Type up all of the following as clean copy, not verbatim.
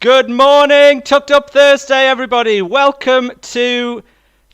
Good morning, Tucked Up Thursday, everybody. Welcome to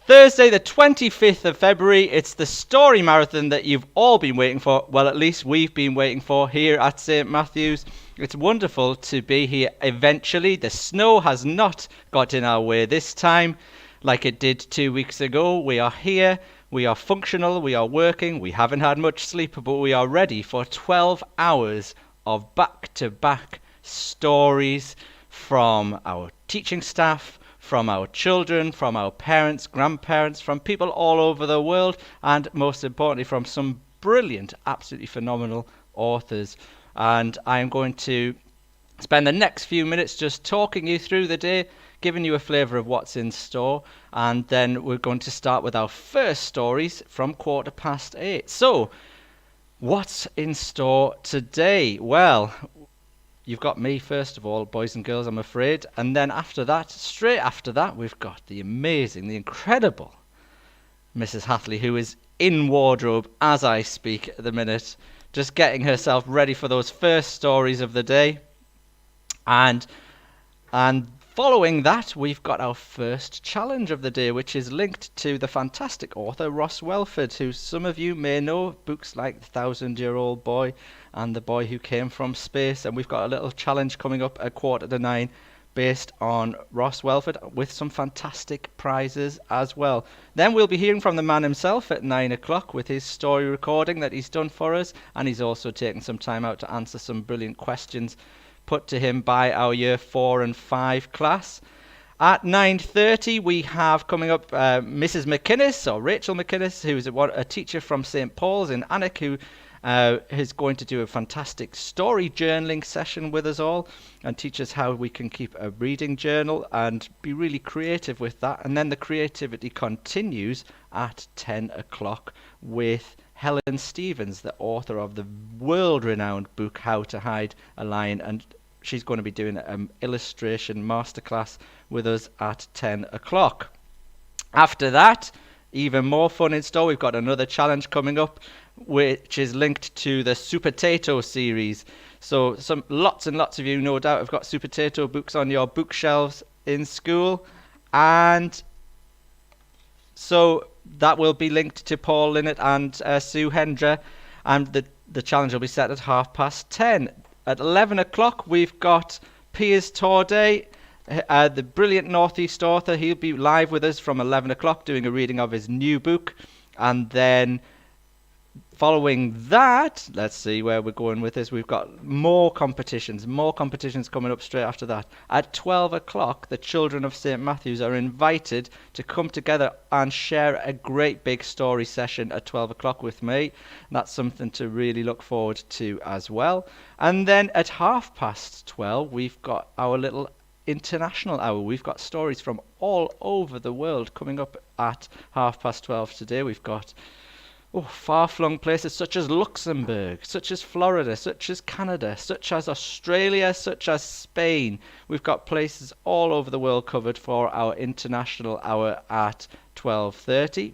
Thursday, the 25th of February. It's the story marathon that you've all been waiting for. Well, at least we've been waiting for here at St. Matthew's. It's wonderful to be here eventually. The snow has not got in our way this time like it did 2 weeks ago. We are here. We are functional. We are working. We haven't had much sleep, but we are ready for 12 hours of back-to-back stories from our teaching staff, from our children, from our parents, grandparents, from people all over the world, and most importantly from some brilliant, absolutely phenomenal authors. And I'm going to spend the next few minutes just talking you through the day, giving you a flavour of what's in store, and then we're going to start with our first stories from 8:15. So, what's in store today? Well, you've got me, first of all, boys and girls, I'm afraid. And then after that, straight after that, we've got the amazing, the incredible Mrs. Hatley, who is in wardrobe as I speak at the minute, just getting herself ready for those first stories of the day. And following that, we've got our first challenge of the day, which is linked to the fantastic author Ross Welford, who some of you may know, books like The 1,000-Year-Old Boy and The Boy Who Came from Space. And we've got a little challenge coming up at 8:45 based on Ross Welford with some fantastic prizes as well. Then we'll be hearing from the man himself at 9 o'clock with his story recording that he's done for us. And he's also taken some time out to answer some brilliant questions put to him by our year 4 and 5 class. At 9:30 we have coming up Mrs. MacInnes, or Rachel MacInnes, who is a teacher from St. Paul's in Alnwick, who is going to do a fantastic story journaling session with us all and teach us how we can keep a reading journal and be really creative with that. And then the creativity continues at 10 o'clock with Helen Stephens, the author of the world-renowned book How to Hide a Lion, and she's going to be doing an illustration masterclass with us at 10 o'clock. After that, even more fun in store, we've got another challenge coming up, which is linked to the Supertato series. So lots and lots of you, no doubt, have got Supertato books on your bookshelves in school, and so that will be linked to Paul Linnet and Sue Hendra, and the challenge will be set at 10:30. At 11 o'clock, we've got Piers Torday, the brilliant Northeast author. He'll be live with us from 11 o'clock doing a reading of his new book. And then following that, let's see where we're going with this. We've got more competitions coming up straight after that. At 12 o'clock, the children of St. Matthew's are invited to come together and share a great big story session at 12 o'clock with me. That's something to really look forward to as well. And then at 12:30, we've got our little international hour. We've got stories from all over the world coming up at 12:30 today. We've got far-flung places such as Luxembourg, such as Florida, such as Canada, such as Australia, such as Spain. We've got places all over the world covered for our international hour at 12:30.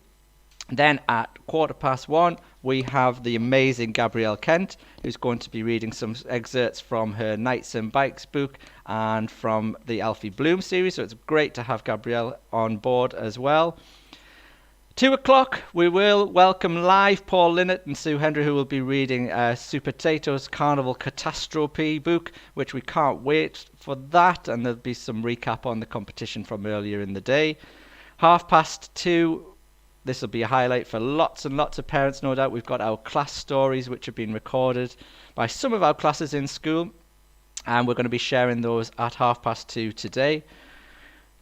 Then at 1:15, we have the amazing Gabrielle Kent, who's going to be reading some excerpts from her Knights and Bikes book and from the Alfie Bloom series. So it's great to have Gabrielle on board as well. 2 o'clock, we will welcome live Paul Linnet and Sue Hendra, who will be reading Supertato's Carnival Catastrophe book, which we can't wait for that, and there'll be some recap on the competition from earlier in the day. 2:30, this will be a highlight for lots and lots of parents, no doubt. We've got our class stories, which have been recorded by some of our classes in school, and we're going to be sharing those at 2:30 today.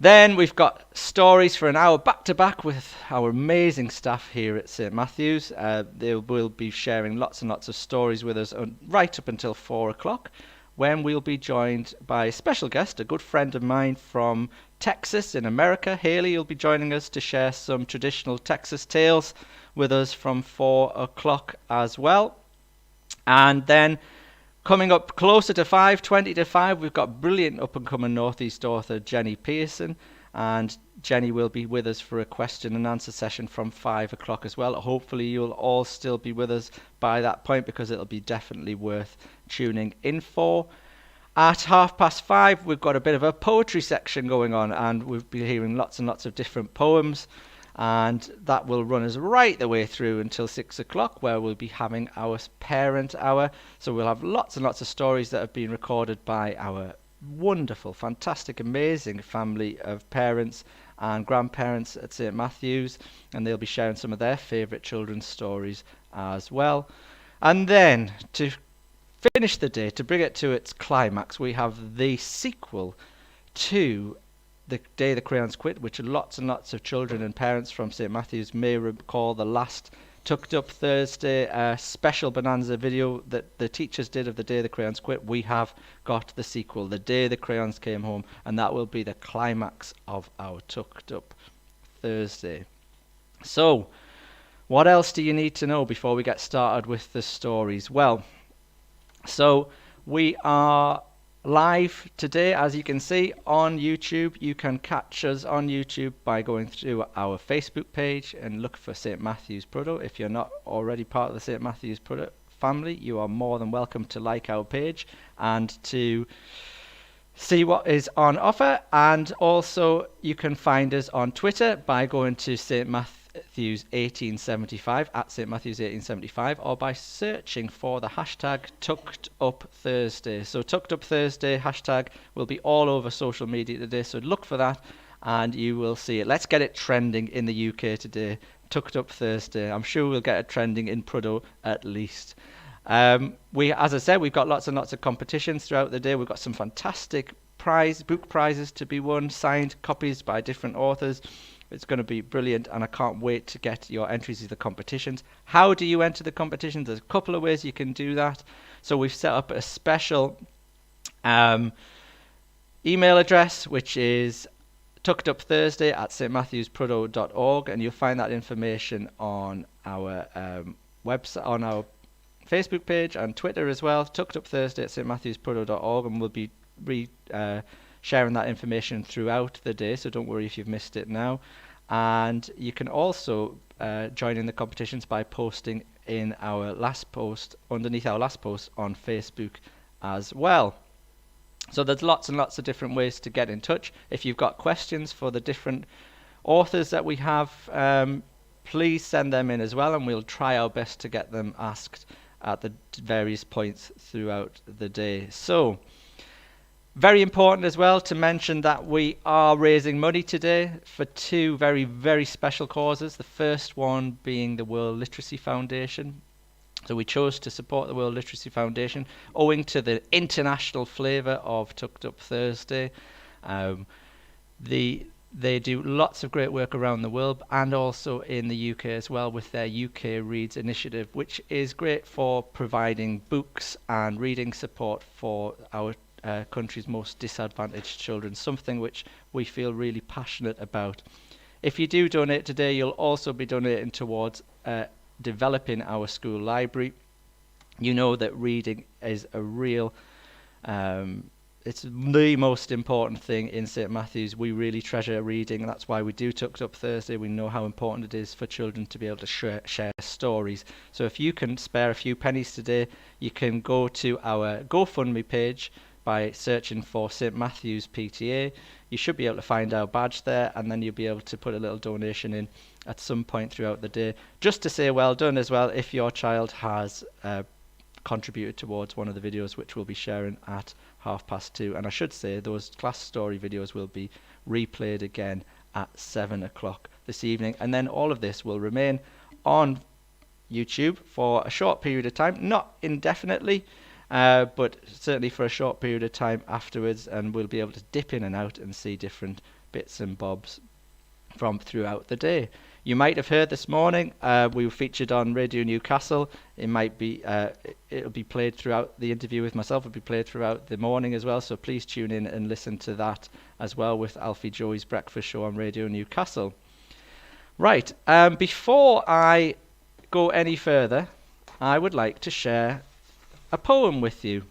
Then we've got stories for an hour back-to-back with our amazing staff here at St. Matthew's. They will be sharing lots and lots of stories with us right up until 4 o'clock, when we'll be joined by a special guest, a good friend of mine from Texas in America. Haley will be joining us to share some traditional Texas tales with us from 4 o'clock as well. And then coming up closer to 5:20 to 5, we've got brilliant up-and-coming Northeast author Jenny Pearson, and Jenny will be with us for a question and answer session from 5 o'clock as well. Hopefully you'll all still be with us by that point, because it'll be definitely worth tuning in for. At 5:30, we've got a bit of a poetry section going on, and we'll be hearing lots and lots of different poems, and that will run us right the way through until 6 o'clock, where we'll be having our parent hour. So we'll have lots and lots of stories that have been recorded by our wonderful, fantastic, amazing family of parents and grandparents at St Matthew's, and they'll be sharing some of their favourite children's stories as well. And then, to finish the day, to bring it to its climax, we have the sequel to The Day the Crayons Quit, which lots and lots of children and parents from St Matthew's may recall the last Tucked Up Thursday special bonanza video that the teachers did of The Day the Crayons Quit. We have got the sequel, The Day the Crayons Came Home, and that will be the climax of our Tucked Up Thursday. So, what else do you need to know before we get started with the stories? Well, so we are live today, as you can see, on YouTube. You can catch us on YouTube by going through our Facebook page and look for St Matthew's Prudhoe. If you're not already part of the St Matthew's Prudhoe family, you are more than welcome to like our page and to see what is on offer. And also you can find us on Twitter by going to St Matthew's 1875 at St Matthew's 1875, or by searching for the hashtag Tucked Up Thursday. So Tucked Up Thursday hashtag will be all over social media today, so look for that and you will see it. Let's get it trending in the UK today. Tucked Up Thursday. I'm sure we'll get it trending in Prudhoe at least. As I said, we've got lots and lots of competitions throughout the day. We've got some fantastic book prizes to be won, signed copies by different authors. It's going to be brilliant, and I can't wait to get your entries to the competitions. How do you enter the competitions? There's a couple of ways you can do that. So we've set up a special email address, which is tuckedupthursday@stmatthewsprudhoe.org, and you'll find that information on our website, on our Facebook page and Twitter as well, tuckedupthursday@stmatthewsprudhoe.org, and we'll be sharing that information throughout the day, so don't worry if you've missed it now. And you can also join in the competitions by posting in our last post, underneath our last post on Facebook as well. So there's lots and lots of different ways to get in touch. If you've got questions for the different authors that we have, please send them in as well, and we'll try our best to get them asked at the various points throughout the day. So, very important as well to mention that we are raising money today for two very, very special causes. The first one being the World Literacy Foundation. So we chose to support the World Literacy Foundation owing to the international flavour of Tucked Up Thursday. They do lots of great work around the world and also in the UK as well with their UK Reads initiative, which is great for providing books and reading support for our country's most disadvantaged children, something which we feel really passionate about. If you do donate today, you'll also be donating towards developing our school library. You know that reading is a real it's the most important thing in St Matthew's. We really treasure reading, and that's why we do Tucked Up Thursday. We know how important it is for children to be able to share stories. So if you can spare a few pennies today, you can go to our GoFundMe page by searching for St Matthew's PTA. You should be able to find our badge there, and then you'll be able to put a little donation in at some point throughout the day, just to say well done as well if your child has contributed towards one of the videos which we'll be sharing at 2:30. And I should say those class story videos will be replayed again at 7 o'clock this evening, and then all of this will remain on YouTube for a short period of time, not indefinitely, but certainly for a short period of time afterwards, and we'll be able to dip in and out and see different bits and bobs from throughout the day. You might have heard this morning we were featured on Radio Newcastle. It might be it'll be played throughout the interview with myself. It'll be played throughout the morning as well, so please tune in and listen to that as well with Alfie Joey's Breakfast Show on Radio Newcastle. Right, before I go any further, I would like to share a poem with you.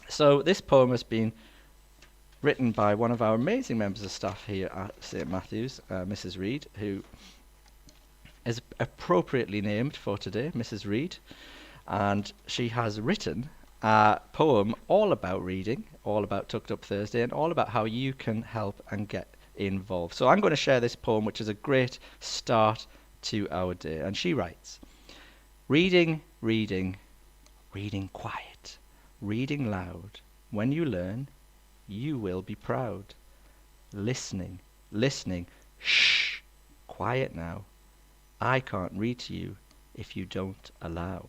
So this poem has been written by one of our amazing members of staff here at St Matthew's, Mrs. Reed, who is appropriately named for today, Mrs. Reed, and she has written a poem all about reading, all about Tucked Up Thursday, and all about how you can help and get involved. So I'm going to share this poem, which is a great start to our day. And she writes, reading, reading, reading quiet, reading loud. When you learn, you will be proud. Listening, listening, shh, quiet now. I can't read to you if you don't allow.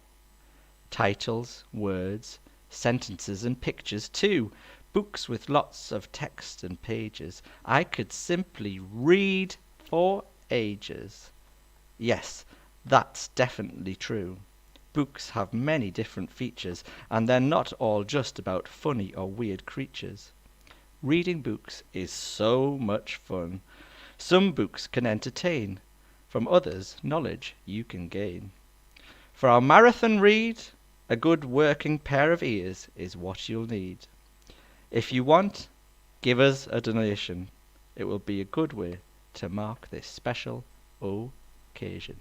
Titles, words, sentences and pictures too. Books with lots of text and pages. I could simply read for ages. Yes, that's definitely true. Books have many different features, and they're not all just about funny or weird creatures. Reading books is so much fun. Some books can entertain. From others, knowledge you can gain. For our marathon read, a good working pair of ears is what you'll need. If you want, give us a donation. It will be a good way to mark this special occasion.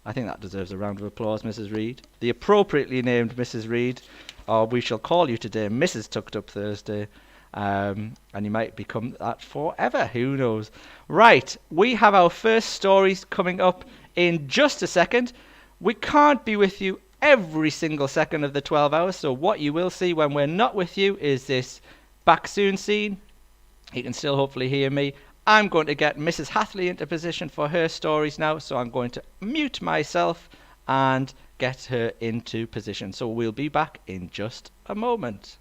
I think that deserves a round of applause, Mrs. Reed. The appropriately named Mrs. Reed, or we shall call you today Mrs. Tucked Up Thursday, and you might become that forever, who knows. Right, we have our first stories coming up in just a second. We can't be with you every single second of the 12 hours, so what you will see when we're not with you is this back soon scene. You can still hopefully hear me. I'm going to get Mrs. Hathley into position for her stories now, so I'm going to mute myself and get her into position. So we'll be back in just a moment.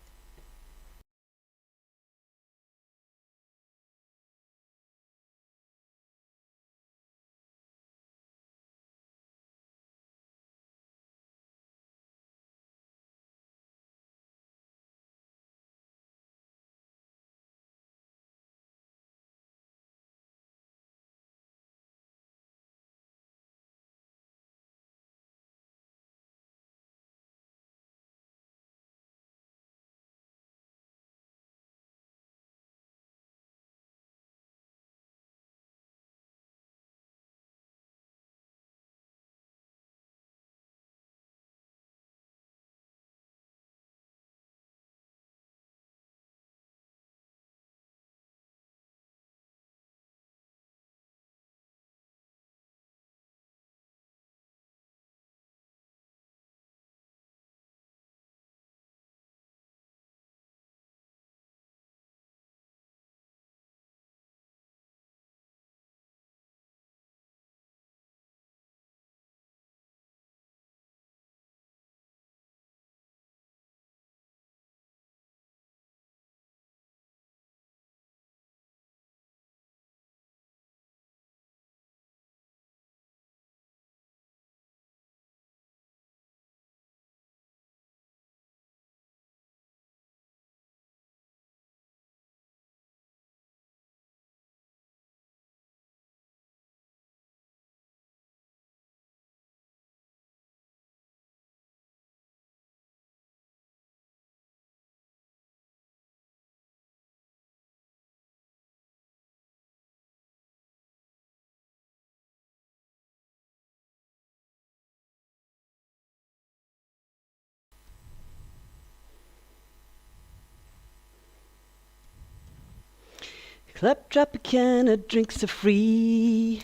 Club Tropicana drinks are free.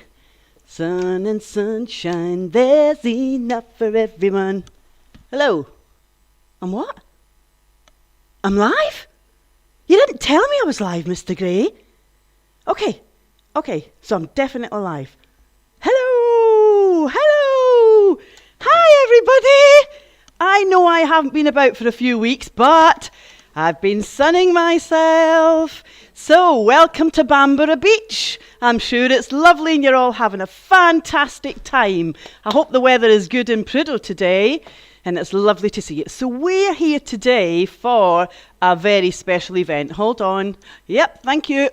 Sun and sunshine, there's enough for everyone. Hello. I'm what? I'm live? You didn't tell me I was live, Mr. Gray. Okay, so I'm definitely live. Hello. Hi, everybody. I know I haven't been about for a few weeks, but I've been sunning myself. So, welcome to Bamborough Beach. I'm sure it's lovely and you're all having a fantastic time. I hope the weather is good in Prudhoe today and it's lovely to see you. So, we're here today for a very special event. Hold on. Yep, thank you.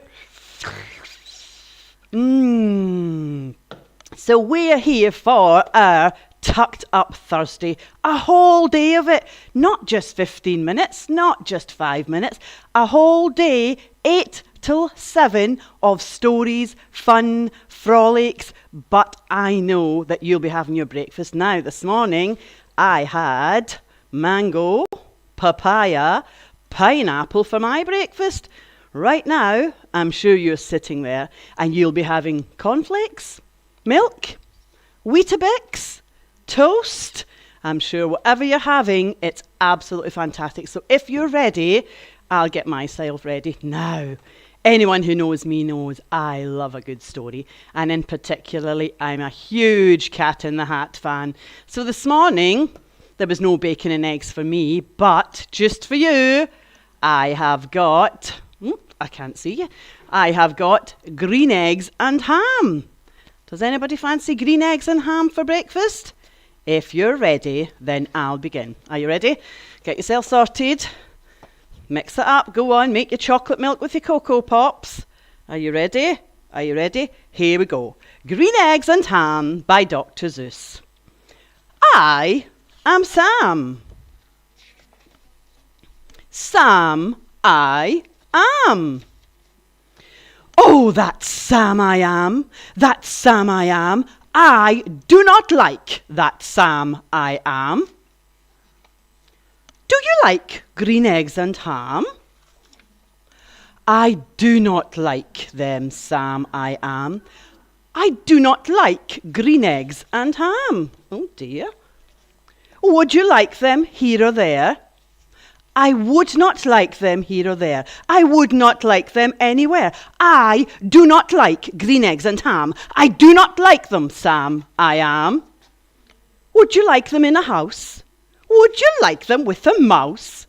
So, we're here for our Tucked Up Thursday, a whole day of it, not just 15 minutes, not just 5 minutes, a whole day, 8 till 7 of stories, fun, frolics, but I know that you'll be having your breakfast now. This morning I had mango, papaya, pineapple for my breakfast. Right now, I'm sure you're sitting there and you'll be having cornflakes, milk, Weetabix, toast. I'm sure whatever you're having, it's absolutely fantastic. So if you're ready, I'll get myself ready now. Anyone who knows me knows I love a good story. And in particularly, I'm a huge Cat in the Hat fan. So this morning, there was no bacon and eggs for me, but just for you, I have got... I can't see you. I have got green eggs and ham. Does anybody fancy green eggs and ham for breakfast? If you're ready, then I'll begin. Are you ready? Get yourself sorted. Mix it up. Go on. Make your chocolate milk with your Cocoa Pops. Are you ready? Are you ready? Here we go. Green Eggs and Ham by Dr. Seuss. I am Sam. Sam, I am. Oh, that Sam I am. That Sam I am. I do not like that Sam I am. Do you like green eggs and ham? I do not like them, Sam I am. I do not like green eggs and ham. Oh dear. Would you like them here or there? I would not like them here or there. I would not like them anywhere. I do not like green eggs and ham. I do not like them, Sam I am. Would you like them in a house? Would you like them with a mouse?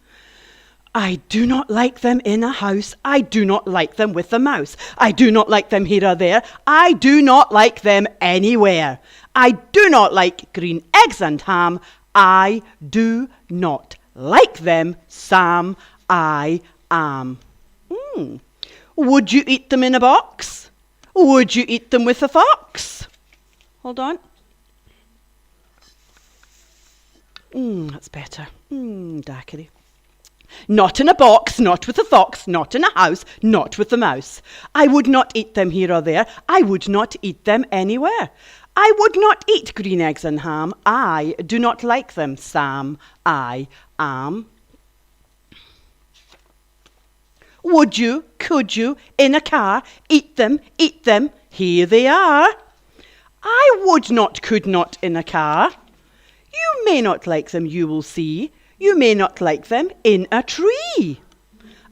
I do not like them in a house. I do not like them with a mouse. I do not like them here or there. I do not like them anywhere. I do not like green eggs and ham. I do not like them, Sam I am. Would you eat them in a box? Would you eat them with a fox? Hold on. That's better. Daiquiri. Not in a box, not with a fox, not in a house, not with a mouse. I would not eat them here or there. I would not eat them anywhere. I would not eat green eggs and ham. I do not like them, Sam I am. Would you, could you, in a car, eat them, here they are. I would not, could not, in a car. You may not like them, you will see. You may not like them in a tree.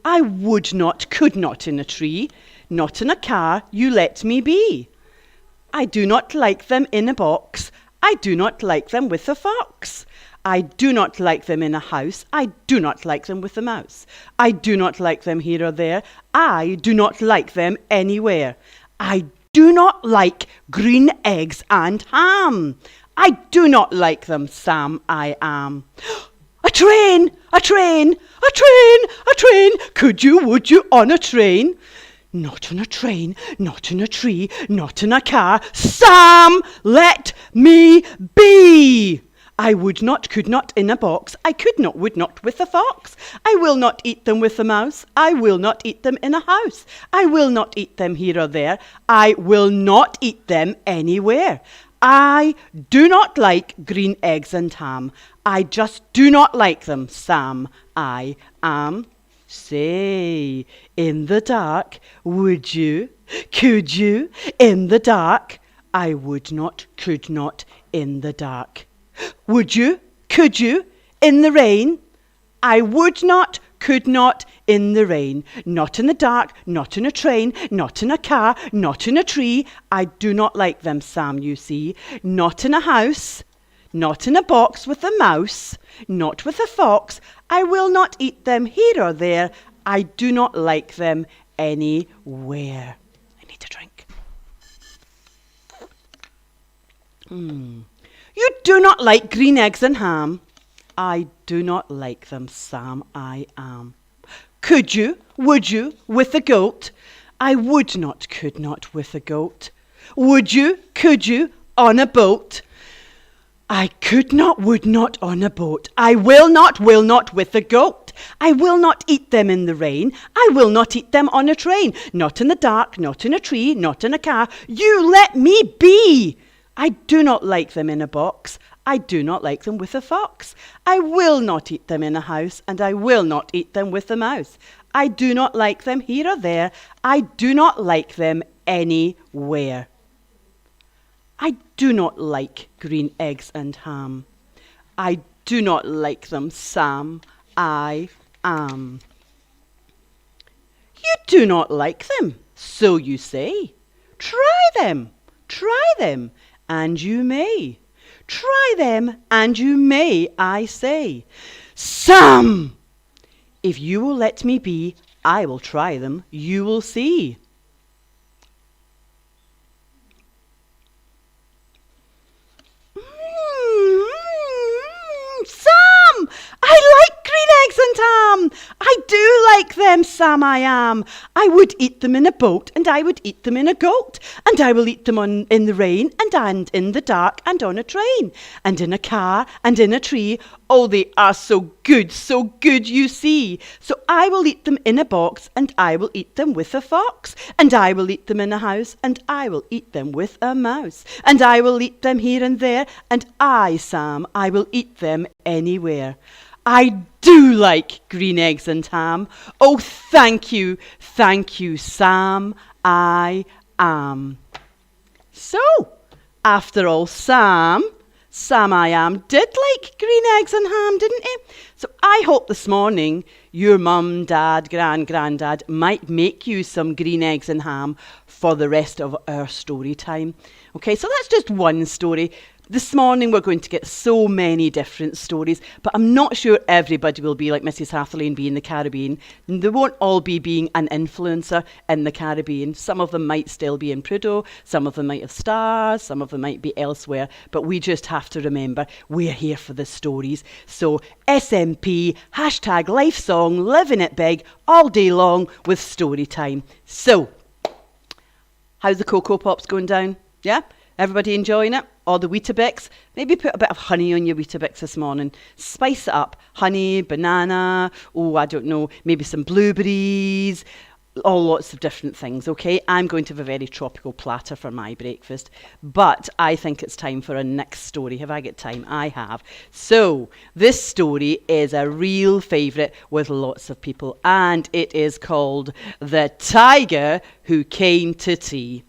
I would not, could not, in a tree. Not in a car, you let me be. I do not like them in a box. I do not like them with a fox. I do not like them in a house. I do not like them with a mouse. I do not like them here or there. I do not like them anywhere. I do not like green eggs and ham. I do not like them, Sam I am. A train, a train, a train, a train. Could you, would you, on a train? Not on a train, not in a tree, not in a car. Sam, let me be. I would not, could not, in a box. I could not, would not, with a fox. I will not eat them with a mouse. I will not eat them in a house. I will not eat them here or there. I will not eat them anywhere. I do not like green eggs and ham. I just do not like them, Sam I am. Say, in the dark, would you, could you, in the dark? I would not, could not, in the dark. Would you, could you, in the rain? I would not, could not, in the rain. Not in the dark, not in a train, not in a car, not in a tree. I do not like them, Sam, you see. Not in a house, not in a box with a mouse, not with a fox. I will not eat them here or there. I do not like them anywhere. I need a drink. You do not like green eggs and ham. I do not like them, Sam I am. Could you, would you, with a goat? I would not, could not, with a goat. Would you, could you, on a boat? I could not, would not, on a boat. I will not, with a goat. I will not eat them in the rain. I will not eat them on a train. Not in the dark, not in a tree, not in a car. You let me be. I do not like them in a box. I do not like them with a fox. I will not eat them in a house, and I will not eat them with a mouse. I do not like them here or there. I do not like them anywhere. I do not like green eggs and ham. I do not like them, Sam. I am. You do not like them, so you say. Try them, and you may. Try them, and you may, I say. Sam! If you will let me be, I will try them, you will see. Sam! I like green eggs and ham. I do like them, Sam, I am. I would eat them in a boat, and I would eat them in a goat, and I will eat them in the rain, and in the dark, and on a train, and in a car, and in a tree. Oh, they are so good, you see. So I will eat them in a box, and I will eat them with a fox, and I will eat them in a house, and I will eat them with a mouse, and I will eat them here and there, and I, Sam, I will eat them anywhere. I do like green eggs and ham. Oh, thank you, Sam, I am. So, after all, Sam I am did like green eggs and ham, didn't he? So I hope this morning your mum, dad, granddad might make you some green eggs and ham for the rest of our story time. Okay, so that's just one story. This morning we're going to get so many different stories, but I'm not sure everybody will be like Mrs. Hatherley and be in the Caribbean. They won't all be being an influencer in the Caribbean. Some of them might still be in Prudhoe, some of them might have stars, some of them might be elsewhere, but we just have to remember we're here for the stories. So SMP, #LifeSong, living it big, all day long with story time. So, how's the Cocoa Pops going down? Yeah? Everybody enjoying it? Or the Weetabix? Maybe put a bit of honey on your Weetabix this morning. Spice it up. Honey, banana, I don't know, maybe some blueberries, all lots of different things, okay? I'm going to have a very tropical platter for my breakfast, but I think it's time for a next story. Have I got time? I have. So, this story is a real favourite with lots of people, and it is called The Tiger Who Came to Tea.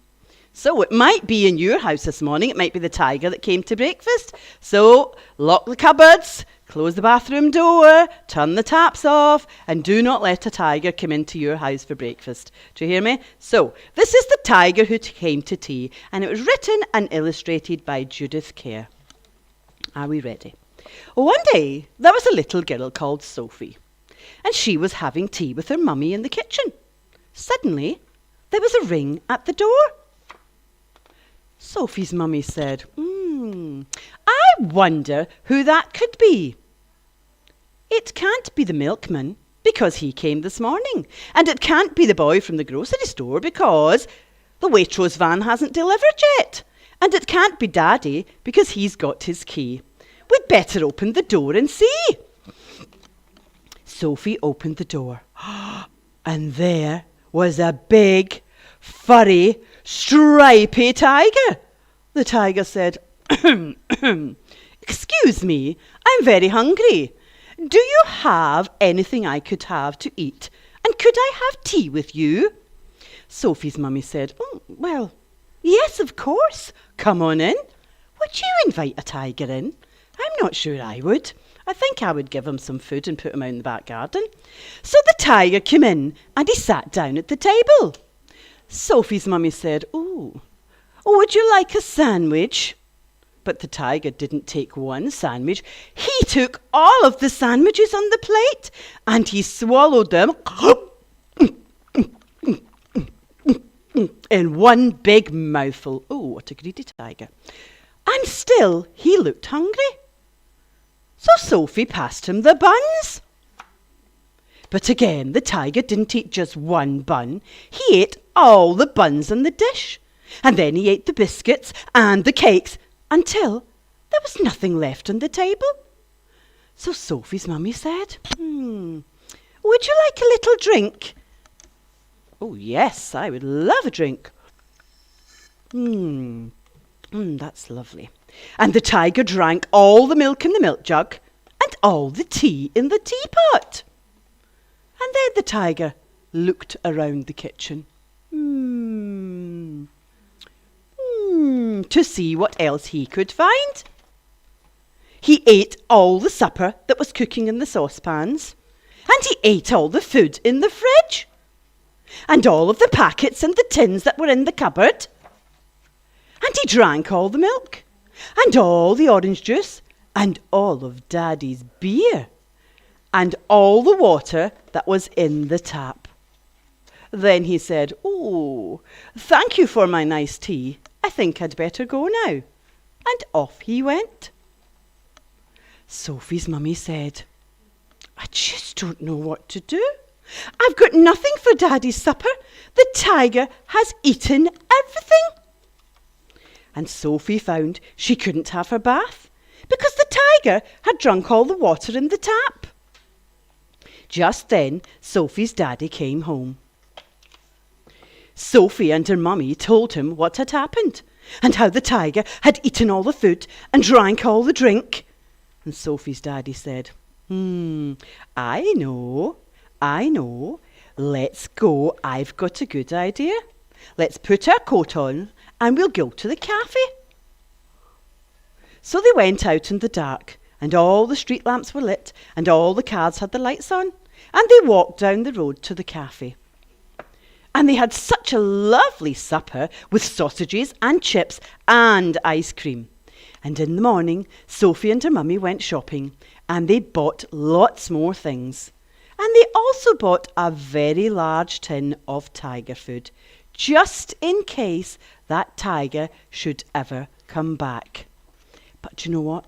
So it might be in your house this morning. It might be the tiger that came to breakfast. So lock the cupboards, close the bathroom door, turn the taps off, and do not let a tiger come into your house for breakfast. Do you hear me? So this is The Tiger Who Came to Tea, and it was written and illustrated by Judith Kerr. Are we ready? One day there was a little girl called Sophie, and she was having tea with her mummy in the kitchen. Suddenly there was a ring at the door. Sophie's mummy said, I wonder who that could be. It can't be the milkman, because he came this morning. And it can't be the boy from the grocery store, because the Waitrose van hasn't delivered yet. And it can't be Daddy, because he's got his key. We'd better open the door and see. Sophie opened the door. And there was a big, furry, stripy tiger. The tiger said, Excuse me, I'm very hungry. Do you have anything I could have to eat? And could I have tea with you? Sophie's mummy said, Well, yes, of course. Come on in. Would you invite a tiger in? I'm not sure I would. I think I would give him some food and put him out in the back garden. So the tiger came in and he sat down at the table. Sophie's mummy said, would you like a sandwich? But the tiger didn't take one sandwich. He took all of the sandwiches on the plate and he swallowed them in one big mouthful. Oh, what a greedy tiger. And still he looked hungry. So Sophie passed him the buns. But again, the tiger didn't eat just one bun. He ate all the buns in the dish. And then he ate the biscuits and the cakes until there was nothing left on the table. So Sophie's mummy said, Would you like a little drink? Oh, yes, I would love a drink. That's lovely. And the tiger drank all the milk in the milk jug and all the tea in the teapot. And then the tiger looked around the kitchen to see what else he could find. He ate all the supper that was cooking in the saucepans, and he ate all the food in the fridge, and all of the packets and the tins that were in the cupboard. And he drank all the milk, and all the orange juice, and all of Daddy's beer, and all the water that was in the tap. Then he said, "Oh, thank you for my nice tea. I think I'd better go now." And off he went. Sophie's mummy said, "I just don't know what to do. I've got nothing for Daddy's supper. The tiger has eaten everything." And Sophie found she couldn't have her bath because the tiger had drunk all the water in the tap. Just then, Sophie's daddy came home. Sophie and her mummy told him what had happened and how the tiger had eaten all the food and drank all the drink. And Sophie's daddy said, I know. Let's go. I've got a good idea. Let's put our coat on and we'll go to the cafe." So they went out in the dark, and all the street lamps were lit, and all the cars had the lights on, and they walked down the road to the cafe. And they had such a lovely supper with sausages and chips and ice cream. And in the morning, Sophie and her mummy went shopping, and they bought lots more things. And they also bought a very large tin of tiger food, just in case that tiger should ever come back. But you know what?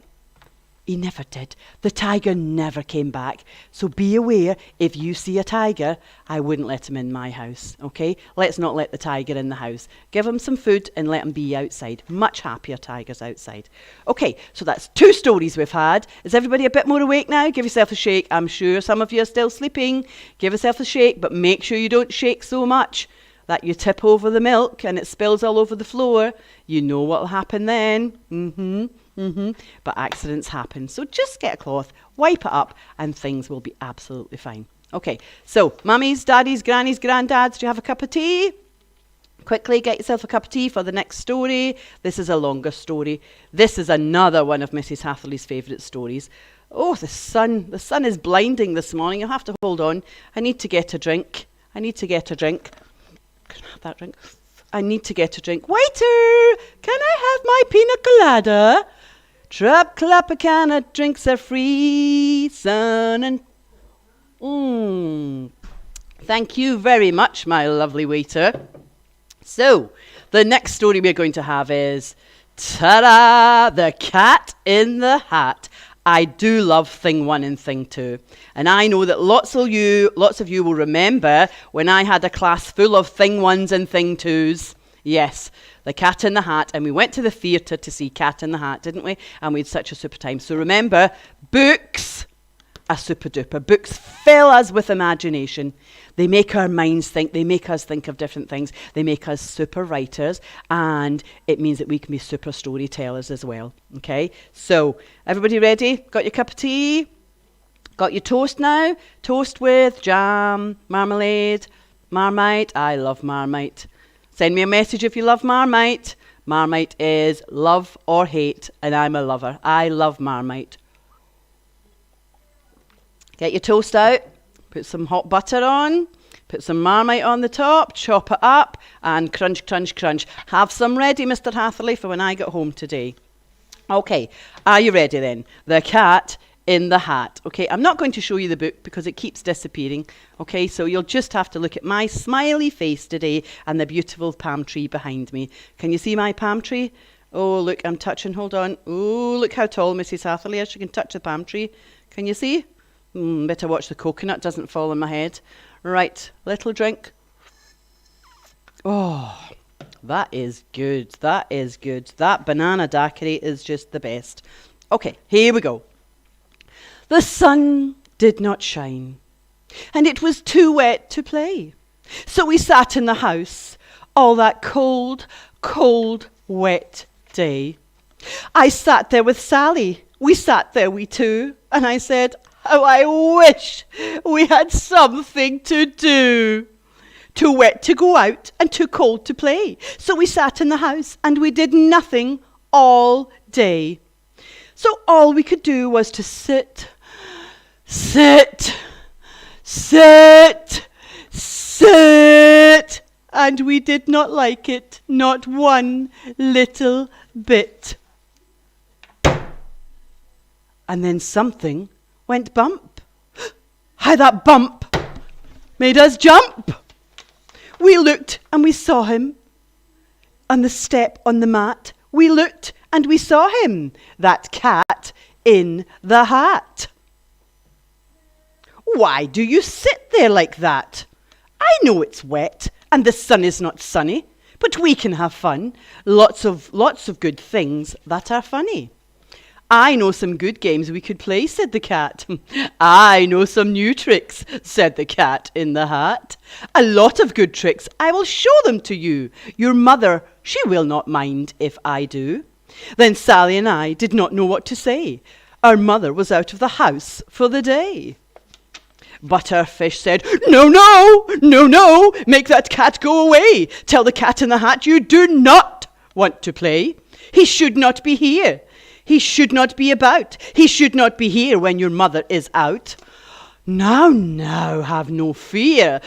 He never did. The tiger never came back. So be aware, if you see a tiger, I wouldn't let him in my house, okay? Let's not let the tiger in the house. Give him some food and let him be outside. Much happier tigers outside. Okay, so that's 2 stories we've had. Is everybody a bit more awake now? Give yourself a shake. I'm sure some of you are still sleeping. Give yourself a shake, but make sure you don't shake so much that you tip over the milk and it spills all over the floor. You know what'll happen then. But accidents happen. So just get a cloth, wipe it up, and things will be absolutely fine. Okay, so mummies, daddies, grannies, granddads, do you have a cup of tea? Quickly get yourself a cup of tea for the next story. This is a longer story. This is another one of Mrs. Hatherley's favourite stories. Oh, the sun is blinding this morning. You'll have to hold on. I need to get a drink. Can I have that drink? I need to get a drink. Waiter, can I have my pina colada? Trap clap a can of drinks are free, son. And thank you very much, my lovely waiter. So, the next story we're going to have is, ta-da, The Cat in the Hat. I do love Thing 1 and Thing 2. And I know that lots of you will remember when I had a class full of Thing 1s and Thing 2s. Yes, The Cat in the Hat. And we went to the theatre to see Cat in the Hat, didn't we? And we had such a super time. So remember, books are super duper. Books fill us with imagination. They make our minds think. They make us think of different things. They make us super writers. And it means that we can be super storytellers as well. Okay? So, everybody ready? Got your cup of tea? Got your toast now? Toast with jam, marmalade, Marmite. I love Marmite. Send me a message if you love Marmite. Marmite is love or hate, and I'm a lover. I love Marmite. Get your toast out, put some hot butter on, put some Marmite on the top, chop it up, and crunch, crunch, crunch. Have some ready, Mr. Hatherley, for when I get home today. Okay, are you ready then? The Cat in the Hat. Okay, I'm not going to show you the book because it keeps disappearing. Okay, so you'll just have to look at my smiley face today and the beautiful palm tree behind me. Can you see my palm tree? Oh, look, I'm touching. Hold on. Oh, look how tall Mrs. Hatherley is. She can touch the palm tree. Can you see? Better watch the coconut doesn't fall on my head. Right, little drink. Oh, that is good. That is good. That banana daiquiri is just the best. Okay, here we go. The sun did not shine, and it was too wet to play. So we sat in the house all that cold, cold, wet day. I sat there with Sally. We sat there, we two. And I said, how I wish we had something to do. Too wet to go out and too cold to play. So we sat in the house and we did nothing all day. So all we could do was to sit, and we did not like it, not one little bit. And then something went bump. How that bump made us jump. We looked and we saw him on the step on the mat. We looked and we saw him, that cat in the hat. Why do you sit there like that? I know it's wet and the sun is not sunny, but we can have fun. Lots of good things that are funny. I know some good games we could play, said the cat. I know some new tricks, said the cat in the hat. A lot of good tricks, I will show them to you. Your mother, she will not mind if I do. Then Sally and I did not know what to say. Our mother was out of the house for the day. But our fish said, no, make that cat go away. Tell the cat in the hat you do not want to play. He should not be here. He should not be about. He should not be here when your mother is out. Now, have no fear,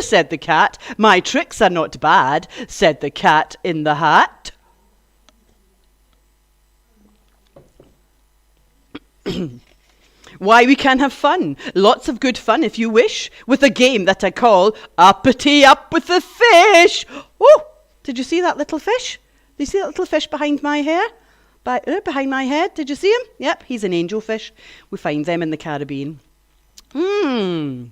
said the cat. My tricks are not bad, said the cat in the hat. Why, we can have fun, lots of good fun if you wish, with a game that I call Uppity Up with the Fish. Oh, did you see that little fish? Did you see that little fish behind my hair? Behind my head, did you see him? Yep, he's an angelfish. We find them in the Caribbean. Put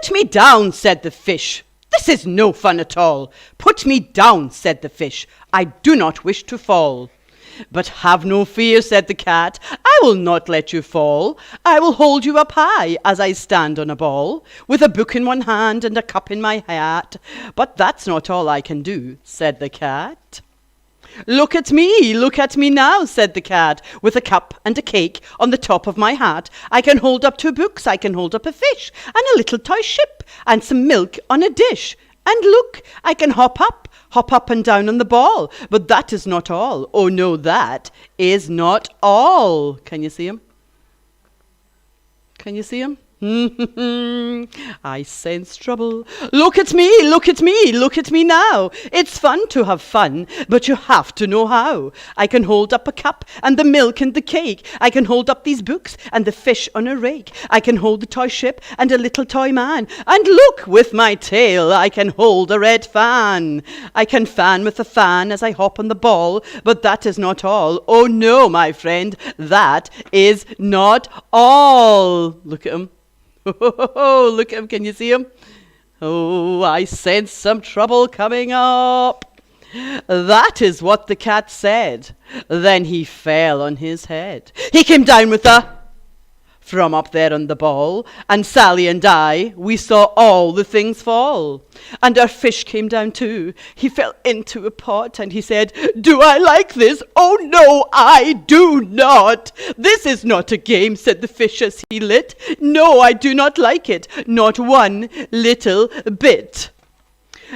me down, said the fish. This is no fun at all. Put me down, said the fish. I do not wish to fall. But have no fear, said the cat. I will not let you fall. I will hold you up high as I stand on a ball, with a book in one hand and a cup in my hat. But that's not all I can do, said the cat. Look at me now, said the cat, with a cup and a cake on the top of my hat. I can hold up 2 books, I can hold up a fish, and a little toy ship, and some milk on a dish. And look, I can hop up and down on the ball. But that is not all. Oh no, that is not all. Can you see him? Can you see him? I sense trouble. Look at me now. It's fun to have fun, but you have to know how. I can hold up a cup and the milk and the cake. I can hold up these books and the fish on a rake. I can hold the toy ship and a little toy man. And look, with my tail I can hold a red fan. I can fan with a fan as I hop on the ball, but that is not all. Oh no, my friend, that is not all. Look at him. Oh, look at him. Can you see him? Oh, I sense some trouble coming up. That is what the cat said. Then he fell on his head. He came down with a from up there on the ball, and Sally and I, we saw all the things fall. And our fish came down too. He fell into a pot and he said, do I like this? Oh no, I do not. This is not a game, said the fish as he lit. No, I do not like it, not one little bit.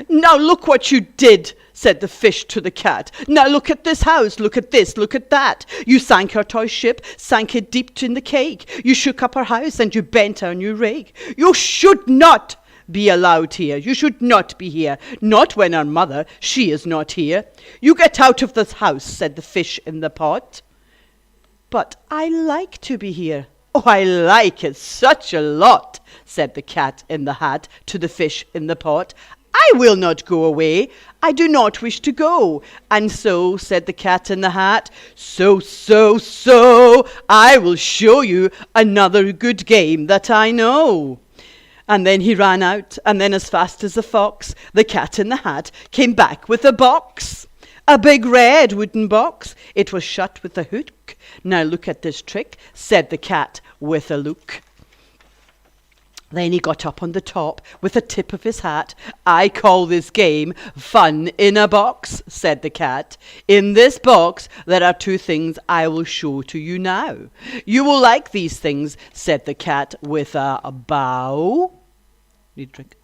Now look what you did, said the fish to the cat. Now look at this house, look at this, look at that. You sank our toy ship, sank it deep in the cake. You shook up our house and you bent our new rake. You should not be allowed here. You should not be here. Not when our mother, she is not here. You get out of this house, said the fish in the pot. But I like to be here. Oh, I like it such a lot, said the cat in the hat to the fish in the pot. I will not go away. I do not wish to go. And so, said the cat in the hat, so, I will show you another good game that I know. And then he ran out, and then as fast as a fox, the cat in the hat came back with a box. A big red wooden box. It was shut with a hook. Now look at this trick, said the cat with a look. Then he got up on the top with the tip of his hat. "I call this game fun in a box," said the cat. "In this box there are two things I will show to you now. You will like these things," said the cat with a bow. Need a drink?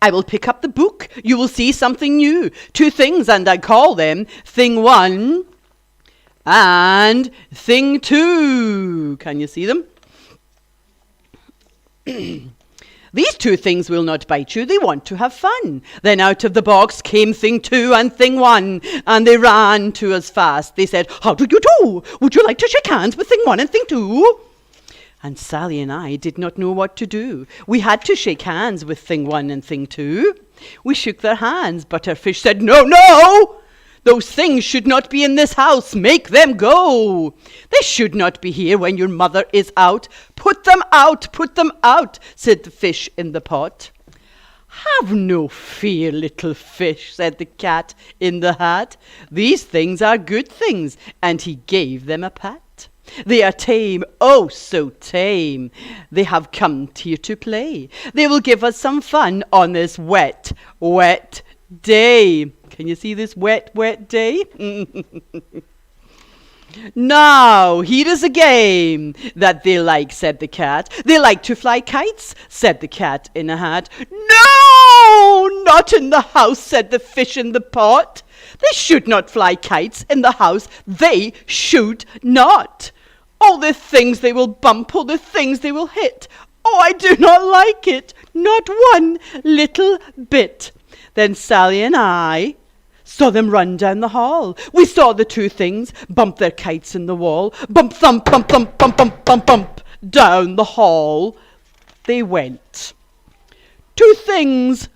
"I will pick up the book. You will see something new. Two things, and I call them Thing 1 and Thing 2. Can you see them? "These two things will not bite you. They want to have fun." Then out of the box came Thing 2 and Thing 1, and they ran to us fast. They said, "How do you do? Would you like to shake hands with Thing 1 and Thing 2? And Sally and I did not know what to do. We had to shake hands with Thing 1 and Thing 2. We shook their hands, but our fish said, "No, no! Those things should not be in this house. Make them go. They should not be here when your mother is out. Put them out, said the fish in the pot. "Have no fear, little fish," said the cat in the hat. "These things are good things," and he gave them a pat. "They are tame, oh so tame. They have come here to play. They will give us some fun on this wet, wet day." Can you see this wet, wet day? "Now, here is a game that they like," said the cat. "They like to fly kites," said the cat in a hat. "No, not in the house," said the fish in the pot. "They should not fly kites in the house. They should not. All the things they will bump, all the things they will hit. Oh, I do not like it, not one little bit." Then Sally and I saw them run down the hall. We saw the two things bump their kites in the wall. Bump, thump, bump, thump, bump, bump, bump, bump. Down the hall they went. Two things,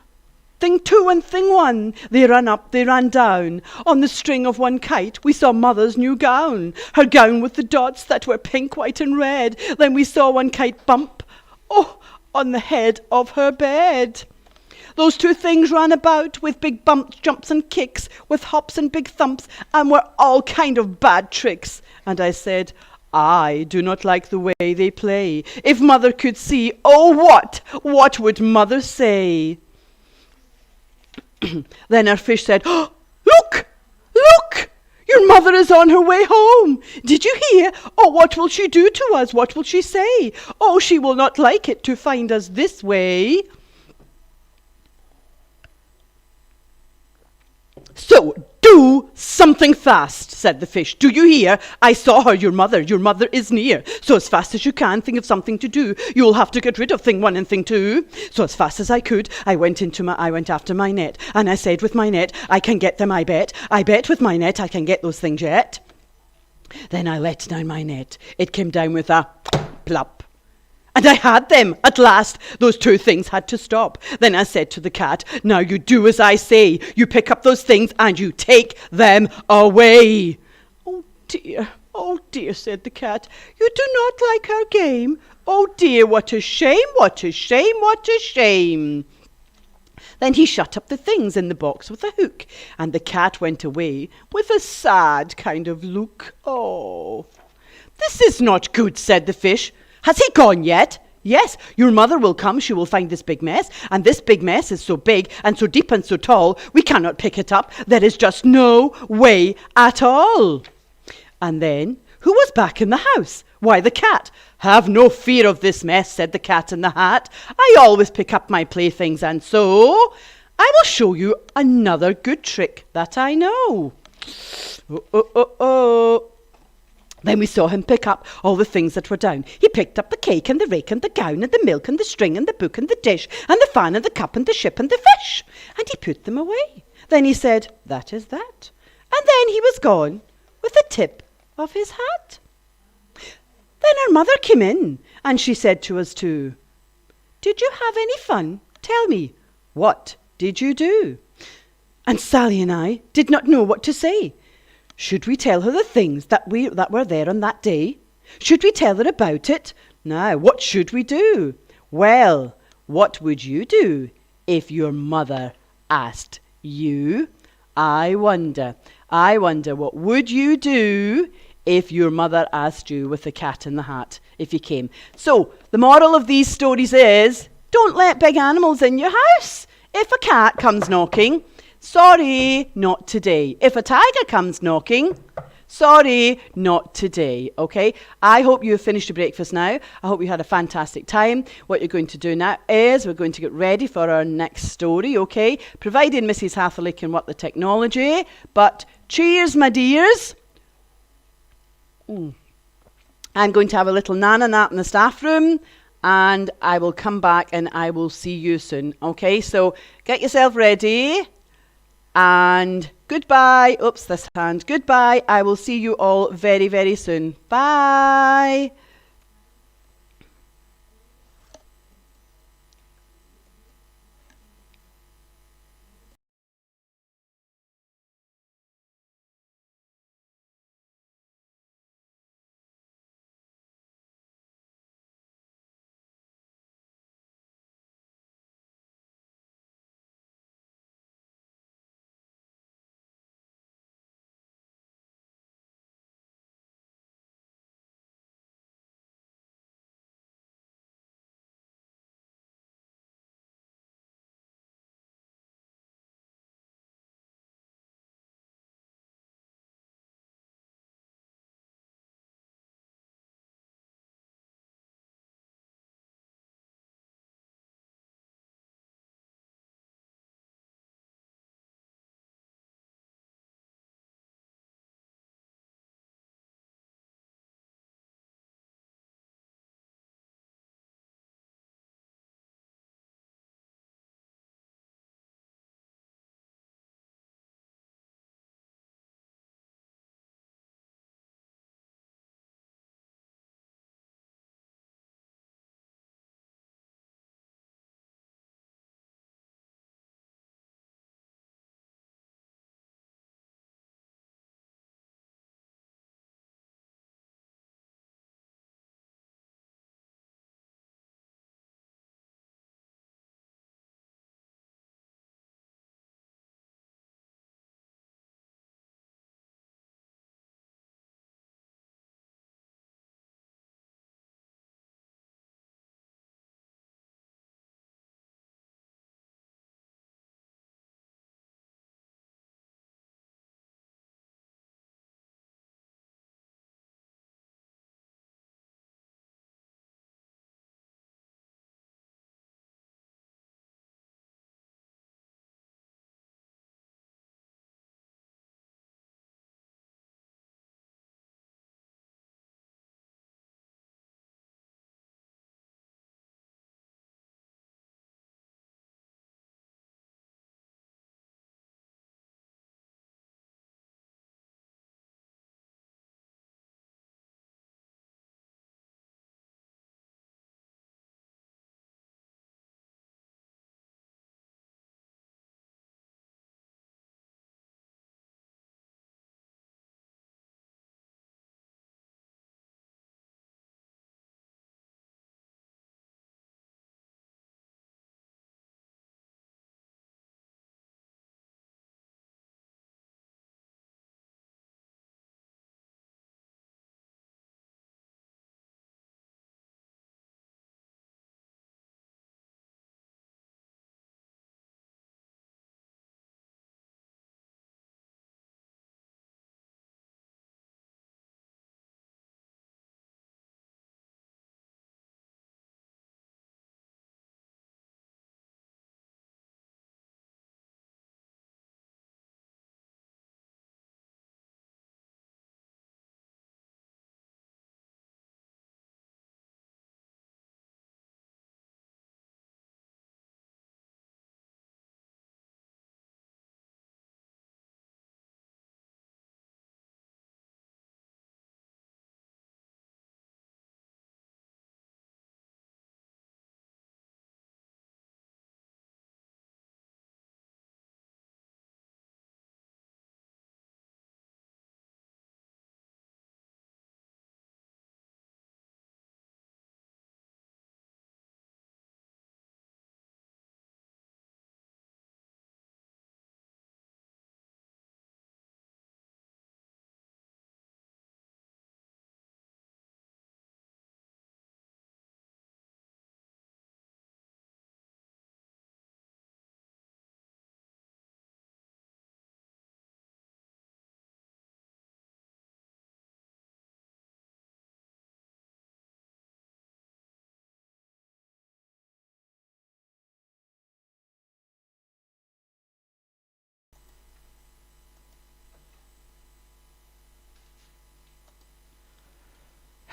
Thing 2 and Thing 1. They ran up, they ran down. On the string of one kite we saw Mother's new gown. Her gown with the dots that were pink, white and red. Then we saw one kite bump, oh, on the head of her bed. Those two things ran about with big bumps, jumps and kicks, with hops and big thumps, and were all kind of bad tricks. And I said, "I do not like the way they play. If Mother could see, oh what would Mother say?" Then our fish said, "Oh, look, look! Your mother is on her way home. Did you hear? Oh, what will she do to us? What will she say? Oh, she will not like it to find us this way." "So do something fast," said the fish. "Do you hear? I saw her, your mother. Your mother is near. So as fast as you can, think of something to do. You'll have to get rid of Thing 1 and Thing 2. So as fast as I could, I went after my net, and I said with my net, I can get them, I bet. I bet with my net I can get those things yet. Then I let down my net. It came down with a plop. And I had them at last. Those two things had to stop. Then I said to the cat, "Now you do as I say. You pick up those things and you take them away." Oh dear, said the cat. "You do not like our game? Oh dear, what a shame, what a shame, what a shame." Then he shut up the things in the box with a hook, and the cat went away with a sad kind of look. "Oh, this is not good," said the fish. "Has he gone yet?" "Yes, your mother will come. She will find this big mess. And this big mess is so big and so deep and so tall, we cannot pick it up. There is just no way at all." And then, who was back in the house? Why, the cat. "Have no fear of this mess," said the cat in the hat. "I always pick up my playthings, and so I will show you another good trick that I know." Oh. Then we saw him pick up all the things that were down. He picked up the cake and the rake and the gown and the milk and the string and the book and the dish and the fan and the cup and the ship and the fish. And he put them away. Then he said, "That is that." And then he was gone with the tip of his hat. Then our mother came in and she said to us two, "Did you have any fun? Tell me, what did you do?" And Sally and I did not know what to say. Should we tell her the things that were there on that day? Should we tell her about it? Now, what should we do? Well, what would you do if your mother asked you? I wonder, what would you do if your mother asked you with the cat in the hat? if you came. So the moral of these stories is, don't let big animals in your house. If a cat comes knocking, sorry, not today. If a tiger comes knocking, sorry, not today, okay? I hope you have finished your breakfast now. I hope you had a fantastic time. What you're going to do now is we're going to get ready for our next story, okay? Providing Mrs. Hatherley can work the technology. But cheers, my dears. I'm going to have a little nana nap in the staff room, and I will come back and I will see you soon, okay? So get yourself ready. And goodbye. Oops, this hand. Goodbye. I will see you all very, very soon. Bye.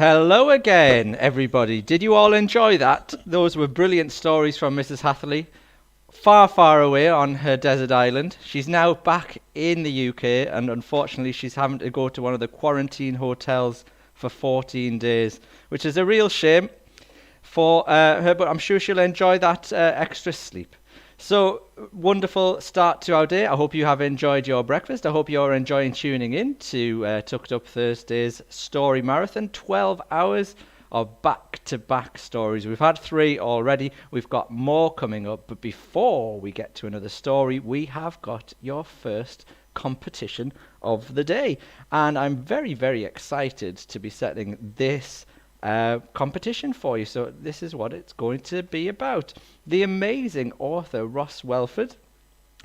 Hello again, everybody. Did you all enjoy that? Those were brilliant stories from Mrs. Hatherley. Far, far away on her desert island. She's now back in the UK, and unfortunately she's having to go to one of the quarantine hotels for 14 days, which is a real shame for her, but I'm sure she'll enjoy that extra sleep. So, wonderful start to our day. I hope you have enjoyed your breakfast. I hope you're enjoying tuning in to Tucked Up Thursday's Story Marathon. 12 hours of back-to-back stories. We've had 3 already. We've got more coming up. But before we get to another story, we have got your first competition of the day. And I'm very, very excited to be setting this competition for you. So this is what it's going to be about. The amazing author Ross Welford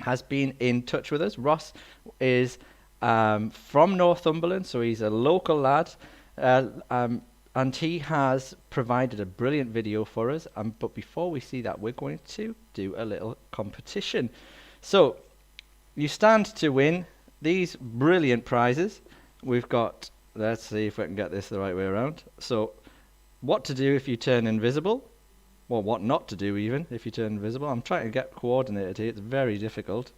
has been in touch with us. Ross is from Northumberland, so he's a local lad, and he has provided a brilliant video for us. But before we see that, we're going to do a little competition. So you stand to win these brilliant prizes. We've got, let's see if I can get this the right way around. So what to do if you turn invisible, or what not to do even if you turn invisible. I'm trying to get coordinated here, it's very difficult.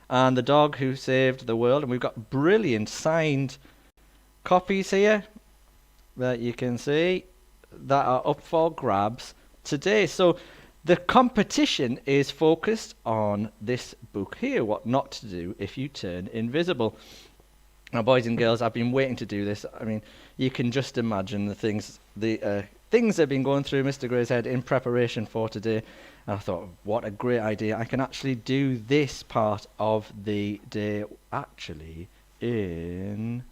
And the dog who saved the world, and we've got brilliant signed copies here that you can see that are up for grabs today. So the competition is focused on this book here, What Not to Do If You Turn Invisible. Now, boys and girls, I've been waiting to do this. I mean, you can just imagine the things that have been going through Mr. Gray's head in preparation for today. And I thought, what a great idea. I can actually do this part of the day actually invisible.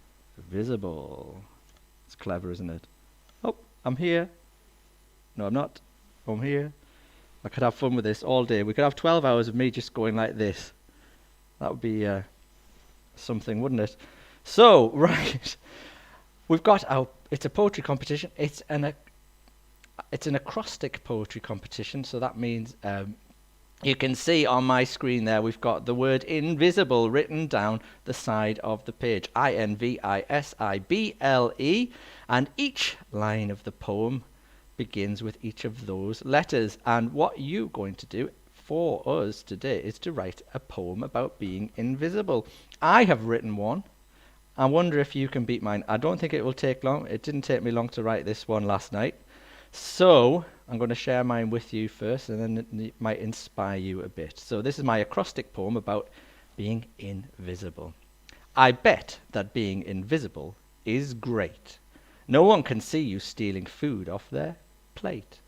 It's clever, isn't it? Oh, I'm here. No, I'm not. I'm here. I could have fun with this all day. We could have 12 hours of me just going like this. That would be something, wouldn't it? So, right, we've got it's a poetry competition. It's an acrostic poetry competition, so that means you can see on my screen there we've got the word invisible written down the side of the page. INVISIBLE, and each line of the poem begins with each of those letters. And what you're going to do for us today is to write a poem about being invisible. I have written one. I wonder if you can beat mine. I don't think it will take long. It didn't take me long to write this one last night. So I'm going to share mine with you first, and then it might inspire you a bit. So this is my acrostic poem about being invisible. I bet that being invisible is great. No one can see you stealing food off their plate.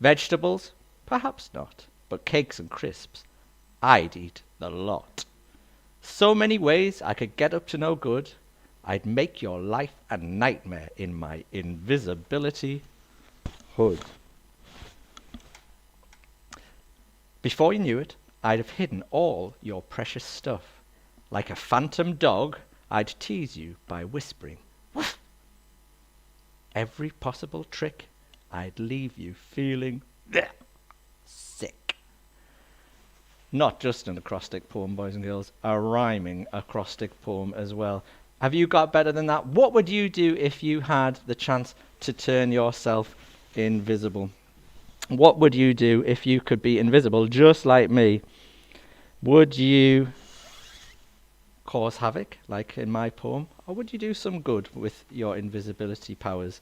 Vegetables? Perhaps not. But cakes and crisps? I'd eat the lot. So many ways I could get up to no good. I'd make your life a nightmare in my invisibility hood. Before you knew it, I'd have hidden all your precious stuff. Like a phantom dog, I'd tease you by whispering, woof. Every possible trick, I'd leave you feeling sick. Not just an acrostic poem, boys and girls, a rhyming acrostic poem as well. Have you got better than that? What would you do if you had the chance to turn yourself invisible? What would you do if you could be invisible just like me? Would you cause havoc, like in my poem, or would you do some good with your invisibility powers?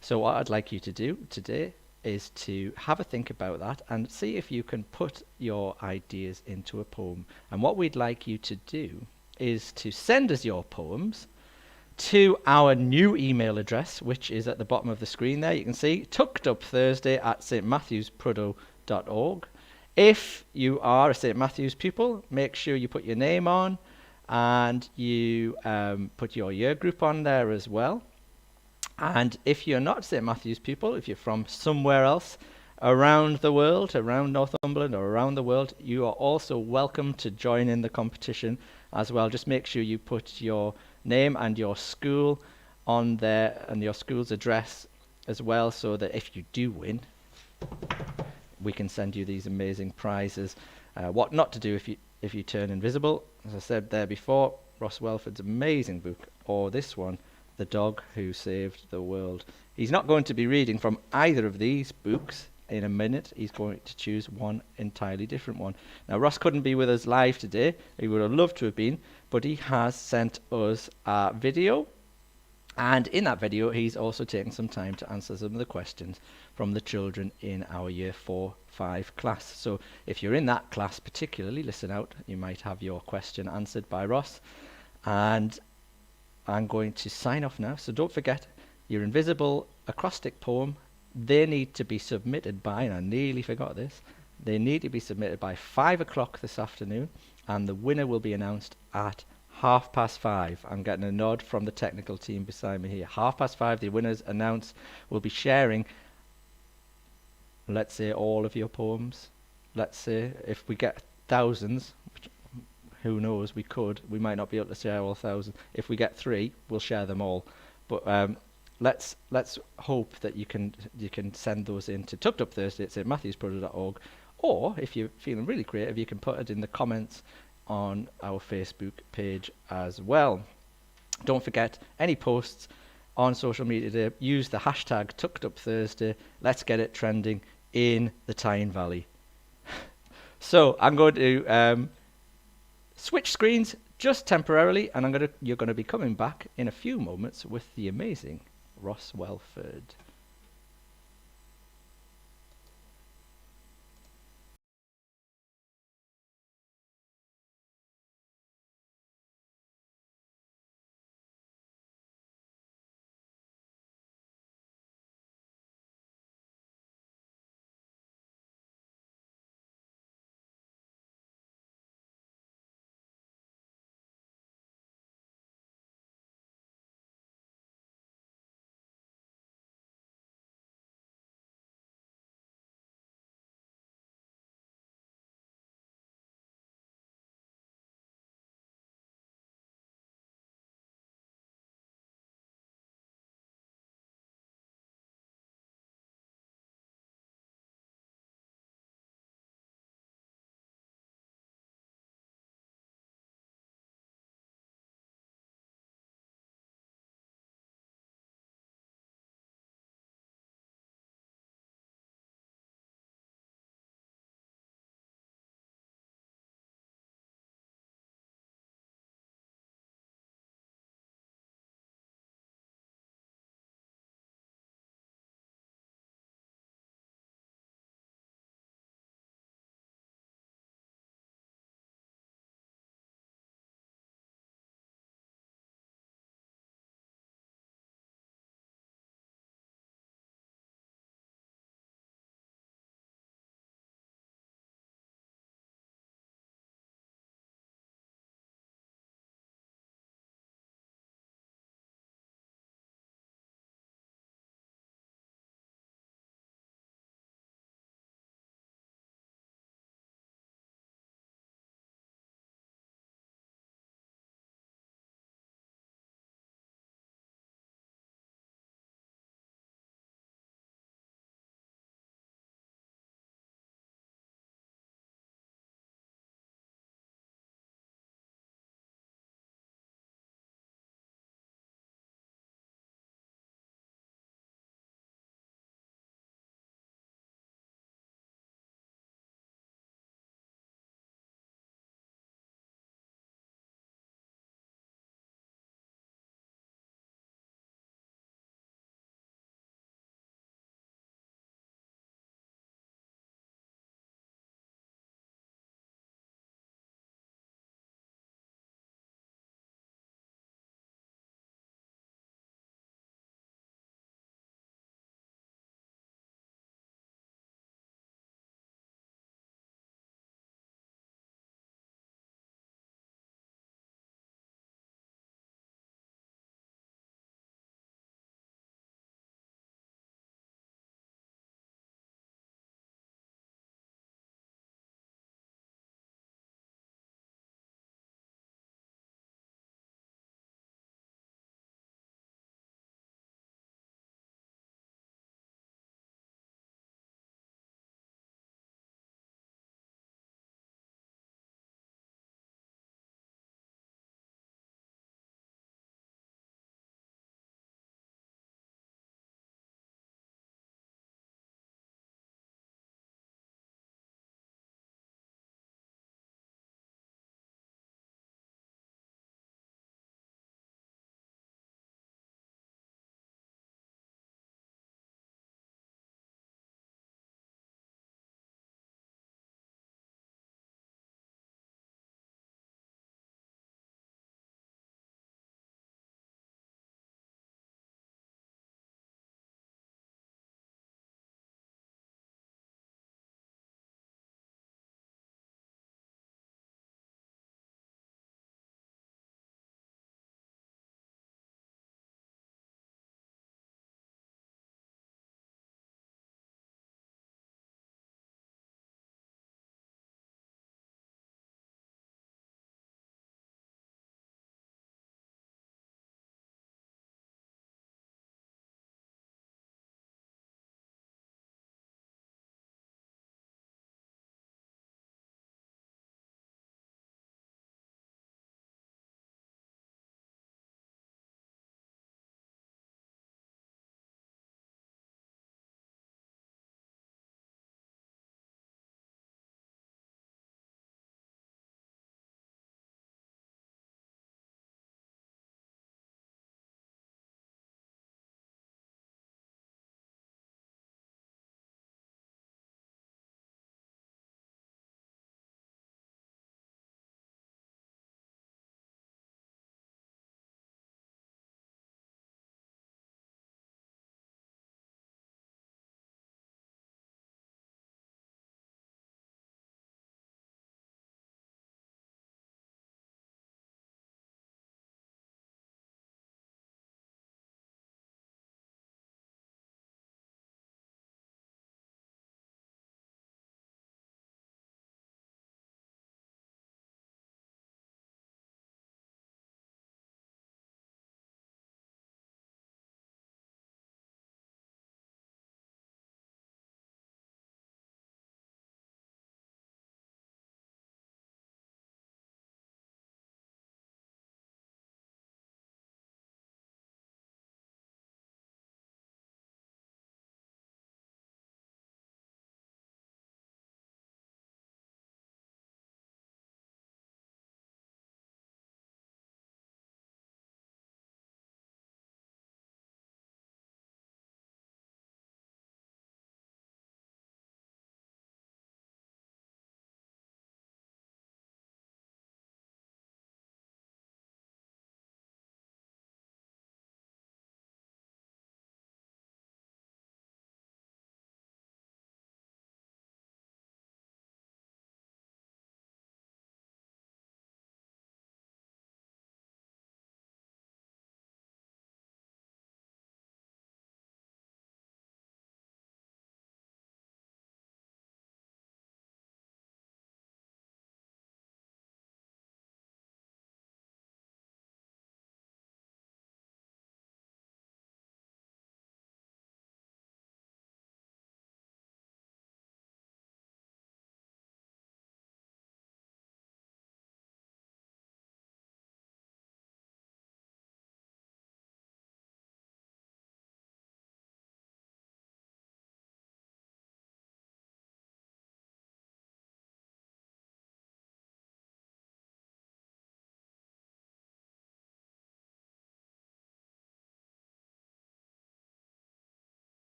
So what I'd like you to do today is to have a think about that and see if you can put your ideas into a poem. And what we'd like you to do is to send us your poems to our new email address, which is at the bottom of the screen there. You can see tuckedupthursday@stmatthewsprudhoe.org. If you are a St. Matthew's pupil, make sure you put your name on and you put your year group on there as well. And if you're not St. Matthew's pupil, if you're from somewhere else around the world, around Northumberland or around the world, you are also welcome to join in the competition as well. Just make sure you put your name and your school on there and your school's address as well, so that if you do win, we can send you these amazing prizes. What not to do if you turn invisible. As I said there before, Ross Welford's amazing book, or this one, The Dog Who Saved the World. He's not going to be reading from either of these books in a minute. He's going to choose one entirely different one. Now, Ross couldn't be with us live today. He would have loved to have been, but he has sent us a video. And in that video, he's also taken some time to answer some of the questions from the children in our Year 4-5 class. So if you're in that class particularly, listen out. You might have your question answered by Ross. And I'm going to sign off now. So don't forget, your invisible acrostic poem, they need to be submitted by, and I nearly forgot this, they need to be submitted by 5 o'clock this afternoon, and the winner will be announced at 5:30. I'm getting a nod from the technical team beside me here. 5:30, the winners announced. Will be sharing, let's say, all of your poems. Let's say if we get thousands, which, who knows, we might not be able to share all 1,000. If we get 3, we'll share them all. But let's hope that you can send those in to tuckedupthursday@stmatthewsproto.org, or if you're feeling really creative, you can put it in the comments on our Facebook page as well. Don't forget, any posts on social media today, use the hashtag #TuckedUpThursday. Let's get it trending in the Tyne Valley. So I'm going to switch screens just temporarily, and you're going to be coming back in a few moments with the amazing Ross Welford.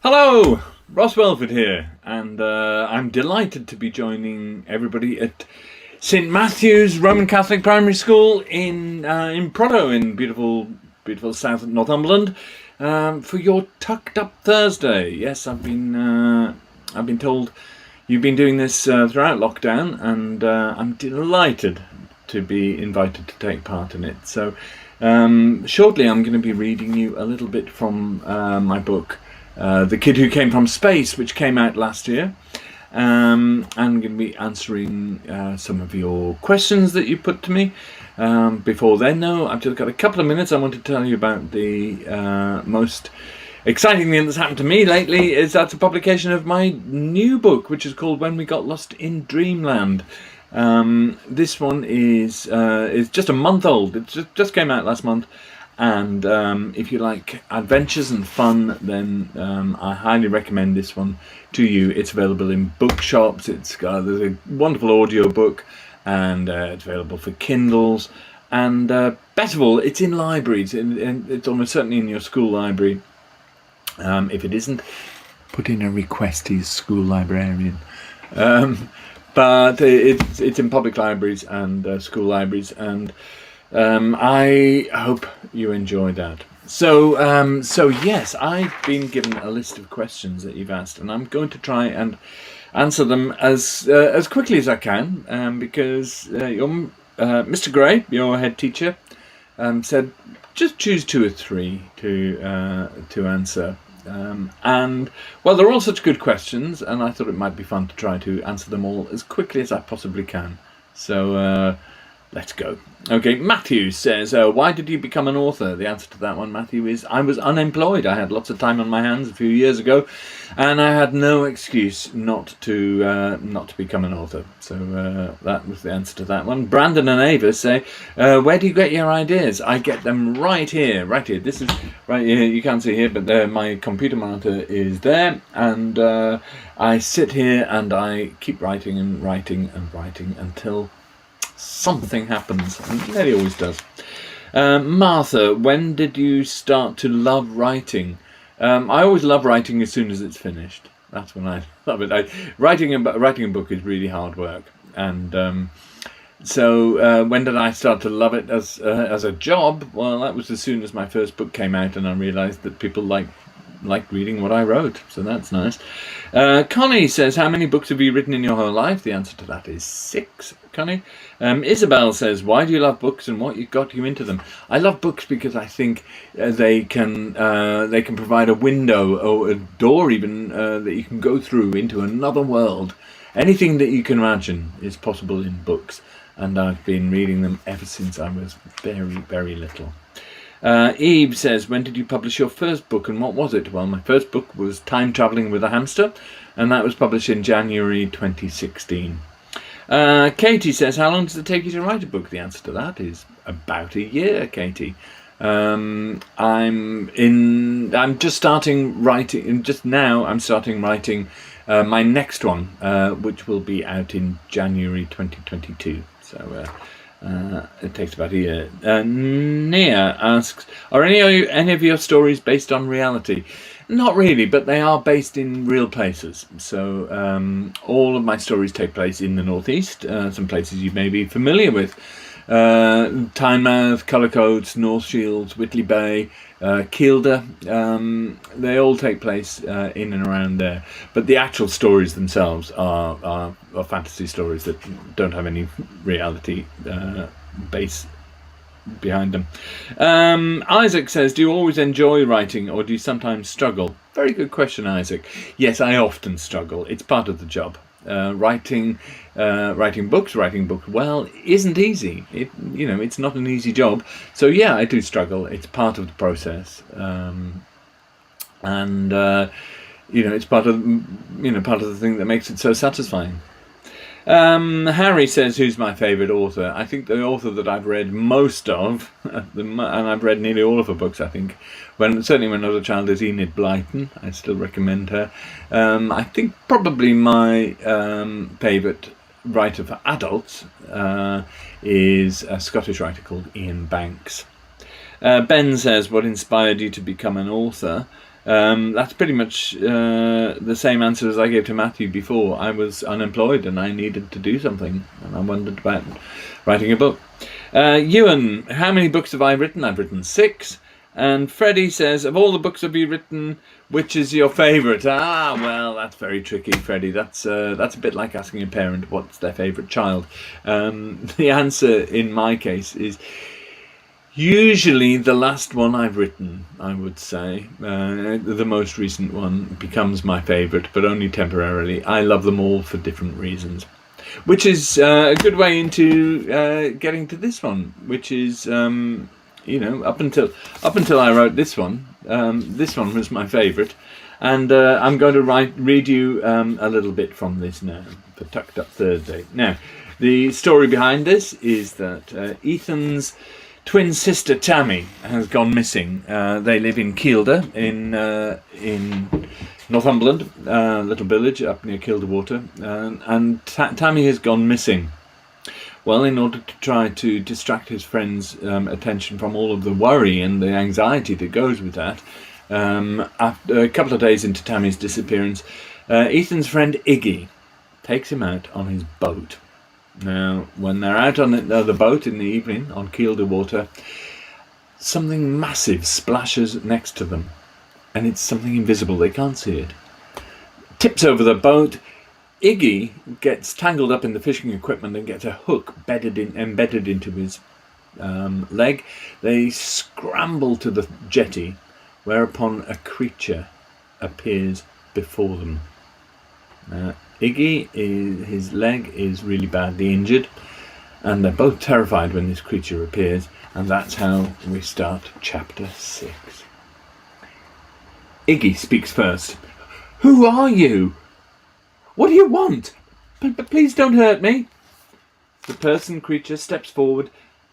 Hello, Ross Welford here, and I'm delighted to be joining everybody at St Matthew's Roman Catholic Primary School in Proto, in beautiful South Northumberland, for your Tucked Up Thursday. Yes, I've been told you've been doing this throughout lockdown, and I'm delighted to be invited to take part in it. So shortly, I'm going to be reading you a little bit from my book. The Kid Who Came From Space, which came out last year. I'm going to be answering some of your questions that you put to me. Before then, though, I've just got a couple of minutes. I want to tell you about the most exciting thing that's happened to me lately. That's a publication of my new book, which is called When We Got Lost in Dreamland. This one is just a month old. It just came out last month. And if you like adventures and fun, then I highly recommend this one to you. It's available in bookshops. There's a wonderful audio book, and it's available for Kindles. And best of all, it's in libraries. And it's almost certainly in your school library. If it isn't, put in a request to your school librarian. But it's in public libraries and school libraries, and I hope you enjoy that. So yes, I've been given a list of questions that you've asked, and I'm going to try and answer them as quickly as I can, because Mr. Gray, your head teacher, said just choose 2 or 3 to answer. And well, they're all such good questions, and I thought it might be fun to try to answer them all as quickly as I possibly can. So let's go. Okay, Matthew says, why did you become an author? The answer to that one, Matthew, is I was unemployed. I had lots of time on my hands a few years ago, and I had no excuse not to become an author. So that was the answer to that one. Brandon and Ava say, where do you get your ideas? I get them right here. This is right here. You can't see here, but my computer monitor is there, and I sit here and I keep writing and writing and writing until something happens, and it nearly always does. Martha, when did you start to love writing? I always love writing as soon as it's finished. That's when I love it. Writing a book is really hard work, and so when did I start to love it as a job? Well, that was as soon as my first book came out, and I realised that people liked reading what I wrote, so that's nice. Connie says, how many books have you written in your whole life? The answer to that is 6, Connie. Isabel says, why do you love books and what got you into them? I love books because I think they can provide a window or a door even that you can go through into another world. Anything that you can imagine is possible in books, and I've been reading them ever since I was very, very little. Eve says, when did you publish your first book and what was it? Well, my first book was Time Travelling with a Hamster, and that was published in January 2016. Katie says, how long does it take you to write a book? The answer to that is about a year, Katie. I'm just starting writing, and just now I'm starting writing my next one, which will be out in January 2022. So it takes about a year. Nia asks, are any of your stories based on reality? Not really, but they are based in real places. So all of my stories take place in the northeast, some places you may be familiar with. Tynemouth, Cullercoats, North Shields, Whitley Bay, Kielder, they all take place in and around there. But the actual stories themselves are fantasy stories that don't have any reality base behind them. Isaac says, do you always enjoy writing or do you sometimes struggle? Very good question, Isaac. Yes, I often struggle. It's part of the job. Writing books well isn't easy. It's not an easy job. So yeah, I do struggle. It's part of the process, and it's part of the thing that makes it so satisfying. Harry says, who's my favourite author? I think the author that I've read most of, and I've read nearly all of her books, I think, certainly when I was a child, is Enid Blyton. I still recommend her. I think probably my favourite writer for adults is a Scottish writer called Ian Banks. Ben says, what inspired you to become an author? That's pretty much the same answer as I gave to Matthew before. I was unemployed and I needed to do something, and I wondered about writing a book. Ewan, how many books have I written? I've written 6. And Freddie says, of all the books have you written, which is your favourite? Ah, well, that's very tricky, Freddie. That's a bit like asking a parent what's their favourite child. The answer in my case is usually the last one I've written, I would say. The most recent one becomes my favourite, but only temporarily. I love them all for different reasons. Which is a good way into getting to this one, which is... up until I wrote this one was my favourite, and I'm going to read you a little bit from this now for Tucked Up Thursday. Now, the story behind this is that Ethan's twin sister Tammy has gone missing. They live in Kielder in Northumberland, a little village up near Kilderwater, and Tammy has gone missing. Well, in order to try to distract his friend's attention from all of the worry and the anxiety that goes with that, after a couple of days into Tammy's disappearance, Ethan's friend Iggy takes him out on his boat. Now, when they're out on the boat in the evening on Kilderwater, something massive splashes next to them, and it's something invisible. They can't see it. Tips over the boat. Iggy gets tangled up in the fishing equipment and gets a hook embedded into his leg. They scramble to the jetty, whereupon a creature appears before them. His leg is really badly injured, and they're both terrified when this creature appears, and that's how we start chapter 6. Iggy speaks first. "Who are you? What do you want? But please don't hurt me." The person creature steps forward,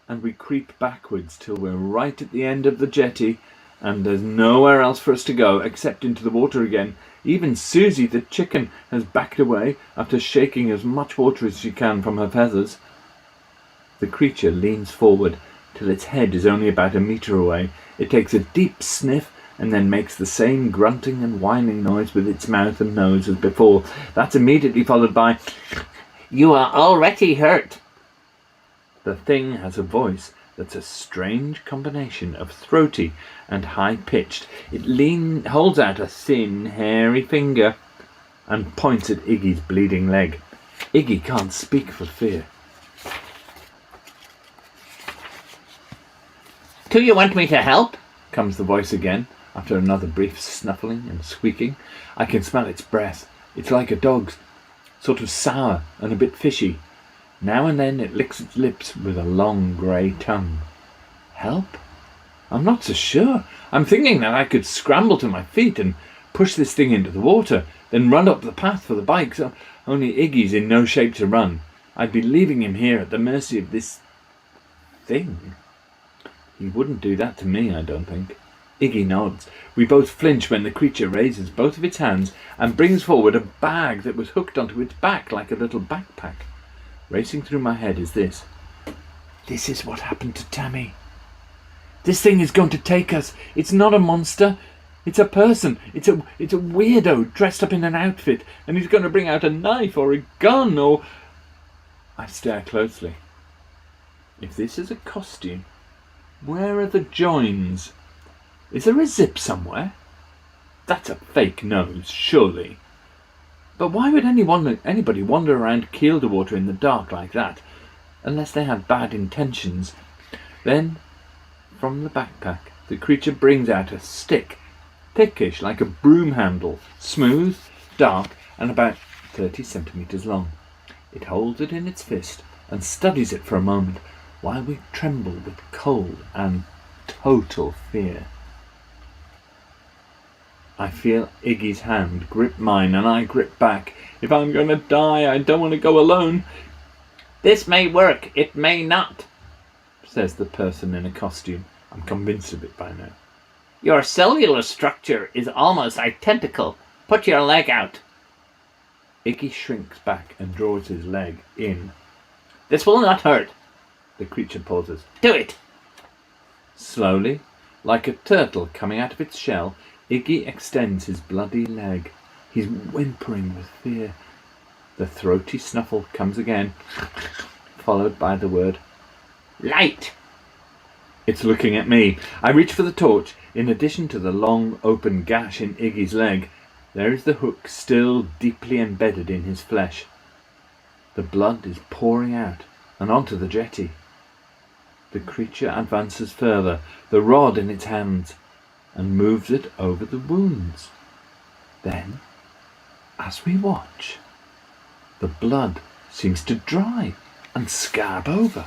and we creep backwards till we're right at the end of the jetty, and there's nowhere else for us to go except into the water again. Even Susie the chicken has backed away after shaking as much water as she can from her feathers. The creature leans forward till its head is only about a metre away. It takes a deep sniff and then makes the same grunting and whining noise with its mouth and nose as before. That's immediately followed by, "You are already hurt." The thing has a voice that's a strange combination of throaty and high-pitched. It holds out a thin, hairy finger and points at Iggy's bleeding leg. Iggy can't speak for fear. "Do you want me to help?" comes the voice again, after another brief snuffling and squeaking. I can smell its breath. It's like a dog's, sort of sour and a bit fishy. Now and then it licks its lips with a long grey tongue. Help? I'm not so sure. I'm thinking that I could scramble to my feet and push this thing into the water, then run up the path for the bike, so only Iggy's in no shape to run. I'd be leaving him here at the mercy of this thing. He wouldn't do that to me, I don't think. Iggy nods. We both flinch when the creature raises both of its hands and brings forward a bag that was hooked onto its back like a little backpack. Racing through my head is this. This is what happened to Tammy. This thing is going to take us. It's not a monster. It's a person. It's a weirdo dressed up in an outfit, and he's going to bring out a knife or a gun or... I stare closely. If this is a costume, where are the joins? Is there a zip somewhere? That's a fake nose, surely. But why would anybody wander around Kilderwater in the dark like that, unless they have bad intentions? Then, from the backpack, the creature brings out a stick, thickish like a broom handle, smooth, dark, and about 30 centimetres long. It holds it in its fist and studies it for a moment, while we tremble with cold and total fear. I feel Iggy's hand grip mine and I grip back. If I'm going to die, I don't want to go alone. This may work, it may not, says the person in a costume. I'm convinced of it by now. Your cellular structure is almost identical. Put your leg out. Iggy shrinks back and draws his leg in. This will not hurt. The creature pauses. Do it. Slowly, like a turtle coming out of its shell, Iggy extends his bloody leg. He's whimpering with fear. The throaty snuffle comes again, followed by the word, light. It's looking at me. I reach for the torch. In addition to the long open gash in Iggy's leg, there is the hook still deeply embedded in his flesh. The blood is pouring out and onto the jetty. The creature advances further, the rod in its hands, and moves it over the wounds. Then, as we watch, the blood seems to dry and scab over.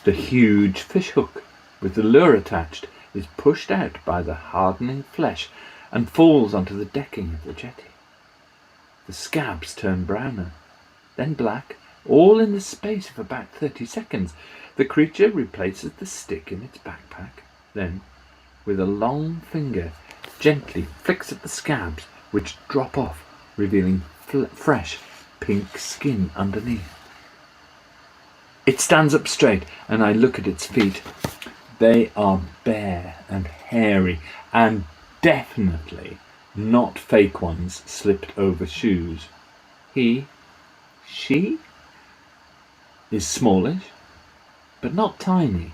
The huge fish hook with the lure attached is pushed out by the hardening flesh and falls onto the decking of the jetty. The scabs turn browner, then black, all in the space of about 30 seconds. The creature replaces the stick in its backpack, then, with a long finger, gently flicks at the scabs, which drop off, revealing fresh pink skin underneath. It stands up straight, and I look at its feet. They are bare and hairy, and definitely not fake ones slipped over shoes. She is smallish, but not tiny.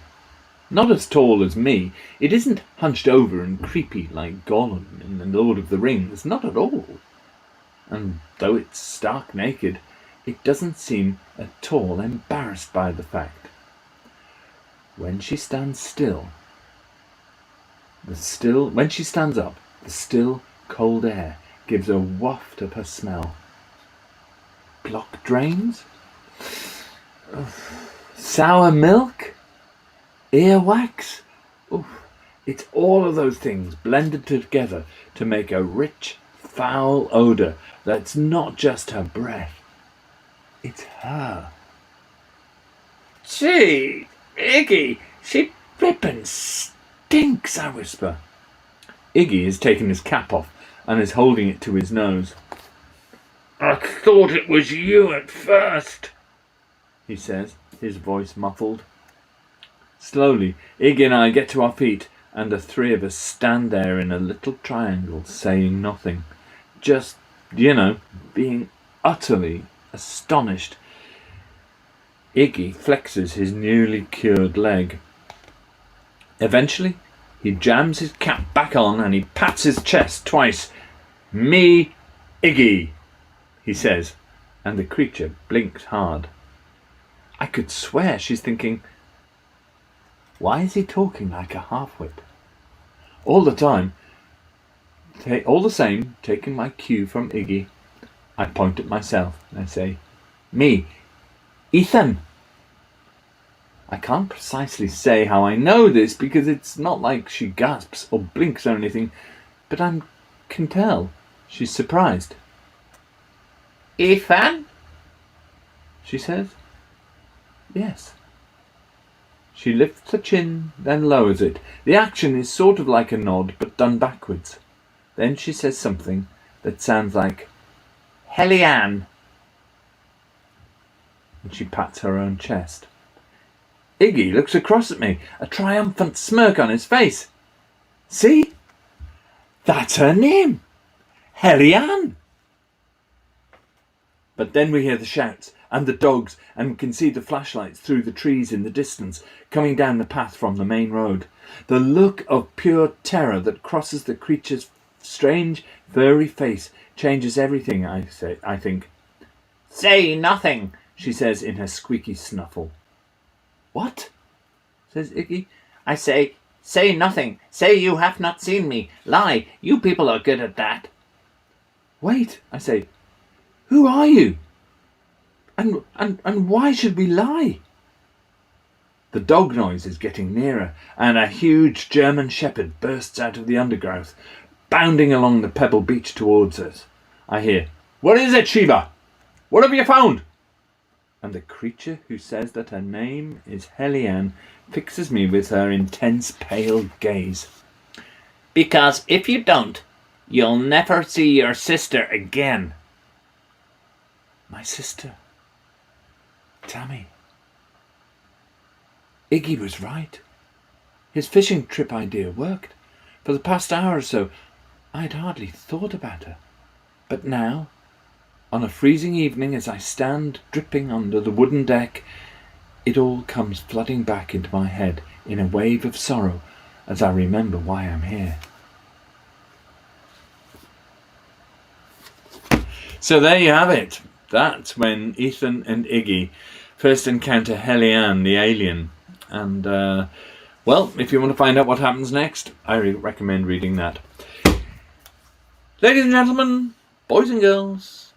Not as tall as me. It isn't hunched over and creepy like Gollum in The Lord of the Rings, not at all. And though it's stark naked, it doesn't seem at all embarrassed by the fact. When she stands still, when she stands up, the still, cold air gives a waft of her smell. Block drains? Sour milk? Earwax? It's all of those things blended together to make a rich, foul odour that's not just her breath. It's her. Gee, Iggy, she flippin' stinks, I whisper. Iggy has taken his cap off and is holding it to his nose. I thought it was you at first, he says, his voice muffled. Slowly, Iggy and I get to our feet, and the three of us stand there in a little triangle, saying nothing. Just, being utterly astonished. Iggy flexes his newly cured leg. Eventually, he jams his cap back on and he pats his chest twice. Me, Iggy, he says, and the creature blinks hard. I could swear she's thinking, why is he talking like a half-wit? All the same, taking my cue from Iggy, I point at myself and I say, me, Ethan. I can't precisely say how I know this because it's not like she gasps or blinks or anything, but I can tell she's surprised. Ethan? She says. Yes. She lifts her chin, then lowers it. The action is sort of like a nod, but done backwards. Then she says something that sounds like, Helianne. And she pats her own chest. Iggy looks across at me, a triumphant smirk on his face. See? That's her name. Helianne. But then we hear the shouts and the dogs, and we can see the flashlights through the trees in the distance, coming down the path from the main road. The look of pure terror that crosses the creature's strange, furry face changes everything, I think. Say nothing, she says in her squeaky snuffle. What? Says Iggy. I say nothing. Say you have not seen me. Lie. You people are good at that. Wait, I say. Who are you? And why should we lie? The dog noise is getting nearer, and a huge German shepherd bursts out of the undergrowth, bounding along the pebble beach towards us. I hear, What is it, Shiva? What have you found? And the creature who says that her name is Helianne fixes me with her intense pale gaze. Because if you don't, you'll never see your sister again. My sister. Tammy. Iggy was right. His fishing trip idea worked. For the past hour or so, I had hardly thought about her. But now, on a freezing evening, as I stand dripping under the wooden deck, it all comes flooding back into my head in a wave of sorrow as I remember why I'm here. So there you have it. That's when Ethan and Iggy first encounter Hellianne, the alien. And, well, if you want to find out what happens next, I recommend reading that. Ladies and gentlemen, boys and girls,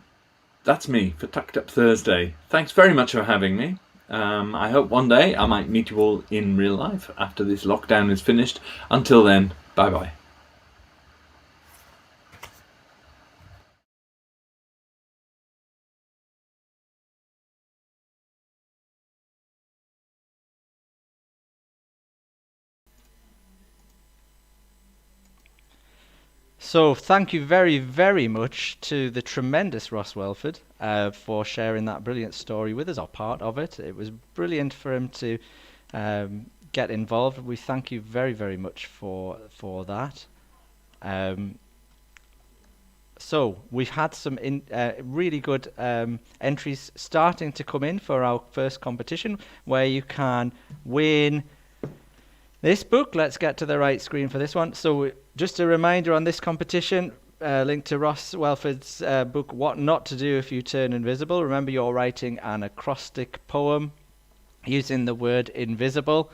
that's me for Tucked Up Thursday. Thanks very much for having me. I hope one day I might meet you all in real life after this lockdown is finished. Until then, bye-bye. So thank you very, very much to the tremendous Ross Welford for sharing that brilliant story with us, or part of it. It was brilliant for him to get involved. We thank you very, very much for that. So we've had some really good entries starting to come in for our first competition, where you can win this book. Let's get to the right screen for this one. So just a reminder on this competition, link to Ross Welford's book, What Not to Do If You Turn Invisible. Remember, you're writing an acrostic poem using the word invisible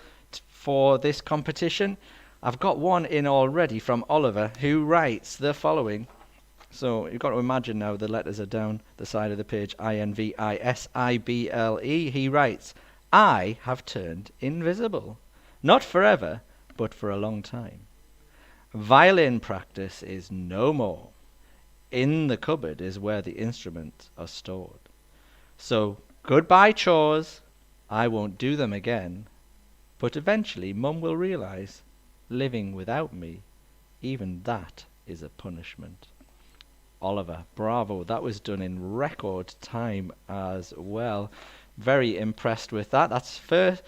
for this competition. I've got one in already from Oliver, who writes the following. So you've got to imagine now the letters are down the side of the page. INVISIBLE. He writes, I have turned invisible. Not forever, but for a long time. Violin practice is no more. In the cupboard is where the instruments are stored. So, goodbye chores. I won't do them again. But eventually Mum will realize, living without me, even that is a punishment. Oliver, bravo. That was done in record time as well. Very impressed with that. That's first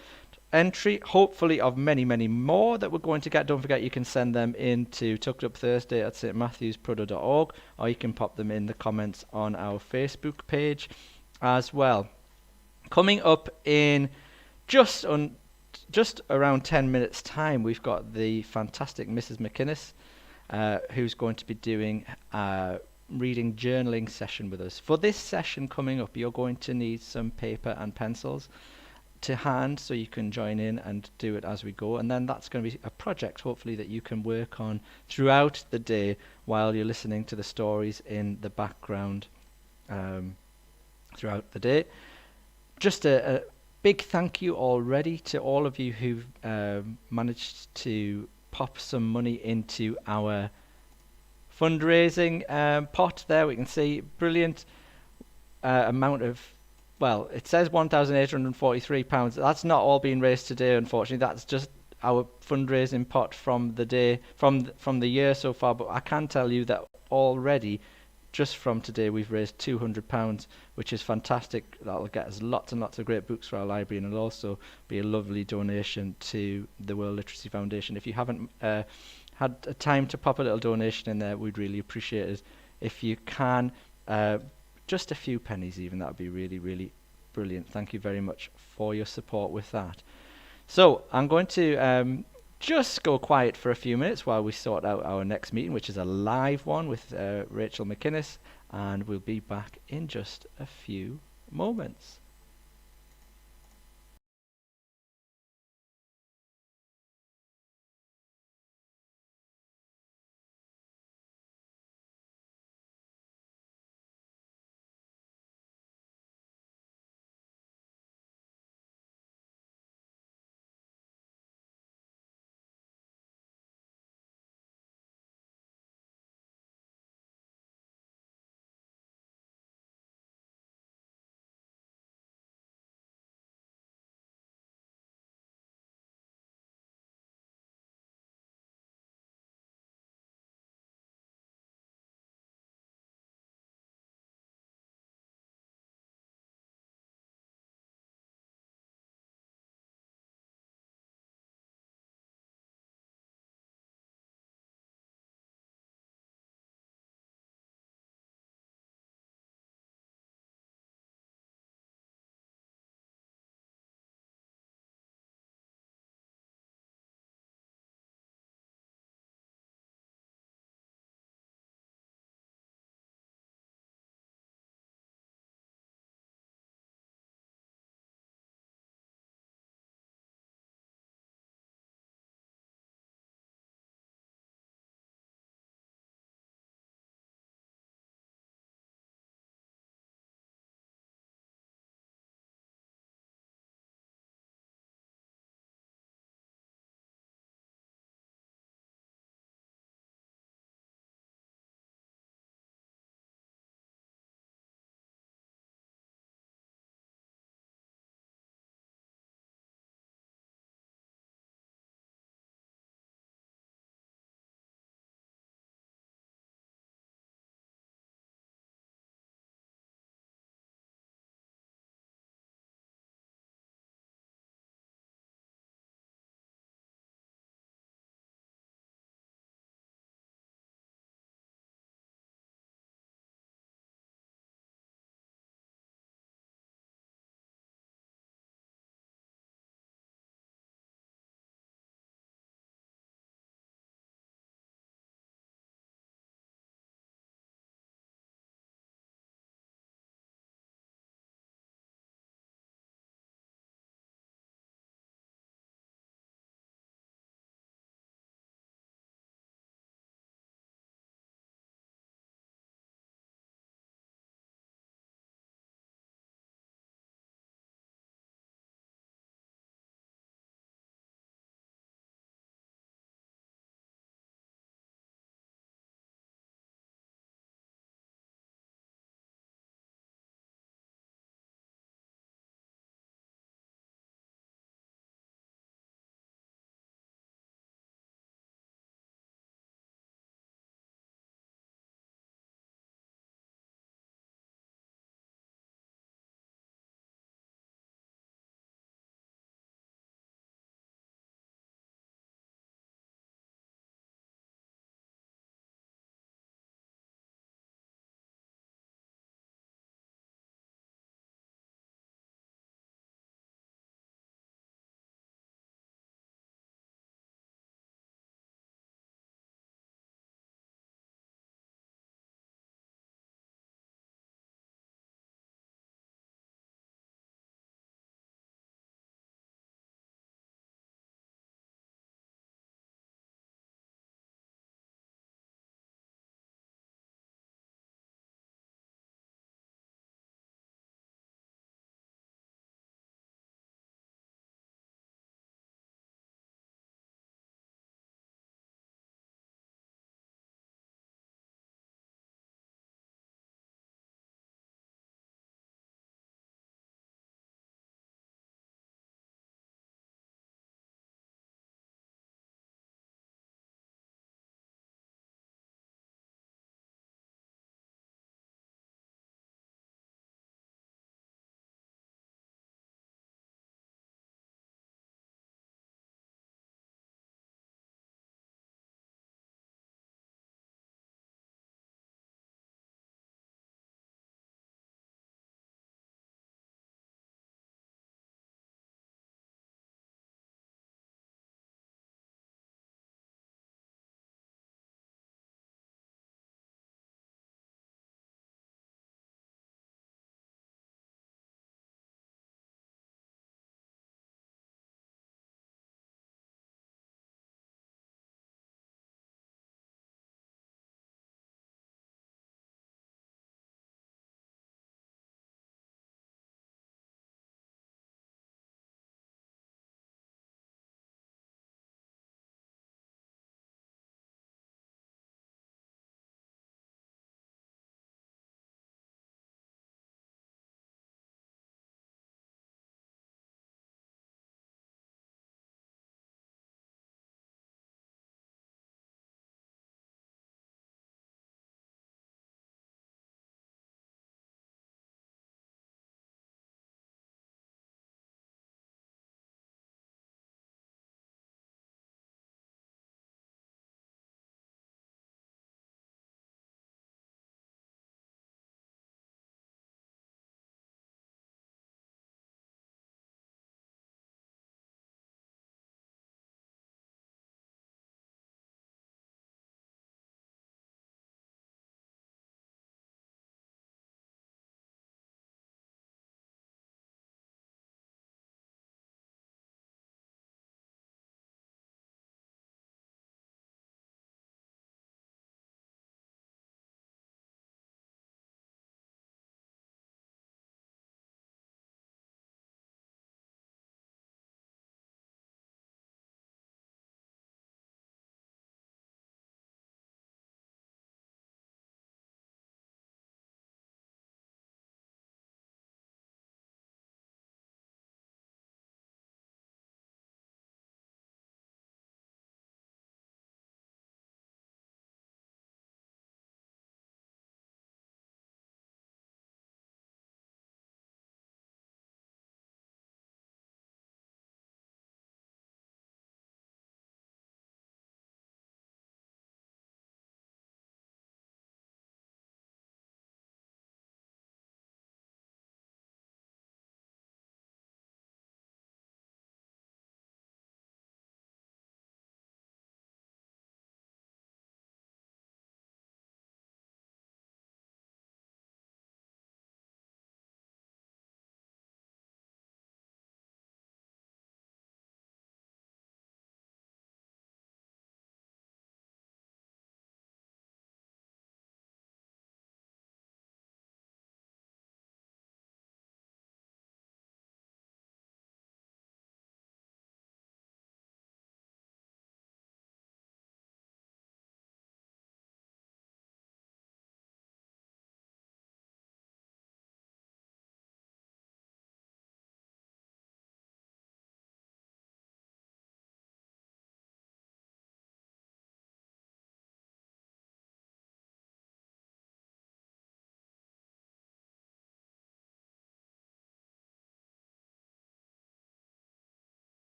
entry, hopefully of many, many more that we're going to get. Don't forget, you can send them into tuckedupthursday at stmatthewsprodo.org, or you can pop them in the comments on our Facebook page as well. Coming up in just around 10 minutes time, we've got the fantastic Mrs. MacInnes, who's going to be doing a reading journaling session with us. For this session coming up, you're going to need some paper and pencils to hand, so you can join in and do it as we go, and then that's going to be a project hopefully that you can work on throughout the day while you're listening to the stories in the background throughout the day. Just a big thank you already to all of you who've managed to pop some money into our fundraising pot there. We can see brilliant amount of, well, it says £1,843. That's not all being raised today, unfortunately. That's just our fundraising pot from the day, from the year so far. But I can tell you that already, just from today, we've raised £200, which is fantastic. That'll get us lots and lots of great books for our library, and it'll also be a lovely donation to the World Literacy Foundation. If you haven't had a time to pop a little donation in there, we'd really appreciate it. If you can, just a few pennies even, that would be really, really brilliant. Thank you very much for your support with that. So I'm going to just go quiet for a few minutes while we sort out our next meeting, which is a live one with Rachel MacInnes, and we'll be back in just a few moments.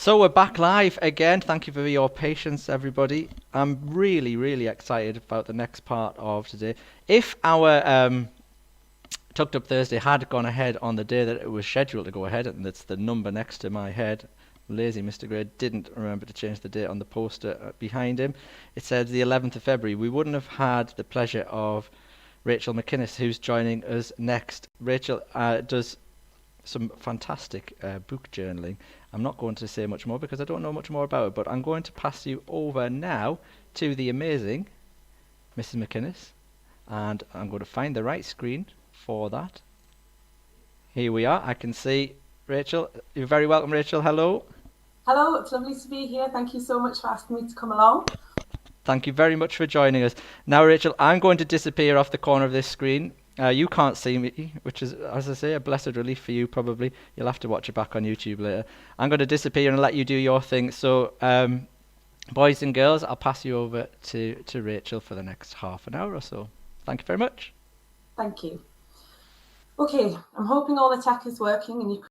So we're back live again. Thank you for your patience, everybody. I'm really, really excited about the next part of today. If our Tucked Up Thursday had gone ahead on the day that it was scheduled to go ahead, and that's the number next to my head, lazy Mr. Gray didn't remember to change the date on the poster behind him. It said the 11th of February. We wouldn't have had the pleasure of Rachel MacInnes, who's joining us next. Rachel does some fantastic book journaling. I'm not going to say much more because I don't know much more about it, but I'm going to pass you over now to the amazing Mrs. MacInnes, and I'm going to find the right screen for that. Here we are. I can see Rachel. You're very welcome, Rachel. Hello. Hello, it's lovely to be here. Thank you so much for asking me to come along. Thank you very much for joining us. Now, Rachel, I'm going to disappear off the corner of this screen. You can't see me, which is, as I say, a blessed relief for you probably. You'll have to watch it back on YouTube later. I'm going to disappear and let you do your thing. So, boys and girls, I'll pass you over to Rachel for the next half an hour or so. Thank you very much. Thank you. Okay, I'm hoping all the tech is working and you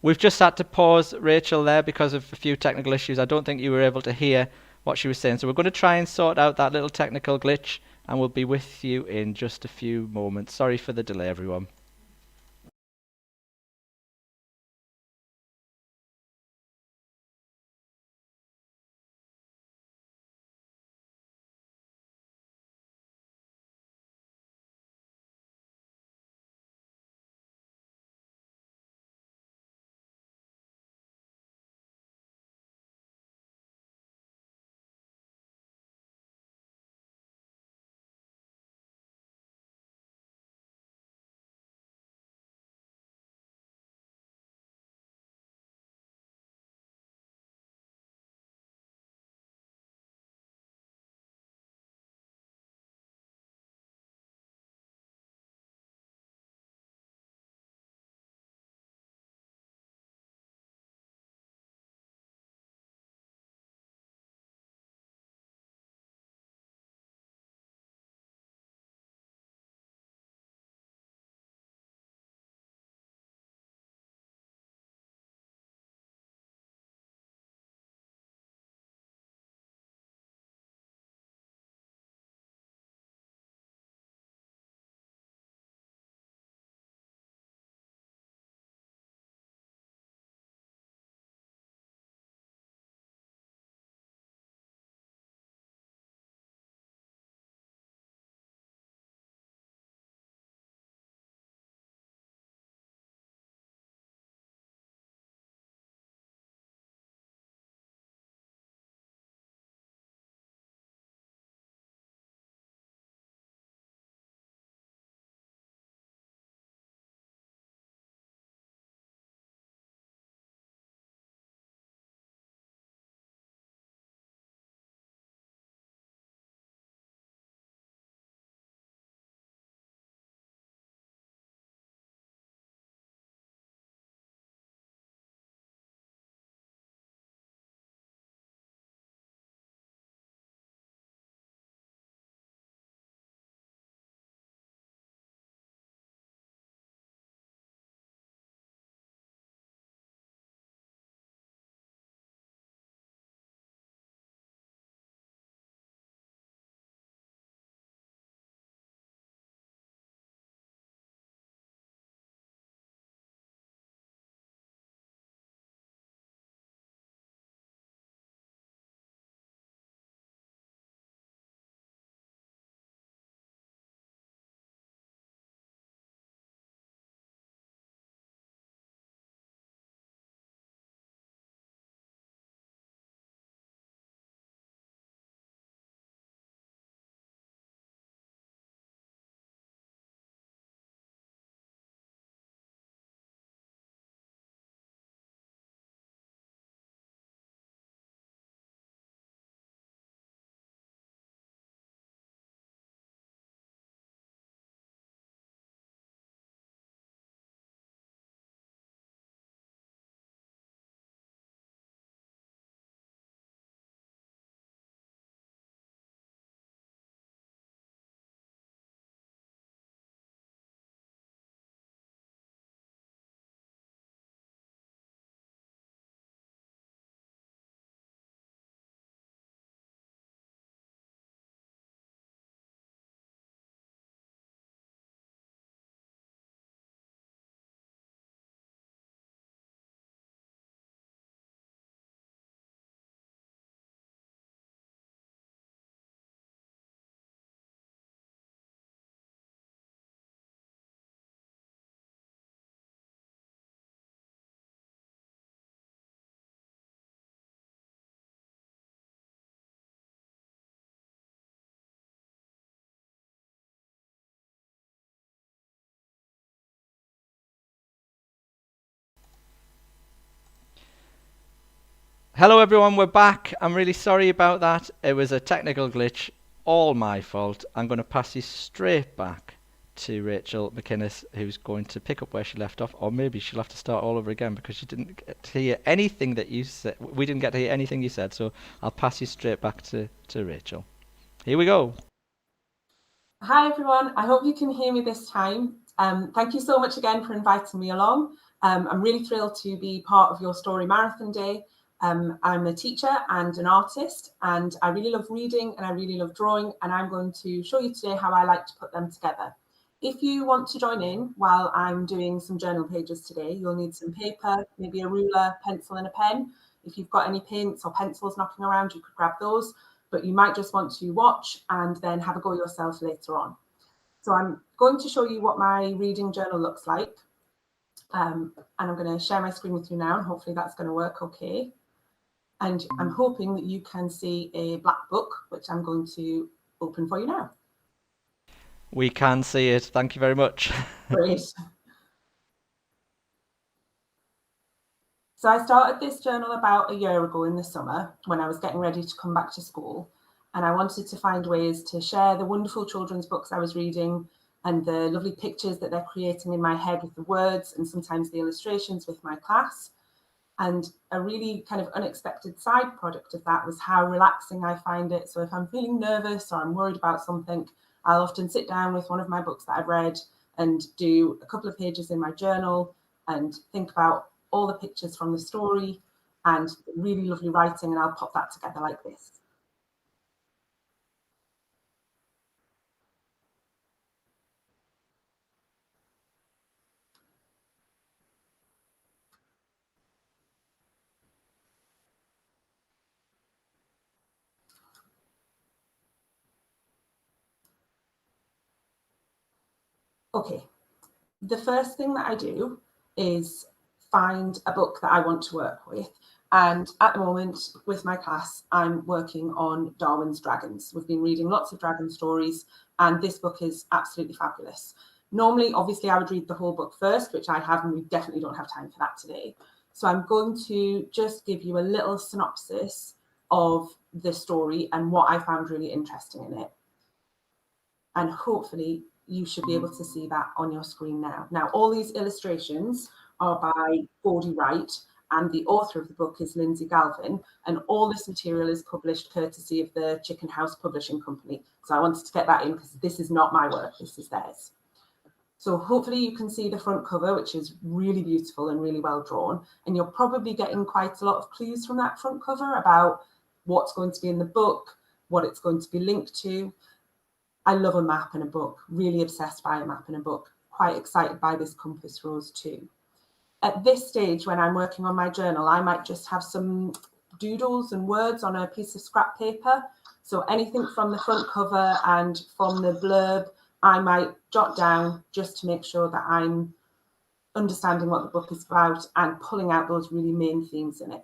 We've just had to pause Rachel there because of a few technical issues. I don't think you were able to hear what she was saying. So we're going to try and sort out that little technical glitch, and we'll be with you in just a few moments. Sorry for the delay, everyone. Hello everyone, we're back. I'm really sorry about that. It was a technical glitch, all my fault. I'm going to pass you straight back to Rachel MacInnes, who's going to pick up where she left off, or maybe she'll have to start all over again because she didn't get to hear anything that you said. We didn't get to hear anything you said, so I'll pass you straight back to Rachel. Here we go. Hi everyone, I hope you can hear me this time. Thank you so much again for inviting me along. I'm really thrilled to be part of your Story Marathon Day. I'm a teacher and an artist, and I really love reading and I really love drawing, and I'm going to show you today how I like to put them together. If you want to join in while I'm doing some journal pages today, you'll need some paper, maybe a ruler, pencil and a pen. If you've got any paints or pencils knocking around, you could grab those, but you might just want to watch and then have a go yourself later on. So I'm going to show you what my reading journal looks like. And I'm going to share my screen with you now, and hopefully that's going to work okay. And I'm hoping that you can see a black book, which I'm going to open for you now. We can see it. Thank you very much. Great. So I started this journal about a year ago in the summer when I was getting ready to come back to school. And I wanted to find ways to share the wonderful children's books I was reading and the lovely pictures that they're creating in my head with the words and sometimes the illustrations with my class. And a really kind of unexpected side product of that was how relaxing I find it. So if I'm feeling nervous or I'm worried about something, I'll often sit down with one of my books that I've read and do a couple of pages in my journal and think about all the pictures from the story and really lovely writing, and I'll pop that together like this. Okay, the first thing that I do is find a book that I want to work with. And at the moment with my class, I'm working on Darwin's Dragons. We've been reading lots of dragon stories, and this book is absolutely fabulous. Normally, obviously, I would read the whole book first, which I have, and we definitely don't have time for that today. So I'm going to just give you a little synopsis of the story and what I found really interesting in it. And hopefully you should be able to see that on your screen now. Now, all these illustrations are by Gordie Wright, and the author of the book is Lindsay Galvin, and all this material is published courtesy of the Chicken House Publishing Company. So I wanted to get that in because this is not my work, this is theirs. So hopefully you can see the front cover, which is really beautiful and really well drawn, and you're probably getting quite a lot of clues from that front cover about what's going to be in the book, what it's going to be linked to. I love a map in a book, really obsessed by a map in a book, quite excited by this compass rose too. At this stage, when I'm working on my journal, I might just have some doodles and words on a piece of scrap paper. So anything from the front cover and from the blurb, I might jot down just to make sure that I'm understanding what the book is about and pulling out those really main themes in it.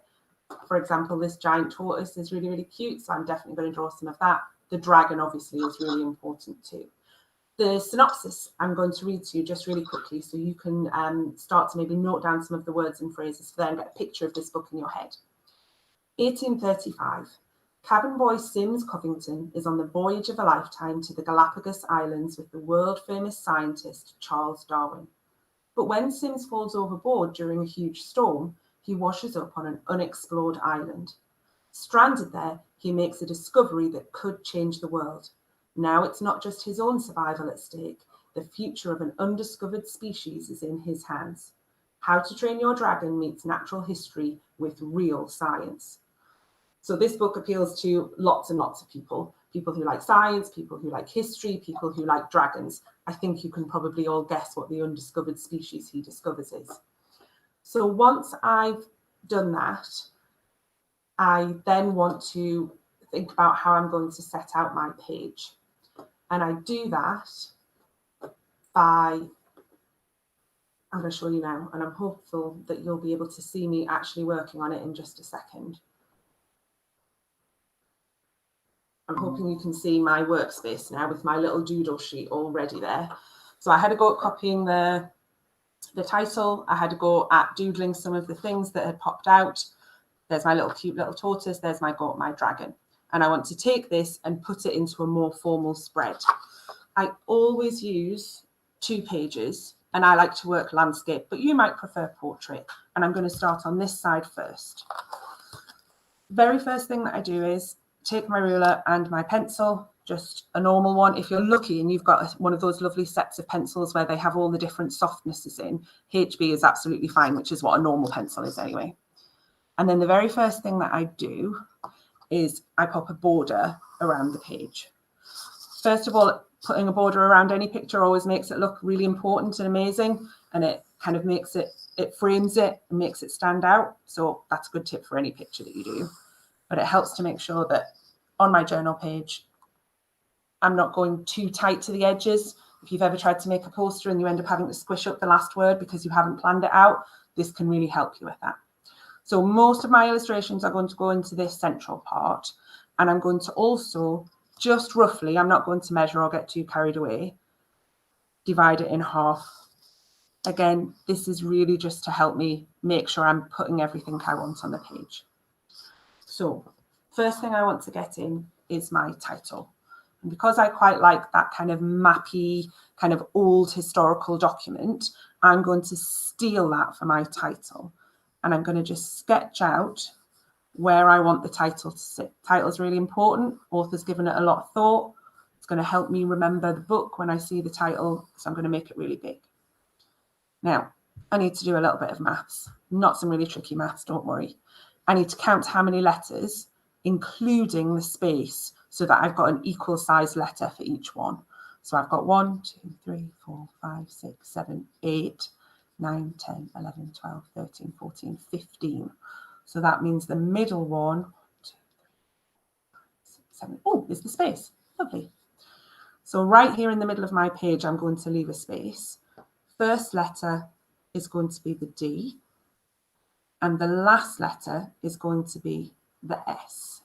For example, this giant tortoise is really, really cute, so I'm definitely going to draw some of that. The dragon obviously is really important too. The synopsis I'm going to read to you just really quickly so you can start to maybe note down some of the words and phrases for then get a picture of this book in your head. 1835. Cabin boy Sims Covington is on the voyage of a lifetime to the Galapagos Islands with the world-famous scientist Charles Darwin. But when Sims falls overboard during a huge storm, he washes up on an unexplored island. Stranded there, he makes a discovery that could change the world. Now it's not just his own survival at stake. The future of an undiscovered species is in his hands. How to Train Your Dragon meets natural history with real science. So this book appeals to lots and lots of people. People who like science, people who like history, people who like dragons. I think you can probably all guess what the undiscovered species he discovers is. So once I've done that, I then want to think about how I'm going to set out my page. And I do that by, I'm going to show you now, and I'm hopeful that you'll be able to see me actually working on it in just a second. I'm hoping you can see my workspace now with my little doodle sheet already there. So I had to go at copying the title. I had to go at doodling some of the things that had popped out. There's my little cute little tortoise. There's my goat, my dragon. And I want to take this and put it into a more formal spread. I always use 2 pages, and I like to work landscape, but you might prefer portrait. And I'm going to start on this side first. Very first thing that I do is take my ruler and my pencil, just a normal one. If you're lucky and you've got one of those lovely sets of pencils where they have all the different softnesses in, HB is absolutely fine, which is what a normal pencil is anyway. And then the very first thing that I do is I pop a border around the page. First of all, putting a border around any picture always makes it look really important and amazing, and it kind of makes it, it frames it and makes it stand out. So that's a good tip for any picture that you do. But it helps to make sure that on my journal page, I'm not going too tight to the edges. If you've ever tried to make a poster and you end up having to squish up the last word because you haven't planned it out, this can really help you with that. So most of my illustrations are going to go into this central part, and I'm going to also just roughly, I'm not going to measure or get too carried away, divide it in half. Again, this is really just to help me make sure I'm putting everything I want on the page. So first thing I want to get in is my title. And because I quite like that kind of mappy, kind of old historical document, I'm going to steal that for my title. And I'm going to just sketch out where I want the title to sit. Title is really important. Author's given it a lot of thought. It's going to help me remember the book when I see the title, so I'm going to make it really big. Now, I need to do a little bit of maths, not some really tricky maths, don't worry. I need to count how many letters, including the space, so that I've got an equal size letter for each one. So I've got 1, 2, 3, 4, 5, 6, 7, 8, 9, 10, 11, 12, 13, 14, 15. So that means the middle one, 2, 3, 5, 6, 7, oh, is the space. Lovely. So right here in the middle of my page, I'm going to leave a space. First letter is going to be the D, and the last letter is going to be the S.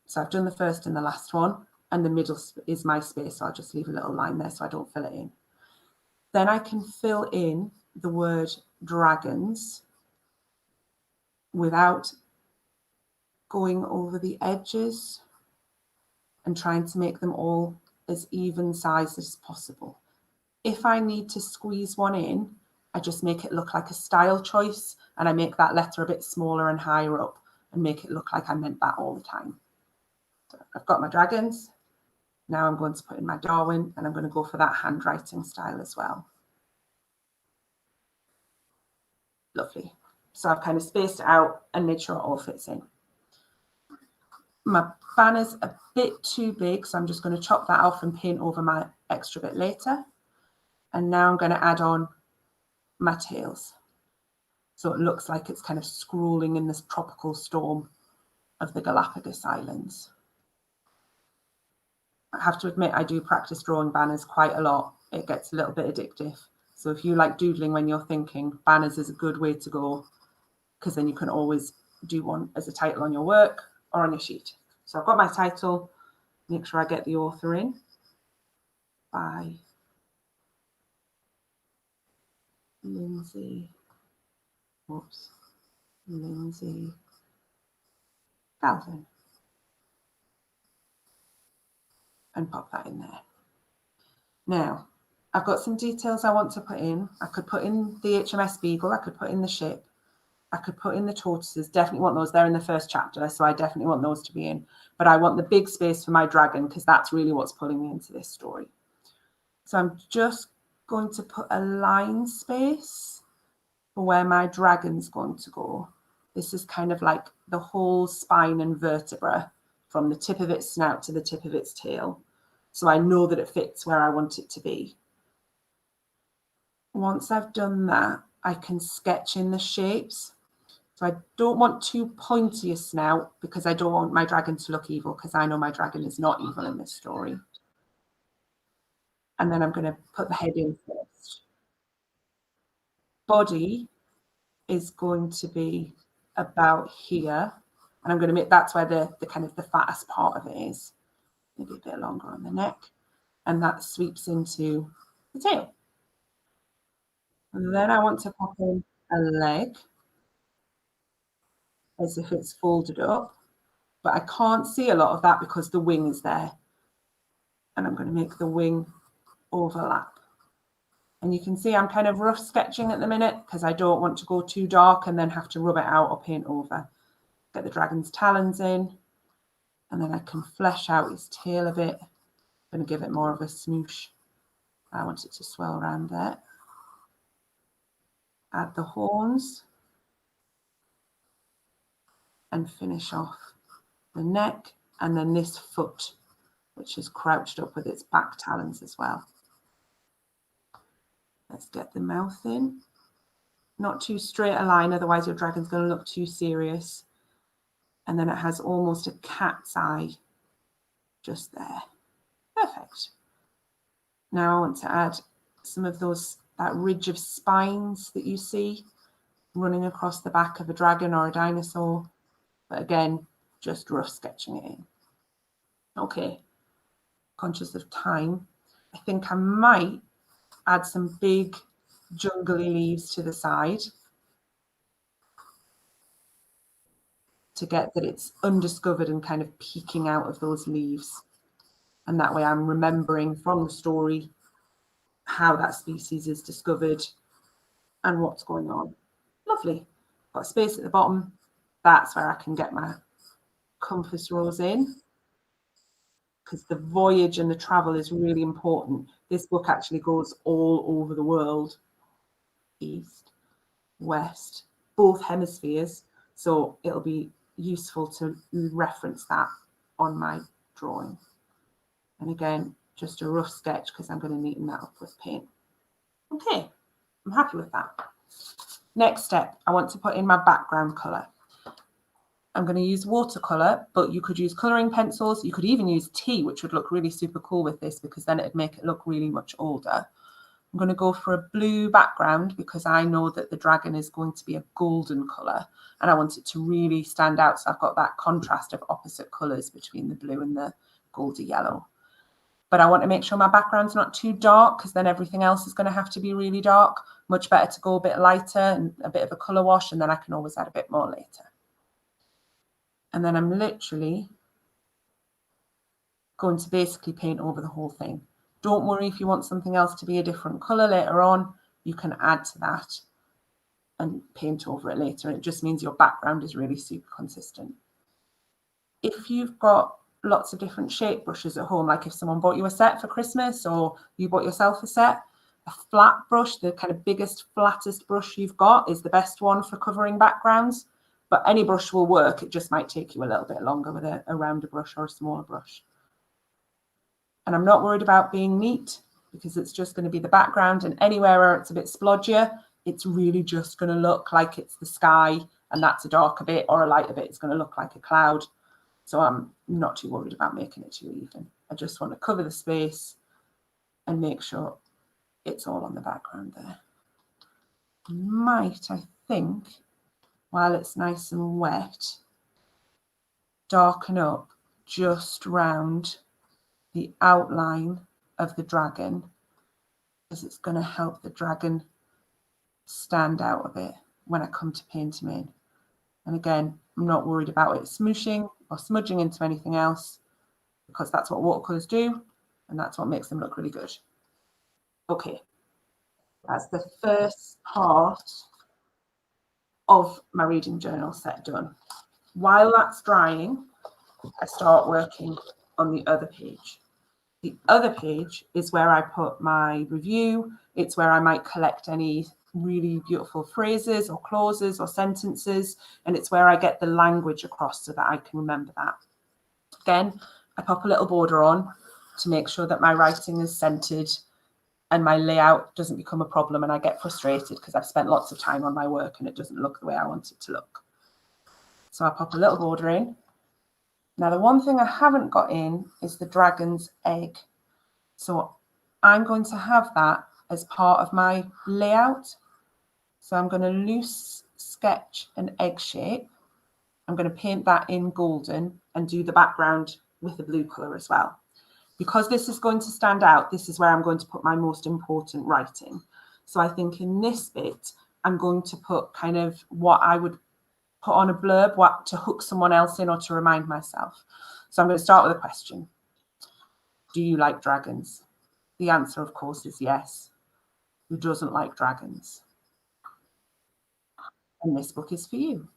So I've done the first and the last one, and the middle is my space. So I'll just leave a little line there so I don't fill it in. Then I can fill in the word dragons without going over the edges and trying to make them all as even sized as possible. If I need to squeeze one in, I just make it look like a style choice, and I make that letter a bit smaller and higher up and make it look like I meant that all the time. So I've got my dragons. Now I'm going to put in my Darwin, and I'm going to go for that handwriting style as well. Lovely. So I've kind of spaced it out and made sure it all fits in. My banner's a bit too big, so I'm just going to chop that off and paint over my extra bit later. And now I'm going to add on my tails. So it looks like it's kind of scrolling in this tropical storm of the Galapagos Islands. I have to admit, I do practice drawing banners quite a lot. It gets a little bit addictive. So if you like doodling when you're thinking, banners is a good way to go, because then you can always do one as a title on your work or on your sheet. So I've got my title, make sure I get the author in by Lindsay Galvin, and pop that in there. Now, I've got some details I want to put in. I could put in the HMS Beagle, I could put in the ship, I could put in the tortoises. Definitely want those. They're in the first chapter, so I definitely want those to be in. But I want the big space for my dragon, because that's really what's pulling me into this story. So I'm just going to put a line space for where my dragon's going to go. This is kind of like the whole spine and vertebra from the tip of its snout to the tip of its tail. So I know that it fits where I want it to be. Once I've done that, I can sketch in the shapes. So I don't want too pointy a snout, because I don't want my dragon to look evil, because I know my dragon is not evil in this story. And then I'm going to put the head in first. Body is going to be about here. And I'm going to make, that's where the kind of the fattest part of it is. Maybe a bit longer on the neck. And that sweeps into the tail. And then I want to pop in a leg. as if it's folded up, but I can't see a lot of that because the wing is there. And I'm going to make the wing overlap. And you can see I'm kind of rough sketching at the minute because I don't want to go too dark and then have to rub it out or paint over. Get the dragon's talons in, and then I can flesh out his tail a bit. I'm going to give it more of a smoosh. I want it to swell around there. Add the horns and finish off the neck, and then this foot, which is crouched up with its back talons as well. Let's get the mouth in. Not too straight a line, otherwise your dragon's going to look too serious. And then it has almost a cat's eye just there. Perfect. Now I want to add some of that ridge of spines that you see running across the back of a dragon or a dinosaur. But again, just rough sketching it in. Okay, conscious of time, I think I might add some big jungly leaves to the side to get that it's undiscovered and kind of peeking out of those leaves. And that way I'm remembering from the story how that species is discovered and what's going on. Lovely. Got space at the bottom. That's where I can get my compass rose in, because the voyage and the travel is really important. This book actually goes all over the world, east, west, both hemispheres. So it'll be useful to reference that on my drawing. And again, just a rough sketch because I'm going to neaten that up with paint. Okay, I'm happy with that. Next step, I want to put in my background colour. I'm going to use watercolour, but you could use colouring pencils. You could even use tea, which would look really super cool with this because then it'd make it look really much older. I'm going to go for a blue background because I know that the dragon is going to be a golden colour and I want it to really stand out. So I've got that contrast of opposite colours between the blue and the goldy yellow. But I want to make sure my background's not too dark because then everything else is going to have to be really dark. Much better to go a bit lighter and a bit of a colour wash, and then I can always add a bit more later. And then I'm literally going to basically paint over the whole thing. Don't worry if you want something else to be a different colour later on, you can add to that and paint over it later. It just means your background is really super consistent. If you've got lots of different shape brushes at home, like if someone bought you a set for Christmas or you bought yourself a set, a flat brush, the kind of biggest, flattest brush you've got is the best one for covering backgrounds. But any brush will work. It just might take you a little bit longer with a rounder brush or a smaller brush. And I'm not worried about being neat because it's just going to be the background, and anywhere where it's a bit splodgier, it's really just going to look like it's the sky and that's a darker bit, or a lighter bit, it's going to look like a cloud. So I'm not too worried about making it too even. I just want to cover the space and make sure it's all on the background there. Might, I think, while it's nice and wet, darken up just round the outline of the dragon, because it's going to help the dragon stand out a bit when I come to paint him in. And again, I'm not worried about it smooshing or smudging into anything else, because that's what watercolours do, and that's what makes them look really good. Okay, that's the first part of my reading journal set done. While that's drying, I start working on the other page. The other page is where I put my review. It's where I might collect any really beautiful phrases or clauses or sentences, and it's where I get the language across so that I can remember that. Again, I pop a little border on to make sure that my writing is centered and my layout doesn't become a problem and I get frustrated because I've spent lots of time on my work and it doesn't look the way I want it to look. So I pop a little border in. Now, the one thing I haven't got in is the dragon's egg. So I'm going to have that as part of my layout. So I'm going to loose sketch an egg shape. I'm going to paint that in golden and do the background with the blue colour as well. Because this is going to stand out, this is where I'm going to put my most important writing. So I think in this bit, I'm going to put kind of what I would put on a blurb to hook someone else in or to remind myself. So I'm going to start with a question. Do you like dragons? The answer, of course, is yes. Who doesn't like dragons? And this book is for you.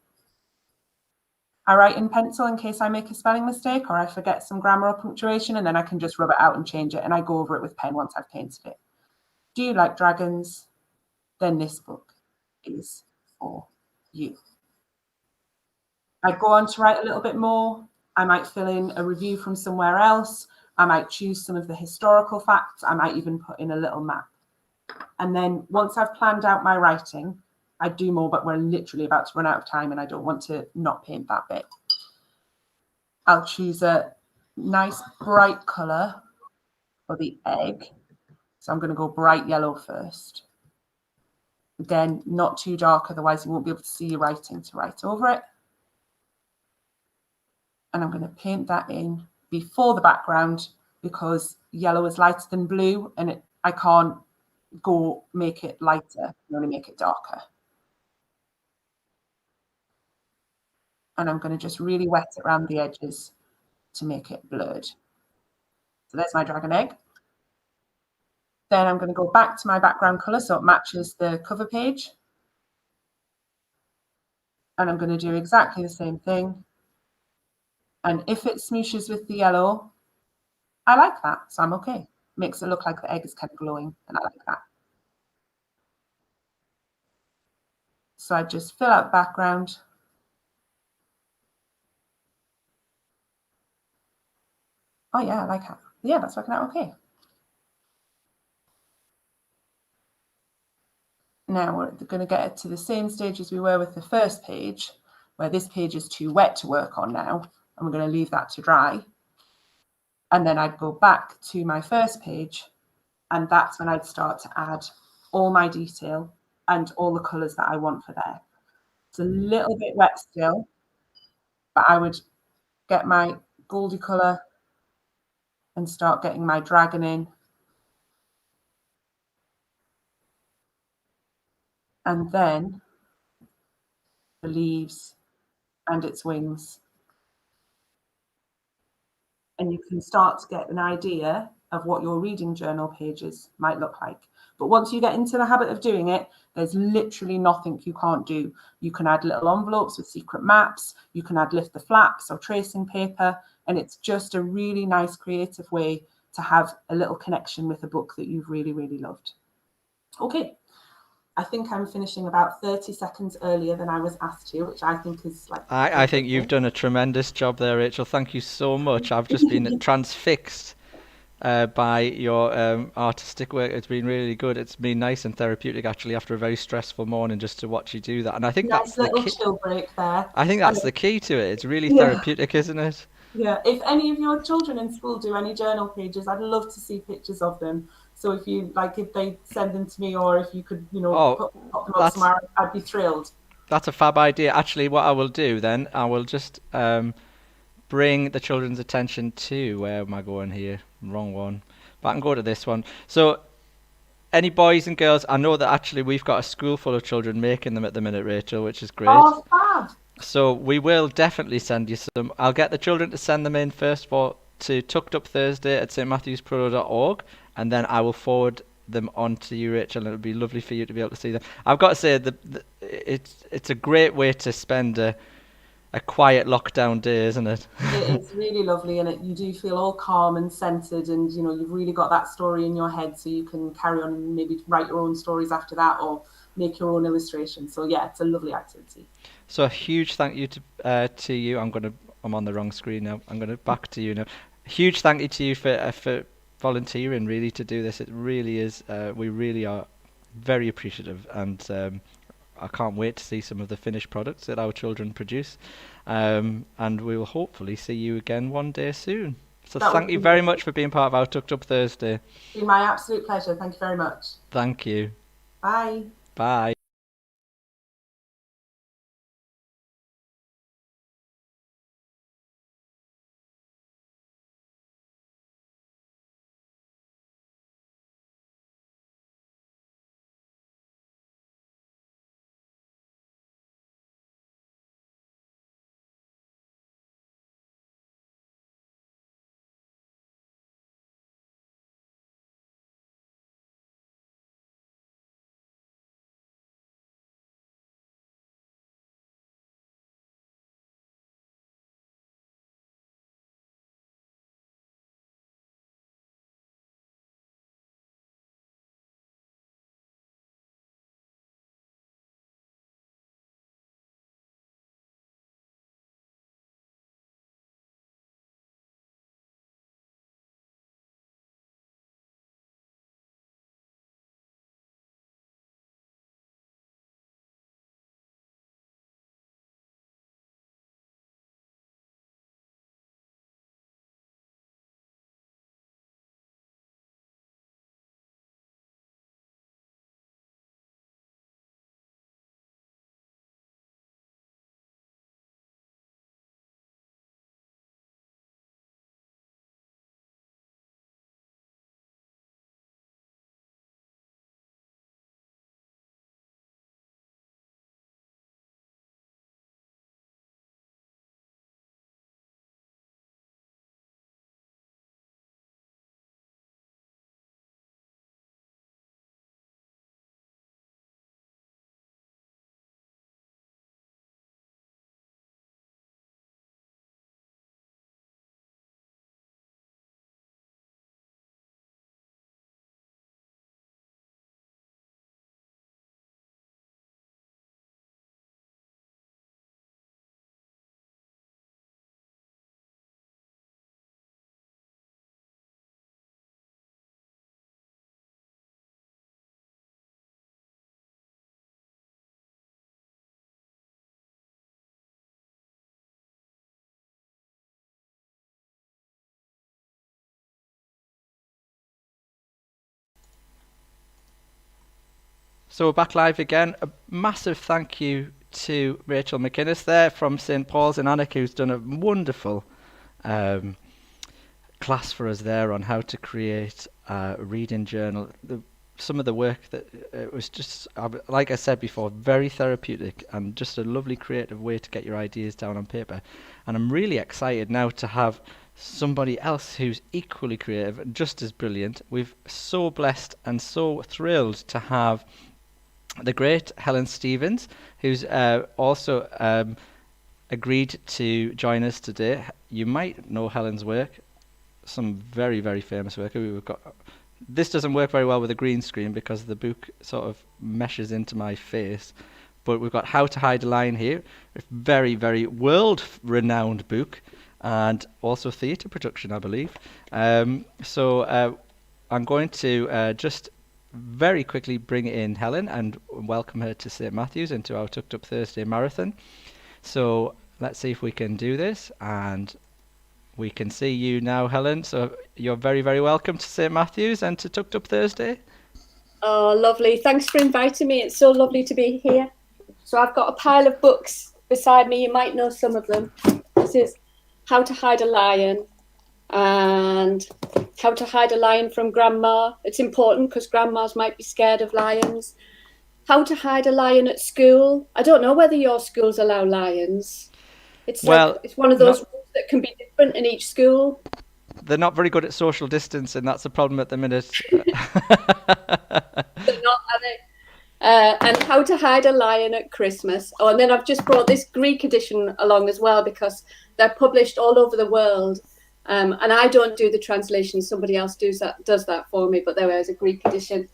I write in pencil in case I make a spelling mistake or I forget some grammar or punctuation, and then I can just rub it out and change it, and I go over it with pen once I've painted it. Do you like dragons? Then this book is for you. I go on to write a little bit more. I might fill in a review from somewhere else. I might choose some of the historical facts. I might even put in a little map. And then once I've planned out my writing, I do more, but we're literally about to run out of time and I don't want to not paint that bit. I'll choose a nice bright colour for the egg. So I'm going to go bright yellow first. Again, not too dark, otherwise you won't be able to see your writing to write over it. And I'm going to paint that in before the background because yellow is lighter than blue and I can't go make it lighter, I can only make it darker. And I'm going to just really wet it around the edges to make it blurred. So there's my dragon egg. Then I'm going to go back to my background colour so it matches the cover page. And I'm going to do exactly the same thing. And if it smooshes with the yellow, I like that, so I'm okay. Makes it look like the egg is kind of glowing, and I like that. So I just fill out the background. Oh yeah, I like that. Yeah, that's working out okay. Now we're going to get to the same stage as we were with the first page, where this page is too wet to work on now, and we're going to leave that to dry. And then I'd go back to my first page, and that's when I'd start to add all my detail and all the colours that I want for there. It's a little bit wet still, but I would get my goldy colour and start getting my dragon in. And then the leaves and its wings. And you can start to get an idea of what your reading journal pages might look like. But once you get into the habit of doing it, there's literally nothing you can't do. You can add little envelopes with secret maps. You can add lift the flaps or tracing paper. And it's just a really nice creative way to have a little connection with a book that you've really, really loved. Okay. I think I'm finishing about 30 seconds earlier than I was asked to, which I think is like... I think you've done a tremendous job there, Rachel. Thank you so much. I've just been transfixed by your artistic work. It's been really good. It's been nice and therapeutic, actually, after a very stressful morning, just to watch you do that. And I think that's the key. Chill break there. I think that's the key to it. It's really therapeutic, isn't it? Yeah. If any of your children in school do any journal pages, I'd love to see pictures of them. So if you if they send them to me, or if you could, pop them up somewhere, I'd be thrilled. That's a fab idea. Actually, what I will do then, I will just bring the children's attention to, where am I going here? Wrong one. But I can go to this one. So any boys and girls, I know that actually we've got a school full of children making them at the minute, Rachel, which is great. Oh, fab. So we will definitely send you some. I'll get the children to send them in first of all to tuckedupthursday@stmatthewsproto.org, and then I will forward them on to you, Rachel, and it'll be lovely for you to be able to see them. I've got to say it's a great way to spend a quiet lockdown day, isn't it? It's really lovely, and you do feel all calm and centered, and you've really got that story in your head, so you can carry on and maybe write your own stories after that, or make your own illustrations. So yeah, it's a lovely activity. So a huge thank you to you. I'm on the wrong screen now. I'm going to back to you now. A huge thank you to you for volunteering really to do this. It really is. We really are very appreciative, and I can't wait to see some of the finished products that our children produce. And we will hopefully see you again one day soon. So thank you very much for being part of our Tucked Up Thursday. It's been my absolute pleasure. Thank you very much. Thank you. Bye. Bye. So we're back live again. A massive thank you to Rachel MacInnes there from St Paul's in Alnwick, who's done a wonderful class for us there on how to create a reading journal. Some of the work that it was just, like I said before, very therapeutic and just a lovely creative way to get your ideas down on paper. And I'm really excited now to have somebody else who's equally creative and just as brilliant. We've so blessed and so thrilled to have the great Helen Stephens, who's also agreed to join us today. You might know Helen's work, some very, very famous work. We've got, this doesn't work very well with a green screen because the book sort of meshes into my face. But we've got How to Hide a Lion here, a very, very world-renowned book, and also theatre production, I believe. So I'm going to just very quickly bring in Helen and welcome her to St Matthew's into our Tucked Up Thursday marathon. So let's see if we can do this, and we can see you now, Helen. So you're very, very welcome to St Matthew's and to Tucked Up Thursday. Oh, lovely. Thanks for inviting me. It's so lovely to be here. So I've got a pile of books beside me. You might know some of them. This is How to Hide a Lion and How to Hide a Lion from Grandma. It's important because grandmas might be scared of lions. How to Hide a Lion at School. I don't know whether your schools allow lions. It's it's one of those rules that can be different in each school. They're not very good at social distancing. That's the problem at the minute. They're not, are they? And How to Hide a Lion at Christmas. Oh, and then I've just brought this Greek edition along as well because they're published all over the world. And I don't do the translation. Somebody else does that for me, but there is a Greek edition.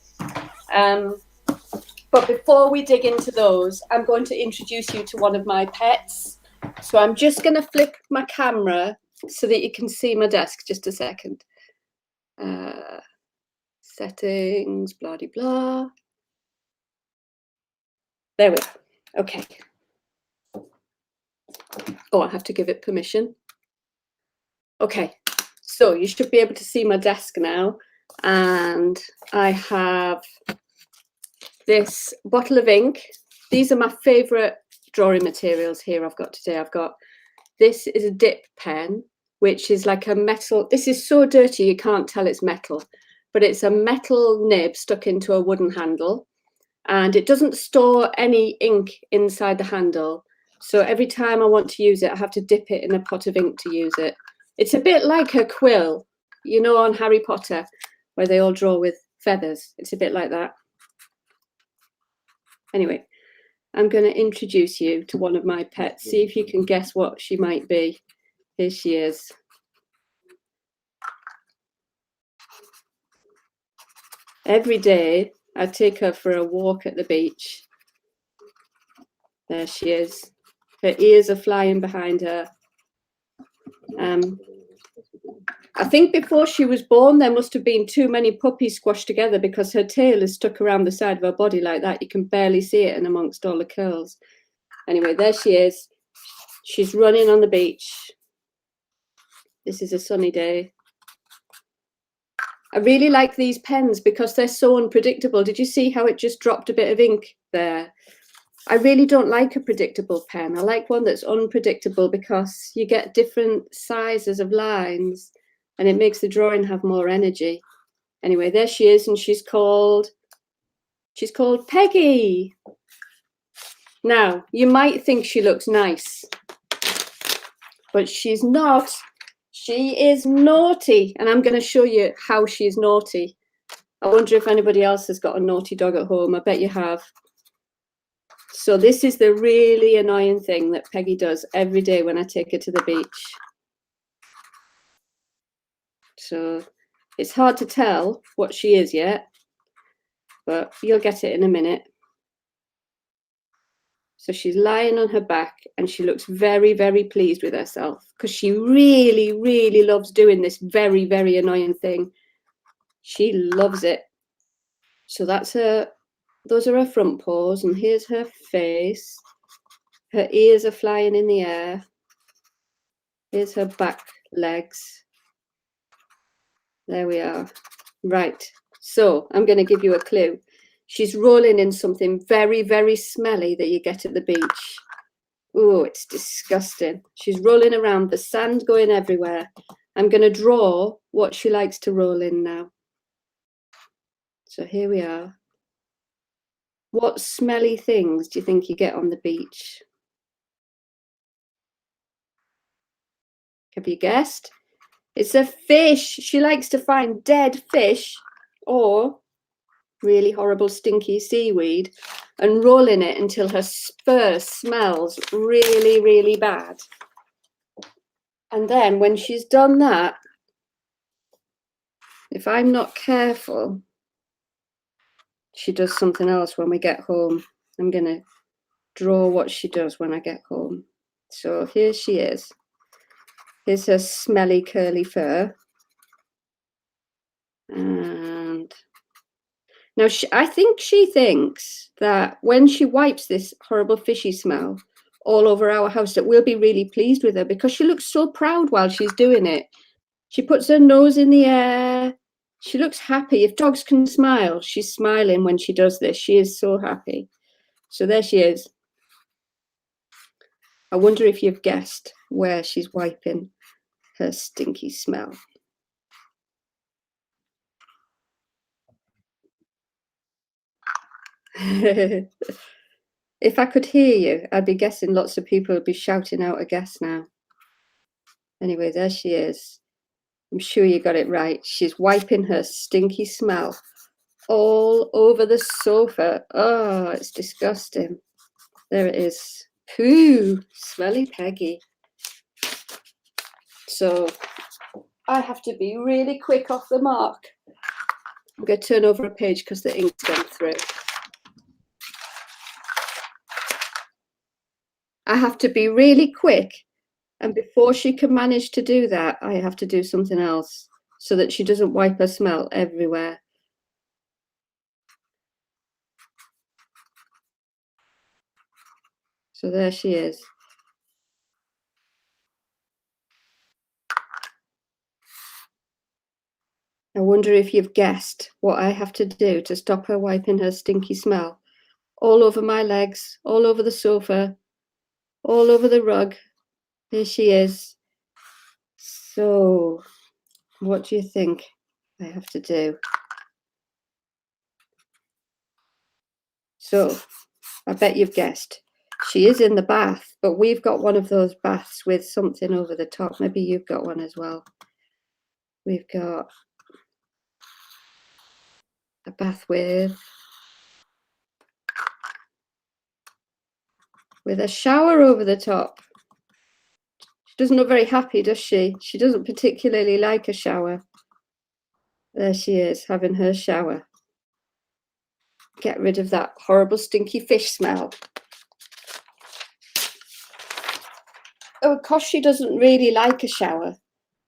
But before we dig into those, I'm going to introduce you to one of my pets. So I'm just going to flip my camera so that you can see my desk. Just a second. Settings, blah, de, blah. There we are. Okay. Oh, I have to give it permission. Okay. So you should be able to see my desk now. And I have this bottle of ink. These are my favourite drawing materials here I've got today. This is a dip pen, which is like a metal. This is so dirty you can't tell it's metal, but it's a metal nib stuck into a wooden handle, and it doesn't store any ink inside the handle. So every time I want to use it, I have to dip it in a pot of ink to use it. It's a bit like a quill, you know, on Harry Potter, where they all draw with feathers. It's a bit like that. Anyway, I'm going to introduce you to one of my pets. See if you can guess what she might be. Here she is. Every day, I take her for a walk at the beach. There she is. Her ears are flying behind her. I think before she was born, there must have been too many puppies squashed together because her tail is stuck around the side of her body like that. You can barely see it in amongst all the curls. Anyway, there she is. She's running on the beach. This is a sunny day. I really like these pens because they're so unpredictable. Did you see how it just dropped a bit of ink there? I really don't like a predictable pen. I like one that's unpredictable because you get different sizes of lines and it makes the drawing have more energy. Anyway, there she is, and she's called Peggy. Now, you might think she looks nice, but she's not. She is naughty, and I'm going to show you how she's naughty. I wonder if anybody else has got a naughty dog at home. I bet you have. So this is the really annoying thing that Peggy does every day when I take her to the beach. So it's hard to tell what she is yet, but you'll get it in a minute. So she's lying on her back and she looks very, very pleased with herself because she really, really loves doing this very, very annoying thing. She loves it. So that's her. Those are her front paws, and here's her face. Her ears are flying in the air. Here's her back legs. There we are. Right. So I'm going to give you a clue. She's rolling in something very, very smelly that you get at the beach. Oh, it's disgusting. She's rolling around, the sand going everywhere. I'm going to draw what she likes to roll in now. So here we are. What smelly things do you think you get on the beach? Have you guessed? It's a fish. She likes to find dead fish or really horrible stinky seaweed and roll in it until her fur smells really, really bad. And then when she's done that, if I'm not careful, she does something else when we get home. I'm going to draw what she does when I get home. So here she is. Here's her smelly curly fur. And now I think she thinks that when she wipes this horrible fishy smell all over our house, that we'll be really pleased with her because she looks so proud while she's doing it. She puts her nose in the air. She looks happy. If dogs can smile, she's smiling when she does this. She is so happy. So there she is. I wonder if you've guessed where she's wiping her stinky smell. If I could hear you, I'd be guessing lots of people would be shouting out a guess now. Anyway, there she is. I'm sure you got it right. She's wiping her stinky smell all over the sofa. Oh, it's disgusting. There it is. Pooh, smelly Peggy. So I have to be really quick off the mark. I'm going to turn over a page because the ink's gone through. I have to be really quick, and before she can manage to do that, I have to do something else so that she doesn't wipe her smell everywhere. So there she is. I wonder if you've guessed what I have to do to stop her wiping her stinky smell all over my legs, all over the sofa, all over the rug. Here she is. So, what do you think I have to do? So, I bet you've guessed. She is in the bath, but we've got one of those baths with something over the top. Maybe you've got one as well. We've got a bath with a shower over the top. She doesn't look very happy, does she? She doesn't particularly like a shower. There she is, having her shower. Get rid of that horrible stinky fish smell. Oh, because she doesn't really like a shower,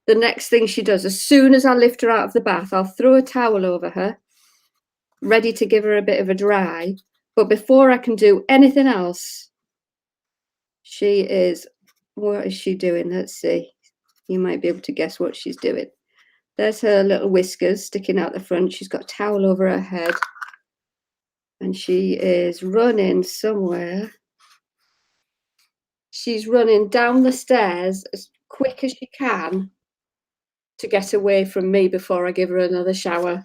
the next thing she does, as soon as I lift her out of the bath, I'll throw a towel over her, ready to give her a bit of a dry. But before I can do anything else, she is, what is she doing? Let's see. You might be able to guess what she's doing. There's her little whiskers sticking out the front. She's got a towel over her head. And she is running somewhere. She's running down the stairs as quick as she can to get away from me before I give her another shower.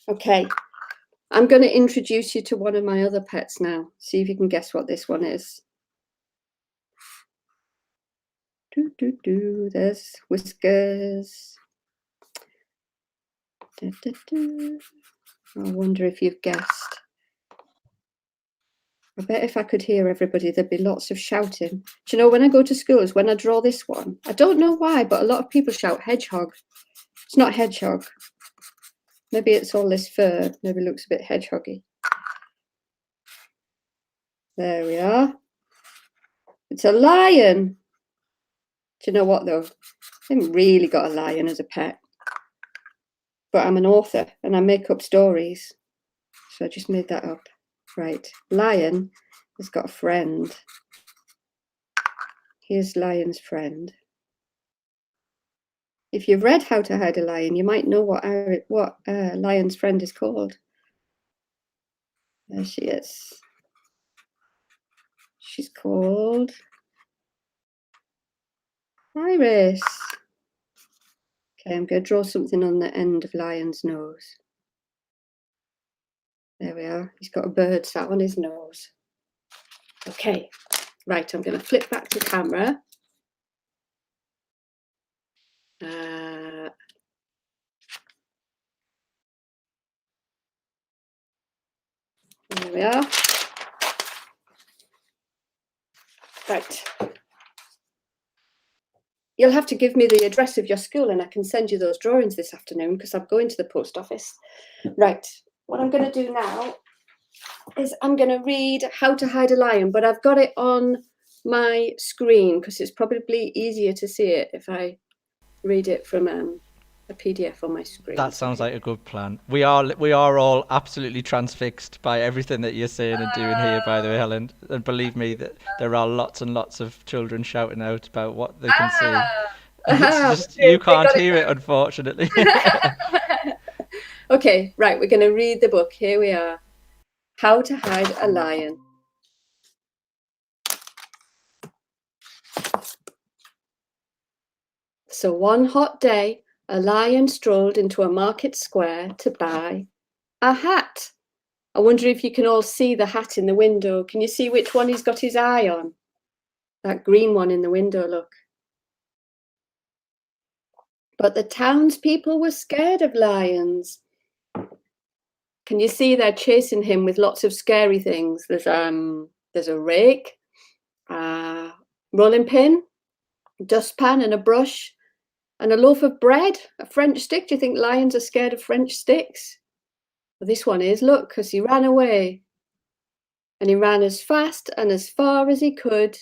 Okay, I'm going to introduce you to one of my other pets now. See if you can guess what this one is. There's Whiskers. I wonder if you've guessed. I bet if I could hear everybody, there'd be lots of shouting. Do you know, when I go to schools, when I draw this one, I don't know why, but a lot of people shout hedgehog. It's not hedgehog. Maybe it's all this fur. Maybe it looks a bit hedgehoggy. There we are. It's a lion. Do you know what, though? I haven't really got a lion as a pet. But I'm an author and I make up stories. So I just made that up. Right. Lion has got a friend. Here's Lion's friend. If you've read How to Hide a Lion, you might know what Lion's friend is called. There she is. She's called Iris. Okay, I'm going to draw something on the end of Lion's nose. There we are. He's got a bird sat on his nose. Okay, right, I'm going to flip back to camera. There we are. Right. You'll have to give me the address of your school and I can send you those drawings this afternoon because I'm going to the post office. Right, what I'm going to do now is I'm going to read How to Hide a Lion, but I've got it on my screen because it's probably easier to see it if I read it from a PDF on my screen. That sounds like a good plan. We are all absolutely transfixed by everything that you're saying and doing here, by the way, Helen. And believe me, that there are lots and lots of children shouting out about what they can see. It's just you can't hear it, unfortunately. Okay, right, we're going to read the book. Here we are. How to Hide a Lion. So one hot day, a lion strolled into a market square to buy a hat. I wonder if you can all see the hat in the window. Can you see which one he's got his eye on? That green one in the window, look. But the townspeople were scared of lions. Can you see they're chasing him with lots of scary things? There's a rake, a rolling pin, a dustpan and a brush, and a loaf of bread, a French stick. Do you think lions are scared of French sticks? Well, this one is, look, because he ran away. And he ran as fast and as far as he could.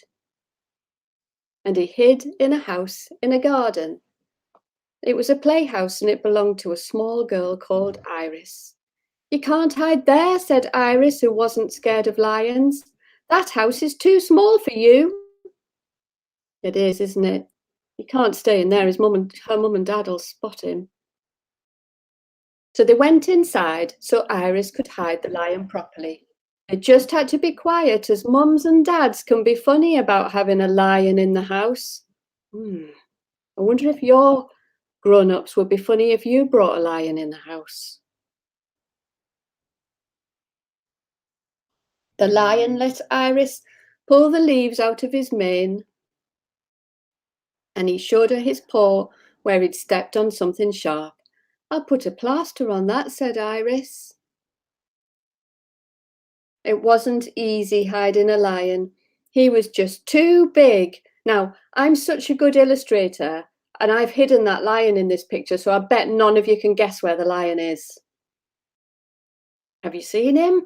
And he hid in a house in a garden. It was a playhouse and it belonged to a small girl called Iris. You can't hide there, said Iris, who wasn't scared of lions. That house is too small for you. It is, isn't it? He can't stay in there. Her mum and dad will spot him. So they went inside so Iris could hide the lion properly. They just had to be quiet, as mums and dads can be funny about having a lion in the house. I wonder if your grown-ups would be funny if you brought a lion in the house. The lion let Iris pull the leaves out of his mane, and he showed her his paw where he'd stepped on something sharp. I'll put a plaster on that, said Iris. It wasn't easy hiding a lion. He was just too big. Now, I'm such a good illustrator, and I've hidden that lion in this picture, so I bet none of you can guess where the lion is. Have you seen him?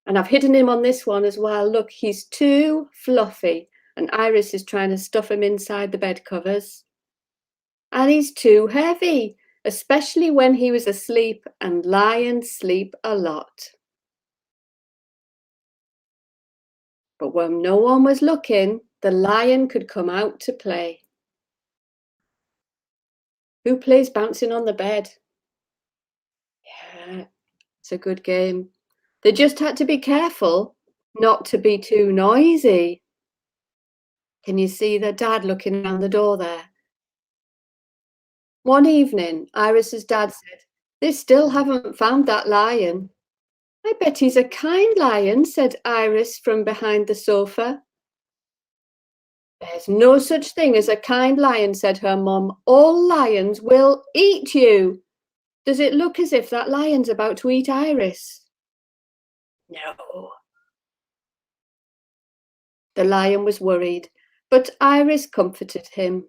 And I've hidden him on this one as well. Look, he's too fluffy, and Iris is trying to stuff him inside the bed covers. And he's too heavy, especially when he was asleep, and lions sleep a lot. But when no one was looking, the lion could come out to play. Who plays bouncing on the bed? Yeah, it's a good game. They just had to be careful not to be too noisy. Can you see their dad looking around the door there? One evening, Iris's dad said, they still haven't found that lion. I bet he's a kind lion, said Iris from behind the sofa. There's no such thing as a kind lion, said her mum. All lions will eat you. Does it look as if that lion's about to eat Iris? No. The lion was worried, but Iris comforted him.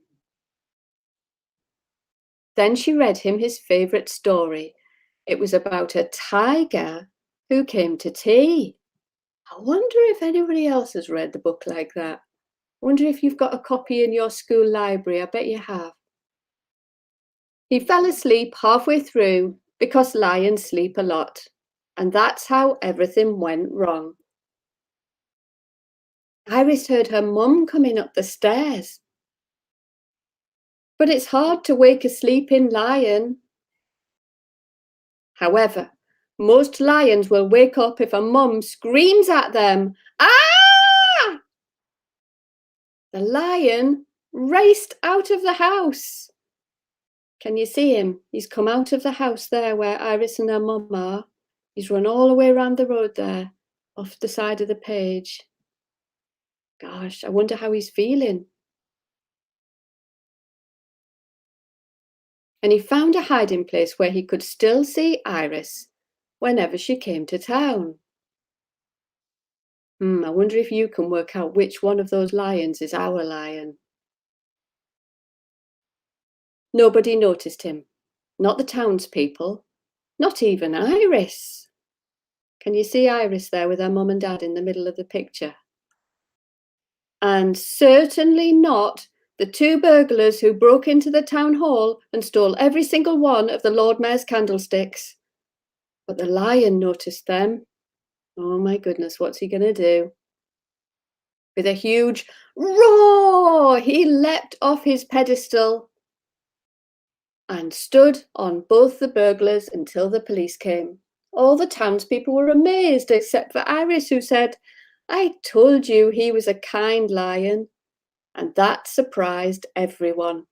Then she read him his favourite story. It was about a tiger who came to tea. I wonder if anybody else has read the book like that. I wonder if you've got a copy in your school library. I bet you have. He fell asleep halfway through because lions sleep a lot, and that's how everything went wrong. Iris heard her mum coming up the stairs. but it's hard to wake a sleeping lion. However, most lions will wake up if a mum screams at them. Ah! The lion raced out of the house. Can you see him? He's come out of the house there where Iris and her mum are. He's run all the way around the road there, off the side of the page. Gosh, I wonder how he's feeling. And he found a hiding place where he could still see Iris whenever she came to town. I wonder if you can work out which one of those lions is our lion. Nobody noticed him, not the townspeople, not even Iris. Can you see Iris there with her mum and dad in the middle of the picture? And certainly not the two burglars who broke into the town hall and stole every single one of the Lord Mayor's candlesticks. But the lion noticed them. Oh my goodness, what's he going to do? With a huge roar, he leapt off his pedestal and stood on both the burglars until the police came. All the townspeople were amazed, except for Iris, who said, "I told you he was a kind lion." And that surprised everyone.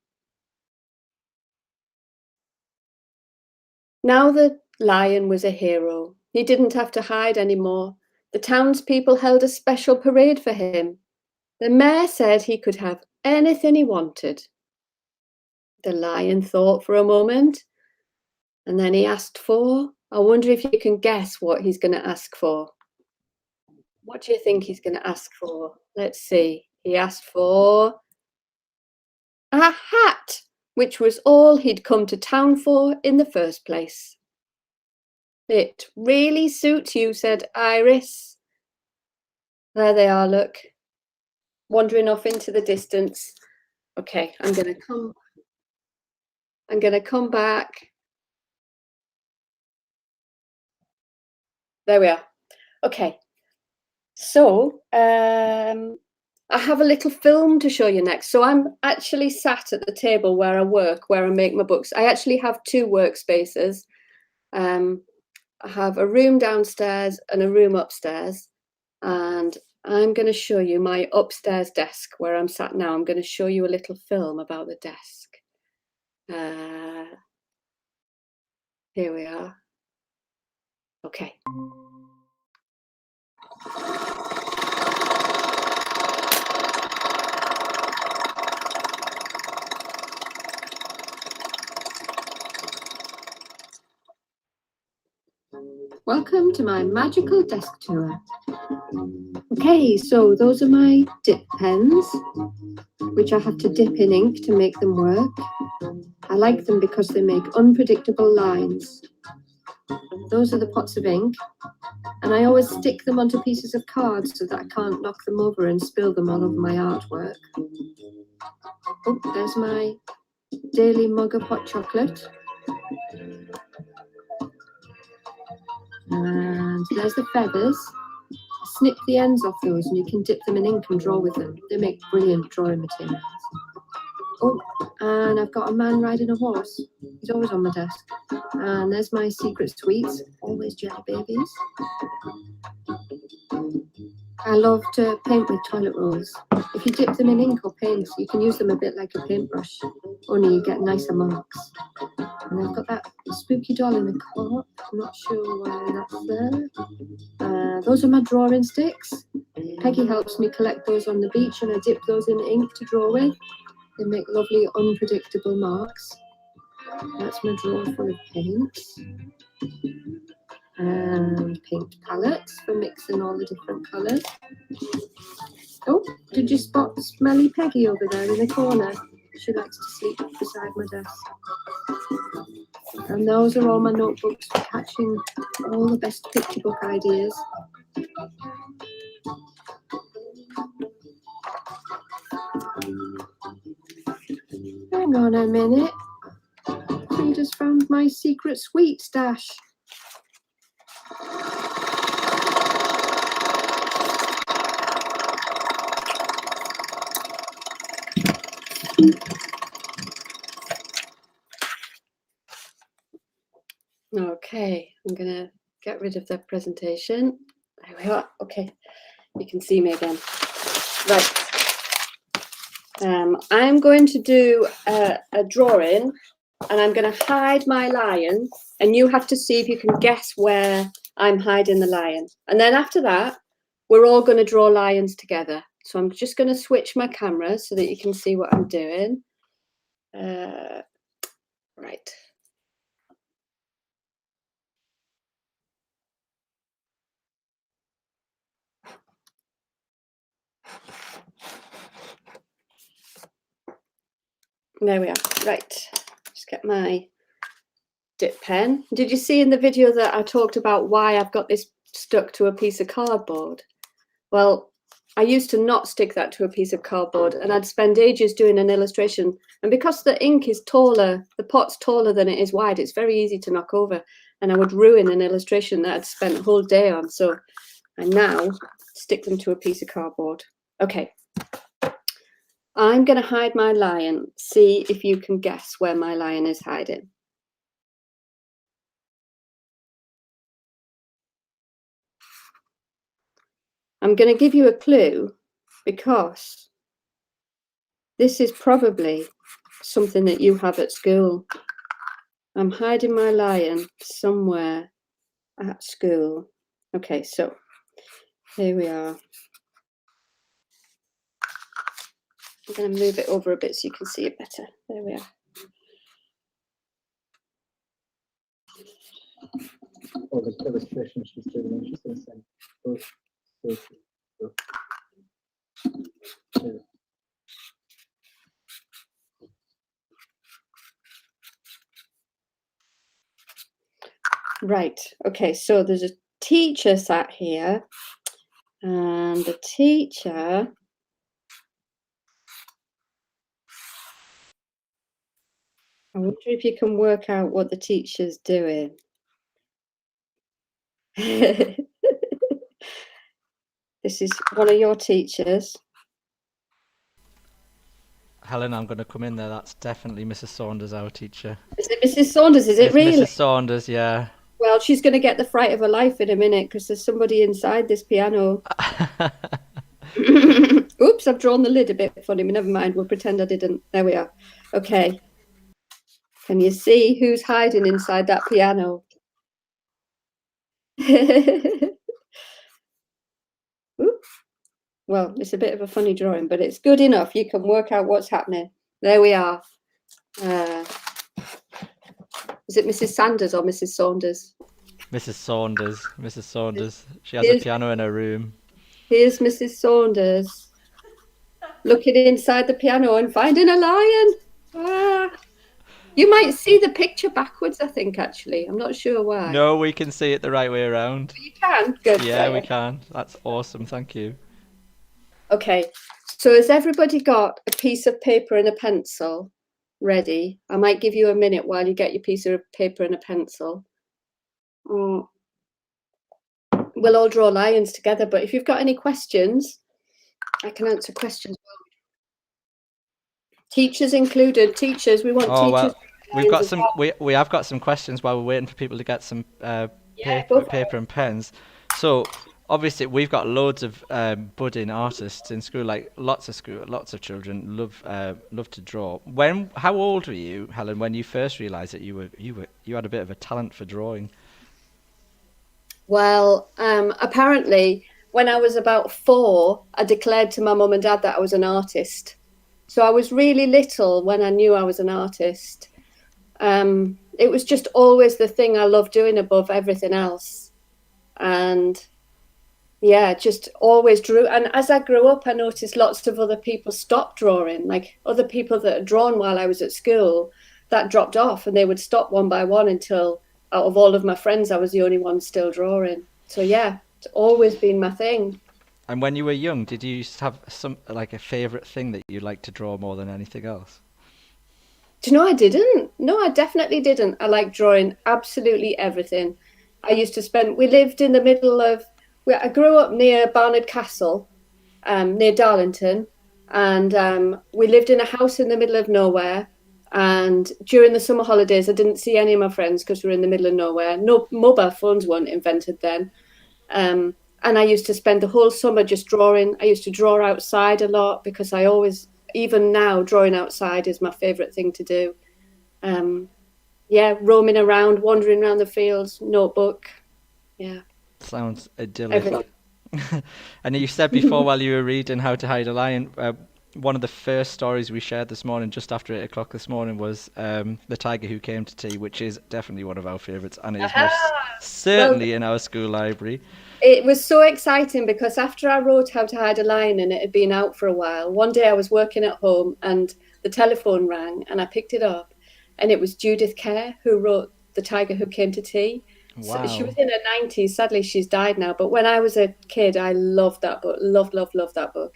Now the lion was a hero. He didn't have to hide anymore. The townspeople held a special parade for him. The mayor said he could have anything he wanted. The lion thought for a moment, and then he asked for, I wonder if you can guess what he's going to ask for. What do you think he's going to ask for? Let's see. He asked for a hat, which was all he'd come to town for in the first place. It really suits you, said Iris. There they are, look, wandering off into the distance. Okay, I'm going to come back. There we are. Okay, so I have a little film to show you next. So I'm actually sat at the table where I work, where I make my books. I actually have two workspaces. I have a room downstairs and a room upstairs. And I'm going to show you my upstairs desk where I'm sat now. I'm going to show you a little film about the desk. Here we are. Okay. Welcome to my magical desk tour. Okay, so those are my dip pens, which I have to dip in ink to make them work. I like them because they make unpredictable lines. Those are the pots of ink, and I always stick them onto pieces of cards so that I can't knock them over and spill them all over my artwork. Oh, there's my daily mug of hot chocolate. And there's the feathers. Snip the ends off those and you can dip them in ink and draw with them. They make brilliant drawing materials. Oh, and I've got a man riding a horse. He's always on my desk. And there's my secret sweets, always jelly babies. I love to paint with toilet rolls. If you dip them in ink or paint, you can use them a bit like a paintbrush, only you get nicer marks. And I've got that spooky doll in the cup. I'm not sure why that's there. Those are my drawing sticks. Peggy helps me collect those on the beach and I dip those in ink to draw with. They make lovely unpredictable marks. That's my drawer full of paints. And paint palettes for mixing all the different colours. Oh, did you spot Smelly Peggy over there in the corner? She likes to sleep beside my desk. And those are all my notebooks for catching all the best picture book ideas. Hang on a minute. I just found my secret sweet stash. Okay, I'm going to get rid of that presentation. There we are. Okay, you can see me again. Right. I'm going to do a drawing, and I'm going to hide my lion, and you have to see if you can guess where I'm hiding the lion. And then after that, we're all going to draw lions together. So I'm just going to switch my camera so that you can see what I'm doing. Right. There we are. Right. Just get my dip pen. Did you see in the video that I talked about why I've got this stuck to a piece of cardboard? Well, I used to not stick that to a piece of cardboard, and I'd spend ages doing an illustration. And because the ink is taller, the pot's taller than it is wide, it's very easy to knock over. And I would ruin an illustration that I'd spent a whole day on. So I now stick them to a piece of cardboard. Okay. I'm going to hide my lion. See if you can guess where my lion is hiding. I'm going to give you a clue because this is probably something that you have at school. I'm hiding my lion somewhere at school. Okay, so here we are. I'm going to move it over a bit so you can see it better. There we are. Or the illustration she's doing, she's going to say, both. Right, okay, so there's a teacher sat here, and the teacher I wonder if you can work out what the teacher's doing. This is one of your teachers. Helen, I'm going to come in there. That's definitely Mrs. Saunders, our teacher. Is it Mrs. Saunders? Is it It's really? Mrs. Saunders, yeah. Well, she's going to get the fright of her life in a minute because there's somebody inside this piano. Oops, I've drawn the lid a bit funny. Never mind, we'll pretend I didn't. There we are. Okay. Can you see who's hiding inside that piano? Well, it's a bit of a funny drawing, but it's good enough. You can work out what's happening. There we are. Is it Mrs. Sanders or Mrs. Saunders? Mrs. Saunders. Mrs. Saunders. She has a piano in her room. Here's Mrs. Saunders looking inside the piano and finding a lion. You might see the picture backwards, I think, actually. I'm not sure why. No, we can see it the right way around. You can? Good. Yeah, we can. That's awesome. Thank you. Okay, so has everybody got a piece of paper and a pencil ready? I might give you a minute while you get your piece of paper and a pencil. We'll all draw lions together, but if you've got any questions, I can answer questions. Teachers included. Teachers, we want teachers. Well, we've got some. We have got some questions while we're waiting for people to get some paper and pens. So obviously we've got loads of budding artists in school. Like lots of children love to draw. How old were you, Helen, when you first realised that you had a bit of a talent for drawing? Well, apparently when I was about 4, I declared to my mum and dad that I was an artist. So I was really little when I knew I was an artist. It was just always the thing I loved doing above everything else. And yeah, just always drew. And as I grew up, I noticed lots of other people stopped drawing, like other people that had drawn while I was at school, that dropped off and they would stop one by one until out of all of my friends, I was the only one still drawing. So yeah, it's always been my thing. And when you were young, did you have a favourite thing that you liked to draw more than anything else? Do you know I didn't? No, I definitely didn't. I liked drawing absolutely everything. We lived in the middle of, I grew up near Barnard Castle, near Darlington, and we lived in a house in the middle of nowhere. And during the summer holidays, I didn't see any of my friends because we were in the middle of nowhere. No mobile phones weren't invented then. And I used to spend the whole summer just drawing. I used to draw outside a lot because I always, even now, drawing outside is my favourite thing to do. Roaming around, wandering around the fields, notebook. Yeah. Sounds idyllic. Everything. And you said before while you were reading How to Hide a Lion, one of the first stories we shared this morning, just after 8 o'clock this morning, was The Tiger Who Came to Tea, which is definitely one of our favourites, and is most certainly in our school library. It was so exciting because after I wrote How to Hide a Lion and it had been out for a while, one day I was working at home and the telephone rang and I picked it up, and it was Judith Kerr who wrote The Tiger Who Came to Tea. Wow. So she was in her 90s. Sadly, she's died now. But when I was a kid, I loved that book. Loved that book.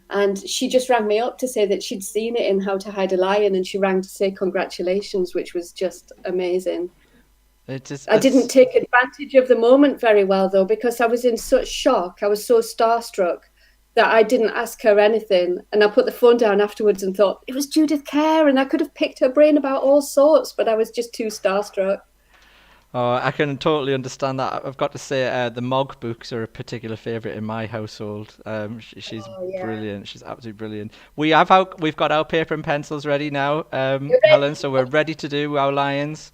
And she just rang me up to say that she'd seen it in How to Hide a Lion, and she rang to say congratulations, which was just amazing. I didn't take advantage of the moment very well, though, because I was in such shock. I was so starstruck that I didn't ask her anything. And I put the phone down afterwards and thought, it was Judith Kerr, and I could have picked her brain about all sorts, but I was just too starstruck. Oh, I can totally understand that. I've got to say, the Mog books are a particular favourite in my household. She's brilliant. She's absolutely brilliant. We've got our paper and pencils ready now, Helen. So we're ready to do our lions.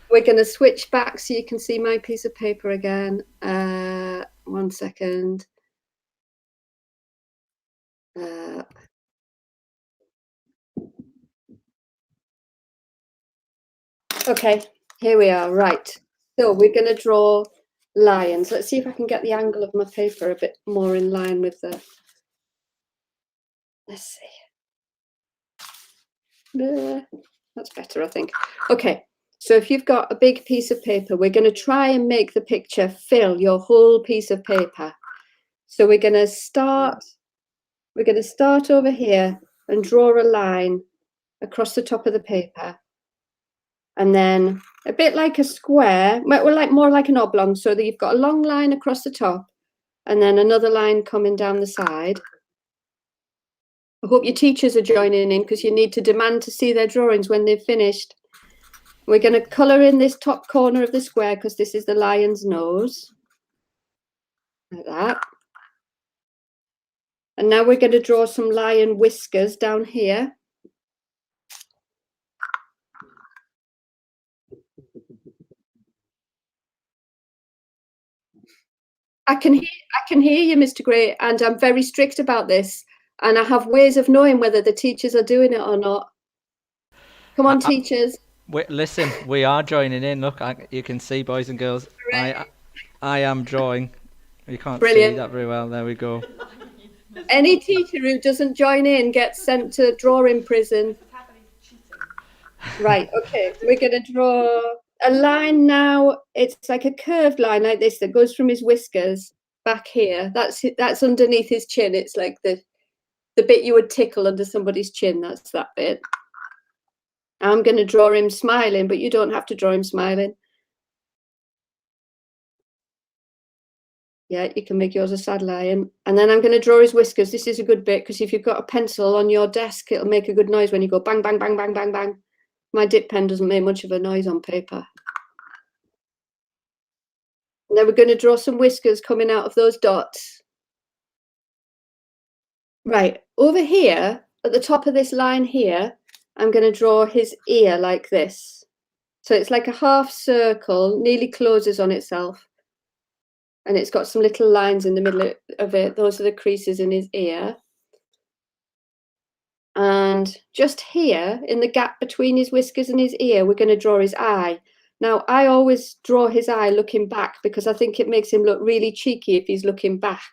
We're going to switch back so you can see my piece of paper again. 1 second. Okay, here we are. Right. So we're going to draw lions. Let's see if I can get the angle of my paper a bit more in line with the... Let's see. That's better, I think. Okay, so if you've got a big piece of paper, we're going to try and make the picture fill your whole piece of paper. So we're going to start over here and draw a line across the top of the paper. And then a bit like a square, more like an oblong, so that you've got a long line across the top and then another line coming down the side. I hope your teachers are joining in because you need to demand to see their drawings when they've finished. We're going to colour in this top corner of the square because this is the lion's nose. Like that. And now we're going to draw some lion whiskers down here. I can hear you, Mr. Gray, and I'm very strict about this. And I have ways of knowing whether the teachers are doing it or not. Come on, teachers. Listen, we are joining in. Look, you can see, boys and girls, I am drawing. You can't see that very well. There we go. Any teacher who doesn't join in gets sent to drawing prison. Right, okay. We're going to draw a line now. It's like a curved line like this that goes from his whiskers back here. That's underneath his chin. It's like the bit you would tickle under somebody's chin. That's that bit. I'm going to draw him smiling, but you don't have to draw him smiling. Yeah, you can make yours a sad lion. And then I'm going to draw his whiskers. This is a good bit because if you've got a pencil on your desk, it'll make a good noise when you go bang, bang, bang, bang, bang, bang. My dip pen doesn't make much of a noise on paper. Now we're going to draw some whiskers coming out of those dots. Right, over here, at the top of this line here, I'm going to draw his ear like this. So it's like a half circle, nearly closes on itself. And it's got some little lines in the middle of it. Those are the creases in his ear. And just here, in the gap between his whiskers and his ear, we're going to draw his eye. Now, I always draw his eye looking back because I think it makes him look really cheeky if he's looking back.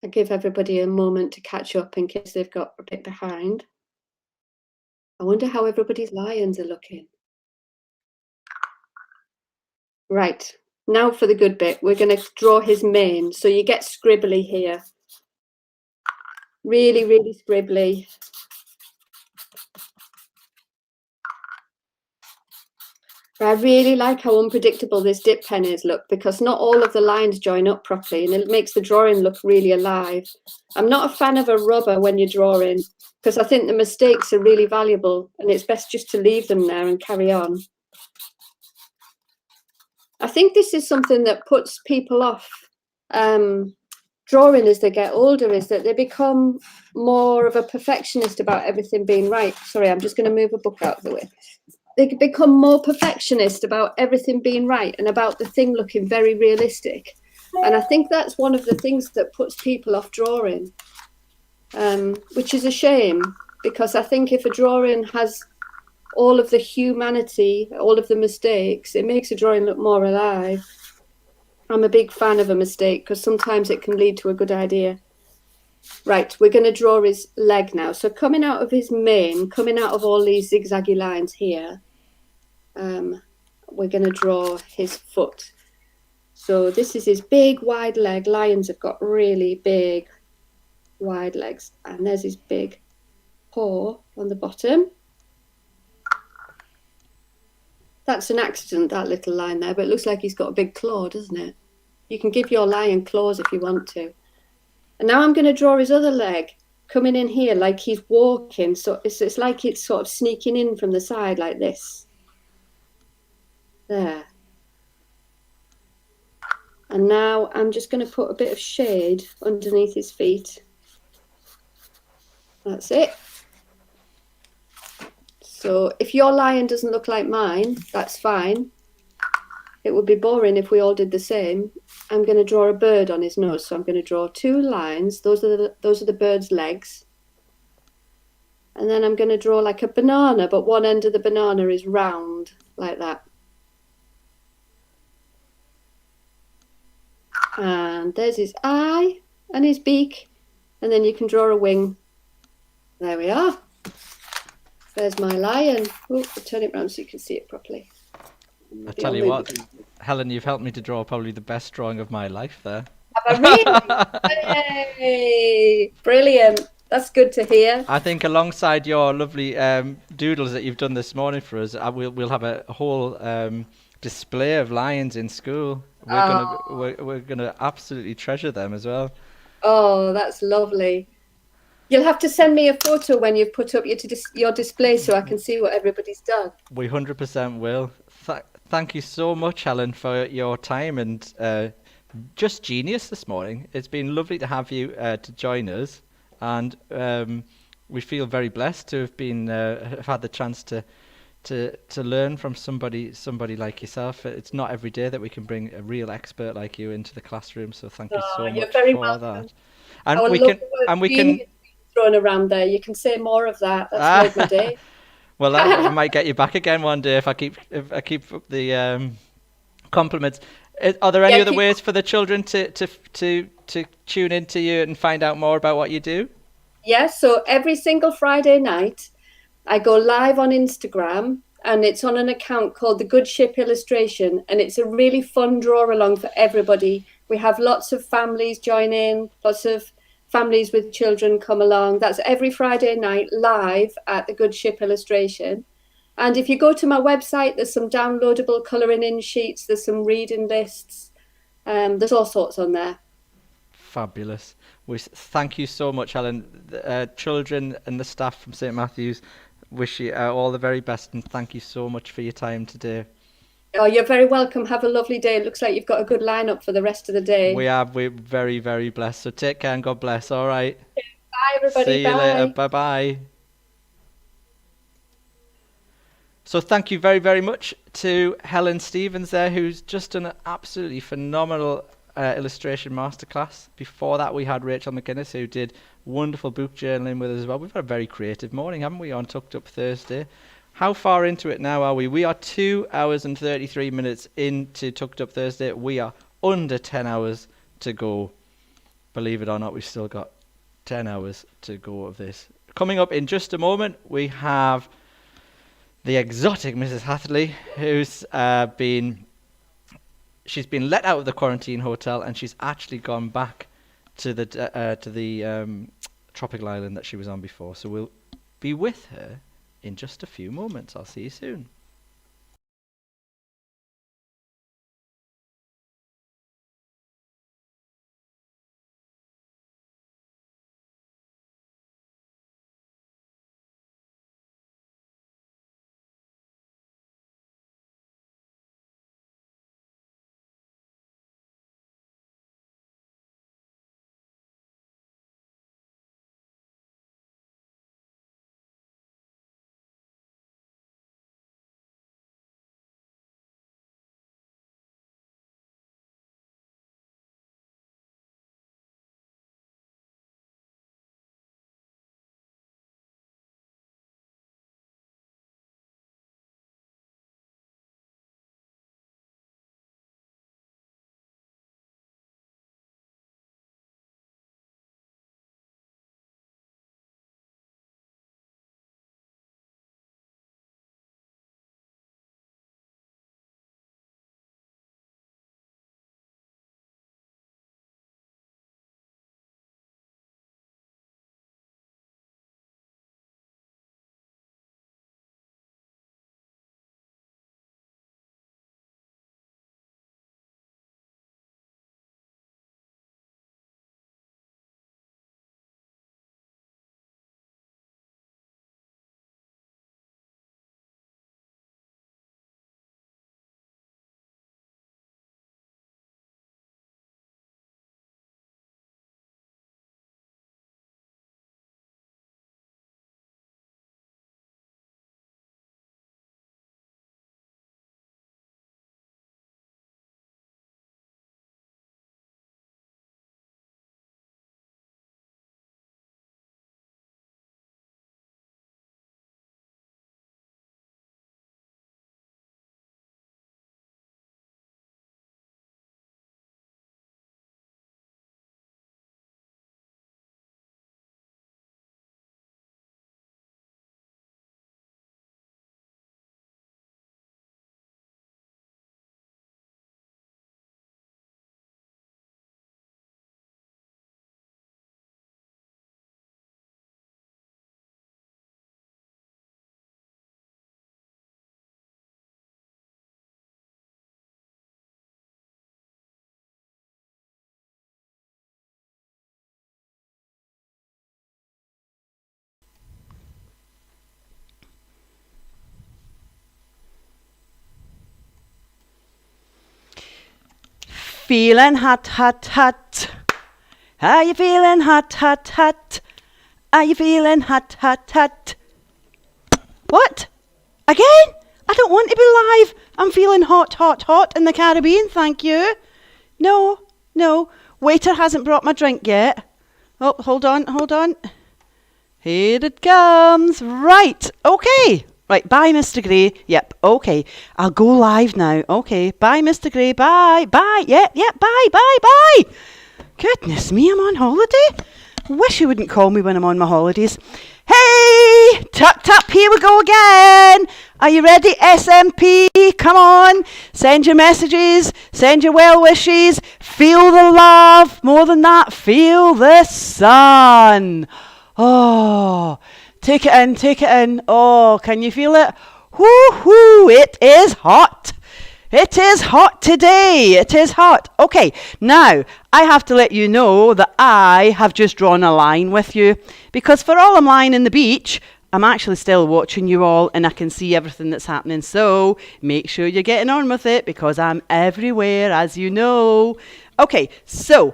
I give everybody a moment to catch up in case they've got a bit behind. I wonder how everybody's lions are looking. Right, now for the good bit. We're going to draw his mane. So you get scribbly here. Really, really scribbly. I really like how unpredictable this dip pen is, look, because not all of the lines join up properly and it makes the drawing look really alive. I'm not a fan of a rubber when you're drawing because I think the mistakes are really valuable and it's best just to leave them there and carry on. I think this is something that puts people off drawing as they get older, is that they become more of a perfectionist about everything being right. Sorry, I'm just going to move a book out of the way. They become more perfectionist about everything being right and about the thing looking very realistic. And I think that's one of the things that puts people off drawing, which is a shame, because I think if a drawing has all of the humanity, all of the mistakes, it makes a drawing look more alive. I'm a big fan of a mistake because sometimes it can lead to a good idea. Right, we're going to draw his leg now. So coming out of his mane, coming out of all these zigzaggy lines here, we're going to draw his foot. So this is his big wide leg. Lions have got really big wide legs. And there's his big paw on the bottom. That's an accident, that little line there, but it looks like he's got a big claw, doesn't it? You can give your lion claws if you want to. And now I'm going to draw his other leg coming in here like he's walking. So it's like it's sort of sneaking in from the side like this. There. And now I'm just going to put a bit of shade underneath his feet. That's it. So if your lion doesn't look like mine, that's fine. It would be boring if we all did the same. I'm going to draw a bird on his nose. So I'm going to draw two lines. Those are the bird's legs. And then I'm going to draw like a banana, but one end of the banana is round, like that. And there's his eye and his beak. And then you can draw a wing. There we are. There's my lion. Oh, I'll turn it around so you can see it properly. I tell you what, Helen, you've helped me to draw probably the best drawing of my life there. Have I really? Yay! Brilliant. That's good to hear. I think alongside your lovely doodles that you've done this morning for us, we'll have a whole display of lions in school. We're gonna absolutely treasure them as well. Oh, that's lovely. You'll have to send me a photo when you've put up your display so I can see what everybody's done. We 100% will. Thank you so much, Helen, for your time and just genius this morning. It's been lovely to have you to join us, and we feel very blessed to have had the chance to learn from somebody like yourself. It's not every day that we can bring a real expert like you into the classroom, so thank you so much for that. And we can thrown around there. You can say more of that. That's made my day. Well, I might get you back again one day if I keep up the compliments. Are there any other ways for the children to tune into you and find out more about what you do? Yes. So every single Friday night, I go live on Instagram, and it's on an account called The Good Ship Illustration, and it's a really fun draw along for everybody. We have lots of families join in, lots of families with children come along. That's every Friday night live at The Good Ship Illustration. And if you go to my website, there's some downloadable colouring in sheets, there's some reading lists, there's all sorts on there. Fabulous. Thank you so much, Helen. The children and the staff from St Matthew's wish you all the very best, and thank you so much for your time today. Oh, you're very welcome. Have a lovely day. It looks like you've got a good lineup for the rest of the day. We're very, very blessed. So take care and God bless. All right. Bye, everybody. See you later. Bye-bye. So thank you very, very much to Helen Stephens there, who's just done an absolutely phenomenal illustration masterclass. Before that, we had Rachel MacInnes, who did wonderful book journaling with us as well. We've had a very creative morning, haven't we, on Tucked Up Thursday? How far into it now are we? We are 2 hours and 33 minutes into Tucked Up Thursday. We are under 10 hours to go. Believe it or not, we've still got 10 hours to go of this. Coming up in just a moment, we have the exotic Mrs. Hatherley, who's she's been let out of the quarantine hotel, and she's actually gone back to the tropical island that she was on before. So we'll be with her in just a few moments. I'll see you soon. feeling hot, hot, hot? Are you feeling hot, hot, hot? Are you feeling hot, hot, hot? What? Again? I don't want to be live. I'm feeling hot, hot, hot in the Caribbean, thank you. No. Waiter hasn't brought my drink yet. Oh, hold on. Here it comes. Right, okay. Right, bye, Mr. Gray. Yep, okay. I'll go live now. Okay, bye, Mr. Gray. Bye. Yeah, bye. Goodness me, I'm on holiday. Wish you wouldn't call me when I'm on my holidays. Hey, tap, here we go again. Are you ready, SMP? Come on. Send your messages. Send your well wishes. Feel the love. More than that, feel the sun. Oh, take it in. Oh, can you feel it? Whoo, it is hot. It is hot today. It is hot. Okay, now I have to let you know that I have just drawn a line with you, because for all I'm lying in the beach, I'm actually still watching you all and I can see everything that's happening. So make sure you're getting on with it, because I'm everywhere, as you know. Okay, so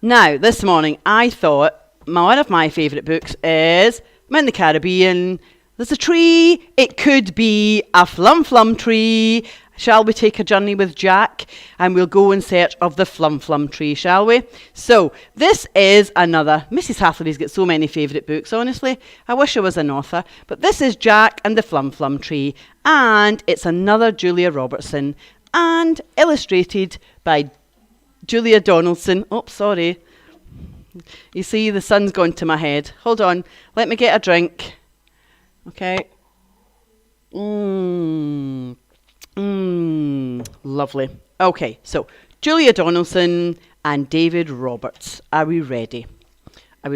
now this morning I thought one of my favourite books is I'm in the Caribbean. There's a tree. It could be a flum tree. Shall we take a journey with Jack and we'll go in search of the flum tree, shall we? So this is another. Mrs. Hathaway's got so many favourite books, honestly. I wish I was an author. But this is Jack and the flum tree. And it's another Julia Robertson and illustrated by Julia Donaldson. Oh, sorry. You see, the sun's gone to my head. Hold on. Let me get a drink. Okay. Lovely. Okay, so Julia Donaldson and David Roberts. Are we ready? Has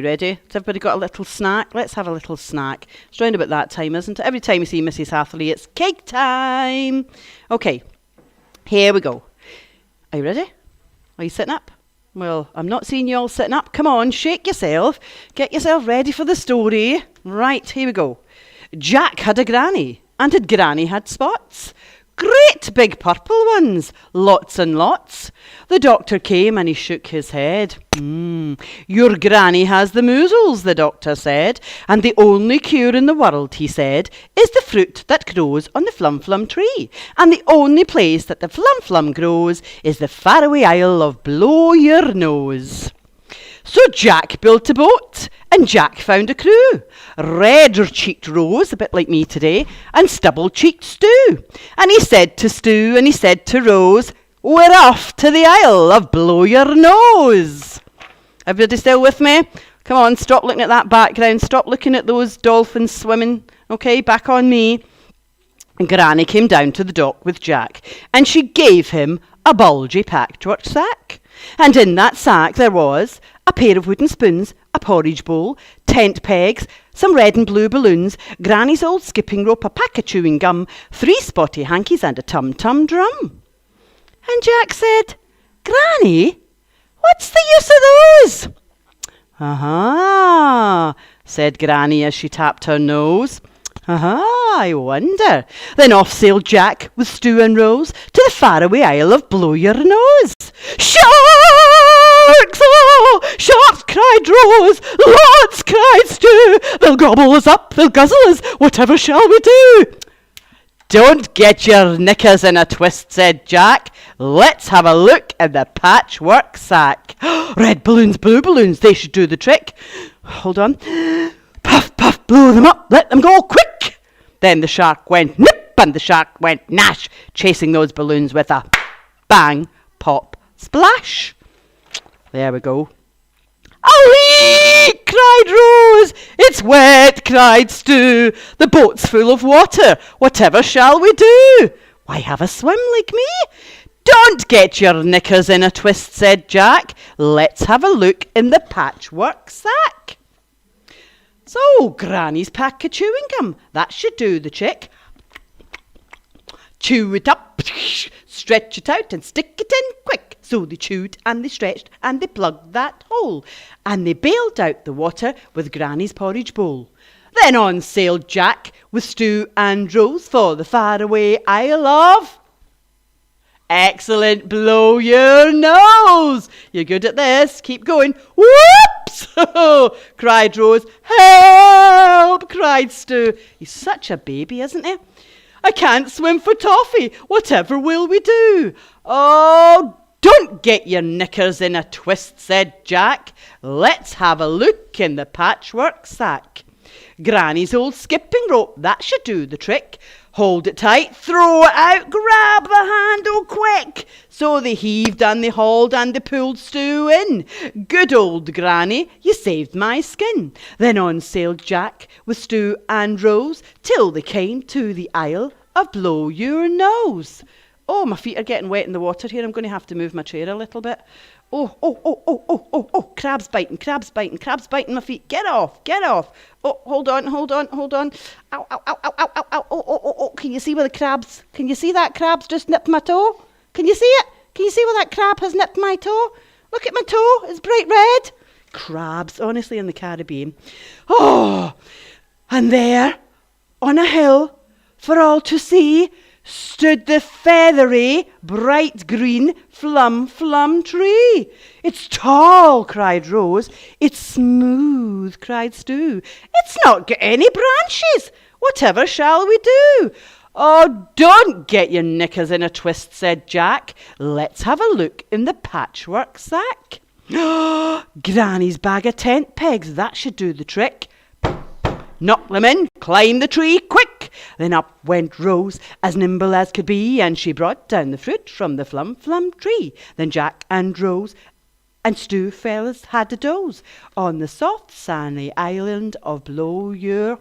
everybody got a little snack? Let's have a little snack. It's round about that time, isn't it? Every time you see Mrs. Hathaway, it's cake time. Okay, here we go. Are you ready? Are you sitting up? Well, I'm not seeing you all sitting up. Come on, shake yourself. Get yourself ready for the story. Right, here we go. Jack had a granny, and had granny had spots. Great big purple ones, lots and lots. The doctor came and he shook his head. Your granny has the measles, the doctor said, and the only cure in the world, he said, is the fruit that grows on the flum tree. And the only place that the flum grows is the faraway isle of Blow Your Nose. So Jack built a boat, and Jack found a crew. Red-cheeked Rose, a bit like me today, and stubble-cheeked Stu. And he said to Stu, and he said to Rose, we're off to the Isle of Blow Your Nose. Everybody still with me? Come on, stop looking at that background. Stop looking at those dolphins swimming. Okay, back on me. And Granny came down to the dock with Jack, and she gave him a bulgy patchwork sack. And in that sack there was a pair of wooden spoons, a porridge bowl, tent pegs, some red and blue balloons, Granny's old skipping rope, a pack of chewing gum, 3 spotty hankies and a tum-tum drum. And Jack said, Granny, what's the use of those? Aha, said Granny as she tapped her nose. Aha, I wonder. Then off sailed Jack with Stu and Rose to the faraway Isle of Blow Your Nose. Sharks! Oh, sharks, cried Rose. Lots, cried Stu. They'll gobble us up, they'll guzzle us. Whatever shall we do? Don't get your knickers in a twist, said Jack. Let's have a look in the patchwork sack. Red balloons, blue balloons, they should do the trick. Hold on. Puff, puff, blow them up, let them go quick. Then the shark went nip and the shark went nash, chasing those balloons with a bang, pop, splash. There we go. Awee! Cried Rose. It's wet, cried Stu. The boat's full of water. Whatever shall we do? Why, have a swim like me? Don't get your knickers in a twist, said Jack. Let's have a look in the patchwork sack. So, Granny's pack of chewing gum. That should do the trick. Chew it up, stretch it out and stick it in quick. So they chewed and they stretched and they plugged that hole. And they bailed out the water with Granny's porridge bowl. Then on sailed Jack with Stu and Rose for the faraway Isle of... Excellent. Blow your nose. You're good at this. Keep going. Whoops! cried Rose. Help! cried Stu. He's such a baby, isn't he? I can't swim for toffee. Whatever will we do? Oh, don't get your knickers in a twist, said Jack. Let's have a look in the patchwork sack. Granny's old skipping rope, that should do the trick. Hold it tight, throw it out, grab the handle quick. So they heaved and they hauled and they pulled Stu in. Good old Granny, you saved my skin. Then on sailed Jack with Stu and Rose till they came to the Isle of Blow Your Nose. Oh, my feet are getting wet in the water here. I'm going to have to move my chair a little bit. Oh, crabs biting my feet. Get off. Oh, hold on. Ow. Oh, can you see where the crabs, can you see that crab's just nipped my toe? Can you see it? Can you see where that crab has nipped my toe? Look at my toe, it's bright red. Crabs, honestly, in the Caribbean. Oh, and there, on a hill, for all to see, stood the feathery, bright green flum tree. It's tall, cried Rose. It's smooth, cried Stu. It's not got any branches. Whatever shall we do? Oh, don't get your knickers in a twist, said Jack. Let's have a look in the patchwork sack. Granny's bag of tent pegs, that should do the trick. Knock them in, climb the tree, quick! Then up went Rose, as nimble as could be, and she brought down the fruit from the flum tree. Then Jack and Rose and Stu fellas had a doze on the soft sandy island of Blow Your...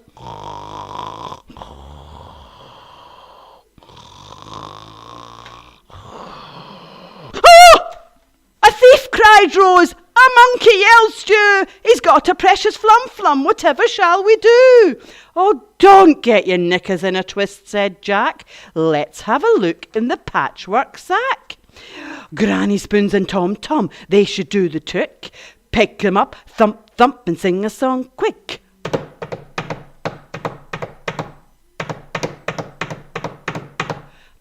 A thief, cried Rose. A monkey, yelled Stu. He's got a precious flum. Whatever shall we do? Oh, don't get your knickers in a twist, said Jack. Let's have a look in the patchwork sack. Granny Spoons and Tom, they should do the trick. Pick them up, thump, and sing a song quick.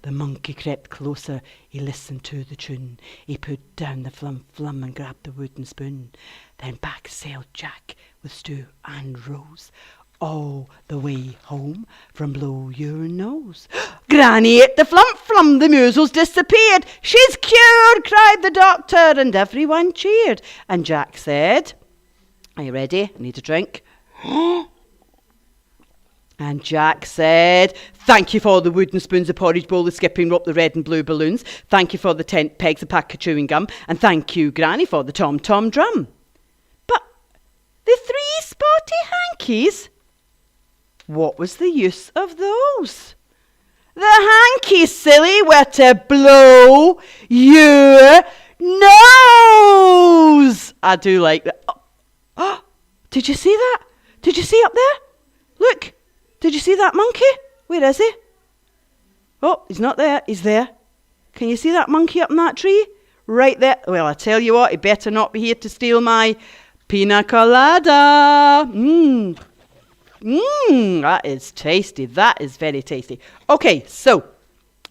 The monkey crept closer, he listened to the tune. He put down the flum and grabbed the wooden spoon. Then back sailed Jack with Stu and Rose, all the way home from Blow Your Nose. Granny ate the flum, the measles disappeared. She's cured, cried the doctor, and everyone cheered. And Jack said, are you ready? I need a drink. And Jack said, thank you for the wooden spoons, the porridge bowl, the skipping rope, the red and blue balloons. Thank you for the tent pegs, the pack of chewing gum. And thank you, Granny, for the tom drum. But the 3 spotty hankies, what was the use of those? The hankies, silly, were to blow your nose. I do like that. Oh, did you see that? Did you see up there? Look. Did you see that monkey? Where is he? Oh, he's not there. He's there. Can you see that monkey up in that tree? Right there. Well, I tell you what, he better not be here to steal my pina colada. That is tasty. That is very tasty. Okay, so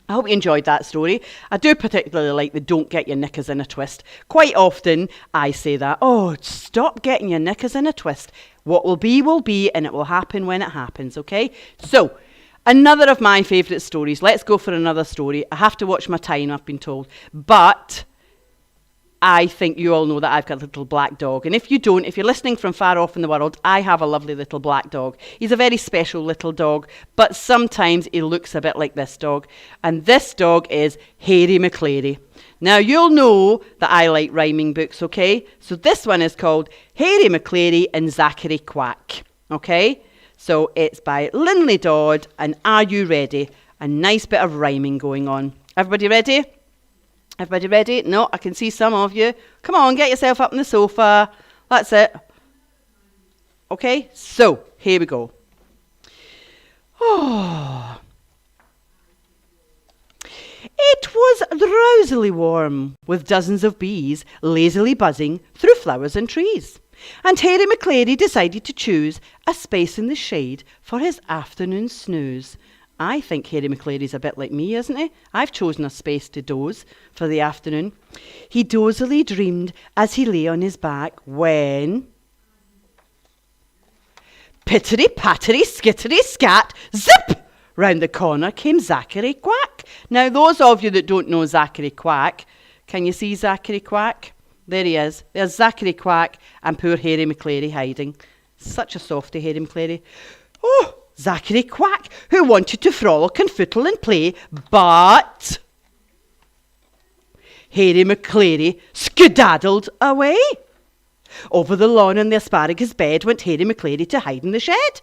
I hope you enjoyed that story. I do particularly like the don't get your knickers in a twist. Quite often I say that, oh, stop getting your knickers in a twist. What will be, and it will happen when it happens, okay? So, another of my favourite stories. Let's go for another story. I have to watch my time, I've been told. But I think you all know that I've got a little black dog. And if you don't, if you're listening from far off in the world, I have a lovely little black dog. He's a very special little dog, but sometimes he looks a bit like this dog. And this dog is Hairy McCleary. Now, you'll know that I like rhyming books, okay? So this one is called Hairy McCleary and Zachary Quack, okay? So it's by Linley Dodd, and are you ready? A nice bit of rhyming going on. Everybody ready? Everybody ready? No, I can see some of you. Come on, get yourself up on the sofa. That's it. Okay, so here we go. Oh. It was drowsily warm, with dozens of bees lazily buzzing through flowers and trees. And Hairy McCleary decided to choose a space in the shade for his afternoon snooze. I think Harry McClary's a bit like me, isn't he? I've chosen a space to doze for the afternoon. He dozily dreamed as he lay on his back when... Pittery, pattery, skittery, scat, zip! Round the corner came Zachary Quack. Now, those of you that don't know Zachary Quack, can you see Zachary Quack? There he is. There's Zachary Quack and poor Harry McClary hiding. Such a softy, Harry McClary. Oh, Zachary Quack, who wanted to frolic and footle and play, but Harry McClary skedaddled away. Over the lawn in the asparagus bed went Harry McClary to hide in the shed.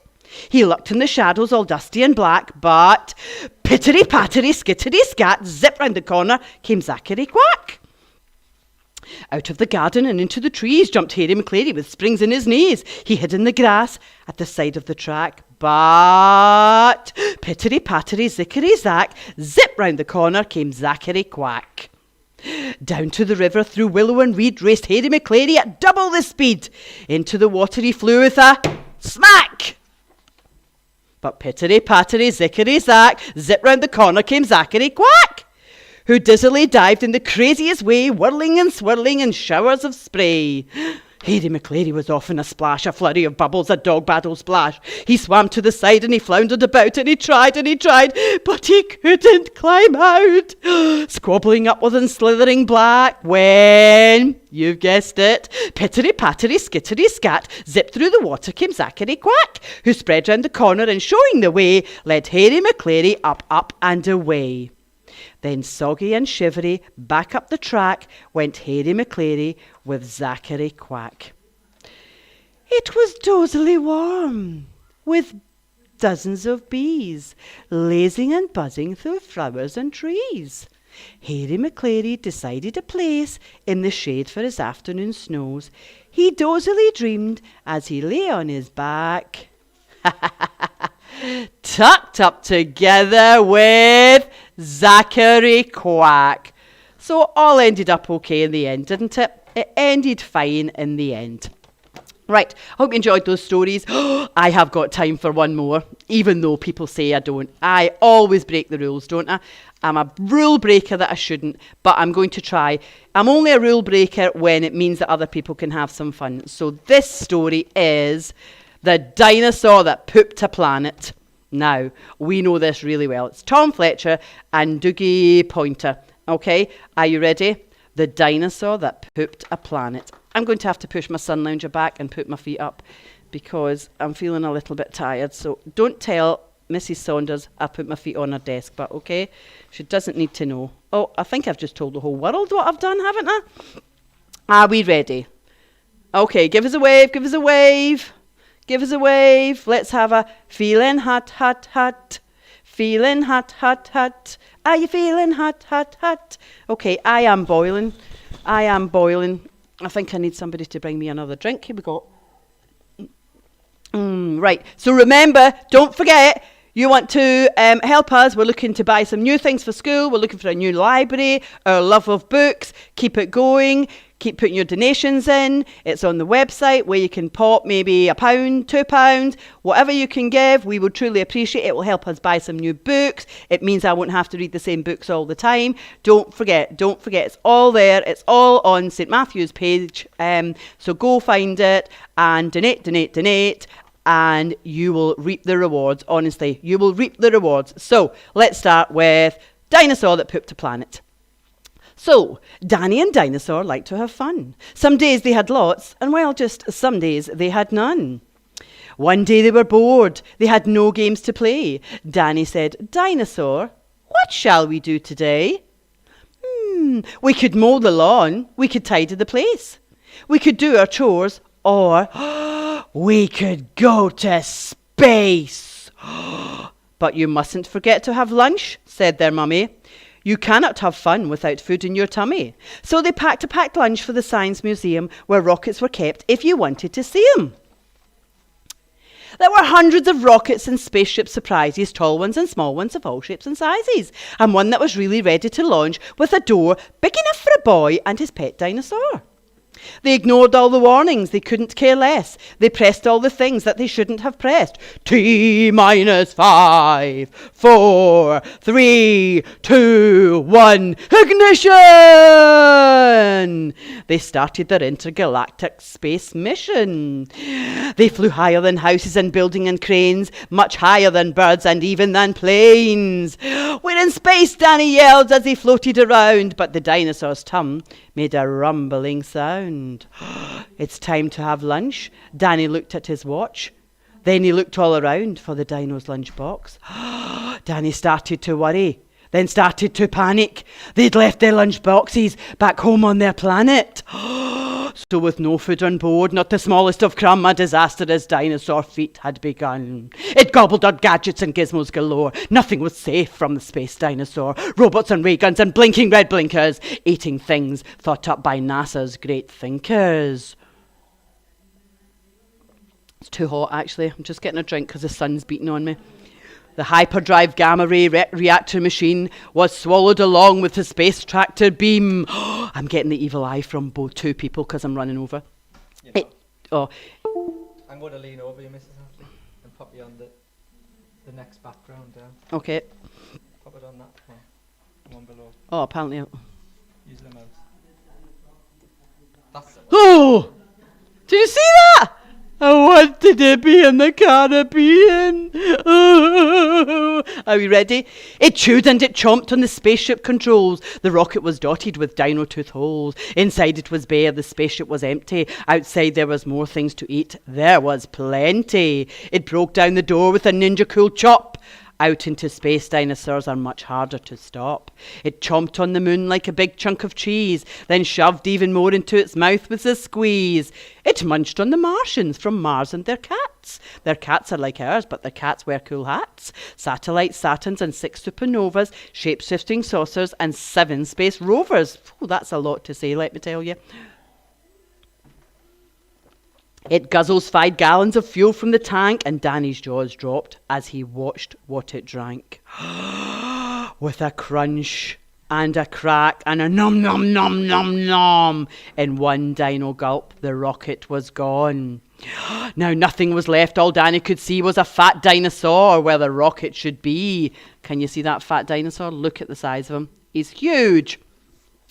He looked in the shadows all dusty and black, but pittery, pattery, skittery, scat, zip round the corner came Zachary Quack. Out of the garden and into the trees jumped Harry McClary with springs in his knees. He hid in the grass at the side of the track, but pittery, pattery, zickery, zack, zip round the corner came Zachary Quack. Down to the river through willow and reed raced Harry McClary at double the speed. Into the water he flew with a smack. But pittery, pattery, zickery, zack, zip round the corner came Zachary Quack, who dizzily dived in the craziest way, whirling and swirling in showers of spray. Harry McClary was off in a splash, a flurry of bubbles, a dog battle splash. He swam to the side and he floundered about and he tried, but he couldn't climb out. Squabbling upwards and slithering black when, you've guessed it, pittery, pattery, skittery, scat, zip through the water came Zachary Quack, who spread round the corner and showing the way, led Harry McClary up and away. Then soggy and shivery, back up the track went Harry McClary with Zachary Quack. It was dozily warm, with dozens of bees, lazing and buzzing through flowers and trees. Harry McClary decided a place in the shade for his afternoon snooze. He dozily dreamed as he lay on his back, tucked up together with Zachary Quack. So all ended up okay in the end, didn't it? It ended fine in the end. Right, hope you enjoyed those stories. I have got time for one more, even though people say I don't. I always break the rules, don't I? I'm a rule breaker that I shouldn't, but I'm going to try. I'm only a rule breaker when it means that other people can have some fun. So this story is The Dinosaur That Pooped a Planet. Now, we know this really well. It's Tom Fletcher and Dougie Pointer. Okay, are you ready? The Dinosaur That Pooped a Planet. I'm going to have to push my sun lounger back and put my feet up because I'm feeling a little bit tired. So don't tell Mrs. Saunders I put my feet on her desk, but okay, she doesn't need to know. Oh, I think I've just told the whole world what I've done, haven't I? Are we ready? Okay, give us a wave, give us a wave. Give us a wave. Let's have a feeling hot, hot, hot. Feeling hot, hot, hot. Are you feeling hot, hot, hot? Okay, I am boiling. I am boiling. I think I need somebody to bring me another drink. Here we go. Right. So remember, don't forget, you want to help us. We're looking to buy some new things for school. We're looking for a new library. Our love of books. Keep it going. Keep putting your donations in. It's on the website where you can pop maybe £1, £2, whatever you can give. We would truly appreciate it. It will help us buy some new books. It means I won't have to read the same books all the time. Don't forget. It's all there. It's all on St Matthew's page. So go find it and donate. And you will reap the rewards. Honestly, you will reap the rewards. So let's start with Dinosaur That Pooped a Planet. So, Danny and Dinosaur liked to have fun. Some days they had lots, and well, just some days they had none. One day they were bored. They had no games to play. Danny said, Dinosaur, what shall we do today? We could mow the lawn. We could tidy the place. We could do our chores, or we could go to space. But you mustn't forget to have lunch, said their mummy. You cannot have fun without food in your tummy. So they packed a packed lunch for the Science Museum where rockets were kept if you wanted to see them. There were hundreds of rockets and spaceship surprises, tall ones and small ones of all shapes and sizes, and one that was really ready to launch with a door big enough for a boy and his pet dinosaur. They ignored all the warnings. They couldn't care less. They pressed all the things that they shouldn't have pressed. T-5, 4, 3, 2, 1, ignition! They started their intergalactic space mission. They flew higher than houses and buildings and cranes, much higher than birds and even than planes. We're in space, Danny yelled as he floated around, but the dinosaur's tum made a rumbling sound. It's time to have lunch. Danny looked at his watch. Then he looked all around for the dino's lunchbox. Danny started to worry, then started to panic. They'd left their lunchboxes back home on their planet. So with no food on board, not the smallest of crumb, a disastrous dinosaur feat had begun. It gobbled up gadgets and gizmos galore. Nothing was safe from the space dinosaur. Robots and ray guns and blinking red blinkers, eating things thought up by NASA's great thinkers. It's too hot, actually. I'm just getting a drink because the sun's beating on me. The hyperdrive gamma ray reactor machine was swallowed along with the space tractor beam. I'm getting the evil eye from both two people because I'm running over. I'm going to lean over you, Mrs. Ashley, and pop you on the next background down. Okay. Pop it on that one below. Oh, apparently. Use the mouse. That's it. Oh! Did you see that? I wanted to be in the Caribbean. Oh. Are we ready? It chewed and it chomped on the spaceship controls. The rocket was dotted with dino tooth holes. Inside it was bare, the spaceship was empty. Outside there was more things to eat. There was plenty. It broke down the door with a ninja cool chop. Out into space, dinosaurs are much harder to stop. It chomped on the moon like a big chunk of cheese, then shoved even more into its mouth with a squeeze. It munched on the Martians from Mars and their cats. Their cats are like ours, but their cats wear cool hats. Satellites, Saturns and 6 supernovas, shape-shifting saucers and 7 space rovers. Oh, that's a lot to say, let me tell you. It guzzles 5 gallons of fuel from the tank, and Danny's jaws dropped as he watched what it drank. With a crunch and a crack and a nom nom nom nom nom. In one dino gulp, the rocket was gone. Now nothing was left. All Danny could see was a fat dinosaur where the rocket should be. Can you see that fat dinosaur? Look at the size of him. He's huge.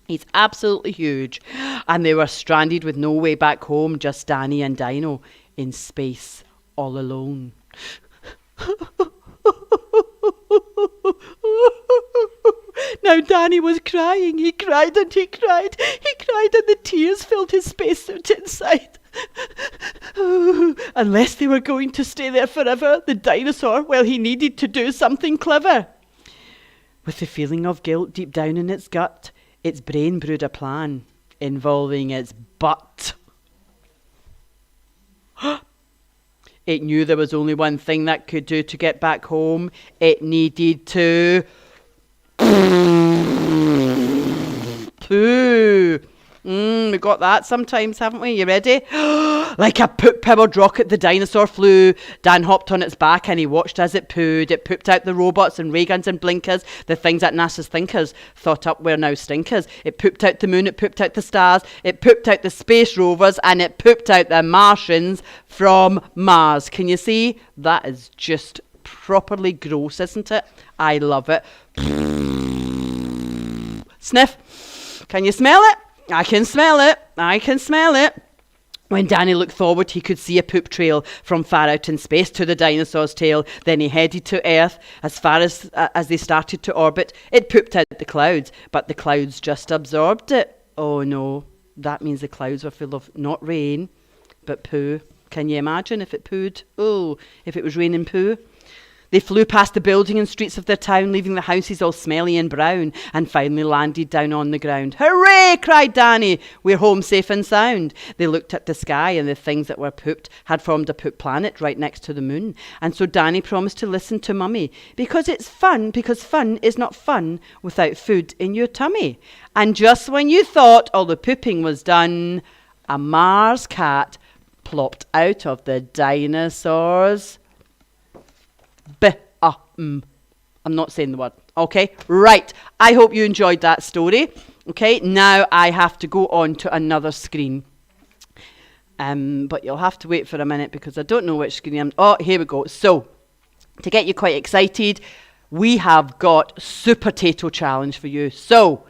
He's absolutely huge. And they were stranded with no way back home, just Danny and Dino in space, all alone. Now Danny was crying. He cried and he cried. He cried and the tears filled his spacesuit inside. Unless they were going to stay there forever, the dinosaur, well, he needed to do something clever. With the feeling of guilt deep down in its gut, its brain brewed a plan involving its butt. It knew there was only one thing that could do to get back home. It needed to poo. We got that sometimes, haven't we? You ready? Like a poop-powered rocket, the dinosaur flew. Dan hopped on its back and he watched as it pooed. It pooped out the robots and ray guns and blinkers, the things that NASA's thinkers thought up were now stinkers. It pooped out the moon, it pooped out the stars, it pooped out the space rovers, and it pooped out the Martians from Mars. Can you see? That is just properly gross, isn't it? I love it. Sniff. Can you smell it? I can smell it. I can smell it. When Danny looked forward, he could see a poop trail from far out in space to the dinosaur's tail. Then he headed to Earth. As far as they started to orbit, it pooped out the clouds, but the clouds just absorbed it. Oh no, that means the clouds were full of not rain, but poo. Can you imagine if it pooed? Oh, if it was raining poo. They flew past the building and streets of their town, leaving the houses all smelly and brown, and finally landed down on the ground. Hooray! Cried Danny. We're home safe and sound. They looked at the sky, and the things that were pooped had formed a poop planet right next to the moon. And so Danny promised to listen to Mummy, because fun is not fun without food in your tummy. And just when you thought all the pooping was done, a Mars cat plopped out of the dinosaurs. I'm not saying the word. Okay, right. I hope you enjoyed that story. Okay, now I have to go on to another screen. But you'll have to wait for a minute because I don't know which screen I'm... Oh, here we go. So, to get you quite excited, we have got Super Potato Challenge for you. So,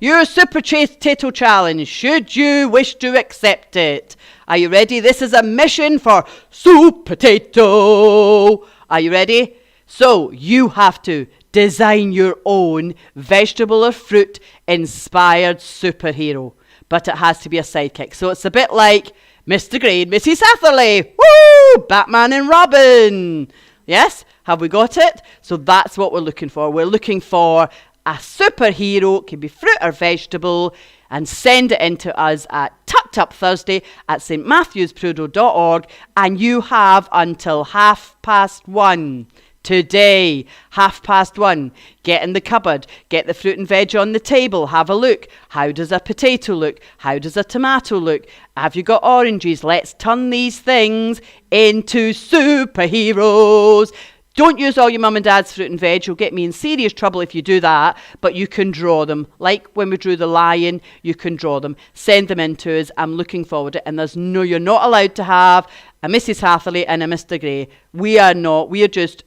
your Super Potato Challenge, should you wish to accept it. Are you ready? This is a mission for Super Potato. Are you ready? So, you have to design your own vegetable or fruit inspired superhero. But it has to be a sidekick. So, it's a bit like Mr. Grey and Mrs. Satherley. Woo! Batman and Robin. Yes? Have we got it? So that's what we're looking for. We're looking for a superhero, can be fruit or vegetable, and send it in to us at tuckedupthursday@stmatthewsprodo.org, and you have until 1:30 today, 1:30. Get in the cupboard, get the fruit and veg on the table, have a look. How does a potato look? How does a tomato look? Have you got oranges? Let's turn these things into superheroes. Don't use all your mum and dad's fruit and veg. You'll get me in serious trouble if you do that. But you can draw them. Like when we drew the lion, you can draw them. Send them in to us. I'm looking forward to it. And you're not allowed to have a Mrs. Hatherley and a Mr. Grey. We are not. We're just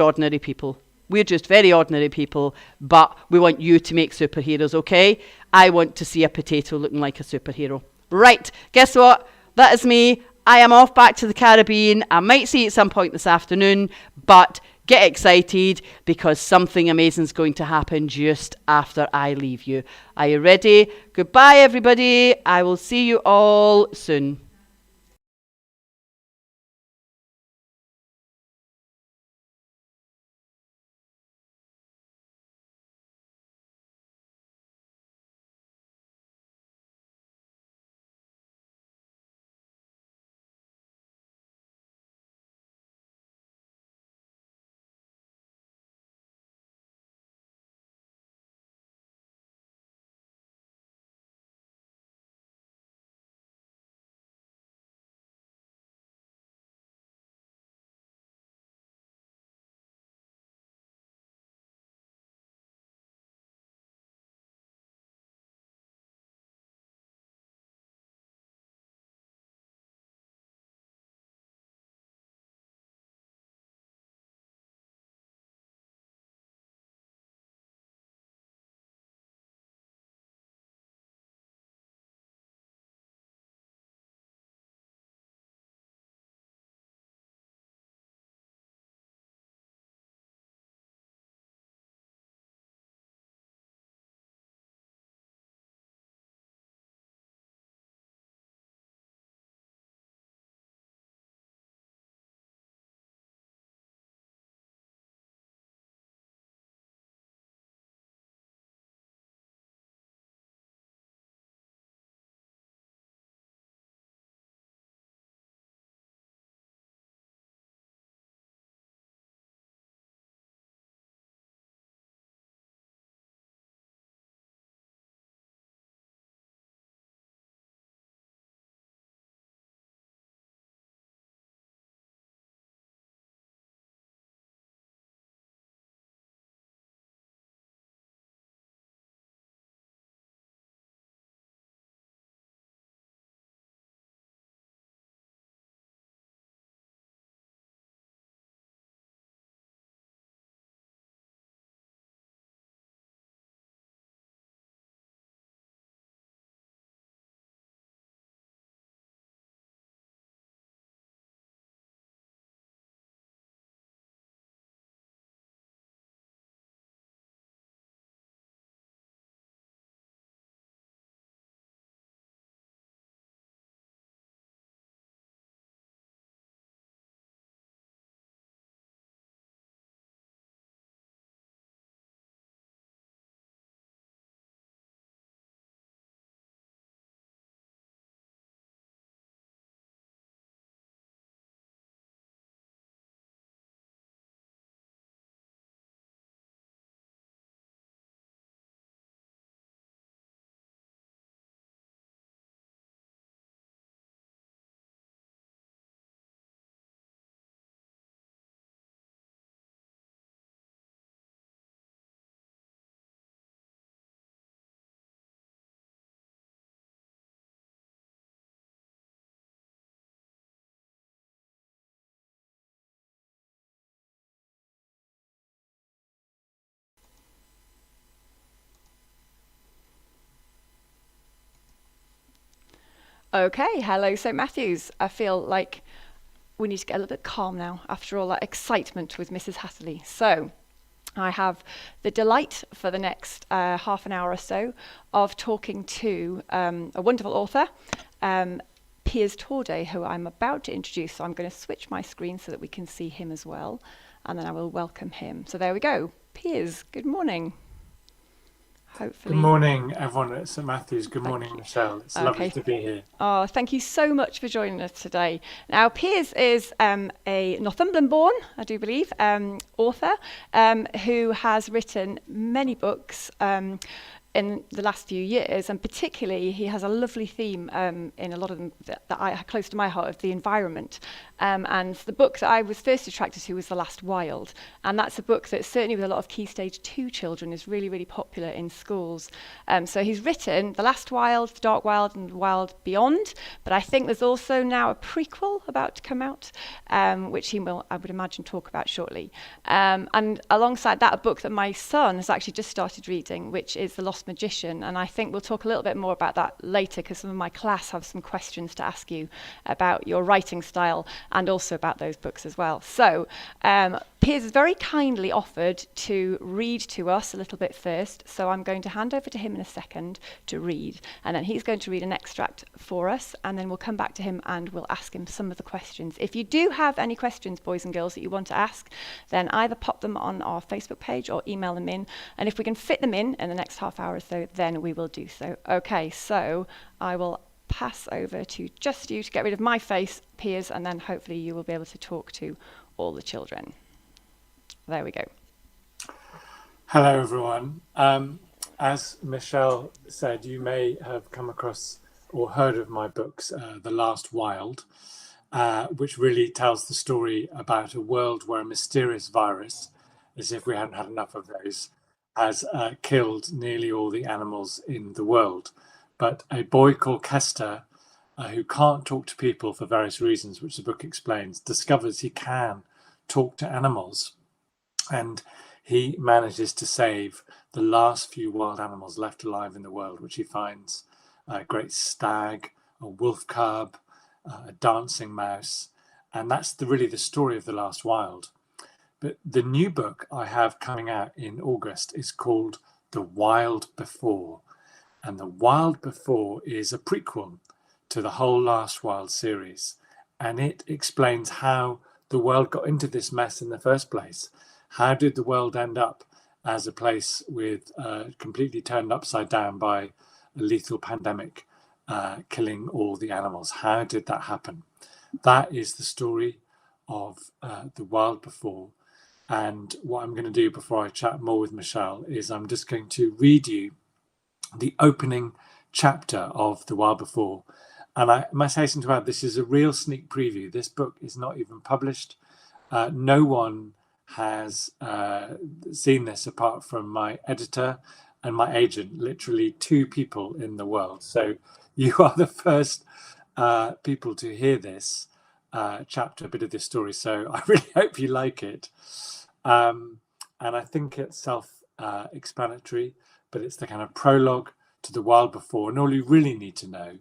ordinary people. We're just very ordinary people. But we want you to make superheroes, okay? I want to see a potato looking like a superhero. Right. Guess what? That is me. I am off back to the Caribbean. I might see you at some point this afternoon, but get excited because something amazing is going to happen just after I leave you. Are you ready? Goodbye, everybody. I will see you all soon. Okay, hello St Matthews. I feel like we need to get a little bit calm now after all that excitement with Mrs Hatterley. So I have the delight for the next half an hour or so of talking to a wonderful author, Piers Torday, who I'm about to introduce. So I'm going to switch my screen so that we can see him as well, and then I will welcome him. So there we go. Piers, good morning. Hopefully. Good morning, everyone at St Matthews. Good Thank morning, you. Michelle. It's Okay. lovely to be here. Oh, thank you so much for joining us today. Now, Piers is a Northumberland-born, I do believe, author who has written many books in the last few years, and particularly he has a lovely theme in a lot of them that I close to my heart, of the environment. And the book that I was first attracted to was The Last Wild, and that's a book that certainly with a lot of Key Stage 2 children is really, really popular in schools. So he's written The Last Wild, The Dark Wild and The Wild Beyond, but I think there's also now a prequel about to come out, which he will, I would imagine, talk about shortly. And alongside that, a book that my son has actually just started reading, which is The Lost Magician, and I think we'll talk a little bit more about that later, because some of my class have some questions to ask you about your writing style and also about those books as well. So Piers has very kindly offered to read to us a little bit first, so I'm going to hand over to him in a second to read, and then he's going to read an extract for us, and then we'll come back to him and we'll ask him some of the questions. If you do have any questions, boys and girls, that you want to ask, then either pop them on our Facebook page or email them in, and if we can fit them in the next half hour or so, then we will do so. Okay, so I will pass over to just you to get rid of my face, Piers, and then hopefully you will be able to talk to all the children. There we go. Hello, everyone. As Michelle said, you may have come across or heard of my books, The Last Wild, which really tells the story about a world where a mysterious virus, as if we hadn't had enough of those, has killed nearly all the animals in the world. But a boy called Kester, who can't talk to people for various reasons, which the book explains, discovers he can talk to animals. And he manages to save the last few wild animals left alive in the world, which he finds a great stag, a wolf cub, a dancing mouse. And that's really the story of The Last Wild. But the new book I have coming out in August is called The Wild Before. And The Wild Before is a prequel to the whole Last Wild series. And it explains how the world got into this mess in the first place. How did the world end up as a place with completely turned upside down by a lethal pandemic, killing all the animals? How did that happen? That is the story of The Wild Before. And what I'm going to do before I chat more with Michelle is I'm just going to read you the opening chapter of The Wild Before. And I must hasten to add, this is a real sneak preview. This book is not even published. No one has seen this apart from my editor and my agent, literally 2 people in the world. So you are the first people to hear this chapter, a bit of this story. So I really hope you like it. And I think it's self-explanatory, but it's the kind of prologue to The Wild Before. And all you really need to know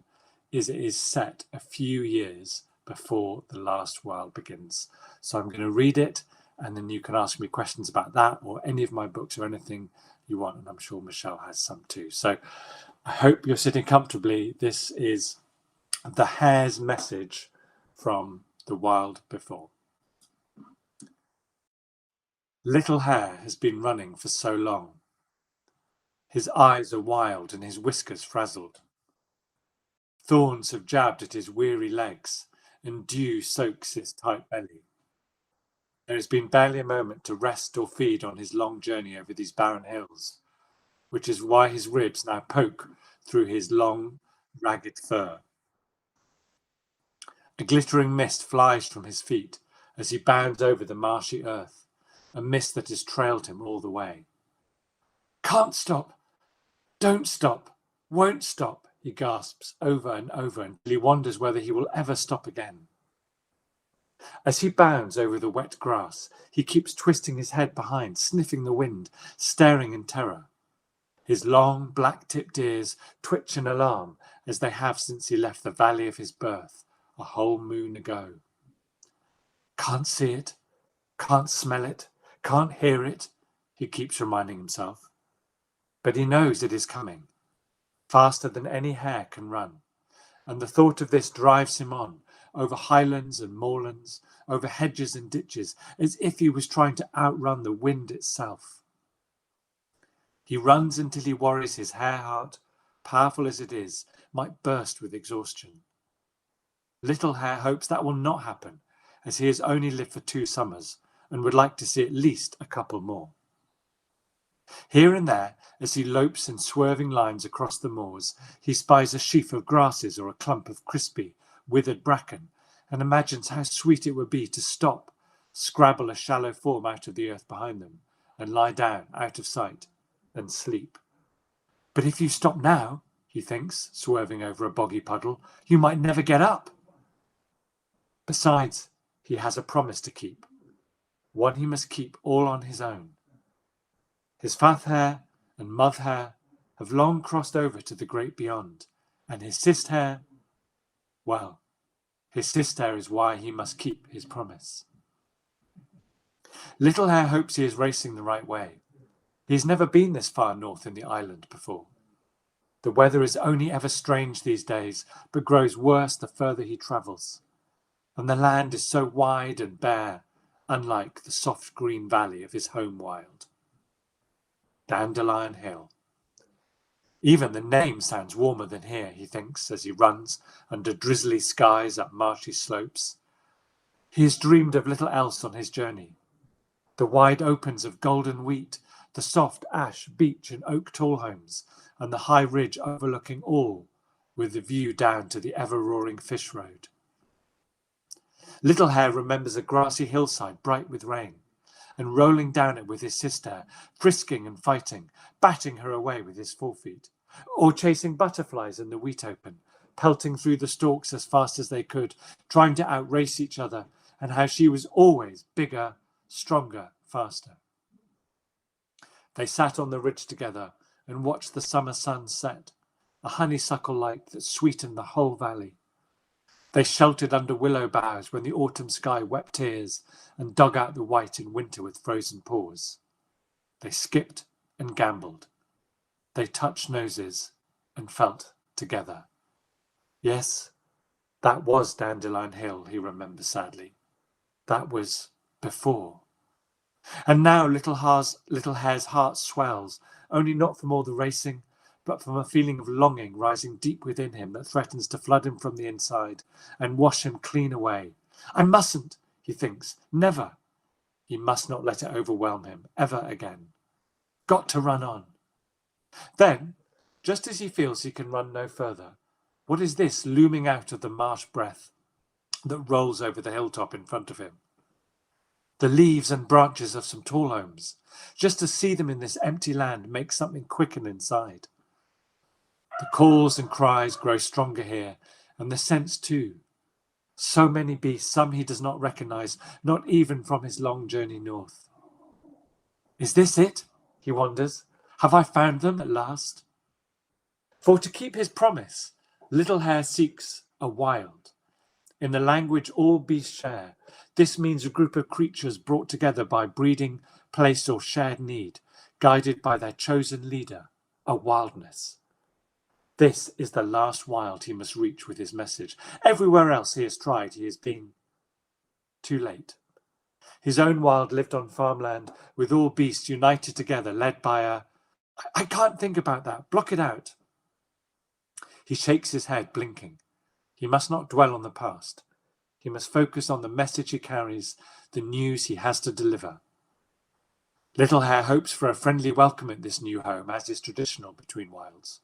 is it is set a few years before The Last Wild begins. So I'm going to read it, and then you can ask me questions about that or any of my books or anything you want. And I'm sure Michelle has some too. So I hope you're sitting comfortably. This is the hare's message from The Wild Before. Little Hare has been running for so long. His eyes are wild and his whiskers frazzled. Thorns have jabbed at his weary legs and dew soaks his tight belly. There has been barely a moment to rest or feed on his long journey over these barren hills, which is why his ribs now poke through his long, ragged fur. A glittering mist flies from his feet as he bounds over the marshy earth, a mist that has trailed him all the way. Can't stop, don't stop, won't stop, he gasps over and over until he wonders whether he will ever stop again. As he bounds over the wet grass, he keeps twisting his head behind, sniffing the wind, staring in terror. His long, black-tipped ears twitch in alarm as they have since he left the valley of his birth a whole moon ago. Can't see it, can't smell it, can't hear it, he keeps reminding himself. But he knows it is coming, faster than any hare can run, and the thought of this drives him on, over highlands and moorlands, over hedges and ditches, as if he was trying to outrun the wind itself. He runs until he worries his hare heart, powerful as it is, might burst with exhaustion. Little Hare hopes that will not happen, as he has only lived for 2 summers and would like to see at least a couple more. Here and there, as he lopes in swerving lines across the moors, he spies a sheaf of grasses or a clump of crispy, withered bracken, and imagines how sweet it would be to stop, scrabble a shallow form out of the earth behind them, and lie down out of sight and sleep. But if you stop now, he thinks, swerving over a boggy puddle, you might never get up. Besides, he has a promise to keep, one he must keep all on his own. His fath hare and muth hare have long crossed over to the great beyond, and his sist hare, well, his sist hare is why he must keep his promise. Little Hare hopes he is racing the right way. He has never been this far north in the island before. The weather is only ever strange these days, but grows worse the further he travels. And the land is so wide and bare, unlike the soft green valley of his home wild. Dandelion Hill. Even the name sounds warmer than here, he thinks, as he runs under drizzly skies up marshy slopes. He has dreamed of little else on his journey. The wide opens of golden wheat, the soft ash, beech and oak tall homes, and the high ridge overlooking all, with the view down to the ever-roaring fish road. Little Hare remembers a grassy hillside bright with rain, and rolling down it with his sister, frisking and fighting, batting her away with his forefeet, or chasing butterflies in the wheat open, pelting through the stalks as fast as they could, trying to outrace each other, and how she was always bigger, stronger, faster. They sat on the ridge together and watched the summer sun set, a honeysuckle light that sweetened the whole valley. They sheltered under willow boughs when the autumn sky wept tears and dug out the white in winter with frozen paws. They skipped and gambled. They touched noses and felt together. Yes, that was Dandelion Hill, he remembers sadly. That was before. And now Little Hare's heart swells, only not from all the racing, but from a feeling of longing rising deep within him that threatens to flood him from the inside and wash him clean away. I mustn't, he thinks, never. He must not let it overwhelm him, ever again. Got to run on. Then, just as he feels he can run no further, what is this looming out of the marsh breath that rolls over the hilltop in front of him? The leaves and branches of some tall homes. Just to see them in this empty land makes something quicken inside. The calls and cries grow stronger here, and the scents too. So many beasts, some he does not recognize, not even from his long journey north. Is this it? He wonders. Have I found them at last? For to keep his promise, Little Hare seeks a wild. In the language all beasts share, this means a group of creatures brought together by breeding, place or shared need, guided by their chosen leader, a wildness. This is the last wild he must reach with his message. Everywhere else he has tried, he has been too late. His own wild lived on farmland with all beasts united together, led by a... I can't think about that. Block it out. He shakes his head, blinking. He must not dwell on the past. He must focus on the message he carries, the news he has to deliver. Little Hare hopes for a friendly welcome at this new home, as is traditional between wilds.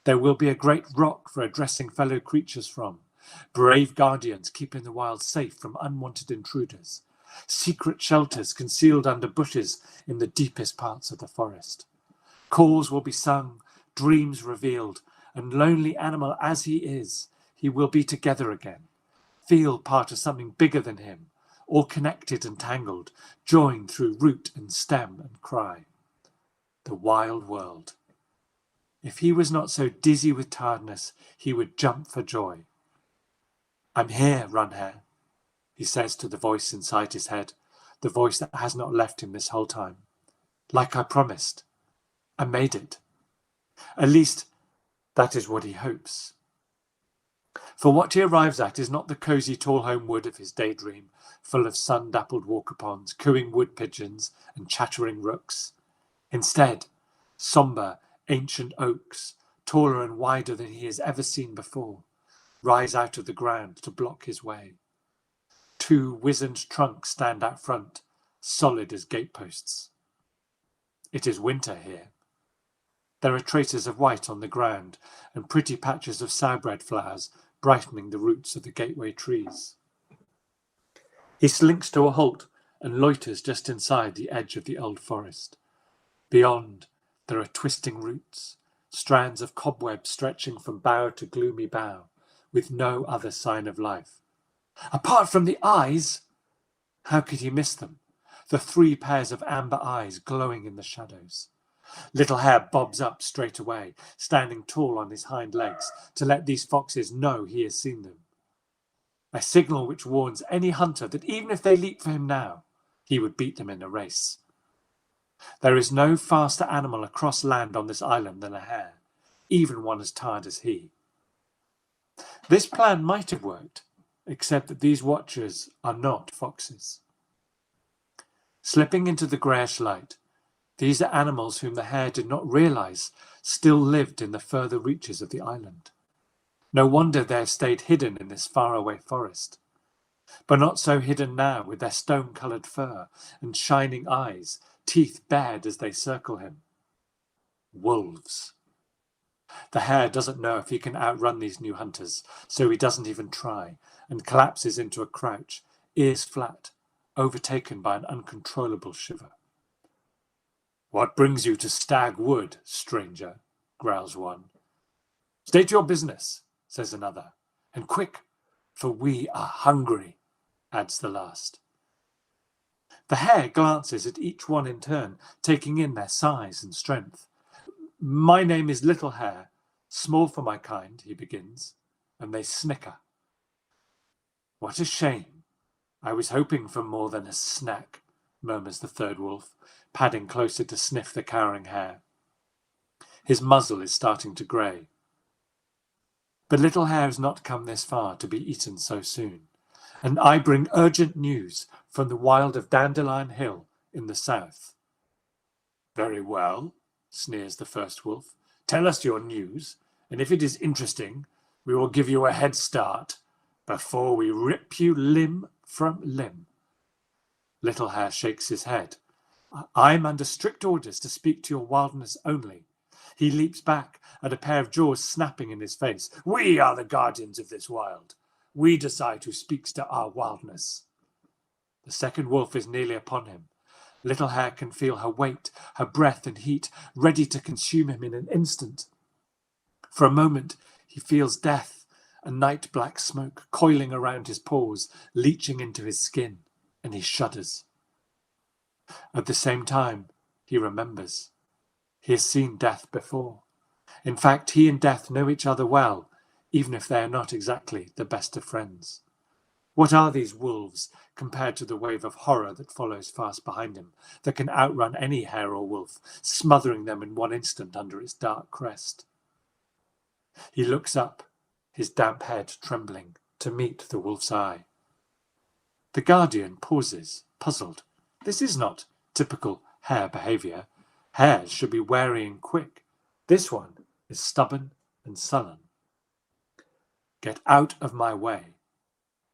There will be a great rock for addressing fellow creatures from, brave guardians keeping the wild safe from unwanted intruders, secret shelters concealed under bushes in the deepest parts of the forest. Calls will be sung, dreams revealed, and lonely animal as he is, he will be together again, feel part of something bigger than him, all connected and tangled, joined through root and stem and cry. The wild world. If he was not so dizzy with tiredness, he would jump for joy. "I'm here, Runhare," he says to the voice inside his head, the voice that has not left him this whole time. "Like I promised. I made it." At least, that is what he hopes. For what he arrives at is not the cosy tall home wood of his daydream, full of sun-dappled walker-ponds, cooing wood pigeons and chattering rooks. Instead, sombre, ancient oaks, taller and wider than he has ever seen before, rise out of the ground to block his way. 2 wizened trunks stand out front, solid as gateposts. It is winter here. There are traces of white on the ground and pretty patches of sourbread flowers brightening the roots of the gateway trees. He slinks to a halt and loiters just inside the edge of the old forest. Beyond, there are twisting roots, strands of cobweb stretching from bough to gloomy bough, with no other sign of life. Apart from the eyes! How could he miss them? The 3 pairs of amber eyes glowing in the shadows. Little Hare bobs up straight away, standing tall on his hind legs to let these foxes know he has seen them. A signal which warns any hunter that even if they leap for him now, he would beat them in a race. There is no faster animal across land on this island than a hare, even one as tired as he. This plan might have worked, except that these watchers are not foxes. Slipping into the greyish light, these are animals whom the hare did not realise still lived in the further reaches of the island. No wonder they have stayed hidden in this faraway forest. But not so hidden now, with their stone-coloured fur and shining eyes, teeth bared as they circle him. Wolves. The hare doesn't know if he can outrun these new hunters, so he doesn't even try, and collapses into a crouch, ears flat, overtaken by an uncontrollable shiver. "What brings you to Stag Wood, stranger?" growls one. "State your business," says another. "And quick, for we are hungry," adds the last. The hare glances at each one in turn, taking in their size and strength. "My name is Little Hare, small for my kind," he begins, and they snicker. "What a shame. I was hoping for more than a snack," murmurs the third wolf, padding closer to sniff the cowering hare. His muzzle is starting to grey. But Little Hare has not come this far to be eaten so soon, and I bring urgent news from the wild of Dandelion Hill in the south. "Very well," sneers the first wolf. "Tell us your news, and if it is interesting, we will give you a head start before we rip you limb from limb." Little Hare shakes his head. "I'm under strict orders to speak to your wildness only." He leaps back at a pair of jaws snapping in his face. "We are the guardians of this wild. We decide who speaks to our wildness." The second wolf is nearly upon him. Little Hare can feel her weight, her breath and heat, ready to consume him in an instant. For a moment, he feels death, a night-black smoke coiling around his pores, leaching into his skin, and he shudders. At the same time, he remembers. He has seen death before. In fact, he and death know each other well, even if they are not exactly the best of friends. What are these wolves compared to the wave of horror that follows fast behind him, that can outrun any hare or wolf, smothering them in one instant under its dark crest? He looks up, his damp head trembling, to meet the wolf's eye. The guardian pauses, puzzled. This is not typical hare behaviour. Hares should be wary and quick. This one is stubborn and sullen. "Get out of my way,"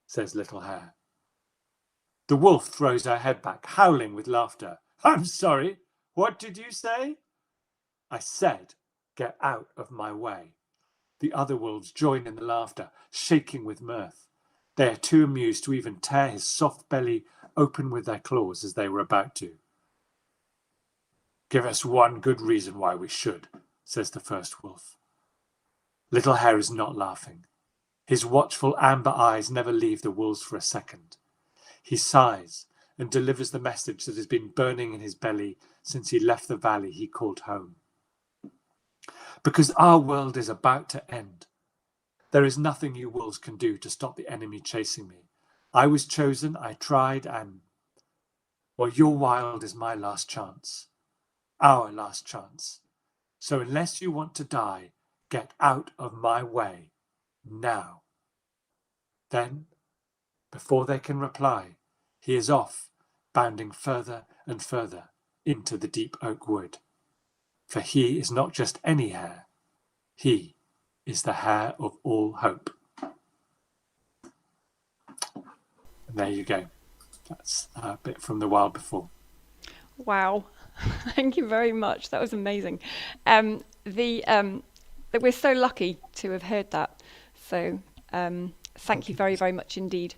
says Little Hare. The wolf throws her head back, howling with laughter. "I'm sorry, what did you say?" "I said, get out of my way." The other wolves join in the laughter, shaking with mirth. They are too amused to even tear his soft belly open with their claws as they were about to. "Give us one good reason why we should," says the first wolf. Little Hare is not laughing. His watchful amber eyes never leave the wolves for a second. He sighs and delivers the message that has been burning in his belly since he left the valley he called home. because our world is about to end. There is nothing you wolves can do to stop the enemy chasing me. I was chosen, I tried, and, well, your wild is my last chance. Our last chance. So unless you want to die, get out of my way, now. Then, before they can reply, he is off, bounding further and further into the deep oak wood. For he is not just any hare, he is the hare of all hope. And there you go. That's a bit from The Wild Before. Wow. Thank you very much. That was amazing. We're so lucky to have heard that. So thank you very, very much indeed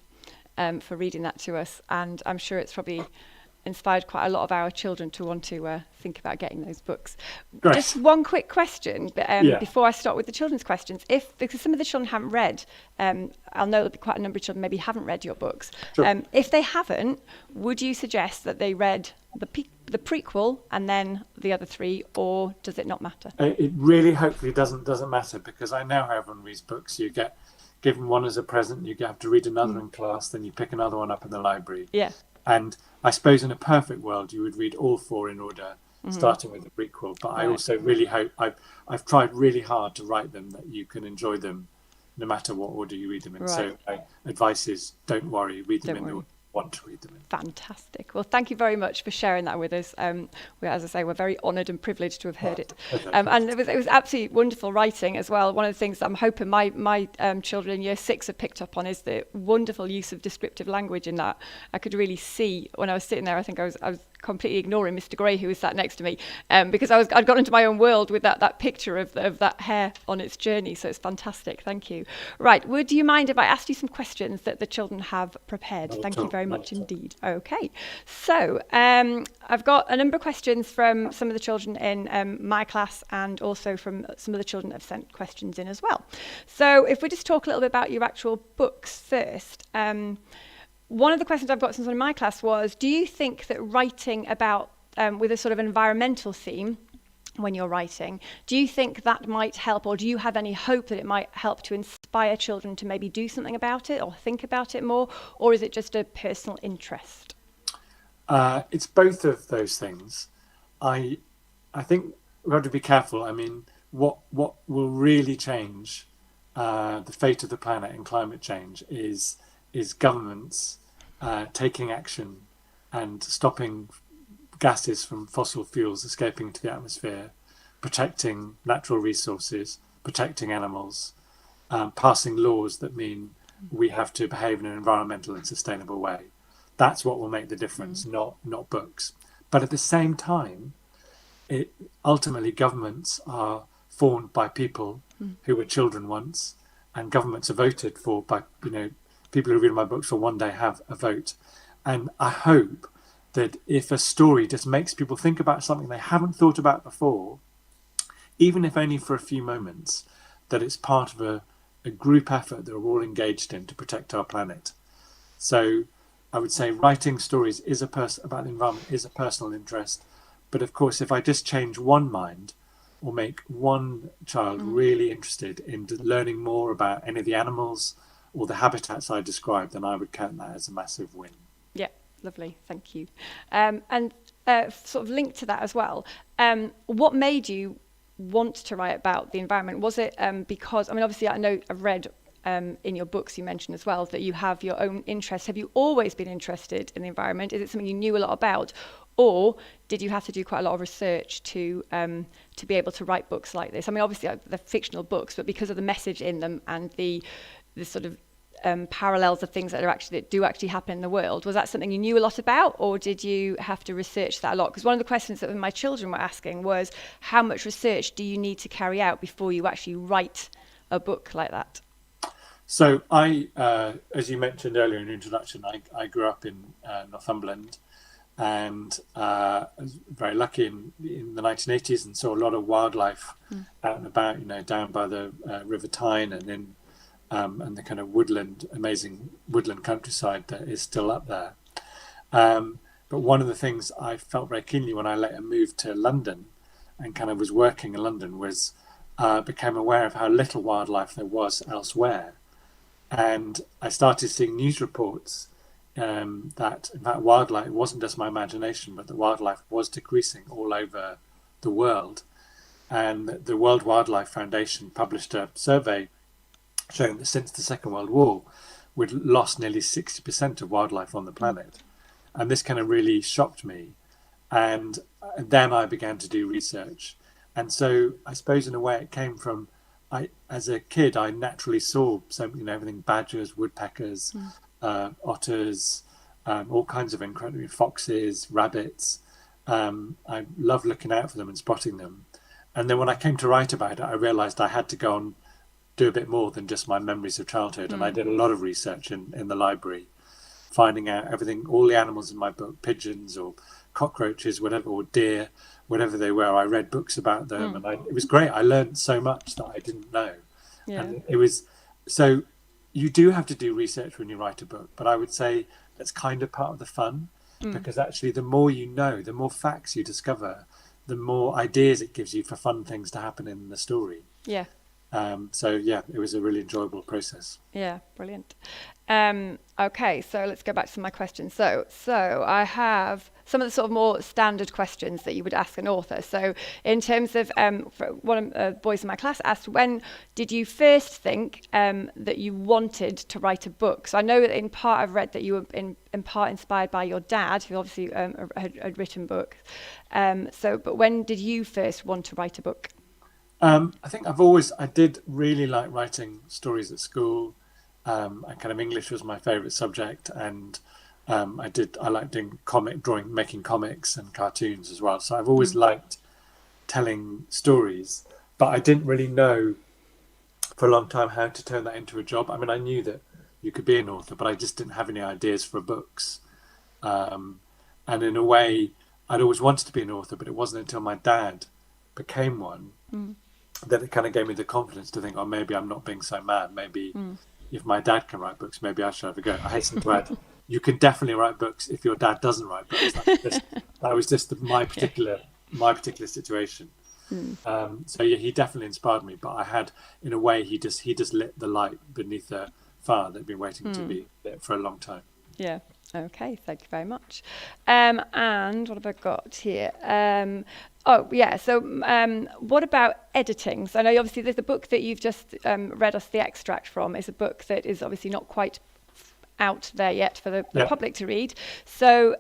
for reading that to us. And I'm sure it's probably inspired quite a lot of our children to want to think about getting those books. Great. Just one quick question Yeah. before I start with the children's questions. Because some of the children haven't read, I'll know that quite a number of children maybe haven't read your books. Sure. If they haven't, would you suggest that they read the prequel and then the other three, or does it not matter? It really hopefully doesn't matter, because I know how everyone reads books. You get given one as a present, you have to read another in class, then you pick another one up in the library. Yeah. And I suppose in a perfect world, you would read all four in order, starting with the prequel. But I also really hope, I've tried really hard to write them that you can enjoy them no matter what order you read them in. Right. So my advice is, don't worry, read them Don't in the worry. order you want to read them in. Fantastic. Well, thank you very much for sharing that with us. As I say, we're very honoured and privileged to have heard it. And it was absolutely wonderful writing as well. One of the things that I'm hoping my children in year 6 have picked up on is the wonderful use of descriptive language in that. I could really see when I was sitting there, I think I was completely ignoring Mr. Gray, who was sat next to me, because I'd got into my own world with that picture of that hare on its journey. So it's fantastic. Thank you. Right. Would you mind if I asked you some questions that the children have prepared? Thank you very much indeed. Okay. So I've got a number of questions from some of the children in my class, and also from some of the children that have sent questions in as well. So if we just talk a little bit about your actual books first. One of the questions I've got since in my class was, do you think that writing about, with a sort of environmental theme when you're writing, do you think that might help, or do you have any hope that it might help to inspire children to maybe do something about it or think about it more, or is it just a personal interest? It's both of those things. I think we've got to be careful. I mean, what will really change the fate of the planet and climate change is governments taking action and stopping gases from fossil fuels escaping into the atmosphere, protecting natural resources, protecting animals, passing laws that mean we have to behave in an environmental and sustainable way. That's what will make the difference, not books. But at the same time, ultimately governments are formed by people who were children once, and governments are voted for by people who read my books will one day have a vote. And I hope that if a story just makes people think about something they haven't thought about before, even if only for a few moments, that it's part of a group effort that we're all engaged in to protect our planet. So I would say writing stories about the environment is a personal interest. But of course, if I just change one mind or make one child really interested in learning more about any of the animals or the habitats I described, then I would count that as a massive win. Yeah, lovely, thank you. And sort of linked to that as well, what made you want to write about the environment? Was it because, I mean, obviously I know I've read in your books you mentioned as well that you have your own interests. Have you always been interested in the environment? Is it something you knew a lot about? Or did you have to do quite a lot of research to be able to write books like this? I mean, obviously they're fictional books, but because of the message in them and the sort of parallels of things that do actually happen in the world, was that something you knew a lot about, or did you have to research that a lot? Because one of the questions that my children were asking was, how much research do you need to carry out before you actually write a book like that? So I, as you mentioned earlier in the introduction, I grew up in Northumberland, and I was very lucky in the 1980s and saw a lot of wildlife out and about, down by the River Tyne and in and the kind of amazing woodland countryside that is still up there. But one of the things I felt very keenly when I later moved to London and kind of was working in London was became aware of how little wildlife there was elsewhere. And I started seeing news reports that in fact wildlife, it wasn't just my imagination, but the wildlife was decreasing all over the world. And the World Wildlife Foundation published a survey showing that since the Second World War, we'd lost nearly 60% of wildlife on the planet. And this kind of really shocked me. And then I began to do research. And so I suppose in a way it came from, as a kid, I naturally saw everything: badgers, woodpeckers, otters, all kinds of incredible foxes, rabbits. I loved looking out for them and spotting them. And then when I came to write about it, I realized I had to go and do a bit more than just my memories of childhood. And I did a lot of research in the library, finding out everything, all the animals in my book, pigeons or cockroaches, whatever, or deer, whatever they were. I read books about them, and it was great. I learned so much that I didn't know. And it was, so you do have to do research when you write a book, but I would say that's kind of part of the fun, because actually the more you know, the more facts you discover, the more ideas it gives you for fun things to happen in the story. Yeah. So yeah, it was a really enjoyable process. Yeah, brilliant. Okay, so let's go back to my questions. So I have some of the sort of more standard questions that you would ask an author. So in terms of, one of the boys in my class asked, when did you first think that you wanted to write a book? So I know that in part I've read that you were in part inspired by your dad, who obviously had written books. But when did you first want to write a book? I think I did really like writing stories at school. And kind of English was my favorite subject, and I liked doing drawing, making comics and cartoons as well. So I've always liked telling stories, but I didn't really know for a long time how to turn that into a job. I mean, I knew that you could be an author, but I just didn't have any ideas for books. And in a way, I'd always wanted to be an author, but it wasn't until my dad became one that it kind of gave me the confidence to think, oh, maybe I'm not being so mad. Maybe if my dad can write books, maybe I should have a go. I hasten to add, you can definitely write books if your dad doesn't write books. That was just my particular situation. So yeah, he definitely inspired me. But I had, in a way, he just lit the light beneath a fire that had been waiting to be lit for a long time. Yeah. Okay, thank you very much. And what have I got here? What about editing? So I know obviously there's a book that you've just read us the extract from. Is a book that is obviously not quite out there yet for the public to read. So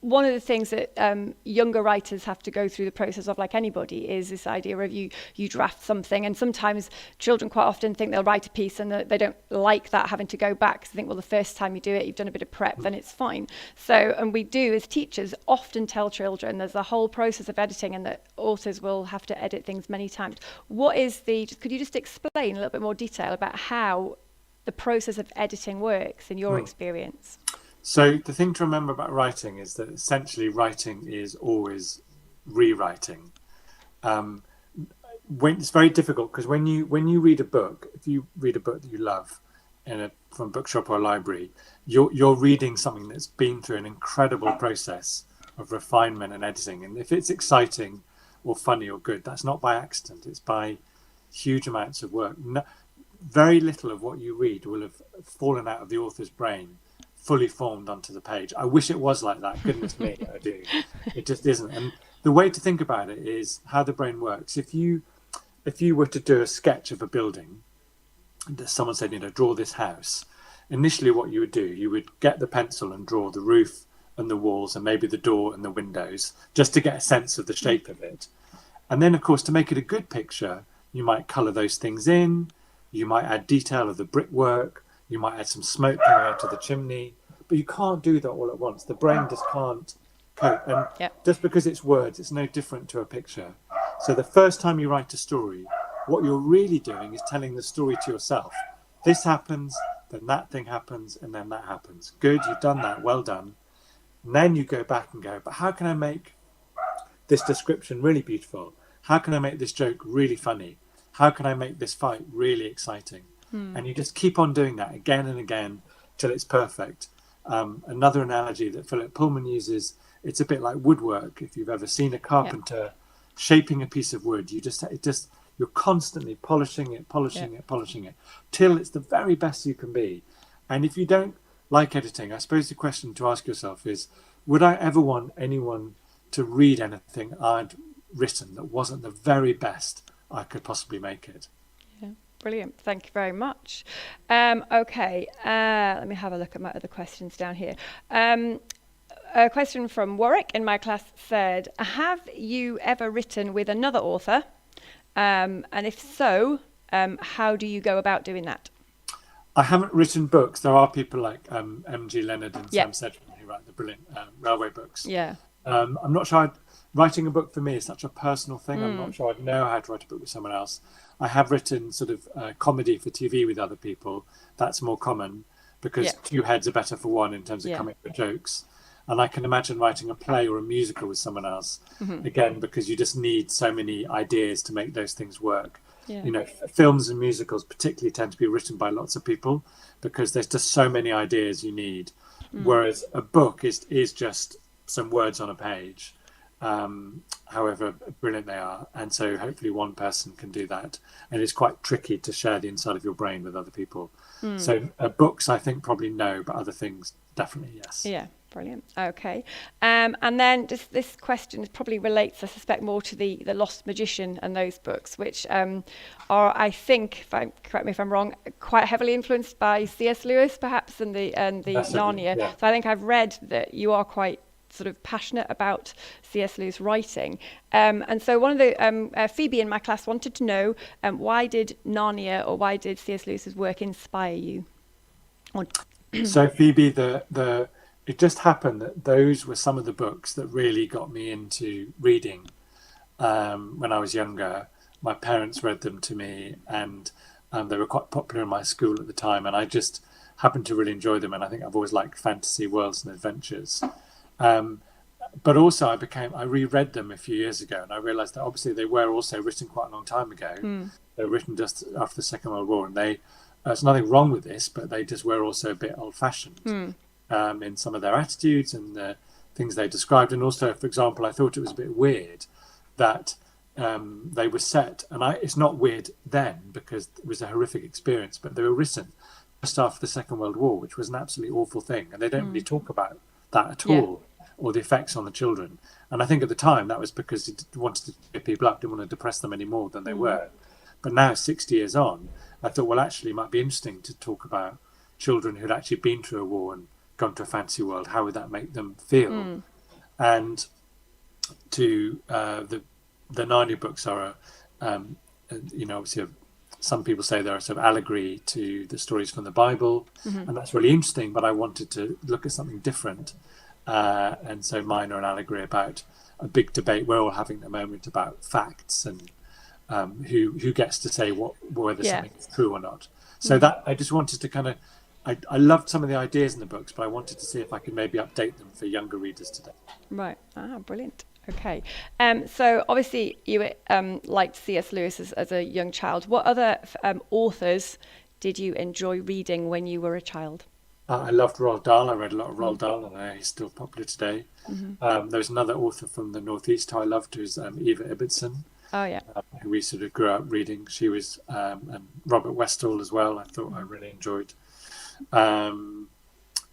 one of the things that younger writers have to go through the process of, like anybody, is this idea of you draft something, and sometimes children quite often think they'll write a piece and they don't like that, having to go back, because they think, well, the first time you do it, you've done a bit of prep, then it's fine. So, and we do as teachers often tell children there's a whole process of editing, and that authors will have to edit things many times. Could you just explain a little bit more detail about how the process of editing works in your experience? So the thing to remember about writing is that essentially writing is always rewriting. It's very difficult, because when you read a book, if you read a book that you love from a bookshop or a library, you're reading something that's been through an incredible process of refinement and editing. And if it's exciting or funny or good, that's not by accident. It's by huge amounts of work. Very little of what you read will have fallen out of the author's brain, fully formed onto the page. I wish it was like that. Goodness me, I do. It just isn't. And the way to think about it is how the brain works. If you were to do a sketch of a building, someone said, draw this house. Initially, what you would do, you would get the pencil and draw the roof and the walls and maybe the door and the windows, just to get a sense of the shape of it. And then, of course, to make it a good picture, you might colour those things in. You might add detail of the brickwork. You might add some smoke coming out of the chimney. But you can't do that all at once. The brain just can't cope. And just because it's words, it's no different to a picture. So the first time you write a story, what you're really doing is telling the story to yourself. This happens, then that thing happens, and then that happens. Good, you've done that, well done. And then you go back and go, but how can I make this description really beautiful? How can I make this joke really funny? How can I make this fight really exciting? And you just keep on doing that again and again till it's perfect. Another analogy that Philip Pullman uses, it's a bit like woodwork. If you've ever seen a carpenter shaping a piece of wood. You're constantly polishing it, polishing it, till it's the very best you can be. And if you don't like editing, I suppose the question to ask yourself is, would I ever want anyone to read anything I'd written that wasn't the very best I could possibly make it? Yeah, brilliant. Thank you very much. Okay, let me have a look at my other questions down here. A question from Warwick in my class said, have you ever written with another author? And if so, how do you go about doing that? I haven't written books. There are people like M.G. Linnet and Sam Sedgman who write the brilliant railway books. Yeah. I'm not sure writing a book for me is such a personal thing. I'm not sure I'd know how to write a book with someone else. I have written sort of comedy for TV with other people. That's more common because two heads are better for one in terms of coming up with jokes. And I can imagine writing a play or a musical with someone else, again, because you just need so many ideas to make those things work. Yeah. You know, films and musicals particularly tend to be written by lots of people because there's just so many ideas you need. Whereas a book is just some words on a page, however brilliant they are. And so hopefully one person can do that. And it's quite tricky to share the inside of your brain with other people. So books, I think probably no, but other things definitely yes. Yeah. Brilliant. Okay. And then just this question probably relates, I suspect, more to the Lost Magician and those books, which are, I think, correct me if I'm wrong, quite heavily influenced by C.S. Lewis, perhaps, and the Narnia. Yeah. So I think I've read that you are quite sort of passionate about C.S. Lewis writing. And so one of the Phoebe in my class wanted to know why did Narnia or why did C.S. Lewis's work inspire you? So Phoebe, it just happened that those were some of the books that really got me into reading when I was younger. My parents read them to me, and they were quite popular in my school at the time, and I just happened to really enjoy them. And I think I've always liked fantasy worlds and adventures. But also I reread them a few years ago, and I realised that obviously they were also written quite a long time ago. They were written just after the Second World War, and there's nothing wrong with this, but they just were also a bit old-fashioned. In some of their attitudes and the things they described. And also, for example, I thought it was a bit weird that they were set, and it's not weird then because it was a horrific experience, but they were written just after the Second World War, which was an absolutely awful thing. And they don't really talk about that at all, or the effects on the children. And I think at the time that was because he wanted to cheer people up, didn't want to depress them any more than they were. But now, 60 years on, I thought, well, actually, it might be interesting to talk about children who'd actually been through a war and gone to a fantasy world. How would that make them feel? And to the Narnia books are obviously some people say they're a sort of allegory to the stories from the Bible, and that's really interesting, but I wanted to look at something different, and so mine are an allegory about a big debate we're all having at the moment about facts and who gets to say whether something is true or not. So that I just wanted to kind of I loved some of the ideas in the books, but I wanted to see if I could maybe update them for younger readers today. Right. Brilliant. Okay. So obviously you liked C.S. Lewis as a young child. What other authors did you enjoy reading when you were a child? I loved Roald Dahl. I read a lot of Roald Dahl, and he's still popular today. There's another author from the Northeast who I loved, who's Eva Ibbotson. Oh, yeah. Who we sort of grew up reading. She was, and Robert Westall as well, I thought I really enjoyed. And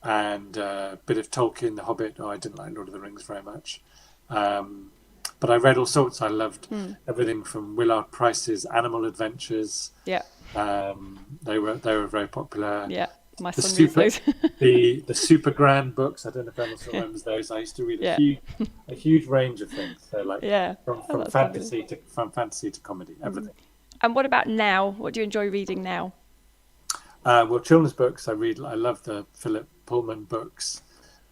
a bit of Tolkien, The Hobbit. I didn't like Lord of the Rings very much, but I read all sorts. I loved everything from Willard Price's Animal Adventures. Yeah, they were very popular. Yeah, my son reads those. the Super Grand books. I don't know if anyone still remembers those. I used to read a huge range of things. So like from fantasy to comedy, everything. And what about now? What do you enjoy reading now? Well, children's books. I love the Philip Pullman books.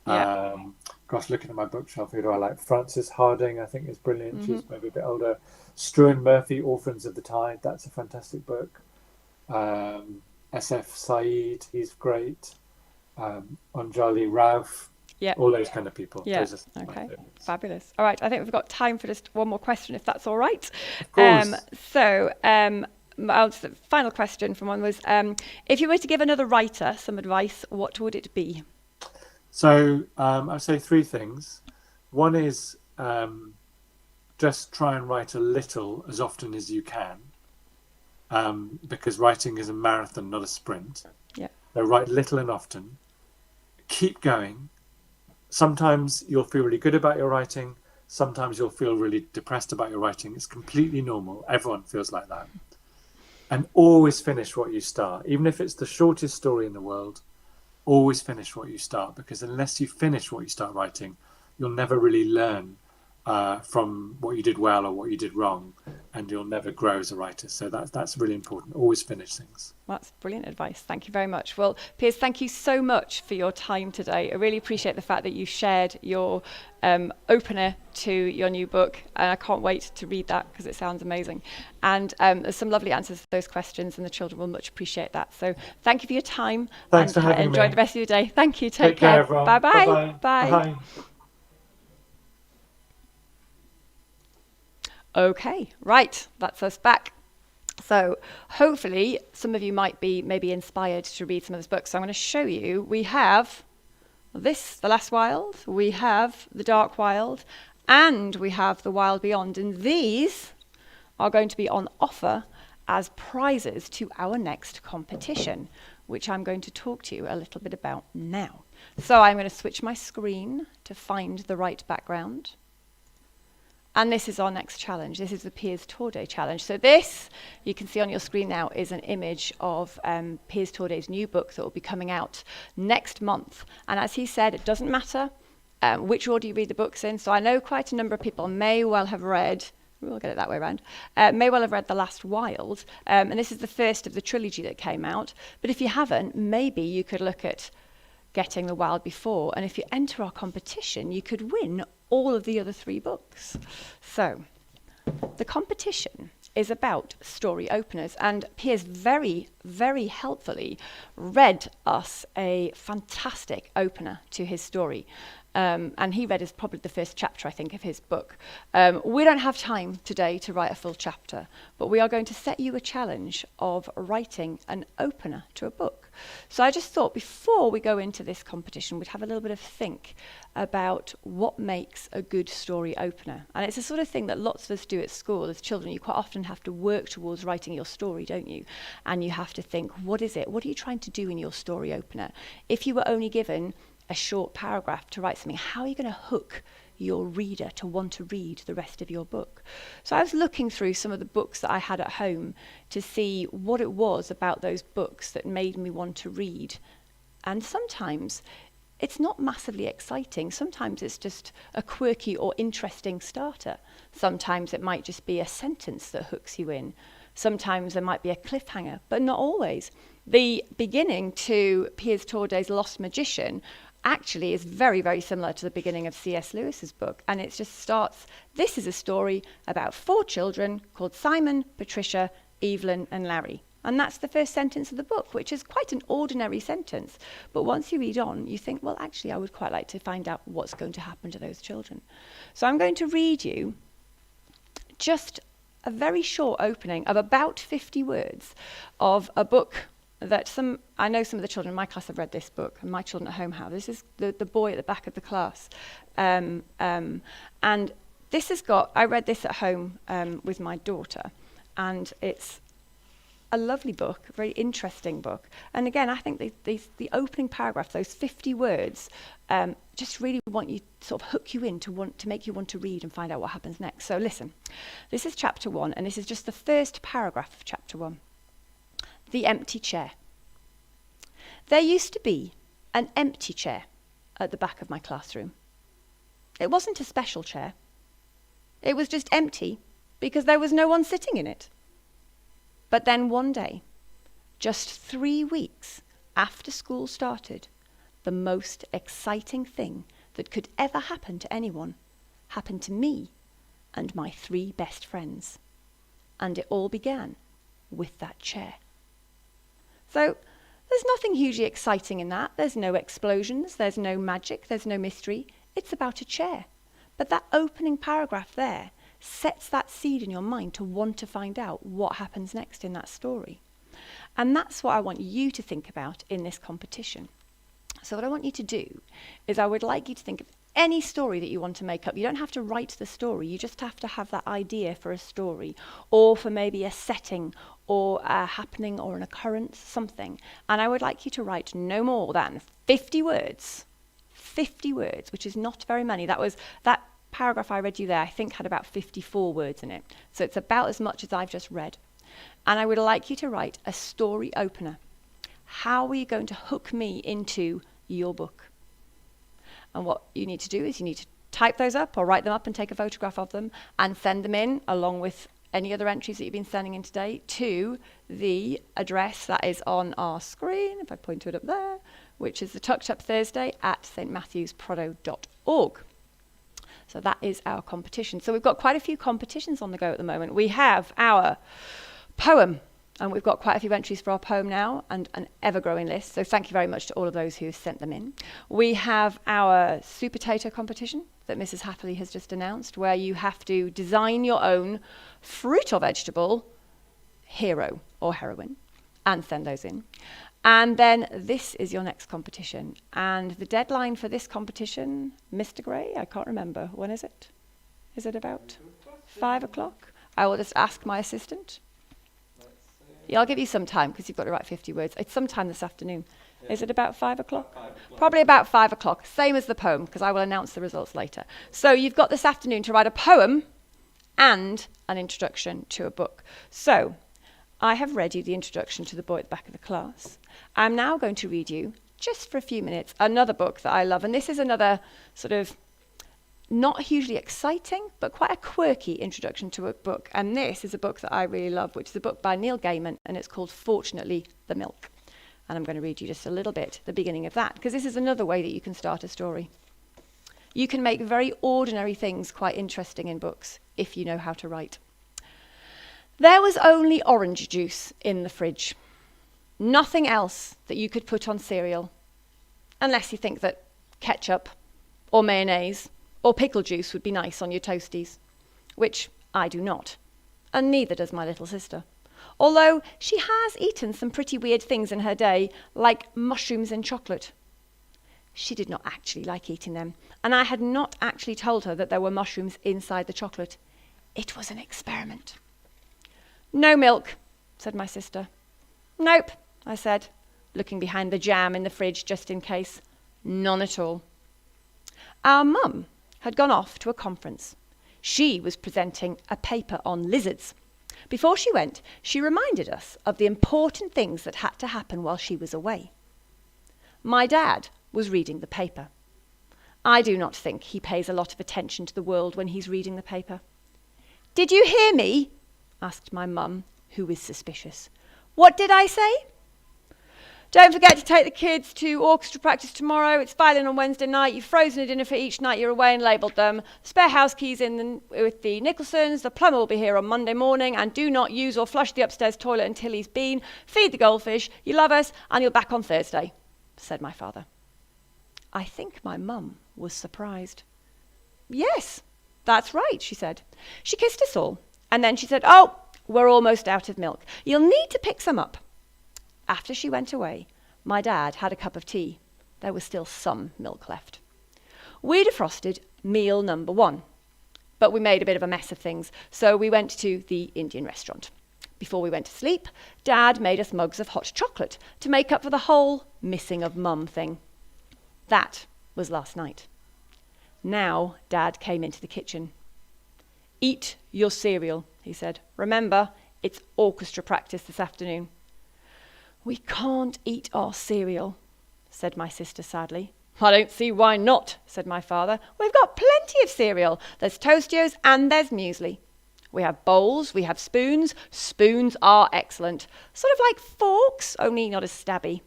Looking at my bookshelf, who do I like? Frances Harding, I think, is brilliant. She's maybe a bit older. Struan Murphy, Orphans of the Tide. That's a fantastic book. S.F. Said, he's great. Anjali Ralph. Yeah. All those kind of people. Yeah. Okay. Fabulous. All right. I think we've got time for just one more question, if that's all right. Of course. Final question from one was, if you were to give another writer some advice, what would it be? So I'd say three things. One is just try and write a little as often as you can, because writing is a marathon, not a sprint. Yeah. So write little and often. Keep going. Sometimes you'll feel really good about your writing. Sometimes you'll feel really depressed about your writing. It's completely normal. Everyone feels like that. And always finish what you start. Even if it's the shortest story in the world, always finish what you start, because unless you finish what you start writing, you'll never really learn from what you did well or what you did wrong, and you'll never grow as a writer. So that's really important. Always finish things. That's brilliant advice. Thank you very much. Well, Piers, thank you so much for your time today. I really appreciate the fact that you shared your opener to your new book, and I can't wait to read that because it sounds amazing. And there's some lovely answers to those questions, and the children will much appreciate that. So thank you for your time. Thanks and for having enjoy me. the rest of your day. Thank you. Take care, care. everyone. Bye-bye. Bye-bye. Bye. Bye. Okay, right, that's us back. So hopefully some of you might be maybe inspired to read some of this book. So I'm going to show you, we have this, The Last Wild, we have The Dark Wild, and we have The Wild Beyond. And these are going to be on offer as prizes to our next competition, which I'm going to talk to you a little bit about now. So I'm going to switch my screen to find the right background. And this is our next challenge. This is the Piers Torday challenge. So this, you can see on your screen now, is an image of Piers Torday's new book that will be coming out next month. And as he said, it doesn't matter which order you read the books in. So I know quite a number of people may well have read, we'll get it that way around, may well have read The Last Wild. And this is the first of the trilogy that came out. But if you haven't, maybe you could look at getting The Wild Before. And if you enter our competition, you could win all of the other 3 books. So the competition is about story openers, and Piers very, very helpfully read us a fantastic opener to his story. And he read us probably the first chapter, I think, of his book. We don't have time today to write a full chapter, but we are going to set you a challenge of writing an opener to a book. So I just thought before we go into this competition, we'd have a little bit of think about what makes a good story opener. And it's the sort of thing that lots of us do at school as children. You quite often have to work towards writing your story, don't you? And you have to think, what is it? What are you trying to do in your story opener? If you were only given a short paragraph to write something, how are you going to hook your reader to want to read the rest of your book? So I was looking through some of the books that I had at home to see what it was about those books that made me want to read. And sometimes it's not massively exciting. Sometimes it's just a quirky or interesting starter. Sometimes it might just be a sentence that hooks you in. Sometimes there might be a cliffhanger, but not always. The beginning to Piers Torday's Lost Magician actually is very, very similar to the beginning of C.S. Lewis's book. And it just starts, this is a story about 4 children called Simon, Patricia, Evelyn and Larry. And that's the first sentence of the book, which is quite an ordinary sentence. But once you read on, you think, well, actually, I would quite like to find out what's going to happen to those children. So I'm going to read you just a very short opening of about 50 words of a book that I know some of the children in my class have read this book, and my children at home have. This is the boy at the back of the class. And this has got, I read this at home with my daughter, and it's a lovely book, a very interesting book. And again, I think the opening paragraph, those 50 words, just really want you, sort of hook you in to make you want to read and find out what happens next. So listen, this is chapter 1, and this is just the first paragraph of chapter 1. The empty chair. There used to be an empty chair at the back of my classroom. It wasn't a special chair. It was just empty because there was no one sitting in it. But then one day, just 3 weeks after school started, the most exciting thing that could ever happen to anyone happened to me and my 3 best friends. And it all began with that chair. So there's nothing hugely exciting in that. There's no explosions, there's no magic, there's no mystery. It's about a chair. But that opening paragraph there sets that seed in your mind to want to find out what happens next in that story. And that's what I want you to think about in this competition. So what I want you to do is I would like you to think of any story that you want to make up. You don't have to write the story. You just have to have that idea for a story, or for maybe a setting, or a happening, or an occurrence, something. And I would like you to write no more than 50 words. 50 words, which is not very many. That paragraph I read you there, I think, had about 54 words in it. So it's about as much as I've just read. And I would like you to write a story opener. How are you going to hook me into your book? And what you need to do is you need to type those up or write them up and take a photograph of them and send them in, along with any other entries that you've been sending in today, to the address that is on our screen, if I point to it up there, which is the Tucked Up Thursday at stmatthewsprodo.org. So that is our competition. So we've got quite a few competitions on the go at the moment. We have our poem, and we've got quite a few entries for our poem now, and an ever-growing list. So thank you very much to all of those who have sent them in. We have our Soup Potato competition that Mrs. Happily has just announced, where you have to design your own fruit or vegetable hero or heroine and send those in. And then this is your next competition. And the deadline for this competition, Mr. Gray, I can't remember. When is it? Is it about 5 o'clock? I will just ask my assistant. Yeah, I'll give you some time because you've got to write 50 words. It's sometime this afternoon. Yeah. Is it about 5 o'clock? 5 o'clock? Probably about 5 o'clock. Same as the poem, because I will announce the results later. So you've got this afternoon to write a poem and an introduction to a book. So I have read you the introduction to The Boy at the Back of the Class. I'm now going to read you, just for a few minutes, another book that I love. And this is another sort of not hugely exciting, but quite a quirky introduction to a book. And this is a book that I really love, which is a book by Neil Gaiman, and it's called Fortunately, the Milk. And I'm going to read you just a little bit, the beginning of that, because this is another way that you can start a story. You can make very ordinary things quite interesting in books, if you know how to write. There was only orange juice in the fridge. Nothing else that you could put on cereal, unless you think that ketchup or mayonnaise or pickle juice would be nice on your toasties, which I do not, and neither does my little sister. Although she has eaten some pretty weird things in her day, like mushrooms in chocolate. She did not actually like eating them, and I had not actually told her that there were mushrooms inside the chocolate. It was an experiment. No milk, said my sister. Nope, I said, looking behind the jam in the fridge just in case. None at all. Our mum had gone off to a conference. She was presenting a paper on lizards. Before she went, she reminded us of the important things that had to happen while she was away. My dad was reading the paper. I do not think he pays a lot of attention to the world when he's reading the paper. Did you hear me? Asked my mum, who is suspicious. What did I say? Don't forget to take the kids to orchestra practice tomorrow. It's violin on Wednesday night. You've frozen a dinner for each night you're away and labelled them. Spare house keys with the Nicholsons. The plumber will be here on Monday morning. And do not use or flush the upstairs toilet until he's been. Feed the goldfish. You love us and you're back on Thursday, said my father. I think my mum was surprised. Yes, that's right, she said. She kissed us all. And then she said, oh, we're almost out of milk. You'll need to pick some up. After she went away, my dad had a cup of tea. There was still some milk left. We defrosted meal number 1, but we made a bit of a mess of things, so we went to the Indian restaurant. Before we went to sleep, Dad made us mugs of hot chocolate to make up for the whole missing of Mum thing. That was last night. Now Dad came into the kitchen. Eat your cereal, he said. Remember, it's orchestra practice this afternoon. We can't eat our cereal, said my sister sadly. I don't see why not, said my father. We've got plenty of cereal. There's Toastios and there's muesli. We have bowls, we have spoons. Spoons are excellent. Sort of like forks, only not as stabby.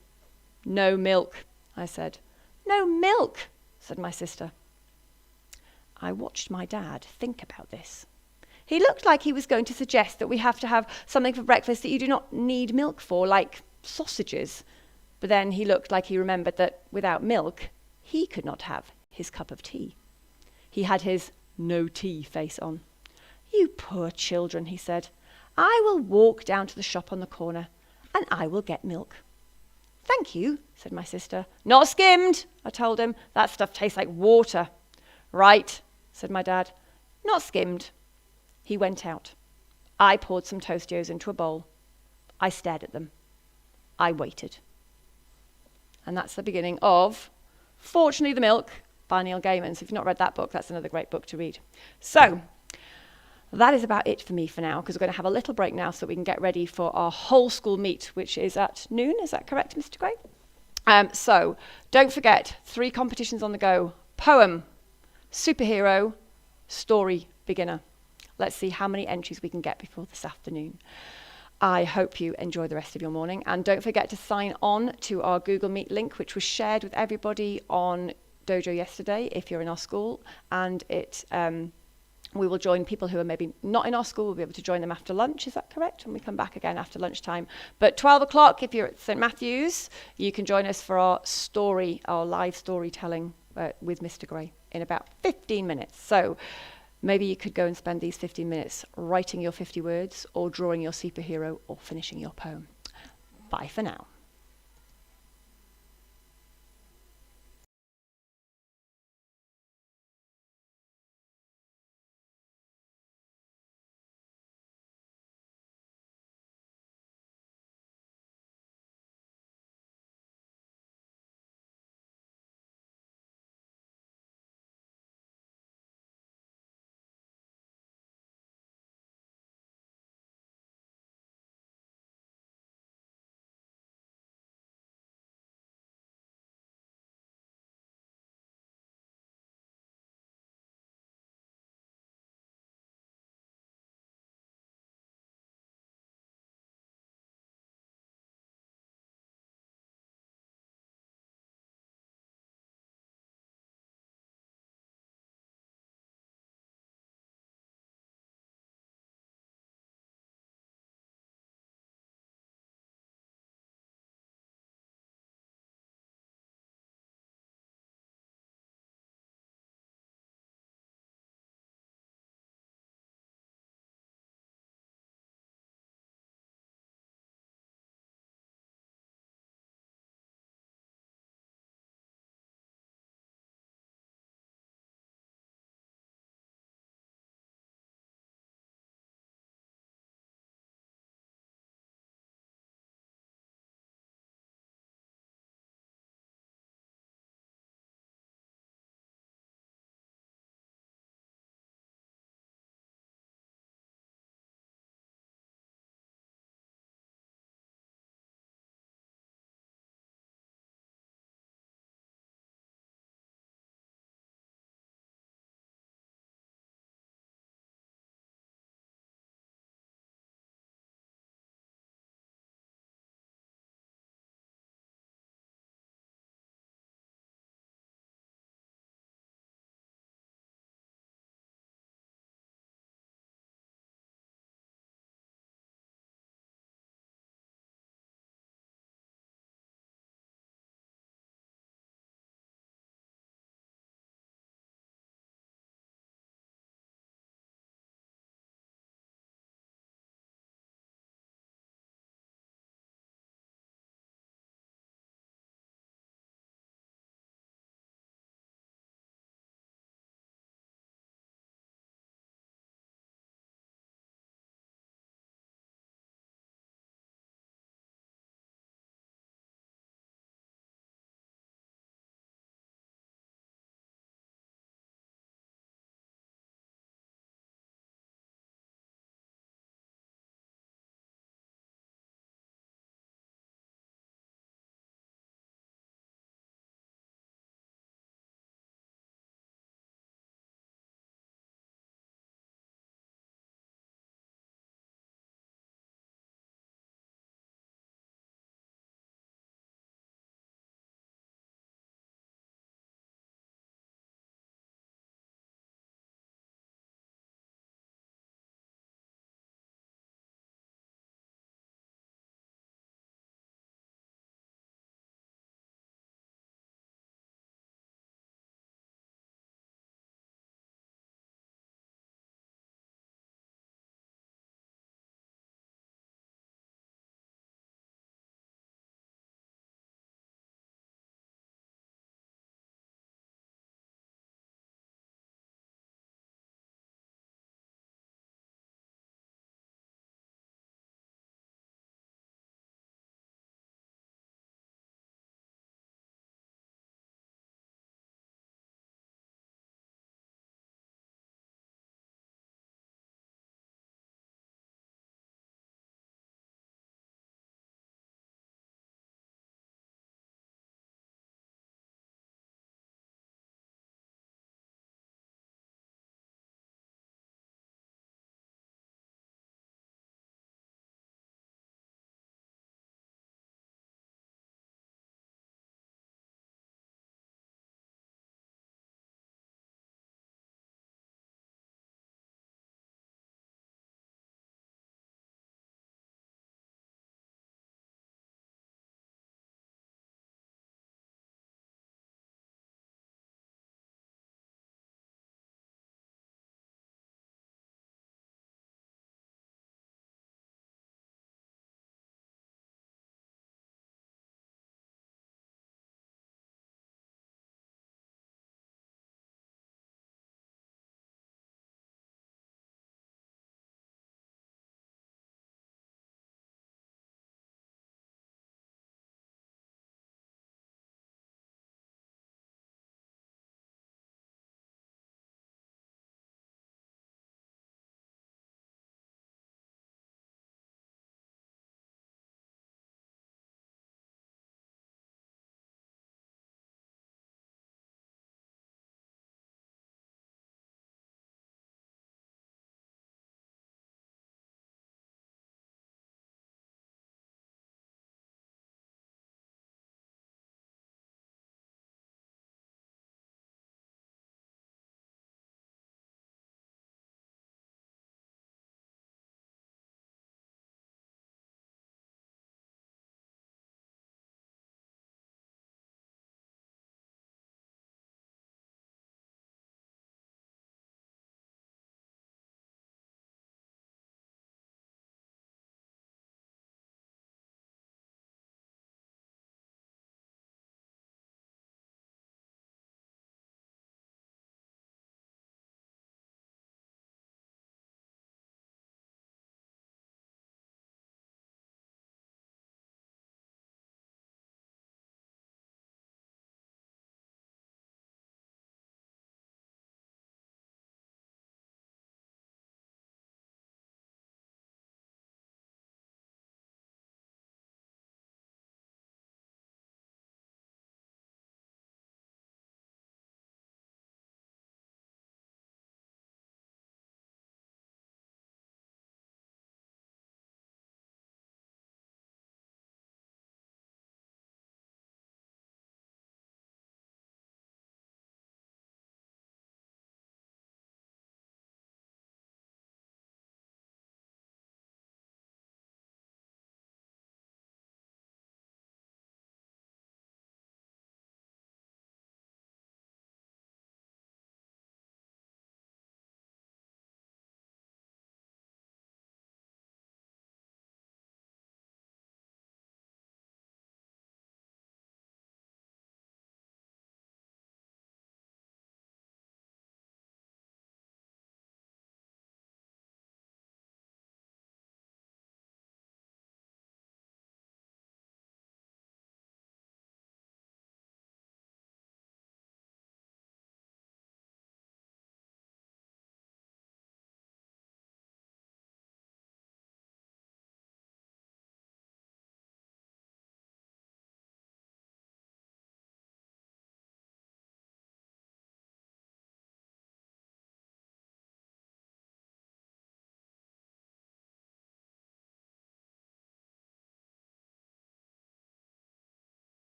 No milk, I said. No milk, said my sister. I watched my dad think about this. He looked like he was going to suggest that we have to have something for breakfast that you do not need milk for, like sausages. But then he looked like he remembered that without milk, he could not have his cup of tea. He had his no tea face on. You poor children, he said. I will walk down to the shop on the corner and I will get milk. Thank you, said my sister. Not skimmed, I told him. That stuff tastes like water. Right, said my dad. Not skimmed. He went out. I poured some Tostios into a bowl. I stared at them. I waited. And that's the beginning of Fortunately the Milk by Neil Gaiman. So if you've not read that book, that's another great book to read. So that is about it for me for now, because we're going to have a little break now so that we can get ready for our whole school meet, which is at noon. Is that correct, Mr. Gray? So don't forget, 3 competitions on the go. Poem, superhero, story, beginner. Let's see how many entries we can get before this afternoon. I hope you enjoy the rest of your morning. And don't forget to sign on to our Google Meet link, which was shared with everybody on Dojo yesterday, if you're in our school. And we will join people who are maybe not in our school. We'll be able to join them after lunch. Is that correct? And we come back again after lunchtime. But 12 o'clock, if you're at St. Matthew's, you can join us for our live storytelling with Mr. Gray in about 15 minutes. So maybe you could go and spend these 15 minutes writing your 50 words or drawing your superhero or finishing your poem. Bye for now.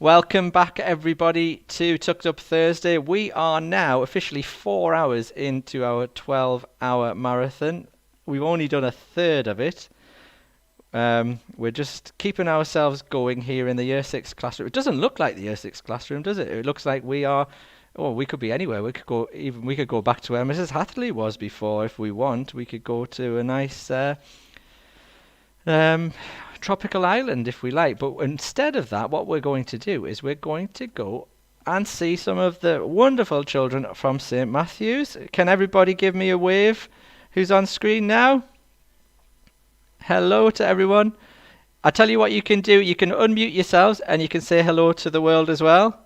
Welcome back, everybody, to Tucked Up Thursday. We are now officially 4 hours into our 12-hour marathon. We've only done a third of it. We're just keeping ourselves going here in the Year 6 classroom. It doesn't look like the Year 6 classroom, does it? It looks like we are... Oh, we could be anywhere. We could go back to where Mrs. Hatherley was before if we want. We could go to a nice... tropical island if we like, but instead of that, what we're going to do is we're going to go and see some of the wonderful children from St. Matthew's. Can everybody give me a wave who's on screen now? Hello to everyone. I tell you what you can do, you can unmute yourselves and you can say hello to the world as well.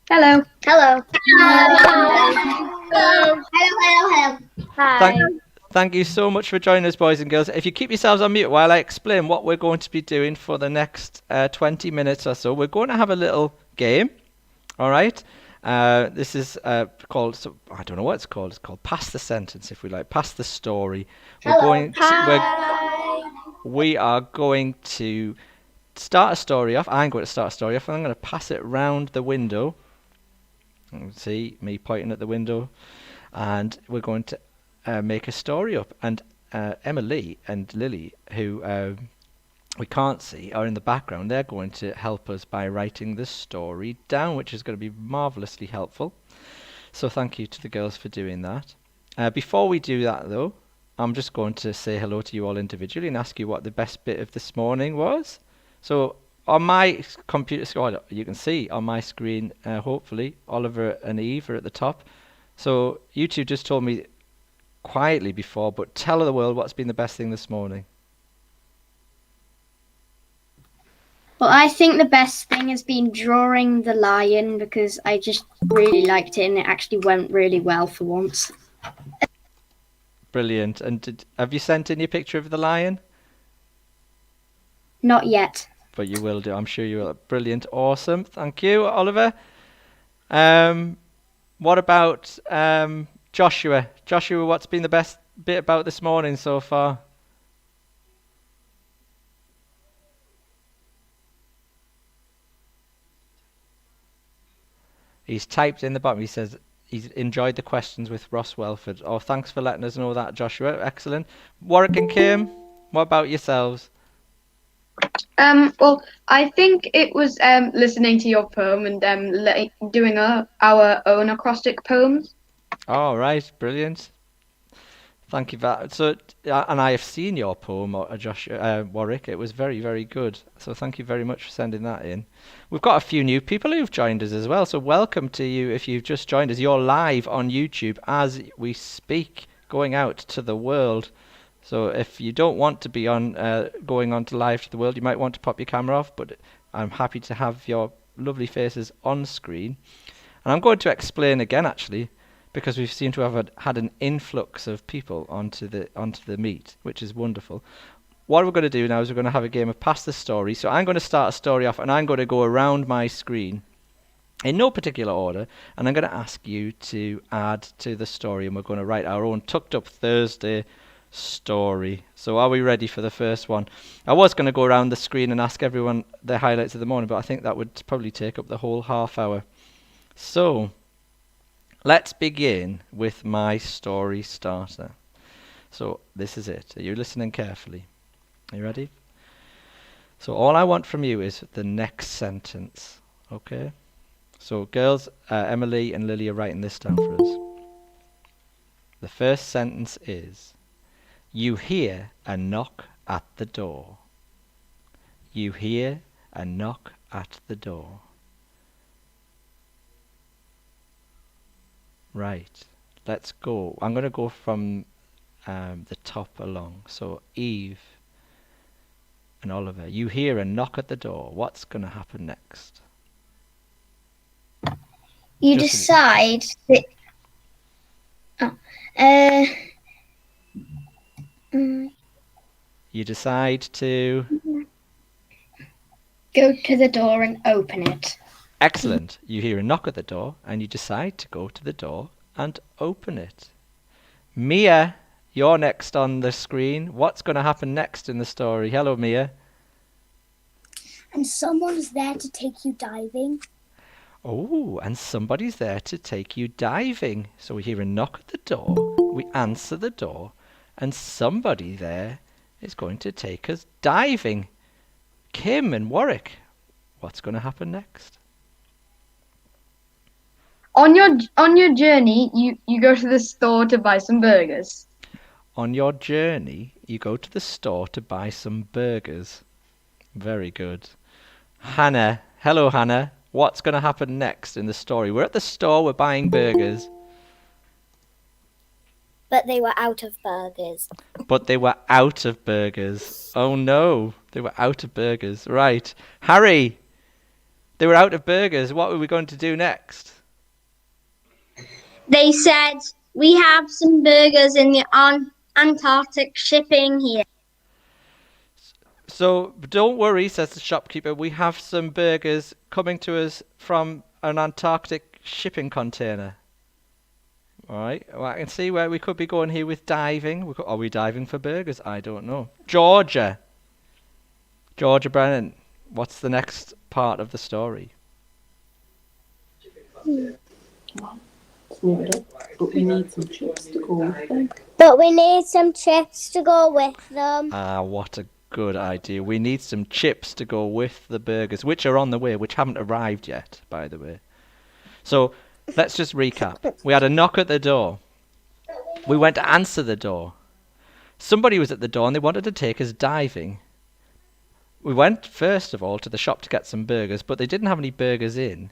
Hello. Hello. Hello. Hello. Hi. Thank you so much for joining us, boys and girls. If you keep yourselves on mute while I explain what we're going to be doing for the next 20 minutes or so, we're going to have a little game. All right? This is called, I don't know what it's called. It's called Pass the Sentence, if we like. Pass the Story. We are going to start a story off. I'm going to start a story off, and I'm going to pass it round the window. You can see me pointing at the window. And we're going to make a story up, and Emily and Lily, who we can't see, are in the background. They're going to help us by writing the story down, which is going to be marvellously helpful. So thank you to the girls for doing that. Before we do that, though, I'm just going to say hello to you all individually and ask you what the best bit of this morning was. So on my computer screen, you can see on my screen, hopefully, Oliver and Eve are at the top. So you two just told me quietly before, but tell the world what's been the best thing this morning. Well, I think the best thing has been drawing the lion because I just really liked it and it actually went really well for once. Brilliant. And have you sent in your picture of the lion? Not yet. But you will do. I'm sure you will. Brilliant. Awesome. Thank you, Oliver. What about Joshua? Joshua, what's been the best bit about this morning so far? He's typed in the bottom. He says he's enjoyed the questions with Ross Welford. Oh, thanks for letting us know that, Joshua. Excellent. Warwick and Kim, what about yourselves? Well, I think it was listening to your poem and doing our own acrostic poems. All right, brilliant. Thank you for that. So, and I have seen your poem, Warwick. It was very, very good. So thank you very much for sending that in. We've got a few new people who've joined us as well. So welcome to you if you've just joined us. You're live on YouTube as we speak, going out to the world. So if you don't want to be on going on to live to the world, you might want to pop your camera off. But I'm happy to have your lovely faces on screen. And I'm going to explain again, actually, because we seem to have had an influx of people onto the meet, which is wonderful. What we're going to do now is we're going to have a game of Pass the Story. So I'm going to start a story off, and I'm going to go around my screen in no particular order, and I'm going to ask you to add to the story, and we're going to write our own Tucked Up Thursday story. So are we ready for the first one? I was going to go around the screen and ask everyone their highlights of the morning, but I think that would probably take up the whole half hour. So let's begin with my story starter. So this is it. Are you listening carefully? Are you ready? So all I want from you is the next sentence. Okay? So girls, Emily and Lily are writing this down for us. The first sentence is, you hear a knock at the door. You hear a knock at the door. Right, let's go. I'm going to go from the top along. So Eve and Oliver, you hear a knock at the door. What's going to happen next? You decide that... You decide to... go to the door and open it. Excellent. You hear a knock at the door and you decide to go to the door and open it. Mia, you're next on the screen. What's going to happen next in the story? Hello, Mia. And someone's there to take you diving. Oh, and somebody's there to take you diving. So we hear a knock at the door, we answer the door, and somebody there is going to take us diving. Kim and Warwick, what's going to happen next? On your journey, you go to the store to buy some burgers. On your journey, you go to the store to buy some burgers. Very good. Hannah, hello Hannah. What's going to happen next in the story? We're at the store, we're buying burgers. But they were out of burgers. But they were out of burgers. Oh no, they were out of burgers. Right. Harry, they were out of burgers. What were we going to do next? They said, we have some burgers in the Antarctic shipping here. So don't worry, says the shopkeeper. We have some burgers coming to us from an Antarctic shipping container. All right. Well, I can see where we could be going here with diving. Are we diving for burgers? I don't know. Georgia Brennan, what's the next part of the story? But we need some chips to go with them. But we need some chips to go with them. Ah, what a good idea. We need some chips to go with the burgers, which are on the way, which haven't arrived yet, by the way. So let's just recap. We had a knock at the door. We went to answer the door. Somebody was at the door and they wanted to take us diving. We went, first of all, to the shop to get some burgers, but they didn't have any burgers in.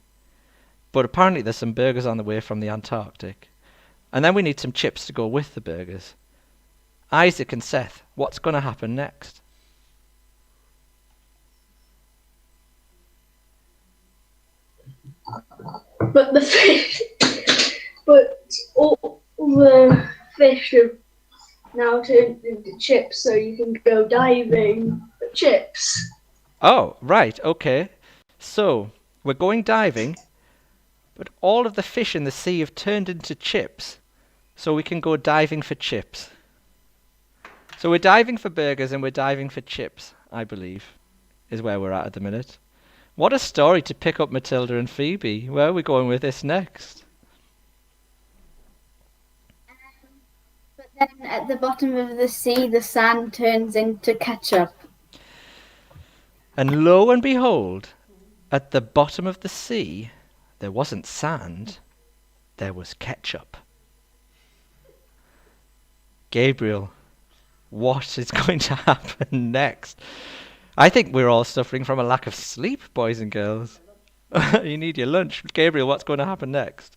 But apparently there's some burgers on the way from the Antarctic. And then we need some chips to go with the burgers. Isaac and Seth, what's going to happen next? But the fish, but all the fish have now turned into chips, so you can go diving for chips. Oh, right, okay. So, we're going diving, but all of the fish in the sea have turned into chips, so we can go diving for chips. So we're diving for burgers and we're diving for chips, I believe, is where we're at the minute. What a story to pick up Matilda and Phoebe. Where are we going with this next? But then at the bottom of the sea, the sand turns into ketchup. And lo and behold, at the bottom of the sea, there wasn't sand, there was ketchup. Gabriel, what is going to happen next? I think we're all suffering from a lack of sleep, boys and girls. You need your lunch. Gabriel, what's going to happen next?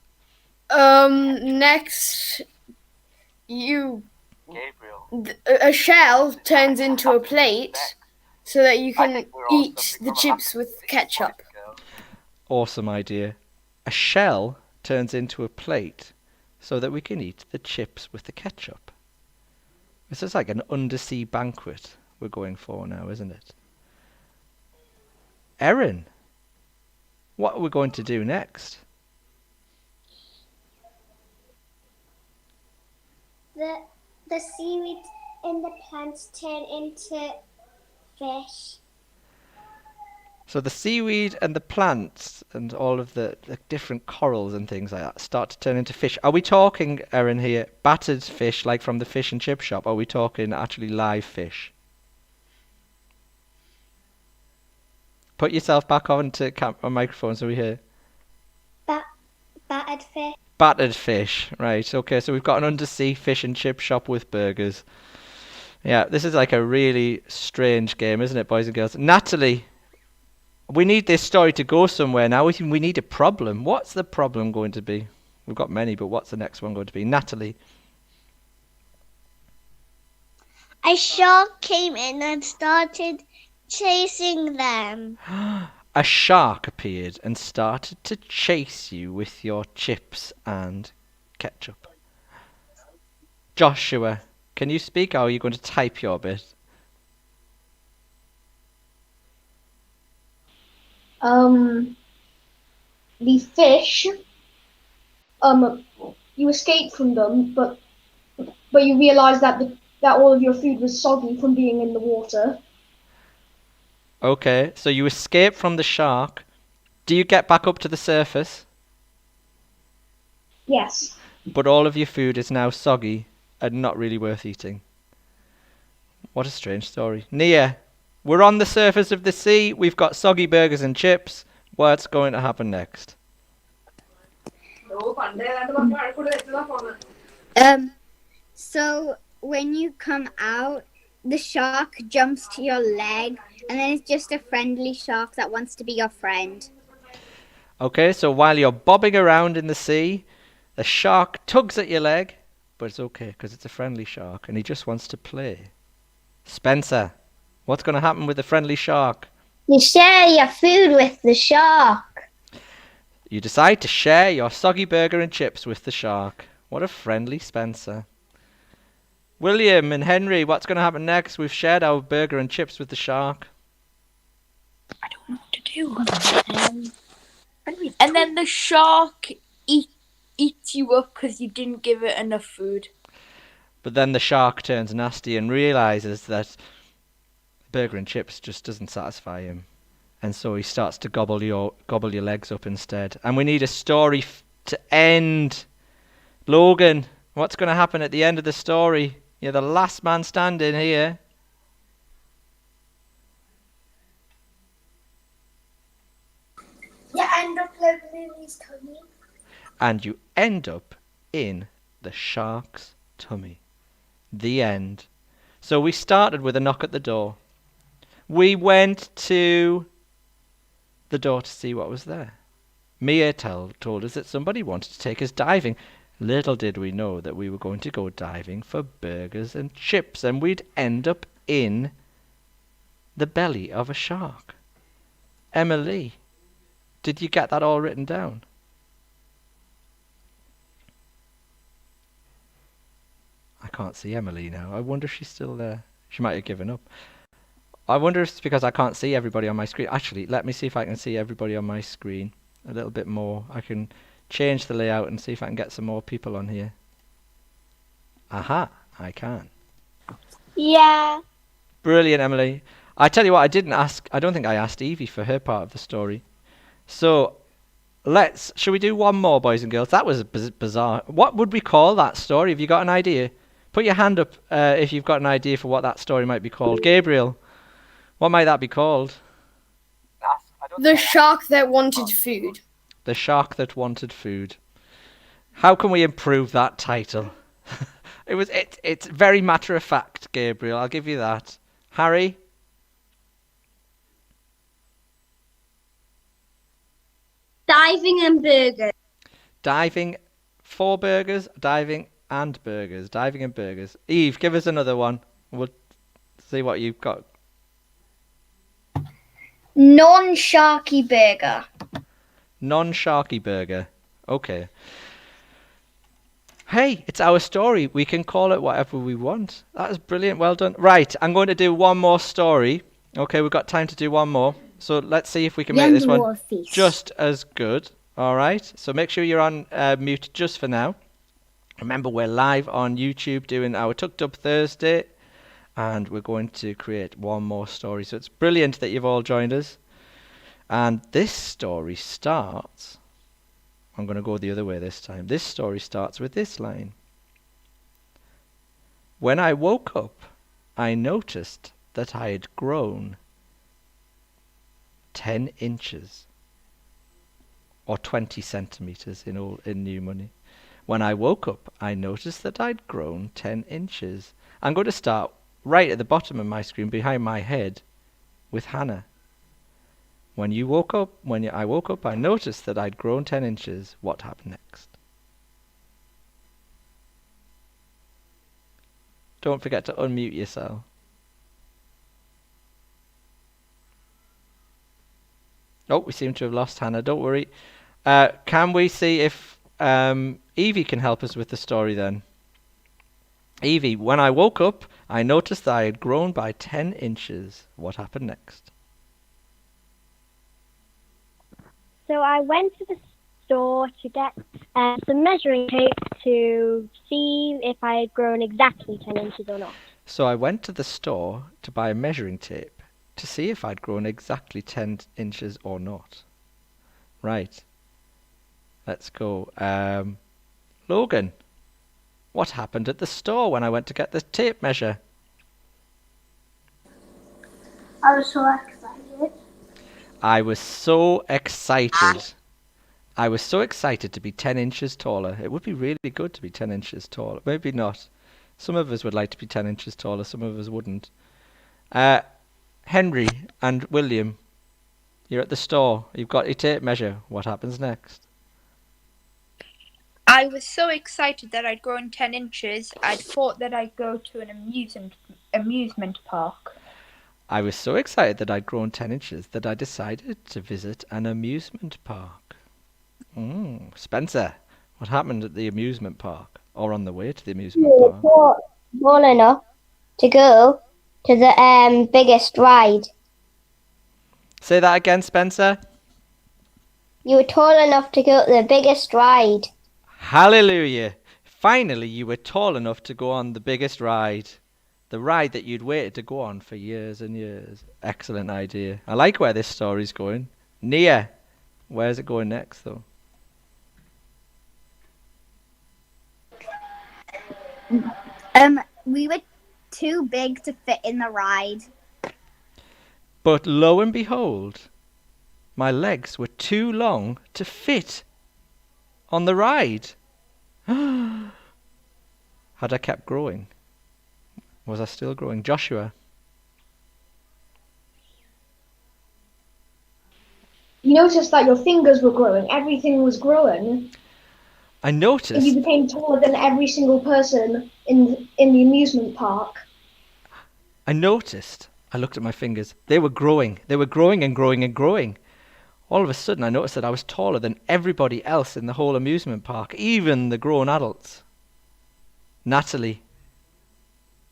Next, a shell turns into a plate so that you can eat the chips with ketchup. Awesome idea. A shell turns into a plate so that we can eat the chips with the ketchup. This is like an undersea banquet we're going for now, isn't it? Erin, what are we going to do next? The seaweed and the plants turn into fish. So the seaweed and the plants and all of the different corals and things like that start to turn into fish. Are we talking, Erin, here, battered fish like from the fish and chip shop? Or are we talking actually live fish? Put yourself back onto microphone so we hear. Battered fish. Battered fish, right. Okay, so we've got an undersea fish and chip shop with burgers. Yeah, this is like a really strange game, isn't it, boys and girls? Natalie, we need this story to go somewhere now. We need a problem. What's the problem going to be? We've got many, but what's the next one going to be? Natalie. A shark came in and started chasing them. A shark appeared and started to chase you with your chips and ketchup. Joshua, can you speak, or are you going to type your bit? The fish, you escaped from them, but you realised that all of your food was soggy from being in the water. Okay, so you escape from the shark. Do you get back up to the surface? Yes. But all of your food is now soggy and not really worth eating. What a strange story. Nia, we're on the surface of the sea. We've got soggy burgers and chips. What's going to happen next? So when you come out, the shark jumps to your leg, and then it's just a friendly shark that wants to be your friend. Okay, so while you're bobbing around in the sea, the shark tugs at your leg, but it's okay because it's a friendly shark and he just wants to play. Spencer, what's going to happen with the friendly shark? You share your food with the shark. You decide to share your soggy burger and chips with the shark. What a friendly Spencer. William and Henry, what's going to happen next? We've shared our burger and chips with the shark. I don't know what to do. And then the shark eats you up because you didn't give it enough food. But then the shark turns nasty and realizes that burger and chips just doesn't satisfy him. And so he starts to gobble your legs up instead. And we need a story to end. Logan, what's going to happen at the end of the story? You're the last man standing here. You end up living in his tummy. And you end up in the shark's tummy. The end. So we started with a knock at the door. We went to the door to see what was there. Mia told us that somebody wanted to take us diving. Little did we know that we were going to go diving for burgers and chips, and we'd end up in the belly of a shark. Emily, did you get that all written down? I can't see Emily now. I wonder if she's still there. She might have given up. I wonder if it's because I can't see everybody on my screen. Actually, let me see if I can see everybody on my screen a little bit more. I can change the layout and see if I can get some more people on here. Aha, I can. Yeah. Brilliant, Emily. I tell you what, I don't think I asked Evie for her part of the story. So, shall we do one more, boys and girls? That was bizarre. What would we call that story? Have you got an idea? Put your hand up if you've got an idea for what that story might be called. Gabriel, what might that be called? The shark that wanted food. The shark that wanted food. How can we improve that title? It's very matter of fact, Gabriel. I'll give you that. Harry? Diving and burgers. Diving for burgers, diving and burgers. Diving and burgers. Eve, give us another one. We'll see what you've got. Non-sharky burger. Non-sharky burger. Okay. Hey, it's our story. We can call it whatever we want. That is brilliant. Well done. Right, I'm going to do one more story. Okay, we've got time to do one more. So let's see if we can make this one just as good. All right. So make sure you're on mute just for now. Remember, we're live on YouTube doing our Tucked Up Thursday. And we're going to create one more story. So it's brilliant that you've all joined us. And this story starts... I'm going to go the other way this time. This story starts with this line. When I woke up, I noticed that I had grown 10 inches. Or 20 centimetres in new money. When I woke up, I noticed that I'd grown 10 inches. I'm going to start right at the bottom of my screen, behind my head, with Hannah. When I woke up, I noticed that I'd grown 10 inches. What happened next? Don't forget to unmute yourself. Oh, we seem to have lost Hannah. Don't worry. Can we see if Evie can help us with the story then? Evie, when I woke up, I noticed that I had grown by 10 inches. What happened next? So I went to the store to get some measuring tape to see if I had grown exactly 10 inches or not. So I went to the store to buy a measuring tape to see if I'd grown exactly 10 inches or not. Right. Let's go. Logan, what happened at the store when I went to get the tape measure? I was so excited. I was so excited. I was so excited to be 10 inches taller. It would be really good to be 10 inches taller. Maybe not. Some of us would like to be 10 inches taller. Some of us wouldn't. Henry and William, you're at the store. You've got your tape measure. What happens next? I was so excited that I'd grown 10 inches, I thought that I'd go to an amusement park. I was so excited that I'd grown 10 inches that I decided to visit an amusement park. Spencer, what happened at the amusement park? Or on the way to the amusement park? Tall enough to go to the biggest ride. Say that again, Spencer. You were tall enough to go to the biggest ride. Hallelujah! Finally, you were tall enough to go on the biggest ride. The ride that you'd waited to go on for years and years. Excellent idea. I like where this story's going. Nia, where's it going next, though? We were too big to fit in the ride. But lo and behold, my legs were too long to fit on the ride. Had I kept growing? Was I still growing? Joshua? You noticed that your fingers were growing. Everything was growing. I noticed. You became taller than every single person in the amusement park. I noticed. I looked at my fingers. They were growing. They were growing and growing and growing. All of a sudden, I noticed that I was taller than everybody else in the whole amusement park, even the grown adults. Natalie,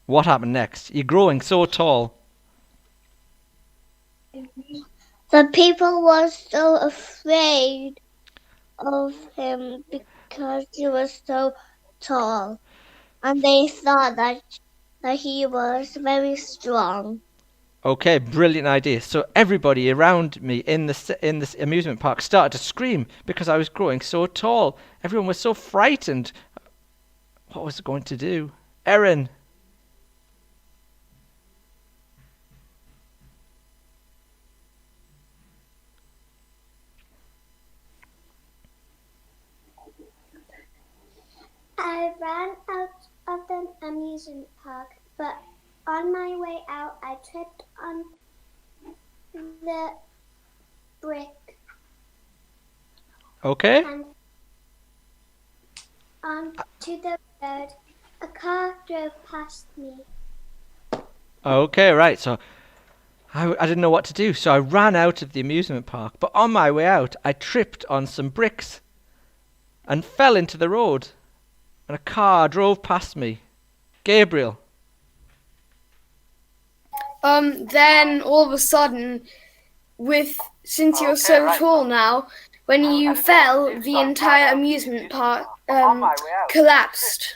what happened next? You're growing so tall. The people were so afraid of him because he was so tall. And they thought that he was very strong. Okay, brilliant idea. So everybody around me in this amusement park started to scream because I was growing so tall. Everyone was so frightened. What was it going to do? Erin. I ran out of the amusement park, but on my way out, I tripped on the brick. Okay. And onto the road, a car drove past me. Okay, right. So I didn't know what to do. So I ran out of the amusement park. But on my way out, I tripped on some bricks and fell into the road. And a car drove past me. Gabriel. Then all of a sudden, since you're so tall now, when you fell, the entire amusement park collapsed.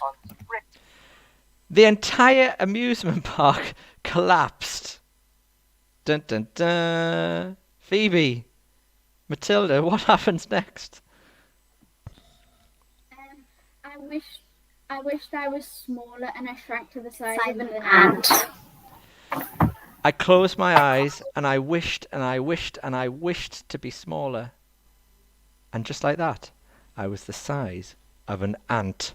The entire amusement park collapsed. Dun dun dun. Phoebe. Matilda, what happens next? I wished I was smaller and I shrank to the size of an ant. I closed my eyes and I wished and I wished and I wished to be smaller. And just like that, I was the size of an ant.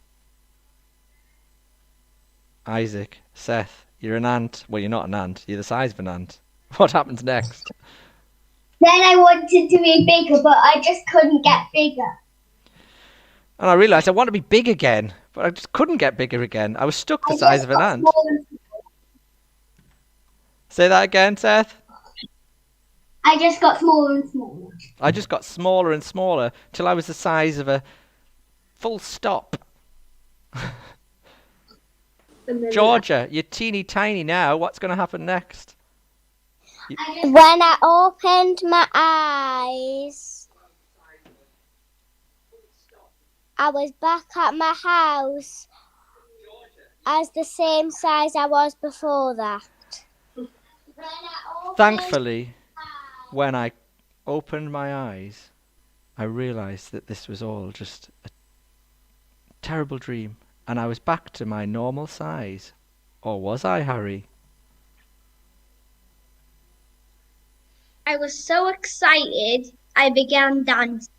Isaac, Seth, you're an ant. Well, you're not an ant. You're the size of an ant. What happens next? Then I wanted to be bigger, but I just couldn't get bigger. And I realised I want to be big again, but I just couldn't get bigger again. I was stuck the size of an ant. Say that again, Seth. I just got smaller and smaller. I just got smaller and smaller till I was the size of a full stop. Georgia, you're teeny tiny now. What's going to happen next? When I opened my eyes, I was back at my house as the same size I was before that. Thankfully, when I opened my eyes, I realised that this was all just a terrible dream, and I was back to my normal size. Or was I, Harry? I was so excited, I began dancing.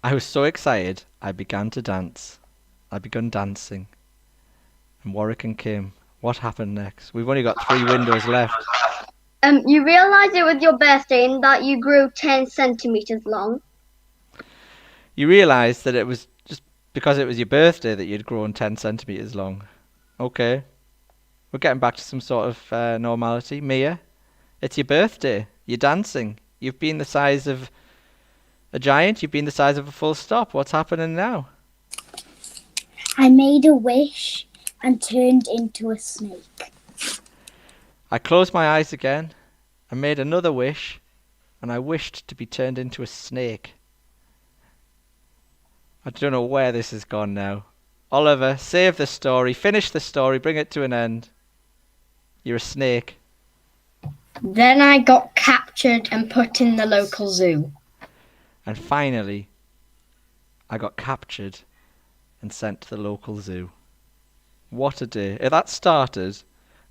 I was so excited, I began to dance. I began dancing. And Warwick and Kim, what happened next? We've only got 3 windows left. You realised it was your birthday and that you grew 10 centimetres long. You realised that it was just because it was your birthday that you'd grown 10 centimetres long. Okay. We're getting back to some sort of normality. Mia, it's your birthday. You're dancing. You've been the size of a giant. You've been the size of a full stop. What's happening now? I made a wish and turned into a snake. I closed my eyes again. I made another wish, and I wished to be turned into a snake. I don't know where this has gone now. Oliver, save the story. Finish the story. Bring it to an end. You're a snake. Then I got captured and put in the local zoo. And finally, I got captured and sent to the local zoo. What a day. That started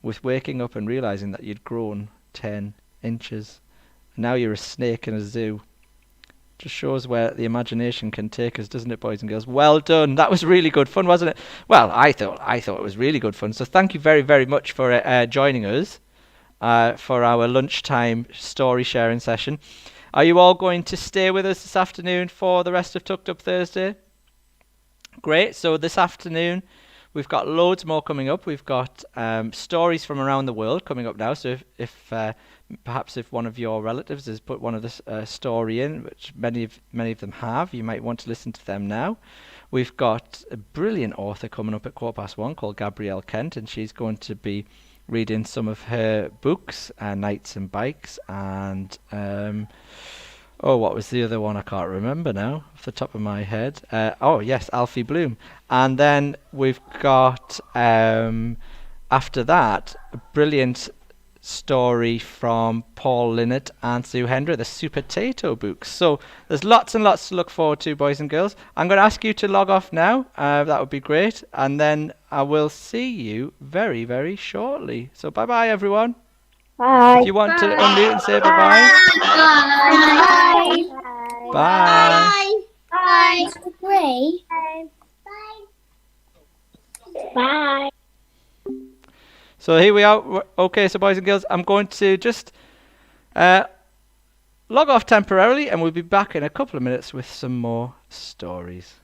with waking up and realising that you'd grown 10 inches. And now you're a snake in a zoo. Just shows where the imagination can take us, doesn't it, boys and girls? Well done. That was really good fun, wasn't it? Well, I thought it was really good fun. So thank you very, very much for joining us for our lunchtime story sharing session. Are you all going to stay with us this afternoon for the rest of Tucked Up Thursday? Great. So this afternoon, we've got loads more coming up. We've got stories from around the world coming up now. So if perhaps if one of your relatives has put one of this story in, which many of them have, you might want to listen to them now. We've got a brilliant author coming up at 1:15 called Gabrielle Kent, and she's going to be reading some of her books, Knights and Bikes, and what was the other one? I can't remember now off the top of my head. Yes, Alfie Bloom. And then we've got, after that, a brilliant story from Paul Linnet and Sue Hendra, the Super Tato books. So there's lots and lots to look forward to, boys and girls. I'm going to ask you to log off now. That would be great. And then I will see you very, very shortly. So bye-bye, everyone. Bye. If you want to unmute and say bye-bye. Bye. Bye. Bye. Bye. Bye. Bye. Bye. So here we are. Okay, so boys and girls, I'm going to just log off temporarily, and we'll be back in a couple of minutes with some more stories.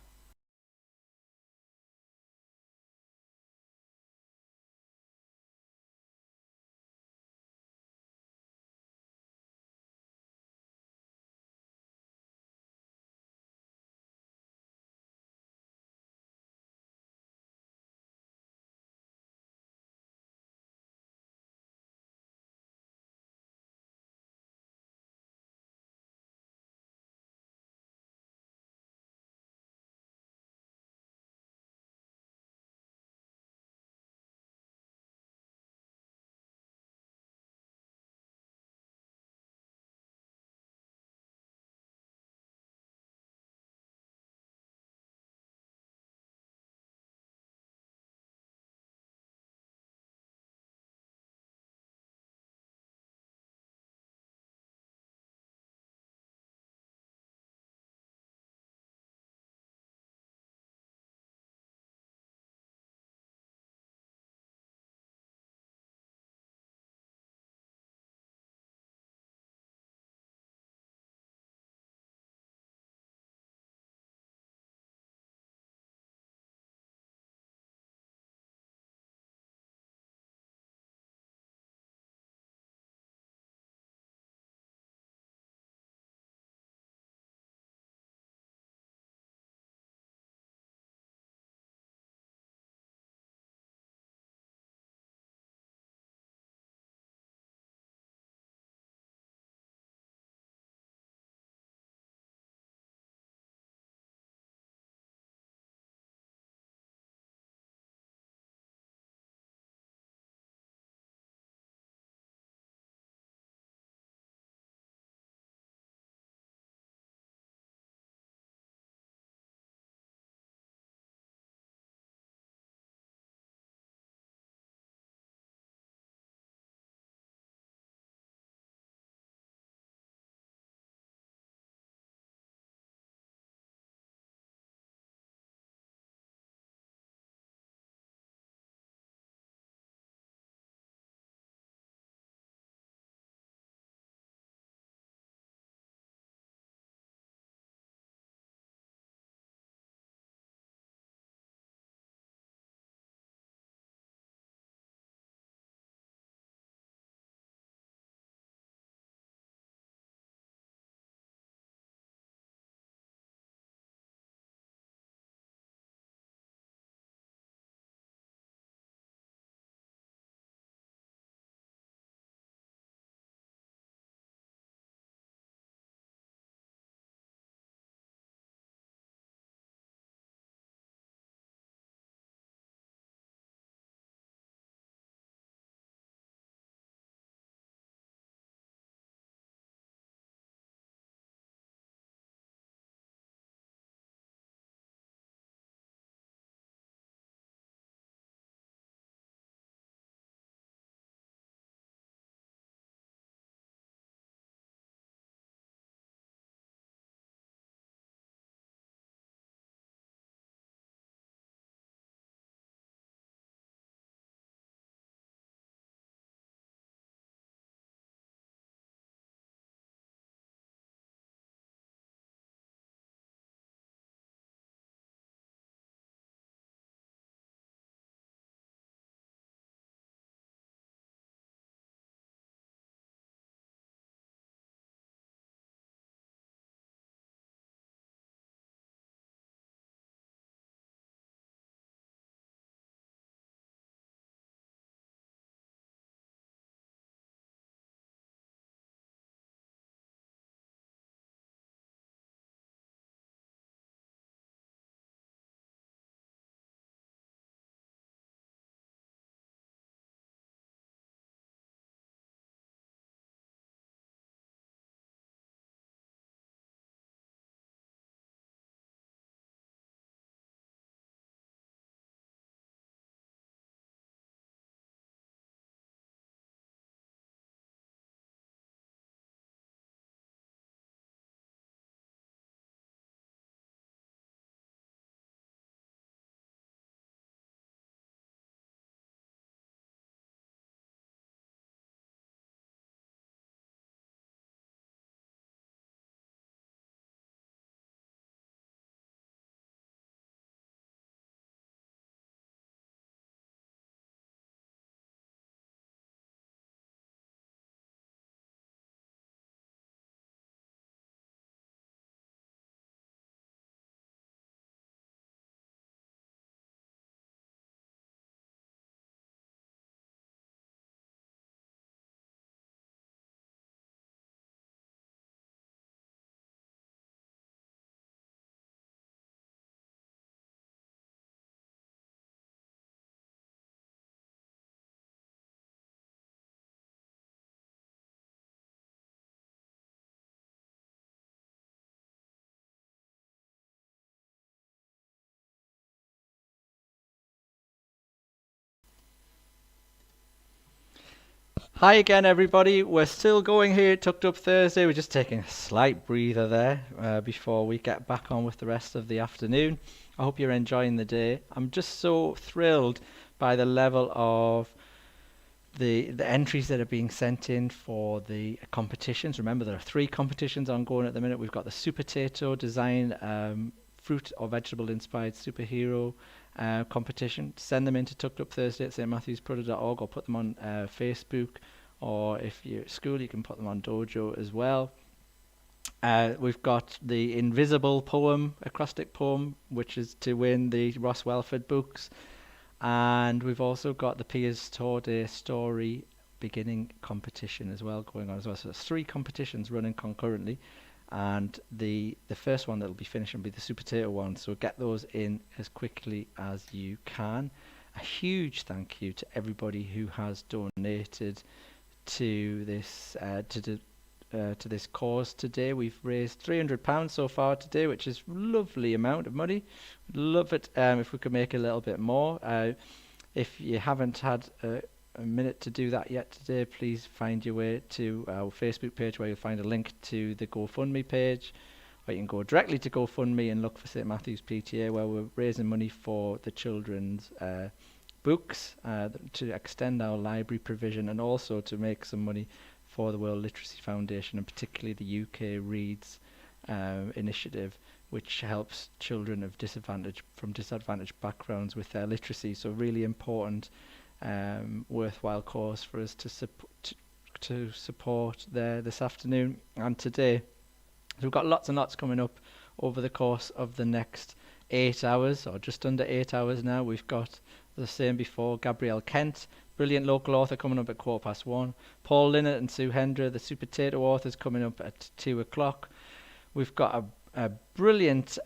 Hi again, everybody. We're still going here at Tucked Up Thursday. We're just taking a slight breather there before we get back on with the rest of the afternoon. I hope you're enjoying the day. I'm just so thrilled by the level of the entries that are being sent in for the competitions. Remember, there are 3 competitions ongoing at the minute. We've got the Super Potato Design fruit or vegetable inspired superhero competition. Send them into Tucked Up Thursday at stmatthewsproto.org or put them on Facebook, or if you're at school you can put them on Dojo as well. We've got the Invisible poem, acrostic poem, which is to win the Ross Welford books. And we've also got the Piers Torday story beginning competition as well going on as well. So there's 3 competitions running concurrently, and the first one that'll be finished will be the Super Potato one. So get those in as quickly as you can. A huge thank you to everybody who has donated to this to this cause today. We've raised £300 so far today, which is a lovely amount of money. Love it if we could make a little bit more. If you haven't had a minute to do that yet today, please find your way to our Facebook page, where you'll find a link to the GoFundMe page, or you can go directly to GoFundMe and look for St Matthew's PTA, where we're raising money for the children's books to extend our library provision, and also to make some money for the World Literacy Foundation, and particularly the UK Reads initiative, which helps children of disadvantaged backgrounds with their literacy. So really important, worthwhile cause for us to support there this afternoon and today. So we've got lots and lots coming up over the course of the next 8 hours, or just under 8 hours now. We've got, as I was saying before, Gabrielle Kent, brilliant local author, coming up at 1:15. Paul Linnet and Sue Hendra, the Super Potato authors, coming up at 2 o'clock. We've got a brilliant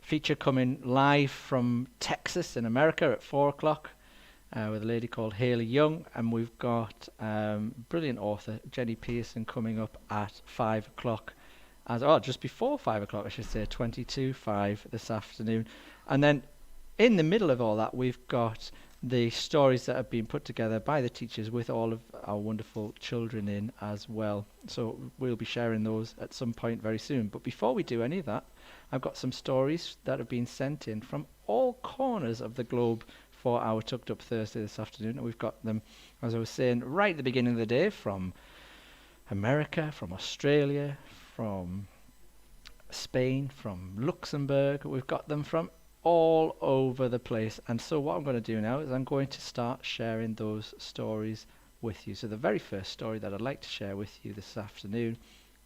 feature coming live from Texas in America at 4 o'clock with a lady called Haley Young. And we've got brilliant author Jenny Pearson coming up at 5 o'clock. Just before 5 o'clock, I should say, 22:05 this afternoon. And then in the middle of all that, we've got the stories that have been put together by the teachers with all of our wonderful children in as well. So we'll be sharing those at some point very soon. But before we do any of that, I've got some stories that have been sent in from all corners of the globe for our Tucked Up Thursday this afternoon. And we've got them, as I was saying, right at the beginning of the day, from America, from Australia, from Spain, from Luxembourg. We've got them from all over the place. And so what I'm going to do now is I'm going to start sharing those stories with you. So the very first story that I'd like to share with you this afternoon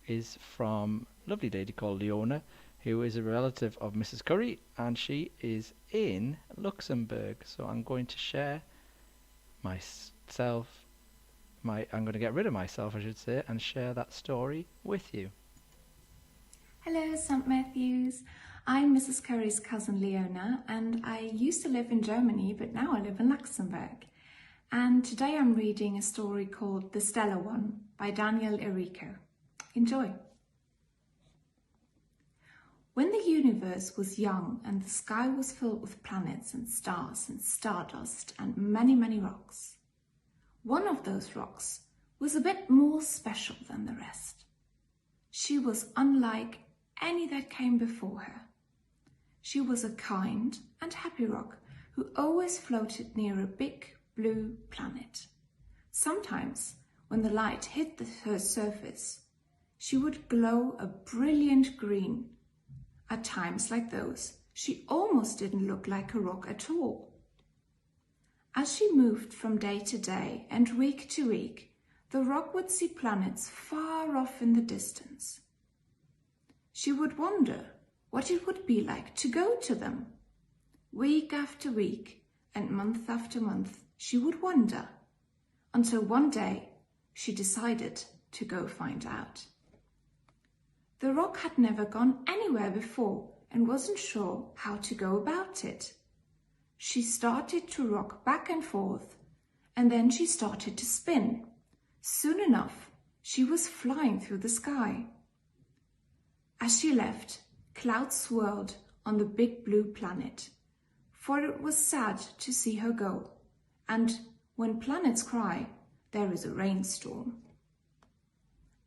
is from a lovely lady called Leona, who is a relative of Mrs. Curry, and she is in Luxembourg. So I'm going to share I'm going to get rid of myself, I should say, and share that story with you. Hello, St Matthews. I'm Mrs. Curry's cousin Leona, and I used to live in Germany, but now I live in Luxembourg. And today I'm reading a story called The Stellar One by Daniel Errico. Enjoy. When the universe was young and the sky was filled with planets and stars and stardust and many, many rocks, one of those rocks was a bit more special than the rest. She was unlike any that came before her. She was a kind and happy rock who always floated near a big blue planet. Sometimes, when the light hit her surface, she would glow a brilliant green. At times like those, she almost didn't look like a rock at all. As she moved from day to day and week to week, the rock would see planets far off in the distance. She would wonder what it would be like to go to them. Week after week and month after month, she would wonder, until one day she decided to go find out. The rock had never gone anywhere before and wasn't sure how to go about it. She started to rock back and forth, and then she started to spin. Soon enough, she was flying through the sky. As she left, clouds swirled on the big blue planet, for it was sad to see her go. And when planets cry, there is a rainstorm.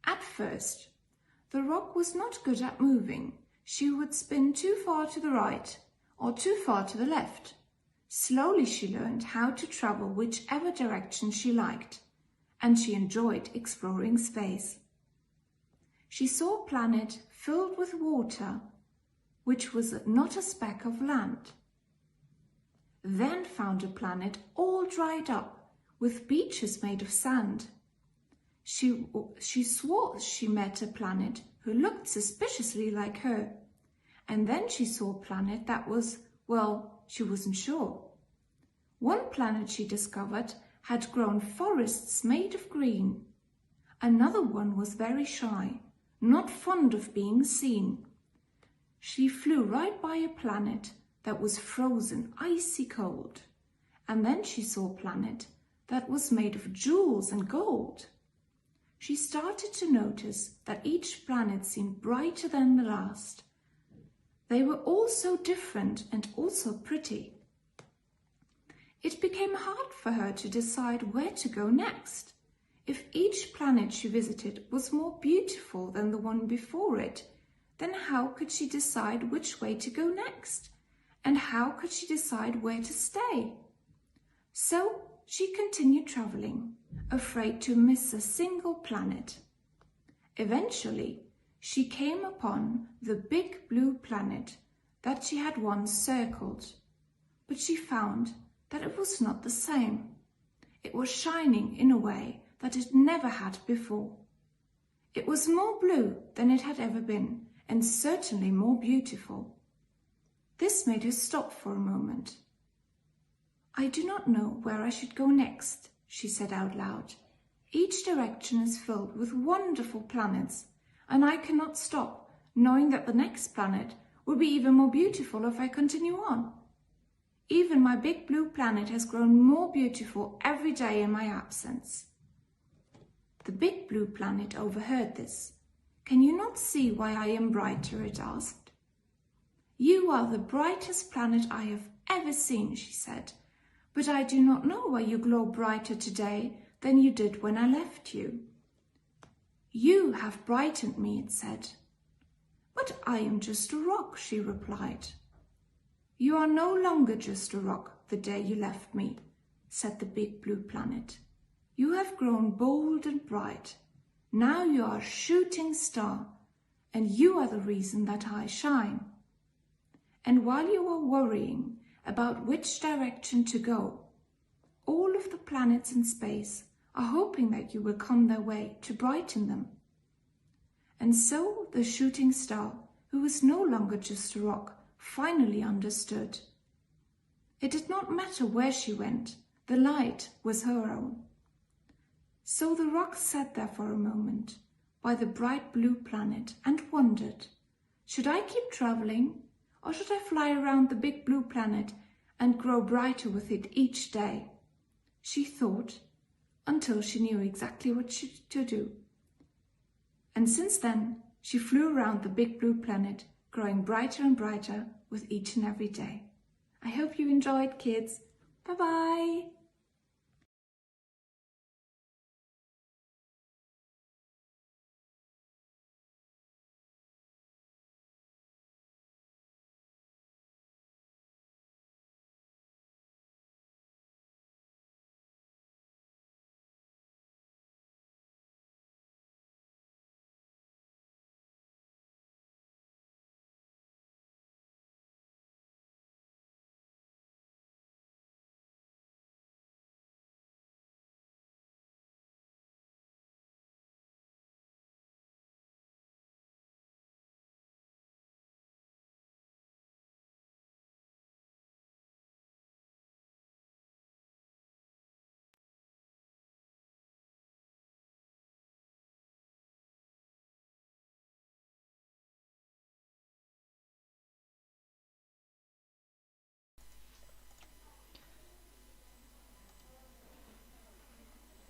At first, the rock was not good at moving. She would spin too far to the right or too far to the left. Slowly she learned how to travel whichever direction she liked, and she enjoyed exploring space. She saw a planet filled with water, which was not a speck of land. Then found a planet all dried up, with beaches made of sand. She swore she met a planet who looked suspiciously like her, and then she saw a planet that was, well, she wasn't sure. One planet she discovered had grown forests made of green. Another one was very shy, not fond of being seen. She flew right by a planet that was frozen icy cold, and then she saw a planet that was made of jewels and gold. She started to notice that each planet seemed brighter than the last. They were all so different and also pretty. It became hard for her to decide where to go next. If each planet she visited was more beautiful than the one before it, then how could she decide which way to go next? And how could she decide where to stay? So she continued traveling, afraid to miss a single planet. Eventually, she came upon the big blue planet that she had once circled, but she found that it was not the same. It was shining in a way that it never had before. It was more blue than it had ever been, and certainly more beautiful. This made her stop for a moment. "I do not know where I should go next," she said out loud. "Each direction is filled with wonderful planets, and I cannot stop, knowing that the next planet will be even more beautiful if I continue on. Even my big blue planet has grown more beautiful every day in my absence." The big blue planet overheard this. "Can you not see why I am brighter?" it asked. "You are the brightest planet I have ever seen," she said, "but I do not know why you glow brighter today than you did when I left you." "You have brightened me," it said. "But I am just a rock," she replied. "You are no longer just a rock the day you left me," said the big blue planet. "You have grown bold and bright. Now you are a shooting star, and you are the reason that I shine. And while you are worrying about which direction to go, all of the planets in space are hoping that you will come their way to brighten them." And so the shooting star, who was no longer just a rock, finally understood. It did not matter where she went, the light was her own. So the rock sat there for a moment by the bright blue planet and wondered, should I keep traveling, or should I fly around the big blue planet and grow brighter with it each day? She thought, until she knew exactly what to do. And since then, she flew around the big blue planet, growing brighter and brighter with each and every day. I hope you enjoyed, kids. Bye-bye.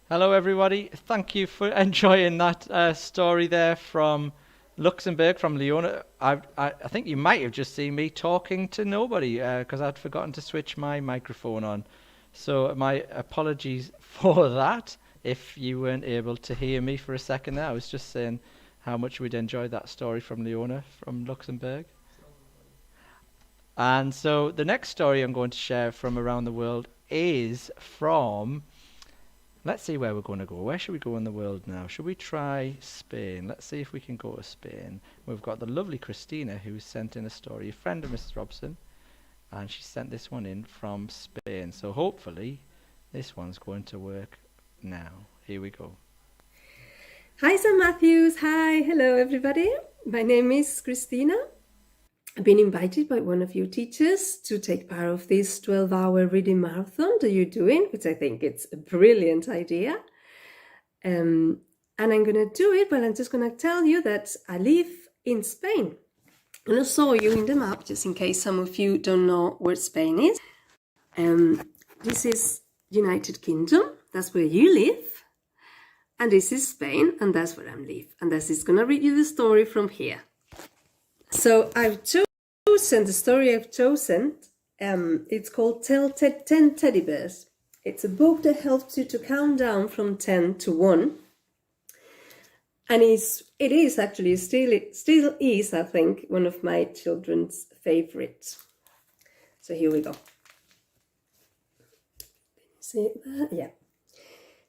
Hello, everybody. Thank you for enjoying that story there from Luxembourg, from Leona. I think you might have just seen me talking to nobody because I'd forgotten to switch my microphone on. So my apologies for that. if you weren't able to hear me for a second there. I was just saying how much we'd enjoyed that story from Leona from Luxembourg. And so the next story I'm going to share from around the world is from, let's see where we're going to go. Where should we go in the world now? Should we try Spain? Let's see if we can go to Spain. We've got the lovely Christina who sent in a story, a friend of Mrs. Robson, and she sent this one in from Spain. So hopefully this one's going to work now. Here we go. Hi, St. Matthews. Hi, hello, everybody. My name is Christina. I've been invited by one of your teachers to take part of this 12-hour reading marathon that you're doing, which I think it's a brilliant idea. And I'm going to do it, but I'm just going to tell you that I live in Spain. And I saw you in the map, just in case some of you don't know where Spain is. This is United Kingdom. That's where you live. And this is Spain, and that's where I live. And this is going to read you the story from here. So I've chosen, the story I've chosen, it's called 10 Teddy Bears. It's a book that helps you to count down from 10 to 1. And it is actually, still is, I think, one of my children's favorites. So here we go. See that? Yeah.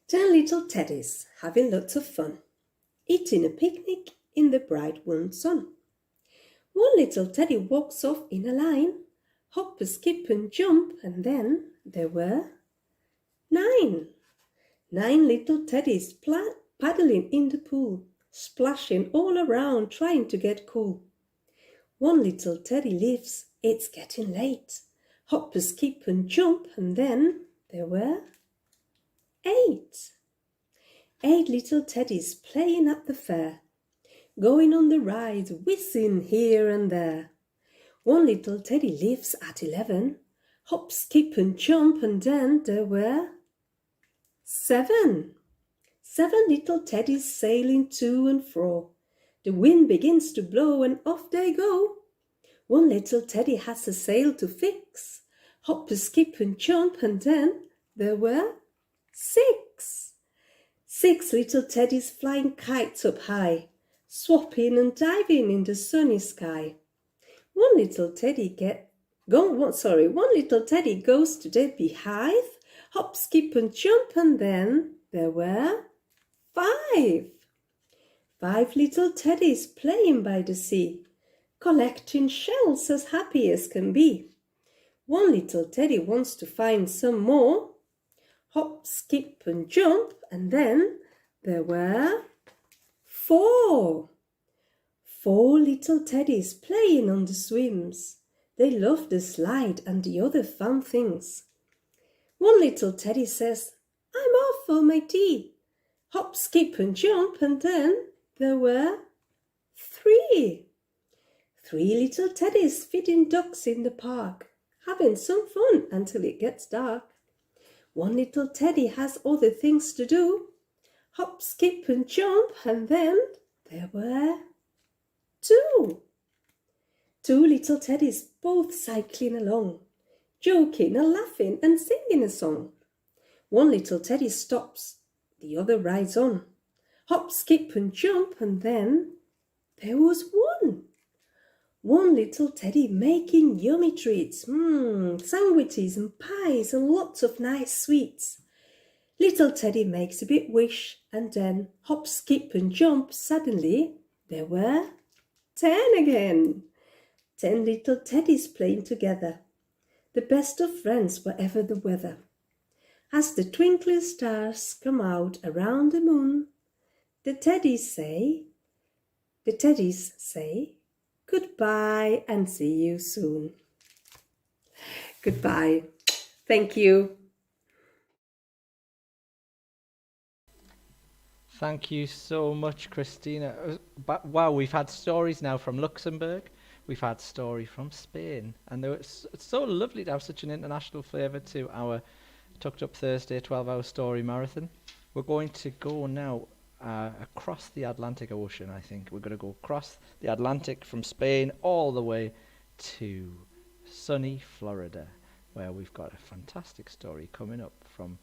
10 little teddies having lots of fun, eating a picnic in the bright warm sun. One little teddy walks off in a line, hop, skip and jump, and then there were 9. 9 little teddies paddling in the pool, splashing all around trying to get cool. One little teddy leaves, it's getting late, hop, skip and jump, and then there were 8. 8 little teddies playing at the fair, going on the rides, whizzing here and there. One little teddy leaves at 11, hop, skip and jump, and then there were 7. 7 little teddies sailing to and fro. The wind begins to blow and off they go. One little teddy has a sail to fix, hop, skip and jump, and then there were 6. 6 little teddies flying kites up high, swapping and diving in the sunny sky. One little teddy goes to the beehive, hop, skip and jump, and then there were 5. 5 little teddies playing by the sea, collecting shells as happy as can be. One little teddy wants to find some more, hop, skip and jump, and then there were 4. 4 little teddies playing on the swims. They love the slide and the other fun things. One little teddy says, I'm off for my tea. Hop, skip and jump, and then there were 3. 3 little teddies feeding ducks in the park, having some fun until it gets dark. One little teddy has other things to do. Hop, skip and jump, and then there were 2. 2 little teddies both cycling along, joking and laughing and singing a song. One little teddy stops, the other rides on. Hop, skip and jump, and then there was 1. 1 little teddy making yummy treats, sandwiches and pies and lots of nice sweets. Little teddy makes a big wish, and then hop, skip and jump, suddenly there were 10 again. 10 little teddies playing together, the best of friends whatever the weather. As the twinkling stars come out around the moon, the teddies say, goodbye and see you soon. Goodbye. Thank you. Thank you so much, Christina. Wow, we've had stories now from Luxembourg. We've had story from Spain. And it's so lovely to have such an international flavour to our Tucked Up Thursday 12-hour story marathon. We're going to go now across the Atlantic Ocean, I think. We're going to go across the Atlantic from Spain all the way to sunny Florida, where we've got a fantastic story coming up from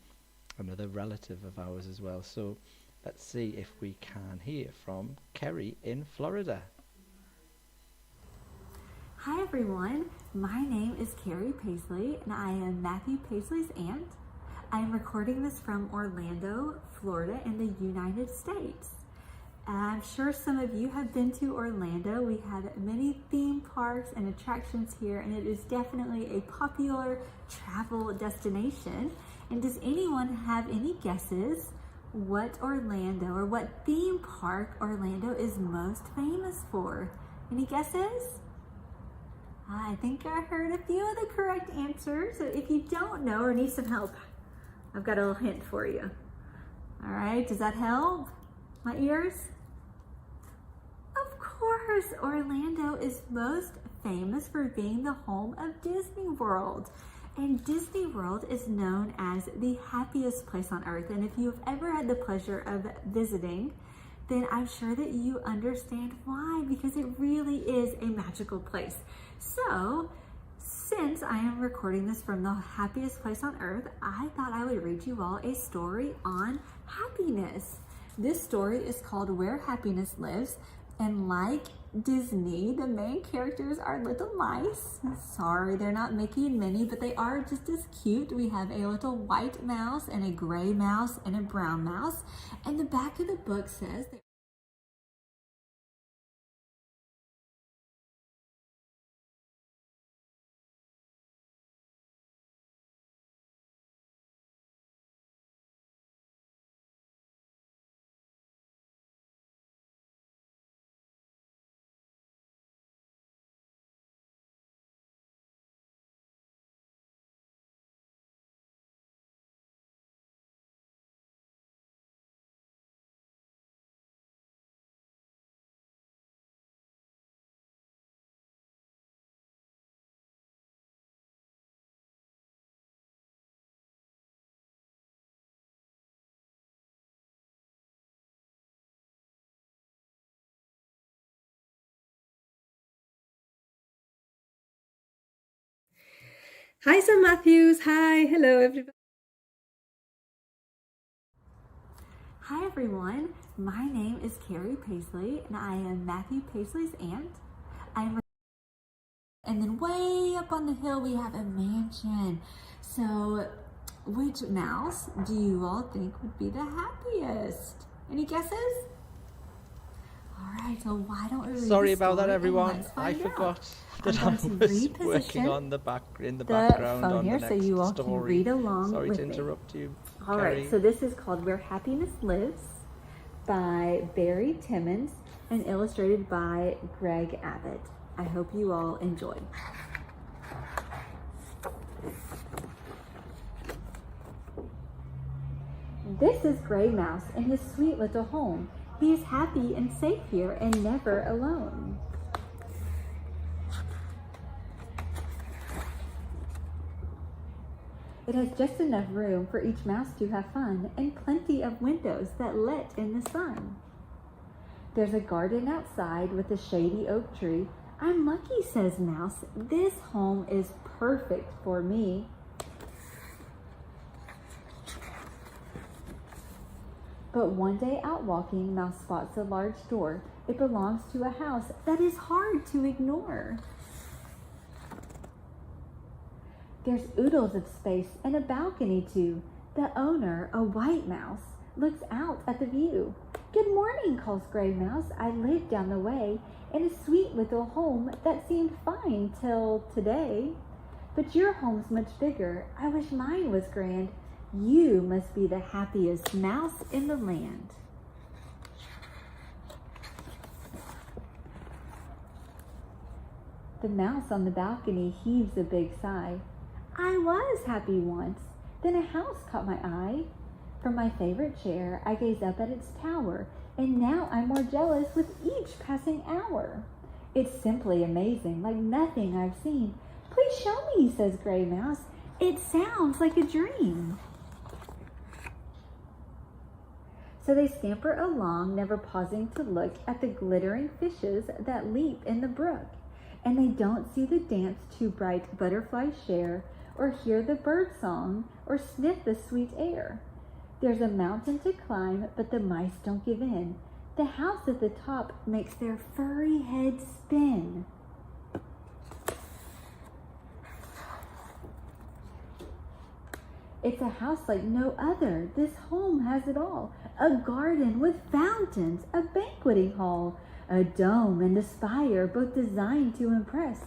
another relative of ours as well. So let's see if we can hear from Kerry in Florida. Hi everyone, my name is Carrie Paisley and I am Matthew Paisley's aunt. I am recording this from Orlando, Florida in the United States. I'm sure some of you have been to Orlando. We have many theme parks and attractions here, and it is definitely a popular travel destination. And does anyone have any guesses what Orlando or what theme park Orlando is most famous for? Any guesses? I think I heard a few of the correct answers. So if you don't know or need some help, I've got a little hint for you. All right, does that help? My ears? Of course, Orlando is most famous for being the home of Disney World. And Disney World is known as the happiest place on earth. And if you've ever had the pleasure of visiting, then I'm sure that you understand why, because it really is a magical place. So, since I am recording this from the happiest place on earth, I thought I would read you all a story on happiness. This story is called Where Happiness Lives, and like Disney, the main characters are little mice. Sorry, they're not Mickey and Minnie, but they are just as cute. We have a little white mouse and a gray mouse and a brown mouse, and the back of the book says that Hi, St. Matthews. Hi. Hello, everybody. Hi everyone, my name is Carrie Paisley and I am Matthew Paisley's aunt. And then way up on the hill we have a mansion. So which mouse do you all think would be the happiest? Any guesses? Alright, so why don't we read Sorry the about that, story and everyone. let's I find out. forgot I'm that I going to was working reposition on the background phone on here the so next you all story. can read along Sorry with to me. interrupt you, All Kerry. right, so this is called Where Happiness Lives by Barry Timmons and illustrated by Greg Abbott. I hope you all enjoy. This is Gray Mouse in his sweet little home. He is happy and safe here and never alone. It has just enough room for each mouse to have fun and plenty of windows that let in the sun. There's a garden outside with a shady oak tree. I'm lucky, says Mouse. This home is perfect for me. But one day out walking, Mouse spots a large door. It belongs to a house that is hard to ignore. There's oodles of space and a balcony too. The owner, a white mouse, looks out at the view. Good morning, calls Gray Mouse. I live down the way in a sweet little home that seemed fine till today. But your home's much bigger. I wish mine was grand. You must be the happiest mouse in the land. The mouse on the balcony heaves a big sigh. I was happy once, then a house caught my eye. From my favorite chair, I gaze up at its tower, and now I'm more jealous with each passing hour. It's simply amazing, like nothing I've seen. Please show me, says Gray Mouse. It sounds like a dream. So they scamper along, never pausing to look at the glittering fishes that leap in the brook. And they don't see the dance two bright butterflies share, or hear the bird song, or sniff the sweet air. There's a mountain to climb, but the mice don't give in. The house at the top makes their furry heads spin. It's a house like no other. This home has it all. A garden with fountains, a banqueting hall, a dome and a spire, both designed to impress.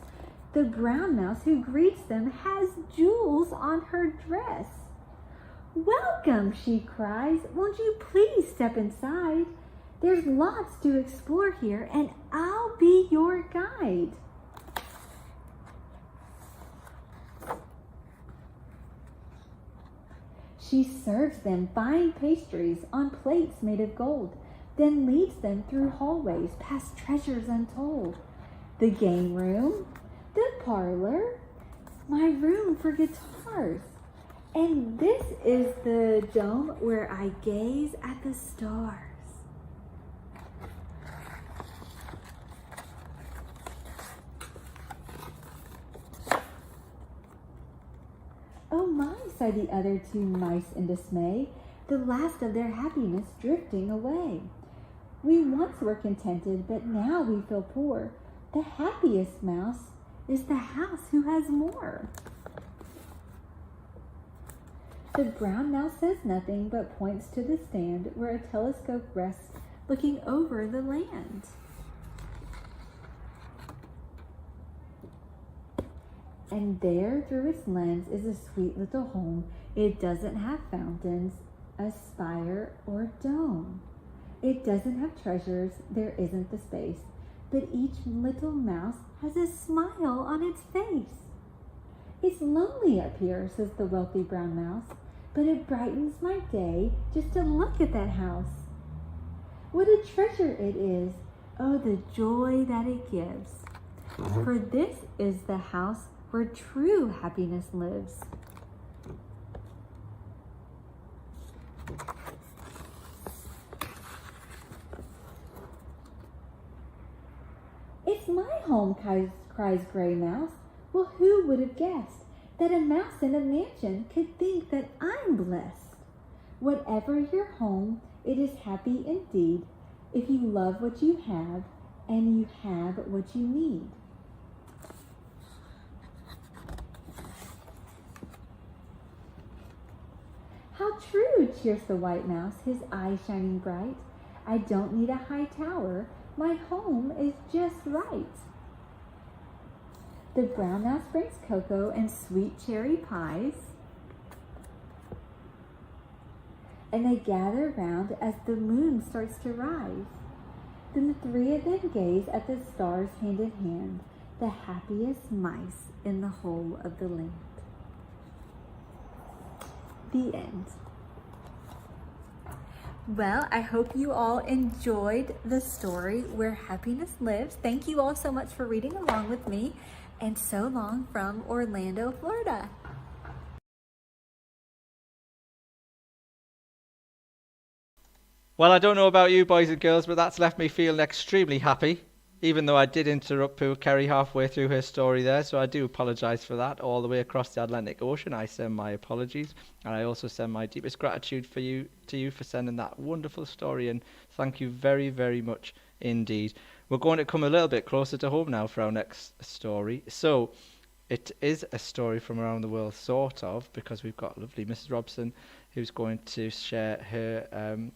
The brown mouse who greets them has jewels on her dress. "Welcome," she cries. "Won't you please step inside? There's lots to explore here, and I'll be your guide." She serves them fine pastries on plates made of gold, then leads them through hallways past treasures untold. The game room, the parlor, my room for guitars. And this is the dome where I gaze at the stars. "Oh my," sighed the other two mice in dismay, the last of their happiness drifting away. "We once were contented, but now we feel poor. The happiest mouse is the house who has more." The brown mouse says nothing, but points to the stand where a telescope rests, looking over the land. And there, through its lens, is a sweet little home. It doesn't have fountains, a spire, or dome. It doesn't have treasures, there isn't the space, but each little mouse has a smile on its face. "It's lonely up here," says the wealthy brown mouse, "but it brightens my day just to look at that house. What a treasure it is! Oh, the joy that it gives. For this is the house where true happiness lives." "It's my home," cries Gray Mouse. "Well, who would have guessed that a mouse in a mansion could think that I'm blessed? Whatever your home, it is happy indeed, if you love what you have and you have what you need." "How true," cheers the white mouse, his eyes shining bright. "I don't need a high tower. My home is just right." The brown mouse brings cocoa and sweet cherry pies, and they gather round as the moon starts to rise. Then the three of them gaze at the stars hand in hand, the happiest mice in the whole of the land. The end. Well, I hope you all enjoyed the story Where Happiness Lives. Thank you all so much for reading along with me, and so long from Orlando, Florida. Well, I don't know about you boys and girls, but that's left me feeling extremely happy, even though I did interrupt poor Kerry halfway through her story there, so I do apologise for that. All the way across the Atlantic Ocean, I send my apologies, and I also send my deepest gratitude to you for sending that wonderful story, and thank you very, very much indeed. We're going to come a little bit closer to home now for our next story. So, it is a story from around the world, sort of, because we've got lovely Mrs. Robson, who's going to share her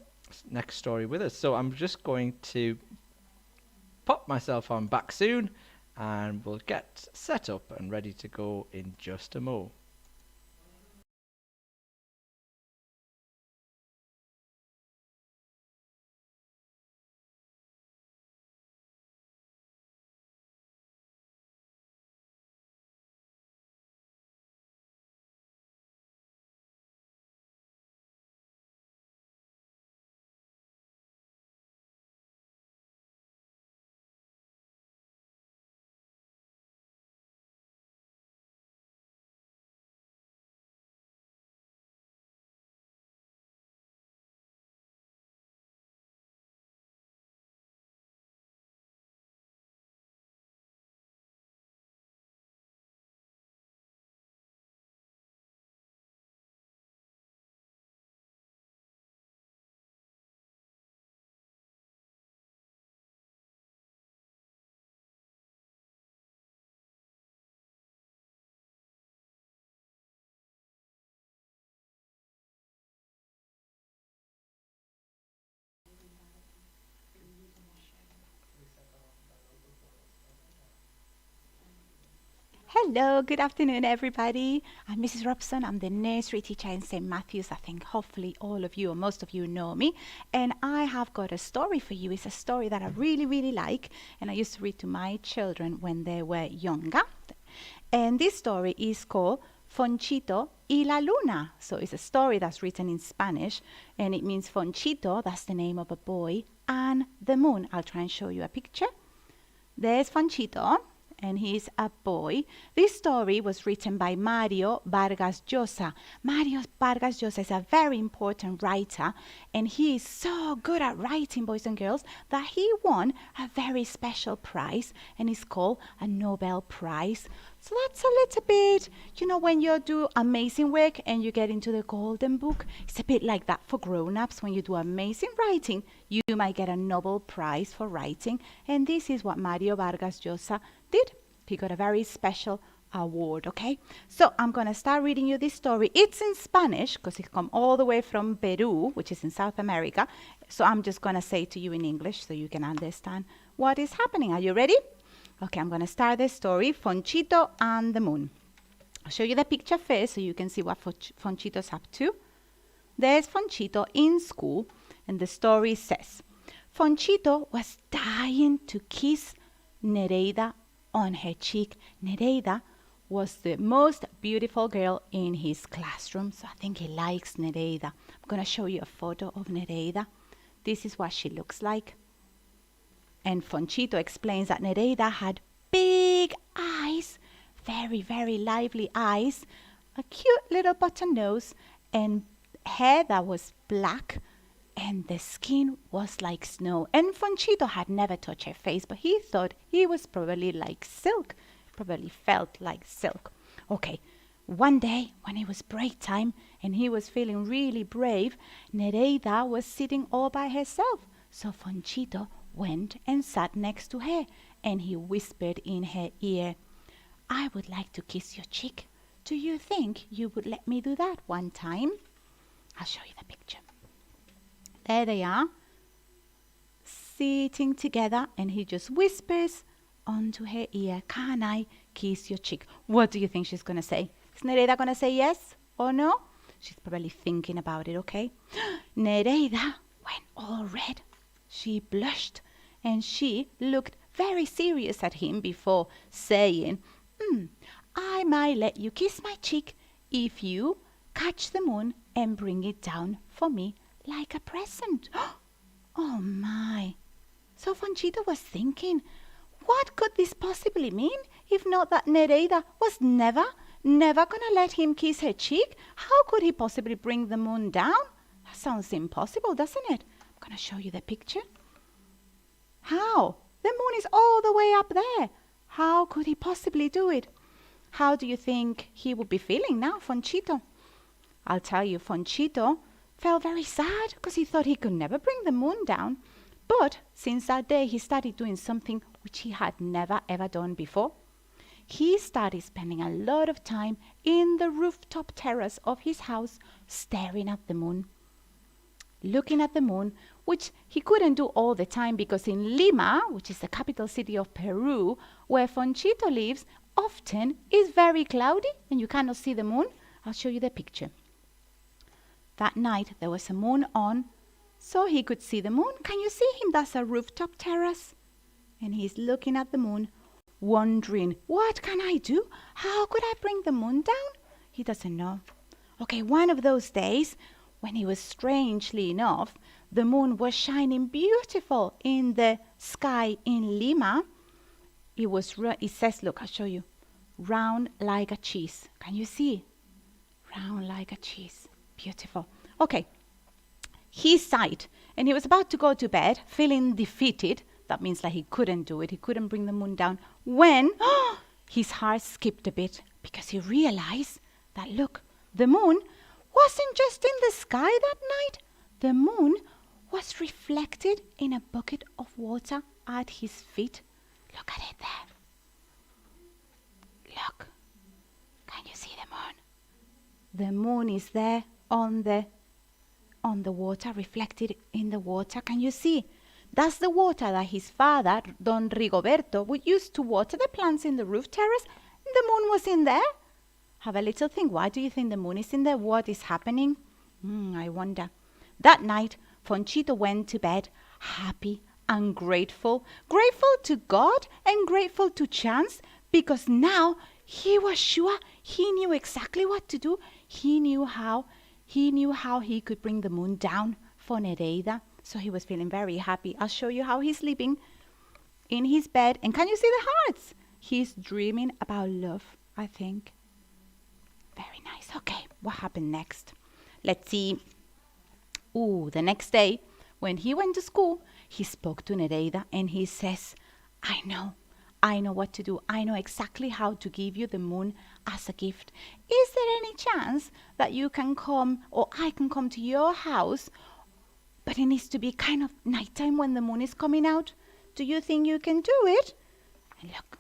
next story with us. So I'm just going to pop myself on back soon, and we'll get set up and ready to go in just a mo. Hello, good afternoon, everybody. I'm Mrs. Robson. I'm the nursery teacher in St. Matthew's. I think hopefully all of you or most of you know me. And I have got a story for you. It's a story that I really, really like. And I used to read to my children when they were younger. And this story is called Fonchito y la Luna. So it's a story that's written in Spanish. And it means Fonchito, that's the name of a boy, and the moon. I'll try and show you a picture. There's Fonchito, and he's a boy. This story was written by Mario Vargas Llosa. Mario Vargas Llosa is a very important writer, and he is so good at writing, boys and girls, that he won a very special prize, and it's called a Nobel Prize. So that's a little bit, you know, when you do amazing work and you get into the Golden Book, it's a bit like that for grown-ups. When you do amazing writing, you might get a Nobel Prize for writing, and this is what Mario Vargas Llosa did. He got a very special award, okay? So I'm going to start reading you this story. It's in Spanish because it comes all the way from Peru, which is in South America. So I'm just going to say to you in English so you can understand what is happening. Are you ready? Okay, I'm going to start the story, Fonchito and the Moon. I'll show you the picture first so you can see what Fonchito's up to. There's Fonchito in school, and the story says, Fonchito was dying to kiss Nereida on her cheek. Nereida was the most beautiful girl in his classroom, so I think he likes Nereida. I'm going to show you a photo of Nereida. This is what she looks like. And Fonchito explains that Nereida had big eyes, very, very lively eyes, a cute little button nose, and hair that was black, and the skin was like snow. And Fonchito had never touched her face, but he thought he was probably like silk, probably felt like silk. Okay, one day when it was break time and he was feeling really brave, Nereida was sitting all by herself. So Fonchito went and sat next to her, and he whispered in her ear, I would like to kiss your cheek. Do you think you would let me do that one time? I'll show you the picture. There they are, sitting together, and he just whispers onto her ear, can I kiss your cheek? What do you think she's going to say? Is Nereida going to say yes or no? She's probably thinking about it, okay? Nereida went all red. She blushed, and she looked very serious at him before saying, I might let you kiss my cheek if you catch the moon and bring it down for me like a present. Oh my. So Fonchito was thinking, what could this possibly mean if not that Nereida was never going to let him kiss her cheek? How could he possibly bring the moon down? That sounds impossible, doesn't it? I'm going to show you the picture. How? The moon is all the way up there. How could he possibly do it? How do you think he would be feeling now, Fonchito? I'll tell you, Fonchito felt very sad because he thought he could never bring the moon down. But since that day, he started doing something which he had never ever done before. He started spending a lot of time in the rooftop terrace of his house, staring at the moon, looking at the moon, which he couldn't do all the time because in Lima, which is the capital city of Peru, where Fonchito lives, often is very cloudy and you cannot see the moon. I'll show you the picture. That night there was a moon on, so he could see the moon. Can you see him? That's a rooftop terrace. And he's looking at the moon, wondering, what can I do? How could I bring the moon down? He doesn't know. Okay, one of those days, when he was strangely enough, the moon was shining beautiful in the sky in Lima. It says, look, I'll show you, round like a cheese. Can you see? Round like a cheese. Beautiful. Okay. He sighed, and he was about to go to bed, feeling defeated. That means that he couldn't do it. He couldn't bring the moon down. When his heart skipped a bit because he realized that, look, the moon wasn't just in the sky that night. The moon was reflected in a bucket of water at his feet. Look at it there. Look. Can you see the moon? The moon is there on the water, reflected in the water. Can you see? That's the water that his father, Don Rigoberto, would use to water the plants in the roof terrace. And the moon was in there? Have a little think. Why do you think the moon is in there? What is happening? I wonder. That night, Fonchito went to bed happy and grateful. Grateful to God and grateful to chance, because now he was sure he knew exactly what to do. He knew how he could bring the moon down for Nereida. So he was feeling very happy. I'll show you how he's sleeping in his bed. And can you see the hearts? He's dreaming about love, I think. Very nice. Okay, what happened next? Let's see. The next day, when he went to school, he spoke to Nereida and he says, I know what to do. I know exactly how to give you the moon as a gift. Is there any chance that you can come, or I can come to your house, but it needs to be kind of nighttime when the moon is coming out? Do you think you can do it? And look,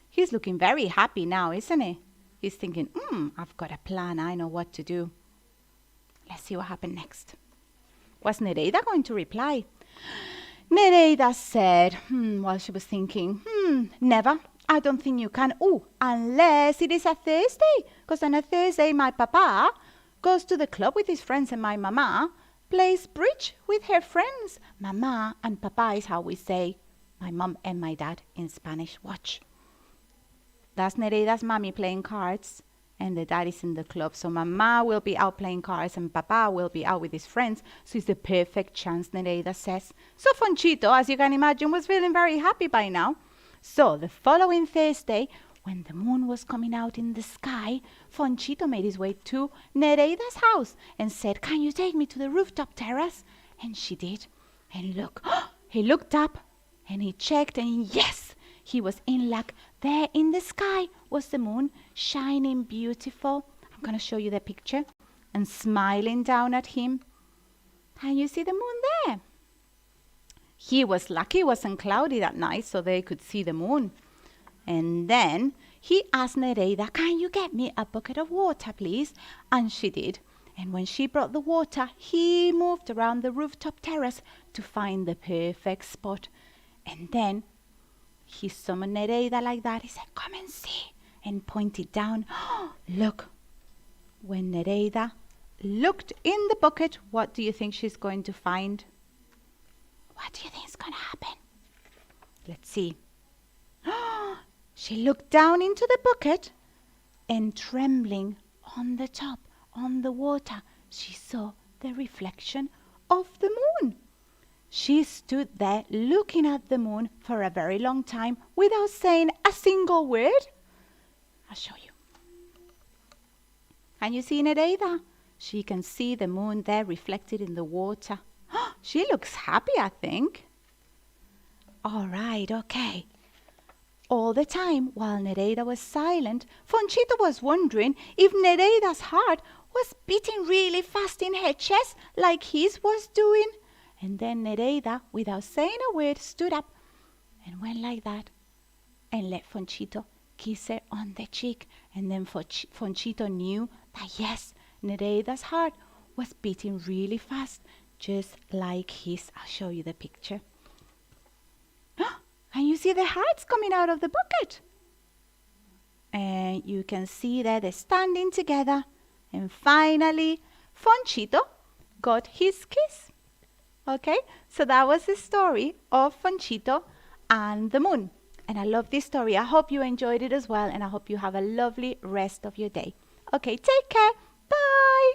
he's looking very happy now, isn't he? He's thinking, I've got a plan. I know what to do. Let's see what happened next. Was Nereida going to reply? Nereida said, while she was thinking, never. I don't think you can. Unless it is a Thursday. Because on a Thursday, my papa goes to the club with his friends and my mama plays bridge with her friends. Mama and papa is how we say my mom and my dad in Spanish. Watch. That's Nereida's mommy playing cards, and the dad is in the club. So mama will be out playing cards and papa will be out with his friends. So it's the perfect chance, Nereida says. So Fonchito, as you can imagine, was feeling very happy by now. So the following Thursday, when the moon was coming out in the sky, Fonchito made his way to Nereida's house and said, can you take me to the rooftop terrace? And she did. And look, he looked up and he checked, and yes, he was in luck. There in the sky was the moon, shining beautiful. I'm going to show you the picture. And smiling down at him. Can you see the moon there? He was lucky it wasn't cloudy that night, so they could see the moon. And then he asked Nereida, can you get me a bucket of water, please? And she did. And when she brought the water, he moved around the rooftop terrace to find the perfect spot. And then he summoned Nereida like that. He said, come and see. And pointed down. Look. When Nereida looked in the bucket, what do you think she's going to find? What do you think is going to happen? Let's see. She looked down into the bucket, and trembling on the top, on the water, she saw the reflection of the moon. She stood there looking at the moon for a very long time without saying a single word. I'll show you. Can you see Nereida? She can see the moon there reflected in the water. She looks happy, I think. All right, okay. All the time, while Nereida was silent, Fonchito was wondering if Nereida's heart was beating really fast in her chest like his was doing. And then Nereida, without saying a word, stood up and went like that and let Fonchito kiss her on the cheek. And then Fonchito knew that yes, Nereida's heart was beating really fast, just like his. I'll show you the picture. Can you see the hearts coming out of the bucket? And you can see that they're standing together. And finally, Fonchito got his kiss. Okay, so that was the story of Fonchito and the moon. And I love this story. I hope you enjoyed it as well, and I hope you have a lovely rest of your day. Okay, take care. Bye.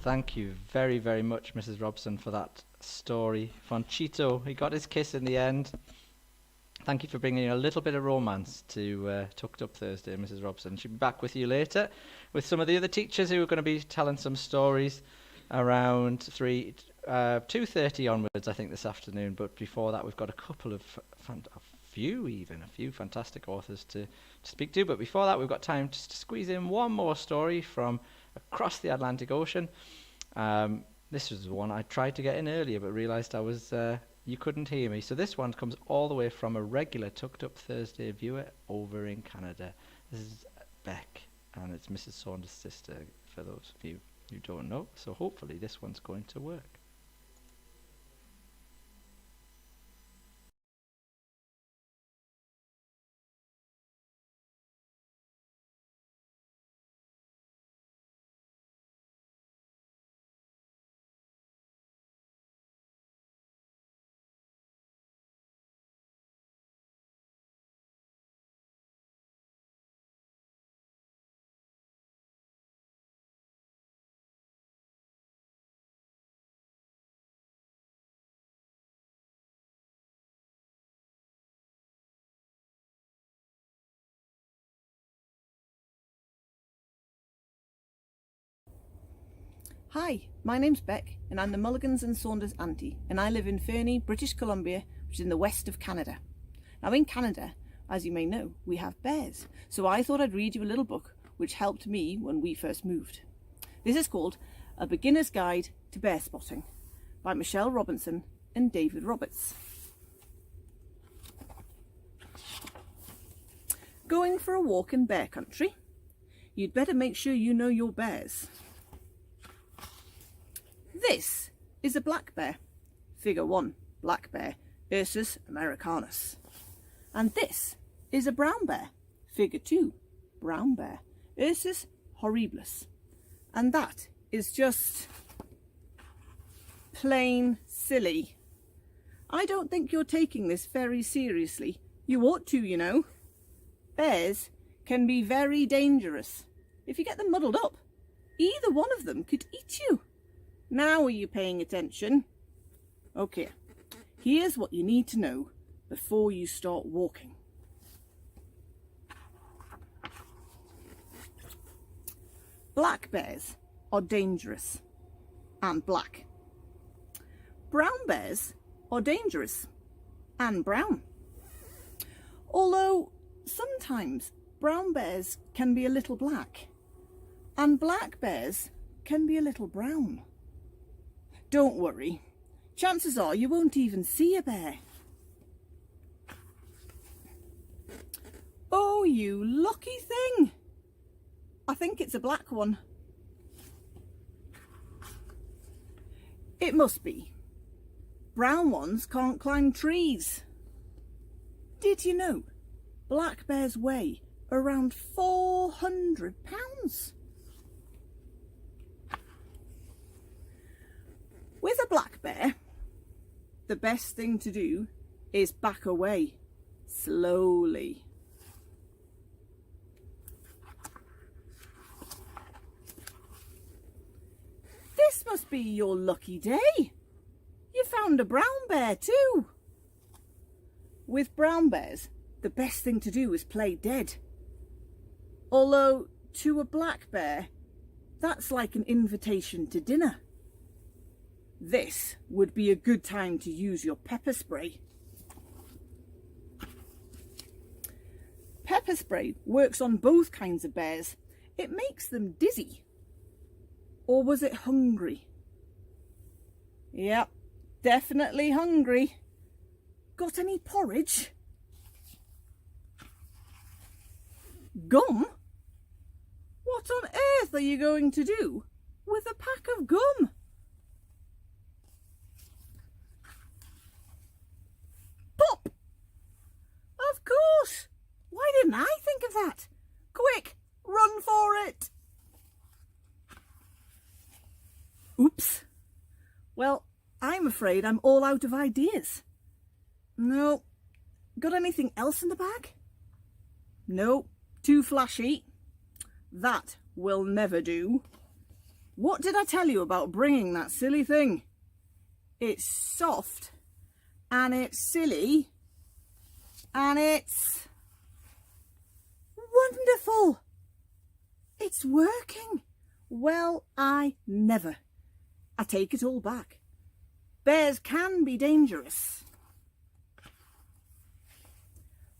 Thank you very, very much, Mrs. Robson, for that story. Fonchito, he got his kiss in the end. Thank you for bringing a little bit of romance to Tucked Up Thursday, Mrs. Robson. She'll be back with you later with some of the other teachers who are going to be telling some stories around 2:30 onwards, I think, this afternoon. But before that, we've got a couple of a few fantastic authors to speak to. But before that, we've got time just to squeeze in one more story from across the Atlantic Ocean. This was one I tried to get in earlier, but realised I was you couldn't hear me. So this one comes all the way from a regular Tucked Up Thursday viewer over in Canada. This is Beck, and it's Mrs. Saunders' sister, for those of you who don't know. So hopefully this one's going to work. Hi, my name's Beck, and I'm the Mulligans and Saunders auntie, and I live in Fernie, British Columbia, which is in the west of Canada. Now in Canada, as you may know, we have bears, so I thought I'd read you a little book which helped me when we first moved. This is called A Beginner's Guide to Bear Spotting by Michelle Robinson and David Roberts. Going for a walk in bear country? You'd better make sure you know your bears. This is a black bear, figure 1, black bear, Ursus americanus. And this is a brown bear, figure 2, brown bear, Ursus horribilis. And that is just plain silly. I don't think you're taking this very seriously. You ought to, you know. Bears can be very dangerous. If you get them muddled up, either one of them could eat you. Now are you paying attention? Okay, here's what you need to know before you start walking. Black bears are dangerous and black. Brown bears are dangerous and brown. Although sometimes brown bears can be a little black and black bears can be a little brown. Don't worry, chances are you won't even see a bear. Oh, you lucky thing! I think it's a black one. It must be. Brown ones can't climb trees. Did you know black bears weigh around 400 pounds? With a black bear, the best thing to do is back away slowly. This must be your lucky day. You found a brown bear too. With brown bears, the best thing to do is play dead. Although to a black bear, that's like an invitation to dinner. This would be a good time to use your pepper spray. Pepper spray works on both kinds of bears. It makes them dizzy. Or was it hungry? Yep, definitely hungry. Got any porridge? Gum? What on earth are you going to do with a pack of gum? Pop! Of course! Why didn't I think of that? Quick, run for it! Oops. Well, I'm afraid I'm all out of ideas. No. Got anything else in the bag? No. Too flashy. That will never do. What did I tell you about bringing that silly thing? It's soft, and it's silly, and it's wonderful. It's working. Well, I never. I take it all back. Bears can be dangerous,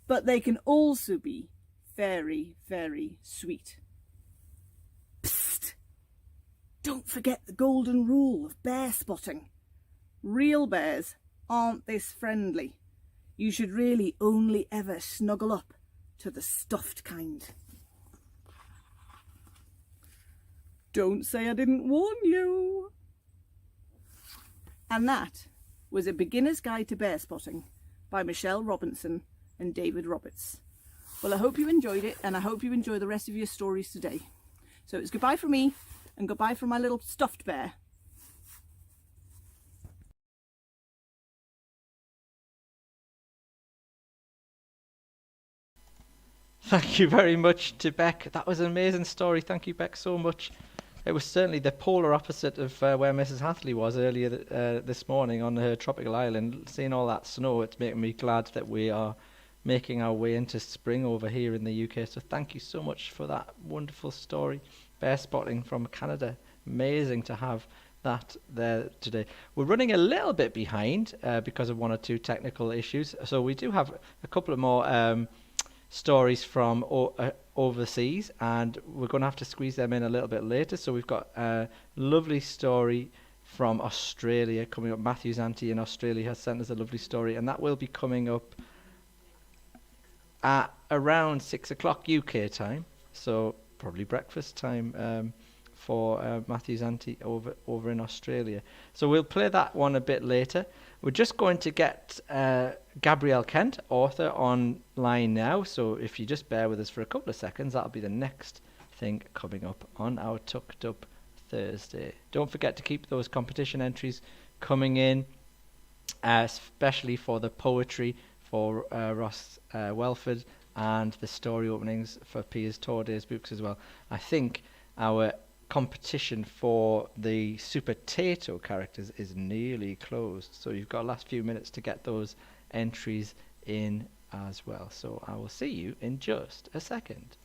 but they can also be very, very sweet. Psst! Don't forget the golden rule of bear spotting. Real bears aren't this friendly. You should really only ever snuggle up to the stuffed kind. Don't say I didn't warn you. And that was A Beginner's Guide to Bear Spotting by Michelle Robinson and David Roberts. Well, I hope you enjoyed it, and I hope you enjoy the rest of your stories today. So it's goodbye from me, and goodbye from my little stuffed bear. Thank you very much to Beck. That was an amazing story. Thank you, Beck, so much. It was certainly the polar opposite of where Mrs. Hatley was earlier this morning on her tropical island. Seeing all that snow, it's making me glad that we are making our way into spring over here in the UK. So thank you so much for that wonderful story. Bear spotting from Canada. Amazing to have that there today. We're running a little bit behind because of one or two technical issues. So we do have a couple of more stories from overseas, and we're going to have to squeeze them in a little bit later. So we've got a lovely story from Australia coming up. Matthew's auntie in Australia has sent us a lovely story, and that will be coming up at around 6 o'clock UK time, so probably breakfast time for Matthew's auntie over in Australia. So we'll play that one a bit later. We're just going to get Gabrielle Kent, author, online now. So if you just bear with us for a couple of seconds, that'll be the next thing coming up on our Tucked Up Thursday. Don't forget to keep those competition entries coming in, especially for the poetry for Ross Welford and the story openings for Piers Torday's books as well. I think our competition for the Super Tato characters is nearly closed, so you've got last few minutes to get those entries in as well. So I will see you in just a second.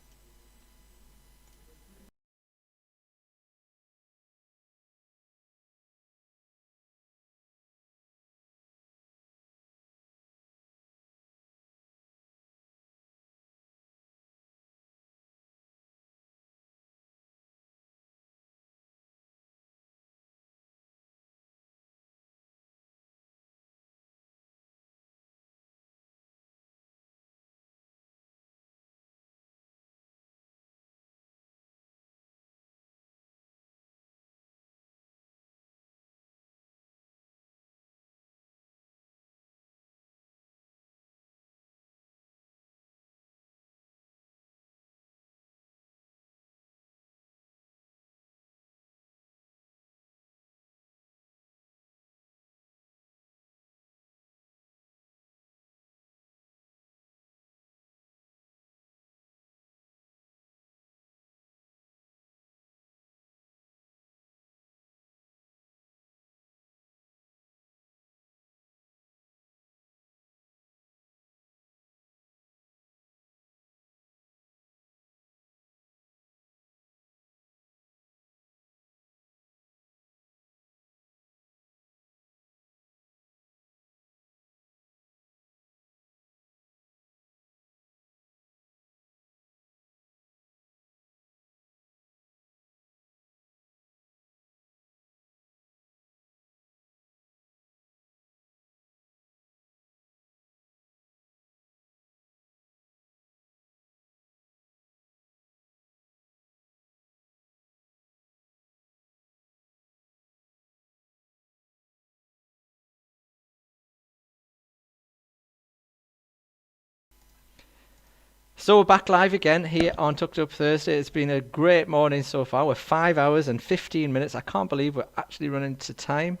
So we're back live again here on Tucked Up Thursday. It's been a great morning so far. We're 5 hours and 15 minutes. I can't believe we're actually running to time.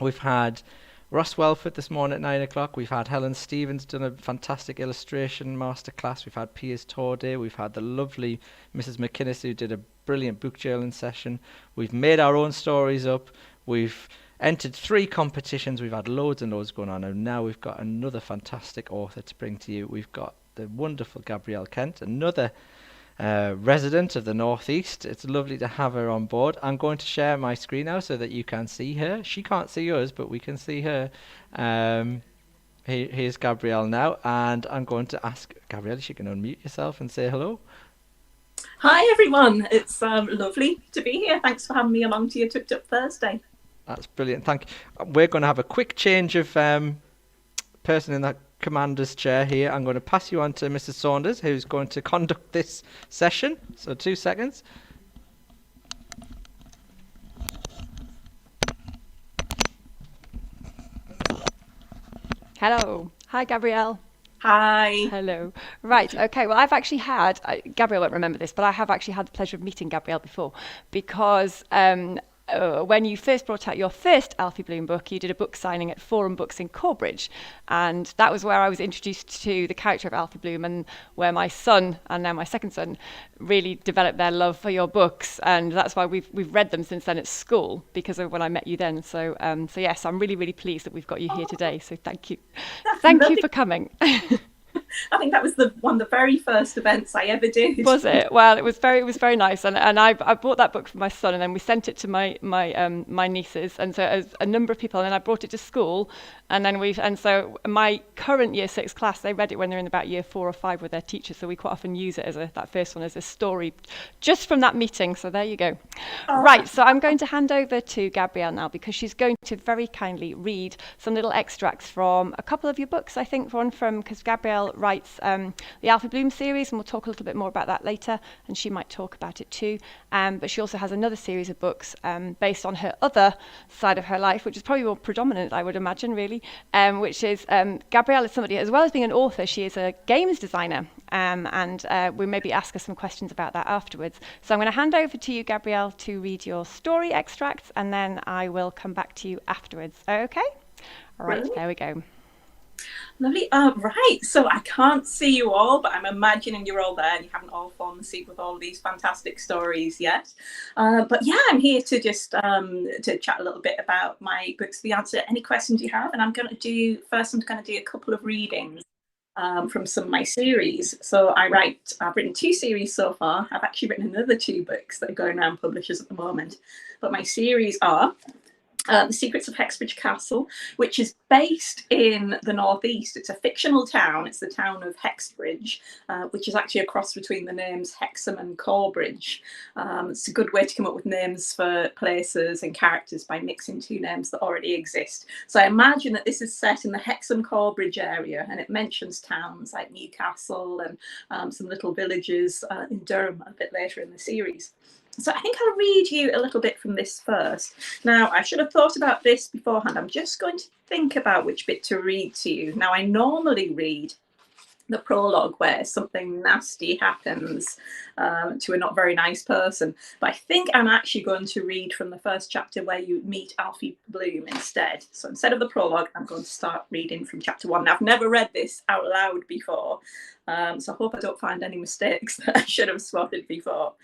We've had Ross Welford this morning at 9 o'clock. We've had Helen Stephens done a fantastic illustration masterclass. We've had Piers Torday. We've had the lovely Mrs. MacInnes, who did a brilliant book journaling session. We've made our own stories up. We've entered 3 competitions. We've had loads and loads going on, and now we've got another fantastic author to bring to you. We've got the wonderful Gabrielle Kent, another resident of the Northeast. It's lovely to have her on board. I'm going to share my screen now so that you can see her. She can't see us, but we can see her. Here's Gabrielle now, and I'm going to ask Gabrielle if you can unmute yourself and say hello. Hi everyone, it's lovely to be here. Thanks for having me along to your Tucked Up Thursday. That's brilliant, thank you. We're going to have a quick change of person in that commander's chair here. I'm going to pass you on to Mrs. Saunders, who's going to conduct this session. So 2 seconds. Hello. Hi, Gabrielle. Hi. Hello. Right. Okay. Well, I've actually had, Gabrielle won't remember this, but I have actually had the pleasure of meeting Gabrielle before, because when you first brought out your first Alfie Bloom book, you did a book signing at Forum Books in Corbridge, and that was where I was introduced to the character of Alfie Bloom, and where my son and now my second son really developed their love for your books, and that's why we've read them since then at school, because of when I met you then. So yes, I'm really, really pleased that we've got you here today. So thank you. Thank you for coming. I think that was one of the very first events I ever did. Was it? Well, it was very nice, and I bought that book for my son, and then we sent it to my nieces, and so as a number of people, and then I brought it to school, and so my current year 6 class, they read it when they're in about year 4 or 5 with their teachers, so we quite often use it as that first one as a story, just from that meeting. So there you go. Oh. Right, so I'm going to hand over to Gabrielle now, because she's going to very kindly read some little extracts from a couple of your books. I think one from, because Gabrielle writes the Alfie Bloom series, and we'll talk a little bit more about that later, and she might talk about it too. But she also has another series of books based on her other side of her life, which is probably more predominant, I would imagine, really, which is Gabrielle is somebody, as well as being an author, she is a games designer, and we'll maybe ask her some questions about that afterwards. So I'm going to hand over to you, Gabrielle, to read your story extracts, and then I will come back to you afterwards. Okay? All right, there we go. Lovely. Right, so I can't see you all, but I'm imagining you're all there and you haven't all fallen asleep with all of these fantastic stories yet. But yeah, I'm here to just to chat a little bit about my books, the answer to any questions you have. And I'm going to do a couple of readings from some of my series. So I've written 2 series so far. I've actually written another 2 books that are going around publishers at the moment. But my series are The Secrets of Hexbridge Castle, which is based in the Northeast. It's a fictional town. It's the town of Hexbridge, which is actually a cross between the names Hexham and Corbridge. It's a good way to come up with names for places and characters by mixing 2 names that already exist. So I imagine that this is set in the Hexham-Corbridge area, and it mentions towns like Newcastle and some little villages in Durham a bit later in the series. So I think I'll read you a little bit from this first. Now, I should have thought about this beforehand. I'm just going to think about which bit to read to you. Now, I normally read the prologue where something nasty happens to a not very nice person. But I think I'm actually going to read from the first chapter where you meet Alfie Bloom instead. So instead of the prologue, I'm going to start reading from chapter 1. Now, I've never read this out loud before, so I hope I don't find any mistakes that I should have spotted before.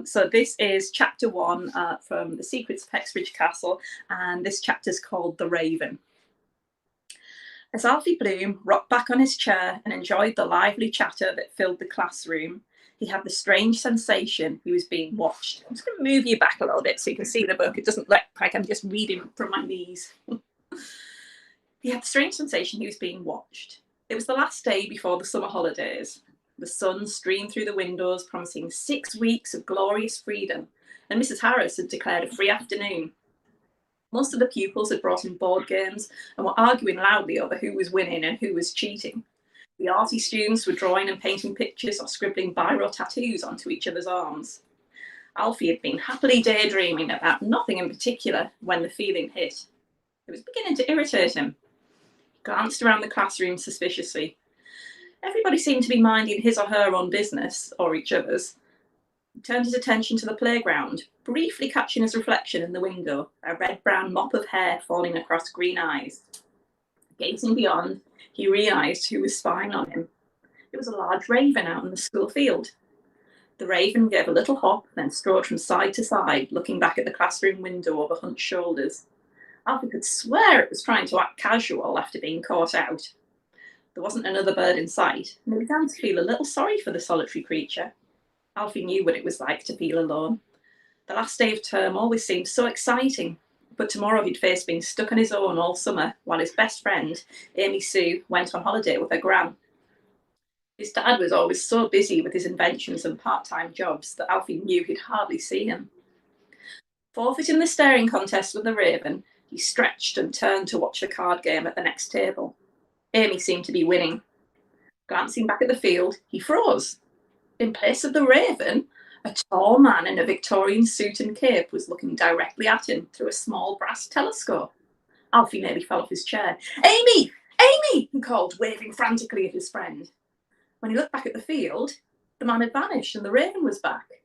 So this is chapter 1 from The Secrets of Hexbridge Castle, and this chapter is called The Raven. As Alfie Bloom rocked back on his chair and enjoyed the lively chatter that filled the classroom, he had the strange sensation he was being watched. I'm just going to move you back a little bit so you can see the book. It doesn't look like I'm just reading from my knees. He had the strange sensation he was being watched. It was the last day before the summer holidays. The sun streamed through the windows, promising 6 weeks of glorious freedom, and Mrs. Harris had declared a free afternoon. Most of the pupils had brought in board games and were arguing loudly over who was winning and who was cheating. The arty students were drawing and painting pictures or scribbling biro tattoos onto each other's arms. Alfie had been happily daydreaming about nothing in particular when the feeling hit. It was beginning to irritate him. He glanced around the classroom suspiciously. Everybody seemed to be minding his or her own business, or each other's. He turned his attention to the playground, briefly catching his reflection in the window, a red-brown mop of hair falling across green eyes. Gazing beyond, he realised who was spying on him. It was a large raven out in the school field. The raven gave a little hop, then strode from side to side, looking back at the classroom window over hunched shoulders. Alfie could swear it was trying to act casual after being caught out. There wasn't another bird in sight, and he began to feel a little sorry for the solitary creature. Alfie knew what it was like to feel alone. The last day of term always seemed so exciting, but tomorrow he'd face being stuck on his own all summer while his best friend, Amy Sue, went on holiday with her gran. His dad was always so busy with his inventions and part-time jobs that Alfie knew he'd hardly see him. Forfeiting the staring contest with the raven, he stretched and turned to watch the card game at the next table. Amy seemed to be winning. Glancing back at the field, he froze. In place of the raven, a tall man in a Victorian suit and cape was looking directly at him through a small brass telescope. Alfie nearly fell off his chair. "Amy! Amy!" he called, waving frantically at his friend. When he looked back at the field, the man had vanished and the raven was back.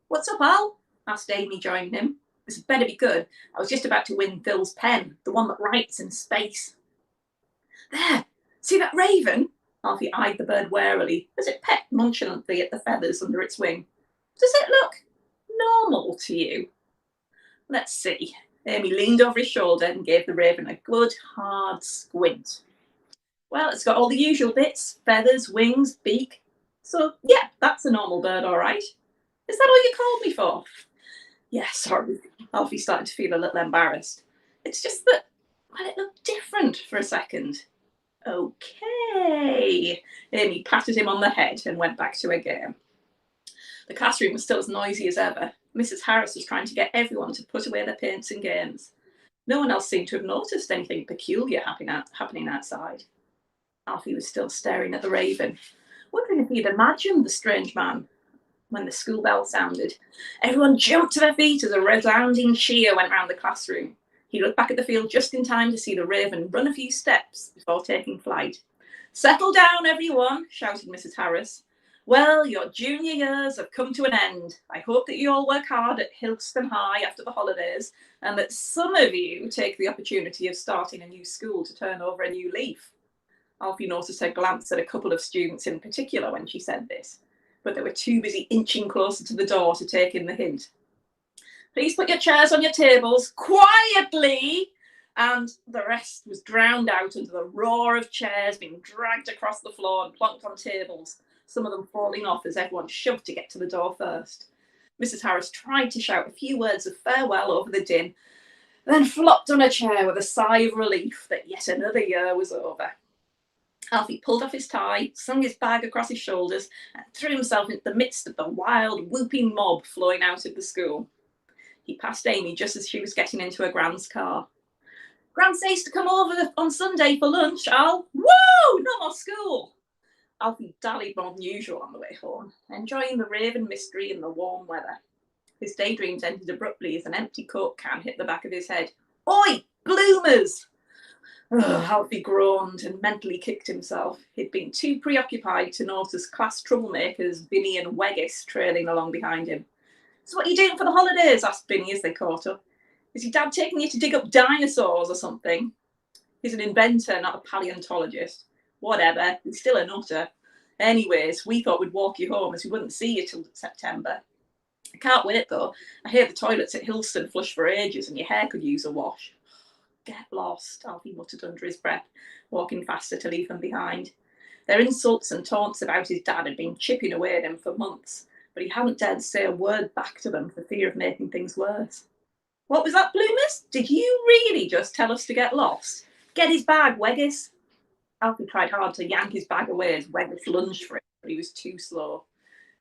"What's up, Al?" asked Amy, joining him. "This had better be good. I was just about to win Phil's pen, the one that writes in space." "There! See that raven?" Alfie eyed the bird warily as it pecked nonchalantly at the feathers under its wing. "Does it look normal to you?" "Let's see." Amy leaned over his shoulder and gave the raven a good hard squint. "Well, it's got all the usual bits: feathers, wings, beak. So, yeah, that's a normal bird, all right. Is that all you called me for?" "Yeah, sorry." Alfie started to feel a little embarrassed. "It's just that, well, it looked different for a second." "Okay." Amy patted him on the head and went back to her game. The classroom was still as noisy as ever. Mrs. Harris was trying to get everyone to put away their paints and games. No one else seemed to have noticed anything peculiar happening outside. Alfie was still staring at the raven, wondering if he'd imagined the strange man. When the school bell sounded, everyone jumped to their feet as a resounding cheer went round the classroom. He looked back at the field just in time to see the raven run a few steps before taking flight. "Settle down, everyone," shouted Mrs. Harris. "Well, your junior years have come to an end. I hope that you all work hard at Hillston High after the holidays, and that some of you take the opportunity of starting a new school to turn over a new leaf." Alfie noticed her glance at a couple of students in particular when she said this, but they were too busy inching closer to the door to take in the hint. "Please put your chairs on your tables, quietly!" And the rest was drowned out under the roar of chairs being dragged across the floor and plonked on tables, some of them falling off as everyone shoved to get to the door first. Mrs. Harris tried to shout a few words of farewell over the din, then flopped on a chair with a sigh of relief that yet another year was over. Alfie pulled off his tie, slung his bag across his shoulders, and threw himself into the midst of the wild, whooping mob flowing out of the school. He passed Amy just as she was getting into her Gran's car. "Gran says to come over on Sunday for lunch, Al." "Woo! No more school!" Alfie dallied more than usual on the way home, enjoying the raven mystery and the warm weather. His daydreams ended abruptly as an empty Coke can hit the back of his head. "Oi, bloomers!" Alfie groaned and mentally kicked himself. He'd been too preoccupied to notice class troublemakers Binny and Weggis trailing along behind him. "So what are you doing for the holidays?" asked Binny as they caught up. "Is your dad taking you to dig up dinosaurs or something?" "He's an inventor, not a paleontologist." "Whatever, he's still a nutter. Anyways, we thought we'd walk you home as we wouldn't see you till September. I can't wait though. I hear the toilets at Hillston flush for ages and your hair could use a wash." "Get lost," Alfie muttered under his breath, walking faster to leave them behind. Their insults and taunts about his dad had been chipping away at him for months, but he hadn't dared to say a word back to them for fear of making things worse. "What was that, Bloomers? Did you really just tell us to get lost? Get his bag, Weggis." Alfie tried hard to yank his bag away as Weggis lunged for it, but he was too slow.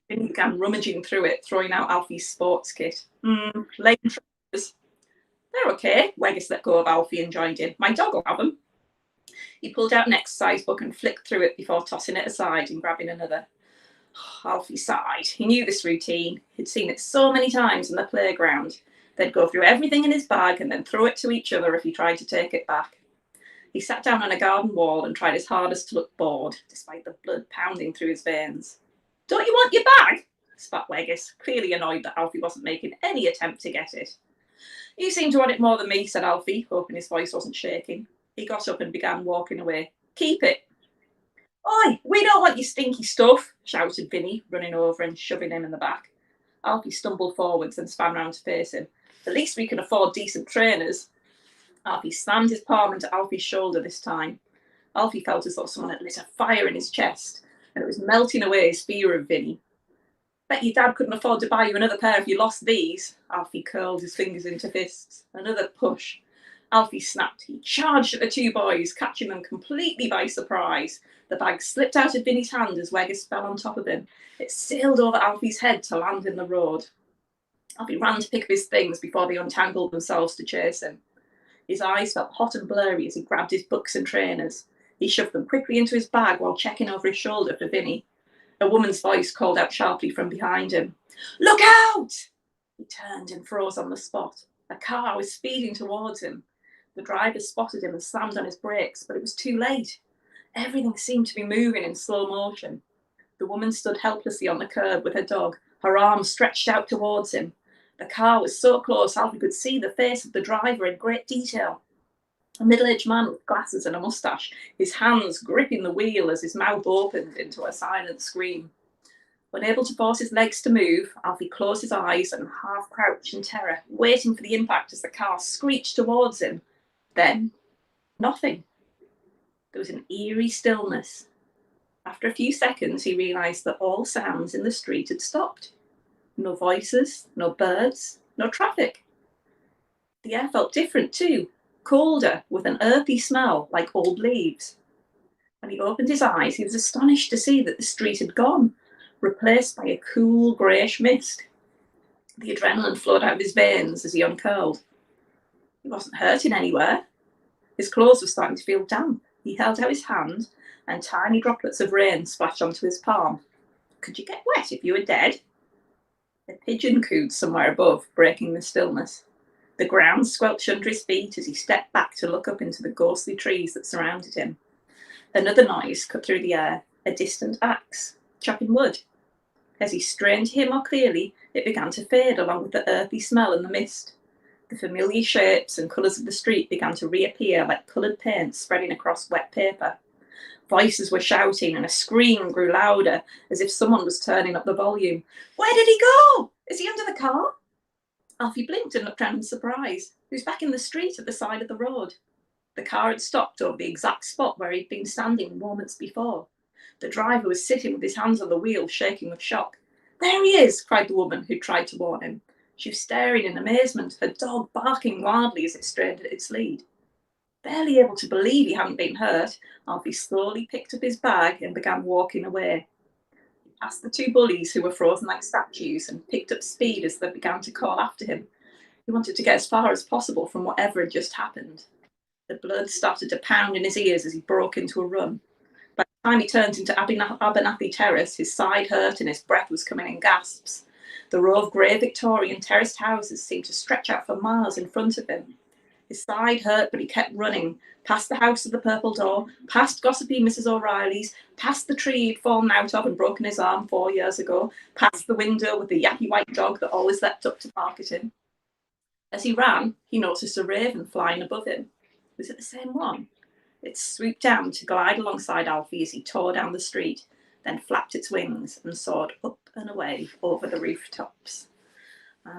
Then he began rummaging through it, throwing out Alfie's sports kit. Lame trousers." "They're okay." Weggis let go of Alfie and joined in. "My dog will have them." He pulled out an exercise book and flicked through it before tossing it aside and grabbing another. Alfie sighed. He knew this routine. He'd seen it so many times in the playground. They'd go through everything in his bag and then throw it to each other if he tried to take it back. He sat down on a garden wall and tried his hardest to look bored, despite the blood pounding through his veins. "Don't you want your bag?" spat Weggis, clearly annoyed that Alfie wasn't making any attempt to get it. "You seem to want it more than me," said Alfie, hoping his voice wasn't shaking. He got up and began walking away. "Keep it." "Oi, we don't want your stinky stuff," shouted Vinny, running over and shoving him in the back. Alfie stumbled forwards and span round to face him. "At least we can afford decent trainers." Alfie slammed his palm into Alfie's shoulder this time. Alfie felt as though someone had lit a fire in his chest, and it was melting away his fear of Vinny. "Bet your dad couldn't afford to buy you another pair if you lost these." Alfie curled his fingers into fists. Another push. Alfie snapped. He charged at the two boys, catching them completely by surprise. The bag slipped out of Vinny's hand as Weggis fell on top of him. It sailed over Alfie's head to land in the road. Alfie ran to pick up his things before they untangled themselves to chase him. His eyes felt hot and blurry as he grabbed his books and trainers. He shoved them quickly into his bag while checking over his shoulder for Vinny. A woman's voice called out sharply from behind him. "Look out!" He turned and froze on the spot. A car was speeding towards him. The driver spotted him and slammed on his brakes, but it was too late. Everything seemed to be moving in slow motion. The woman stood helplessly on the curb with her dog, her arms stretched out towards him. The car was so close Alfie could see the face of the driver in great detail. A middle-aged man with glasses and a moustache, his hands gripping the wheel as his mouth opened into a silent scream. Unable to force his legs to move, Alfie closed his eyes and half-crouched in terror, waiting for the impact as the car screeched towards him. Then, nothing. There was an eerie stillness. After a few seconds, he realised that all sounds in the street had stopped. No voices, no birds, no traffic. The air felt different too, colder, with an earthy smell like old leaves. When he opened his eyes, he was astonished to see that the street had gone, replaced by a cool greyish mist. The adrenaline flowed out of his veins as he uncurled. He wasn't hurting anywhere. His clothes were starting to feel damp. He held out his hand, and tiny droplets of rain splashed onto his palm. Could you get wet if you were dead? A pigeon cooed somewhere above, breaking the stillness. The ground squelched under his feet as he stepped back to look up into the ghostly trees that surrounded him. Another noise cut through the air, a distant axe, chopping wood. As he strained to hear more clearly, it began to fade along with the earthy smell and the mist. The familiar shapes and colours of the street began to reappear like coloured paint spreading across wet paper. Voices were shouting and a scream grew louder as if someone was turning up the volume. "Where did he go? Is he under the car?" Alfie blinked and looked round in surprise. He was back in the street at the side of the road. The car had stopped over the exact spot where he'd been standing moments before. The driver was sitting with his hands on the wheel, shaking with shock. "There he is!" cried the woman who tried to warn him. She was staring in amazement, her dog barking wildly as it strained at its lead. Barely able to believe he hadn't been hurt, Alfie slowly picked up his bag and began walking away. He passed the two bullies who were frozen like statues and picked up speed as they began to call after him. He wanted to get as far as possible from whatever had just happened. The blood started to pound in his ears as he broke into a run. By the time he turned into Abernathy Terrace, his side hurt and his breath was coming in gasps. The row of grey Victorian terraced houses seemed to stretch out for miles in front of him. His side hurt, but he kept running, past the house of the purple door, past gossipy Mrs. O'Reilly's, past the tree he'd fallen out of and broken his arm 4 years ago, past the window with the yappy white dog that always leapt up to bark at him. As he ran, he noticed a raven flying above him. Was it the same one? It swooped down to glide alongside Alfie as he tore down the street, then flapped its wings and soared up and away over the rooftops.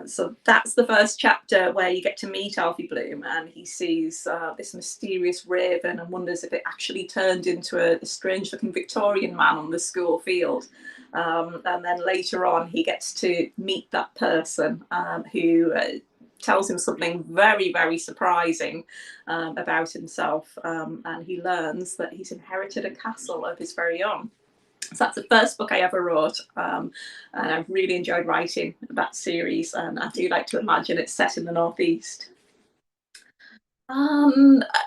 So that's the first chapter where you get to meet Alfie Bloom, and he sees this mysterious raven and wonders if it actually turned into a strange-looking Victorian man on the school field. And then later on, he gets to meet that person who tells him something very, very surprising about himself, and he learns that he's inherited a castle of his very own. So that's the first book I ever wrote, and I've really enjoyed writing that series, and I do like to imagine it's set in the Northeast.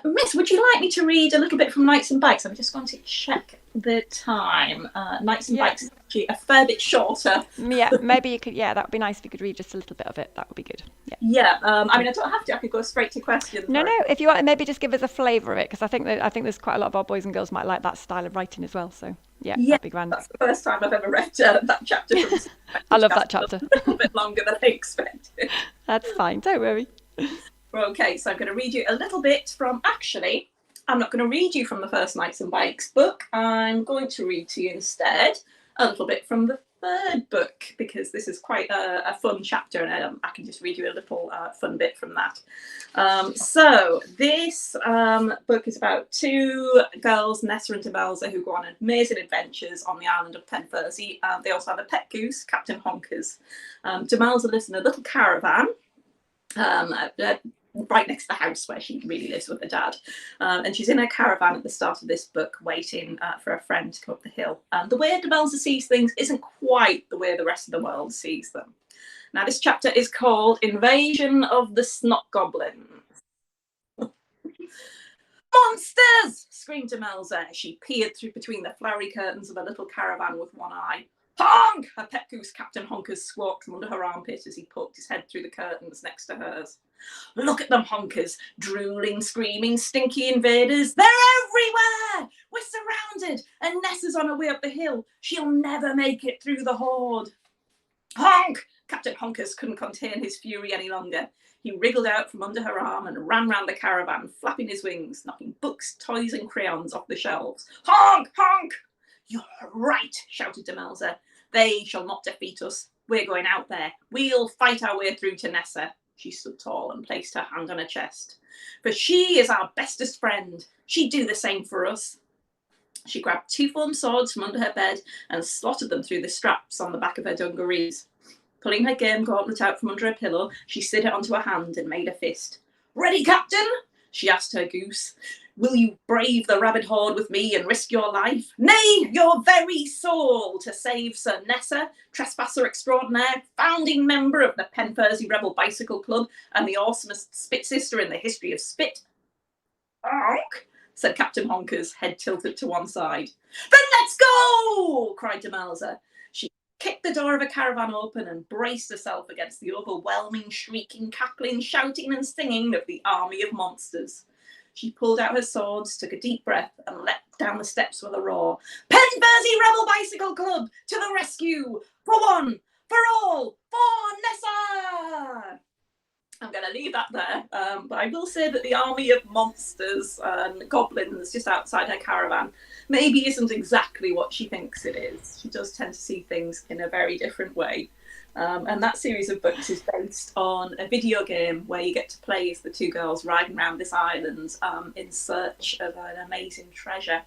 Miss, would you like me to read a little bit from Knights and Bikes? I'm just going to check the time. Knights and Bikes is actually a fair bit shorter. Yeah, maybe you could. Yeah, that would be nice if you could read just a little bit of it. That would be good. Yeah. I mean, I don't have to. I could go straight to questions. No. If you want, maybe just give us a flavour of it, because I think there's quite a lot of our boys and girls might like that style of writing as well. So yeah, that'd be grand. That's the first time I've ever read that chapter. I love that chapter. A little bit longer than I expected. That's fine. Don't worry. Okay, so I'm going to read you a little bit from actually I'm not going to read you from the first Knights and Bikes book. I'm going to read to you instead a little bit from the third book, because this is quite a fun chapter, and I can just read you a little fun bit from that. So this book is about two girls, Nessa and Demelza, who go on amazing adventures on the island of Penfersey. They also have a pet goose, Captain Honkers. Demelza lives in a little caravan right next to the house where she really lives with her dad. And she's in her caravan at the start of this book, waiting for a friend to come up the hill. The way Demelza sees things isn't quite the way the rest of the world sees them. Now, this chapter is called Invasion of the Snot Goblins. Monsters! Screamed Demelza as she peered through between the flowery curtains of a little caravan with one eye. Honk! Her pet goose, Captain Honkers, squawked from under her armpit as he poked his head through the curtains next to hers. Look at them, Honkers, drooling, screaming, stinky invaders. They're everywhere! We're surrounded, and Nessa's on her way up the hill. She'll never make it through the horde. Honk! Captain Honkers couldn't contain his fury any longer. He wriggled out from under her arm and ran round the caravan, flapping his wings, knocking books, toys and crayons off the shelves. Honk! Honk! You're right, shouted Demelza. They shall not defeat us. We're going out there. We'll fight our way through to Nessa. She stood tall and placed her hand on her chest. For she is our bestest friend. She'd do the same for us. She grabbed two foam swords from under her bed and slotted them through the straps on the back of her dungarees. Pulling her game gauntlet out from under her pillow, she slid it onto her hand and made a fist. Ready, Captain? She asked her goose. Will you brave the rabid horde with me and risk your life? Nay, your very soul, to save Sir Nessa, trespasser extraordinaire, founding member of the Penfersey Rebel Bicycle Club and the awesomest spit sister in the history of spit? Honk, said Captain Honkers, head tilted to one side. Then let's go, cried Demelza. She kicked the door of a caravan open and braced herself against the overwhelming, shrieking, cackling, shouting and singing of the army of monsters. She pulled out her swords, took a deep breath, and leapt down the steps with a roar. Penfersey Rebel Bicycle Club, to the rescue! For one, for all, for Nessa! I'm going to leave that there, but I will say that the army of monsters and goblins just outside her caravan maybe isn't exactly what she thinks it is. She does tend to see things in a very different way. And that series of books is based on a video game where you get to play as the two girls riding around this island in search of an amazing treasure.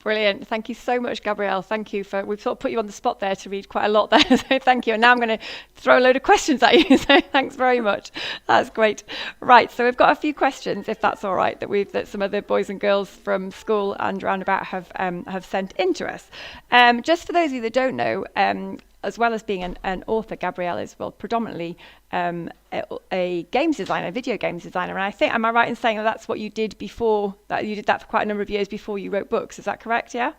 Brilliant. Thank you so much, Gabrielle. Thank you for, we've sort of put you on the spot there to read quite a lot there. So thank you. And now I'm going to throw a load of questions at you. So thanks very much. That's great. Right. So we've got a few questions, if that's all right, that some of the boys and girls from school and roundabout have sent in to us. Just for those of you that don't know, as well as being an author, Gabrielle is, well, predominantly a games designer, a video games designer. And I think, am I right in saying that that's what you did before, that you did that for quite a number of years before you wrote books? Is that correct, yeah?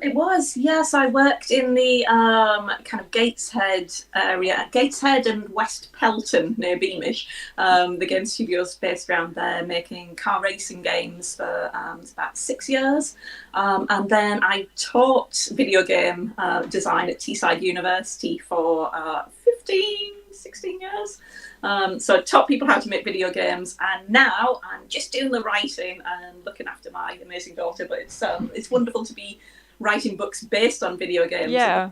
It was, yes. I worked in the kind of Gateshead area, Gateshead and West Pelton near Beamish. The game studio's based around there, making car racing games for about 6 years. And then I taught video game design at Teesside University for 16 years. So I taught people how to make video games, and now I'm just doing the writing and looking after my amazing daughter. But it's wonderful to be writing books based on video games. Yeah,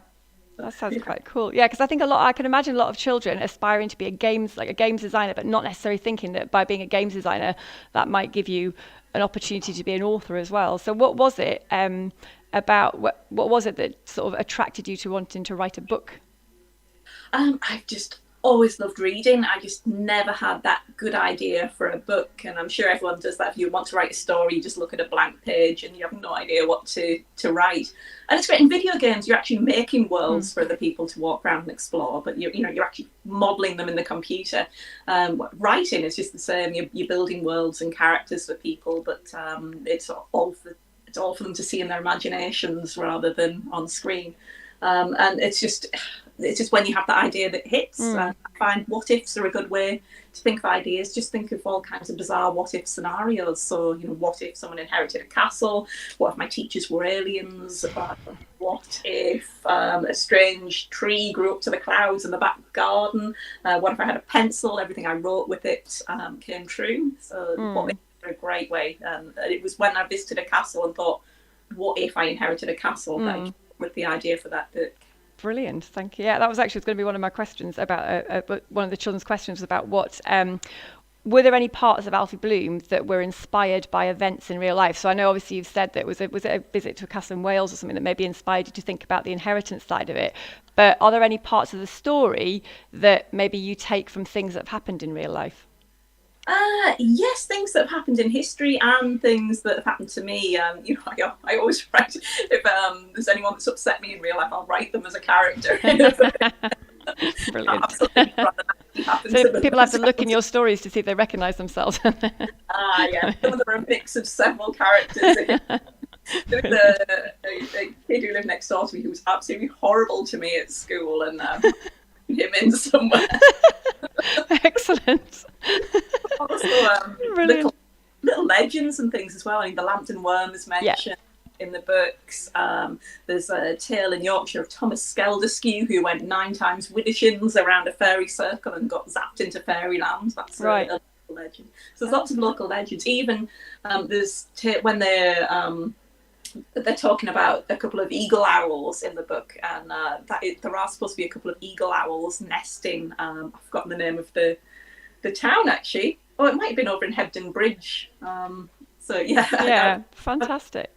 that sounds quite cool. Yeah, because I can imagine a lot of children aspiring to be a games designer, but not necessarily thinking that by being a games designer, that might give you an opportunity to be an author as well. So what was it what was it that sort of attracted you to wanting to write a book? I've just always loved reading. I just never had that good idea for a book, and I'm sure everyone does that. If you want to write a story, you just look at a blank page and you have no idea what to write. And it's great in video games. You're actually making worlds for other people to walk around and explore, but you're actually modelling them in the computer. Writing is just the same. You're building worlds and characters for people, but it's all for them to see in their imaginations rather than on screen. And it's just when you have that idea that hits. I find what ifs are a good way to think of ideas. Just think of all kinds of bizarre what if scenarios. So, what if someone inherited a castle? What if my teachers were aliens? What if a strange tree grew up to the clouds in the back garden? What if I had a pencil? Everything I wrote with it came true. So what if a great way. And it was when I visited a castle and thought, what if I inherited a castle? That I came up with the idea for that book. Brilliant, thank you. Yeah, that was actually going to be one of my questions about one of the children's questions was about what were there any parts of Alfie Bloom that were inspired by events in real life? So I know obviously you've said that was it a visit to a castle in Wales or something that maybe inspired you to think about the inheritance side of it. But are there any parts of the story that maybe you take from things that have happened in real life? Yes, things that have happened in history and things that have happened to me. I always write, if there's anyone that's upset me in real life, I'll write them as a character. Brilliant. So people have to look in your stories to see if they recognise themselves. Yeah, some of them are a mix of several characters. There was a kid who lived next door to me who was absolutely horrible to me at school, and him in somewhere. Excellent. Also, little legends and things as well. I mean, the Lambton Worm is mentioned in the books. There's a tale in Yorkshire of Thomas Skeldaskew, who went 9 times widdershins around a fairy circle and got zapped into fairyland. That's a local legend. So there's lots of local legends. Even there's when they're talking about a couple of eagle owls in the book, and there are supposed to be a couple of eagle owls nesting. I've forgotten the name of the town actually. Oh, it might have been over in Hebden Bridge. So yeah, fantastic.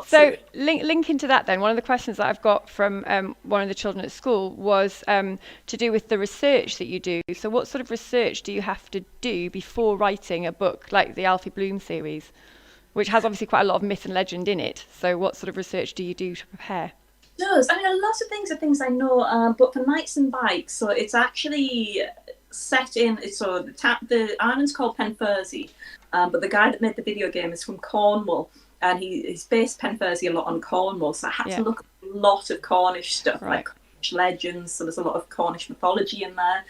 So linking to that then, one of the questions that I've got from one of the children at school was to do with the research that you do. So what sort of research do you have to do before writing a book like the Alfie Bloom series, which has obviously quite a lot of myth and legend in it? So what sort of research do you do to prepare? It does. I mean, a lot of things are things I know, but for Knights and Bikes, so it's actually set in, so the island's called Penfurzy, but the guy that made the video game is from Cornwall, and he's based Penfurzy a lot on Cornwall, so I had to look at a lot of Cornish stuff, like Cornish legends, so there's a lot of Cornish mythology in there.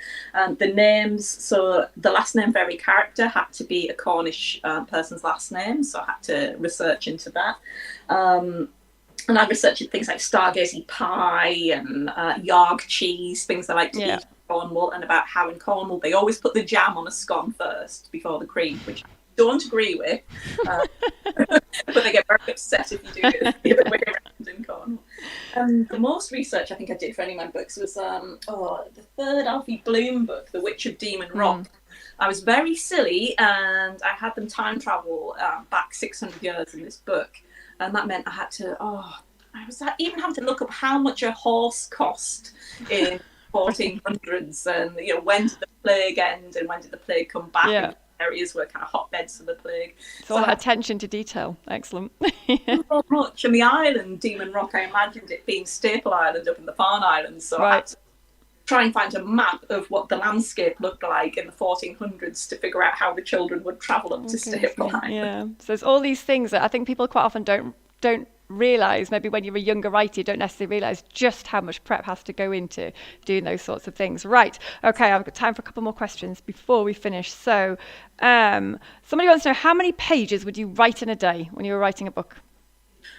The names, so the last name for every character had to be a Cornish person's last name, so I had to research into that. And I researched things like stargazy pie and yarg cheese, things I like to eat in Cornwall, and about how in Cornwall they always put the jam on a scone first before the cream, which I don't agree with. But they get very upset if you do it the other way around in Cornwall. The most research I think I did for any of my books was the third Alfie Bloom book, The Witch of Demon Rock. I was very silly, and I had them time travel back 600 years in this book. And that meant I had to, I was even having to look up how much a horse cost in 1400s, and when did the plague end and when did the plague come back? And areas were kind of hotbeds for the plague. So attention to detail. Excellent. So much. And the island, Demon Rock, I imagined it being Staple Island up in the Farne Islands. So I had to try and find a map of what the landscape looked like in the 1400s to figure out how the children would travel up to Staple Island. Yeah, so there's all these things that I think people quite often don't realise. Maybe when you're a younger writer, you don't necessarily realise just how much prep has to go into doing those sorts of things. Right, okay, I've got time for a couple more questions before we finish. So somebody wants to know, how many pages would you write in a day when you were writing a book?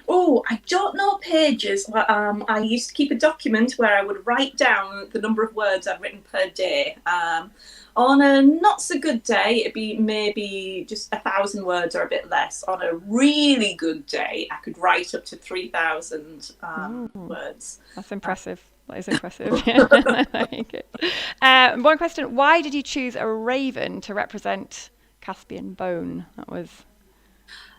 Oh, I don't know pages. I used to keep a document where I would write down the number of words I'd written per day. On a not so good day, it'd be maybe just 1,000 words or a bit less. On a really good day, I could write up to 3,000 words. That's impressive. That is impressive. One question: why did you choose a raven to represent Caspian bone? That was.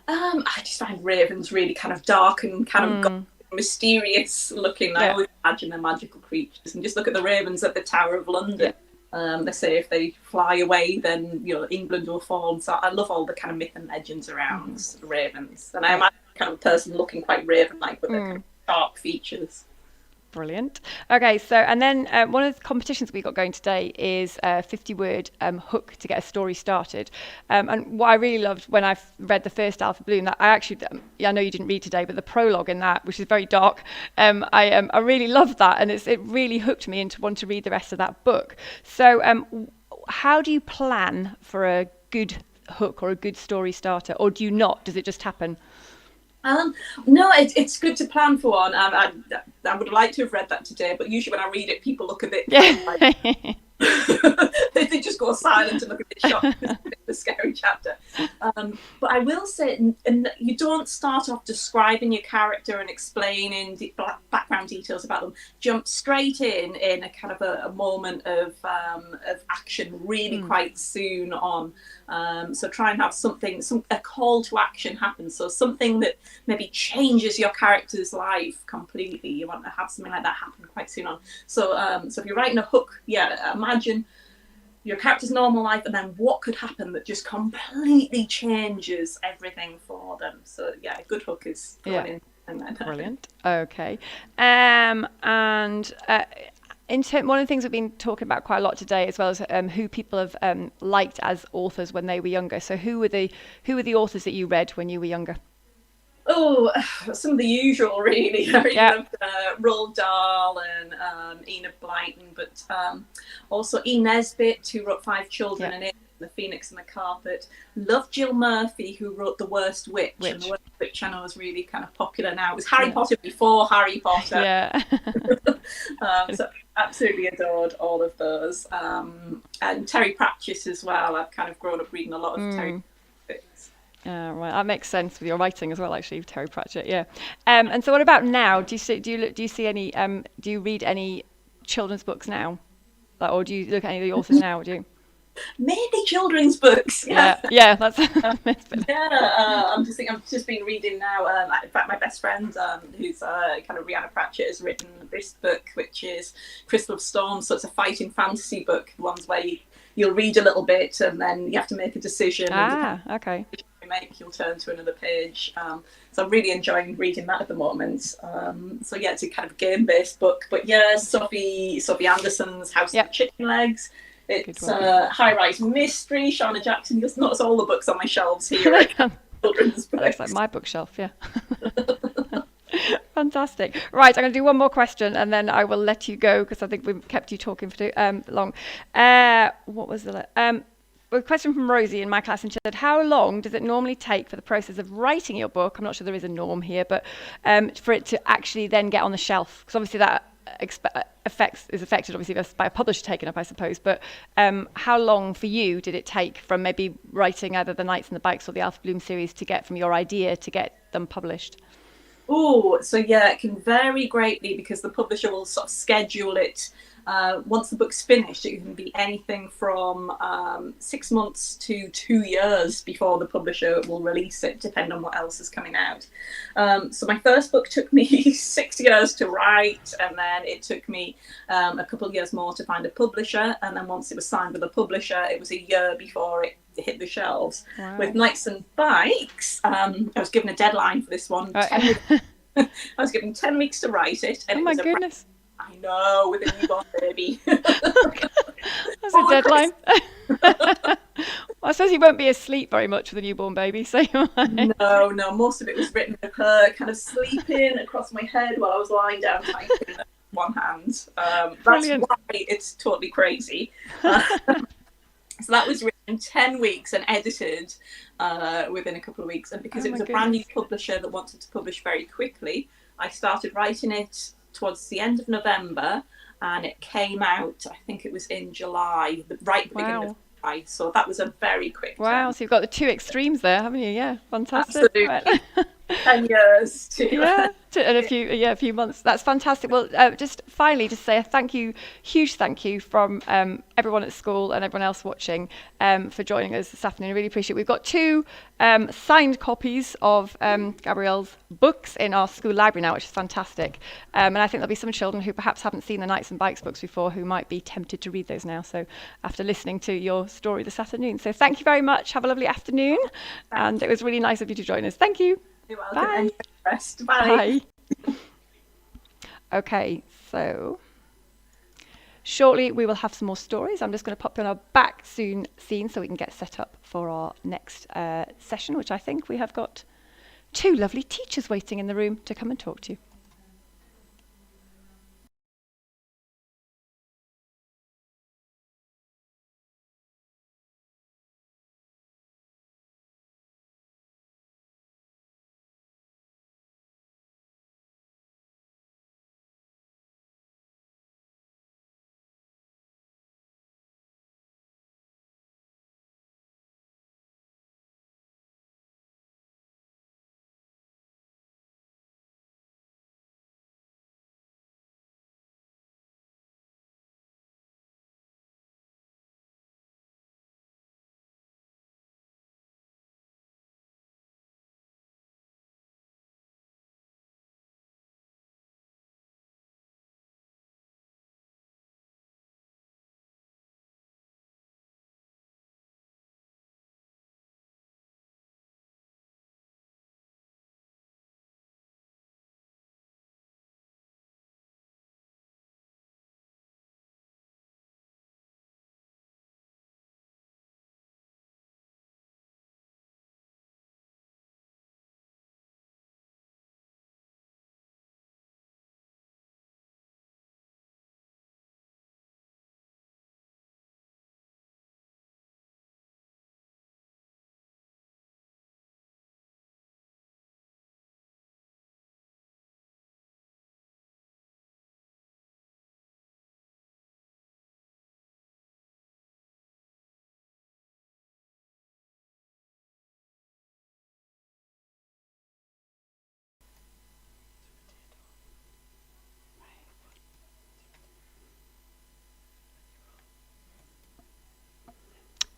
I just find ravens really kind of dark and kind of mysterious looking. I always imagine they're magical creatures. And just look at the ravens at the Tower of London. They say if they fly away, then England will fall. So I love all the kind of myth and legends around ravens. And I imagine kind of a person looking quite raven-like with their kind of dark features. Brilliant. Okay, so and then one of the competitions we got going today is a 50-word hook to get a story started. And what I really loved when I read the first Alfie Bloom, that I know you didn't read today, but the prologue in that, which is very dark, I really loved that, and it really hooked me into wanting to read the rest of that book. So how do you plan for a good hook or a good story starter, or do you not? Does it just happen? No, it's good to plan for one. I would like to have read that today, but usually when I read it, people look a bit they just go silent and look a bit shocked because it's a bit of a scary chapter. But I will say, and you don't start off describing your character and explaining background details about them. Jump straight in a kind of a moment of action really quite soon on. So try and have a call to action happen. So something that maybe changes your character's life completely. You want to have something like that happen quite soon on. So if you're writing a hook, imagine your character's normal life and then what could happen that just completely changes everything for them. So a good hook is going in there. Brilliant. Okay. And one of the things we've been talking about quite a lot today, as well as who people have liked as authors when they were younger. So who were the authors that you read when you were younger? Oh, some of the usual, really. I really loved Roald Dahl and Enid Blyton, but also E. Nesbit, who wrote Five Children and It, The Phoenix and the Carpet. Loved Jill Murphy, who wrote The Worst Witch. And The Worst Witch, I know, is really kind of popular now. It was Harry Potter before Harry Potter. Yeah. So absolutely adored all of those. And Terry Pratchett as well. I've kind of grown up reading a lot of Terry Pratchett. Right, that makes sense with your writing as well, actually, Terry Pratchett. Yeah. And so, what about now? Do you see any? Do you read any children's books now, or do you look at any of the authors now? Do you? Mainly children's books. Yeah, that's. I've just been reading now. In fact, my best friend, who's kind of Rhianna Pratchett, has written this book, which is Crystal of Storms. So it's a fighting fantasy book. Ones where you'll read a little bit and then you have to make a decision. Okay. You'll turn to another page. So I'm really enjoying reading that at the moment. It's a kind of game-based book. But Sophie Anderson's House of the Chicken Legs. It's High-Rise Mystery. Shauna Jackson. You'll notice all the books on my shelves here. Children's books. That looks like my bookshelf. Yeah. Fantastic. Right, I'm going to do one more question and then I will let you go because I think we've kept you talking for too long. What was the a question from Rosie in my class, and she said, how long does it normally take for the process of writing your book? I'm not sure there is a norm here, but for it to actually then get on the shelf? Because obviously that is affected obviously by a publisher taking up, I suppose. But how long for you did it take from maybe writing either the Knights and the Bikes or the Alpha Bloom series to get from your idea to get them published? Oh, so it can vary greatly because the publisher will sort of schedule it. Once the book's finished, it can be anything from 6 months to 2 years before the publisher will release it, depending on what else is coming out. So my first book took me 6 years to write, and then it took me a couple of years more to find a publisher. And then once it was signed with a publisher, it was a year before it hit the shelves. Wow. With Knights and Bikes, I was given a deadline for this one. I was given 10 weeks to write it. And oh my goodness. I know, with a newborn baby. That's a deadline. Well, I suppose you won't be asleep very much with a newborn baby, so No, most of it was written with her kind of sleeping across my head while I was lying down typing with one hand. That's why it's totally crazy. So that was written 10 weeks and edited within a couple of weeks. And because it was a brand new publisher that wanted to publish very quickly, I started writing it towards the end of November, and it came out, I think it was in July, right at the beginning of July. So that was a very quick time. So you've got the two extremes there, haven't you? Yeah, fantastic. Absolutely. Right. 10 years too. And a few months. That's fantastic. Well, just finally, just say a huge thank you from everyone at school and everyone else watching for joining us this afternoon. I really appreciate it. We've got 2 signed copies of Gabrielle's books in our school library now, which is fantastic. And I think there'll be some children who perhaps haven't seen the Knights and Bikes books before who might be tempted to read those now. So after listening to your story this afternoon. So thank you very much. Have a lovely afternoon. And it was really nice of you to join us. Thank you. You're welcome. Bye. Enjoy the rest. Bye. Okay, so shortly we will have some more stories. I'm just going to pop you on our back scene so we can get set up for our next session, which I think we have got 2 lovely teachers waiting in the room to come and talk to you.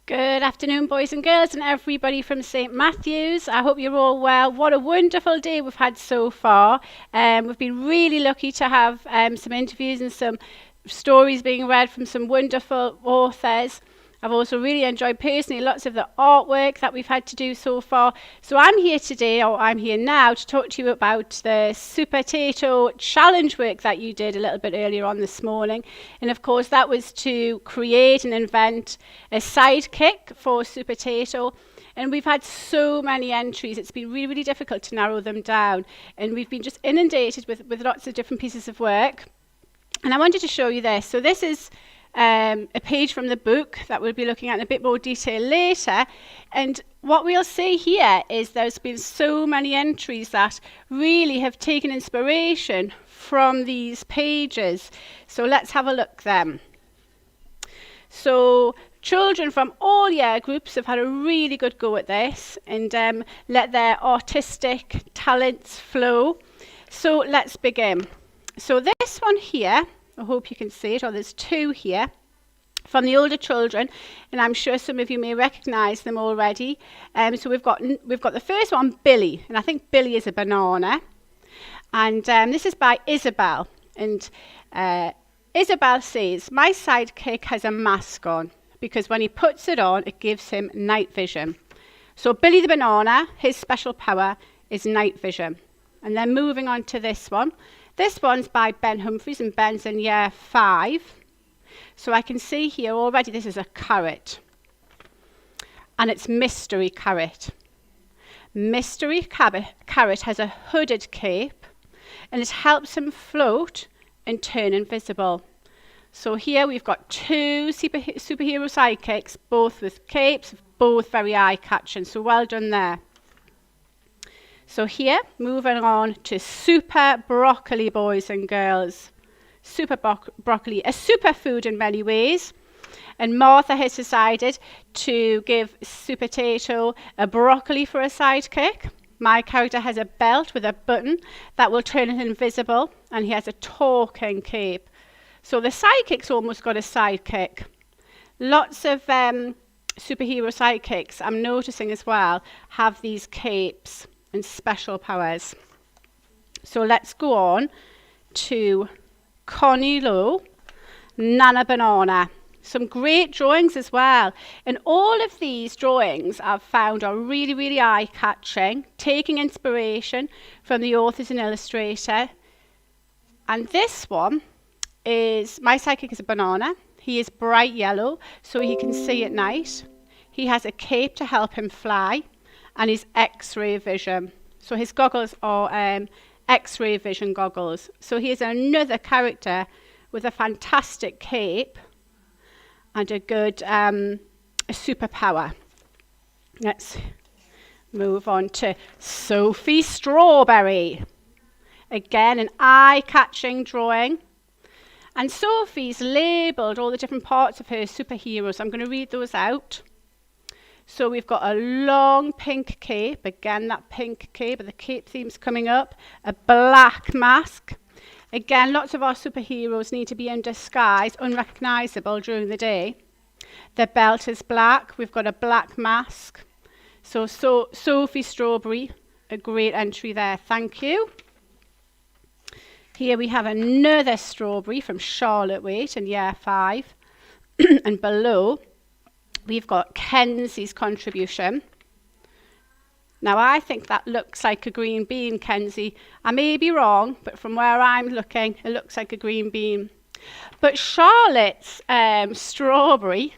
Good afternoon, boys and girls, and everybody from St Matthew's. I hope you're all well. What a wonderful day we've had so far. We've been really lucky to have some interviews and some stories being read from some wonderful authors. I've also really enjoyed personally lots of the artwork that we've had to do so far. So I'm here today, or I'm here now, to talk to you about the Supertato challenge work that you did a little bit earlier on this morning. And of course that was to create and invent a sidekick for Supertato. And we've had so many entries, it's been really, really difficult to narrow them down. And we've been just inundated with lots of different pieces of work. And I wanted to show you this. So this is a page from the book that we'll be looking at in a bit more detail later. And what we'll see here is there's been so many entries that really have taken inspiration from these pages. So let's have a look then. So children from all year groups have had a really good go at this and let their artistic talents flow. So let's begin. So this one here, I hope you can see it, or there's two here from the older children, and I'm sure some of you may recognise them already. So we've got the first one, Billy, and I think Billy is a banana. And this is by Isabel, and Isabel says, "My sidekick has a mask on because when he puts it on, it gives him night vision." So Billy the banana, his special power is night vision. And then moving on to this one. This one's by Ben Humphreys, and Ben's in year 5. So I can see here already this is a carrot. And it's Mystery Carrot. Mystery Carrot has a hooded cape, and it helps him float and turn invisible. So here we've got two superhero sidekicks, both with capes, both very eye-catching. So well done there. So here, moving on to Super Broccoli, boys and girls. Super Broccoli, a superfood in many ways. And Martha has decided to give Supertato a broccoli for a sidekick. My character has a belt with a button that will turn him invisible, and he has a talking cape. So the sidekick's almost got a sidekick. Lots of superhero sidekicks, I'm noticing as well, have these capes and special powers. So let's go on to Connie Lowe, Nana Banana. Some great drawings as well. And all of these drawings I've found are really, really eye-catching, taking inspiration from the authors and illustrator. And this one is, my sidekick is a banana. He is bright yellow, so he can see at night. He has a cape to help him fly, and his X-ray vision. So his goggles are X-ray vision goggles. So here's another character with a fantastic cape and a good a superpower. Let's move on to Sophie Strawberry. Again, an eye-catching drawing. And Sophie's labelled all the different parts of her superheroes. I'm going to read those out. So we've got a long pink cape, again that pink cape, the cape theme's coming up, a black mask. Again, lots of our superheroes need to be in disguise, unrecognisable during the day. The belt is black, we've got a black mask. So Sophie Strawberry, a great entry there, thank you. Here we have another strawberry from Charlotte Waite in year 5. And below, we've got Kenzie's contribution. Now, I think that looks like a green bean, Kenzie. I may be wrong, but from where I'm looking, it looks like a green bean. But Charlotte's strawberry,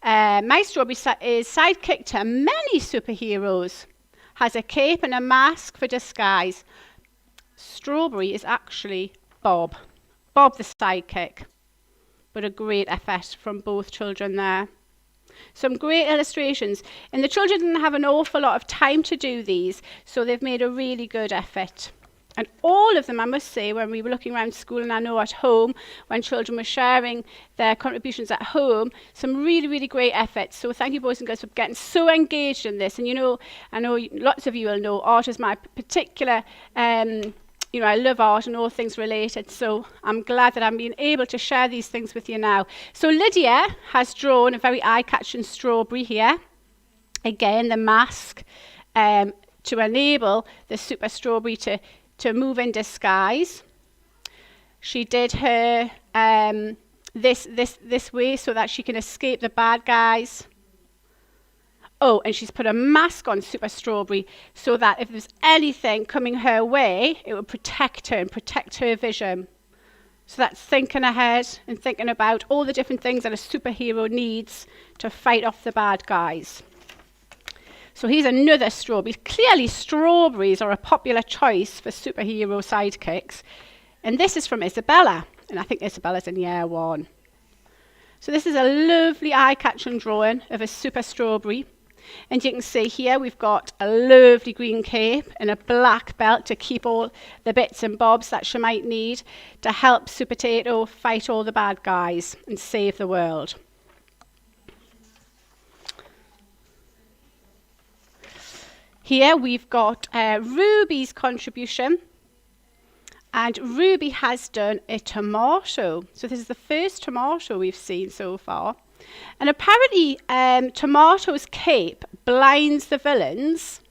my strawberry is sidekick to many superheroes. Has a cape and a mask for disguise. Strawberry is actually Bob. Bob the sidekick. But a great effort from both children there. Some great illustrations, and the children didn't have an awful lot of time to do these, so they've made a really good effort. And all of them, I must say, when we were looking around school, and I know at home, when children were sharing their contributions at home, some really, really great efforts. So thank you, boys and girls, for getting so engaged in this. And you know, I know lots of you will know art is my particular you know, I love art and all things related, so I'm glad that I'm being able to share these things with you now. So Lydia has drawn a very eye-catching strawberry here. Again, the mask to enable the super strawberry to move in disguise. She did her this way so that she can escape the bad guys. Oh, and she's put a mask on Super Strawberry so that if there's anything coming her way, it would protect her and protect her vision. So that's thinking ahead and thinking about all the different things that a superhero needs to fight off the bad guys. So here's another strawberry. Clearly strawberries are a popular choice for superhero sidekicks. And this is from Isabella. And I think Isabella's in year 1. So this is a lovely eye-catching drawing of a super strawberry. And you can see here we've got a lovely green cape and a black belt to keep all the bits and bobs that she might need to help Super Potato fight all the bad guys and save the world. Here we've got Ruby's contribution. And Ruby has done a tomato. So this is the first tomato we've seen so far. And apparently Tomato's cape blinds the villains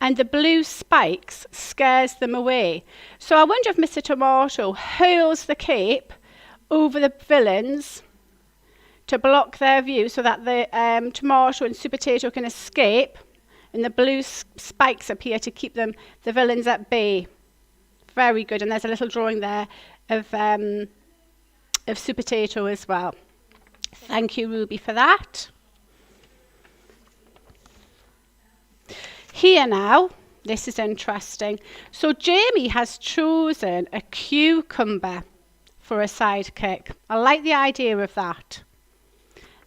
and the blue spikes scares them away. So I wonder if Mr. Tomato hurls the cape over the villains to block their view so that the Tomato and Super Potato can escape, and the blue spikes appear to keep the villains at bay. Very good, and there's a little drawing there of Super Potato as well. Thank you, Ruby, for that. Here now, this is interesting. So Jamie has chosen a cucumber for a sidekick. I like the idea of that.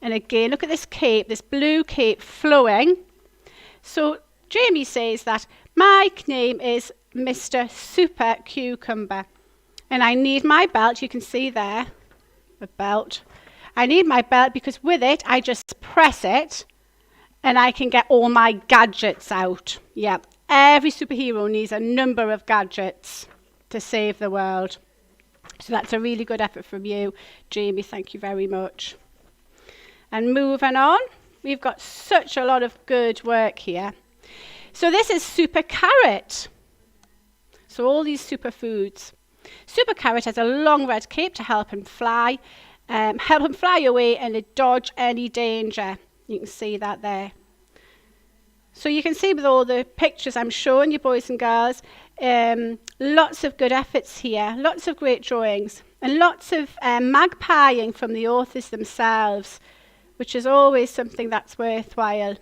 And again, look at this cape, this blue cape flowing. So Jamie says that my name is Mr. Super Cucumber. And I need my belt, you can see there, a belt. I need my belt because with it, I just press it and I can get all my gadgets out. Yeah, every superhero needs a number of gadgets to save the world. So that's a really good effort from you, Jamie. Thank you very much. And moving on, we've got such a lot of good work here. So this is Super Carrot. So all these superfoods. Super Carrot has a long red cape to help him fly away and dodge any danger. You can see that there. So you can see with all the pictures I'm showing you, boys and girls, lots of good efforts here, lots of great drawings, and lots of magpieing from the authors themselves, which is always something that's worthwhile.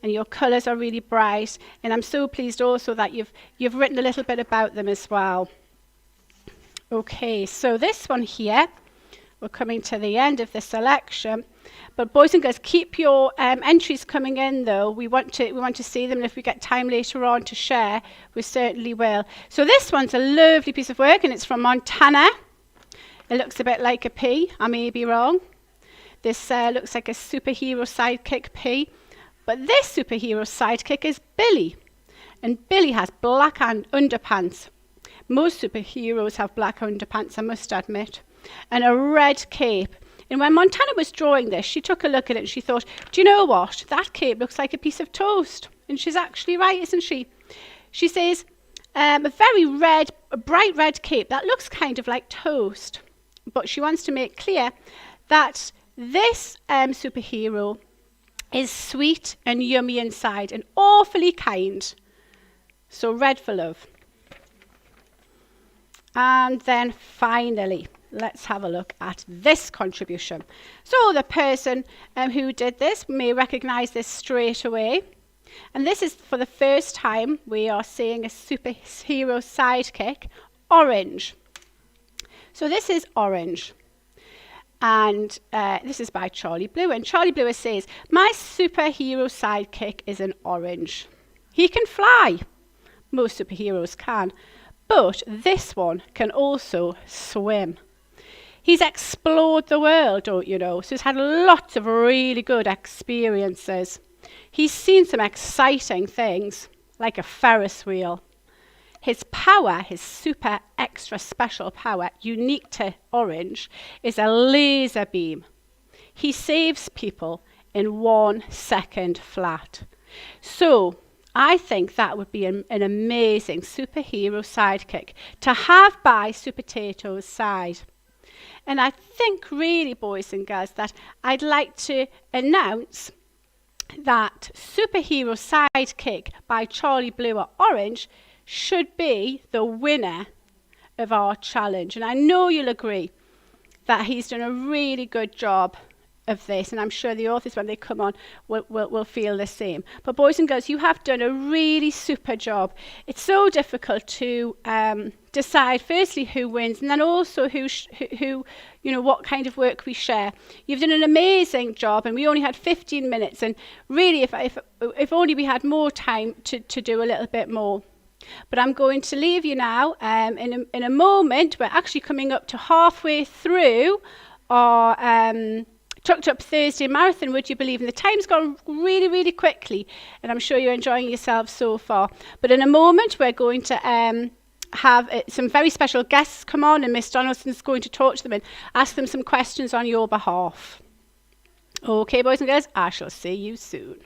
And your colours are really bright, and I'm so pleased also that you've written a little bit about them as well. Okay, so this one here, we're coming to the end of the selection, but boys and girls, keep your entries coming in though. We want to see them, and if we get time later on to share, we certainly will. So this one's a lovely piece of work, and it's from Montana. It looks a bit like a pea, I may be wrong. This looks like a superhero sidekick pea. But this superhero sidekick is Billy. And Billy has black underpants. Most superheroes have black underpants, I must admit. And a red cape. And when Montana was drawing this, she took a look at it and she thought, do you know what? That cape looks like a piece of toast. And she's actually right, isn't she? She says, a very red, a bright red cape, that looks kind of like toast. But she wants to make clear that this superhero is sweet and yummy inside and awfully kind. So red for love. And then finally, let's have a look at this contribution. So the person who did this may recognize this straight away. And this is for the first time we are seeing a superhero sidekick, Orange. So this is Orange. And this is by Charlie Blue. And Charlie Blue says, my superhero sidekick is an orange. He can fly. Most superheroes can. But this one can also swim. He's explored the world, don't you know? So he's had lots of really good experiences. He's seen some exciting things, like a Ferris wheel. His power, his super extra special power, unique to Orange, is a laser beam. He saves people in 1 second flat. So I think that would be an amazing superhero sidekick to have by Super Potato's side. And I think really, boys and girls, that I'd like to announce that superhero sidekick by Charlie Blue at Orange should be the winner of our challenge. And I know you'll agree that he's done a really good job of this, and I'm sure the authors, when they come on, will feel the same. But boys and girls, you have done a really super job. It's so difficult to decide firstly who wins, and then also who you know, what kind of work we share. You've done an amazing job, and we only had 15 minutes, and really if only we had more time to do a little bit more. But I'm going to leave you now. In a moment, we're actually coming up to halfway through our Chucked Up Thursday Marathon, would you believe? And the time's gone really, really quickly, and I'm sure you're enjoying yourselves so far. But in a moment, we're going to have some very special guests come on, and Miss Donaldson's going to talk to them and ask them some questions on your behalf. Okay, boys and girls, I shall see you soon.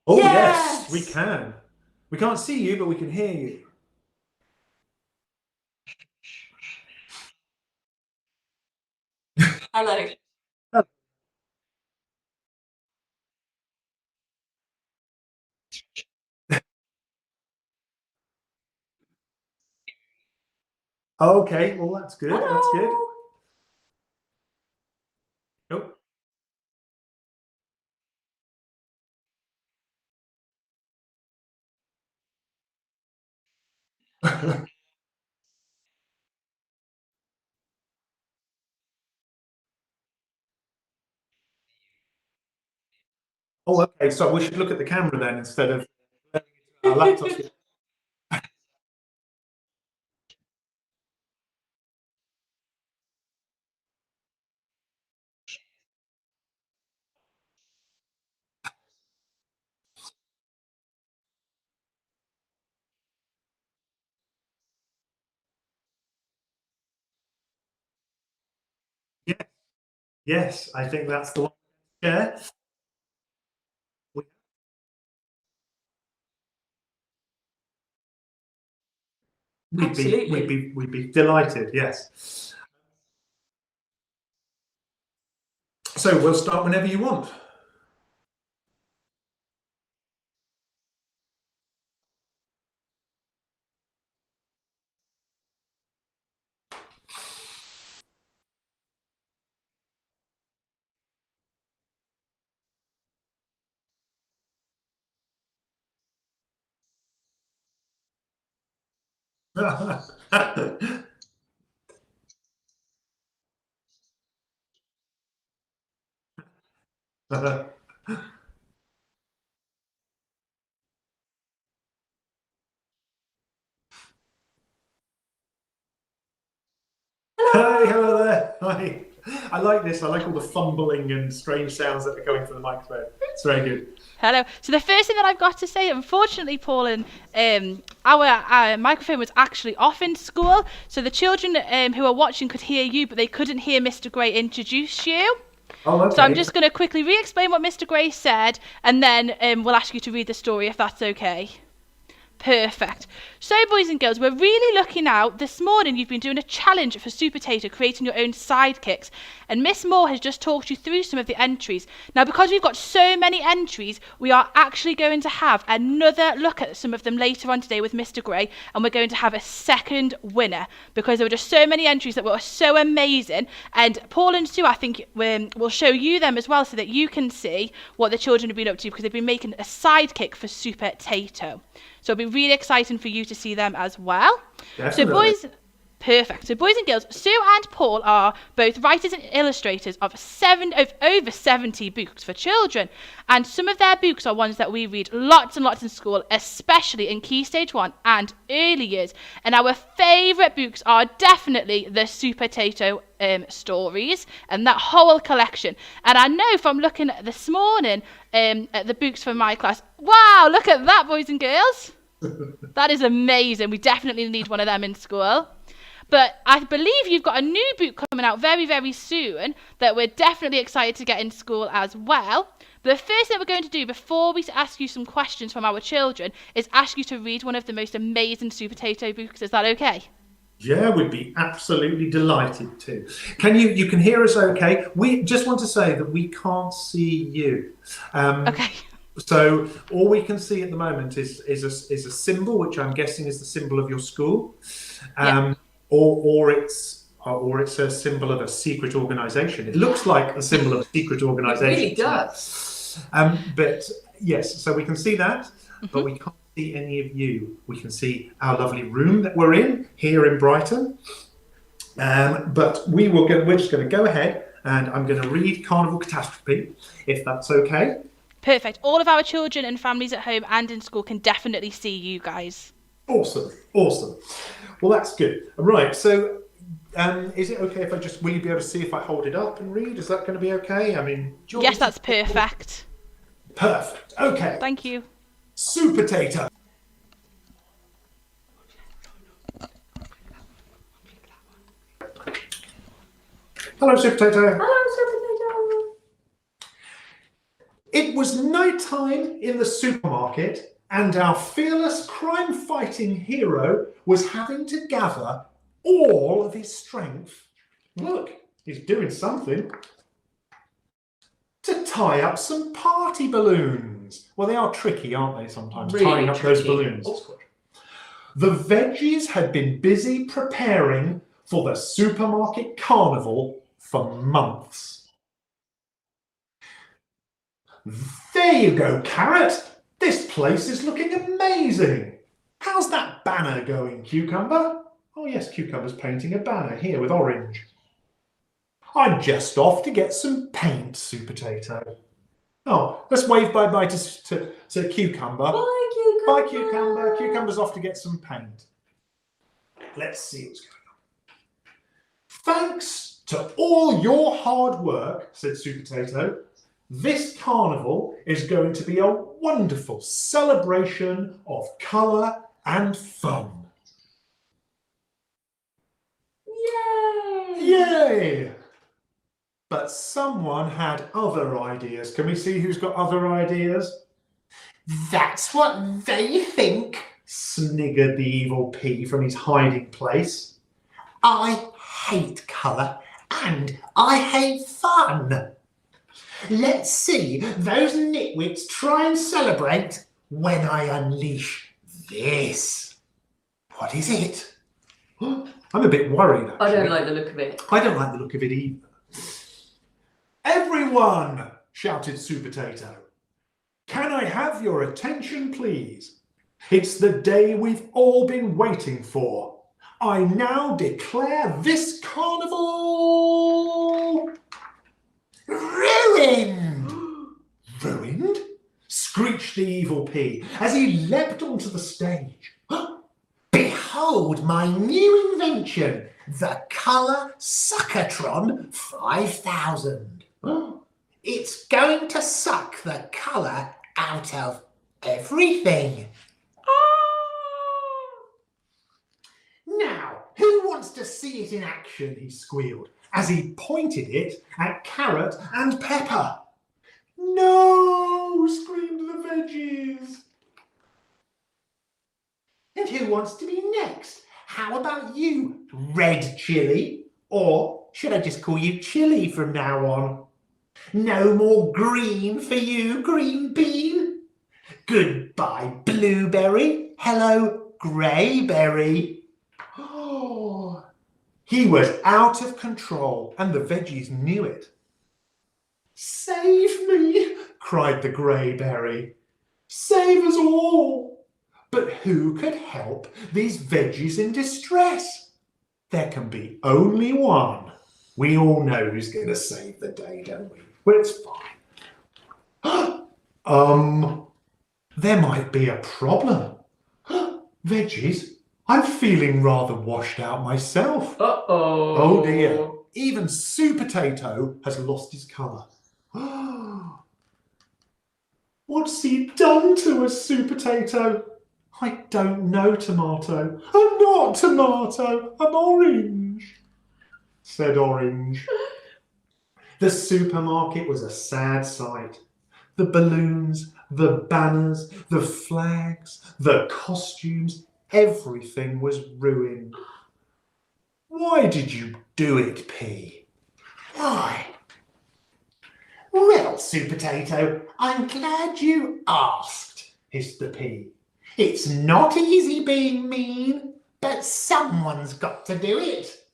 Oh yes, we can. We can't see you, but we can hear you. Hello. Okay, well that's good. Hello. That's good. Nope. Oh, okay. So we should look at the camera then instead of our laptops. Yes, yes, I think that's the one. Yeah. We'd be delighted. Yes. So we'll start whenever you want. Hi, hello there. Hi. I like this. I like all the fumbling and strange sounds that are coming from the microphone. It's very good. Hello. So the first thing that I've got to say, unfortunately, Paul, and our microphone was actually off in school, so the children who are watching could hear you, but they couldn't hear Mr. Gray introduce you. Oh, okay. So I'm just going to quickly re-explain what Mr. Gray said, and then we'll ask you to read the story, if that's okay. Perfect. So, boys and girls, we're really looking out. This morning, you've been doing a challenge for Super Tater, creating your own sidekicks. And Miss Moore has just talked you through some of the entries. Now, because we've got so many entries, we are actually going to have another look at some of them later on today with Mr. Gray. And we're going to have a second winner because there were just so many entries that were so amazing. And Paul and Sue, I think, will show you them as well so that you can see what the children have been up to because they've been making a sidekick for Super Tato. So it'll be really exciting for you to see them as well. Definitely. So boys and girls, Sue and Paul are both writers and illustrators of over 70 books for children. And some of their books are ones that we read lots and lots in school, especially in Key Stage 1 and early years. And our favourite books are definitely the Super Tato stories and that whole collection. And I know from looking at this morning at the books for my class, wow, look at that, boys and girls. That is amazing. We definitely need one of them in school. But I believe you've got a new book coming out very, very soon that we're definitely excited to get in school as well. But the first thing we're going to do before we ask you some questions from our children is ask you to read one of the most amazing Super Tato books. Is that okay? Yeah, we'd be absolutely delighted to. You can hear us okay? We just want to say that we can't see you. Okay. So all we can see at the moment is a symbol, which I'm guessing is the symbol of your school. Or it's a symbol of a secret organisation. It looks like a symbol of a secret organisation. It really does. But yes, so we can see that, but we can't see any of you. We can see our lovely room that we're in here in Brighton. But we're just going to go ahead and I'm going to read Carnival Catastrophe, if that's okay. Perfect. All of our children and families at home and in school can definitely see you guys. Awesome. Well, that's good. Right, so is it okay if will you be able to see if I hold it up and read? Is that going to be okay? I mean, yes, that's perfect. Perfect. Okay. Thank you. Super Tato. Hello, Super Tato. Hello, Super Tato. It was night time in the supermarket, and our fearless crime-fighting hero was having to gather all of his strength. Look, he's doing something. To tie up some party balloons. Well, they are tricky, aren't they, sometimes, Really tying up those tricky. balloons. The veggies had been busy preparing for the supermarket carnival for months. There you go, Carrot. This place is looking amazing. How's that banner going, Cucumber? Oh yes, Cucumber's painting a banner here with orange. I'm just off to get some paint, Super Potato. Oh, let's wave bye-bye to Cucumber. Bye, Cucumber. Bye, Cucumber. Cucumber's off to get some paint. Let's see what's going on. Thanks to all your hard work, said Super Potato, this carnival is going to be a wonderful celebration of colour and fun. Yay! Yay! But someone had other ideas. Can we see who's got other ideas? That's what they think, sniggered the evil pea from his hiding place. I hate colour and I hate fun. Let's see those nitwits try and celebrate when I unleash this. What is it? I'm a bit worried, actually. I don't like the look of it. I don't like the look of it either. Everyone, shouted Super Potato. Can I have your attention, please? It's the day we've all been waiting for. I now declare this carnival ruined. Ruined? Screeched the evil pea as he leapt onto the stage. Behold my new invention, the Colour Suckatron 5000. It's going to suck the colour out of everything. Now, who wants to see it in action, he squealed, as he pointed it at Carrot and Pepper. No, screamed the veggies. And who wants to be next? How about you, Red Chili? Or should I just call you Chili from now on? No more green for you, Green Bean. Goodbye, Blueberry. Hello, Greyberry. Oh, he was out of control, and the veggies knew it. Save me, cried the Greyberry. Save us all. But who could help these veggies in distress? There can be only one. We all know who's going to save the day, don't we? Well, it's fine. There might be a problem. Veggies, I'm feeling rather washed out myself. Uh-oh. Oh dear. Even Super Potato has lost his colour. What's he done to us, Super Potato? I don't know, Tomato. I'm not Tomato. I'm Orange, said Orange. The supermarket was a sad sight. The balloons, the banners, the flags, the costumes, everything was ruined. Why did you do it, Pea? Why? Well, Super Potato, I'm glad you asked, hissed the Pea. It's not easy being mean, but someone's got to do it.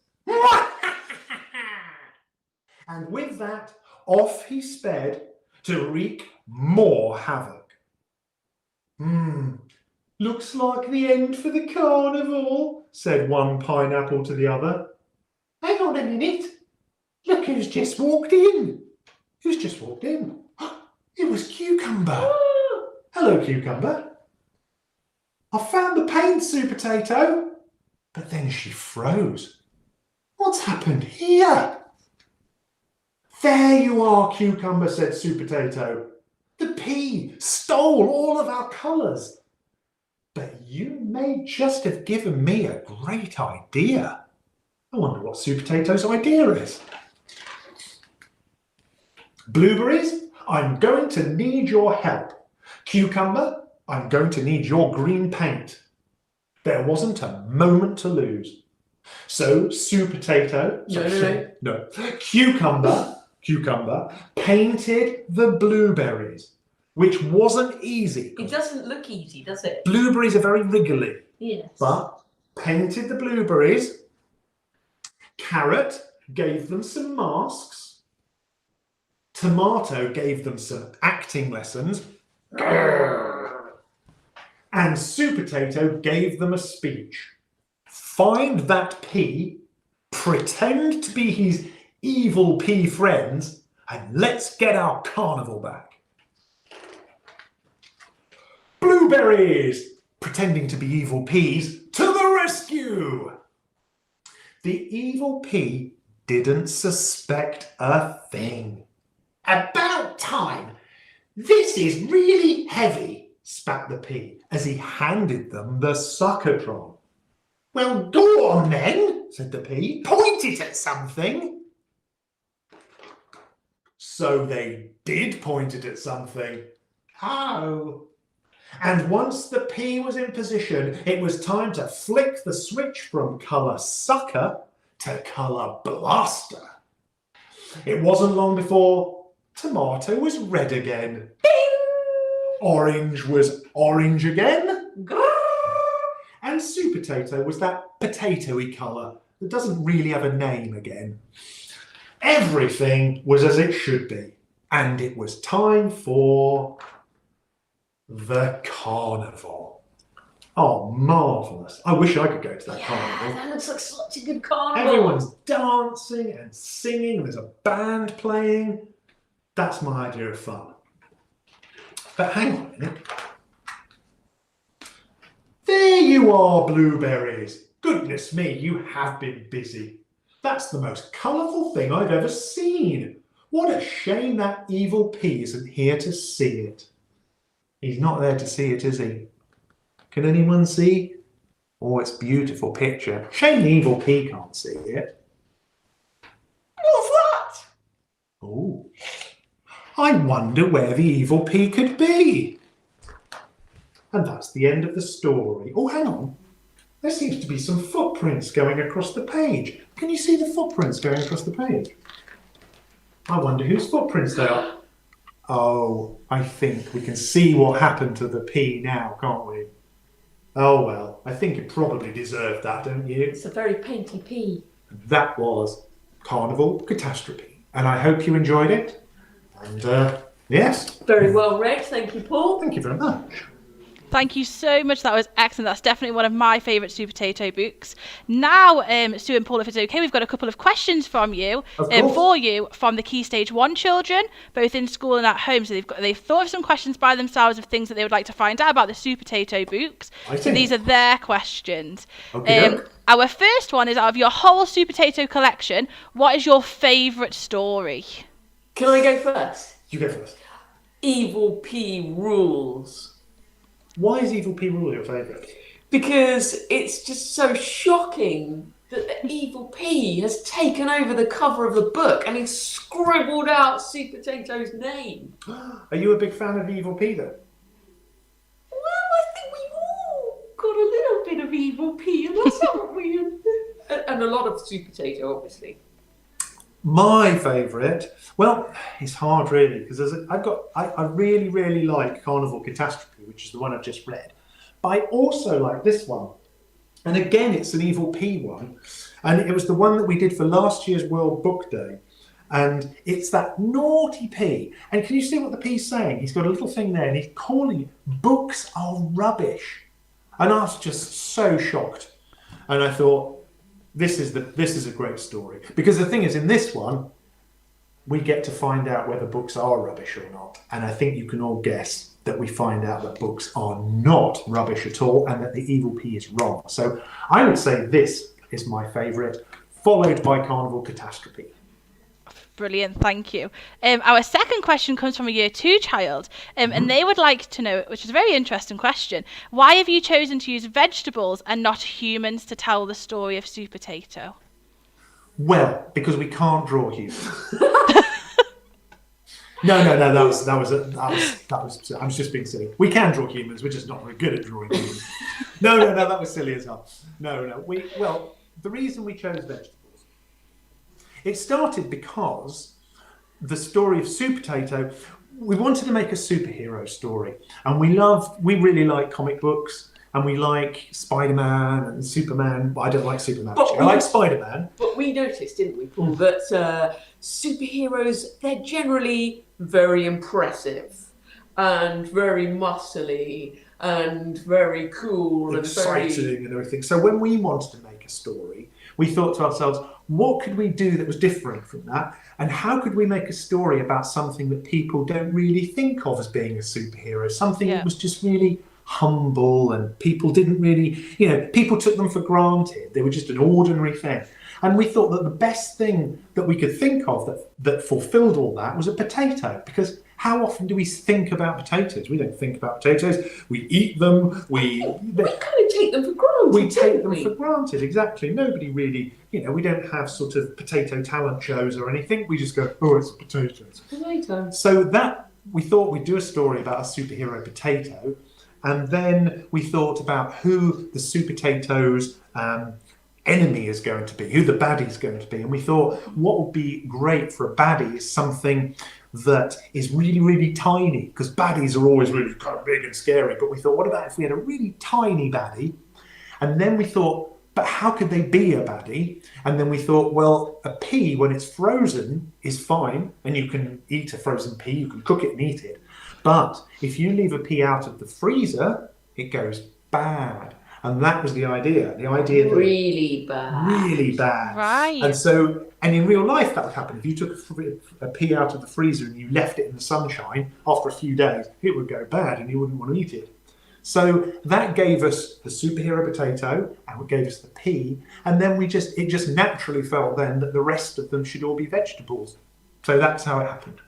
And with that, off he sped to wreak more havoc. Looks like the end for the carnival, said one pineapple to the other. Hang on a minute. Look who's just walked in. Who's just walked in? It was Cucumber. Hello, Cucumber. I found the paint, Super Potato. But then she froze. What's happened here? There you are, Cucumber, said Super Potato. The pea stole all of our colours. But you may just have given me a great idea. I wonder what Super Potato's idea is. Blueberries, I'm going to need your help. Cucumber, I'm going to need your green paint. There wasn't a moment to lose. So, Potato, Cucumber painted the blueberries, which wasn't easy. It doesn't look easy, does it? Blueberries are very wriggly. Yes. But painted the blueberries. Carrot gave them some masks. Tomato gave them some acting lessons. And Potato gave them a speech. Find that pea, pretend to be his evil pea friends, and let's get our carnival back. Blueberries, pretending to be evil peas, to the rescue! The evil pea didn't suspect a thing. About time! This is really heavy, spat the pea as he handed them the suckertron. Well, go on then, said the pea. Point it at something. So they did point it at something. How? And once the pea was in position, it was time to flick the switch from colour sucker to colour blaster. It wasn't long before tomato was red again. Ding! Orange was orange again. Grrr! And Potato was that potatoey colour that doesn't really have a name again. Everything was as it should be. And it was time for the carnival. Oh, marvellous. I wish I could go to that carnival. That looks like such a good carnival. Everyone's dancing and singing. There's a band playing. That's my idea of fun. But hang on a minute. There you are, blueberries. Goodness me, you have been busy. That's the most colourful thing I've ever seen. What a shame that evil pea isn't here to see it. He's not there to see it, is he? Can anyone see? Oh, it's a beautiful picture. Shame the evil pea can't see it. What's that? Oh, I wonder where the evil pea could be. And that's the end of the story. Oh, hang on. There seems to be some footprints going across the page. Can you see the footprints going across the page? I wonder whose footprints they are. Oh, I think we can see what happened to the pea now, can't we? Oh, well, I think it probably deserved that, don't you? It's a very painty pea. That was Carnival Catastrophe. And I hope you enjoyed it. And, yes. Very well read. Thank you, Paul. Thank you very much. Thank you so much. That was excellent. That's definitely one of my favourite Potato books. Now, Sue and Paul, if it's okay, we've got a couple of questions from you, for you, from the Key Stage 1 children, both in school and at home. So they've thought of some questions by themselves of things that they would like to find out about the Potato books. So these are their questions. Our first one is, out of your whole Potato collection, what is your favourite story? Can I go first? You go first. Evil Pea Rules. Why is Evil Pea Rule your favourite? Because it's just so shocking that the evil pea has taken over the cover of the book and he's scribbled out Potato's name. Are you a big fan of Evil Pea then? Well, I think we've all got a little bit of evil pea in us, haven't we? And a lot of Potato, obviously. My favourite, well, it's hard really, because I really, really like Carnival Catastrophe, which is the one I've just read. But I also like this one. And again, it's an Evil Pea one. And it was the one that we did for last year's World Book Day. And it's that naughty pea. And can you see what the pea's saying? He's got a little thing there and he's calling it, books are rubbish. And I was just so shocked. And I thought, this is a great story. Because the thing is, in this one, we get to find out whether books are rubbish or not. And I think you can all guess that we find out that books are not rubbish at all and that the evil pea is wrong. So I would say this is my favourite, followed by Carnival Catastrophe. Brilliant, thank you. Our second question comes from a Year 2 child, and they would like to know, which is a very interesting question, why have you chosen to use vegetables and not humans to tell the story of Potato? Well, because we can't draw humans. No, that was. I was just being silly. We can draw humans. We're just not very good at drawing humans. No, that was silly as hell. No. Well, the reason we chose vegetables, it started because the story of Super Potato. We wanted to make a superhero story, and we really like comic books, and we like Spider-Man and Superman. Well, I don't like Superman. I like Spider-Man. But we noticed, didn't we, Paul, that superheroes, they're generally very impressive and very muscly and very cool exciting and everything. So when we wanted to make a story, we thought to ourselves, what could we do that was different from that? And how could we make a story about something that people don't really think of as being a superhero? Something that was just really humble, and people didn't really, people took them for granted. They were just an ordinary thing. And we thought that the best thing that we could think of that fulfilled all that was a potato, because how often do we think about potatoes? We don't think about potatoes. We eat them. We kind of take them for granted. We take them for granted, exactly. Nobody really, we don't have sort of potato talent shows or anything. We just go, oh, it's a potato. It's a potato. So that, we thought we'd do a story about a superhero potato, and then we thought about who the Super Potato's enemy is going to be, who the baddie is going to be. And we thought what would be great for a baddie is something that is really, really tiny, because baddies are always really kind of big and scary. But we thought, what about if we had a really tiny baddie? And then we thought, but how could they be a baddie? And then we thought, well, a pea, when it's frozen, is fine, and you can eat a frozen pea, you can cook it and eat it. But if you leave a pea out of the freezer, it goes bad. And that was the idea. The idea that really bad. Right. And in real life, that would happen. If you took a pea out of the freezer and you left it in the sunshine, after a few days, it would go bad and you wouldn't want to eat it. So that gave us the superhero potato, and it gave us the pea, and then it just naturally felt then that the rest of them should all be vegetables. So that's how it happened.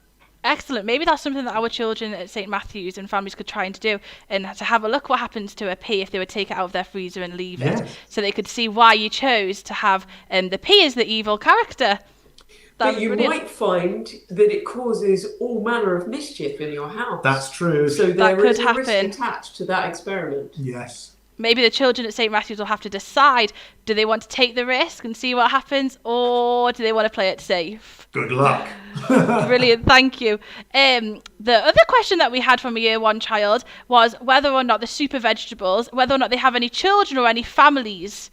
Excellent. Maybe that's something that our children at St Matthew's and families could try and do, and to have a look what happens to a pea if they would take it out of their freezer and leave it, so they could see why you chose to have the pea as the evil character. But you might find that it causes all manner of mischief in your house. That's true. So that there is could a risk happen. attached to that experiment. Yes. Maybe the children at St Matthew's will have to decide, do they want to take the risk and see what happens, or do they want to play it safe? Good luck. Brilliant, thank you. The other question that we had from a year one child was whether or not the super vegetables, whether or not they have any children or any families.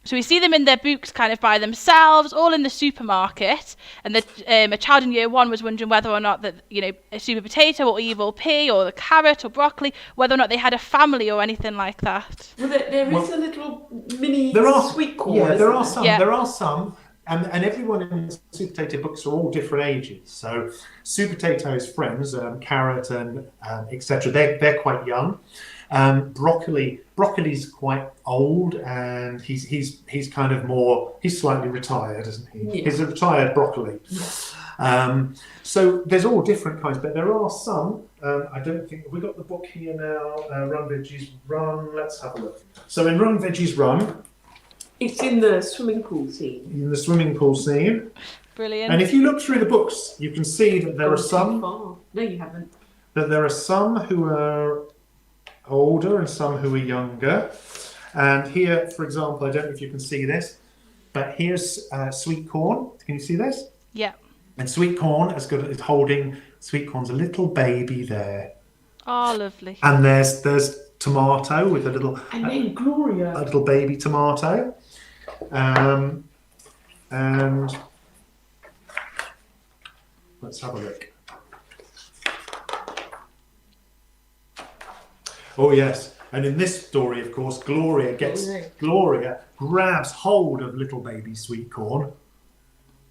So we see them in their books kind of by themselves, all in the supermarket. And a child in year one was wondering whether or not that, a super potato or evil pea or the carrot or broccoli, whether or not they had a family or anything like that. Well, there is a little mini sweet corn. Yeah, there are some. Yeah. There are some. And everyone in the Super Potato books are all different ages. So Super Potato's friends, carrot and etc., they're quite young. Broccoli's quite old, and he's kind of he's slightly retired, isn't he? Yeah. He's a retired broccoli. So there's all different kinds, but there are some. I don't think we got the book here now. Run Veggies Run. Let's have a look. So in Run Veggies Run, it's in the swimming pool scene. In the swimming pool scene. Brilliant. And if you look through the books, you can see that there are some. No, you haven't. That there are some who are older and some who are younger. And here, for example, I don't know if you can see this, but here's sweet corn. Can you see this? Yeah. And sweet corn is holding sweet corn's a little baby there. Oh, lovely. And there's tomato with a little Gloria, a little baby tomato. And let's have a look. Oh yes, and in this story, of course, Gloria grabs hold of little baby sweet corn,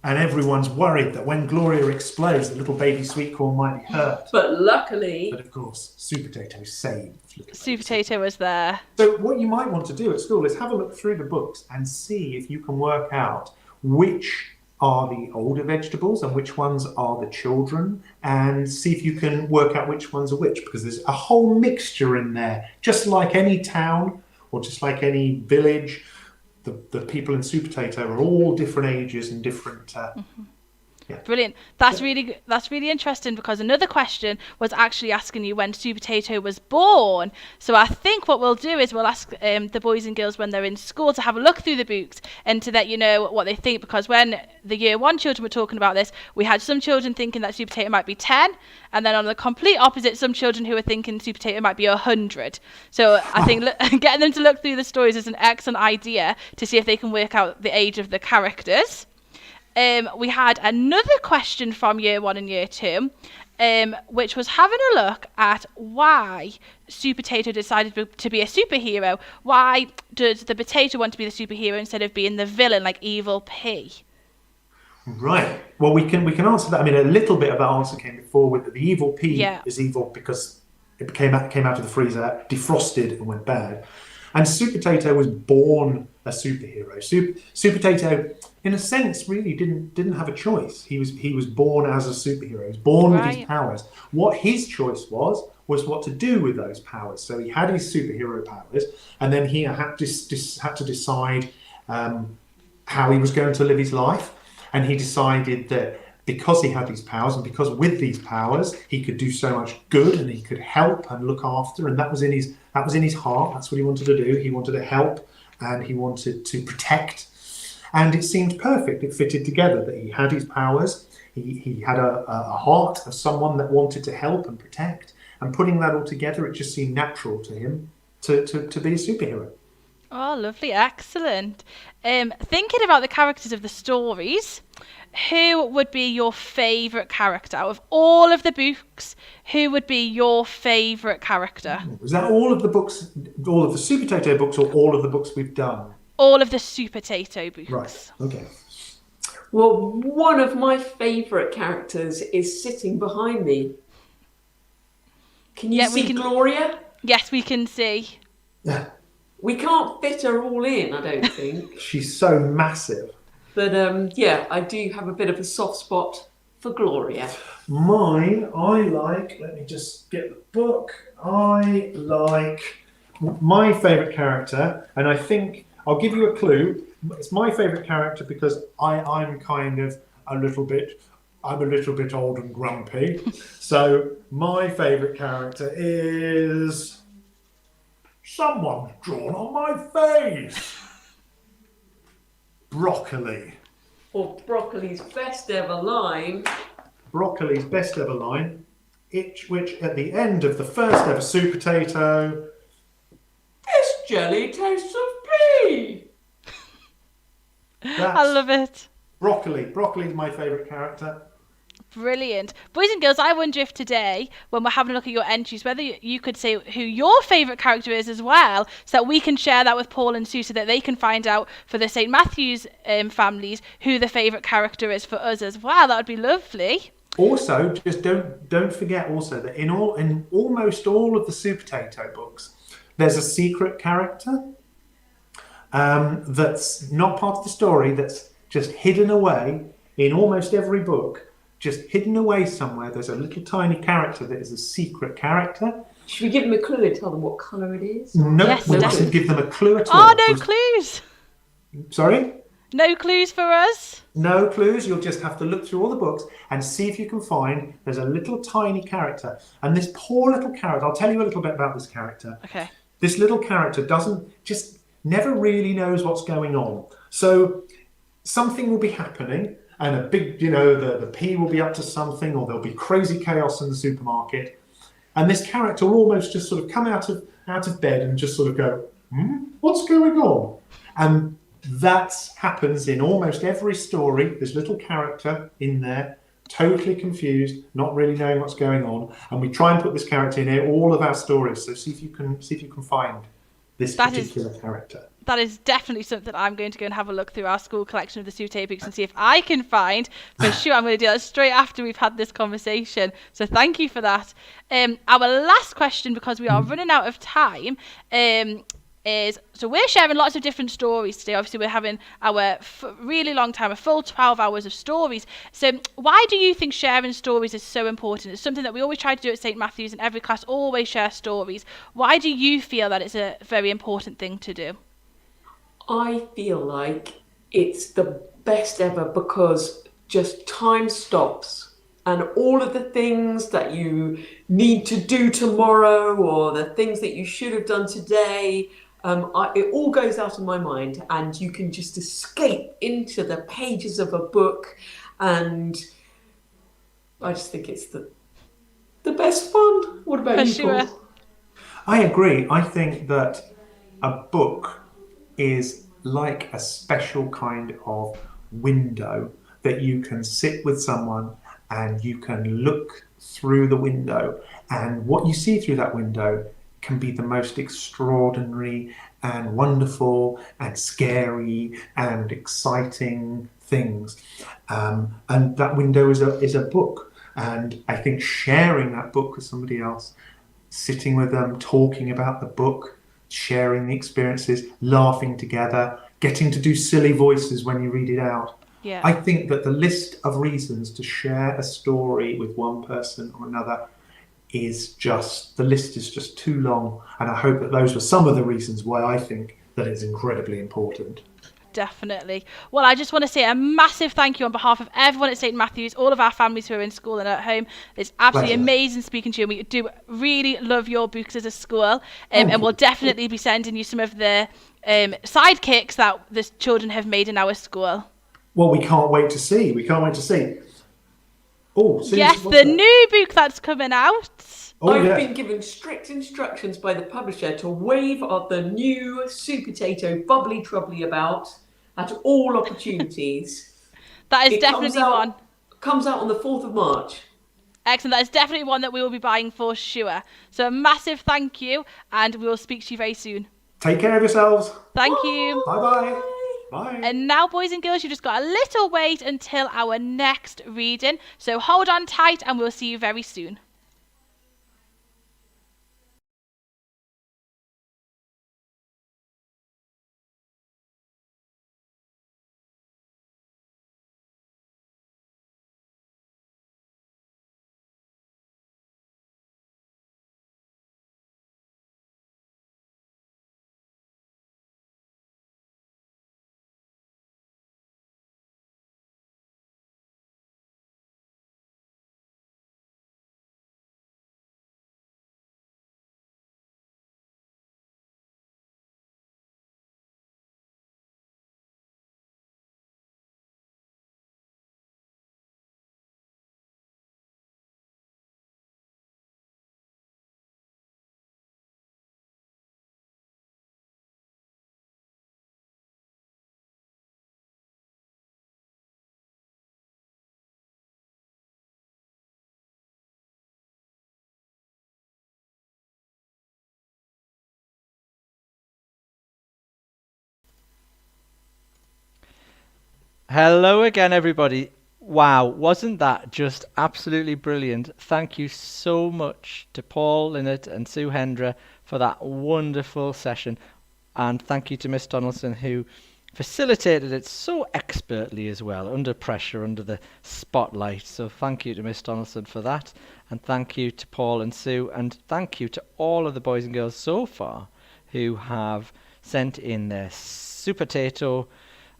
and everyone's worried that when Gloria explodes, the little baby sweet corn might be hurt. But luckily, of course, Super Potato saved little Super Potato was there. So what you might want to do at school is have a look through the books and see if you can work out which are the older vegetables and which ones are the children, and see if you can work out which ones are which, because there's a whole mixture in there. Just like any town or just like any village, the people in Super Potato are all different ages and different Brilliant. That's really interesting, because another question was actually asking you when Super Tato was born. So I think what we'll do is we'll ask the boys and girls when they're in school to have a look through the books and to let you know what they think, because when the year 1 children were talking about this, we had some children thinking that Super Tato might be 10, and then on the complete opposite, some children who were thinking Super Tato might be 100. So I think getting them to look through the stories is an excellent idea to see if they can work out the age of the characters. We had another question from year 1 and year 2, which was having a look at why Super Tato decided to be a superhero. Why does the potato want to be the superhero instead of being the villain like Evil P? Right. Well, we can answer that. I mean, a little bit of that answer came before with the Evil P is evil because it came out of the freezer, defrosted and went bad. And Super Tato was born a superhero. Super Tato, in a sense, really didn't have a choice. He was born as a superhero. He was born with his powers. What his choice was what to do with those powers. So he had his superhero powers, and then he had to decide how he was going to live his life. And he decided that because he had these powers, and because with these powers he could do so much good, and he could help and look after, and that was in his heart. That's what he wanted to do. He wanted to help, and he wanted to protect, and it seemed perfect. It fitted together that he had his powers. He had a heart of someone that wanted to help and protect, and putting that all together, it just seemed natural to him to be a superhero. Oh, lovely, excellent. Thinking about the characters of the stories, who would be your favourite character? Out of all of the books, who would be your favourite character? Was that all of the books, all of the Super Tato books, or all of the books we've done? All of the Super Tato books. Right, okay. Well, one of my favourite characters is sitting behind me. Can you see Gloria? Yes, we can see. Yeah. We can't fit her all in, I don't think. She's so massive. But I do have a bit of a soft spot for Gloria. Mine, let me just get the book. I like my favourite character, and I think I'll give you a clue. It's my favourite character because I'm kind of a little bit old and grumpy. So my favourite character is someone's drawn on my face. Broccoli. Or Broccoli's best ever line. Broccoli's best ever line, which at the end of the first ever Super Tato, this jelly tastes of pea. I love it. Broccoli's my favourite character. Brilliant. Boys and girls, I wonder if today, when we're having a look at your entries, whether you could say who your favourite character is as well, so that we can share that with Paul and Sue, so that they can find out for the St Matthews families who the favourite character is for us as well. That would be lovely. Also, just don't forget also that in almost all of the Super Tato books, there's a secret character that's not part of the story, that's just hidden away in almost every book. Just hidden away somewhere, there's a little tiny character that is a secret character. Should we give them a clue and tell them what colour it is? No, Yes, we mustn't give them a clue at all. Oh, no clues. Sorry? No clues for us? No clues. You'll just have to look through all the books and see if you can find there's a little tiny character. And this poor little character, I'll tell you a little bit about this character. Okay. This little character never really knows what's going on. So something will be happening, and a big, the P will be up to something, or there'll be crazy chaos in the supermarket. And this character will almost just sort of come out of bed and just sort of go, what's going on? And that happens in almost every story. This little character in there, totally confused, not really knowing what's going on. And we try and put this character in all of our stories. So see if you can find this particular character. That is definitely something I'm going to go and have a look through our school collection of the Super Tato books and see if I can find. For sure, I'm going to do that straight after we've had this conversation. So thank you for that. Our last question, because we are running out of time, is, so we're sharing lots of different stories today. Obviously, we're having our really long time, a full 12 hours of stories. So why do you think sharing stories is so important? It's something that we always try to do at St Matthews, and every class always share stories. Why do you feel that it's a very important thing to do? I feel like it's the best ever because just time stops, and all of the things that you need to do tomorrow or the things that you should have done today, it all goes out of my mind, and you can just escape into the pages of a book, and I just think it's the best fun. What about you, Paul? I agree. I think that a book is like a special kind of window that you can sit with someone and you can look through the window, and what you see through that window can be the most extraordinary and wonderful and scary and exciting things. And that window is a book. And I think sharing that book with somebody else, sitting with them, talking about the book, sharing the experiences, laughing together, getting to do silly voices when you read it out. Yeah. I think that the list of reasons to share a story with one person or another the list is just too long. And I hope that those were some of the reasons why I think that it's incredibly important. Definitely. Well, I just want to say a massive thank you on behalf of everyone at St Matthew's, all of our families who are in school and at home. It's absolutely amazing speaking to you, and we do really love your books as a school, and we'll definitely be sending you some of the sidekicks that the children have made in our school. Well, we can't wait to see. Oh, yes, the new book that's coming out. I've been given strict instructions by the publisher to wave of the new Super Tato bubbly troubly about at all opportunities. That is definitely one. Comes out on the 4th of March. Excellent. That is definitely one that we will be buying for sure. So a massive thank you, and we will speak to you very soon. Take care of yourselves. Thank you. Bye-bye. Bye. And now, boys and girls, you just got a little wait until our next reading. So hold on tight, and we'll see you very soon. Hello again, everybody. Wow, wasn't that just absolutely brilliant? Thank you so much to Paul, Linnet and Sue Hendra for that wonderful session. And thank you to Miss Donaldson, who facilitated it so expertly as well, under pressure, under the spotlight. So thank you to Miss Donaldson for that. And thank you to Paul and Sue. And thank you to all of the boys and girls so far who have sent in their superhero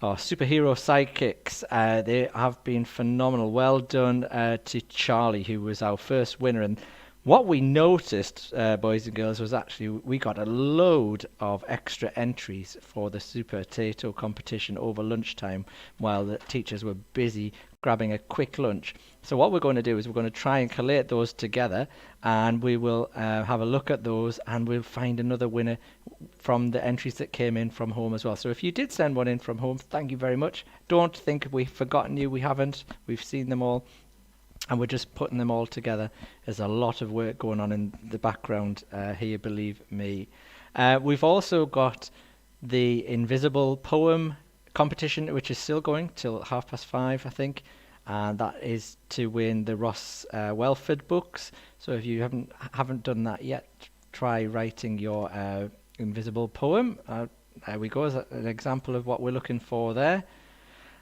sidekicks. They have been phenomenal. Well done to Charlie, who was our first winner. And what we noticed, boys and girls, was actually we got a load of extra entries for the Super Tato competition over lunchtime while the teachers were busy grabbing a quick lunch. So what we're going to do is we're going to try and collate those together, and we will have a look at those, and we'll find another winner from the entries that came in from home as well. So if you did send one in from home, thank you very much. Don't think we've forgotten you. We haven't. We've seen them all, and we're just putting them all together. There's a lot of work going on in the background here, believe me. We've also got the Invisible Poem competition, which is still going till 5:30, I think, and that is to win the Ross Welford books. So if you haven't done that yet, try writing your Invisible Poem. There we go, as an example of what we're looking for there.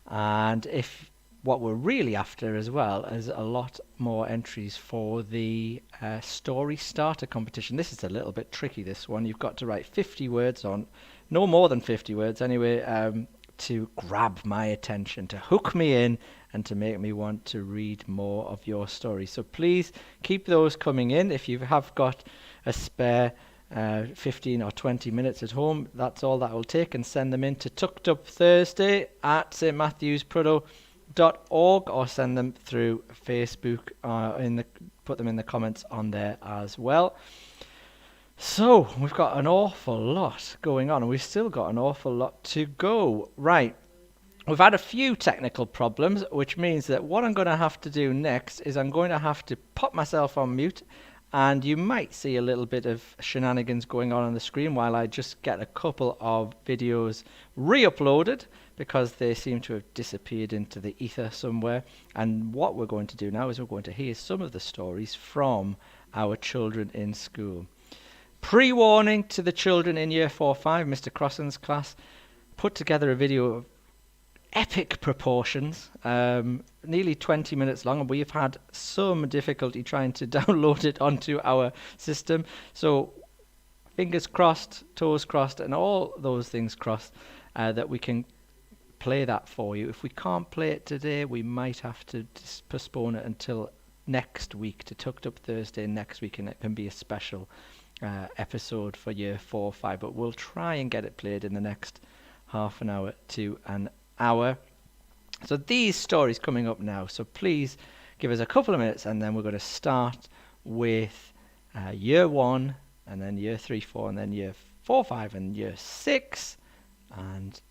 And if what we're really after as well is a lot more entries for the story starter competition. This is a little bit tricky, this one. You've got to write 50 words on, no more than 50 words anyway, to grab my attention, to hook me in, and to make me want to read more of your stories. So please keep those coming in. If you have got a spare 15 or 20 minutes at home, that's all that will take, and send them in to tuckedupthursday@stmatthewsproto.org, or send them through Facebook, put them in the comments on there as well. So we've got an awful lot going on, and we've still got an awful lot to go. Right, we've had a few technical problems, which means that what I'm going to have to do next is I'm going to have to pop myself on mute, and you might see a little bit of shenanigans going on the screen while I just get a couple of videos re-uploaded, because they seem to have disappeared into the ether somewhere. And what we're going to do now is we're going to hear some of the stories from our children in school. Pre-warning to the children in Year 4-5, Mr. Crossan's class put together a video of epic proportions, nearly 20 minutes long, and we've had some difficulty trying to download it onto our system. So fingers crossed, toes crossed, and all those things crossed, that we can play that for you. If we can't play it today, we might have to postpone it until next week, to Tucked Up Thursday next week, and it can be a special episode for Year 4-5, but we'll try and get it played in the next half an hour to an hour. So these stories coming up now, so please give us a couple of minutes, and then we're going to start with Year 1, and then Year 3-4, and then Year 4-5 and Year 6, and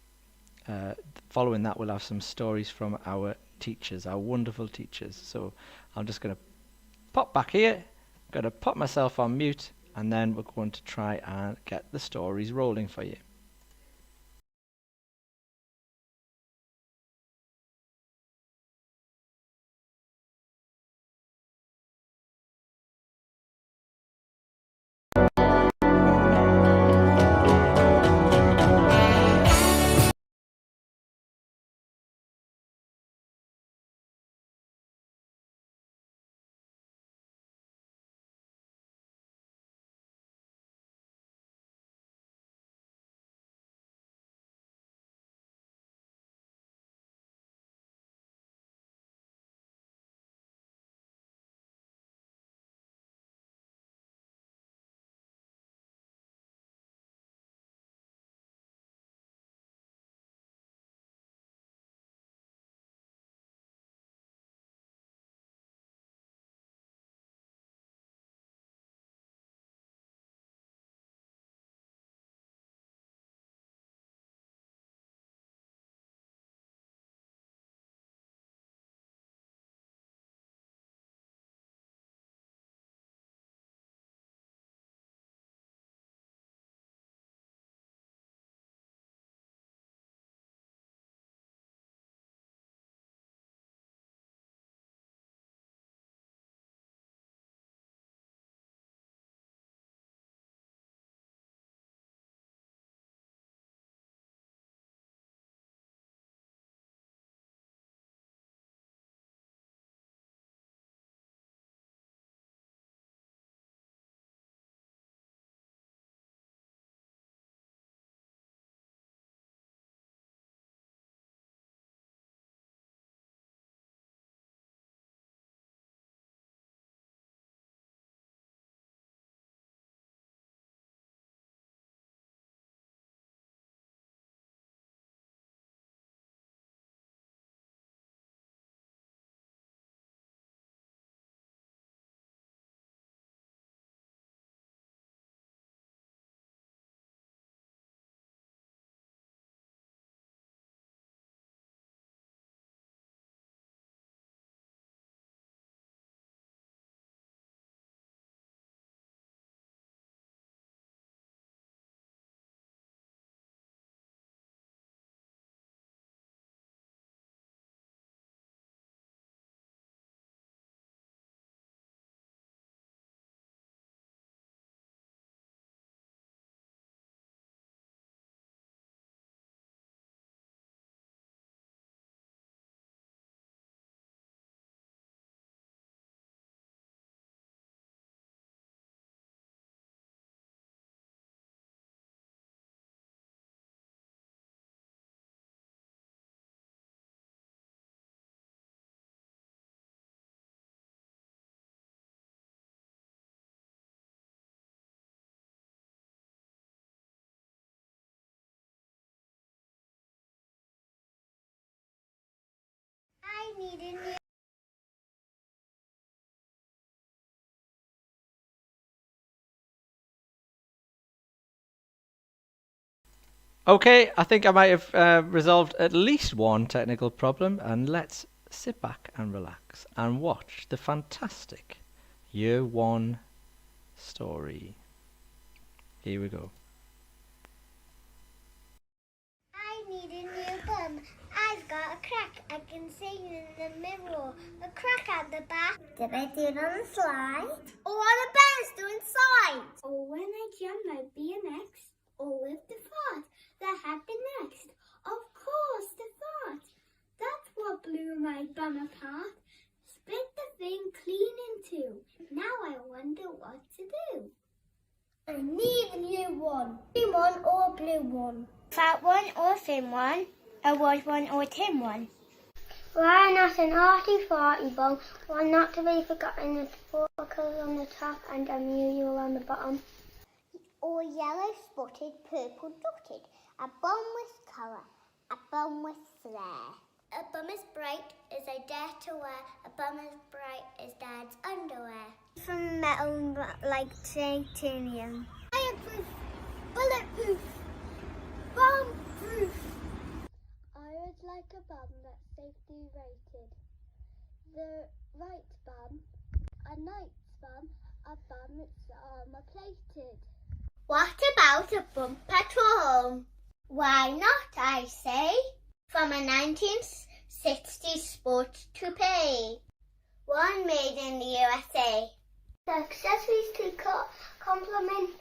following that we'll have some stories from our teachers, our wonderful teachers. So I'm just going to pop back here, going to pop myself on mute, and then we're going to try and get the stories rolling for you. need a new... Okay, I think I might have resolved at least one technical problem, and let's sit back and relax and watch the fantastic Year 1 story. Here we go. I need a new bum. I've got a crack. I can see in the mirror. A crack at the back. Did I do it on the slide? Or on a banister inside? Or when I jump my BMX? Or with the fart that happened next? Of course, the fart. That's what blew my bum apart. Split the thing clean in two. Now I wonder what to do. I need a new one. Green one or blue one? Fat one or thin one? A white one or tin one? Why not an arty farty bum? One not to be forgotten with four colours on the top and unusual on the bottom. Or yellow spotted, purple dotted. A bum with colour, a bum with flair. A bum is bright, is I dare to wear. A bum is bright, is Dad's underwear. From metal like titanium. Fireproof, bulletproof, bomb-proof. I would like a bum that's safety rated. The right bum, a knight's bum, a bum that's armour-plated. What about a bump at home? Why not, I say, from a 1960s sports toupee. One made in the USA. The accessories to complement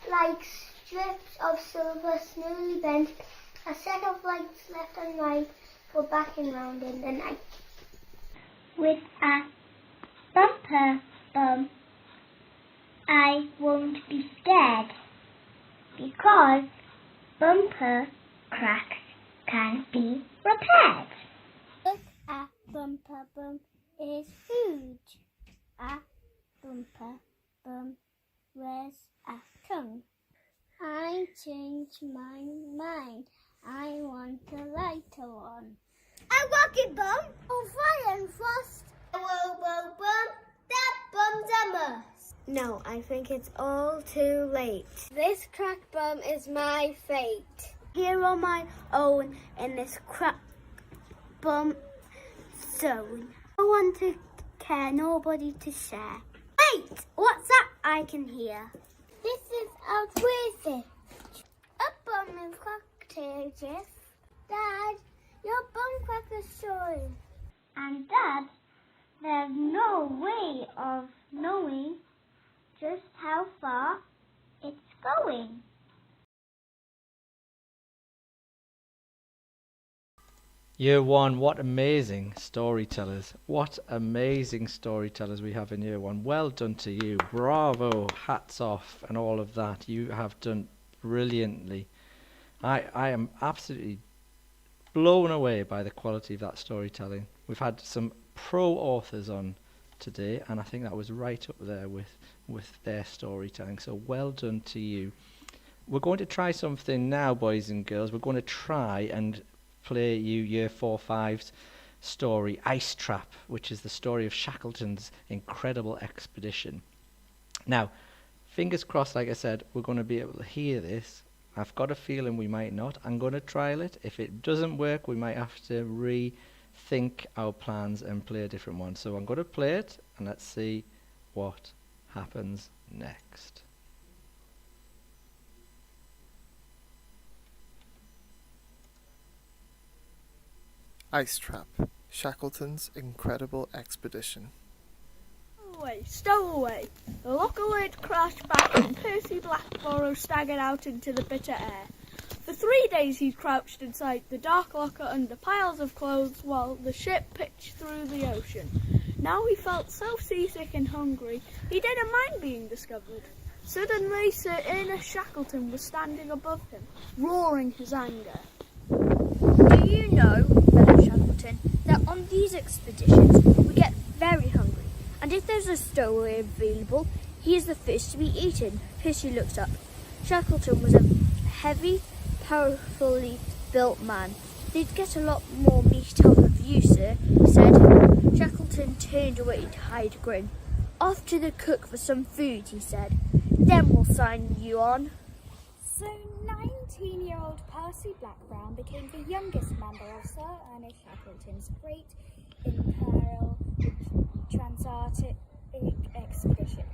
like strips of silver snugly bent, a set of lights left and right for backing round in the night. With a bumper bum, I won't be scared, because bumper cracks can be repaired. Look, a bumper bum is huge. A bumper bum wears a tongue. I changed my mind. I want a lighter one. A rocket bum or fire and frost. Whoa, whoa, bum, that bum's a must. No, I think it's all too late. This crack bum is my fate. Here on my own in this crack bum zone. No one to care, nobody to share. Wait, what's that I can hear? This is outrageous. A bum is contagious. Dad, your bum crack is showing. And Dad, there's no way of knowing just how far it's going. Year 1, what amazing storytellers. What amazing storytellers we have in Year 1. Well done to you. Bravo, hats off and all of that. You have done brilliantly. I am absolutely blown away by the quality of that storytelling. We've had some pro authors on today, and I think that was right up there with their storytelling. So well done to you. We're going to try something now, boys and girls. We're going to try and play you Year 4-5's story, Ice Trap, which is the story of Shackleton's incredible expedition. Now, fingers crossed, like I said, we're going to be able to hear this. I've got a feeling we might not. I'm going to trial it. If it doesn't work, we might have to rethink our plans and play a different one. So I'm going to play it, and let's see what happens next. Ice Trap, Shackleton's incredible expedition. Stowaway. The locker-lid crashed back and Percy Blackborough staggered out into the bitter air. For 3 days he crouched inside the dark locker under piles of clothes while the ship pitched through the ocean. Now he felt so seasick and hungry, he didn't mind being discovered. Suddenly Sir Ernest Shackleton was standing above him, roaring his anger. Do you know, fellow Shackleton, that on these expeditions we get very hungry, and if there's a stowaway available, he is the first to be eaten. Percy looked up. Shackleton was a heavy, powerfully built man. They'd get a lot more meat off of you, sir, he said. Shackleton turned away to hide a grin. Off to the cook for some food, he said. Then we'll sign you on. So 19-year-old Percy Blackbrown became the youngest member of Sir Ernest Shackleton's great Imperial Transarctic expedition.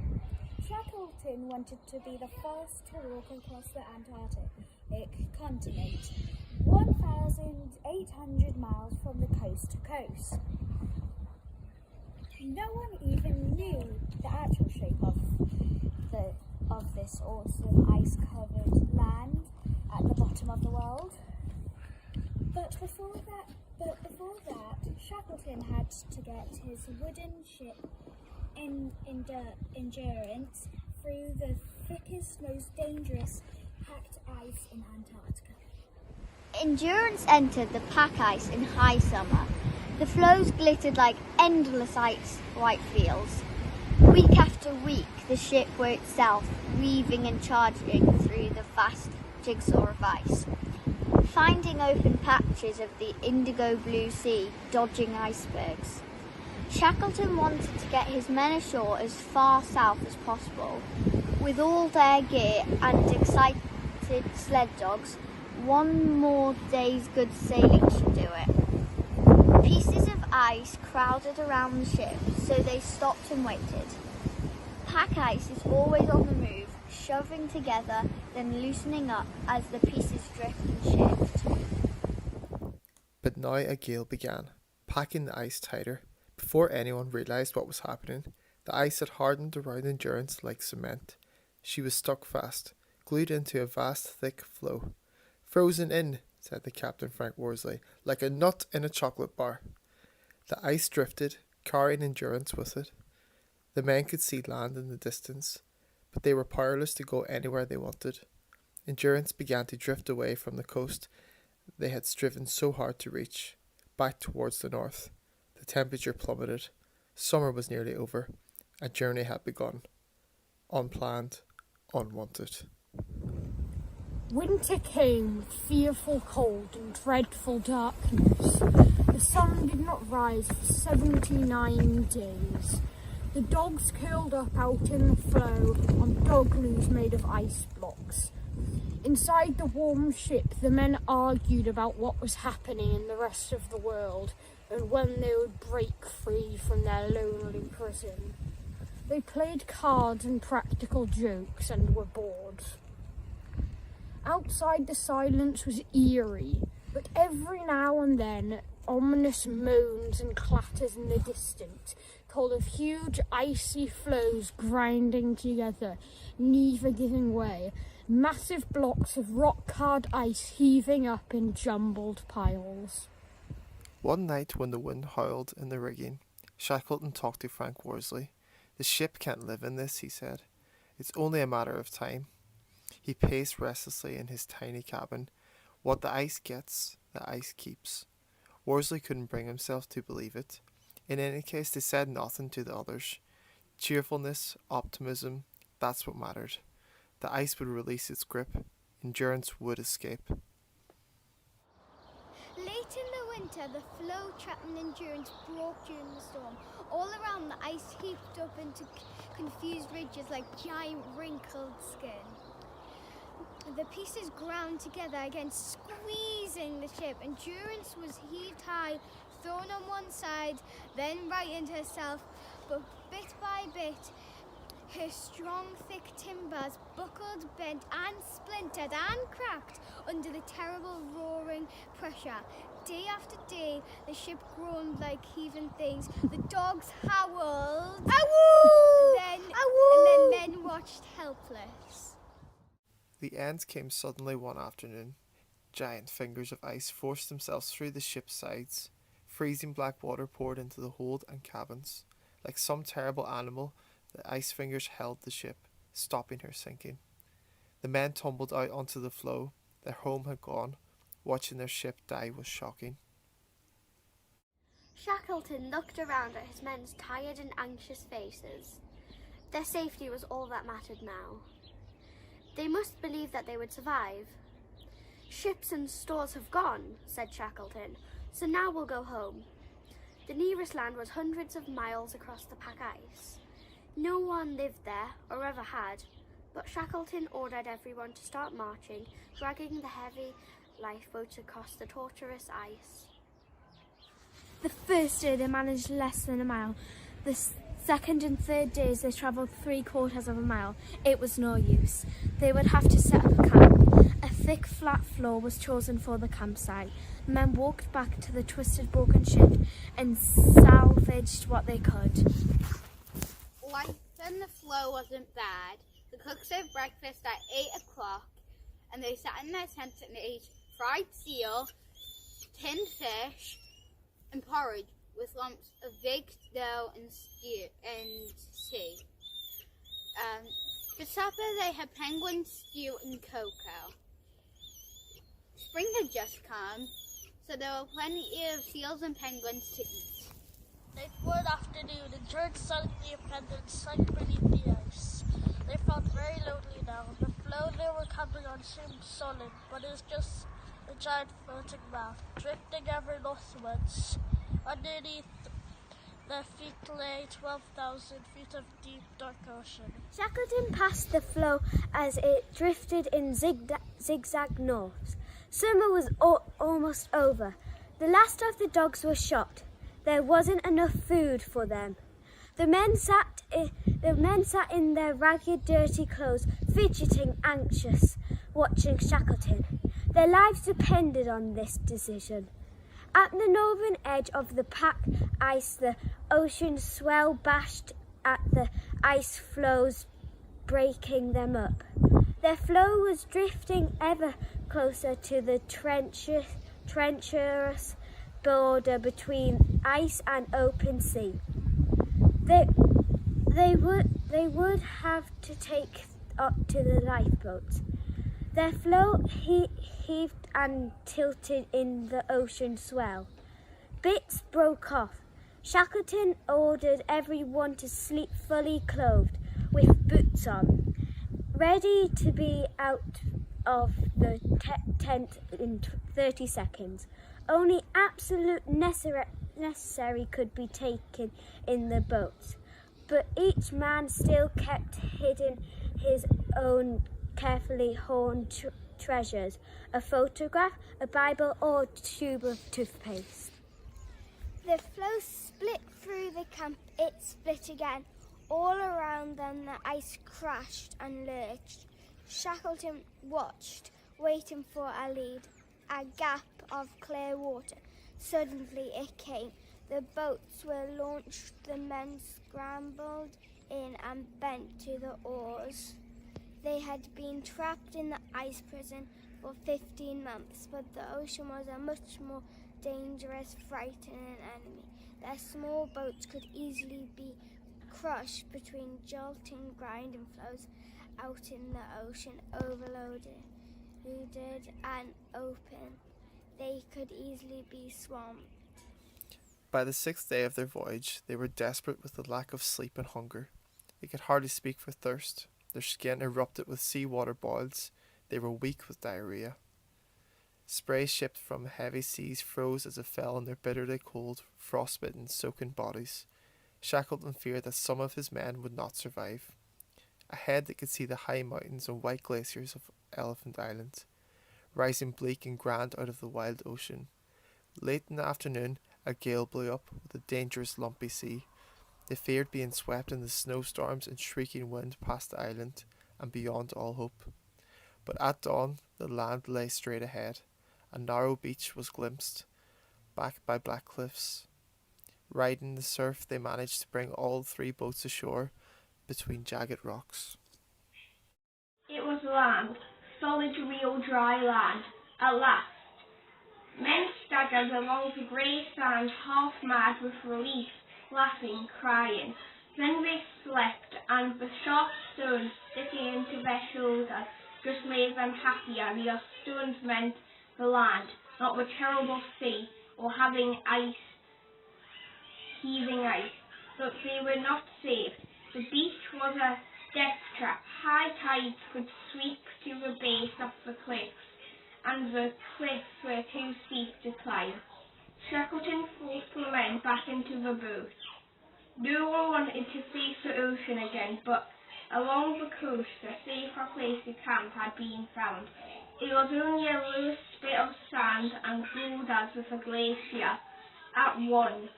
Shackleton wanted to be the first to walk across the Antarctic continent, 1,800 miles from the coast to coast. No one even knew the actual shape of this awesome ice-covered land at the bottom of the world. But before that, Shackleton had to get his wooden ship Endurance through the thickest, most dangerous packed ice in Antarctica. Endurance entered the pack ice in high summer. The floes glittered like endless ice white fields. Week after week, the ship worked south, weaving and charging through the vast jigsaw of ice, finding open patches of the indigo blue sea, dodging icebergs. Shackleton wanted to get his men ashore as far south as possible. With all their gear and excited sled dogs, one more day's good sailing should do it. Pieces of ice crowded around the ship, so they stopped and waited. Pack ice is always on the move, shoving together, then loosening up as the pieces drift and shift. But now a gale began, packing the ice tighter. Before anyone realised what was happening, the ice had hardened around Endurance like cement. She was stuck fast, glued into a vast thick floe. "Frozen in," said the captain, Frank Worsley, "like a nut in a chocolate bar." The ice drifted, carrying Endurance with it. The men could see land in the distance, but they were powerless to go anywhere they wanted. Endurance began to drift away from the coast they had striven so hard to reach, back towards the north. The temperature plummeted. Summer was nearly over. A journey had begun. Unplanned, unwanted. Winter came with fearful cold and dreadful darkness. The sun did not rise for 79 days. The dogs curled up out in the floe on dogloos made of ice blocks. Inside the warm ship, the men argued about what was happening in the rest of the world and when they would break free from their lonely prison. They played cards and practical jokes and were bored. Outside, the silence was eerie, but every now and then ominous moans and clatters in the distance told of huge icy floes grinding together, neither giving way, massive blocks of rock-hard ice heaving up in jumbled piles. One night when the wind howled in the rigging, Shackleton talked to Frank Worsley. "The ship can't live in this," he said. "It's only a matter of time." He paced restlessly in his tiny cabin. What the ice gets, the ice keeps. Worsley couldn't bring himself to believe it. In any case, they said nothing to the others. Cheerfulness, optimism, that's what mattered. The ice would release its grip. Endurance would escape. Late in the winter, the floe trapping Endurance broke during the storm. All around, the ice heaped up into confused ridges like giant wrinkled skin. The pieces ground together against squeezing the ship. Endurance was heaved high, thrown on one side, then righted herself, but bit by bit, her strong, thick timbers buckled, bent, and splintered and cracked under the terrible roaring pressure. Day after day, the ship groaned like heaving things. The dogs howled. Awoo! And then men watched helpless. The end came suddenly one afternoon. Giant fingers of ice forced themselves through the ship's sides. Freezing black water poured into the hold and cabins. Like some terrible animal, the ice fingers held the ship, stopping her sinking. The men tumbled out onto the floe. Their home had gone. Watching their ship die was shocking. Shackleton looked around at his men's tired and anxious faces. Their safety was all that mattered now. They must believe that they would survive. "Ships and stores have gone," said Shackleton, "so now we'll go home. The nearest land was hundreds of miles across the pack ice. No one lived there, or ever had, but Shackleton ordered everyone to start marching, dragging the heavy lifeboats across the tortuous ice. The first day they managed less than a mile. The second and third days they travelled 3/4 of a mile. It was no use. They would have to set up a camp. A thick flat floor was chosen for the campsite. Men walked back to the twisted broken ship and salvaged what they could. Life on the floe wasn't bad. The cook served breakfast at 8 o'clock and they sat in their tents and ate fried seal, tinned fish and porridge with lumps of baked dough and tea. For supper they had penguin stew and cocoa. Spring had just come, so there were plenty of seals and penguins to eat. Late one afternoon, the George suddenly abandoned sank beneath the ice. They felt very lonely now. The floe they were camping on seemed solid, but it was just a giant floating raft, drifting ever northwards. Underneath their feet lay 12,000 feet of deep, dark ocean. Shackleton passed the floe as it drifted in zigzag north. Summer was almost over. The last of the dogs were shot. There wasn't enough food for them. The men sat in their ragged, dirty clothes, fidgeting, anxious, watching Shackleton. Their lives depended on this decision. At the northern edge of the pack ice, the ocean swell bashed at the ice floes, breaking them up. Their floe was drifting ever closer to the treacherous border between ice and open sea. They would have to take up to the lifeboats. Their floe heaved and tilted in the ocean swell. Bits broke off. Shackleton ordered everyone to sleep fully clothed, with boots on, ready to be out of the tent in 30 seconds. Only absolute necessary could be taken in the boats, but each man still kept hidden his own carefully horned treasures, a photograph, a Bible, or a tube of toothpaste. The floe split through the camp. It split again. All around them the ice crashed and lurched. Shackleton watched, waiting for a lead, a gap of clear water. Suddenly it came. The boats were launched. The men scrambled in and bent to the oars. They had been trapped in the ice prison for 15 months, but the ocean was a much more dangerous, frightening enemy. Their small boats could easily be crushed between jolting, grinding floes out in the ocean, overloaded and open. They could easily be swamped. By the 6th day of their voyage, they were desperate with the lack of sleep and hunger. They could hardly speak for thirst. Their skin erupted with seawater boils. They were weak with diarrhea. Spray shipped from heavy seas froze as it fell on their bitterly cold, frostbitten, soaking bodies. Shackleton feared that some of his men would not survive. Ahead they could see the high mountains and white glaciers of Elephant Island, rising bleak and grand out of the wild ocean. Late in the afternoon, a gale blew up with a dangerous lumpy sea. They feared being swept in the snowstorms and shrieking wind past the island and beyond all hope. But at dawn, the land lay straight ahead. A narrow beach was glimpsed, backed by black cliffs. Riding the surf, they managed to bring all 3 boats ashore between jagged rocks. It was land, solid, real, dry land, at last. Men staggered along the grey sand, half mad with relief, laughing, crying. Then they slept, and the sharp stones sticking into their shoulders just made them happier. The stones meant the land, not the terrible sea, or having ice, heaving ice. But they were not saved. The beach was a death trap. High tides could sweep to the base of the cliffs, and the cliffs were too steep to climb. Shackleton forced the men back into the boat. No one wanted to face the ocean again, but along the coast a safer place to camp had been found. It was only a loose bit of sand and boulders with a glacier at one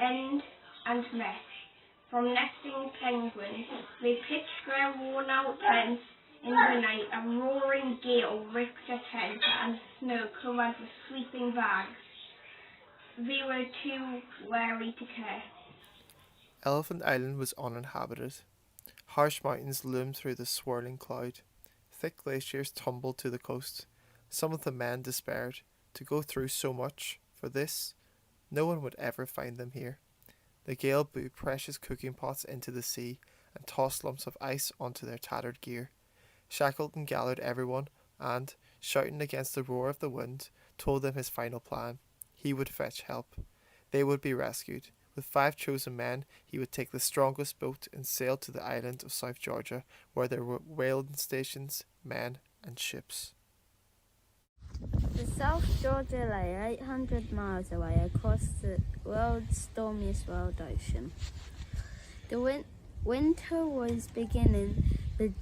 end and mesh. From nesting penguins, they pitched their worn-out tents in the night. A roaring gale ripped a tent and snow covered the sleeping bags. They were too wary to care. Elephant Island was uninhabited. Harsh mountains loomed through the swirling cloud. Thick glaciers tumbled to the coast. Some of the men despaired. To go through so much for this, no one would ever find them here. The gale blew precious cooking pots into the sea and tossed lumps of ice onto their tattered gear. Shackleton gathered everyone and, shouting against the roar of the wind, told them his final plan. He would fetch help. They would be rescued. With 5 chosen men, he would take the strongest boat and sail to the island of South Georgia, where there were whaling stations, men and ships. The South Georgia lay 800 miles away across the world's stormiest world ocean. The winter was beginning. The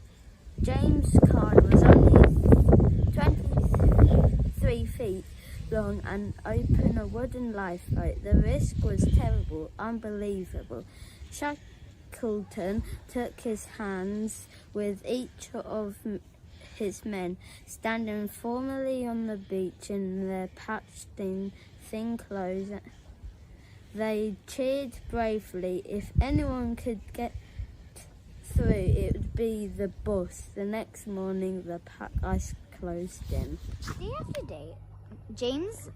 James Caird was only 23 feet long and open a wooden lifeboat. The risk was terrible, unbelievable. Shackleton took his hands with each of his men, standing formally on the beach in their patched-in thin clothes. They cheered bravely. If anyone could get through, it would be the boss. The next morning, the pack ice closed in. Day after day, James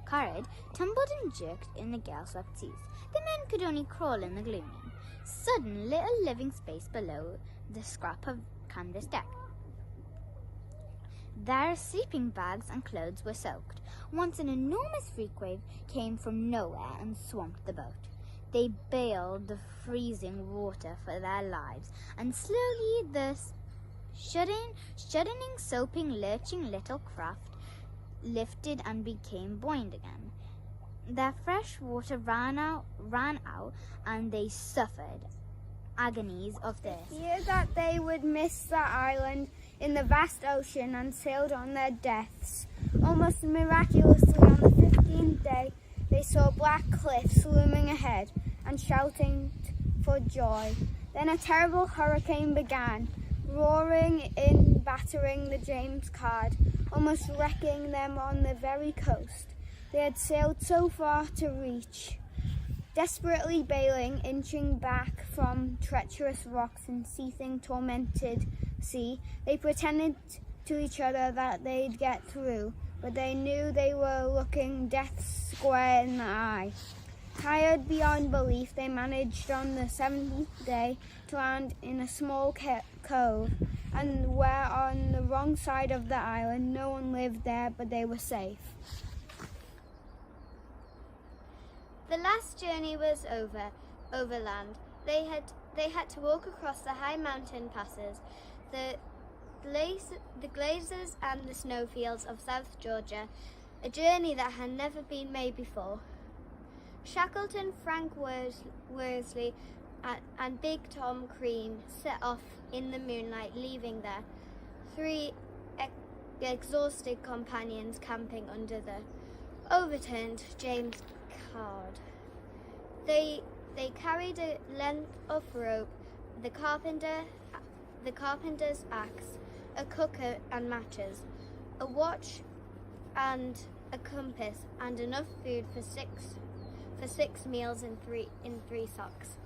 Caird tumbled and jerked in the gale-swept seas. The men could only crawl in the gloaming. Sudden little living space below the scrap of canvas deck. Their sleeping bags and clothes were soaked. Once an enormous freak wave came from nowhere and swamped the boat. They bailed the freezing water for their lives, and slowly the shuddening, soaping, lurching little craft lifted and became buoyant again. Their fresh water ran out, and they suffered agonies of thirst. The fear that they would miss that island in the vast ocean and sailed on their deaths. Almost miraculously, on the 15th day, they saw black cliffs looming ahead and shouting for joy. Then a terrible hurricane began, roaring in, battering the James Caird, almost wrecking them on the very coast they had sailed so far to reach. Desperately bailing, inching back from treacherous rocks and seething, tormented sea, they pretended to each other that they'd get through, but they knew they were looking death square in the eye. Tired beyond belief, they managed on the 17th day to land in a small cove, and where on the wrong side of the island no one lived there, but they were safe. The last journey was overland. They had to walk across the high mountain passes, the glaciers and the snowfields of South Georgia, a journey that had never been made before. Shackleton, Frank Worsley and Big Tom Crean set off in the moonlight, leaving their 3 exhausted companions camping under the overturned James Caird. They carried a length of rope, the carpenter's axe, a cooker and matches, a watch and a compass, and enough food for six meals in three socks.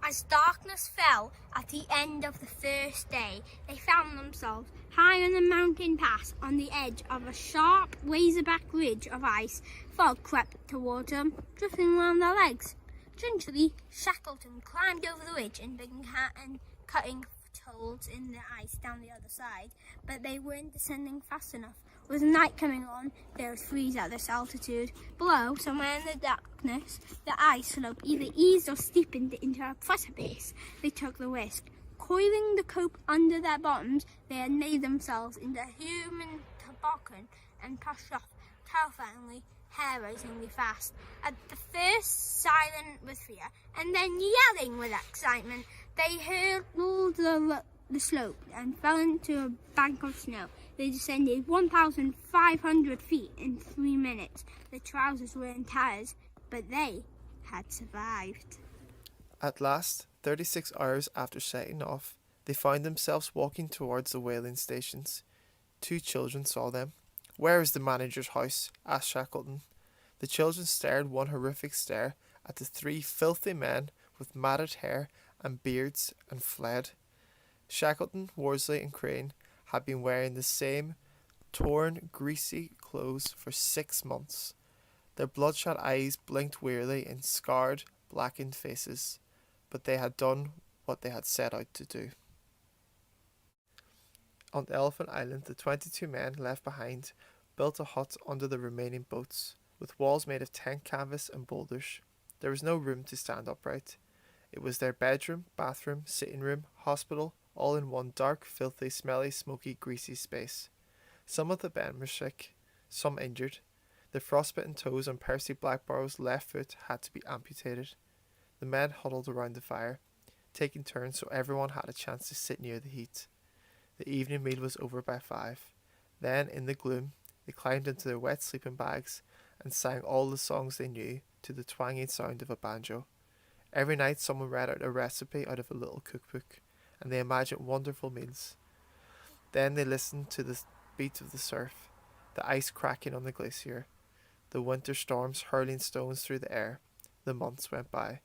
As darkness fell at the end of the first day, they found themselves high on the mountain pass on the edge of a sharp, razorback ridge of ice. Fog crept towards them, drifting around their legs. Gingerly, Shackleton climbed over the ridge and began cutting holes in the ice down the other side, but they weren't descending fast enough. With night coming on, they would freeze at this altitude. Below, somewhere in the darkness, the ice slope either eased or steepened into a precipice. They took the risk. Coiling the cope under their bottoms, they had made themselves into a human toboggan and pushed off terrifyingly hair rising fast. At the first, silent with fear, and then yelling with excitement, they hurtled the slope and fell into a bank of snow. They descended 1,500 feet in 3 minutes. The trousers were in tatters, but they had survived. At last, 36 hours after setting off, they found themselves walking towards the whaling stations. 2 children saw them. "Where is the manager's house?" asked Shackleton. The children stared one horrific stare at the 3 filthy men with matted hair and beards and fled. Shackleton, Worsley and Crane had been wearing the same torn, greasy clothes for 6 months. Their bloodshot eyes blinked wearily in scarred, blackened faces, but they had done what they had set out to do. On Elephant Island, the 22 men left behind built a hut under the remaining boats, with walls made of tent canvas and boulders. There was no room to stand upright. It was their bedroom, bathroom, sitting room, hospital, all in one dark, filthy, smelly, smoky, greasy space. Some of the men were sick, some injured. The frostbitten toes on Percy Blackborough's left foot had to be amputated. The men huddled around the fire, taking turns so everyone had a chance to sit near the heat. The evening meal was over by 5. Then, in the gloom, they climbed into their wet sleeping bags and sang all the songs they knew to the twanging sound of a banjo. Every night someone read out a recipe out of a little cookbook, and they imagined wonderful meals. Then they listened to the beat of the surf, the ice cracking on the glacier, the winter storms hurling stones through the air. The months went by.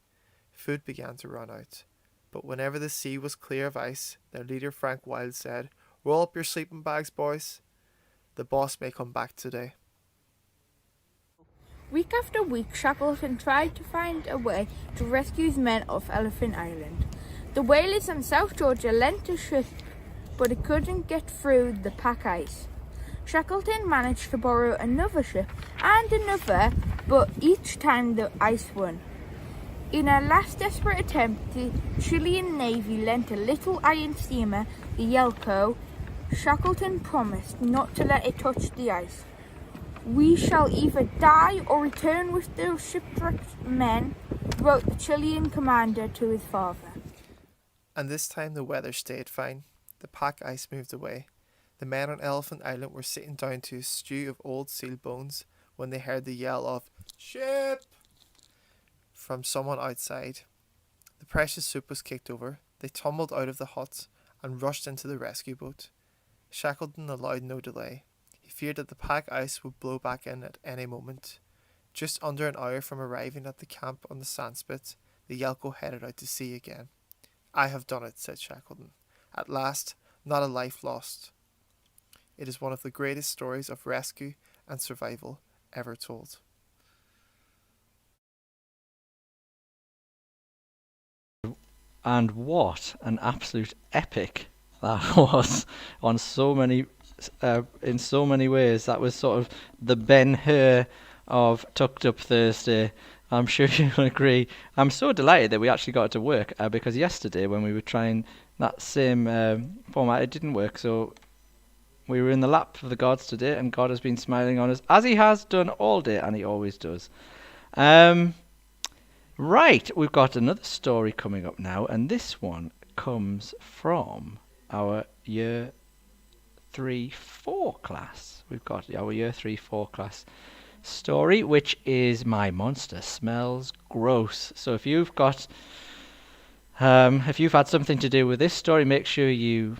Food began to run out. But whenever the sea was clear of ice, their leader Frank Wilde said, "Roll up your sleeping bags, boys. The boss may come back today." Week after week, Shackleton tried to find a way to rescue his men off Elephant Island. The whalers on South Georgia lent a ship, but it couldn't get through the pack ice. Shackleton managed to borrow another ship and another, but each time the ice won. In a last desperate attempt, the Chilean Navy lent a little iron steamer, the Yelko. Shackleton promised not to let it touch the ice. "We shall either die or return with the shipwrecked men," wrote the Chilean commander to his father. And this time the weather stayed fine. The pack ice moved away. The men on Elephant Island were sitting down to a stew of old seal bones when they heard the yell of "Ship!" from someone outside. The precious soup was kicked over. They tumbled out of the hut and rushed into the rescue boat. Shackleton allowed no delay. He feared that the pack ice would blow back in at any moment. Just under an hour from arriving at the camp on the sandspit, the Yelko headed out to sea again. "I have done it," said Shackleton. "At last, not a life lost." It is one of the greatest stories of rescue and survival ever told. And what an absolute epic that was on so many, in so many ways. That was sort of the Ben-Hur of Tucked Up Thursday. I'm sure you'll agree. I'm so delighted that we actually got it to work, because yesterday when we were trying that same format, it didn't work. So we were in the lap of the gods today, and God has been smiling on us, as he has done all day, and he always does. Right, we've got another story coming up now, and this one comes from our Year 3-4 class. We've got our Year 3-4 class story, which is "My Monster Smells Gross." So if you've got, if you've had something to do with this story, make sure you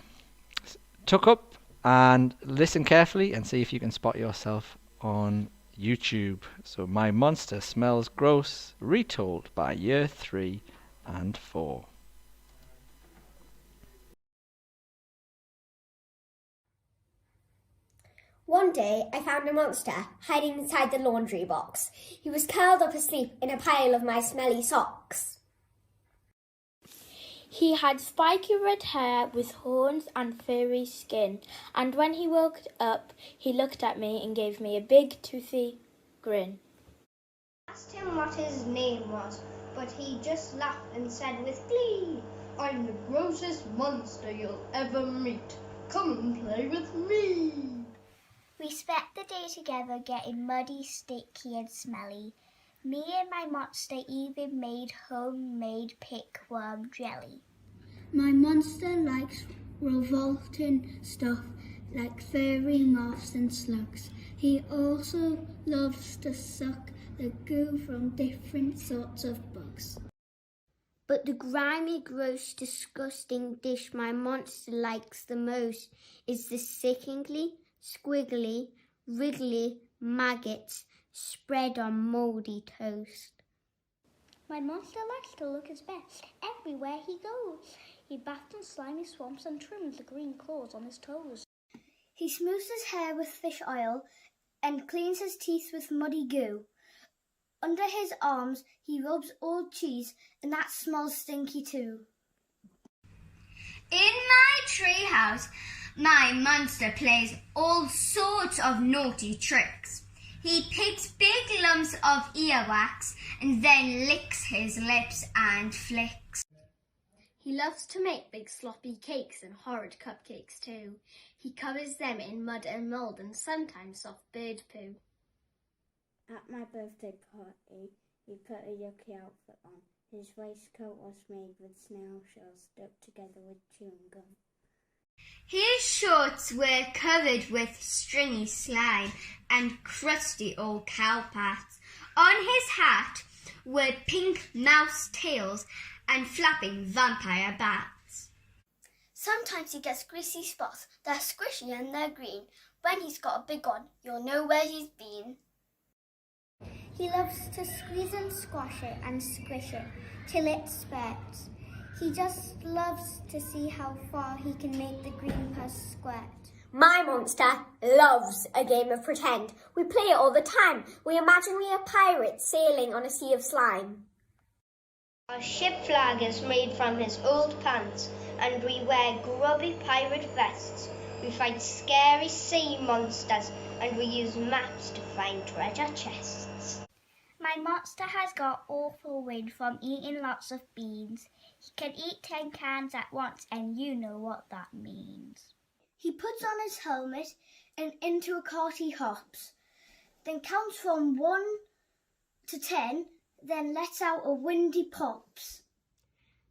tuck up and listen carefully and see if you can spot yourself on YouTube. So "My Monster Smells Gross," retold by Year 3 and 4. One day, I found a monster hiding inside the laundry box. He was curled up asleep in a pile of my smelly socks. He had spiky red hair with horns and furry skin, and when he woke up, he looked at me and gave me a big toothy grin. I asked him what his name was, but he just laughed and said with glee, "I'm the grossest monster you'll ever meet. Come and play with me." We spent the day together getting muddy, sticky and smelly. Me and my monster even made homemade pickworm jelly. My monster likes revolting stuff like furry moths and slugs. He also loves to suck the goo from different sorts of bugs. But the grimy, gross, disgusting dish my monster likes the most is the sickeningly, squiggly, wriggly maggots spread on mouldy toast. My monster likes to look his best everywhere he goes. He bathes in slimy swamps and trims the green claws on his toes. He smooths his hair with fish oil and cleans his teeth with muddy goo. Under his arms he rubs old cheese, and that smells stinky too. In my treehouse, my monster plays all sorts of naughty tricks. He picks big lumps of earwax and then licks his lips and flicks. He loves to make big sloppy cakes and horrid cupcakes too. He covers them in mud and mould and sometimes soft bird poo. At my birthday party, he put a yucky outfit on. His waistcoat was made with snail shells stuck together with chewing gum. His shorts were covered with stringy slime and crusty old cow paths. On his hat were pink mouse tails and flapping vampire bats. Sometimes he gets greasy spots. They're squishy and they're green. When he's got a big one, you'll know where he's been. He loves to squeeze and squash it and squish it till it spurts. He just loves to see how far he can make the green pus squirt. My monster loves a game of pretend. We play it all the time. We imagine we are pirates sailing on a sea of slime. Our ship flag is made from his old pants, and we wear grubby pirate vests. We fight scary sea monsters, and we use maps to find treasure chests. My monster has got awful wind from eating lots of beans. He can eat 10 cans at once, and you know what that means. He puts on his helmet and into a cart he hops, then counts from 1 to 10, then lets out a windy pops.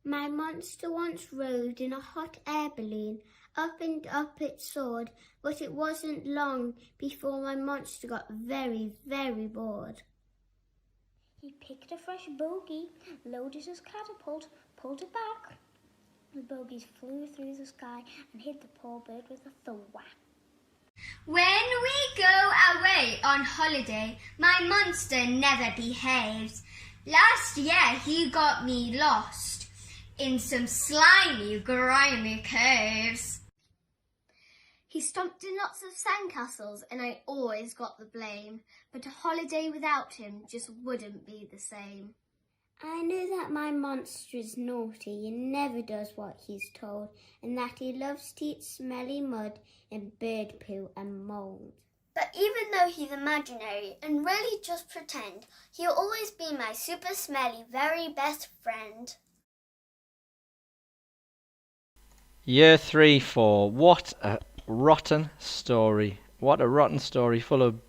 My monster once rode in a hot air balloon. Up and up it soared, but it wasn't long before my monster got very, very bored. He picked a fresh bogey, loaded his catapult, pulled it back. The bogies flew through the sky and hit the poor bird with a thwack. When we go away on holiday, my monster never behaves. Last year he got me lost in some slimy, grimy caves. He stomped in lots of sandcastles and I always got the blame. But a holiday without him just wouldn't be the same. I know that my monster is naughty and never does what he's told, and that he loves to eat smelly mud and bird poo and mould. But even though he's imaginary and really just pretend, he'll always be my super smelly, very best friend. Year 3-4. What a rotten story. What a rotten story, full of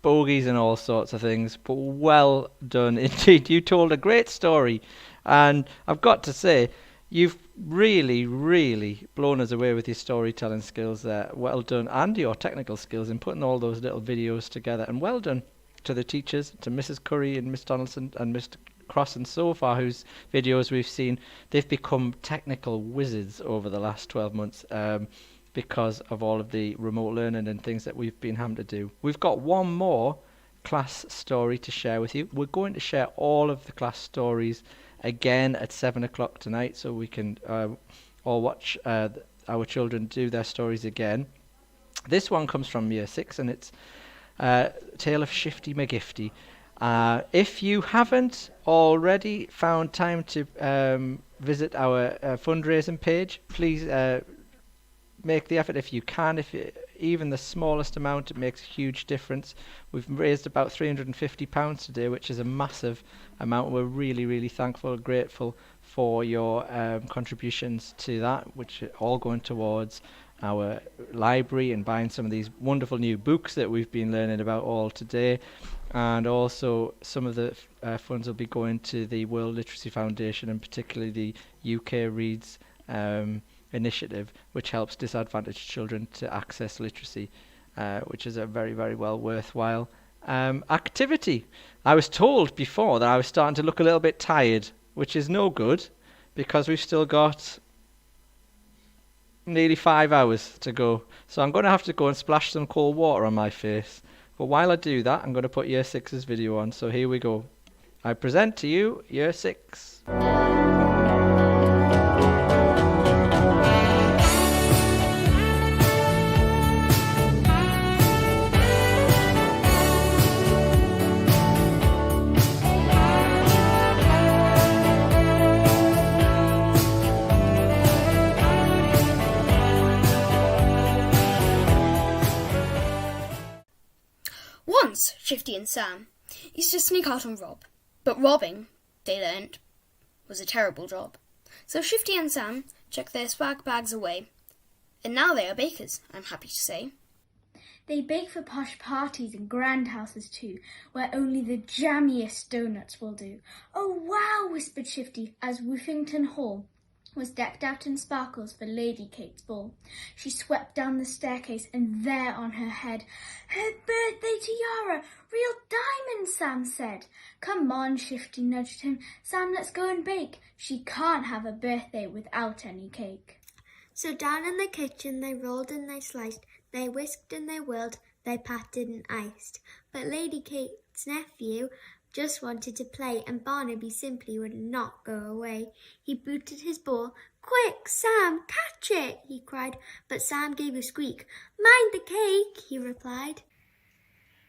bogies and all sorts of things, but well done indeed. You told a great story, and I've got to say, you've really, really blown us away with your storytelling skills there. Well done, and your technical skills in putting all those little videos together, and well done to the teachers, to Mrs. Curry and Miss Donaldson and Mr. Cross and so far, whose videos we've seen. They've become technical wizards over the last 12 months because of all of the remote learning and things that we've been having to do. We've got one more class story to share with you. We're going to share all of the class stories again at 7 o'clock tonight, so we can all watch our children do their stories again. This one comes from Year 6, and it's Tale of Shifty McGifty. If you haven't already found time to visit our fundraising page, please make the effort if you can. Even the smallest amount, it makes a huge difference. We've raised about £350 today, which is a massive amount. We're really, really thankful and grateful for your contributions to that, which are all going towards our library and buying some of these wonderful new books that we've been learning about all today. And also some of the funds will be going to the World Literacy Foundation, and particularly the UK Reads initiative, which helps disadvantaged children to access literacy, which is a very, very well worthwhile activity. I was told before that I was starting to look a little bit tired, which is no good, because we've still got nearly 5 hours to go. So I'm going to have to go and splash some cold water on my face. But while I do that, I'm going to put Year 6's video on. So here we go. I present to you Year 6. Once, Shifty and Sam used to sneak out and rob. But robbing, they learned, was a terrible job. So Shifty and Sam chucked their swag bags away. And now they are bakers, I'm happy to say. They bake for posh parties and grand houses too, where only the jammiest doughnuts will do. Oh wow, whispered Shifty, as Woofington Hall was decked out in sparkles for Lady Kate's ball. She swept down the staircase, and there on her head, her birthday tiara, real diamonds, Sam said. Come on, Shifty nudged him. Sam, let's go and bake. She can't have a birthday without any cake. So down in the kitchen they rolled and they sliced, they whisked and they whirled, they patted and iced. But Lady Kate's nephew just wanted to play, and Barnaby simply would not go away. He booted his ball. Quick, Sam, catch it, he cried. But Sam gave a squeak. Mind the cake, he replied.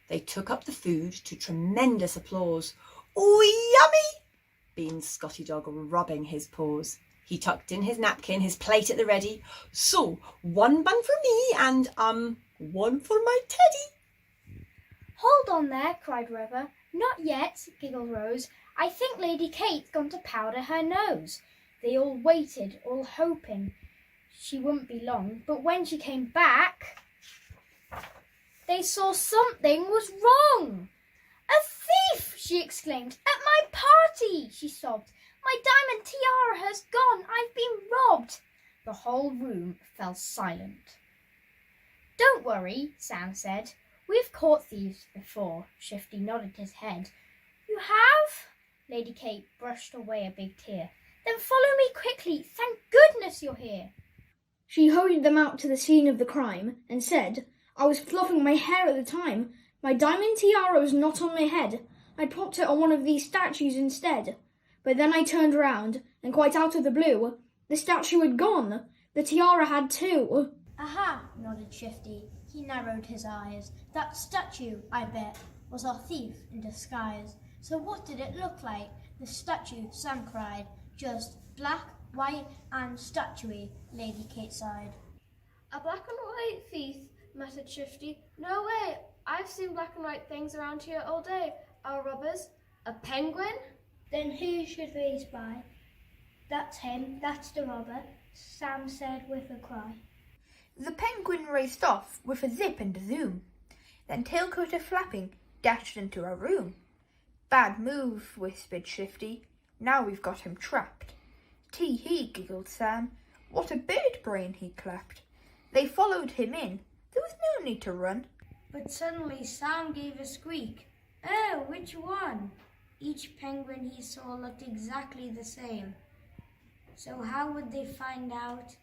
They took up the food to tremendous applause. Oh, yummy! beamed Scotty Dog, rubbing his paws. He tucked in his napkin, his plate at the ready. So, 1 bun for me and, one for my teddy. Hold on there, cried River. Not yet, giggled Rose. I think Lady Kate's gone to powder her nose. They all waited, all hoping she wouldn't be long, but when she came back, they saw something was wrong. A thief, she exclaimed. At my party, she sobbed. My diamond tiara has gone. I've been robbed. The whole room fell silent. Don't worry, Sam said. We've caught thieves before. Shifty nodded his head. You have? Lady Kate brushed away a big tear. Then follow me quickly. Thank goodness you're here. She hurried them out to the scene of the crime and said, I was fluffing my hair at the time. My diamond tiara was not on my head. I popped it on one of these statues instead. But then I turned round, and quite out of the blue, the statue had gone. The tiara had too. Aha, nodded Shifty. He narrowed his eyes. That statue, I bet, was our thief in disguise. So what did it look like? The statue, Sam cried. Just black, white, and statuey, Lady Kate sighed. A black and white thief, muttered Shifty. No way, I've seen black and white things around here all day. Our robbers? A penguin? Then who should we spy? That's him, that's the robber, Sam said with a cry. The penguin raced off with a zip and a zoom, then tailcoat flapping dashed into a room. Bad move, whispered Shifty. Now we've got him trapped. Tee-hee, giggled Sam. What a bird brain, he clapped. They followed him in. There was no need to run. But suddenly Sam gave a squeak. Oh, which one? Each penguin he saw looked exactly the same. So how would they find out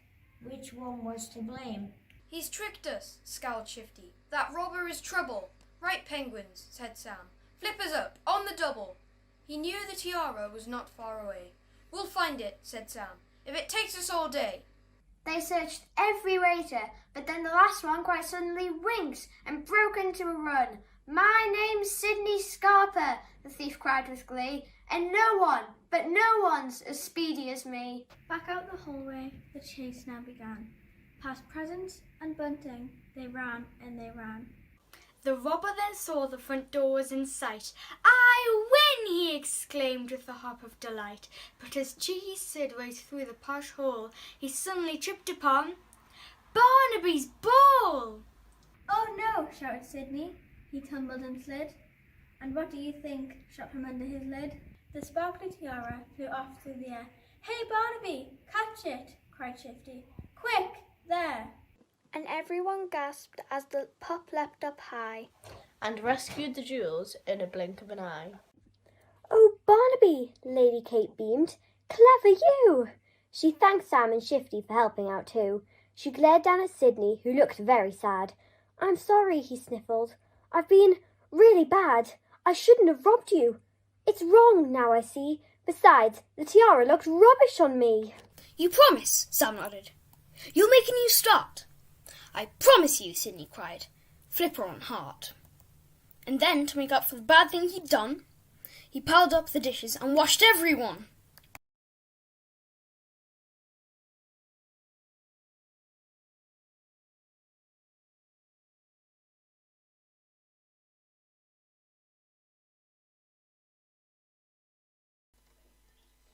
which one was to blame? He's tricked us, scowled Shifty. That robber is trouble. Right, penguins, said Sam. Flippers up, on the double. He knew the tiara was not far away. We'll find it, said Sam, if it takes us all day. They searched every waiter, but then the last one quite suddenly winked and broke into a run. My name's Sidney Scarper, the thief cried with glee, and no one's as speedy as me. Back out the hallway, the chase now began. Past presents and bunting, they ran and they ran. The robber then saw the front door was in sight. I win, he exclaimed with a hop of delight. But as cheeky Sid raced through the posh hall, he suddenly tripped upon Barnaby's ball! Oh no, shouted Sydney. He tumbled and slid. And what do you think shot from under his lid? The sparkly tiara flew off through the air. Hey Barnaby, catch it, cried Shifty. Quick, there! And everyone gasped as the pup leapt up high and rescued the jewels in a blink of an eye. Oh, Barnaby, Lady Kate beamed. Clever you! She thanked Sam and Shifty for helping out too. She glared down at Sydney, who looked very sad. I'm sorry, he sniffled. I've been really bad. I shouldn't have robbed you. It's wrong now, I see. Besides, the tiara looked rubbish on me. You promise? Sam nodded. You'll make a new start. I promise you, Sydney cried, flipper on heart. And then, to make up for the bad thing he'd done, he piled up the dishes and washed everyone.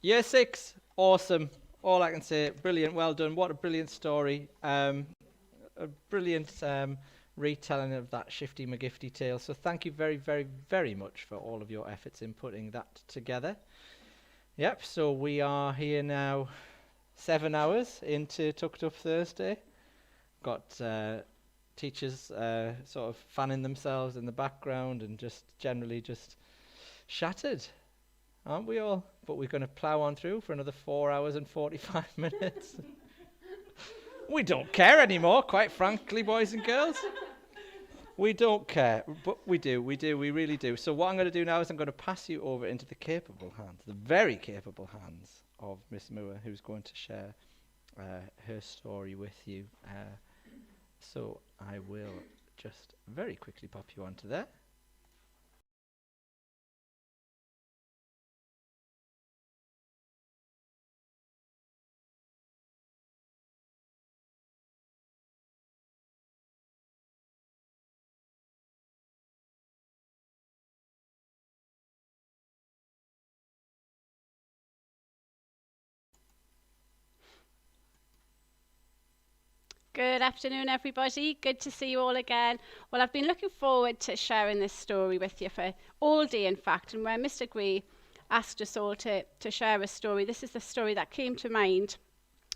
Year 6, awesome. All I can say, brilliant, well done. What a brilliant story. A brilliant retelling of that Shifty McGifty tale. So thank you very, very, very much for all of your efforts in putting that together. Yep, so we are here now 7 hours into Tucked Up Thursday. Got teachers sort of fanning themselves in the background and just generally just shattered, aren't we all? But we're going to plough on through for another 4 hours and 45 minutes. We don't care anymore, quite frankly, boys and girls. We don't care, but we really do. So what I'm going to do now is I'm going to pass you over into the capable hands, the very capable hands of Miss Moore, who's going to share her story with you. So I will just very quickly pop you onto there. Good afternoon, everybody. Good to see you all again. Well, I've been looking forward to sharing this story with you for all day, in fact. And when Mr. Gray asked us all to share a story, this is the story that came to mind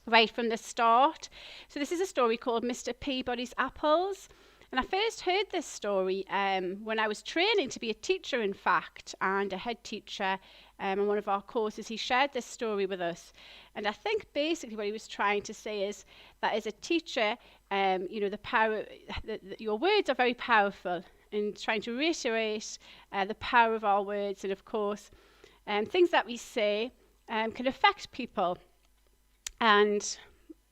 right from the start. So this is a story called Mr. Peabody's Apples. And I first heard this story when I was training to be a teacher, in fact, and a head teacher on one of our courses. He shared this story with us. And I think basically what he was trying to say is that as a teacher, you know, the power, your words are very powerful, and trying to reiterate the power of our words. And of course, things that we say can affect people. And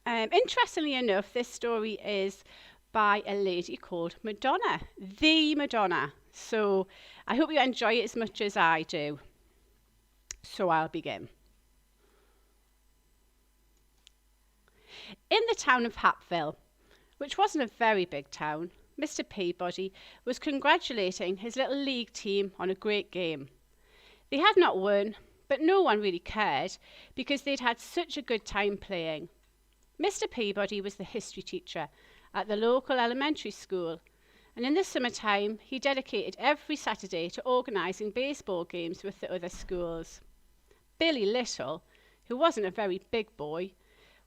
interestingly enough, this story is by a lady called Madonna, the Madonna. So I hope you enjoy it as much as I do. So I'll begin. In the town of Hapville, which wasn't a very big town, Mr. Peabody was congratulating his little league team on a great game. They had not won, but no one really cared because they'd had such a good time playing. Mr. Peabody was the history teacher at the local elementary school, and in the summertime he dedicated every Saturday to organising baseball games with the other schools. Billy Little, who wasn't a very big boy,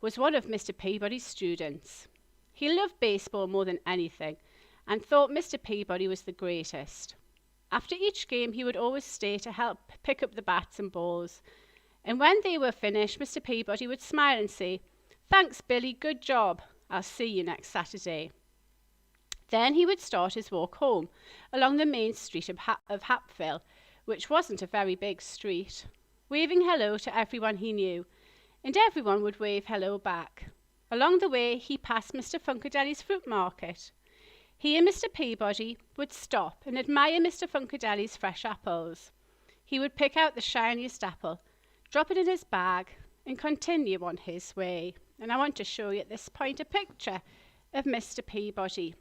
was one of Mr. Peabody's students. He loved baseball more than anything and thought Mr. Peabody was the greatest. After each game he would always stay to help pick up the bats and balls, and when they were finished Mr. Peabody would smile and say, "Thanks, Billy, good job. I'll see you next Saturday." Then he would start his walk home along the main street of Hapville, which wasn't a very big street, waving hello to everyone he knew, and everyone would wave hello back. Along the way he passed Mr. Funkadelli's fruit market. He and Mr. Peabody would stop and admire Mr. Funkadelli's fresh apples. He would pick out the shiniest apple, drop it in his bag, and continue on his way. And I want to show you at this point a picture of Mr. Peabody.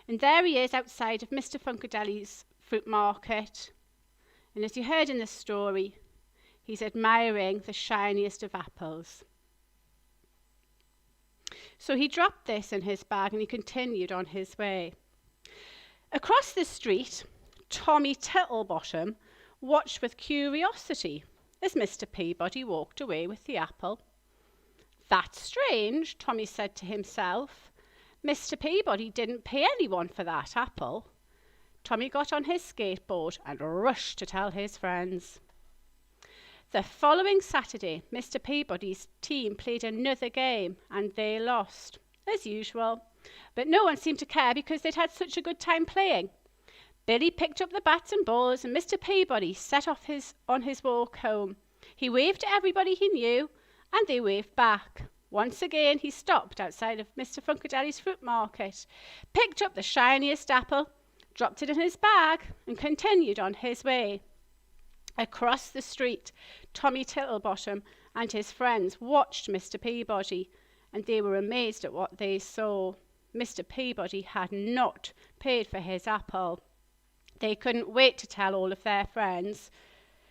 And there he is outside of Mr. Funkadelli's fruit market. And as you heard in the story, he's admiring the shiniest of apples. So he dropped this in his bag and he continued on his way. Across the street, Tommy Tittlebottom watched with curiosity as Mr. Peabody walked away with the apple. That's strange, Tommy said to himself. Mr. Peabody didn't pay anyone for that apple. Tommy got on his skateboard and rushed to tell his friends. The following Saturday, Mr. Peabody's team played another game and they lost, as usual. But no one seemed to care because they'd had such a good time playing. Billy picked up the bats and balls and Mr. Peabody set off on his walk home. He waved to everybody he knew and they waved back. Once again, he stopped outside of Mr. Funkadeli's fruit market, picked up the shiniest apple, dropped it in his bag and continued on his way. Across the street, Tommy Tittlebottom and his friends watched Mr. Peabody and they were amazed at what they saw. Mr. Peabody had not paid for his apple. They couldn't wait to tell all of their friends,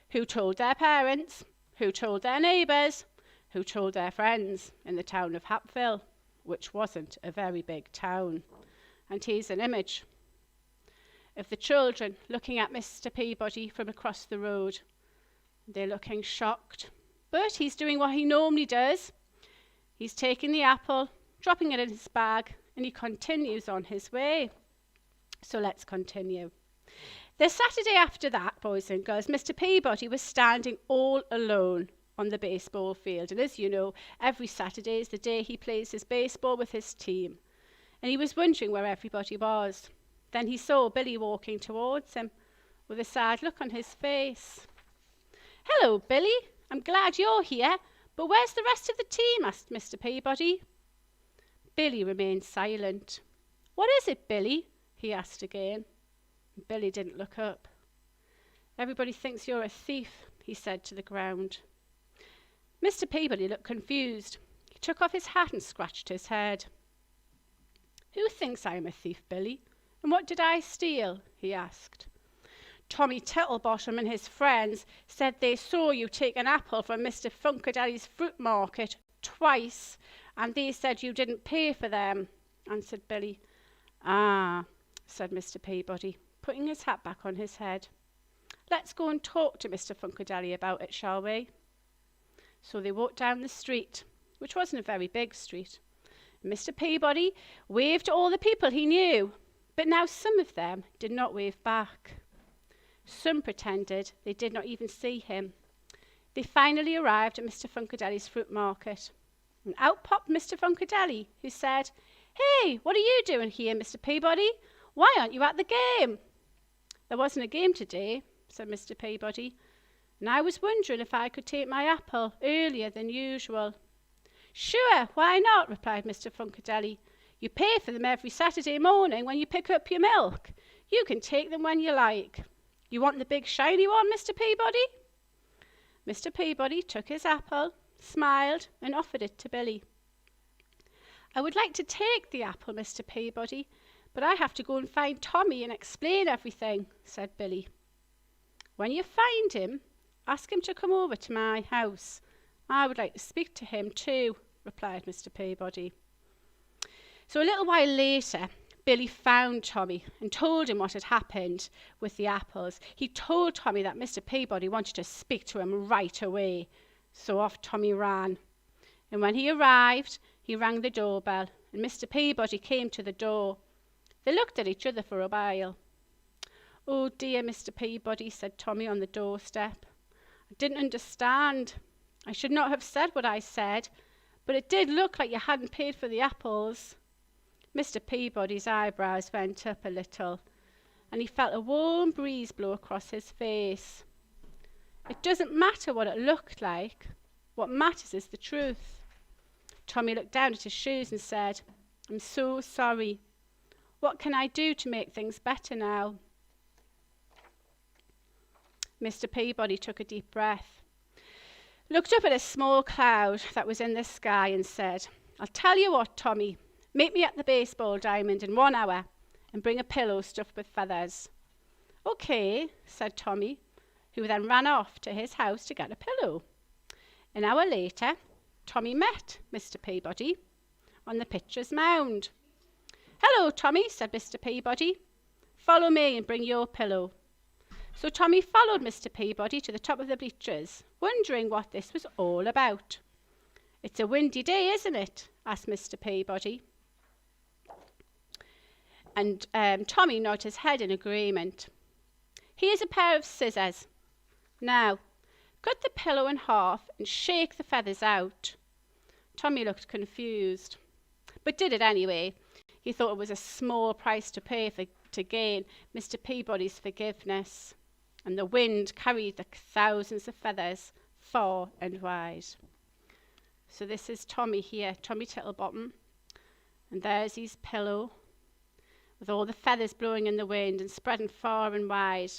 who told their parents, who told their neighbours, who told their friends in the town of Hapville, which wasn't a very big town. And here's an image of the children looking at Mr. Peabody from across the road. They're looking shocked, but he's doing what he normally does. He's taking the apple, dropping it in his bag, and he continues on his way. So let's continue. The Saturday after that, boys and girls, Mr. Peabody was standing all alone on the baseball field. And as you know, every Saturday is the day he plays his baseball with his team. And he was wondering where everybody was. Then he saw Billy walking towards him with a sad look on his face. "Hello, Billy. I'm glad you're here, but where's the rest of the team?" asked Mr. Peabody. Billy remained silent. "What is it, Billy?" he asked again. Billy didn't look up. "Everybody thinks you're a thief," he said to the ground. Mr. Peabody looked confused. He took off his hat and scratched his head. "Who thinks I'm a thief, Billy? And what did I steal?" he asked. "Tommy Tittlebottom and his friends said they saw you take an apple from Mr. Funkadeli's fruit market twice, and they said you didn't pay for them," answered Billy. "Ah," said Mr. Peabody, putting his hat back on his head. "Let's go and talk to Mr. Funkadeli about it, shall we?" So they walked down the street, which wasn't a very big street. Mr. Peabody waved to all the people he knew, but now some of them did not wave back. Some pretended they did not even see him. They finally arrived at Mr. Funkadeli's fruit market. And out popped Mr. Funkadeli, who said, "Hey, what are you doing here, Mr. Peabody? Why aren't you at the game?" "There wasn't a game today," said Mr. Peabody, "and I was wondering if I could take my apple earlier than usual." "Sure, why not?" replied Mr. Funkadeli. "You pay for them every Saturday morning when you pick up your milk. You can take them when you like. You want the big shiny one, Mr. Peabody?" Mr. Peabody took his apple, smiled, and offered it to Billy. "I would like to take the apple, Mr. Peabody, but I have to go and find Tommy and explain everything," said Billy. "When you find him, ask him to come over to my house. I would like to speak to him too," replied Mr. Peabody. So a little while later, Billy found Tommy and told him what had happened with the apples. He told Tommy that Mr. Peabody wanted to speak to him right away. So off Tommy ran. And when he arrived, he rang the doorbell, and Mr. Peabody came to the door. They looked at each other for a while. "Oh dear, Mr. Peabody," said Tommy on the doorstep. "I didn't understand. I should not have said what I said, but it did look like you hadn't paid for the apples." Mr. Peabody's eyebrows went up a little, and he felt a warm breeze blow across his face. "It doesn't matter what it looked like. What matters is the truth." Tommy looked down at his shoes and said, "I'm so sorry. What can I do to make things better now?" Mr. Peabody took a deep breath, looked up at a small cloud that was in the sky and said, "I'll tell you what, Tommy. Meet me at the baseball diamond in 1 hour and bring a pillow stuffed with feathers." "Okay," said Tommy, who then ran off to his house to get a pillow. An hour later, Tommy met Mr. Peabody. on the pitcher's mound. "Hello, Tommy," said Mr. Peabody. "Follow me and bring your pillow." So Tommy followed Mr. Peabody to the top of the bleachers, wondering what this was all about. "It's a windy day, isn't it?" asked Mr. Peabody. And Tommy nodded his head in agreement. "Here's a pair of scissors. Now, cut the pillow in half and shake the feathers out." Tommy looked confused, but did it anyway. He thought it was a small price to pay to gain Mr. Peabody's forgiveness. And the wind carried the thousands of feathers far and wide. So this is Tommy here, Tommy Tittlebottom. And there's his pillow, with all the feathers blowing in the wind and spreading far and wide.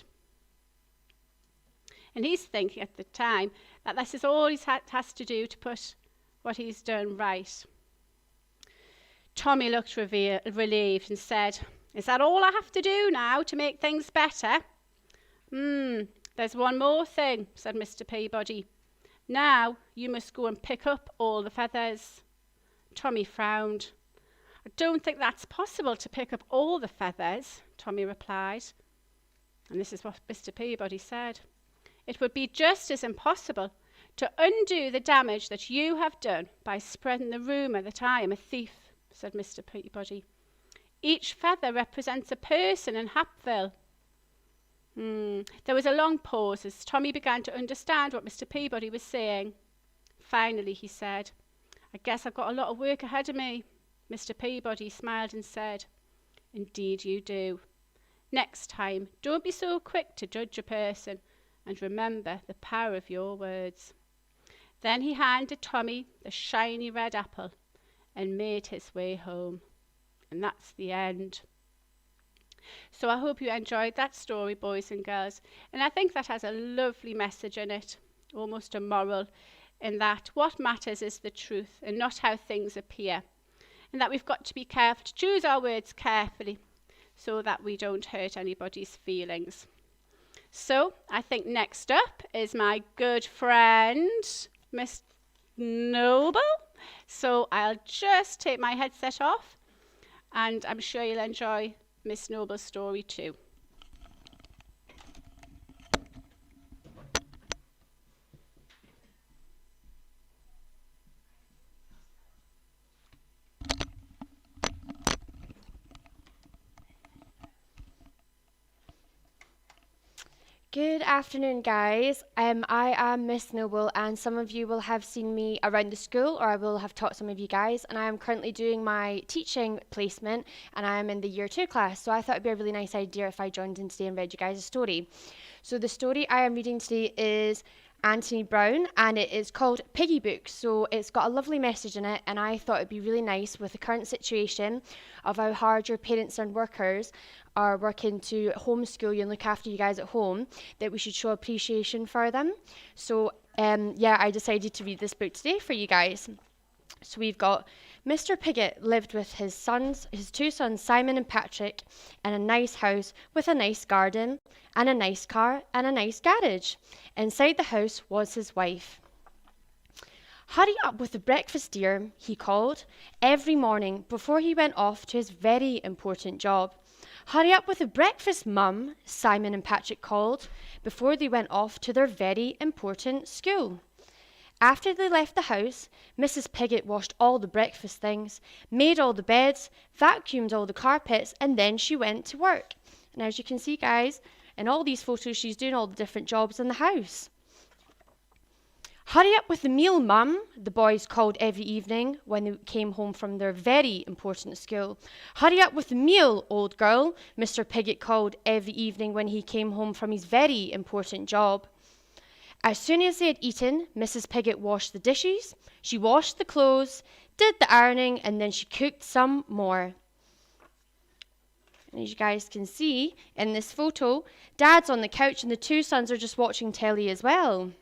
And he's thinking at the time that this is all he has to do to put what he's done right. Tommy looked relieved and said, "Is that all I have to do now to make things better?" "There's one more thing," said Mr. Peabody. "Now you must go and pick up all the feathers." Tommy frowned. "I don't think that's possible to pick up all the feathers," Tommy replied. And this is what Mr. Peabody said. "It would be just as impossible to undo the damage that you have done by spreading the rumour that I am a thief," said Mr. Peabody. "Each feather represents a person in Hapville." There was a long pause as Tommy began to understand what Mr. Peabody was saying. Finally he said, "I guess I've got a lot of work ahead of me." Mr. Peabody smiled and said, "Indeed you do. Next time, don't be so quick to judge a person, and remember the power of your words." Then he handed Tommy the shiny red apple and made his way home. And that's the end. So I hope you enjoyed that story, boys and girls. And I think that has a lovely message in it, almost a moral, in that what matters is the truth and not how things appear. And that we've got to be careful to choose our words carefully so that we don't hurt anybody's feelings. So I think next up is my good friend, Miss Noble. So I'll just take my headset off and I'm sure you'll enjoy Miss Noble's story too. Good afternoon, guys. I am Miss Noble, and some of you will have seen me around the school, or I will have taught some of you guys, and I am currently doing my teaching placement, and I am in the Year 2 class, so I thought it'd be a really nice idea if I joined in today and read you guys a story. So the story I am reading today is Anthony Brown, and it is called Piggy Book. So it's got a lovely message in it, and I thought it'd be really nice with the current situation of how hard your parents and workers are working to homeschool you and look after you guys at home, that we should show appreciation for them. So I decided to read this book today for you guys. So we've got Mr. Pigott lived with his two sons Simon and Patrick, in a nice house with a nice garden and a nice car and a nice garage. Inside the house was his wife. "Hurry up with the breakfast, dear," he called every morning before he went off to his very important job. "Hurry up with the breakfast, Mum," Simon and Patrick called before they went off to their very important school. After they left the house, Mrs. Pigott washed all the breakfast things, made all the beds, vacuumed all the carpets, and then she went to work. And as you can see, guys, in all these photos, she's doing all the different jobs in the house. "Hurry up with the meal, Mum," the boys called every evening when they came home from their very important school. "Hurry up with the meal, old girl," Mr. Pigott called every evening when he came home from his very important job. As soon as they had eaten, Mrs. Pigott washed the dishes, she washed the clothes, did the ironing, and then she cooked some more. And as you guys can see in this photo, Dad's on the couch and the two sons are just watching telly as well.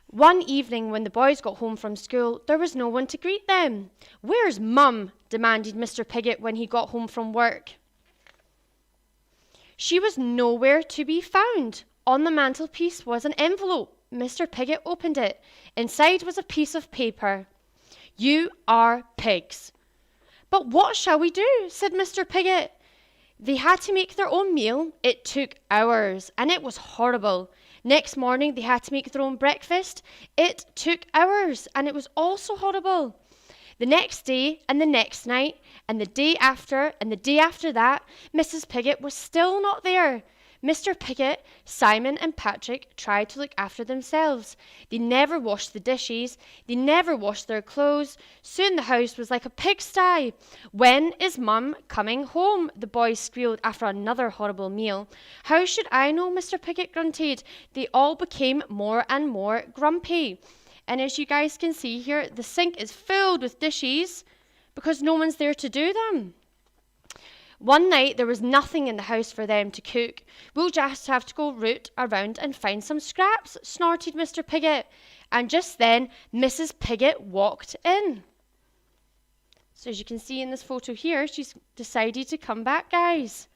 One evening when the boys got home from school, there was no one to greet them. "Where's Mum?" demanded Mr. Pigott when he got home from work. She was nowhere to be found. On the mantelpiece was an envelope. Mr. Pigott opened it. Inside was a piece of paper. You are pigs. But what shall we do? Said Mr. Piggot. They had to make their own meal. It took hours, and it was horrible. Next morning, they had to make their own breakfast. It took hours, and it was also horrible. The next day, and the next night, and the day after, and the day after that, Mrs. Piggot was still not there. Mr. Piggot, Simon, and Patrick tried to look after themselves. They never washed the dishes. They never washed their clothes. Soon the house was like a pigsty. When is Mum coming home? The boys squealed after another horrible meal. How should I know? Mr. Piggot grunted. They all became more and more grumpy. And as you guys can see here, the sink is filled with dishes because no one's there to do them. One night, there was nothing in the house for them to cook. We'll just have to go root around and find some scraps, snorted Mr. Piggot. And just then, Mrs. Piggot walked in. So as you can see in this photo here, she's decided to come back, guys.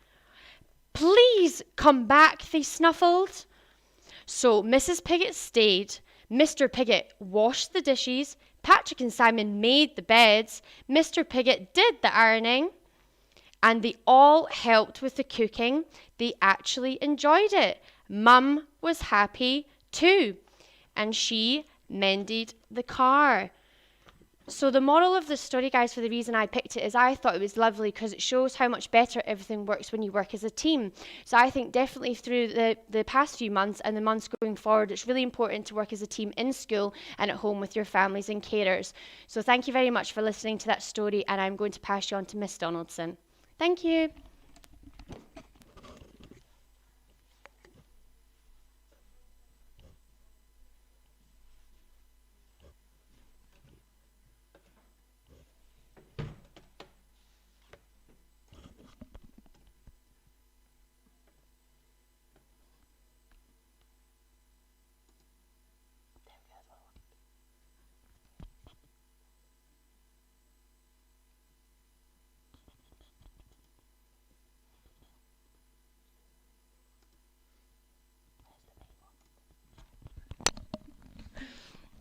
Please come back, they snuffled. So Mrs. Piggot stayed. Mr. Piggot washed the dishes. Patrick and Simon made the beds. Mr. Piggot did the ironing. And they all helped with the cooking. They actually enjoyed it. Mum was happy too. And she mended the car. So the moral of the story, guys, for the reason I picked it is I thought it was lovely because it shows how much better everything works when you work as a team. So I think definitely through the past few months and the months going forward, it's really important to work as a team in school and at home with your families and carers. So thank you very much for listening to that story, and I'm going to pass you on to Miss Donaldson. Thank you.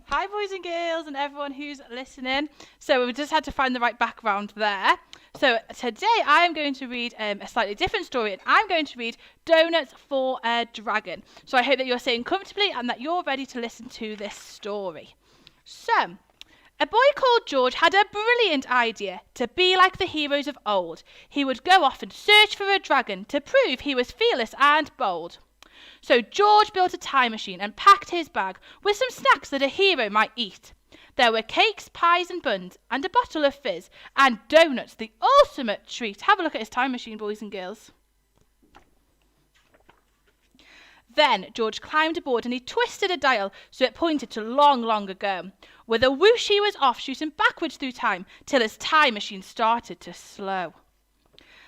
Hi boys and girls and everyone who's listening. So we just had to find the right background there. So today I am going to read a slightly different story, and I'm going to read Donuts for a Dragon. So I hope that you're sitting comfortably and that you're ready to listen to this story. So, a boy called George had a brilliant idea to be like the heroes of old. He would go off and search for a dragon to prove he was fearless and bold. So George built a time machine and packed his bag with some snacks that a hero might eat. There were cakes, pies and buns, and a bottle of fizz, and donuts, the ultimate treat. Have a look at his time machine, boys and girls. Then George climbed aboard and he twisted a dial so it pointed to long, long ago. With a whoosh he was off, shooting backwards through time till his time machine started to slow.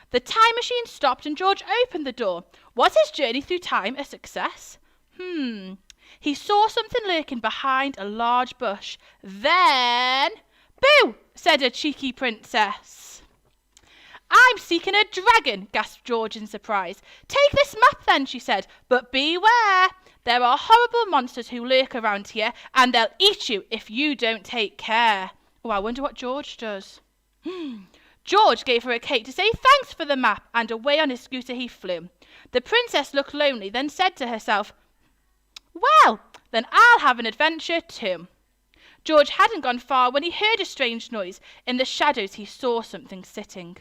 The time machine stopped and George opened the door. Was his journey through time a success? He saw something lurking behind a large bush. Then, boo, said a cheeky princess. I'm seeking a dragon, gasped George in surprise. Take this map then, she said, but beware. There are horrible monsters who lurk around here, and they'll eat you if you don't take care. Oh, I wonder what George does. George gave her a cake to say thanks for the map, and away on his scooter he flew. The princess looked lonely, then said to herself, well, then I'll have an adventure too. George hadn't gone far when he heard a strange noise. In the shadows he saw something sitting.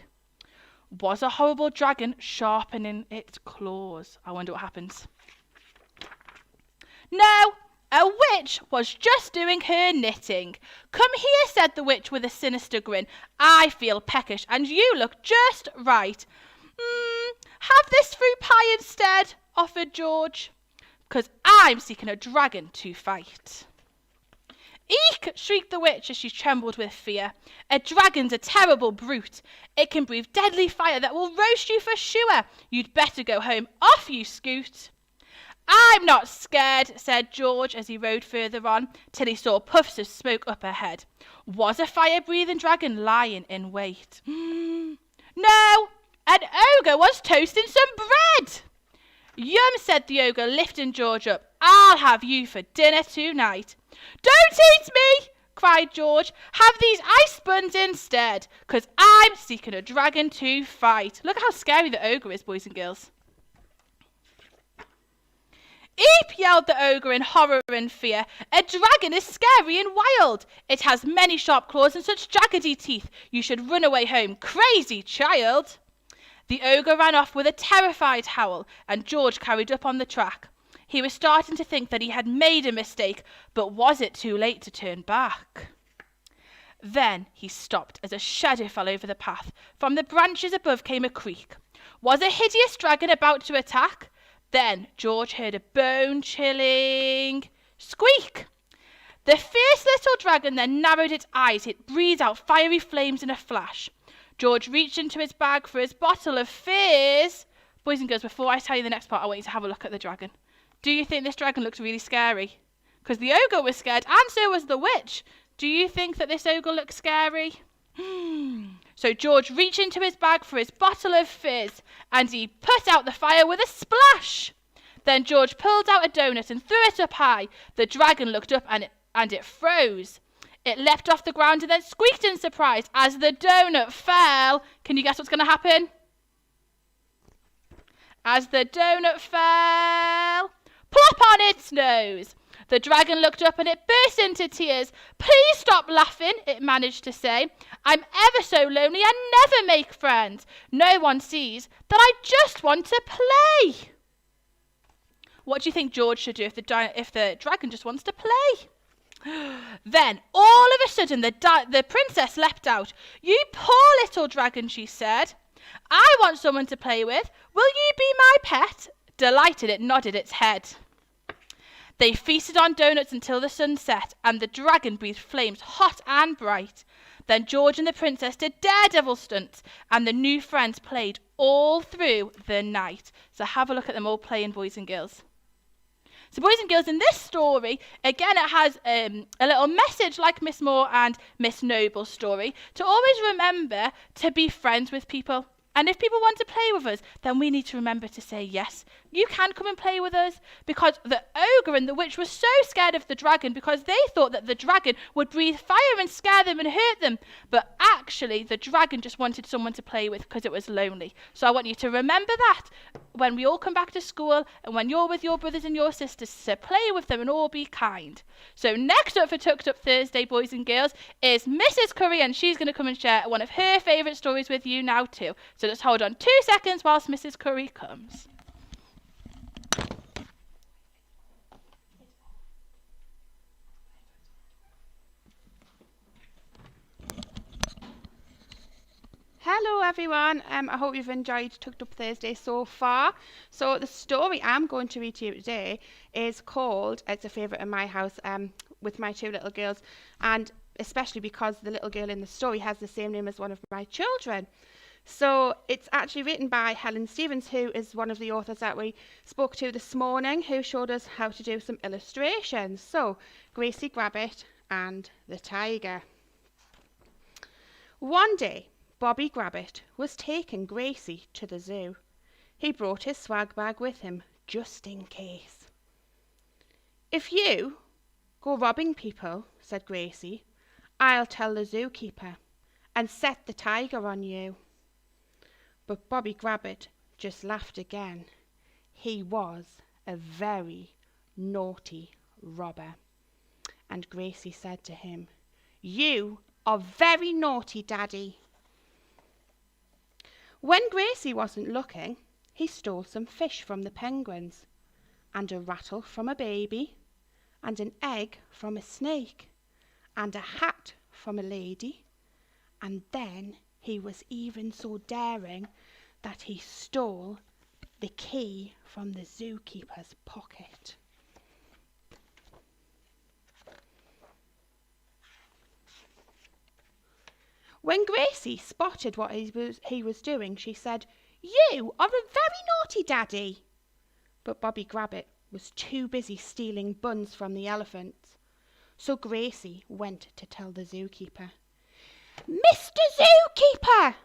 Was a horrible dragon sharpening its claws. I wonder what happens. No, a witch was just doing her knitting. Come here, said the witch with a sinister grin. I feel peckish and you look just right. Have this fruit pie instead, offered George, because I'm seeking a dragon to fight. Eek! Shrieked the witch as she trembled with fear. A dragon's a terrible brute. It can breathe deadly fire that will roast you for sure. You'd better go home. Off you scoot. I'm not scared, said George as he rode further on, till he saw puffs of smoke up ahead. Was a fire-breathing dragon lying in wait? No, an ogre was toasting some bread. Yum, said the ogre, lifting George up. I'll have you for dinner tonight. Don't eat me, cried George. "Have these ice buns instead, 'cause I'm seeking a dragon to fight." Look how scary the ogre is, boys and girls. "Eep!" yelled the ogre in horror and fear. "A dragon is scary and wild. It has many sharp claws and such jaggedy teeth. You should run away home, crazy child." The ogre ran off with a terrified howl, and George carried up on the track. He was starting to think that he had made a mistake, but was it too late to turn back? Then he stopped as a shadow fell over the path. From the branches above came a creak. Was a hideous dragon about to attack? Then George heard a bone-chilling squeak. The fierce little dragon then narrowed its eyes. It breathed out fiery flames in a flash. George reached into his bag for his bottle of fizz. Boys and girls, before I tell you the next part, I want you to have a look at the dragon. Do you think this dragon looks really scary? Because the ogre was scared, and so was the witch. Do you think that this ogre looks scary? So George reached into his bag for his bottle of fizz, and he put out the fire with a splash. Then George pulled out a donut and threw it up high. The dragon looked up and it froze. It leapt off the ground and then squeaked in surprise as the donut fell. Can you guess what's going to happen? As the donut fell, plop on its nose. The dragon looked up and it burst into tears. "Please stop laughing," it managed to say. "I'm ever so lonely and never make friends. No one sees that I just want to play." What do you think George should do if the dragon just wants to play? Then, all of a sudden, the princess leapt out. "You poor little dragon," she said. "I want someone to play with. Will you be my pet?" Delighted, it nodded its head. They feasted on donuts until the sun set, and the dragon breathed flames hot and bright. Then George and the princess did daredevil stunts, and the new friends played all through the night. So have a look at them all playing, boys and girls. So boys and girls, in this story, again, it has a little message like Miss Moore and Miss Noble's story, to always remember to be friends with people. And if people want to play with us, then we need to remember to say yes. You can come and play with us, because the ogre and the witch were so scared of the dragon because they thought that the dragon would breathe fire and scare them and hurt them. But actually, the dragon just wanted someone to play with because it was lonely. So I want you to remember that when we all come back to school and when you're with your brothers and your sisters, to play with them and all be kind. So next up for Tucked Up Thursday, boys and girls, is Mrs. Curry, and she's going to come and share one of her favourite stories with you now too. So just hold on 2 seconds whilst Mrs. Curry comes. Hello everyone, I hope you've enjoyed Tucked Up Thursday so far. So the story I'm going to read to you today is called, it's a favourite in my house with my 2 little girls, and especially because the little girl in the story has the same name as one of my children. So it's actually written by Helen Stephens, who is one of the authors that we spoke to this morning, who showed us how to do some illustrations. So, Gracie Grabbit and the Tiger. One day, Bobby Grabbit was taking Gracie to the zoo. He brought his swag bag with him, just in case. "If you go robbing people," said Gracie, "I'll tell the zookeeper and set the tiger on you." But Bobby Grabbit just laughed again. He was a very naughty robber. And Gracie said to him, "You are very naughty, Daddy." When Gracie wasn't looking, he stole some fish from the penguins, and a rattle from a baby, and an egg from a snake, and a hat from a lady, and then he was even so daring that he stole the key from the zookeeper's pocket. When Gracie spotted what he was doing, she said, "You are a very naughty Daddy." But Bobby Grabbit was too busy stealing buns from the elephants. So Gracie went to tell the zookeeper. "Mr. Zookeeper,"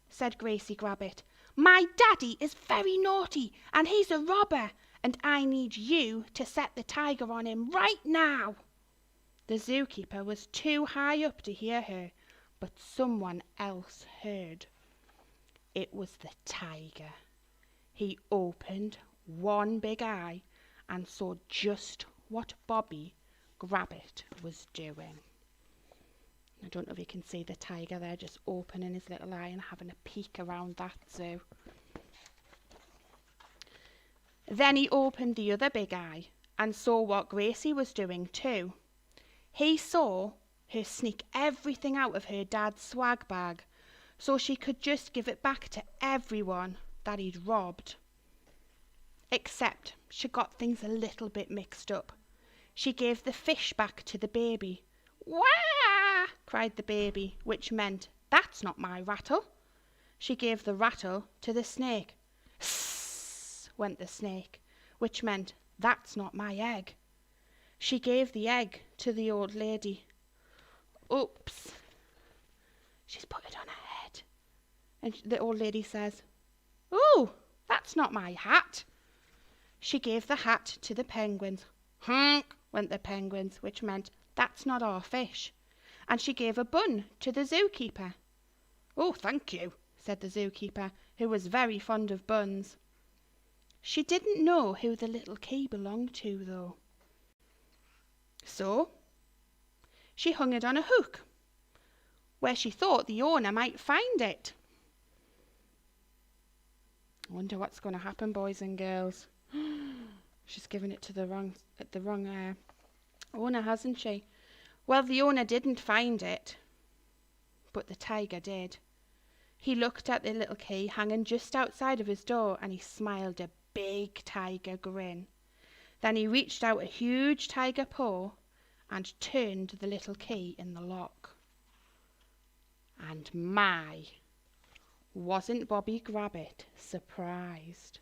said Gracie Grabbit, "my daddy is very naughty and he's a robber, and I need you to set the tiger on him right now." The zookeeper was too high up to hear her, but someone else heard. It was the tiger. He opened one big eye and saw just what Bobby Grabbit was doing. I don't know if you can see the tiger there just opening his little eye and having a peek around that zoo. Then he opened the other big eye and saw what Gracie was doing too. He saw her sneak everything out of her dad's swag bag so she could just give it back to everyone that he'd robbed. Except she got things a little bit mixed up. She gave the fish back to the baby. "Wah!" cried the baby, which meant, "That's not my rattle." She gave the rattle to the snake. "Sss!" went the snake, which meant, "That's not my egg." She gave the egg to the old lady. "Oops, she's put it on her head." And the old lady says, "Ooh, that's not my hat." She gave the hat to the penguins. "Honk!" went the penguins, which meant, "That's not our fish." And she gave a bun to the zookeeper. "Oh, thank you," said the zookeeper, who was very fond of buns. She didn't know who the little key belonged to, though. So she hung it on a hook, where she thought the owner might find it. I wonder what's going to happen, boys and girls. She's given it to the wrong owner, hasn't she? Well, the owner didn't find it, but the tiger did. He looked at the little key hanging just outside of his door and he smiled a big tiger grin. Then he reached out a huge tiger paw and turned the little key in the lock. And wasn't Bobby Grabbit surprised?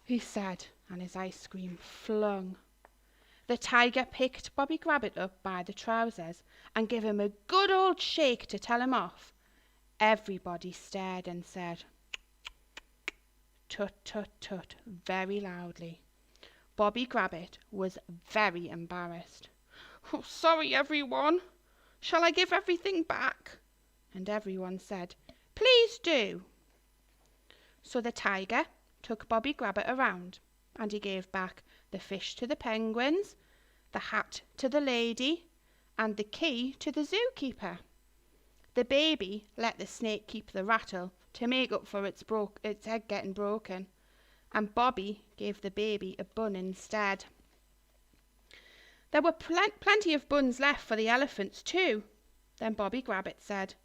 He said, and his ice cream flung. The tiger picked Bobby Grabbit up by the trousers and gave him a good old shake to tell him off. Everybody stared and said, "Tut, tut, tut," very loudly. Bobby Grabbit was very embarrassed. "Oh, sorry, everyone. Shall I give everything back?" And everyone said, "Please do." So the tiger took Bobby Grabbit around and he gave back the fish to the penguins, the hat to the lady, and the key to the zookeeper. The baby let the snake keep the rattle to make up for its egg getting broken, and Bobby gave the baby a bun instead. There were plenty of buns left for the elephants too. Then Bobby Grabbit said,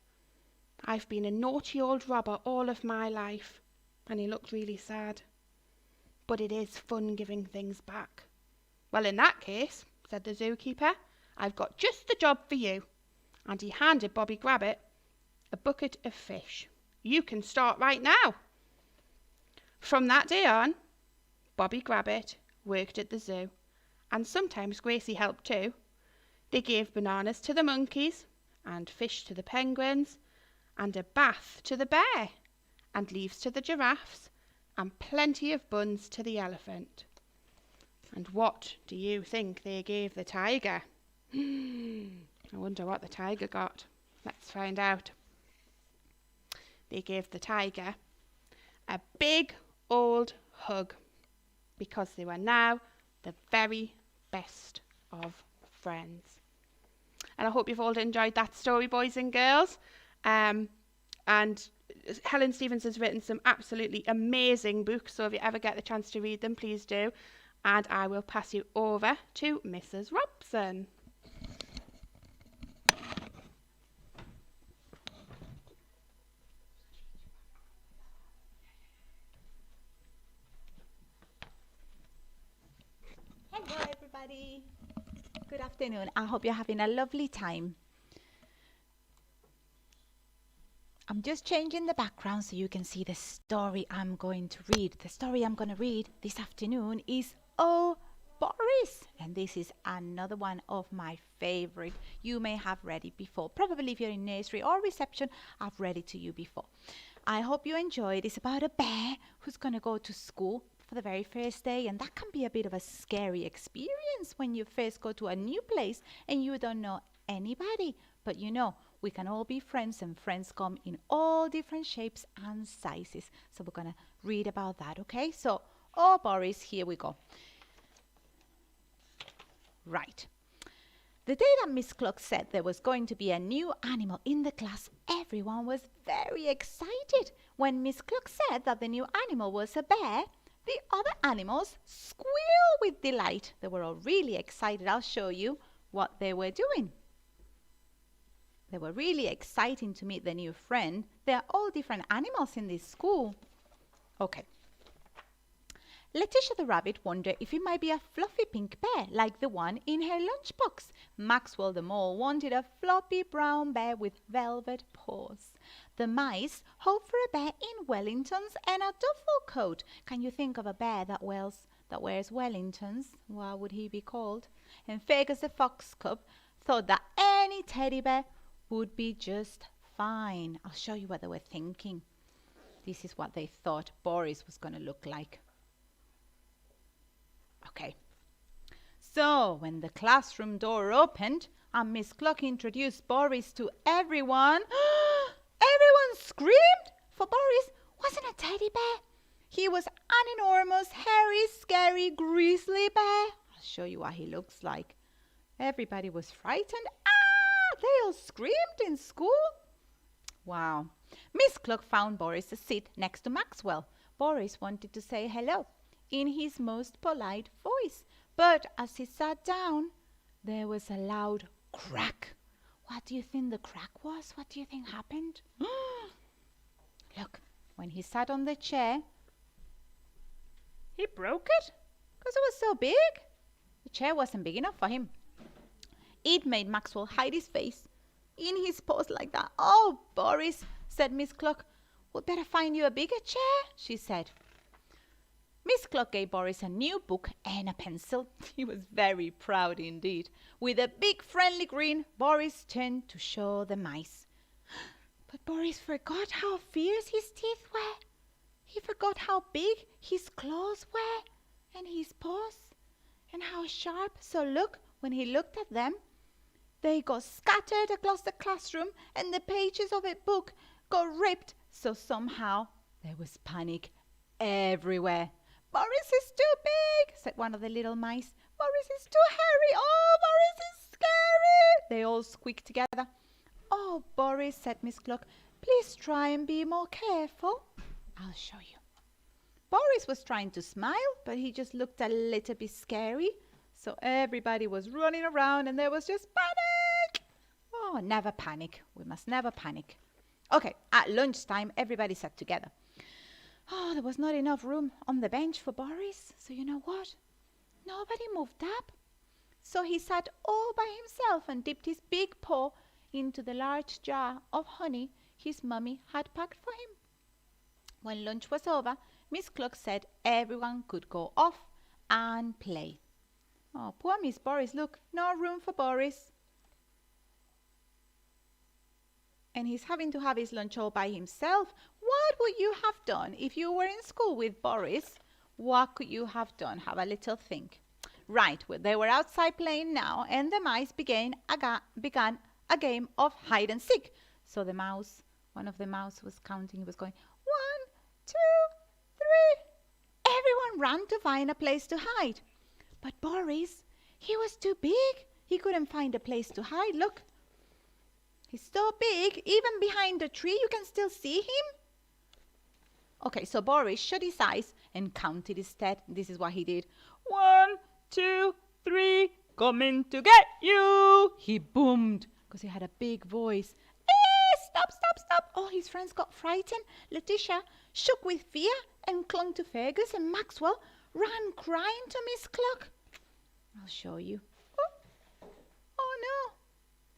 "I've been a naughty old robber all of my life," and he looked really sad. "But it is fun giving things back." "Well, in that case," said the zookeeper, "I've got just the job for you." And he handed Bobby Grabbit a bucket of fish. "You can start right now." From that day on, Bobby Grabbit worked at the zoo, and sometimes Gracie helped too. They gave bananas to the monkeys, and fish to the penguins, and a bath to the bear, and leaves to the giraffes, and plenty of buns to the elephant. And what do you think they gave the tiger? I wonder what the tiger got. Let's find out. They gave the tiger a big old hug because they were now the very best of friends. And I hope you've all enjoyed that story, boys and girls. And Helen Stephens has written some absolutely amazing books, so if you ever get the chance to read them, please do. And I will pass you over to Mrs. Robson. Hello everybody. Good afternoon. I hope you're having a lovely time. I'm just changing the background so you can see the story I'm going to read. The story I'm going to read this afternoon is Oh, Boris. And this is another one of my favorite. You may have read it before. Probably if you're in nursery or reception, I've read it to you before. I hope you enjoy it. It's about a bear who's going to go to school for the very first day, and that can be a bit of a scary experience when you first go to a new place and you don't know anybody. But you know, we can all be friends, and friends come in all different shapes and sizes. So we're going to read about that, okay? So, oh, Boris, here we go. Right. The day that Miss Cluck said there was going to be a new animal in the class, everyone was very excited. When Miss Cluck said that the new animal was a bear, the other animals squealed with delight. They were all really excited. I'll show you what they were doing. They were really excited to meet the new friend. There are all different animals in this school. Okay. Letitia the rabbit wondered if it might be a fluffy pink bear like the one in her lunchbox. Maxwell the mole wanted a floppy brown bear with velvet paws. The mice hoped for a bear in Wellingtons and a duffel coat. Can you think of a bear that wears Wellingtons? What would he be called? And Fergus the fox cub thought that any teddy bear would be just fine. I'll show you what they were thinking. This is what they thought Boris was going to look like. Okay. So, when the classroom door opened and Miss Cluck introduced Boris to everyone, everyone screamed, for Boris wasn't a teddy bear. He was an enormous, hairy, scary, grizzly bear. I'll show you what he looks like. Everybody was frightened. They all screamed in school. Wow. Miss Cluck found Boris a seat next to Maxwell. Boris wanted to say hello in his most polite voice, but as he sat down, there was a loud crack. What do you think the crack was? What do you think happened? Look, when he sat on the chair, he broke it because it was so big. The chair wasn't big enough for him. It made Maxwell hide his face in his paws like that. Oh, Boris, said Miss Cluck, we'd better find you a bigger chair, she said. Miss Cluck gave Boris a new book and a pencil. He was very proud indeed. With a big friendly grin, Boris turned to show the mice. But Boris forgot how fierce his teeth were. He forgot how big his claws were and his paws and how sharp. So look, when he looked at them, they got scattered across the classroom and the pages of a book got ripped. So somehow there was panic everywhere. Boris is too big, said one of the little mice. Boris is too hairy. Oh, Boris is scary. They all squeaked together. Oh, Boris, said Miss Cluck, please try and be more careful. I'll show you. Boris was trying to smile, but he just looked a little bit scary. So everybody was running around and there was just panic. Oh, never panic. We must never panic. Okay, at lunchtime, everybody sat together. Oh, there was not enough room on the bench for Boris. So you know what? Nobody moved up. So he sat all by himself and dipped his big paw into the large jar of honey his mummy had packed for him. When lunch was over, Miss Cluck said everyone could go off and play. Oh, poor Miss Boris, look, no room for Boris. And he's having to have his lunch all by himself. What would you have done if you were in school with Boris? What could you have done? Have a little think. Right, well, they were outside playing now, and the mice began a game of hide and seek. So one of the mouse was counting. He was going, 1, 2, 3. Everyone ran to find a place to hide. But Boris, he was too big. He couldn't find a place to hide. Look, he's so big, even behind the tree, you can still see him. Okay, so Boris shut his eyes and counted instead. This is what he did. 1, 2, 3, coming to get you. He boomed because he had a big voice. Stop, stop, stop. Oh, his friends got frightened. Letitia shook with fear and clung to Fergus, and Maxwell ran crying to Miss Cluck. I'll show you. Oh no.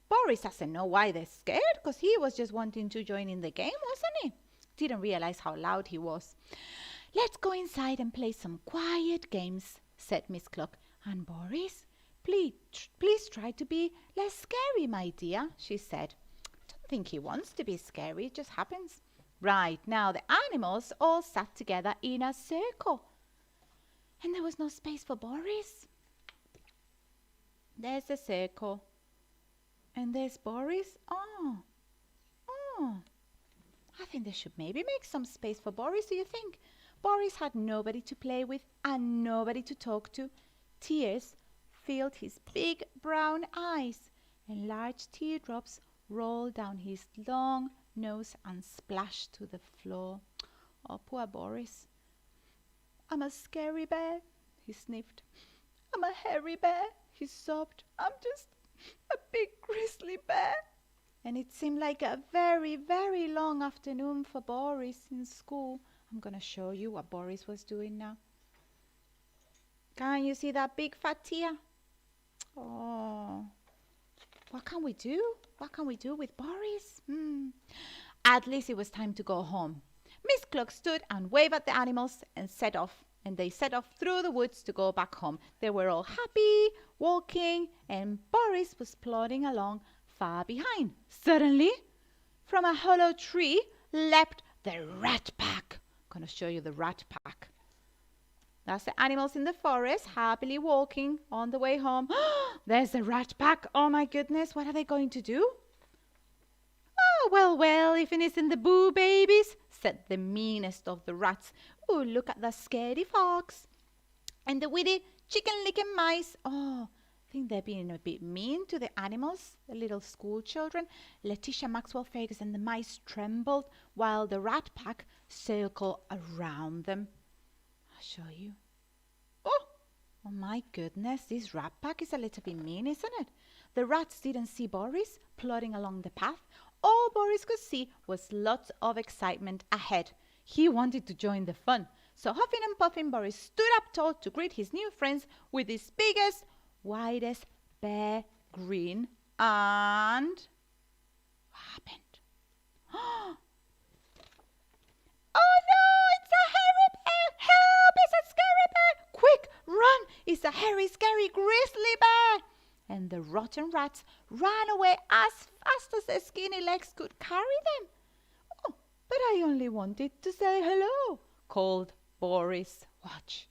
Boris doesn't know why they're scared, because he was just wanting to join in the game, wasn't he? Didn't realize how loud he was. Let's go inside and play some quiet games, said Miss Cluck. And Boris, please try to be less scary, my dear, she said. Don't think he wants to be scary, it just happens. Right, now the animals all sat together in a circle. And there was no space for Boris. There's a circle. And there's Boris. Oh. I think they should maybe make some space for Boris, do you think? Boris had nobody to play with and nobody to talk to. Tears filled his big brown eyes, and large teardrops rolled down his long nose and splashed to the floor. Oh, poor Boris. I'm a scary bear, he sniffed. I'm a hairy bear, he sobbed. I'm just a big grizzly bear. And it seemed like a very, very long afternoon for Boris in school. I'm going to show you what Boris was doing now. Can you see that big fat tear? Oh, what can we do? What can we do with Boris? At least it was time to go home. Miss Cluck stood and waved at the animals and set off. And they set off through the woods to go back home. They were all happy, walking, and Boris was plodding along far behind. Suddenly, from a hollow tree leapt the rat pack. I'm going to show you the rat pack. That's the animals in the forest happily walking on the way home. There's the rat pack. Oh my goodness, what are they going to do? Oh, well, if it isn't the Boo Babies, said the meanest of the rats. Oh, look at the scaredy fox. And the witty chicken-licking mice. Oh, I think they're being a bit mean to the animals, the little school children. Letitia Maxwell Ferguson and the mice trembled while the rat pack circled around them. I'll show you. Oh my goodness, this rat pack is a little bit mean, isn't it? The rats didn't see Boris plodding along the path. All Boris could see was lots of excitement ahead. He wanted to join the fun. So huffing and puffing, Boris stood up tall to greet his new friends with his biggest, widest bear grin. And what happened? Oh no, it's a hairy bear! Help, it's a scary bear! Quick, run! It's a hairy, scary, grizzly bear! And the rotten rats ran away as fast as their skinny legs could carry them. Oh, but I only wanted to say hello, called Boris. Watch.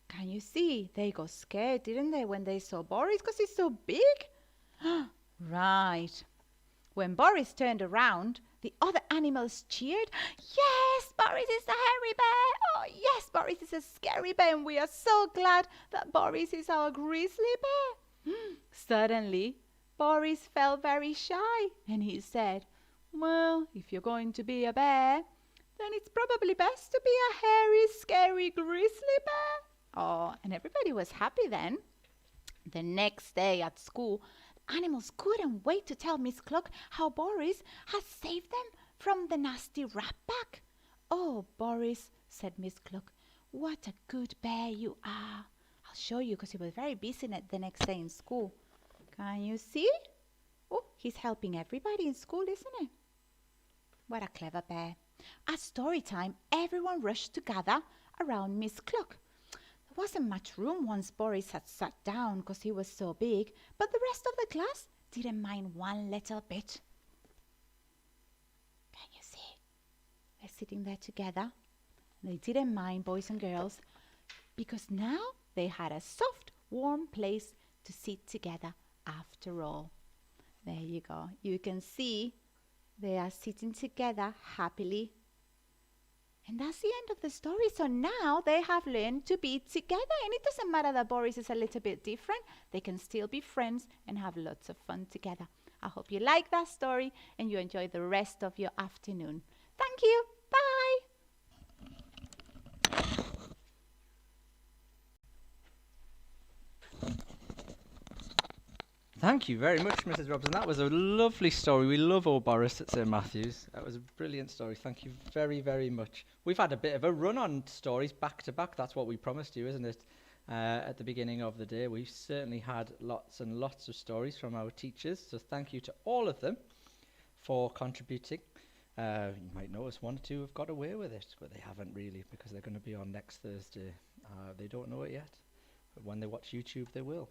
Can you see? They got scared, didn't they, when they saw Boris, because he's so big? Right. When Boris turned around, the other animals cheered. Yes, Boris is the hairy bear. Oh, yes, Boris is a scary bear, and we are so glad that Boris is our grizzly bear. Suddenly, Boris felt very shy, and he said, well, if you're going to be a bear, then it's probably best to be a hairy, scary grizzly bear. Oh, and everybody was happy then. The next day at school, the animals couldn't wait to tell Miss Cluck how Boris had saved them from the nasty rat pack. Oh, Boris, said Miss Cluck, what a good bear you are. I'll show you, because he was very busy the next day in school. Can you see? Oh, he's helping everybody in school, isn't he? What a clever bear. At story time, everyone rushed to gather around Miss Cluck. There wasn't much room once Boris had sat down because he was so big, but the rest of the class didn't mind one little bit. Can you see? They're sitting there together. They didn't mind, boys and girls, because now they had a soft, warm place to sit together after all. There you go. You can see they are sitting together happily. And that's the end of the story. So now they have learned to be together. And it doesn't matter that Boris is a little bit different. They can still be friends and have lots of fun together. I hope you like that story and you enjoy the rest of your afternoon. Thank you. Bye. Thank you very much, Mrs. Robson. That was a lovely story. We love old Boris at St Matthew's. That was a brilliant story. Thank you very, very much. We've had a bit of a run on stories back to back. That's what we promised you, isn't it? At the beginning of the day. We've certainly had lots and lots of stories from our teachers. So thank you to all of them for contributing. You might notice one or two have got away with it, but they haven't really, because they're going to be on next Thursday. They don't know it yet, but when they watch YouTube, they will.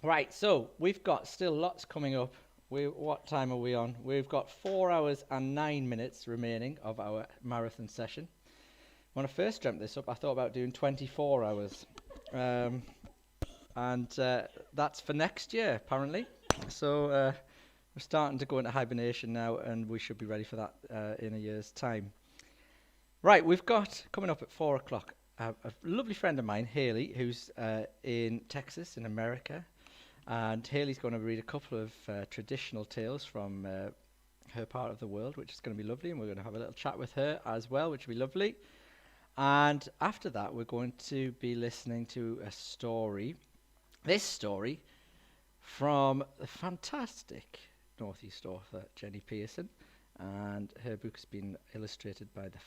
Right, so we've got still lots coming up. What time are we on? We've got 4 hours and 9 minutes remaining of our marathon session. When I first dreamt this up, I thought about doing 24 hours. And that's for next year, apparently. So we're starting to go into hibernation now, and we should be ready for that in a year's time. Right, we've got, coming up at 4 o'clock, a lovely friend of mine, Haley, who's in Texas, in America. And Haley's going to read a couple of traditional tales from her part of the world, which is going to be lovely. And we're going to have a little chat with her as well, which will be lovely. And after that, we're going to be listening to a story. This story from the fantastic Northeast author Jenny Pearson, and her book has been illustrated by the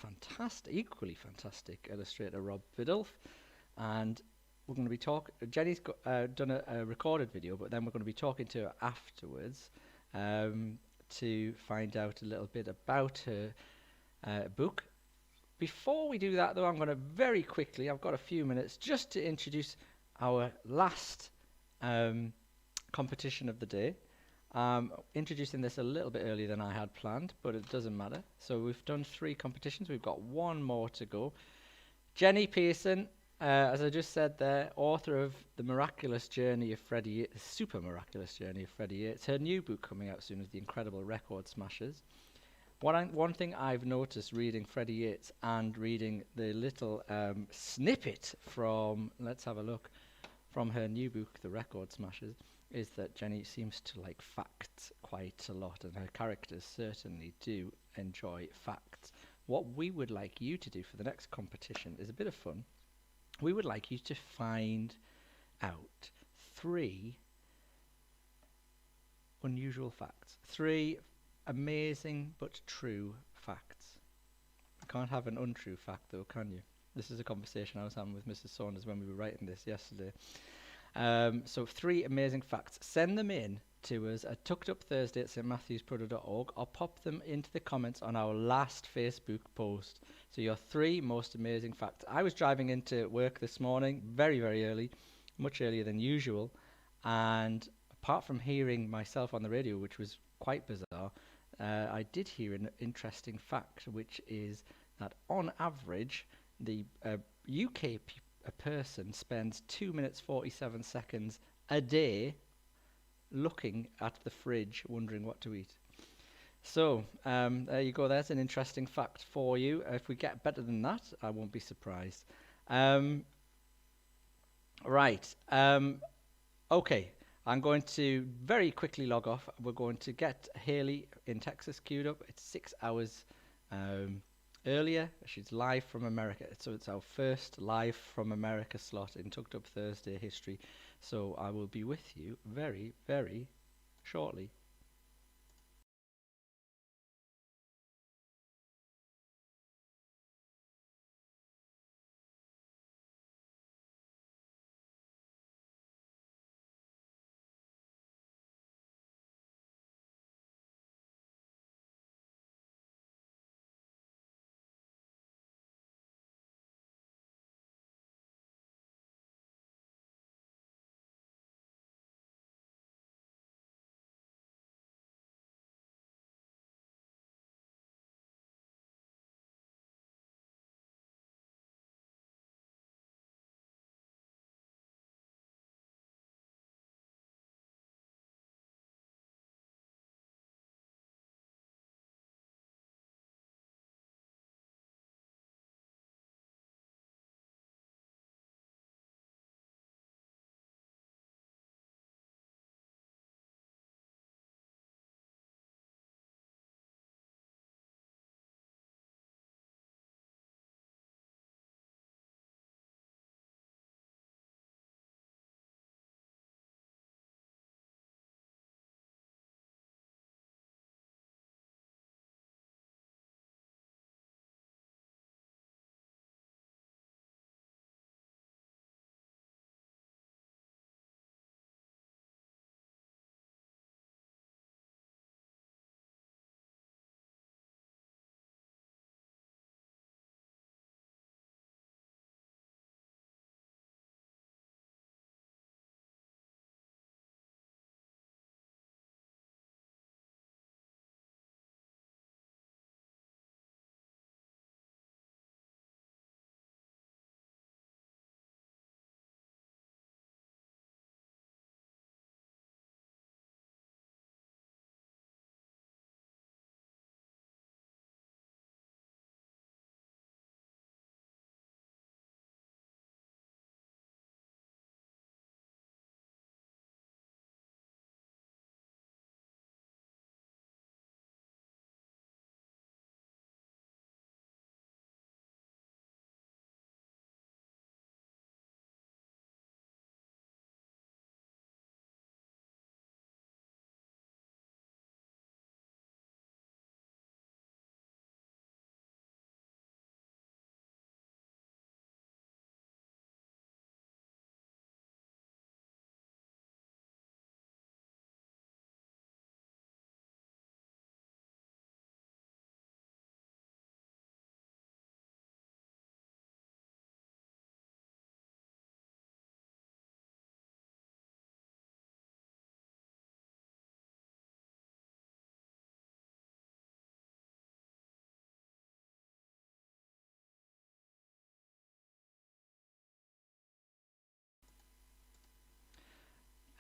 equally fantastic illustrator Rob Biddulph. And we're going to be talking. Jenny's done a recorded video, but then we're going to be talking to her afterwards to find out a little bit about her book. Before we do that, though, I'm going to very quickly, I've got a few minutes, just to introduce our last competition of the day. Introducing this a little bit earlier than I had planned, but it doesn't matter. So we've done 3 competitions. We've got 1 more to go. Jenny Pearson, as I just said there, author of The Miraculous Journey of Freddie Yates, the Super Miraculous Journey of Freddie Yates. Her new book coming out soon is The Incredible Record Smashers. One thing I've noticed reading Freddie Yates and reading the little snippet from, let's have a look, from her new book, The Record Smashers, is that Jenny seems to like facts quite a lot, and her characters certainly do enjoy facts. What we would like you to do for the next competition is a bit of fun. We would like you to find out 3 unusual facts, 3 amazing but true facts. You can't have an untrue fact though, can you? This is a conversation I was having with Mrs. Saunders when we were writing this yesterday. So 3 amazing facts. Send them in to us at tuckedupthursday@stmatthewsproto.org, or pop them into the comments on our last Facebook post. So your 3 most amazing facts. I was driving into work this morning very, very early, much earlier than usual, and apart from hearing myself on the radio, which was quite bizarre, I did hear an interesting fact, which is that on average, the UK person spends 2 minutes 47 seconds a day looking at the fridge, wondering what to eat. So there you go. There's an interesting fact for you. If we get better than that, I won't be surprised. Right. Okay. I'm going to very quickly log off. We're going to get Haley in Texas queued up. It's 6 hours earlier. She's live from America. So it's our first live from America slot in Tucked Up Thursday history. So I will be with you very, very shortly.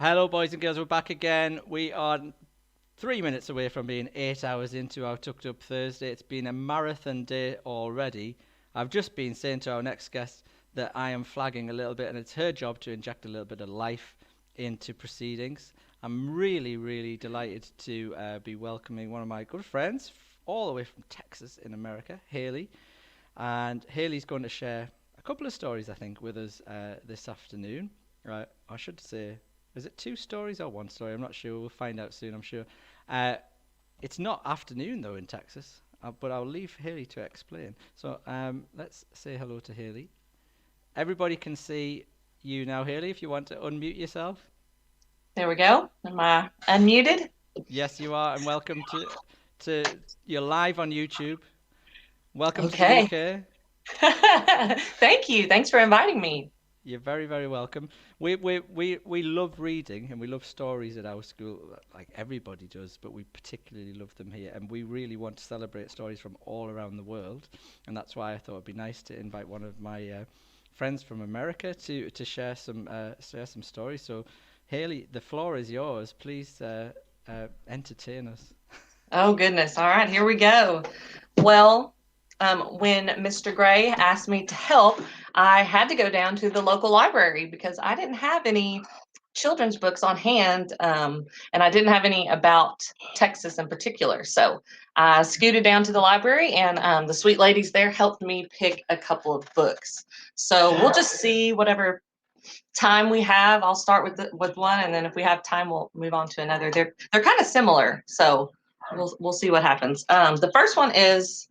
Hello, boys and girls. We're back again. We are 3 minutes away from being 8 hours into our Tucked Up Thursday. It's been a marathon day already. I've just been saying to our next guest that I am flagging a little bit, and it's her job to inject a little bit of life into proceedings. I'm really, really delighted to be welcoming one of my good friends all the way from Texas in America, Haley. And Haley's going to share a couple of stories, I think, with us this afternoon. Right, I should say, is it 2 stories or 1 story? I'm not sure. We'll find out soon, I'm sure. It's not afternoon, though, in Texas, but I'll leave Haley to explain. So let's say hello to Haley. Everybody can see you now, Haley, if you want to unmute yourself. There we go. Am I unmuted? Yes, you are, and welcome to you're live on YouTube. Welcome Okay. to the UK. Thank you. Thanks for inviting me. You're very, very welcome. We love reading and we love stories at our school, like everybody does, but we particularly love them here, and we really want to celebrate stories from all around the world, and that's why I thought it'd be nice to invite one of my friends from America to share some stories. So, Haley, the floor is yours. Please entertain us. Oh, goodness. All right, here we go. Well, when Mr. Gray asked me to help, I had to go down to the local library because I didn't have any children's books on hand, and I didn't have any about Texas in particular. So I scooted down to the library, and the sweet ladies there helped me pick a couple of books. So we'll just see whatever time we have. I'll start with one, and then if we have time, we'll move on to another. They're kind of similar, so we'll see what happens. The first one is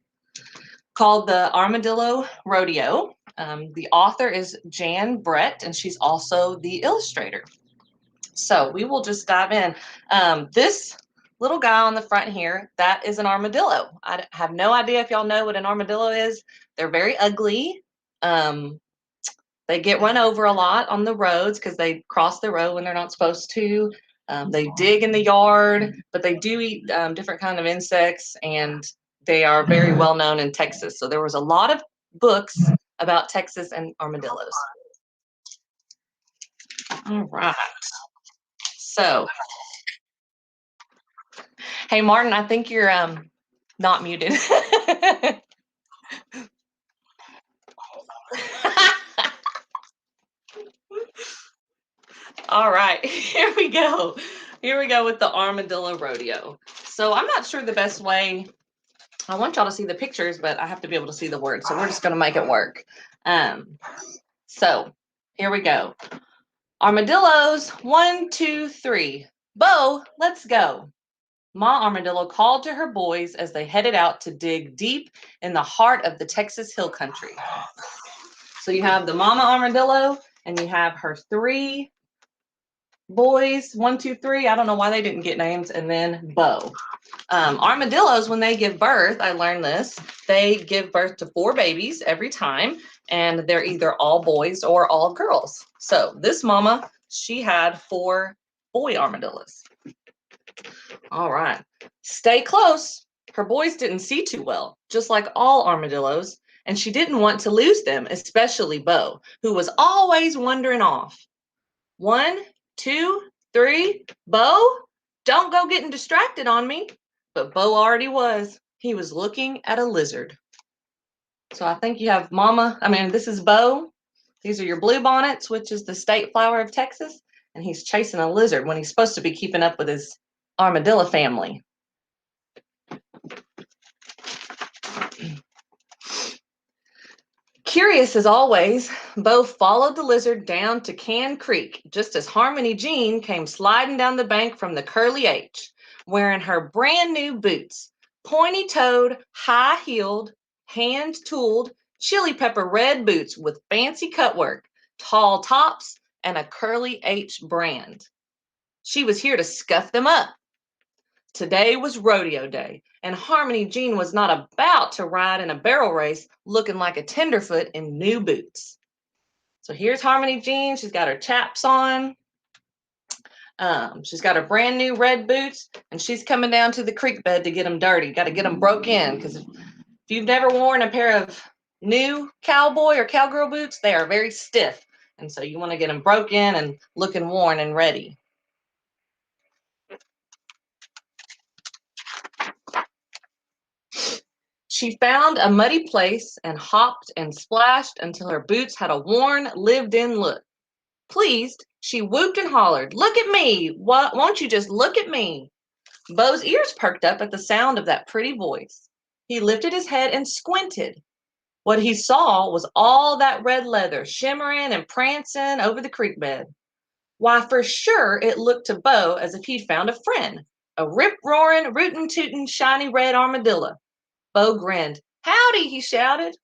called The Armadillo Rodeo. The author is Jan Brett, and she's also the illustrator. So we will just dive in. This little guy on the front here, that is an armadillo. I have no idea if y'all know what an armadillo is. They're very ugly. They get run over a lot on the roads because they cross the road when they're not supposed to. They dig in the yard, but they do eat different kind of insects, and they are very well known in Texas. So there was a lot of books about Texas and armadillos. All right. So, hey, Martin, I think you're not muted. All right, here we go. Here we go with the Armadillo Rodeo. So I'm not sure the best way. I want y'all to see the pictures, but I have to be able to see the words. So we're just going to make it work. So here we go. Armadillos, 1, 2, 3. Bo, let's go. Ma Armadillo called to her boys as they headed out to dig deep in the heart of the Texas Hill Country. So you have the Mama Armadillo, and you have her 3 boys, 1, 2, 3. I don't know why they didn't get names, and then Bo. Armadillos, when they give birth, I learned this, they give birth to 4 babies every time, and they're either all boys or all girls. So this mama, she had 4 boy armadillos. All right, stay close. Her boys didn't see too well, just like all armadillos, and she didn't want to lose them, especially Bo, who was always wandering off. 1, 2, 3, Bo, don't go getting distracted on me. But Bo already was. He was looking at a lizard. So I think you have this is Bo. These are your bluebonnets, which is the state flower of Texas. And he's chasing a lizard when he's supposed to be keeping up with his armadillo family. Curious as always, Bo followed the lizard down to Can Creek, just as Harmony Jean came sliding down the bank from the Curly H, wearing her brand new boots, pointy-toed, high-heeled, hand-tooled, chili pepper red boots with fancy cutwork, tall tops, and a Curly H brand. She was here to scuff them up. Today was rodeo day, and Harmony Jean was not about to ride in a barrel race looking like a tenderfoot in new boots. So here's Harmony Jean. She's got her chaps on. She's got her brand new red boots, and she's coming down to the creek bed to get them dirty. Got to get them broke in, because if you've never worn a pair of new cowboy or cowgirl boots, they are very stiff. And so you want to get them broke in and looking worn and ready. She found a muddy place and hopped and splashed until her boots had a worn, lived-in look. Pleased, she whooped and hollered, "Look at me! Won't you just look at me?" Beau's ears perked up at the sound of that pretty voice. He lifted his head and squinted. What he saw was all that red leather shimmering and prancing over the creek bed. Why, for sure, it looked to Beau as if he'd found a friend, a rip-roaring, rootin'-tootin', shiny red armadillo. Beau grinned. "Howdy," he shouted.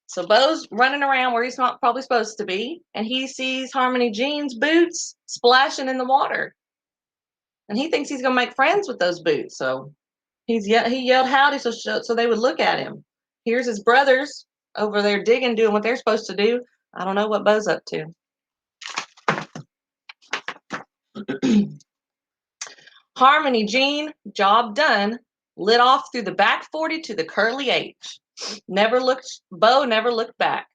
So Beau's running around where he's not probably supposed to be, and he sees Harmony Jean's boots splashing in the water. And he thinks he's going to make friends with those boots. So he yelled howdy so they would look at him. Here's his brothers over there digging, doing what they're supposed to do. I don't know what Beau's up to. Harmony Jean, job done, lit off through the back 40 to the curly H. Beau never looked back.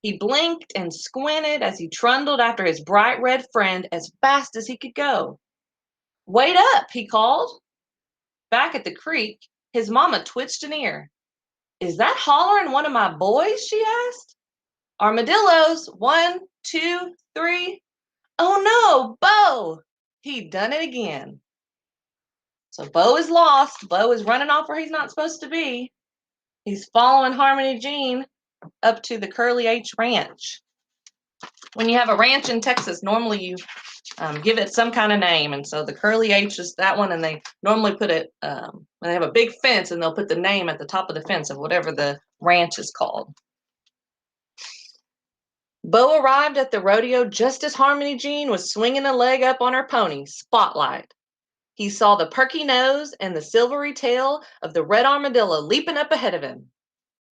He blinked and squinted as he trundled after his bright red friend as fast as he could go. "Wait up," he called. Back at the creek, his mama twitched an ear. "Is that hollering one of my boys?" she asked. "Armadillos, 1, 2, 3. Oh no, Beau! He'd done it again. So Beau is lost. Beau is running off where he's not supposed to be. He's following Harmony Jean up to the Curly H Ranch. When you have a ranch in Texas, normally you give it some kind of name. And so the Curly H is that one, and they normally put it, when they have a big fence, and they'll put the name at the top of the fence of whatever the ranch is called. Beau arrived at the rodeo just as Harmony Jean was swinging a leg up on her pony, Spotlight. He saw the perky nose and the silvery tail of the red armadillo leaping up ahead of him.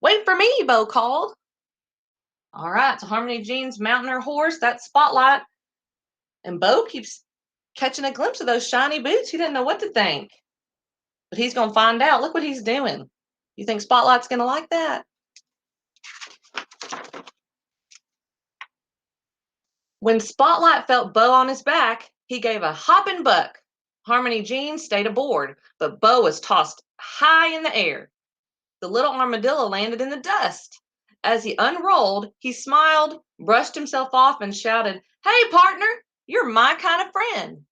"Wait for me," Beau called. All right, so Harmony Jean's mounting her horse, that's Spotlight. And Beau keeps catching a glimpse of those shiny boots. He didn't know what to think. But he's going to find out. Look what he's doing. You think Spotlight's going to like that? When Spotlight felt Beau on his back, he gave a hop and buck. Harmony Jean stayed aboard, but Beau was tossed high in the air. The little armadillo landed in the dust. As he unrolled, he smiled, brushed himself off, and shouted, "Hey, partner, you're my kind of friend."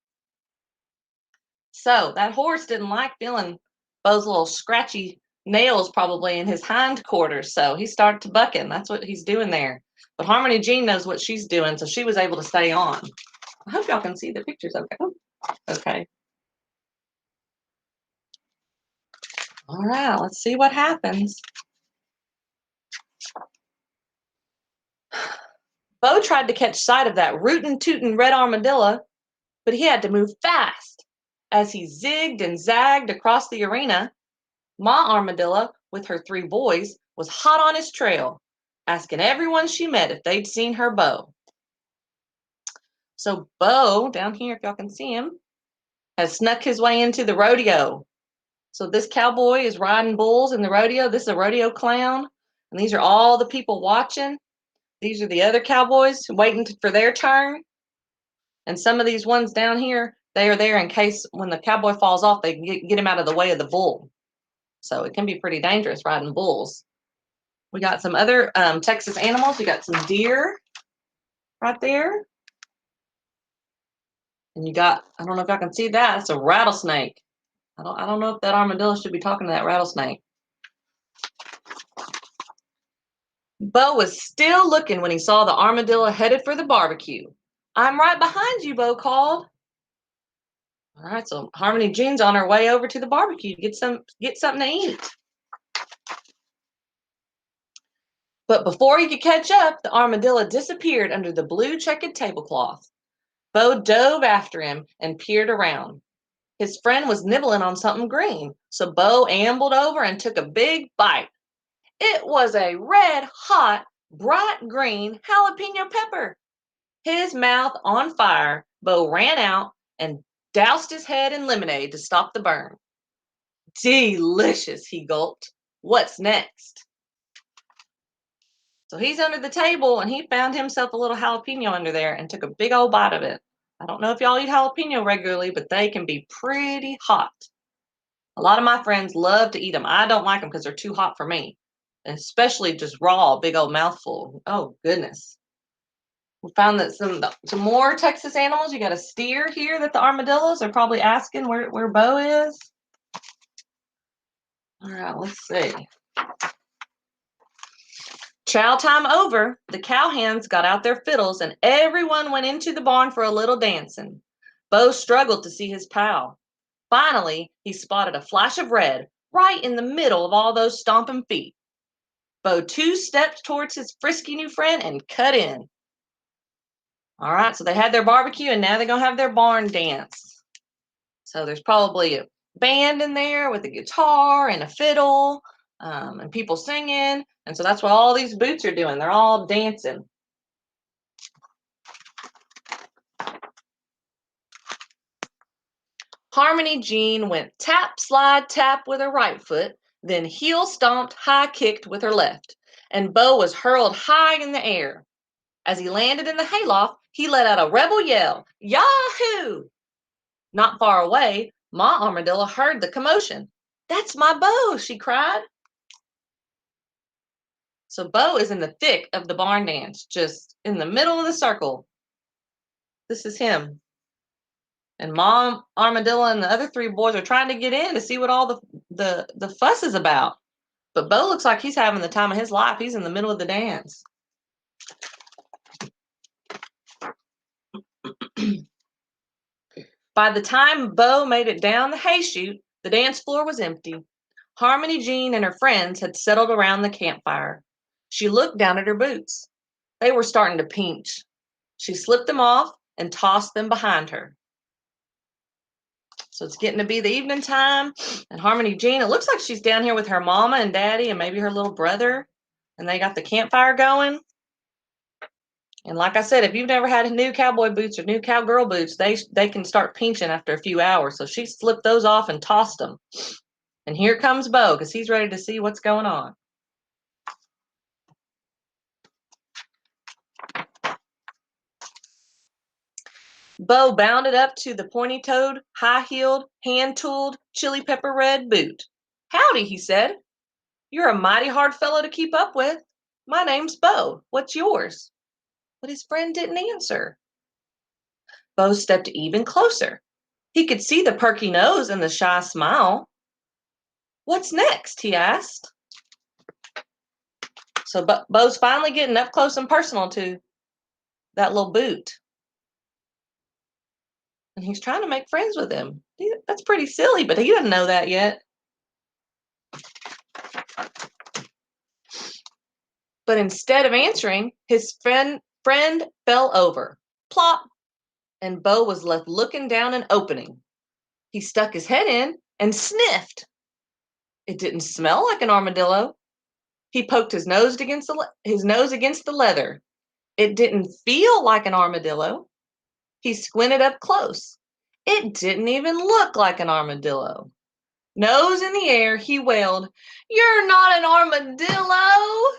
So that horse didn't like feeling Beau's little scratchy nails probably in his hindquarters, so he started to buck him. That's what he's doing there. But Harmony Jean knows what she's doing, so she was able to stay on. I hope y'all can see the pictures okay. Okay. All right, let's see what happens. Beau tried to catch sight of that rootin'-tootin' red armadillo, but he had to move fast. As he zigged and zagged across the arena, Ma Armadillo, with her 3 boys, was hot on his trail, asking everyone she met if they'd seen her Beau. So Beau, down here, if y'all can see him, has snuck his way into the rodeo. So this cowboy is riding bulls in the rodeo. This is a rodeo clown, and these are all the people watching. These are the other cowboys waiting for their turn. And some of these ones down here, they are there in case when the cowboy falls off, they can get him out of the way of the bull. So it can be pretty dangerous riding bulls. We got some other Texas animals. We got some deer right there. And you got, I don't know if y'all can see that, it's a rattlesnake. I don't know if that armadillo should be talking to that rattlesnake. Beau was still looking when he saw the armadillo headed for the barbecue. "I'm right behind you," Beau called. All right, so Harmony Jean's on her way over to the barbecue to get something to eat. But before he could catch up, the armadillo disappeared under the blue checkered tablecloth. Beau dove after him and peered around. His friend was nibbling on something green, so Beau ambled over and took a big bite. It was a red-hot, bright green jalapeno pepper. His mouth on fire, Beau ran out and doused his head in lemonade to stop the burn. "Delicious," he gulped. "What's next?" So he's under the table, and he found himself a little jalapeno under there and took a big old bite of it. I don't know if y'all eat jalapeno regularly, but they can be pretty hot. A lot of my friends love to eat them. I don't like them because they're too hot for me, and especially just raw, big old mouthful. Oh, goodness. We found that some more Texas animals. You got a steer here that the armadillos are probably asking where Bo is. All right, let's see. Chow time over, the cowhands got out their fiddles and everyone went into the barn for a little dancing. Bo struggled to see his pal. Finally, he spotted a flash of red right in the middle of all those stomping feet. Bo two-stepped towards his frisky new friend and cut in. All right, so they had their barbecue and now they're going to have their barn dance. So there's probably a band in there with a guitar and a fiddle and people singing. And so that's what all these boots are doing. They're all dancing. Harmony Jean went tap, slide, tap with her right foot, then heel stomped, high kicked with her left. And Bo was hurled high in the air. As he landed in the hayloft, he let out a rebel yell, Yahoo! Not far away, Ma Armadillo heard the commotion. That's my Bo, she cried. So Bo is in the thick of the barn dance, just in the middle of the circle. This is him. And Mom Armadillo and the other three boys are trying to get in to see what all the fuss is about. But Bo looks like he's having the time of his life. He's in the middle of the dance. By the time Bo made it down the hay chute, the dance floor was empty. Harmony Jean and her friends had settled around the campfire. She looked down at her boots. They were starting to pinch. She slipped them off and tossed them behind her. So it's getting to be the evening time, and Harmony Jean, it looks like she's down here with her mama and daddy and maybe her little brother, and they got the campfire going. And like I said, if you've never had new cowboy boots or new cowgirl boots, they can start pinching after a few hours. So she slipped those off and tossed them. And here comes Bo, because he's ready to see what's going on. Bo bounded up to the pointy-toed, high-heeled, hand-tooled, chili pepper red boot. Howdy, he said. You're a mighty hard fellow to keep up with. My name's Bo. What's yours? But his friend didn't answer. Bo stepped even closer. He could see the perky nose and the shy smile. What's next? He asked. So Bo's finally getting up close and personal to that little boot. And he's trying to make friends with him. That's pretty silly, but he doesn't know that yet. But instead of answering, his friend fell over. Plop! And Bo was left looking down an opening. He stuck his head in and sniffed. It didn't smell like an armadillo. He poked his nose against the leather. It didn't feel like an armadillo. He squinted up close. It didn't even look like an armadillo. Nose in the air, he wailed, You're not an armadillo!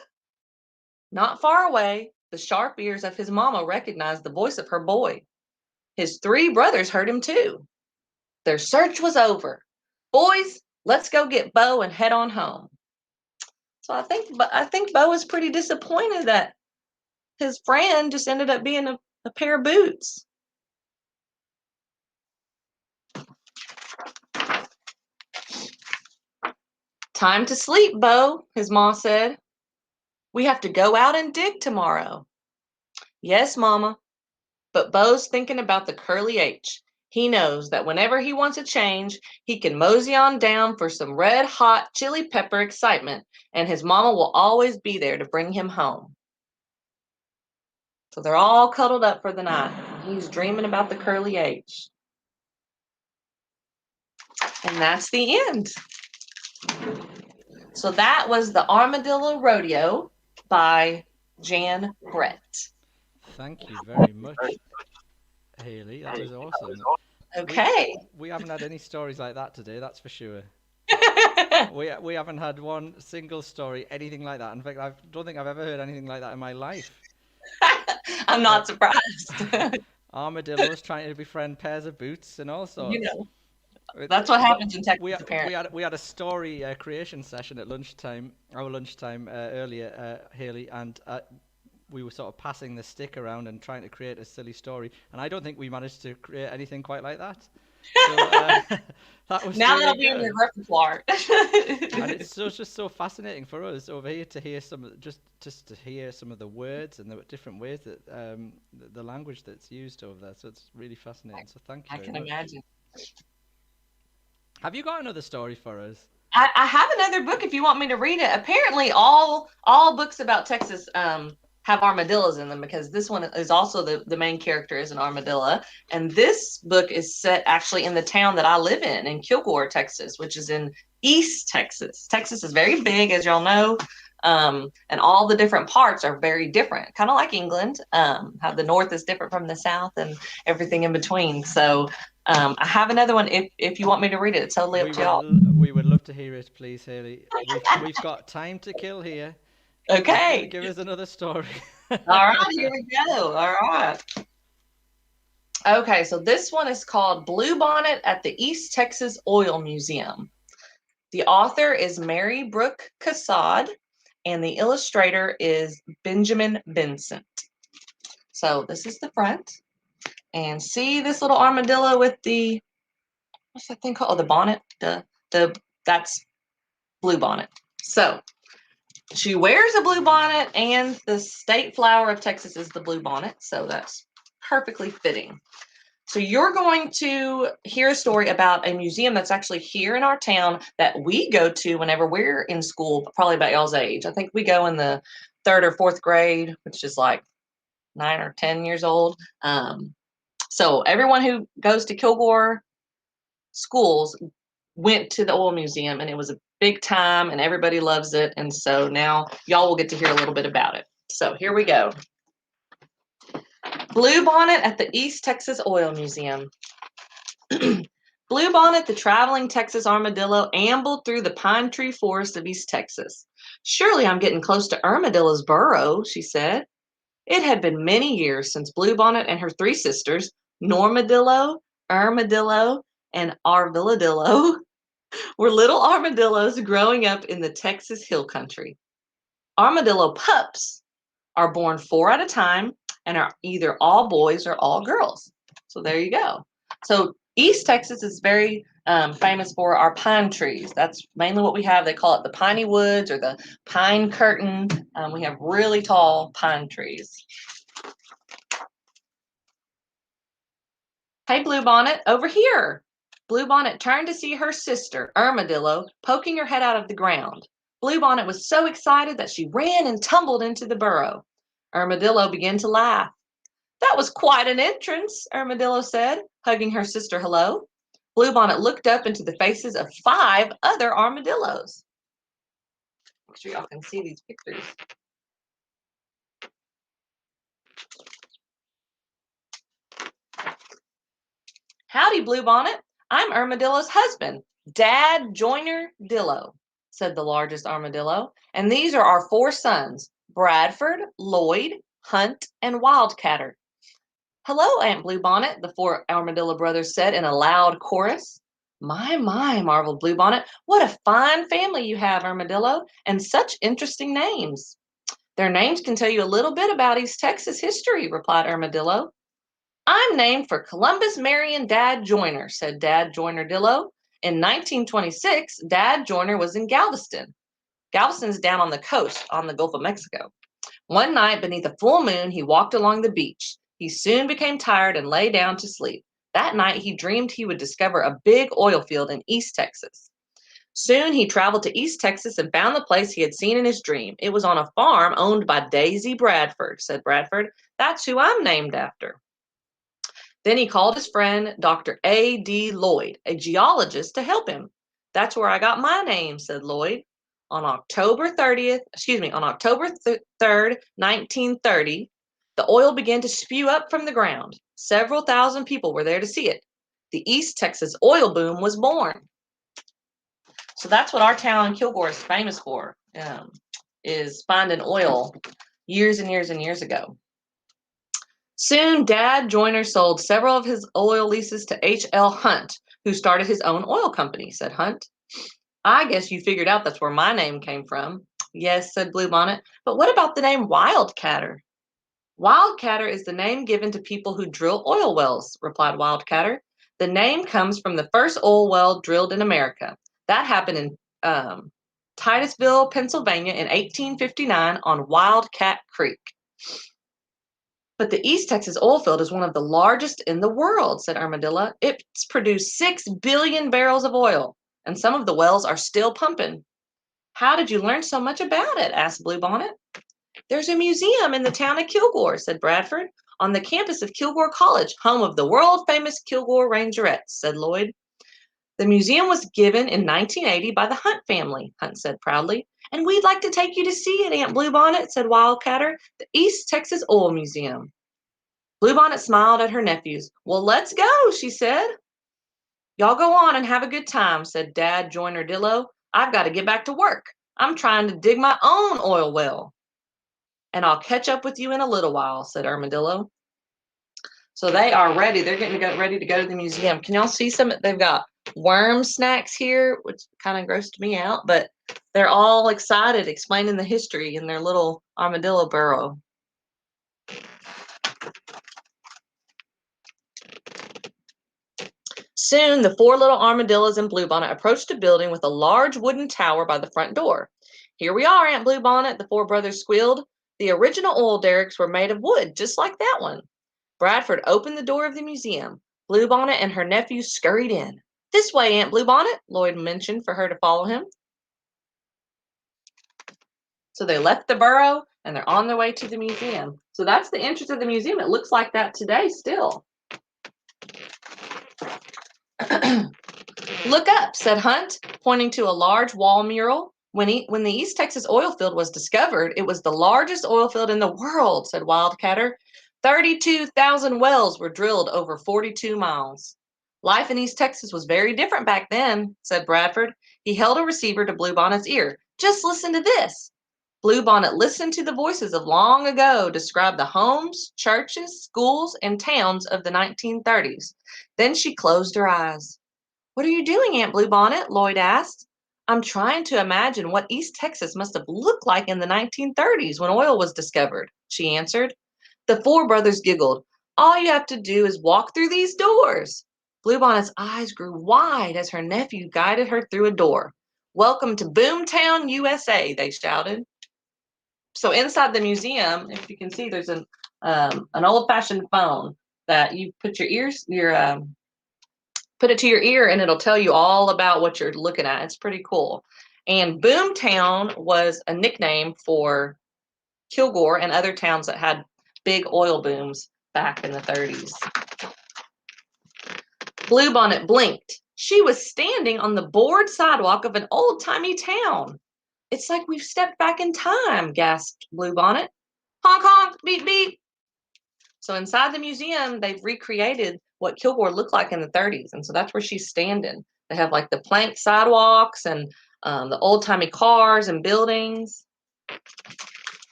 Not far away, the sharp ears of his mama recognized the voice of her boy. His three brothers heard him too. Their search was over. Boys, let's go get Bo and head on home. So I think Bo is pretty disappointed that his friend just ended up being a pair of boots. Time to sleep, Bo, his ma said. We have to go out and dig tomorrow. Yes, Mama. But Bo's thinking about the curly H. He knows that whenever he wants a change, he can mosey on down for some red-hot chili pepper excitement, and his mama will always be there to bring him home. So they're all cuddled up for the night. He's dreaming about the curly H. And that's the end. So that was The Armadillo Rodeo by Jan Brett. Thank you very much, Haley. That was awesome. Okay. We haven't had any stories like that today, that's for sure. we haven't had one single story, anything like that. In fact, I don't think I've ever heard anything like that in my life. I'm not surprised. Armadillos trying to befriend pairs of boots and all sorts. You know, That's what happens in Texas, we apparently. had a story creation session at lunchtime, our lunchtime earlier, Haley, and we were sort of passing the stick around and trying to create a silly story, and I don't think we managed to create anything quite like that. So that was Now really that'll be in good. your repertoire. And it's just so fascinating for us over here to hear just to hear some of the words and the different ways that the language that's used over there. So it's really fascinating. So thank you. I very can much. imagine. Have you got another story for us? I have another book if you want me to read it. Apparently, all books about Texas have armadillos in them, because this one is also the main character is an armadillo. And this book is set actually in the town that I live in Kilgore, Texas, which is in East Texas. Texas is very big, as y'all know, and all the different parts are very different, kind of like England, how the north is different from the south and everything in between. So I have another one if you want me to read it. It's totally up to y'all. We would love to hear it, please, Haley. We've got time to kill here. Okay. Give us another story. All right, here we go. All right. Okay, so this one is called Bluebonnet at the East Texas Oil Museum. The author is Mary Brooke Cassad, and the illustrator is Benjamin Vincent. So this is the front. And see this little armadillo with the, what's that thing called? Oh, the bonnet. That's Bluebonnet. So she wears a bluebonnet, and the state flower of Texas is the bluebonnet. So that's perfectly fitting. So you're going to hear a story about a museum that's actually here in our town that we go to whenever we're in school, probably about y'all's age. I think we go in the 3rd or 4th grade, which is like 9 or 10 years old. So everyone who goes to Kilgore schools went to the oil museum, and it was a big time, and everybody loves it. And so now y'all will get to hear a little bit about it. So here we go. Bluebonnet at the East Texas Oil Museum. Bluebonnet, the traveling Texas armadillo, ambled through the pine tree forest of East Texas. Surely I'm getting close to Armadillo's burrow, she said. It had been many years since Bluebonnet and her 3 sisters, Normadillo, Armadillo, and Arvilladillo, were little armadillos growing up in the Texas hill country. Armadillo pups are born 4 at a time and are either all boys or all girls. So there you go. So East Texas is very famous for our pine trees. That's mainly what we have. They call it the piney woods or the pine curtain. We have really tall pine trees. Hey, Bluebonnet, over here. Bluebonnet turned to see her sister, Armadillo, poking her head out of the ground. Bluebonnet was so excited that she ran and tumbled into the burrow. Armadillo began to laugh. That was quite an entrance, Armadillo said, hugging her sister hello. Bluebonnet looked up into the faces of 5 other armadillos. Make sure y'all can see these pictures. Howdy, Bluebonnet. I'm Armadillo's husband, Dad Joyner Dillo, said the largest armadillo. And these are our 4 sons, Bradford, Lloyd, Hunt, and Wildcatter. Hello, Aunt Bluebonnet, the 4 armadillo brothers said in a loud chorus. My, marveled Bluebonnet. What a fine family you have, Armadillo, and such interesting names. Their names can tell you a little bit about East Texas history, replied Armadillo. I'm named for Columbus Marion Dad Joyner, said Dad Joyner Dillo. In 1926, Dad Joyner was in Galveston. Galveston's down on the coast on the Gulf of Mexico. One night beneath a full moon, he walked along the beach. He soon became tired and lay down to sleep. That night, he dreamed he would discover a big oil field in East Texas. Soon, he traveled to East Texas and found the place he had seen in his dream. It was on a farm owned by Daisy Bradford, said Bradford. That's who I'm named after. Then he called his friend, Dr. A.D. Lloyd, a geologist, to help him. That's where I got my name, said Lloyd. On October 3rd, 1930, the oil began to spew up from the ground. Several thousand people were there to see it. The East Texas oil boom was born. So that's what our town, Kilgore, is famous for, is finding oil years and years and years ago. Soon, Dad Joyner sold several of his oil leases to H.L. Hunt, who started his own oil company, said Hunt. I guess you figured out that's where my name came from. Yes, said Bluebonnet, but what about the name Wildcatter? Wildcatter is the name given to people who drill oil wells, replied Wildcatter. The name comes from the first oil well drilled in America. That happened in Titusville, Pennsylvania in 1859 on Wildcat Creek. But the East Texas oil field is one of the largest in the world, said Armadillo. It's produced 6 billion barrels of oil, and some of the wells are still pumping. How did you learn so much about it? Asked Bluebonnet. There's a museum in the town of Kilgore, said Bradford, on the campus of Kilgore College, home of the world-famous Kilgore Rangerettes, said Lloyd. The museum was given in 1980 by the Hunt family, Hunt said proudly. And we'd like to take you to see it, Aunt Bluebonnet, said Wildcatter, the East Texas Oil Museum. Bluebonnet smiled at her nephews. Well, let's go, she said. Y'all go on and have a good time, said Dad Joyner Dillo. I've got to get back to work. I'm trying to dig my own oil well. And I'll catch up with you in a little while, said Armadillo. So they are ready. They're getting ready to go to the museum. Can y'all see some? They've got worm snacks here, which kind of grossed me out, but they're all excited explaining the history in their little armadillo burrow. Soon, the 4 little armadillos and Bluebonnet approached a building with a large wooden tower by the front door. Here we are, Aunt Bluebonnet, the 4 brothers squealed. The original oil derricks were made of wood, just like that one. Bradford opened the door of the museum. Bluebonnet and her nephew scurried in. This way, Aunt Bluebonnet, Lloyd mentioned for her to follow him. So they left the burrow, and they're on their way to the museum. So that's the entrance of the museum. It looks like that today still. Look up, said Hunt, pointing to a large wall mural. When the East Texas oil field was discovered, it was the largest oil field in the world, said Wildcatter. 32,000 wells were drilled over 42 miles. Life in East Texas was very different back then, said Bradford. He held a receiver to Bluebonnet's ear. Just listen to this. Bluebonnet listened to the voices of long ago describe the homes, churches, schools, and towns of the 1930s. Then she closed her eyes. What are you doing, Aunt Bluebonnet? Lloyd asked. I'm trying to imagine what East Texas must have looked like in the 1930s when oil was discovered, she answered. The 4 brothers giggled. All you have to do is walk through these doors. Bluebonnet's eyes grew wide as her nephew guided her through a door. Welcome to Boomtown, USA, they shouted. So inside the museum, if you can see, there's an old-fashioned phone that you put put it to your ear, and it'll tell you all about what you're looking at. It's pretty cool. And Boomtown was a nickname for Kilgore and other towns that had big oil booms back in the 30s. Bluebonnet blinked. She was standing on the board sidewalk of an old-timey town. It's like we've stepped back in time, gasped Bluebonnet. Honk, honk, beep, beep. So inside the museum, they've recreated what Kilgore looked like in the 30s. And so that's where she's standing. They have like the plank sidewalks and the old-timey cars and buildings.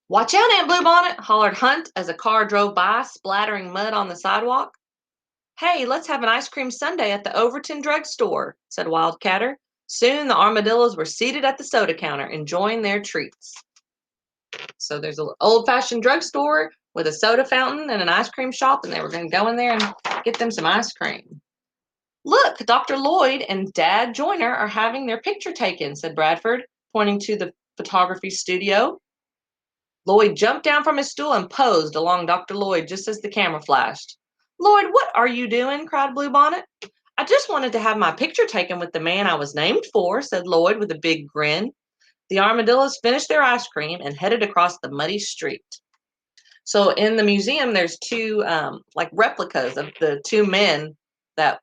Watch out, Aunt Bluebonnet, hollered Hunt as a car drove by, splattering mud on the sidewalk. Hey, let's have an ice cream sundae at the Overton drugstore, said Wildcatter. Soon the armadillos were seated at the soda counter, enjoying their treats. So there's an old-fashioned drugstore with a soda fountain and an ice cream shop, and they were going to go in there and get them some ice cream. Look, Dr. Lloyd and Dad Joyner are having their picture taken, said Bradford, pointing to the photography studio. Lloyd jumped down from his stool and posed along Dr. Lloyd just as the camera flashed. Lloyd, what are you doing? Cried Bluebonnet. I just wanted to have my picture taken with the man I was named for, said Lloyd with a big grin. The armadillos finished their ice cream and headed across the muddy street. So in the museum, there's 2 like replicas of the 2 men that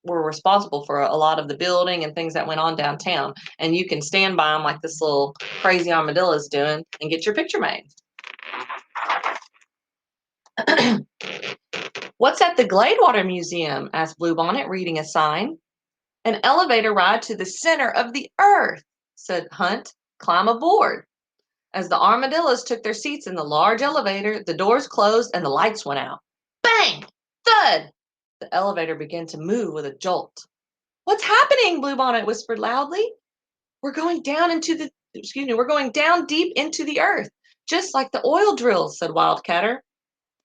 were responsible for a lot of the building and things that went on downtown. And you can stand by them like this little crazy armadillo is doing and get your picture made. What's at the Gladewater Museum? Asked Bluebonnet, reading a sign. An elevator ride to the center of the earth, said Hunt. Climb aboard. As the armadillos took their seats in the large elevator, the doors closed and the lights went out. Bang! Thud! The elevator began to move with a jolt. What's happening? Bluebonnet whispered loudly. We're going down deep into the earth, just like the oil drills, said Wildcatter.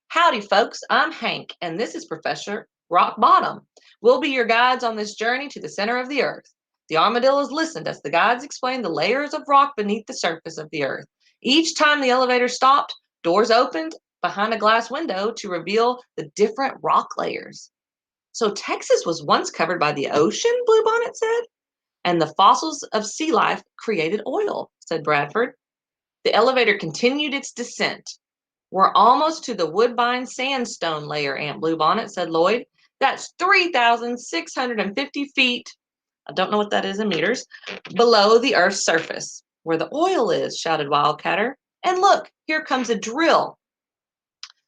Howdy, folks. I'm Hank, and this is Professor Rock Bottom. We'll be your guides on this journey to the center of the earth. The armadillos listened as the guides explained the layers of rock beneath the surface of the earth. Each time the elevator stopped, doors opened behind a glass window to reveal the different rock layers. So Texas was once covered by the ocean, Bluebonnet said, and the fossils of sea life created oil, said Bradford. The elevator continued its descent. We're almost to the Woodbine sandstone layer, Aunt Bluebonnet, said Lloyd. That's 3,650 feet, I don't know what that is in meters, below the Earth's surface. Where the oil is, shouted Wildcatter. And look, here comes a drill.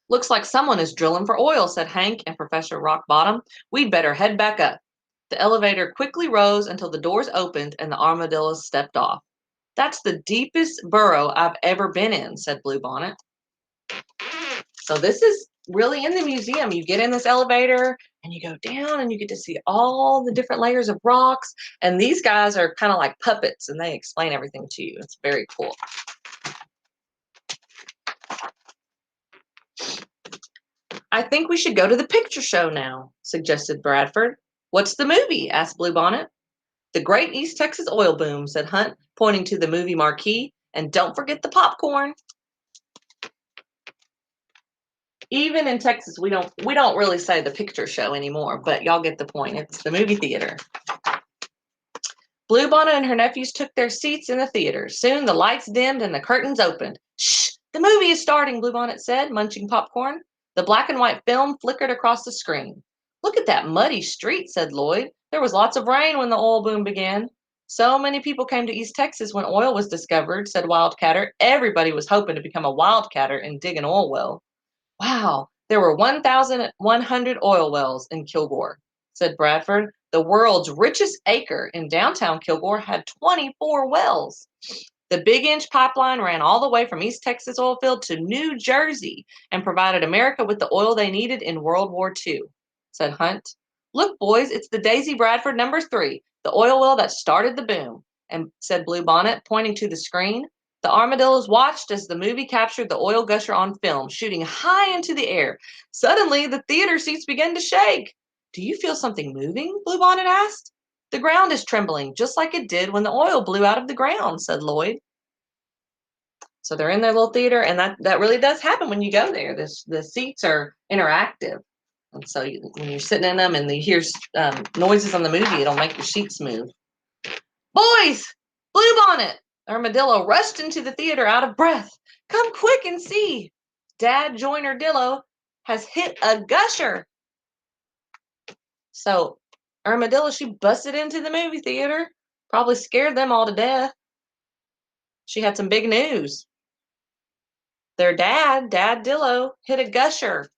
Looks like someone is drilling for oil, said Hank and Professor Rockbottom. We'd better head back up. The elevator quickly rose until the doors opened and the armadillos stepped off. That's the deepest burrow I've ever been in, said Bluebonnet. So this is really in the museum. You get in this elevator and you go down and you get to see all the different layers of rocks. And these guys are kind of like puppets and they explain everything to you. It's very cool. I think we should go to the picture show now, suggested Bradford. What's the movie? Asked Bluebonnet. The Great East Texas Oil Boom, said Hunt, pointing to the movie marquee. And don't forget the popcorn. Even in Texas, we don't really say the picture show anymore, but y'all get the point. It's the movie theater. Bluebonnet and her nephews took their seats in the theater. Soon the lights dimmed and the curtains opened. Shh! The movie is starting, Bluebonnet said, munching popcorn. The black and white film flickered across the screen. Look at that muddy street, said Lloyd. There was lots of rain when the oil boom began. So many people came to East Texas when oil was discovered, said Wildcatter. Everybody was hoping to become a wildcatter and dig an oil well. Wow, there were 1,100 oil wells in Kilgore, said Bradford. The world's richest acre in downtown Kilgore had 24 wells. The Big Inch pipeline ran all the way from East Texas oil field to New Jersey and provided America with the oil they needed in World War II, said Hunt. Look, boys, it's the Daisy Bradford No. 3, the oil well that started the boom, and said Bluebonnet, pointing to the screen. The armadillos watched as the movie captured the oil gusher on film, shooting high into the air. Suddenly, the theater seats began to shake. Do you feel something moving? Bluebonnet asked. The ground is trembling, just like it did when the oil blew out of the ground, said Lloyd. So they're in their little theater, and that really does happen when you go there. The seats are interactive. And so when you're sitting in them and you hear noises on the movie, it'll make your sheets move. Boys! Bluebonnet! Armadillo rushed into the theater out of breath. Come quick and see. Dad Joyner-Dillo has hit a gusher. So Armadillo, she busted into the movie theater. Probably scared them all to death. She had some big news. Their Dad Dillo, hit a gusher.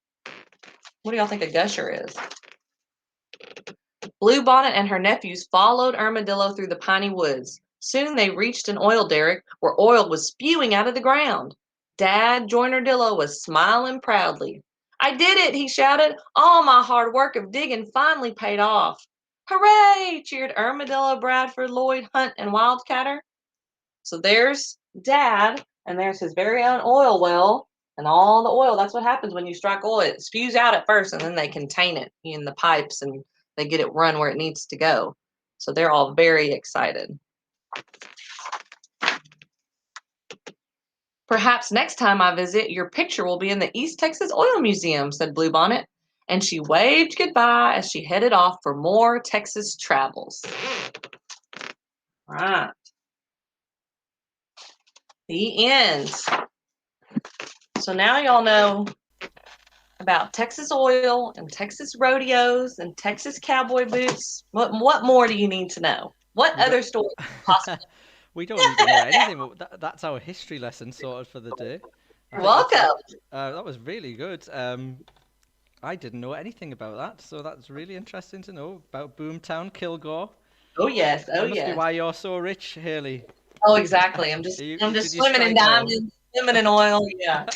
What do y'all think a gusher is? Bluebonnet and her nephews followed Armadillo through the piney woods. Soon they reached an oil derrick where oil was spewing out of the ground. Dad Joyner-Dillo was smiling proudly. I did it, he shouted. All my hard work of digging finally paid off. Hooray, cheered Armadillo, Bradford, Lloyd, Hunt, and Wildcatter. So there's Dad, and there's his very own oil well. And all the oil, that's what happens when you strike oil. It spews out at first, and then they contain it in the pipes, and they get it run where it needs to go. So they're all very excited. Perhaps next time I visit, your picture will be in the East Texas Oil Museum, said Bluebonnet. And she waved goodbye as she headed off for more Texas travels. All right. The end. So now y'all know about Texas oil and Texas rodeos and Texas cowboy boots. What more do you need to know? What other stories possibly? We don't need to know anything, but that's our history lesson sorted for the day. Welcome. That was really good. I didn't know anything about that, so that's really interesting to know about Boomtown, Kilgore. Oh, yes. Oh, That must be why you're so rich, Haley. Oh, exactly. I'm just Did you swimming in strike oil? diamonds, swimming in oil. Yeah.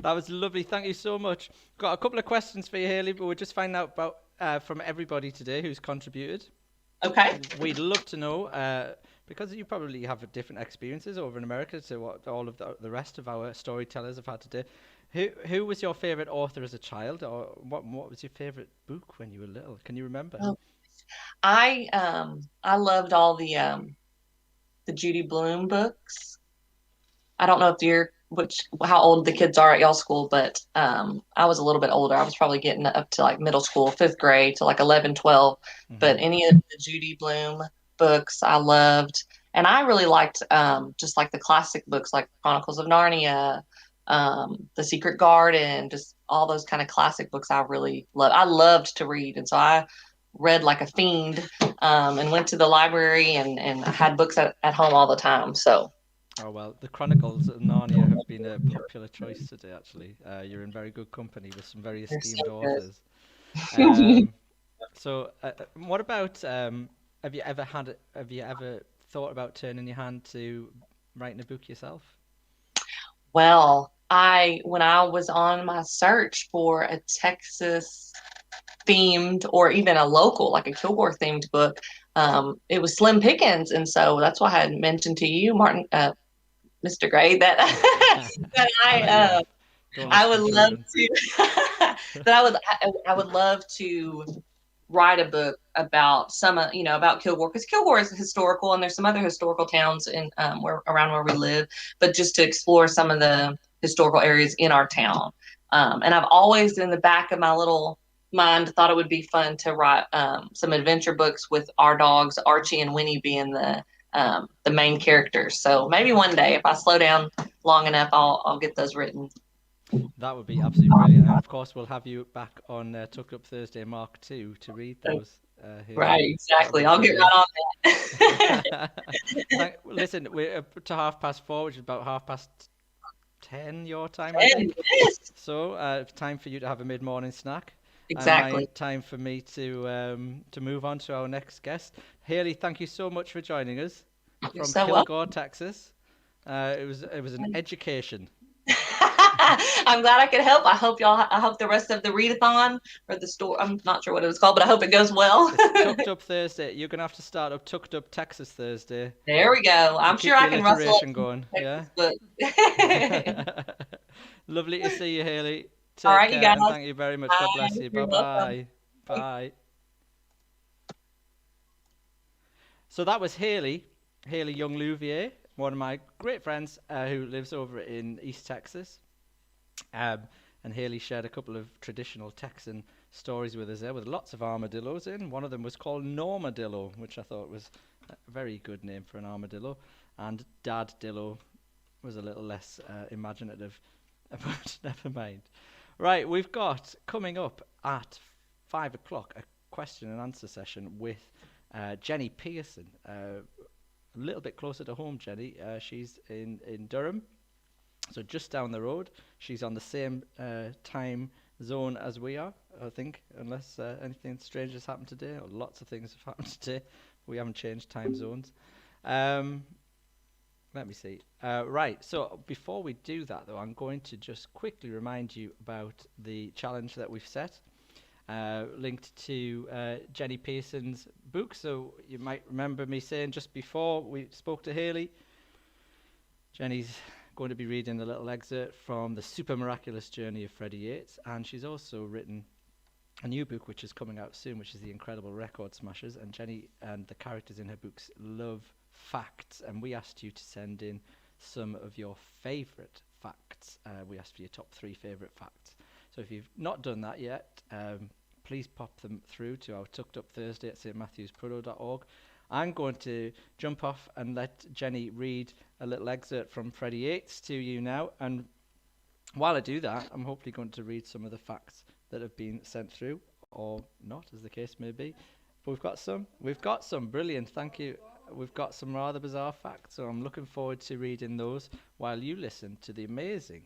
That was lovely. Thank you so much. Got a couple of questions for you, Haley, but we're just finding out about from everybody today who's contributed. Okay. We'd love to know, because you probably have different experiences over in America to what all of the rest of our storytellers have had to do. Who was your favourite author as a child, or what was your favourite book when you were little? Can you remember? Oh, I loved all the Judy Blume books. I don't know if how old the kids are at y'all school, but I was a little bit older. I was probably getting up to like middle school, 5th grade, to like 11, 12. But any of the Judy Blume books I loved. And I really liked just like the classic books like Chronicles of Narnia, The Secret Garden, just all those kind of classic books I really love. I loved to read. And so I read like a fiend, and went to the library and had books at home all the time. So. Oh, well, the Chronicles of Narnia have been a popular choice today, actually. You're in very good company with some very esteemed authors. What about, have you ever thought about turning your hand to writing a book yourself? Well, when I was on my search for a Texas themed or even a local, like a Kilgore themed book, it was slim pickings. And so that's why I had mentioned to you, Martin, Mr. Gray, that I would love to I would love to write a book about about Kilgore, because Kilgore is historical and there's some other historical towns in around where we live, but just to explore some of the historical areas in our town. And I've always in the back of my little mind thought it would be fun to write some adventure books with our dogs, Archie and Winnie, being the main characters. So maybe one day, if I slow down long enough, I'll get those written. That would be absolutely brilliant. And of course, we'll have you back on Tucked Up Thursday Mark 2 to read those. Right, exactly. I'll get right on that. Listen, we're up to 4:30, which is about 10:30 your time, I think. Yes. So it's time for you to have a mid-morning snack. Exactly. Time for me to move on to our next guest. Haley, thank you so much for joining us from Kilgore, Texas. It was an education. I'm glad I could help. I hope the rest of the readathon or the store, I'm not sure what it was called, but I hope it goes well. Tucked Up Thursday. You're going to have to start up Tucked Up Texas Thursday. There we go. I'm sure I can rustle up going. Yeah. Lovely to see you, Haley. All right, you guys. Thank you very much. God bless you. Bye-bye. Bye. So that was Haley Young Louvier, one of my great friends who lives over in East Texas. And Haley shared a couple of traditional Texan stories with us there, with lots of armadillos in. One of them was called Normadillo, which I thought was a very good name for an armadillo. And Dad Dillo was a little less imaginative, but never mind. Right, we've got coming up at 5 o'clock a question and answer session with Jenny Pearson. A little bit closer to home, Jenny. She's in Durham, so just down the road. She's on the same time zone as we are, I think, unless anything strange has happened today. Or lots of things have happened today. We haven't changed time zones. Let me see. Right, so before we do that, though, I'm going to just quickly remind you about the challenge that we've set, linked to Jenny Pearson's book. So you might remember me saying just before we spoke to Haley, Jenny's going to be reading a little excerpt from The Super Miraculous Journey of Freddie Yates, and she's also written a new book which is coming out soon, which is The Incredible Record Smashers. And Jenny and the characters in her books love facts, and we asked you to send in some of your favourite facts. We asked for your top 3 favourite facts. So if you've not done that yet, please pop them through to our Tucked Up Thursday at stmatthewsproto.org. I'm going to jump off and let Jenny read a little excerpt from Freddie Yates to you now, and while I do that, I'm hopefully going to read some of the facts that have been sent through, or not, as the case may be. But we've got some brilliant, thank you. We've got some rather bizarre facts, so I'm looking forward to reading those while you listen to the amazing,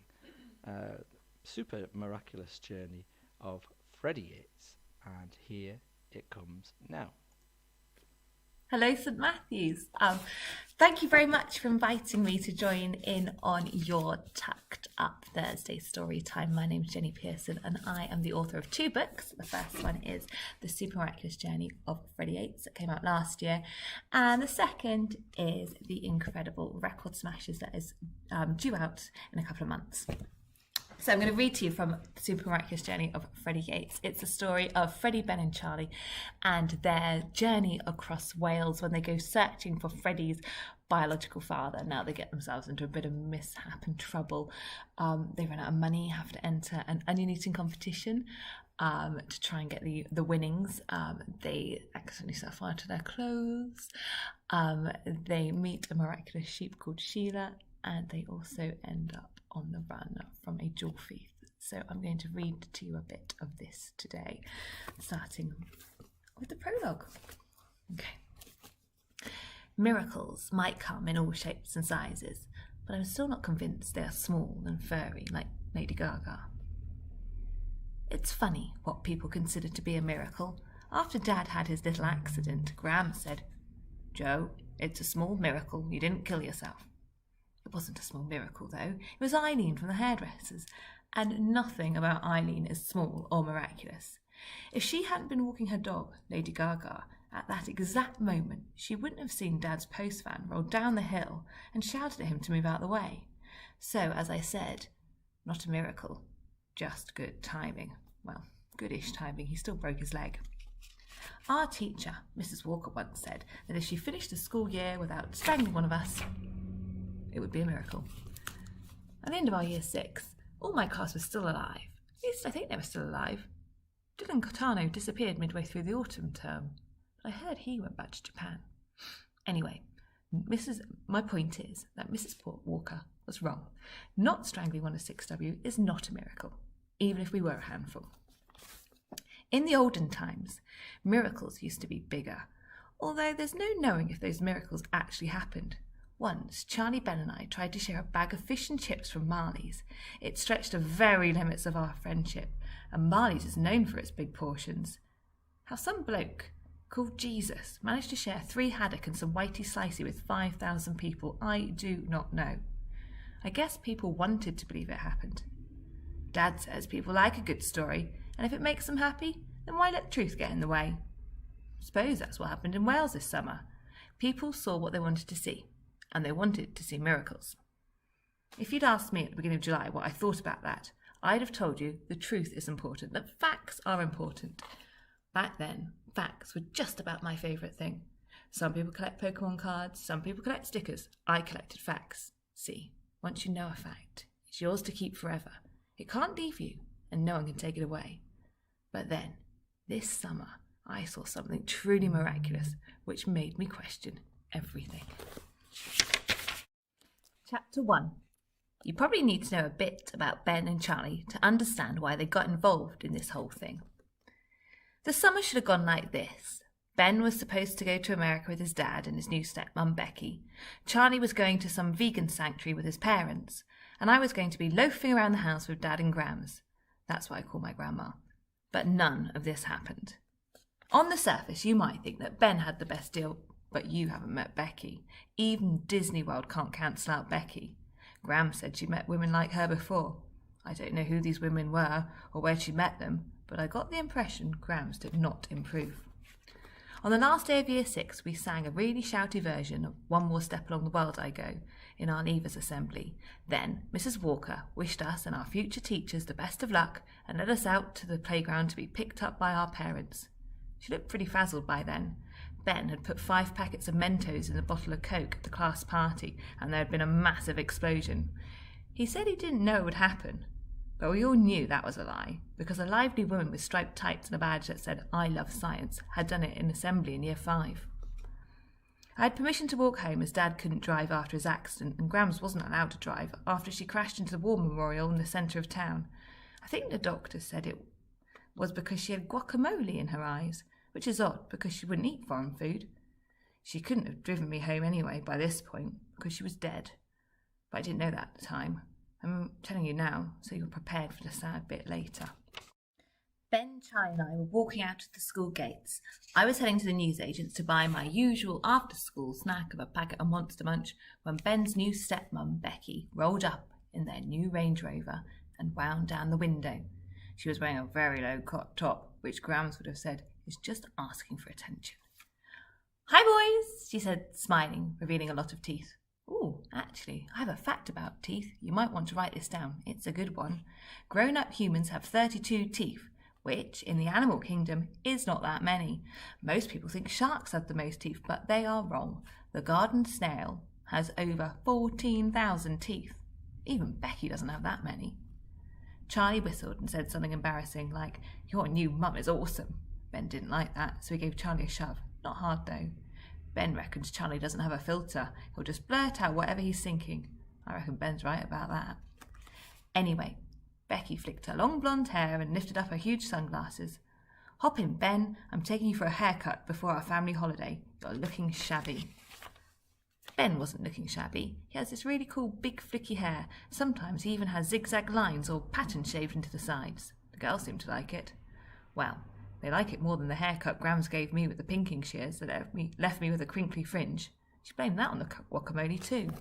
super miraculous journey of Freddie Yates. And here it comes now. Hello, St Matthews. Thank you very much for inviting me to join in on your Tucked Up Thursday story time. My name's Jenny Pearson and I am the author of 2 books. The first one is The Super Miraculous Journey of Freddie Yates that came out last year, and the second is The Incredible Record Smashers that is due out in a couple of months. So I'm going to read to you from The Super Miraculous Journey of Freddie Yates. It's a story of Freddie, Ben and Charlie and their journey across Wales when they go searching for Freddie's biological father. Now they get themselves into a bit of mishap and trouble. They run out of money, have to enter an onion eating competition to try and get the winnings. They accidentally set fire to their clothes. They meet a miraculous sheep called Sheila, and they also end up on the run from a jewel thief. So I'm going to read to you a bit of this today, starting with the prologue. Okay. Miracles might come in all shapes and sizes, but I'm still not convinced they are small and furry like Lady Gaga. It's funny what people consider to be a miracle. After Dad had his little accident, Graham said, "Joe, it's a small miracle you didn't kill yourself." It wasn't a small miracle, though. It was Eileen from the hairdressers, and nothing about Eileen is small or miraculous. If she hadn't been walking her dog, Lady Gaga, at that exact moment, she wouldn't have seen Dad's post van roll down the hill and shouted at him to move out of the way. So, as I said, not a miracle, just good timing. Well, goodish timing. He still broke his leg. Our teacher, Mrs. Walker, once said that if she finished the school year without strangling one of us, it would be a miracle. At the end of our year 6, all my class was still alive. At least I think they were still alive. Dylan Cotano disappeared midway through the autumn term, but I heard he went back to Japan. Anyway, my point is that Mrs. Walker was wrong. Not strangling one of 6W is not a miracle, even if we were a handful. In the olden times, miracles used to be bigger, although there's no knowing if those miracles actually happened. Once, Charlie, Ben and I tried to share a bag of fish and chips from Marley's. It stretched the very limits of our friendship, and Marley's is known for its big portions. How some bloke called Jesus managed to share 3 haddock and some whitey slicey with 5,000 people, I do not know. I guess people wanted to believe it happened. Dad says people like a good story, and if it makes them happy, then why let truth get in the way? Suppose that's what happened in Wales this summer. People saw what they wanted to see, and they wanted to see miracles. If you'd asked me at the beginning of July what I thought about that, I'd have told you the truth is important, that facts are important. Back then, facts were just about my favourite thing. Some people collect Pokemon cards, some people collect stickers. I collected facts. See, once you know a fact, it's yours to keep forever. It can't leave you, and no one can take it away. But then, this summer, I saw something truly miraculous, which made me question everything. Chapter 1. You probably need to know a bit about Ben and Charlie to understand why they got involved in this whole thing. The summer should have gone like this. Ben was supposed to go to America with his dad and his new stepmum Becky. Charlie was going to some vegan sanctuary with his parents, and I was going to be loafing around the house with Dad and Grams. That's what I call my grandma. But none of this happened. On the surface, you might think that Ben had the best deal, but you haven't met Becky. Even Disney World can't cancel out Becky. Gram said she'd met women like her before. I don't know who these women were or where she met them, but I got the impression Grams did not improve. On the last day of Year 6, we sang a really shouty version of One More Step Along the World I Go in our Leavers Assembly. Then Mrs. Walker wished us and our future teachers the best of luck and led us out to the playground to be picked up by our parents. She looked pretty frazzled by then. Ben had put 5 packets of Mentos in a bottle of Coke at the class party, and there had been a massive explosion. He said he didn't know it would happen, but we all knew that was a lie, because a lively woman with striped tights and a badge that said, "I love science," had done it in assembly in Year 5. I had permission to walk home as Dad couldn't drive after his accident, and Grams wasn't allowed to drive after she crashed into the war memorial in the centre of town. I think the doctor said it was because she had guacamole in her eyes, which is odd because she wouldn't eat foreign food. She couldn't have driven me home anyway by this point because she was dead. But I didn't know that at the time. I'm telling you now so you're prepared for the sad bit later. Ben, Charlie and I were walking out of the school gates. I was heading to the newsagent's to buy my usual after-school snack of a packet of Monster Munch when Ben's new stepmum, Becky, rolled up in their new Range Rover and wound down the window. She was wearing a very low top, which Grams would have said is just asking for attention. "Hi, boys," she said, smiling, revealing a lot of teeth. "Ooh, actually, I have a fact about teeth. You might want to write this down. It's a good one. Grown-up humans have 32 teeth, which, in the animal kingdom, is not that many. Most people think sharks have the most teeth, but they are wrong. The garden snail has over 14,000 teeth. Even Becky doesn't have that many." Charlie whistled and said something embarrassing, like, "Your new mum is awesome." Ben didn't like that, so he gave Charlie a shove. Not hard, though. Ben reckons Charlie doesn't have a filter. He'll just blurt out whatever he's thinking. I reckon Ben's right about that. Anyway, Becky flicked her long blonde hair and lifted up her huge sunglasses. "Hop in, Ben. I'm taking you for a haircut before our family holiday. You're looking shabby." Ben wasn't looking shabby. He has this really cool big flicky hair. Sometimes he even has zigzag lines or patterns shaved into the sides. The girls seem to like it. Well, they like it more than the haircut Grams gave me with the pinking shears that left me with a crinkly fringe. She blamed that on the guacamole too.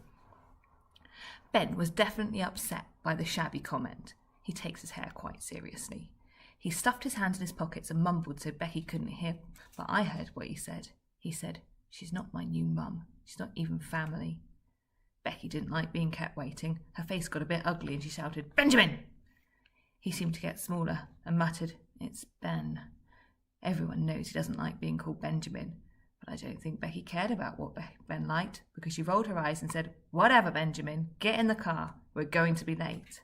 Ben was definitely upset by the shabby comment. He takes his hair quite seriously. He stuffed his hands in his pockets and mumbled so Becky couldn't hear, but I heard what he said. He said, "She's not my new mum. She's not even family." Becky didn't like being kept waiting. Her face got a bit ugly and she shouted, "Benjamin!" He seemed to get smaller and muttered, "It's Ben." Everyone knows he doesn't like being called Benjamin, but I don't think Becky cared about what Ben liked, because she rolled her eyes and said, "Whatever, Benjamin, get in the car. We're going to be late."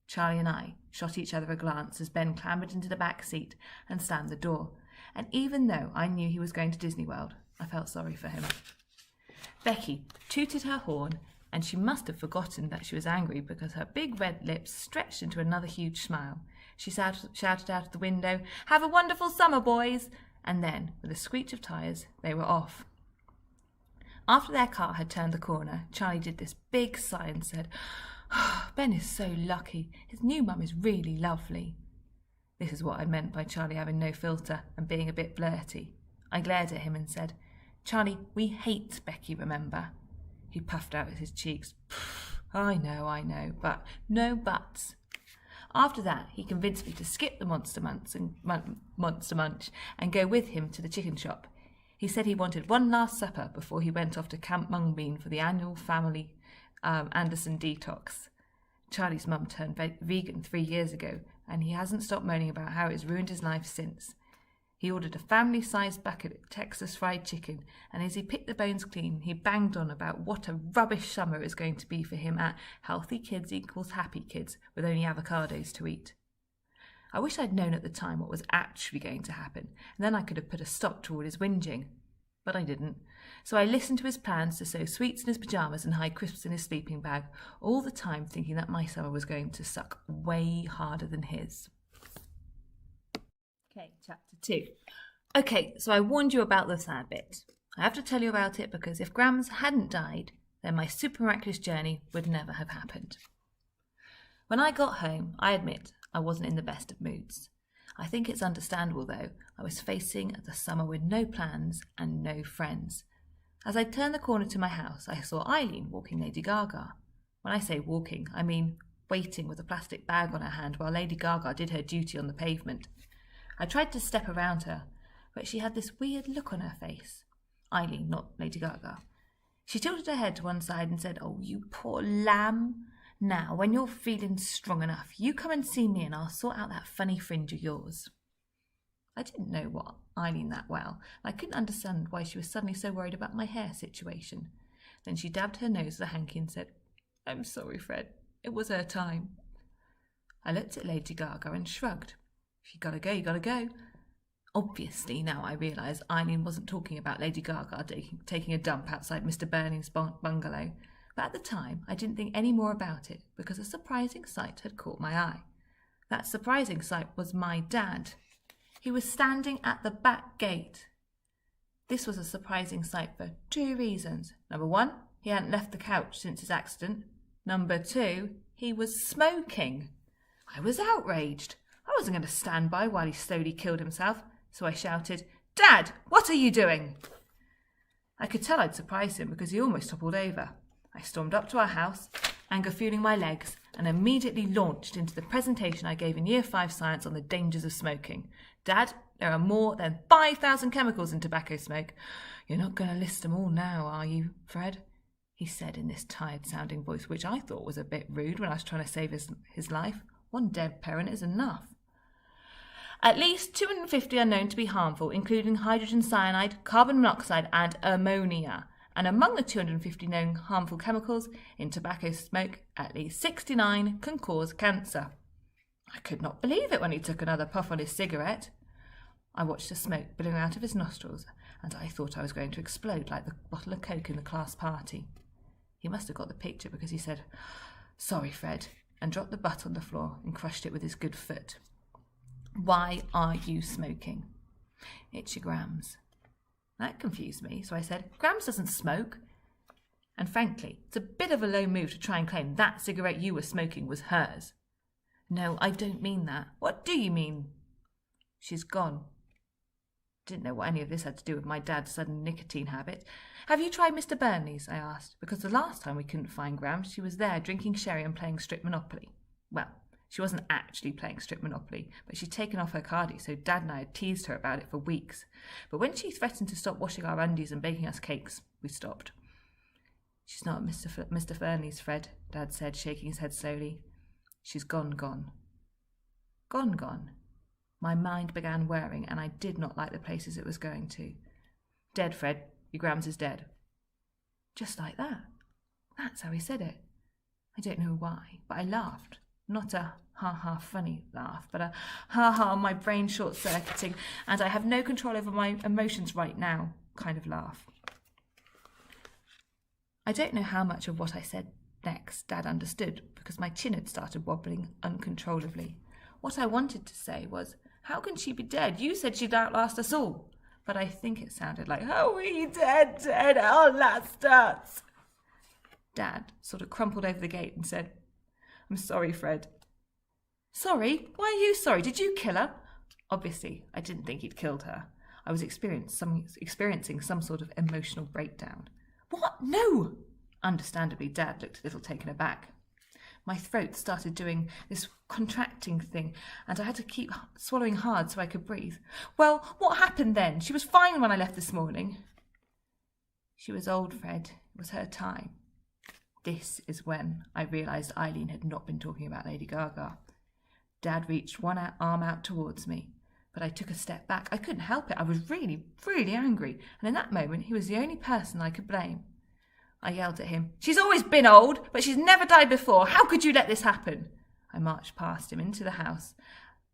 Charlie and I shot each other a glance as Ben clambered into the back seat and slammed the door, and even though I knew he was going to Disney World, I felt sorry for him. Becky tooted her horn, and she must have forgotten that she was angry because her big red lips stretched into another huge smile. She shouted out of the window, "Have a wonderful summer, boys!" And then, with a screech of tyres, they were off. After their car had turned the corner, Charlie did this big sigh and said, "Oh, Ben is so lucky. His new mum is really lovely." This is what I meant by Charlie having no filter and being a bit blurty. I glared at him and said, "Charlie, we hate Becky, remember?" He puffed out his cheeks. I know, but no buts. After that, he convinced me to skip the Monster Munch and go with him to the chicken shop. He said he wanted one last supper before he went off to Camp Mungbean for the annual family Anderson detox. Charlie's mum turned vegan 3 years ago, and he hasn't stopped moaning about how it's ruined his life since. He ordered a family-sized bucket of Texas fried chicken, and as he picked the bones clean, he banged on about what a rubbish summer it was going to be for him at Healthy Kids Equals Happy Kids with only avocados to eat. I wish I'd known at the time what was actually going to happen, and then I could have put a stop to all his whinging. But I didn't. So I listened to his plans to sew sweets in his pyjamas and hide crisps in his sleeping bag, all the time thinking that my summer was going to suck way harder than his. Okay, chapter 2. Okay, so I warned you about the sad bit. I have to tell you about it because if Grams hadn't died, then my super miraculous journey would never have happened. When I got home, I admit I wasn't in the best of moods. I think it's understandable though. I was facing the summer with no plans and no friends. As I turned the corner to my house, I saw Eileen walking Lady Gaga. When I say walking, I mean waiting with a plastic bag on her hand while Lady Gaga did her duty on the pavement. I tried to step around her, but she had this weird look on her face. Eileen, not Lady Gaga. She tilted her head to one side and said, "Oh, you poor lamb. Now, when you're feeling strong enough, you come and see me and I'll sort out that funny fringe of yours." I didn't know what Eileen that well, and I couldn't understand why she was suddenly so worried about my hair situation. Then she dabbed her nose with a hanky and said, "I'm sorry, Fred. It was her time." I looked at Lady Gaga and shrugged. If you gotta go, you gotta go. Obviously, now I realise Eileen wasn't talking about Lady Gaga taking a dump outside Mr. Burning's bungalow, but at the time I didn't think any more about it because a surprising sight had caught my eye. That surprising sight was my dad. He was standing at the back gate. This was a surprising sight for 2 reasons. Number 1, he hadn't left the couch since his accident. Number 2, he was smoking. I was outraged. I wasn't going to stand by while he slowly killed himself, so I shouted, "Dad, what are you doing?" I could tell I'd surprised him because he almost toppled over. I stormed up to our house, anger fueling my legs, and immediately launched into the presentation I gave in Year 5 Science on the dangers of smoking. "Dad, there are more than 5,000 chemicals in tobacco smoke. You're not going to list them all now, are you, Fred?" he said in this tired-sounding voice, which I thought was a bit rude when I was trying to save his life. One dead parent is enough. At least 250 are known to be harmful, including hydrogen cyanide, carbon monoxide, and ammonia. And among the 250 known harmful chemicals in tobacco smoke, at least 69 can cause cancer. I could not believe it when he took another puff on his cigarette. I watched the smoke billowing out of his nostrils, and I thought I was going to explode like the bottle of Coke in the class party. He must have got the picture because he said, "Sorry, Fred," and dropped the butt on the floor and crushed it with his good foot. "Why are you smoking?" "It's your Grams." That confused me, so I said, "Grams doesn't smoke." And frankly, it's a bit of a low move to try and claim that cigarette you were smoking was hers. "No, I don't mean that." "What do you mean?" "She's gone." Didn't know what any of this had to do with my dad's sudden nicotine habit. "Have you tried Mr. Burnley's?" I asked, because the last time we couldn't find Grams, she was there drinking sherry and playing strip Monopoly. Well, she wasn't actually playing strip Monopoly, but she'd taken off her cardie, so Dad and I had teased her about it for weeks. But when she threatened to stop washing our undies and baking us cakes, we stopped. "She's not Mr. Burnley's, Fred," Dad said, shaking his head slowly. "She's gone. Gone. My mind began whirring, and I did not like the places it was going to. "Dead, Fred. Your Grams is dead." Just like that. That's how he said it. I don't know why, but I laughed. Not a ha-ha funny laugh, but a ha-ha my brain short-circuiting and I have no control over my emotions right now kind of laugh. I don't know how much of what I said next Dad understood because my chin had started wobbling uncontrollably. What I wanted to say was, "How can she be dead? You said she'd outlast us all." But I think it sounded like, "Oh, we dead, outlast us." Dad sort of crumpled over the gate and said, "I'm sorry, Fred." "Sorry? Why are you sorry? Did you kill her?" Obviously, I didn't think he'd killed her. I was experiencing some sort of emotional breakdown. "What? No!" Understandably, Dad looked a little taken aback. My throat started doing this contracting thing, and I had to keep swallowing hard so I could breathe. "Well, what happened then? She was fine when I left this morning." "She was old, Fred. It was her time." This is when I realised Eileen had not been talking about Lady Gaga. Dad reached one arm out towards me, but I took a step back. I couldn't help it. I was really, really angry, and in that moment he was the only person I could blame. I yelled at him, "She's always been old, but she's never died before. How could you let this happen?" I marched past him into the house.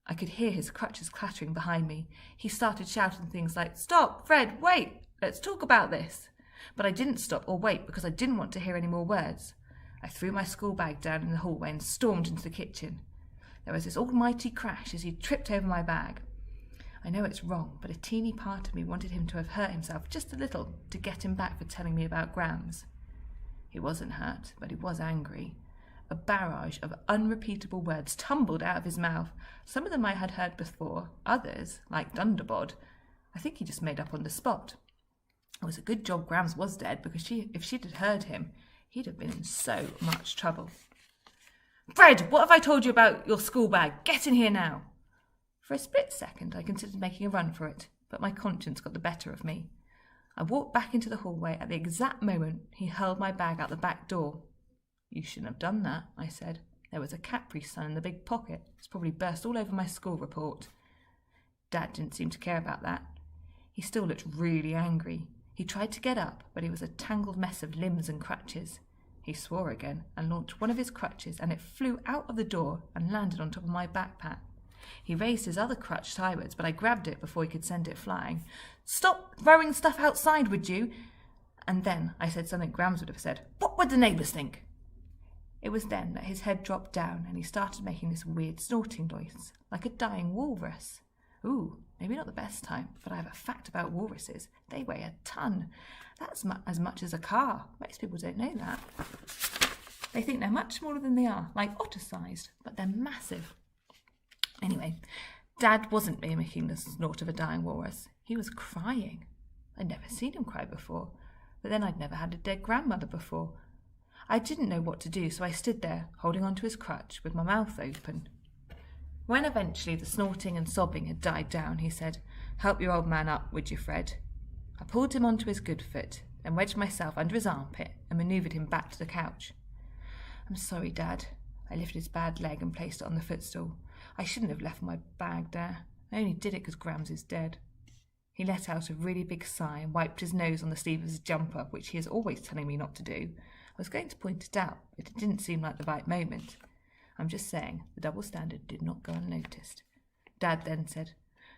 I could hear his crutches clattering behind me. He started shouting things like, "Stop, Fred, wait, let's talk about this." But I didn't stop or wait because I didn't want to hear any more words. I threw my school bag down in the hallway and stormed into the kitchen. There was this almighty crash as he tripped over my bag. I know it's wrong, but a teeny part of me wanted him to have hurt himself just a little to get him back for telling me about Grams. He wasn't hurt, but he was angry. A barrage of unrepeatable words tumbled out of his mouth. Some of them I had heard before, others, like Dunderbod, I think he just made up on the spot. It was a good job Grams was dead, because if she'd had heard him, he'd have been in so much trouble. "Fred, what have I told you about your school bag? Get in here now." For a split second, I considered making a run for it, but my conscience got the better of me. I walked back into the hallway at the exact moment he hurled my bag out the back door. "You shouldn't have done that," I said. There was a Capri Sun in the big pocket. It's probably burst all over my school report. Dad didn't seem to care about that. He still looked really angry. He tried to get up, but he was a tangled mess of limbs and crutches. He swore again and launched one of his crutches, and it flew out of the door and landed on top of my backpack. He raised his other crutch sideways, but I grabbed it before he could send it flying. "Stop throwing stuff outside, would you?" And then I said something Grams would have said. "What would the neighbours think?" It was then that his head dropped down and he started making this weird snorting noise, like a dying walrus. Ooh, maybe not the best time, but I have a fact about walruses. They weigh a ton. That's as much as a car. Most people don't know that. They think they're much smaller than they are, like otter-sized, but they're massive. Anyway, Dad wasn't mimicking the snort of a dying walrus. He was crying. I'd never seen him cry before, but then I'd never had a dead grandmother before. I didn't know what to do, so I stood there, holding onto his crutch with my mouth open. When eventually the snorting and sobbing had died down, he said, "Help your old man up, would you, Fred?" I pulled him onto his good foot and wedged myself under his armpit and manoeuvred him back to the couch. "I'm sorry, Dad." I lifted his bad leg and placed it on the footstool. "I shouldn't have left my bag there. I only did it because Grams is dead." He let out a really big sigh and wiped his nose on the sleeve of his jumper, which he is always telling me not to do. I was going to point it out, but it didn't seem like the right moment. I'm just saying, the double standard did not go unnoticed. Dad then said,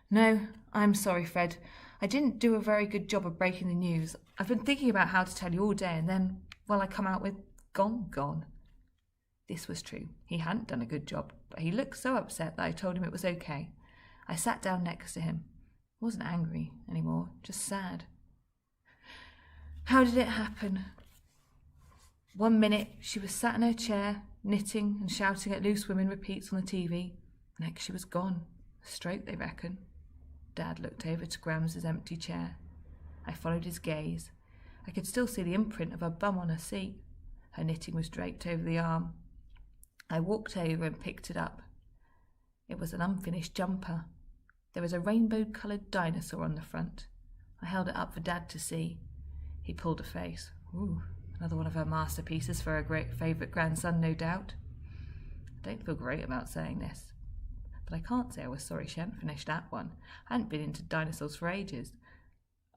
"No, I'm sorry, Fred. I didn't do a very good job of breaking the news. I've been thinking about how to tell you all day, and then, well, I come out with gone. This was true. He hadn't done a good job, but he looked so upset that I told him it was okay. I sat down next to him. I wasn't angry anymore, just sad. How did it happen? One minute she was sat in her chair, knitting and shouting at Loose Women repeats on the TV. Next she was gone. A stroke, they reckon. Dad looked over to Grams's empty chair. I followed his gaze. I could still see the imprint of her bum on her seat. Her knitting was draped over the arm. I walked over and picked it up. It was an unfinished jumper. There was a rainbow-coloured dinosaur on the front. I held it up for Dad to see. He pulled a face. Ooh, another one of her masterpieces for her great favourite grandson, no doubt. I don't feel great about saying this, but I can't say I was sorry she hadn't finished that one. I hadn't been into dinosaurs for ages.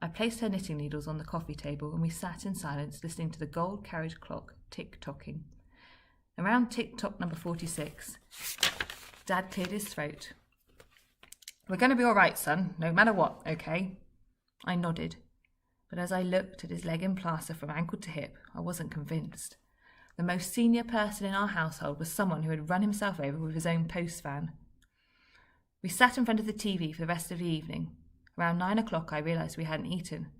I placed her knitting needles on the coffee table and we sat in silence listening to the gold carriage clock tick-tocking. Around tick-tock number 46, Dad cleared his throat. "We're going to be all right, son, no matter what, okay?" I nodded, but as I looked at his leg in plaster from ankle to hip, I wasn't convinced. The most senior person in our household was someone who had run himself over with his own post van. We sat in front of the TV for the rest of the evening. Around 9 o'clock I realised we hadn't eaten.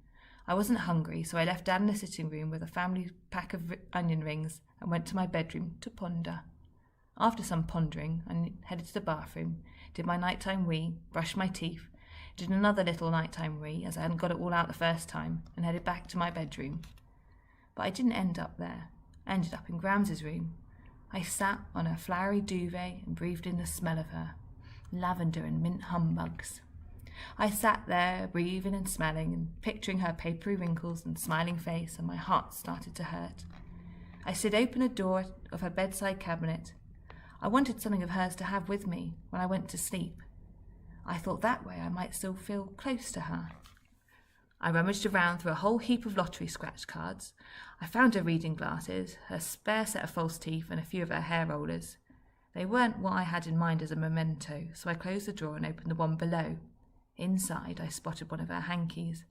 I wasn't hungry, so I left Dad in the sitting room with a family pack of onion rings and went to my bedroom to ponder. After some pondering, I headed to the bathroom, did my nighttime wee, brushed my teeth, did another little nighttime wee as I hadn't got it all out the first time, and headed back to my bedroom. But I didn't end up there. I ended up in Grams's room. I sat on her flowery duvet and breathed in the smell of her, lavender and mint humbugs. I sat there, breathing and smelling and picturing her papery wrinkles and smiling face, and my heart started to hurt. I slid open a door of her bedside cabinet. I wanted something of hers to have with me when I went to sleep. I thought that way I might still feel close to her. I rummaged around through a whole heap of lottery scratch cards. I found her reading glasses, her spare set of false teeth, and a few of her hair rollers. They weren't what I had in mind as a memento, so I closed the drawer and opened the one below. Inside, I spotted one of her hankies.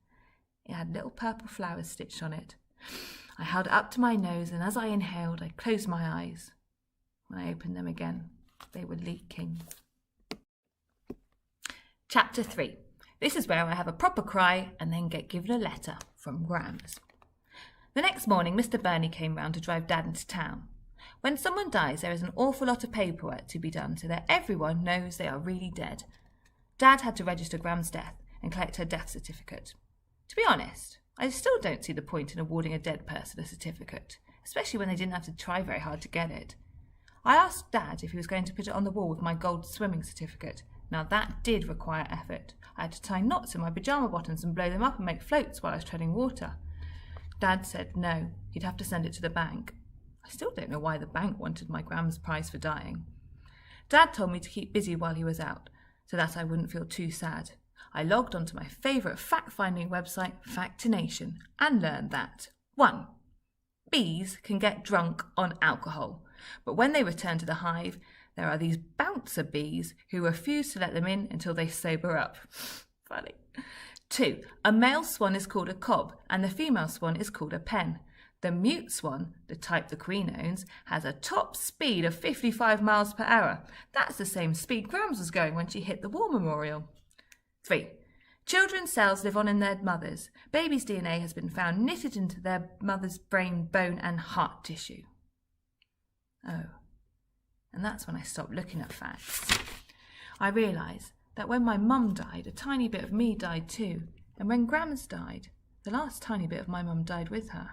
It had little purple flowers stitched on it. I held it up to my nose, and as I inhaled, I closed my eyes. When I opened them again, they were leaking. Chapter 3. This is where I have a proper cry and then get given a letter from Grams. The next morning, Mr. Burney came round to drive Dad into town. When someone dies, there is an awful lot of paperwork to be done so that everyone knows they are really dead. Dad had to register Gram's death and collect her death certificate. To be honest, I still don't see the point in awarding a dead person a certificate, especially when they didn't have to try very hard to get it. I asked Dad if he was going to put it on the wall with my gold swimming certificate. Now that did require effort. I had to tie knots in my pyjama bottoms and blow them up and make floats while I was treading water. Dad said no, he'd have to send it to the bank. I still don't know why the bank wanted my Gram's prize for dying. Dad told me to keep busy while he was out, so that I wouldn't feel too sad. I logged onto my favourite fact-finding website, Factination, and learned that 1. Bees can get drunk on alcohol, but when they return to the hive, there are these bouncer bees who refuse to let them in until they sober up. Funny. 2. A male swan is called a cob, and the female swan is called a pen. The mute swan, the type the Queen owns, has a top speed of 55 miles per hour. That's the same speed Grams was going when she hit the War Memorial. 3. Children's cells live on in their mothers. Baby's DNA has been found knitted into their mother's brain, bone and heart tissue. Oh. And that's when I stopped looking at facts. I realised that when my mum died, a tiny bit of me died too, and when Grams died, the last tiny bit of my mum died with her.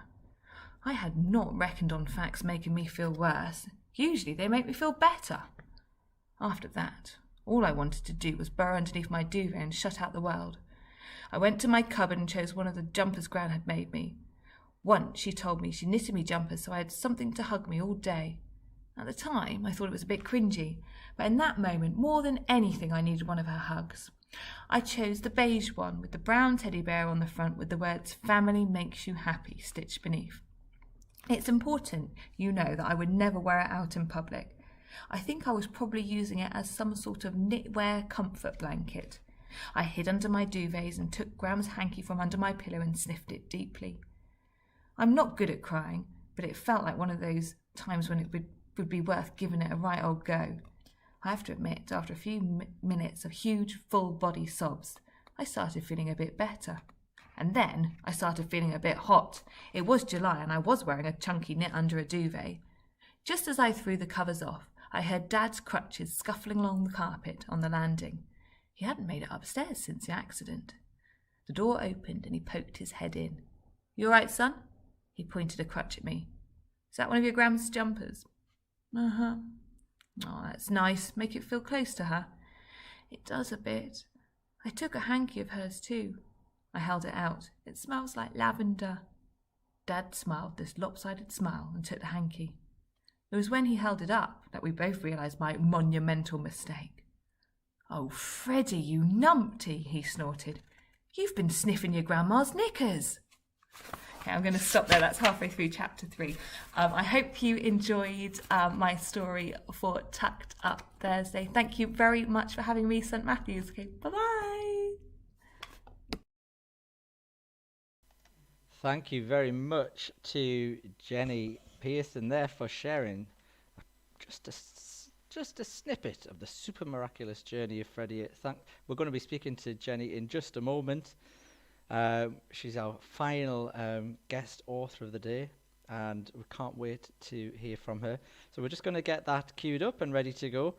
I had not reckoned on facts making me feel worse. Usually they make me feel better. After that, all I wanted to do was burrow underneath my duvet and shut out the world. I went to my cupboard and chose one of the jumpers Gran had made me. Once she told me she knitted me jumpers so I had something to hug me all day. At the time, I thought it was a bit cringy, but in that moment, more than anything, I needed one of her hugs. I chose the beige one with the brown teddy bear on the front with the words "Family makes you happy" stitched beneath. It's important, you know, that I would never wear it out in public. I think I was probably using it as some sort of knitwear comfort blanket. I hid under my duvets and took Gram's hanky from under my pillow and sniffed it deeply. I'm not good at crying, but it felt like one of those times when it would be worth giving it a right old go. I have to admit, after a few minutes of huge, full-body sobs, I started feeling a bit better. And then I started feeling a bit hot. It was July and I was wearing a chunky knit under a duvet. Just as I threw the covers off, I heard Dad's crutches scuffling along the carpet on the landing. He hadn't made it upstairs since the accident. The door opened and he poked his head in. "You all right, son?" He pointed a crutch at me. "Is that one of your Gram's jumpers?" "Uh-huh." "Oh, that's nice. Make it feel close to her." "It does a bit. I took a hanky of hers too." I held it out. "It smells like lavender." Dad smiled this lopsided smile and took the hanky. It was when he held it up that we both realised my monumental mistake. "Oh, Freddie, you numpty," he snorted. "You've been sniffing your grandma's knickers." Okay, I'm going to stop there. That's halfway through chapter 3. I hope you enjoyed my story for Tucked Up Thursday. Thank you very much for having me, St Matthews. Okay, bye-bye. Thank you very much to Jenny Pearson there for sharing just a snippet of the super miraculous journey of Freddie. We're going to be speaking to Jenny in just a moment. She's our final guest author of the day, and we can't wait to hear from her. So we're just going to get that queued up and ready to go.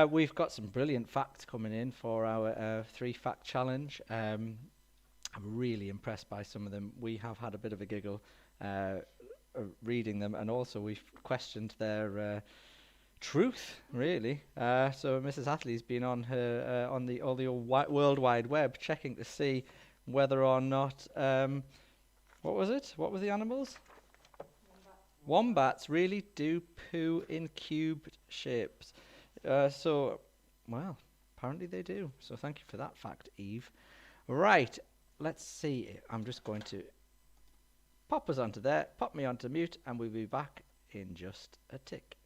We've got some brilliant facts coming in for our 3-fact challenge. I'm really impressed by some of them. We have had a bit of a giggle reading them, and also we've questioned their truth, really. So Mrs. Athley's been on her on the old World Wide Web checking to see whether or not what was it? What were the animals? Wombats really do poo in cubed shapes. So, well, apparently they do. So thank you for that fact, Eve. Right, let's see. I'm just going to pop us onto there, pop me onto mute, and we'll be back in just a tick.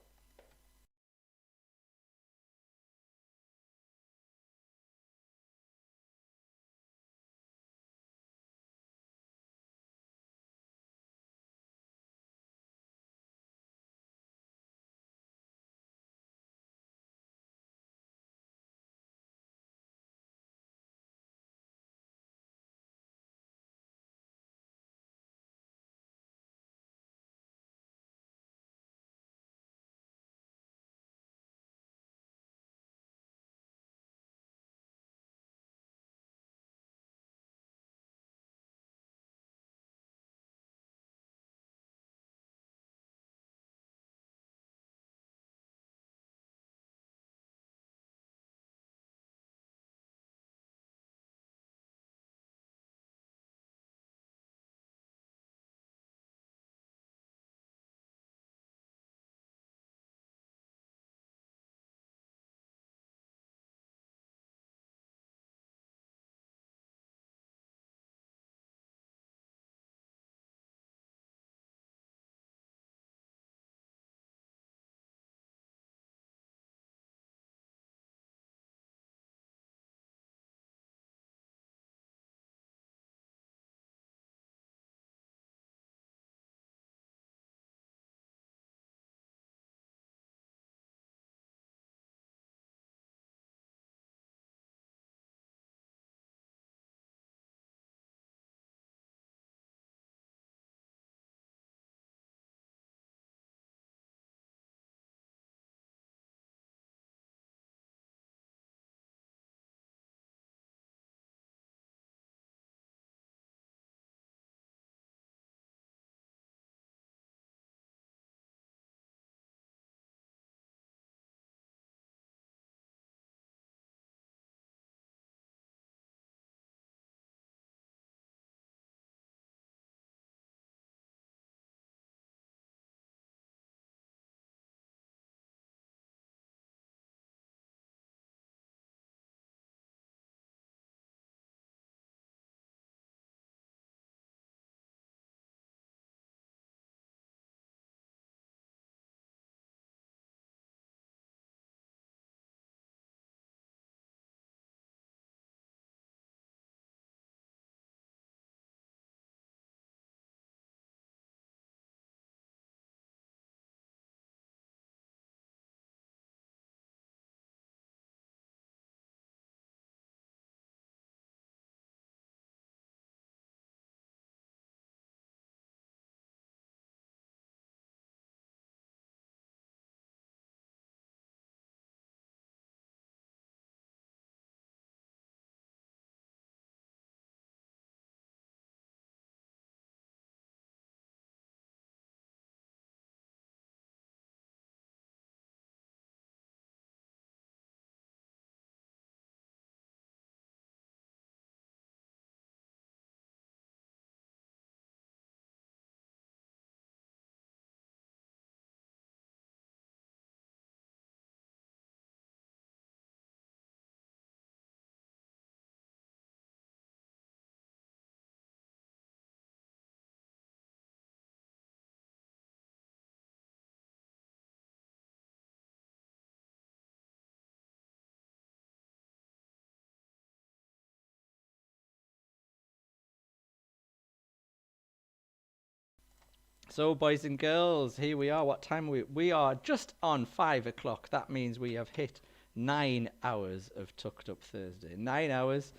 So, boys and girls, here we are. What time are we? We are just on 5 o'clock. That means we have hit 9 hours of Tucked Up Thursday. 9 hours,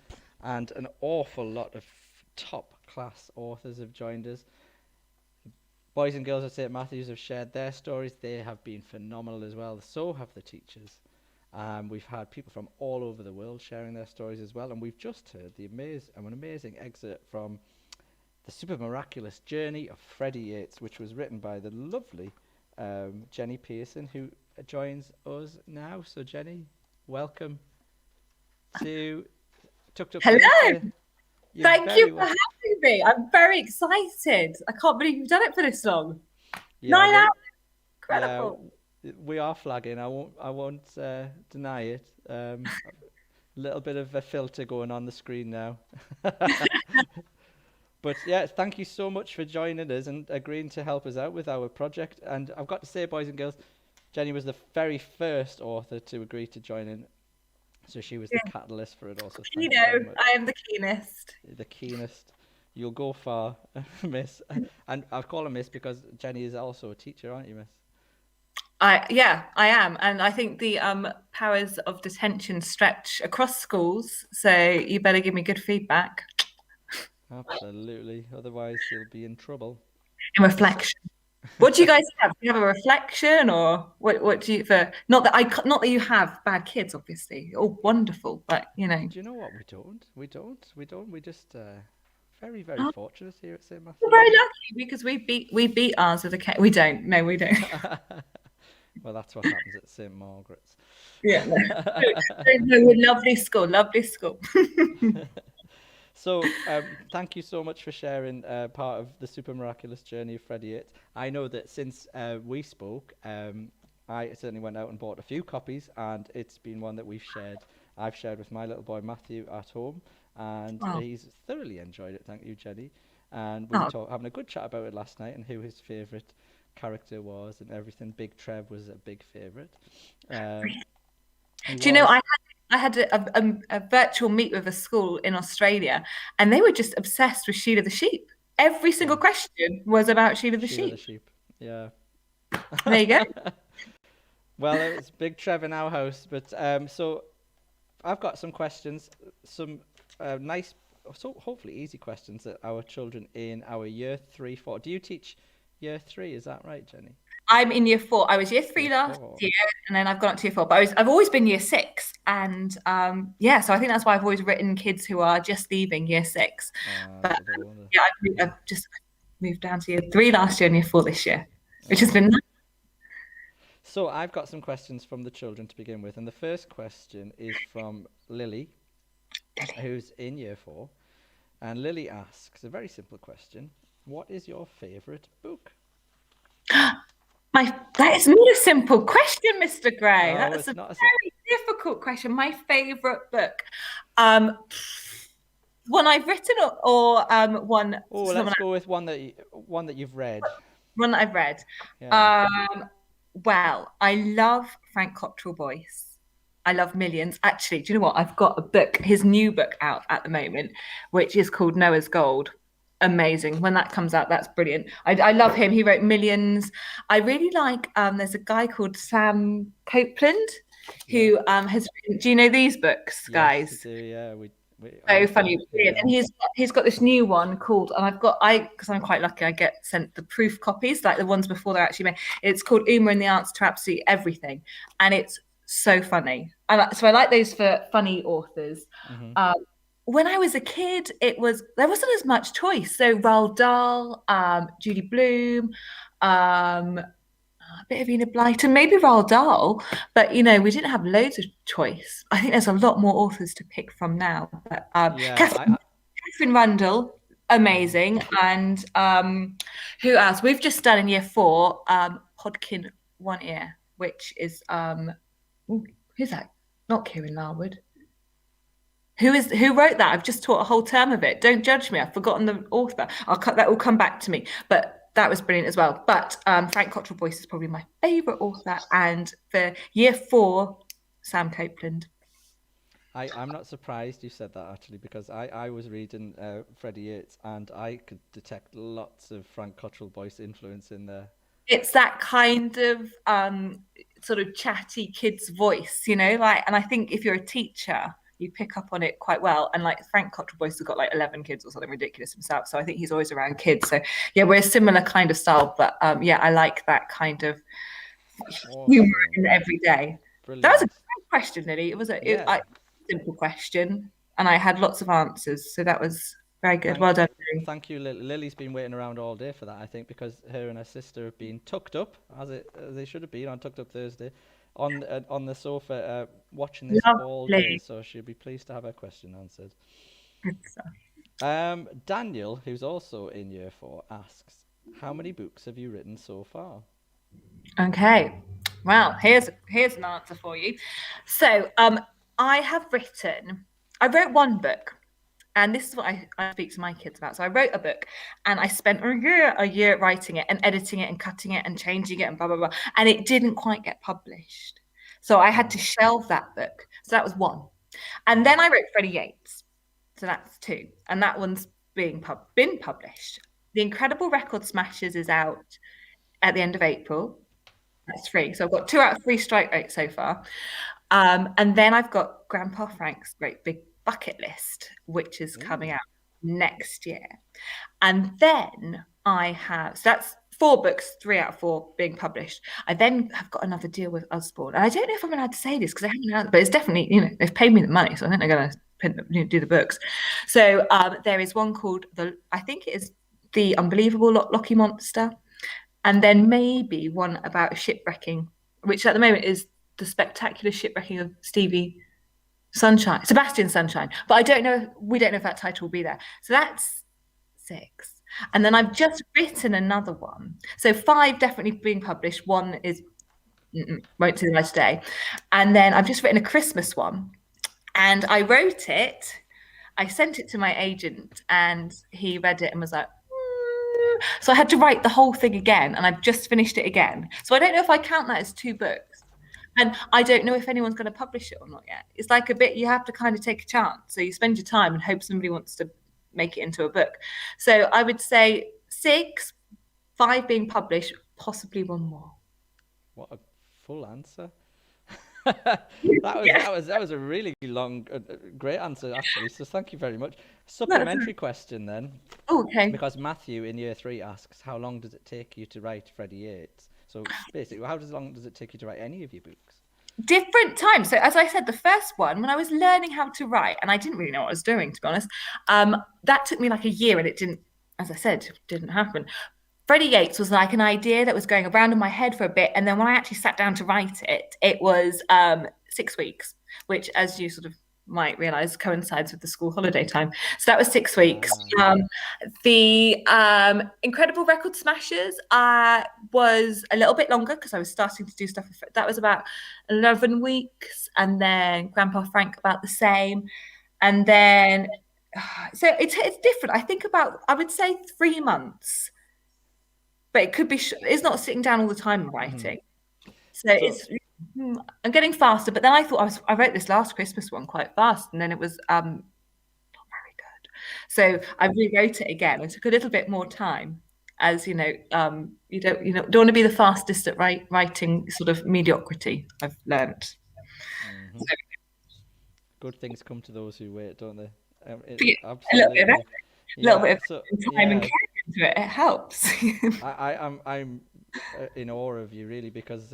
and an awful lot of top-class authors have joined us. Boys and girls at St Matthews have shared their stories. They have been phenomenal as well. So have the teachers. We've had people from all over the world sharing their stories as well. And we've just heard an amazing excerpt from The Super Miraculous Journey of Freddie Yates, which was written by the lovely Jenny Pearson, who joins us now. So, Jenny, welcome to Tucked Up. Hello. Thank you for having me. I'm very excited. I can't believe you've done it for this long. Yeah, 9 hours. Incredible. Yeah, we are flagging. I won't deny it. A little bit of a filter going on the screen now. But yeah, thank you so much for joining us and agreeing to help us out with our project. And I've got to say, boys and girls, Jenny was the very first author to agree to join in. So she was the catalyst for it also. You know, I am the keenest. The keenest. You'll go far, miss. And I call her miss because Jenny is also a teacher, aren't you, miss? Yeah, I am. And I think the powers of detention stretch across schools. So you better give me good feedback. Absolutely. Otherwise, you'll be in trouble. In reflection. What do you guys have? Do you have a reflection, or what do you for? Not that you have bad kids, obviously. Oh, wonderful, but you know. Do you know what? We don't. We just very fortunate here at St Matthews. We're very lucky because we beat ours with a K. We don't. No, we don't. Well, that's what happens at St Margaret's. Yeah. No, we're lovely school. Lovely school. So, thank you so much for sharing part of the Super Miraculous Journey of Freddie Yates. I know that since we spoke, I certainly went out and bought a few copies, and it's been one that I've shared with my little boy Matthew at home, and he's thoroughly enjoyed it. Thank you, Jenny. And we were having a good chat about it last night and who his favourite character was and everything. Big Trev was a big favourite. Do you know, I had a virtual meet with a school in Australia, and they were just obsessed with Sheila the sheep. Every single question was about Sheila the sheep. Yeah. There you go. Well, it's Big Trev in our house, but so I've got some questions, some nice, so hopefully easy questions that our children in our year 3, 4. Do you teach year 3? Is that right, Jenny? I'm in year 4. I was year 3 last year, and then I've gone up to year 4. But I've always been year 6, and so I think that's why I've always written kids who are just leaving year 6. But I've just moved down to year 3 last year and year 4 this year, which has been nice. So I've got some questions from the children to begin with, and the first question is from Lily, who's in year 4, and Lily asks a very simple question: what is your favourite book? That is not a simple question, Mr. Gray. No, That's a very difficult question. My favourite book, one I've written or one. Oh, let's go with one that you've read. One that I've read. Yeah. Well, I love Frank Cottrell Boyce. I love Millions. Actually, do you know what? I've got a book, his new book out at the moment, which is called Noah's Gold. Amazing. When that comes out, that's brilliant. I love him. He wrote Millions. I really like, there's a guy called Sam Copeland who has written, do you know these books, guys? Yes, we do, yeah. So funny. Brilliant. And he's got this new one called, and because I'm quite lucky, I get sent the proof copies, like the ones before they're actually made. It's called Uma and the Answer to Absolutely Everything. And it's so funny. So I like those for funny authors. Mm-hmm. When I was a kid, there wasn't as much choice. So Roald Dahl, Judy Blume, a bit of Enid Blyton, maybe Roald Dahl, but we didn't have loads of choice. I think there's a lot more authors to pick from now. But Catherine Rundle, amazing, and who else? We've just done in year 4, Podkin One Ear, which is who's that? Not Kieran Larwood. Who wrote that? I've just taught a whole term of it. Don't judge me. I've forgotten the author. That will come back to me. But that was brilliant as well. But Frank Cottrell Boyce is probably my favourite author. And for year 4, Sam Copeland. I'm not surprised you said that, actually, because I was reading Freddie Yates and I could detect lots of Frank Cottrell Boyce influence in there. It's that kind of sort of chatty kid's voice, you know, like, and I think if you're a teacher, you pick up on it quite well. And like Frank Cottrell Boyce has got like 11 kids or something ridiculous himself, so I think he's always around kids. So yeah, we're a similar kind of style, but yeah, I like that kind of humor in every day. Brilliant. That was a great question, Lily. It was a Yeah. simple question, and I had lots of answers, so that was very good. Well done, Lily. Thank you, Lily. Lily's been waiting around all day for that, I think, because her and her sister have been tucked up, as they should have been on Tucked Up Thursday, on the sofa, watching this all day. Lovely. So she'll be pleased to have her question answered. Good stuff. Daniel, who's also in Year 4, asks, how many books have you written so far? Okay, well, here's an answer for you. So I wrote one book, and this is what I speak to my kids about. So I wrote a book, and I spent a year writing it and editing it and cutting it and changing it and blah, blah, blah. And it didn't quite get published. So I had to shelve that book. So that was one. And then I wrote Freddie Yates. So that's 2. And that one's been published. The Incredible Record Smashers is out at the end of April. That's 3. So I've got 2 out of 3 strike rates so far. And then I've got Grandpa Frank's Great Big Bucket List, which is coming out next year. And then I have, so that's 4 books, 3 out of 4 being published. I then have got another deal with Usborne. And I don't know if I'm allowed to say this because I haven't announced, but it's definitely, you know, they've paid me the money. So I think they're going to do the books. So there is one called, I think it is The Unbelievable Lockie Monster. And then maybe one about shipwrecking, which at the moment is The Spectacular Shipwrecking of Sebastian Sunshine. But we don't know if that title will be there. So that's 6. And then I've just written another one. So 5 definitely being published. 1 is, won't see the light of day. And then I've just written a Christmas one. And I wrote it, I sent it to my agent, and he read it and was like, so I had to write the whole thing again, and I've just finished it again. So I don't know if I count that as 2 books. And I don't know if anyone's going to publish it or not yet. It's like a bit, you have to kind of take a chance. So you spend your time and hope somebody wants to make it into a book. So I would say 6, 5 being published, possibly 1 more. What a full answer. That was a really long, great answer, actually. So thank you very much. Supplementary question then. Okay. Because Matthew in Year 3 asks, how long does it take you to write Freddie Yates? So basically, how long does it take you to write any of your books? Different times. So as I said, the first one, when I was learning how to write, and I didn't really know what I was doing, to be honest, that took me like a year, and it didn't, as I said, didn't happen. Freddie Yates was like an idea that was going around in my head for a bit, and then when I actually sat down to write it, it was 6 weeks, which, as you sort of might realise, coincides with the school holiday time. So that was 6 weeks. The Incredible Record Smashers was a little bit longer because I was starting to do stuff. That was about 11 weeks, and then Grandpa Frank about the same, and then so it's different. I would say 3 months. But it could be, it's not sitting down all the time and writing. So I'm getting faster. But then I thought I wrote this last Christmas one quite fast, and then it was not very good. So I rewrote it again. It took a little bit more time, as you don't want to be the fastest at writing sort of mediocrity. I've learned. So, good things come to those who wait, don't they? Absolutely. A little bit of time and care into it. It helps. I'm in awe of you, really, because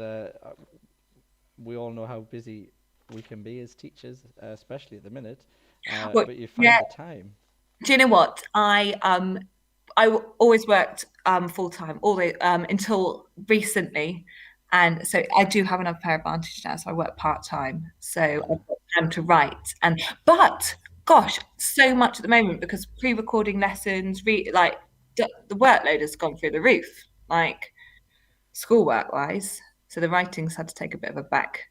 we all know how busy we can be as teachers, especially at the minute. But you find the time. Do you know what? I always worked full time, always until recently, and so I do have another pair of advantage now. So I work part time, so I've got time to write. But gosh, so much at the moment because pre-recording lessons, the workload has gone through the roof, like schoolwork wise. So the writing's had to take a bit of a back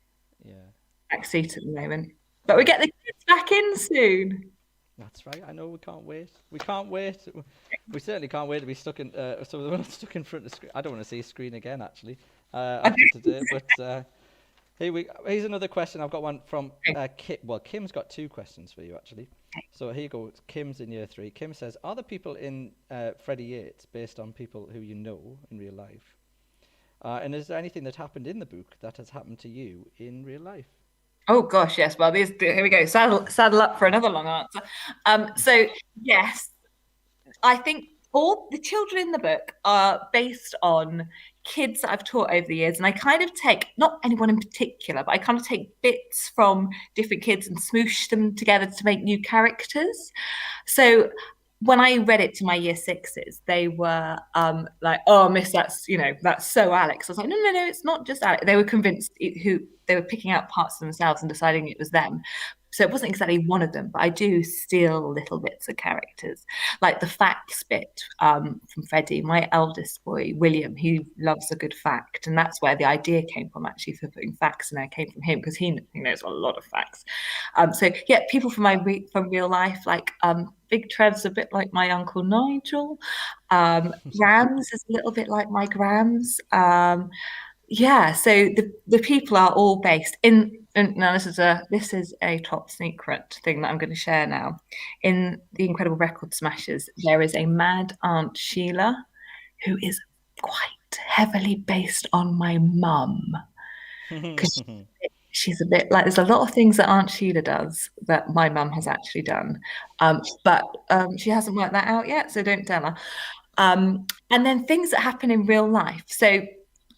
seat at the moment. But we get the kids back in soon. That's right. I know we can't wait. We can't wait. We certainly can't wait to be stuck in. So we're not stuck in front of the screen. I don't want to see a screen again, actually. After today, but Here's another question. I've got one from Kim. Well, Kim's got two questions for you, actually. So here you go. Kim's in year 3. Kim says, are the people in Freddie Yates based on people who you know in real life? And is there anything that happened in the book that has happened to you in real life? Oh gosh, yes. Well, here we go. Saddle up for another long answer. So yes, I think all the children in the book are based on kids that I've taught over the years, and I kind of take, not anyone in particular, but I kind of take bits from different kids and smoosh them together to make new characters. So when I read it to my year 6s, they were like, "Oh, Miss, that's so Alex." I was like, "No, it's not just Alex." They were convinced who they were picking out parts of themselves and deciding it was them. So it wasn't exactly one of them, but I do steal little bits of characters, like the facts bit from Freddie. My eldest boy, William, he loves a good fact, and that's where the idea came from, actually, for putting facts in there. Came from him, because he knows a lot of facts. So yeah, people from from real life, like Big Trev's a bit like my Uncle Nigel. Grams is a little bit like my Grams. Yeah, so the people are all based in. And now this is a top secret thing that I'm going to share now. In the Incredible Record Smashers, there is a mad Aunt Sheila who is quite heavily based on my mum. Because she's a bit like, there's a lot of things that Aunt Sheila does that my mum has actually done, but she hasn't worked that out yet, so don't tell her. And then things that happen in real life. So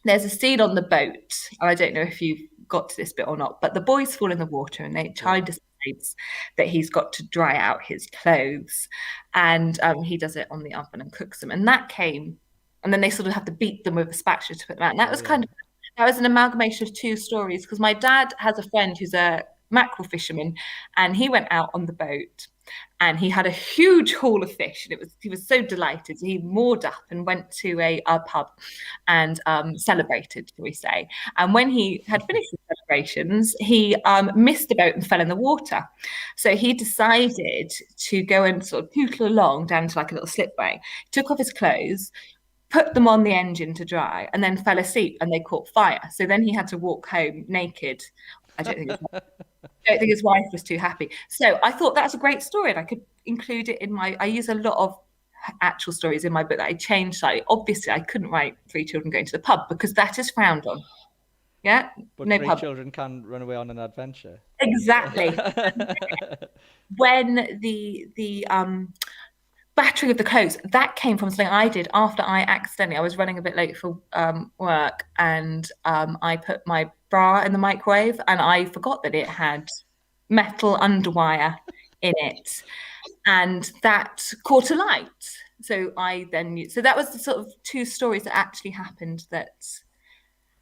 there's a scene on the boat. I don't know if you've got to this bit or not, but the boys fall in the water, and Charlie decides that he's got to dry out his clothes, and he does it on the oven and cooks them. And that came, and then they sort of have to beat them with a spatula to put them out. And that was that was an amalgamation of two stories, because my dad has a friend who's a mackerel fisherman, and he went out on the boat and he had a huge haul of fish, and he was so delighted. He moored up and went to a pub and celebrated, shall we say. And when he had finished the celebrations, he missed the boat and fell in the water. So he decided to go and sort of pootle along down to like a little slipway, took off his clothes, put them on the engine to dry, and then fell asleep, and they caught fire. So then he had to walk home naked. I don't think his wife was too happy. So I thought that's a great story, and I could include it in I use a lot of actual stories in my book that I changed slightly. Obviously, I couldn't write 3 children going to the pub, because that is frowned on. Yeah, but no 3 pub. children can run away on an adventure. Exactly. When the battering of the clothes, that came from something I did after I was running a bit late for work, and I put my bra in the microwave, and I forgot that it had metal underwire in it, and that caught alight. So I then knew. So that was the sort of 2 stories that actually happened.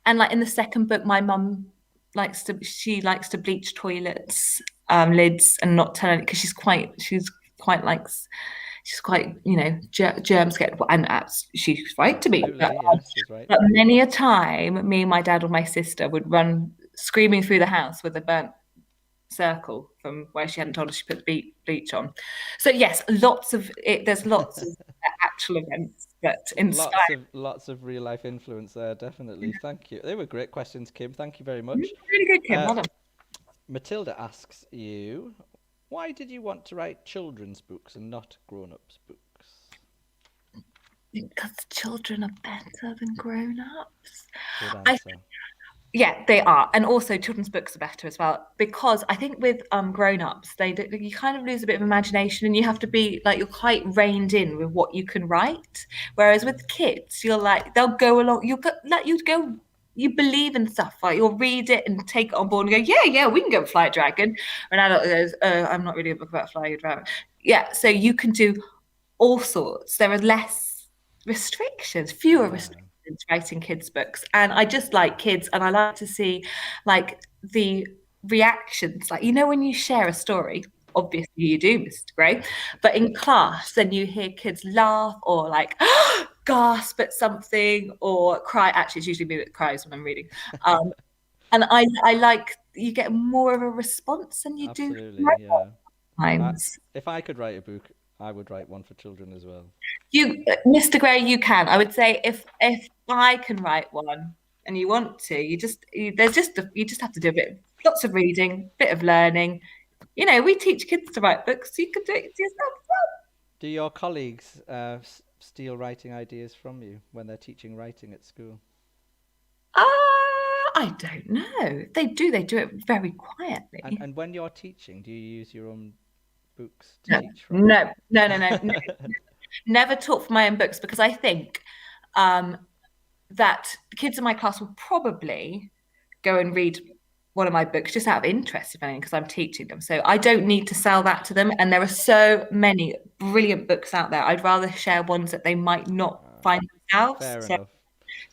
And like in the second book, my mum likes to bleach toilets lids and not tell anyone, because she's quite germ scared, and she's right to be. But many a time, me, my dad, or my sister would run screaming through the house with a burnt circle from where she hadn't told us she put bleach on. So yes, there's lots of actual events that inspire. Lots of real life influence there, definitely. Thank you. They were great questions, Kim. Thank you very much. Really good, Kim. Well done. Matilda asks you, why did you want to write children's books and not grown-ups books? Because children are better than grown-ups. Good answer. Yeah, they are. And also children's books are better as well, because I think with grown-ups, you kind of lose a bit of imagination, and you have to be like, you're quite reined in with what you can write. Whereas with kids, you're like, they'll go along, you believe in stuff, like you'll read it and take it on board and go, yeah, we can go fly a dragon. Or an adult goes, I'm not reading a book about flying a dragon. Yeah, so you can do all sorts. There are less restrictions, fewer restrictions writing kids' books. And I just like kids, and I like to see like the reactions. Like, when you share a story, obviously you do, Mr. Gray, but in class, then you hear kids laugh or like gasp at something or cry. Actually, it's usually me that cries when I'm reading. And I like, you get more of a response than you Absolutely, do yeah. times. If I could write a book, I would write one for children as well. Mr. Gray, you can. I would say if I can write one, and you want to, you just have to do lots of reading, bit of learning. You know, we teach kids to write books, so you can do it yourself as well. Do your colleagues steal writing ideas from you when they're teaching writing at school? I don't know. They do it very quietly. And when you're teaching, do you use your own books to teach from? No. Never taught from my own books, because I think that the kids in my class will probably go and read one of my books just out of interest, if anything, because I'm teaching them. So I don't need to sell that to them. And there are so many brilliant books out there. I'd rather share ones that they might not find themselves. Fair so enough.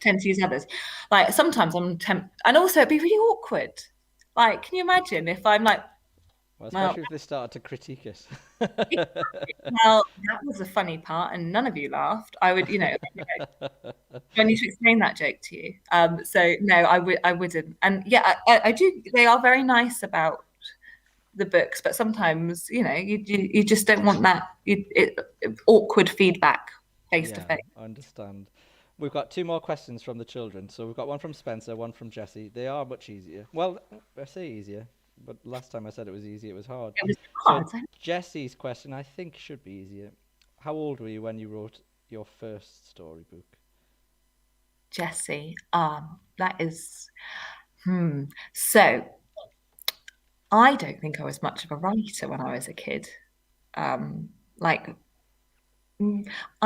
Tend to use others. Like sometimes I'm and also it'd be really awkward. Like, can you imagine if I'm like, well, especially if they started to critique it. Well, that was the funny part, and none of you laughed. I would, do I need to explain that joke to you? So no, I wouldn't. And yeah, I do. They are very nice about the books, but sometimes, you just don't want that awkward feedback face to face. I understand. We've got 2 more questions from the children. So we've got one from Spencer, one from Jessie. They are much easier. Well, I say easier, but last time I said it was easy, it was hard. It was hard. So Jessie's question, I think, should be easier. How old were you when you wrote your first storybook? Jessie, that is... So, I don't think I was much of a writer when I was a kid. I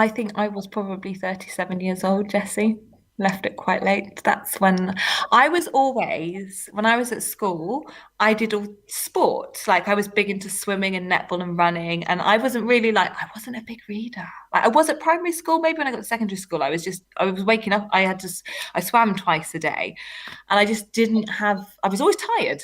think I was probably 37 years old, Jessie. Left it quite late. That's when I was always, when I was at school, I did all sport. Like I was big into swimming and netball and running. And I wasn't really I wasn't a big reader. Like I was at primary school, maybe when I got to secondary school, I was waking up. I swam twice a day. And I just I was always tired.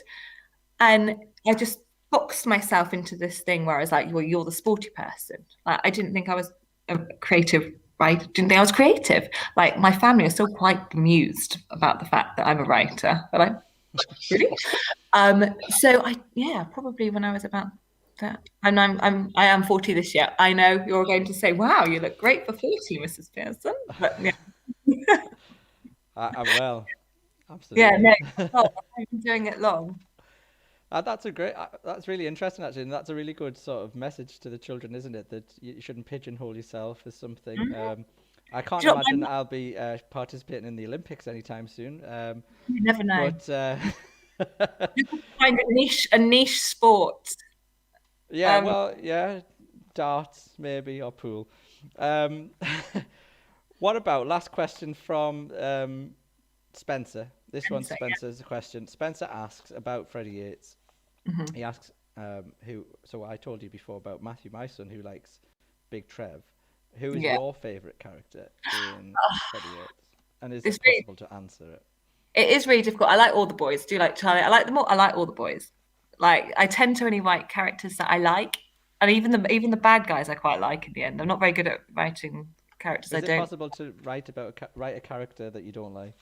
And I just boxed myself into this thing where I was like, well, you're the sporty person. Like, I didn't think I was a creative writer. Didn't think I was creative. Like my family are still quite bemused about the fact that I'm a writer. But I'm really. So probably when I was about that. And I am 40 this year. I know you're going to say, wow, you look great for 40, Mrs. Pearson. But yeah. I'm well. Absolutely. Yeah, no. I've been doing it long. That's really interesting, actually, and that's a really good sort of message to the children, isn't it? That you shouldn't pigeonhole yourself as something. Mm-hmm. I can't imagine I'll be participating in the Olympics anytime soon. You never know. But you can find a niche sport. Yeah, darts maybe, or pool. What about last question from Spencer? This one's Spencer's question. Spencer asks about Freddie Yates. Mm-hmm. He asks so I told you before about Matthew, my son, who likes Big Trev. Who is your favourite character in Freddie Yates? And is it possible to answer it? It is really difficult. I like all the boys. Do you like Charlie? I like them all. I like all the boys. Like I tend to only write characters that I like, and even the bad guys I quite like in the end. I'm not very good at writing characters I don't. Is it possible to write a character that you don't like?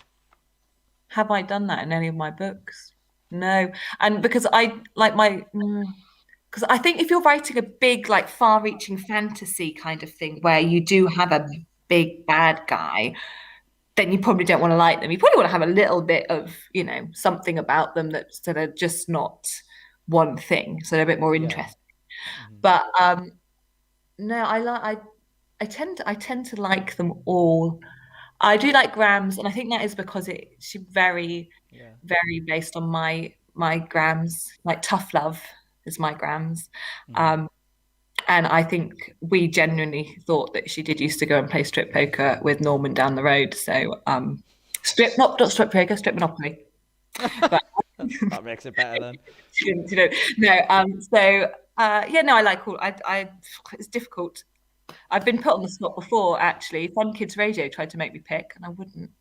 Have I done that in any of my books? No. And because I like because I think if you're writing a big, like far-reaching fantasy kind of thing where you do have a big bad guy, then you probably don't want to like them. You probably want to have a little bit of, something about them that are just not one thing, so they're a bit more interesting. Mm-hmm. But no, I tend to like them all. I do like Grams, and I think that is because she's very based on my Grams. Like Tough Love is my Grams. Mm. And I think we genuinely thought that she did used to go and play strip poker with Norman down the road. So not strip poker, strip Monopoly. But, that makes it better then. I like all. It's difficult. I've been put on the spot before, actually. Fun Kids Radio tried to make me pick, and I wouldn't.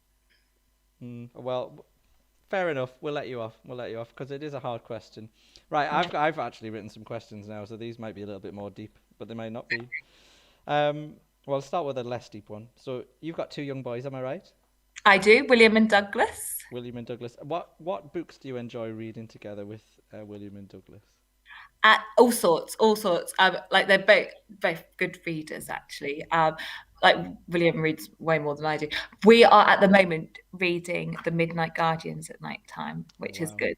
Well, fair enough. We'll let you off because it is a hard question. Right, I've actually written some questions now, so these might be a little bit more deep, but they might not be. Well, I'll start with a less deep one. So you've got 2 young boys, am I right? I do, William and Douglas. What books do you enjoy reading together with William and Douglas? All sorts. Like they're both good readers, actually. like William reads way more than I do. We are at the moment reading The Midnight Guardians at night time, which is good.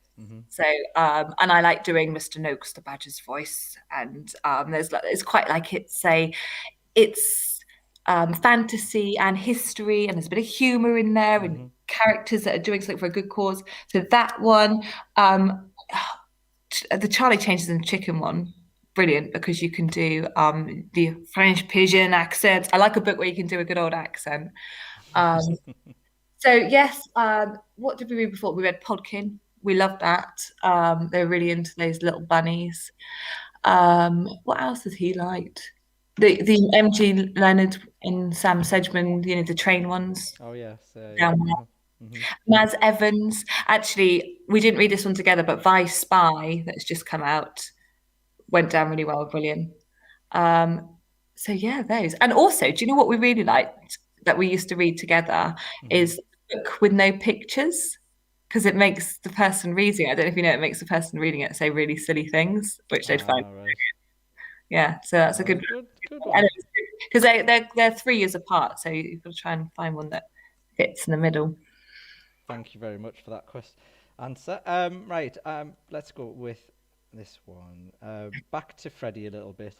So and I like doing Mr. Noakes the Badger's voice, and it's quite like it's fantasy and history, and there's a bit of humor in there, and characters that are doing something for a good cause. So that one, the Charlie Changes in the Chicken one, brilliant, because you can do the French pigeon accent. I like a book where you can do a good old accent. So yes, what did we read before? We read Podkin. We loved that. They were really into those little bunnies. What else has he liked? The M.G. Leonard and Sam Sedgman, the train ones. Oh yes. Down there. Maz Evans. Actually, we didn't read this one together, but Vice Spy that's just come out went down really well with William. So yeah, those. And also, do you know what we really liked that we used to read together is a book with no pictures, because it makes the person reading it, I don't know if you know, it makes the person reading it say really silly things, which they'd find. Right. Yeah, so that's a good one. Because they're 3 years apart, so you've got to try and find one that fits in the middle. Thank you very much for that answer. Right, let's go with this one. Back to Freddie a little bit.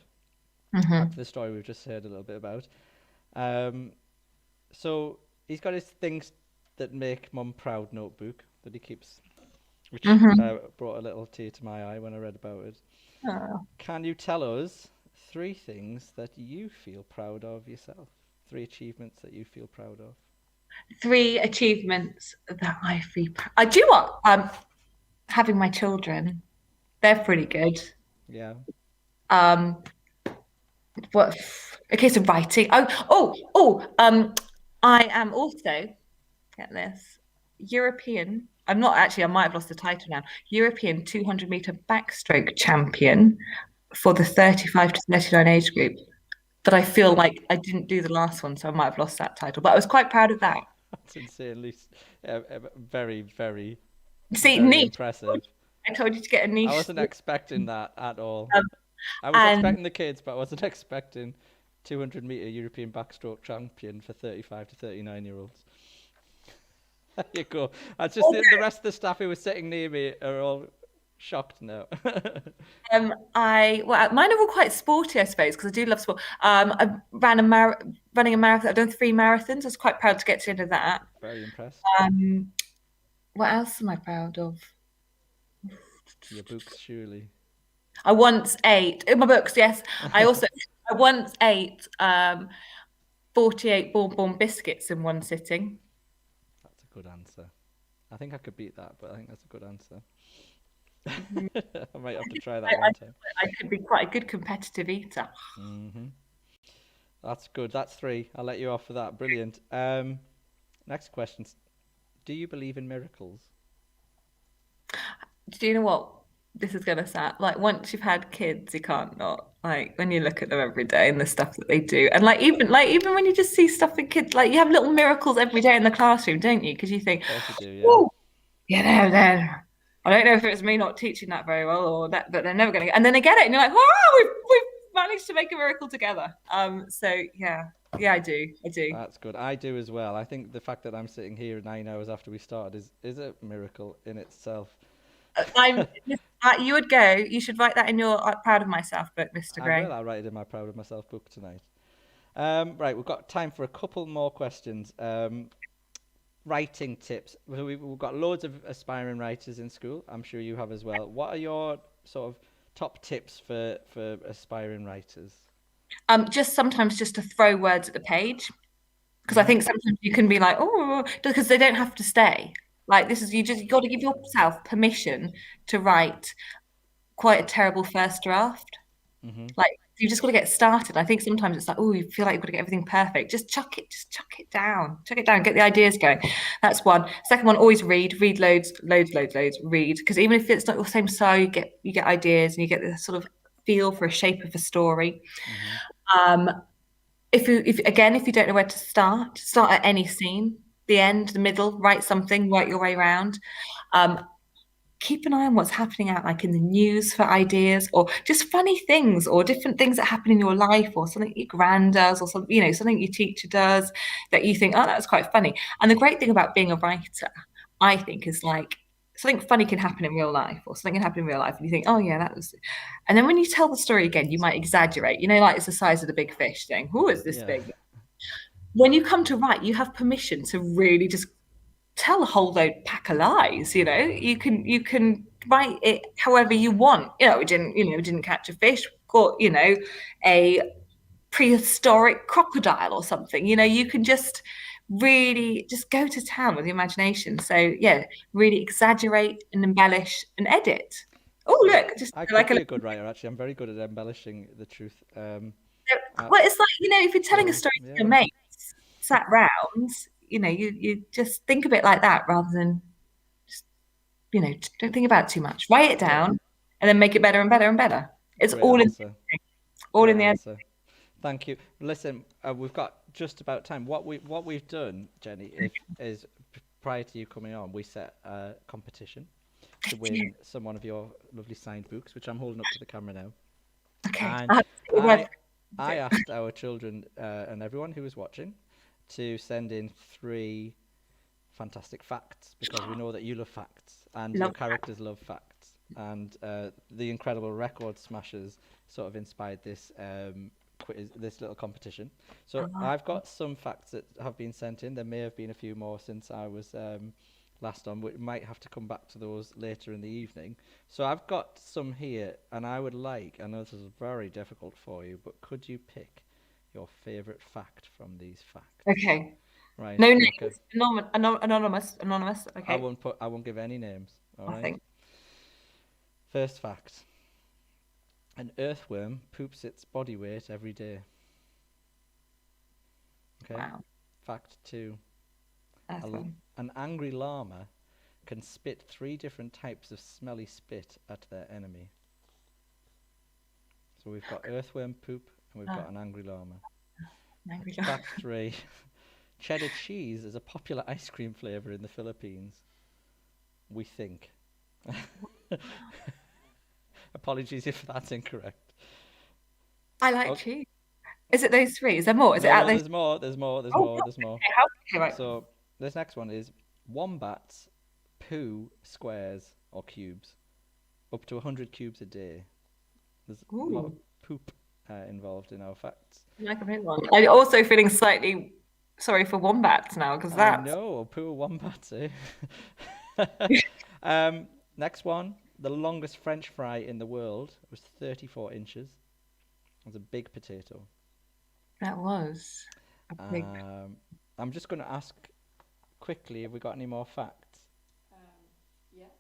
Back to the story we've just heard a little bit about. So he's got his things that make Mum proud notebook that he keeps, which brought a little tear to my eye when I read about it. Oh. Can you tell us 3 things that you feel proud of yourself? 3 achievements that you feel proud of? 3 achievements that I feel proud. I do what having my children. They're pretty good. Yeah. What? Okay, so writing. I am also, get this, European. I'm not actually. I might have lost the title now. European 200-meter backstroke champion for the 35 to 39 age group. But I feel like I didn't do the last one, so I might have lost that title. But I was quite proud of that. That's insanely very, very, very impressive. I told you to get a niche. I wasn't expecting that at all. I was expecting the kids, but I wasn't expecting 200-meter European backstroke champion for 35 to 39-year-olds. There you go. I just the rest of the staff who were sitting near me are all shocked now. Mine are all quite sporty, I suppose, because I do love sport. I ran running a marathon. I've done 3 marathons. I was quite proud to get to the end of that. Very impressed. What else am I proud of? Your books, surely. I once ate in my books. Yes, I once ate 48 bonbon biscuits in one sitting. That's a good answer. I think I could beat that, but I think that's a good answer. I might have to try that one time. I could be quite a good competitive eater. That's good. That's 3. I'll let you off for that. Brilliant. Next question. Do you believe in miracles? Do you know what? This is going to sound like, once you've had kids, you can't not. Like, when you look at them every day and the stuff that they do, and even when you just see stuff in kids, like, you have little miracles every day in the classroom, don't you? Because you think, oh, yeah, I don't know if it was me not teaching that very well or that, but they're never going to get. And then they get it, and you're like, wow, we've managed to make a miracle together. So yeah, I do. That's good. I do as well. I think the fact that I'm sitting here 9 hours after we started is a miracle in itself. You would go. You should write that in your Proud of Myself book, Mr. Gray. I'll write it in my Proud of Myself book tonight. Right, we've got time for a couple more questions. Writing tips. We've got loads of aspiring writers in school. I'm sure you have as well. What are your sort of top tips for aspiring writers? Just sometimes just to throw words at the page, because I think sometimes you can be like, oh, because they don't have to stay. Like, you got to give yourself permission to write quite a terrible first draft. Like, you just got to get started. I think sometimes it's like, oh, you feel like you've got to get everything perfect. Just chuck it down, get the ideas going. That's one. Second one, always read loads, read, because even if it's not your same style, you get ideas and you get this sort of feel for a shape of a story. If you don't know where to start at any scene. The end, the middle, write something, work your way around. keep an eye on what's happening out like in the news for ideas, or just funny things, or different things that happen in your life, or something your gran does, or something, something your teacher does that you think, oh, that's quite funny. And the great thing about being a writer, I think, is like something funny can happen in real life, or something can happen in real life, and you think, oh yeah, that was. And then when you tell the story again, you might exaggerate. Like it's the size of the big fish thing. Who is this big? When you come to write, you have permission to really just tell a whole pack of lies. You can write it however you want. We didn't catch a fish, caught a prehistoric crocodile or something. You can just really just go to town with the imagination. So yeah, really exaggerate and embellish and edit. Oh look, just I could be a good writer. Actually, I'm very good at embellishing the truth. Well, it's like if you're telling a story to your mates sat round, you just think of it like that rather than just don't think about it too much. Write it down and then make it better and better and better. It's Great all answer. in the end. Thank you. Listen, we've got just about time. What we've done, Jenny, is prior to you coming on, we set a competition to win one of your lovely signed books, which I'm holding up to the camera now. Okay. And I asked our children and everyone who was watching to send in 3 fantastic facts, because we know that you love facts and your characters love facts, and the incredible record smashers sort of inspired this quiz, this little competition. So I've got some facts that have been sent in. There may have been a few more since I was last on. We might have to come back to those later in the evening. So I've got some here, and I would I know this is very difficult for you, but could you pick your favourite fact from these facts? Okay. Right. No names. Anonymous. Okay. I won't give any names. All right. Nothing. First fact. An earthworm poops its body weight every day. Okay. Wow. Fact 2. Earthworm. An angry llama can spit 3 different types of smelly spit at their enemy. So we've got earthworm poop and we've got an angry llama. Fact 3. Cheddar cheese is a popular ice cream flavour in the Philippines. We think. Apologies if that's incorrect. I like cheese. Is it those 3? Is there more? There's more. Okay, right. So this next one is wombats poo squares or cubes up to 100 cubes a day. There's a lot of poop involved in our facts. I'm also feeling slightly sorry for wombats now, because that's... I know, poor wombats, eh? Next one. The longest French fry in the world was 34 inches. It was a big potato. That was a big... I'm just going to ask quickly, have we got any more facts? Yeah.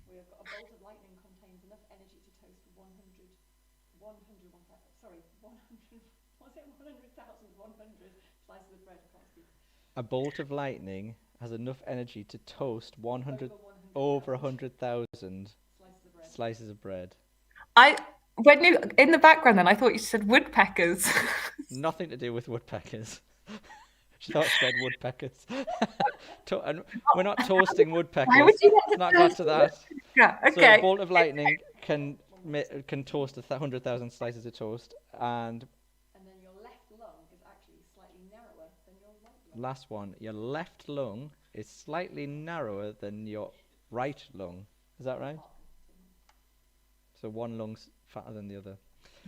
We've got a bolt of lightning contains enough energy to toast 100,100 slices of bread. I can't speak. A bolt of lightning has enough energy to toast over 100,000 slices of bread. When you in the background, then I thought you said woodpeckers. Nothing to do with woodpeckers. She thought it said woodpeckers. And we're not toasting woodpeckers. Why would you It's not got to that. Yeah, okay. So a bolt of lightning can toast 100,000 slices of toast, and then your left lung is actually slightly narrower than your right lung. Last one, your left lung is slightly narrower than your right lung. Is that right? So one lung's fatter than the other.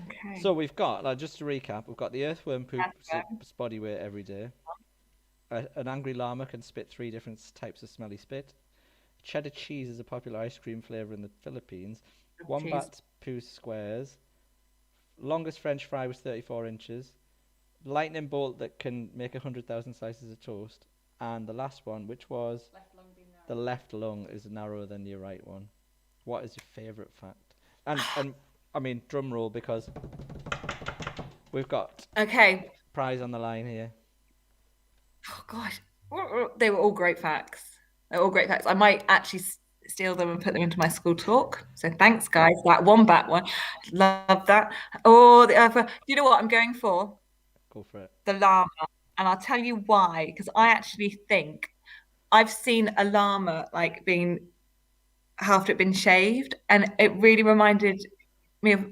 Okay. So we've got, just to recap, we've got the earthworm poops its body weight every day. An angry llama can spit 3 different types of smelly spit. Cheddar cheese is a popular ice cream flavour in the Philippines. Wombats poo squares. Longest French fry was 34 inches. Lightning bolt that can make 100,000 slices of toast. And the last one, which was the left lung is narrower than your right one. What is your favourite fact? And I mean, drum roll, because we've got prize on the line here. Oh gosh, they were all great facts. I might actually steal them and put them into my school talk. So thanks, guys. That wombat one, love that. Oh, the other. You know what I'm going for? Go for it. The llama, and I'll tell you why. Because I actually think I've seen a llama being after it'd been shaved, and it really reminded me of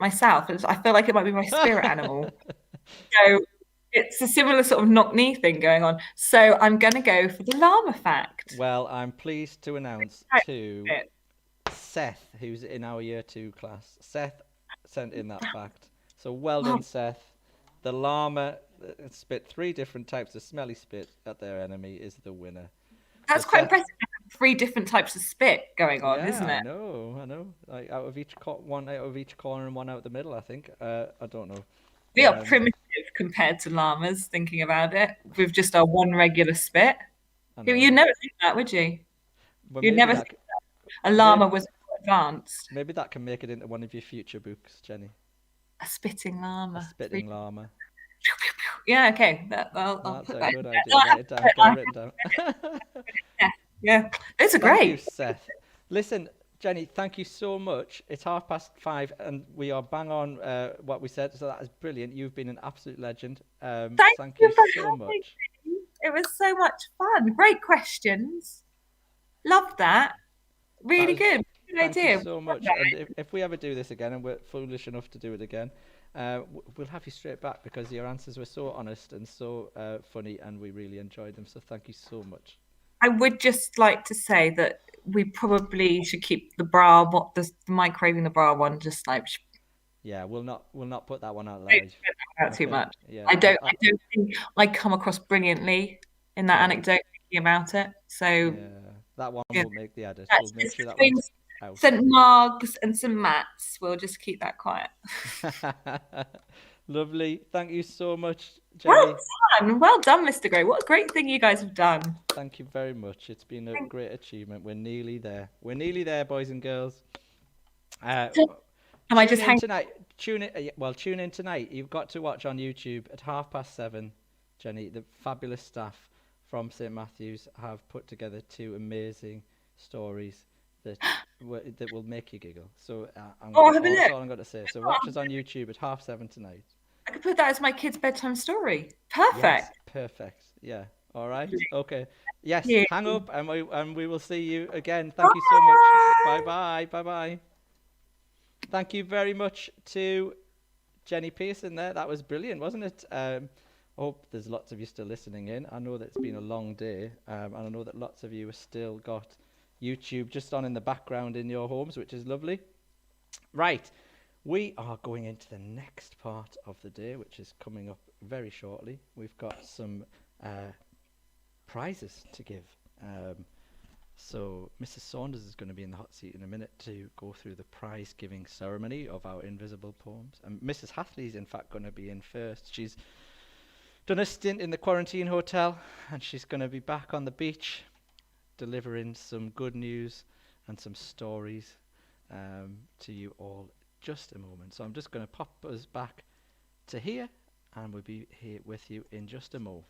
myself. I feel like it might be my spirit animal. So it's a similar sort of knock-knee thing going on. So I'm going to go for the llama fact. Well, I'm pleased to announce to Seth, who's in our year 2 class. Seth sent in that fact. So well done, Seth. The llama spit 3 different types of smelly spit at their enemy is the winner. That's quite impressive. 3 different types of spit going on, isn't it? I know. Like out of each one out of each corner and one out the middle, I think. I don't know. We are primitive compared to llamas, thinking about it, with just our one regular spit. You'd never think that, would you? Well, You'd never think that a llama was advanced. Maybe that can make it into one of your future books, Jenny. A spitting llama. A spitting llama. Yeah, okay. That's a good idea. Write it down. Get it written down. Yeah, those are Thank great. you, Seth. Listen, Jenny, thank you so much. It's 5:30 and we are bang on what we said, so that is brilliant. You've been an absolute legend. Thank you so much. Me. It was so much fun. Great questions. Loved that. Really good. Good Thank idea. you so much. And if we ever do this again, and we're foolish enough to do it again, we'll have you straight back because your answers were so honest and so funny, and we really enjoyed them. So thank you so much. I would just like to say that we probably should keep the bra, the microwaving the bra one, just like. Yeah, we'll not put that one out loud. Out too much. Yeah, I don't think I come across brilliantly in that anecdote thinking about it. So yeah, that one will make the edit. We'll make sure that between one's out. St. Mark's and St. Matt's, we'll just keep that quiet. Lovely. Thank you so much, Jenny. Well done, Mr. Gray. What a great thing you guys have done. Thank you very much. It's been a great achievement. We're nearly there. We're nearly there, boys and girls. Am I just hanging tonight? Tune in tonight. You've got to watch on YouTube at 7:30. Jenny, the fabulous staff from St. Matthew's have put together 2 amazing stories that will make you giggle. So that's all I'm going to say. So watch us on YouTube at 7:30 tonight. I could put that as my kid's bedtime story. Perfect. Yes, perfect. Yeah. All right. Okay. Yes. Hang up, and we will see you again. Thank you so much. Bye bye. Thank you very much to Jenny Pearson there. That was brilliant, wasn't it? I hope there's lots of you still listening in. I know that it's been a long day, and I know that lots of you have still got YouTube just on in the background in your homes, which is lovely. Right, we are going into the next part of the day, which is coming up very shortly. We've got some prizes to give. So Mrs. Saunders is going to be in the hot seat in a minute to go through the prize giving ceremony of our invisible poems. And Mrs. Hathley is in fact going to be in first. She's done a stint in the quarantine hotel and she's going to be back on the beach delivering some good news and some stories to you all just a moment. So I'm just going to pop us back to here and we'll be here with you in just a moment.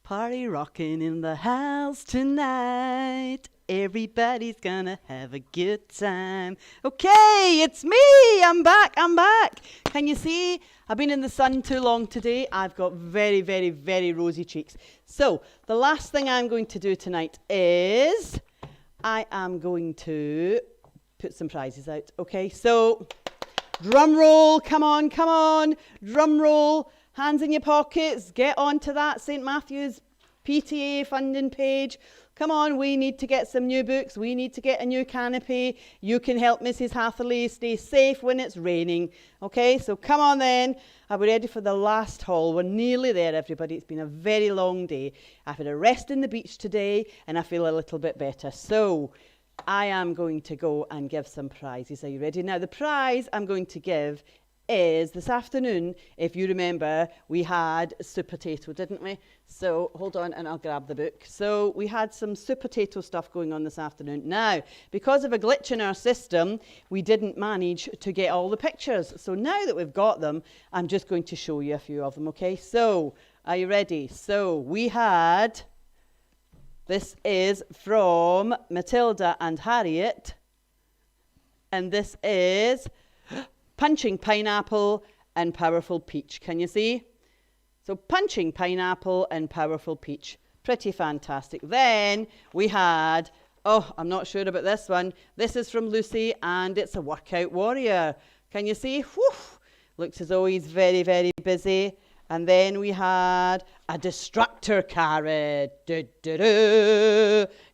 Party rocking in the house tonight. Everybody's gonna have a good time. Okay, it's me. I'm back. Can you see? I've been in the sun too long today. I've got very, very, very rosy cheeks. So the last thing I'm going to do tonight is I am going to put some prizes out. Okay, so drum roll. Come on. Drum roll. Hands in your pockets. Get onto that St. Matthew's PTA funding page. Come on, we need to get some new books. We need to get a new canopy. You can help Mrs. Hatherley stay safe when it's raining. Okay, so come on then. Are we ready for the last haul? We're nearly there, everybody. It's been a very long day. I've had a rest in the beach today and I feel a little bit better. So I am going to go and give some prizes. Are you ready? Now, the prize I'm going to give is this afternoon, if you remember, we had soup potato, didn't we? So hold on and I'll grab the book. So we had some soup potato stuff going on this afternoon. Now, because of a glitch in our system, we didn't manage to get all the pictures. So now that we've got them, I'm just going to show you a few of them, okay? So, are you ready? So we had, this is from Matilda and Harriet, and this is Punching Pineapple and Powerful Peach. Can you see? So Punching Pineapple and Powerful Peach. Pretty fantastic. Then we had, oh, I'm not sure about this one. This is from Lucy and it's a workout warrior. Can you see? Whew. Looks as though he's very, very busy. And then we had a destructor carrot.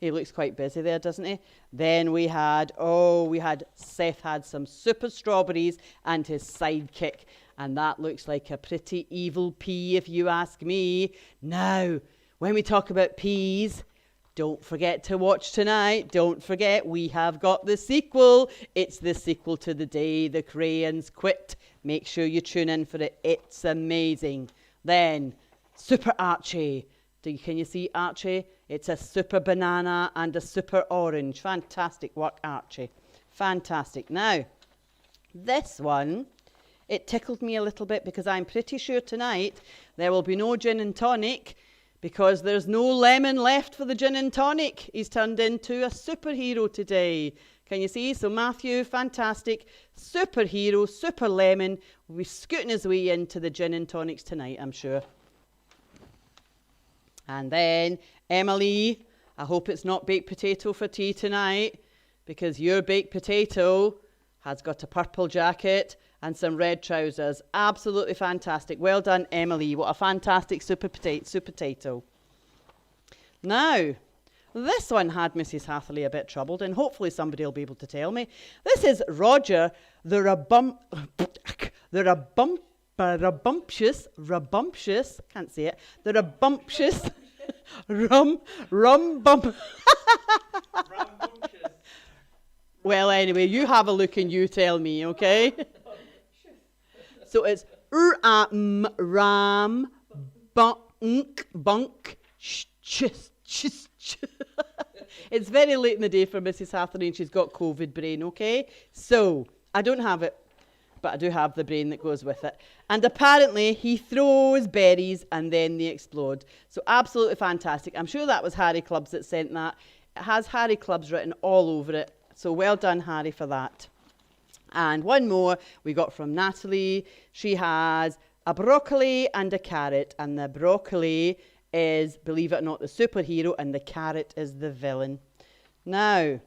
He looks quite busy there, doesn't he? Then we had, Seth had some super strawberries and his sidekick. And that looks like a pretty evil pea, if you ask me. Now, when we talk about peas, don't forget to watch tonight. Don't forget, we have got the sequel. It's the sequel to The Day the Crayons Quit. Make sure you tune in for it. It's amazing. Then, Super Archie. Can you see Archie? It's a super banana and a super orange. Fantastic work, Archie. Fantastic. Now, this one, it tickled me a little bit because I'm pretty sure tonight there will be no gin and tonic because there's no lemon left for the gin and tonic. He's turned into a superhero today. Can you see? So Matthew, fantastic. Superhero, super lemon. We'll be scooting his way into the gin and tonics tonight, I'm sure. And then Emily, I hope it's not baked potato for tea tonight because your baked potato has got a purple jacket and some red trousers. Absolutely fantastic. Well done, Emily. What a fantastic super potato. Now, this one had Mrs. Hatherley a bit troubled, and hopefully somebody will be able to tell me. This is Roger, the rambunctious, can't say it, the rambunctious, Well, anyway, you have a look and you tell me, okay? So it's ram, bunk, It's very late in the day for Mrs. Hatherley and she's got COVID brain, okay? So, I don't have it, but I do have the brain that goes with it. And apparently, he throws berries and then they explode. So, absolutely fantastic. I'm sure that was Harry Clubs that sent that. It has Harry Clubs written all over it. So, well done, Harry, for that. And one more we got from Natalie. She has a broccoli and a carrot. And the broccoli is, believe it or not, the superhero, and the carrot is the villain. Now,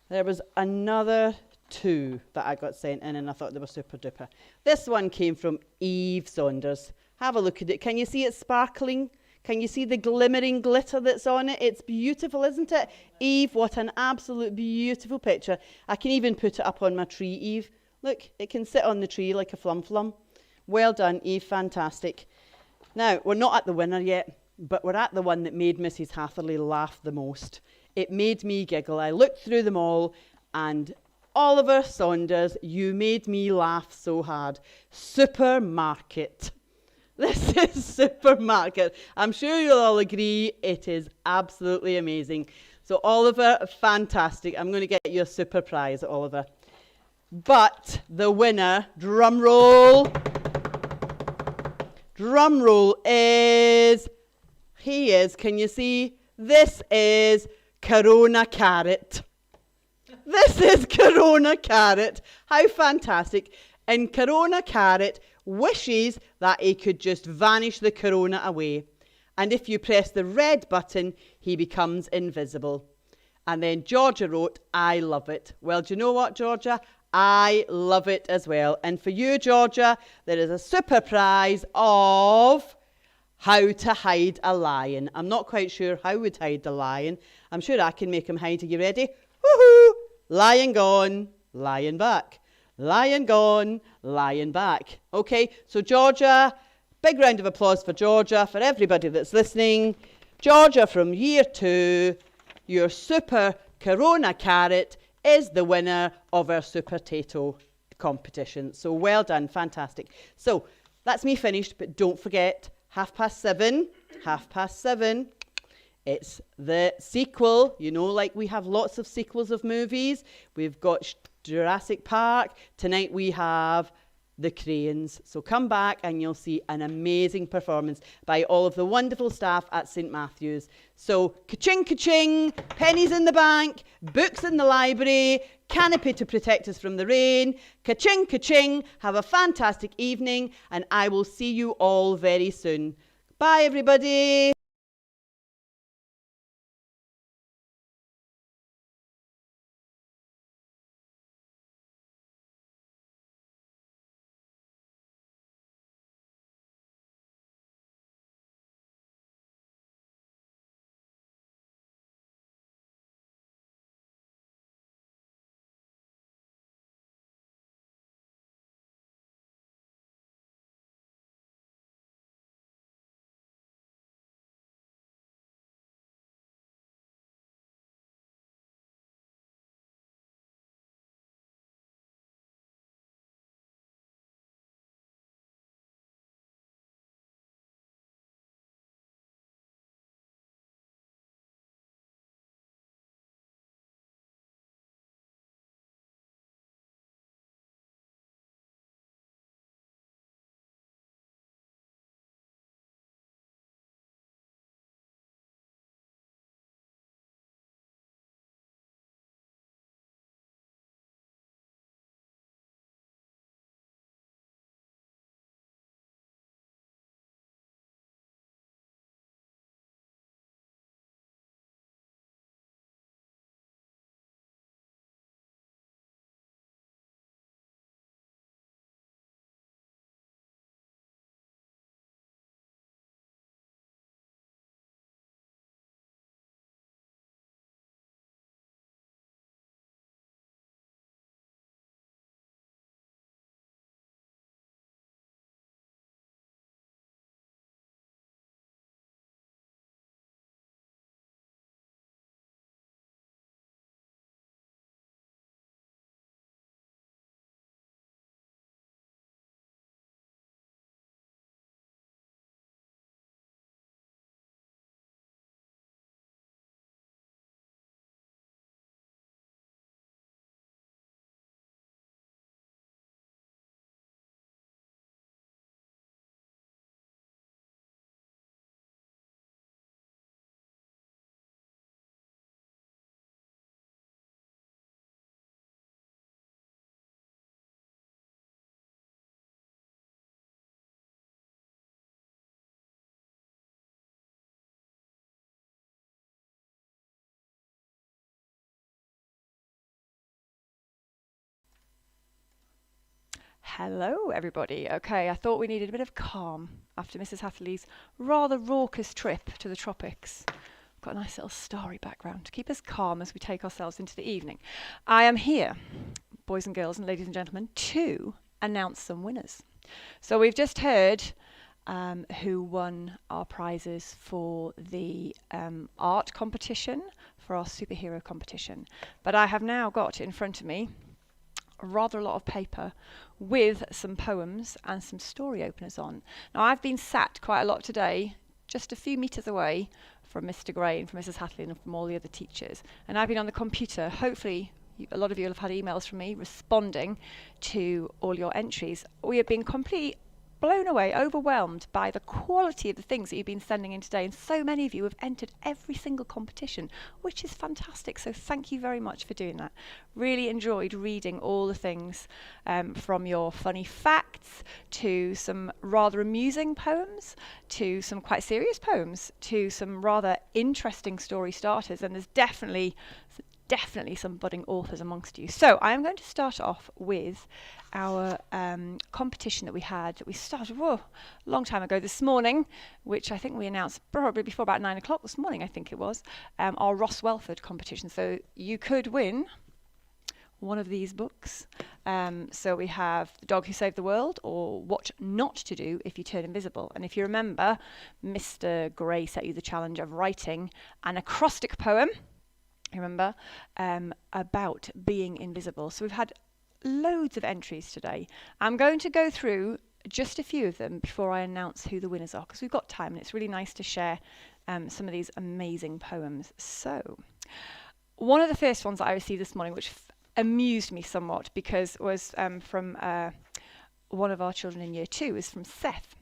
there was another two that I got sent in, and I thought they were super duper. This one came from Eve Saunders. Have a look at it. Can you see it sparkling? Can you see the glimmering glitter that's on it? It's beautiful, isn't it? Eve, what an absolute beautiful picture. I can even put it up on my tree, Eve. Look, it can sit on the tree like a flum-flum. Well done, Eve. Fantastic. Now, we're not at the winner yet, but we're at the one that made Mrs. Hatherley laugh the most. It made me giggle. I looked through them all, and Oliver Saunders, you made me laugh so hard. Supermarket. This is Supermarket. I'm sure you'll all agree it is absolutely amazing. So, Oliver, fantastic. I'm going to get you a super prize, Oliver. But the winner, drum roll, drum roll, is, he is, can you see? This is Corona Carrot. This is Corona Carrot. How fantastic. And Corona Carrot wishes that he could just vanish the corona away. And if you press the red button, he becomes invisible. And then Georgia wrote, I love it. Well, do you know what, Georgia? I love it as well. And for you, Georgia, there is a super prize of how to hide a lion. I'm not quite sure how we'd hide the lion. I'm sure I can make him hide. Are you ready? Woohoo! Lion gone, lion back. Lion gone, lion back. Okay, so Georgia, big round of applause for Georgia, for everybody that's listening. Georgia from year 2, your super Corona Carrot is the winner of our Super Tato competition. So well done, fantastic. So that's me finished, but don't forget, 7:30. It's the sequel, you know, like we have lots of sequels of movies. We've got Jurassic Park. Tonight we have The Cranes. So come back and you'll see an amazing performance by all of the wonderful staff at St. Matthew's. So ka-ching, ka-ching, pennies in the bank, books in the library, canopy to protect us from the rain. Ka-ching, ka-ching, have a fantastic evening and I will see you all very soon. Bye everybody. Hello, everybody. Okay, I thought we needed a bit of calm after Mrs. Hatherley's rather raucous trip to the tropics. Got a nice little starry background to keep us calm as we take ourselves into the evening. I am here, boys and girls and ladies and gentlemen, to announce some winners. So we've just heard who won our prizes for the art competition, for our superhero competition. But I have now got in front of me rather a lot of paper with some poems and some story openers on. Now I've been sat quite a lot today, just a few metres away from Mr. Gray and from Mrs. Hatley and from all the other teachers, and I've been on the computer. Hopefully a lot of you will have had emails from me responding to all your entries. We have been completely blown away, overwhelmed by the quality of the things that you've been sending in today. And so many of you have entered every single competition, which is fantastic. So thank you very much for doing that. Really enjoyed reading all the things, from your funny facts to some rather amusing poems, to some quite serious poems, to some rather interesting story starters. And there's definitely some budding authors amongst you. So I am going to start off with our competition that we started a long time ago this morning, which I think we announced probably before about 9 o'clock this morning, I think it was, our Ross Welford competition. So you could win one of these books. So we have The Dog Who Saved the World, or What Not to Do If You Turn Invisible. And if you remember, Mr. Gray set you the challenge of writing an acrostic poem, remember, about being invisible. So we've had loads of entries today. I'm going to go through just a few of them before I announce who the winners are, because we've got time and it's really nice to share some of these amazing poems. So one of the first ones that I received this morning, which amused me somewhat because it was from one of our children in year 2, is from Seth.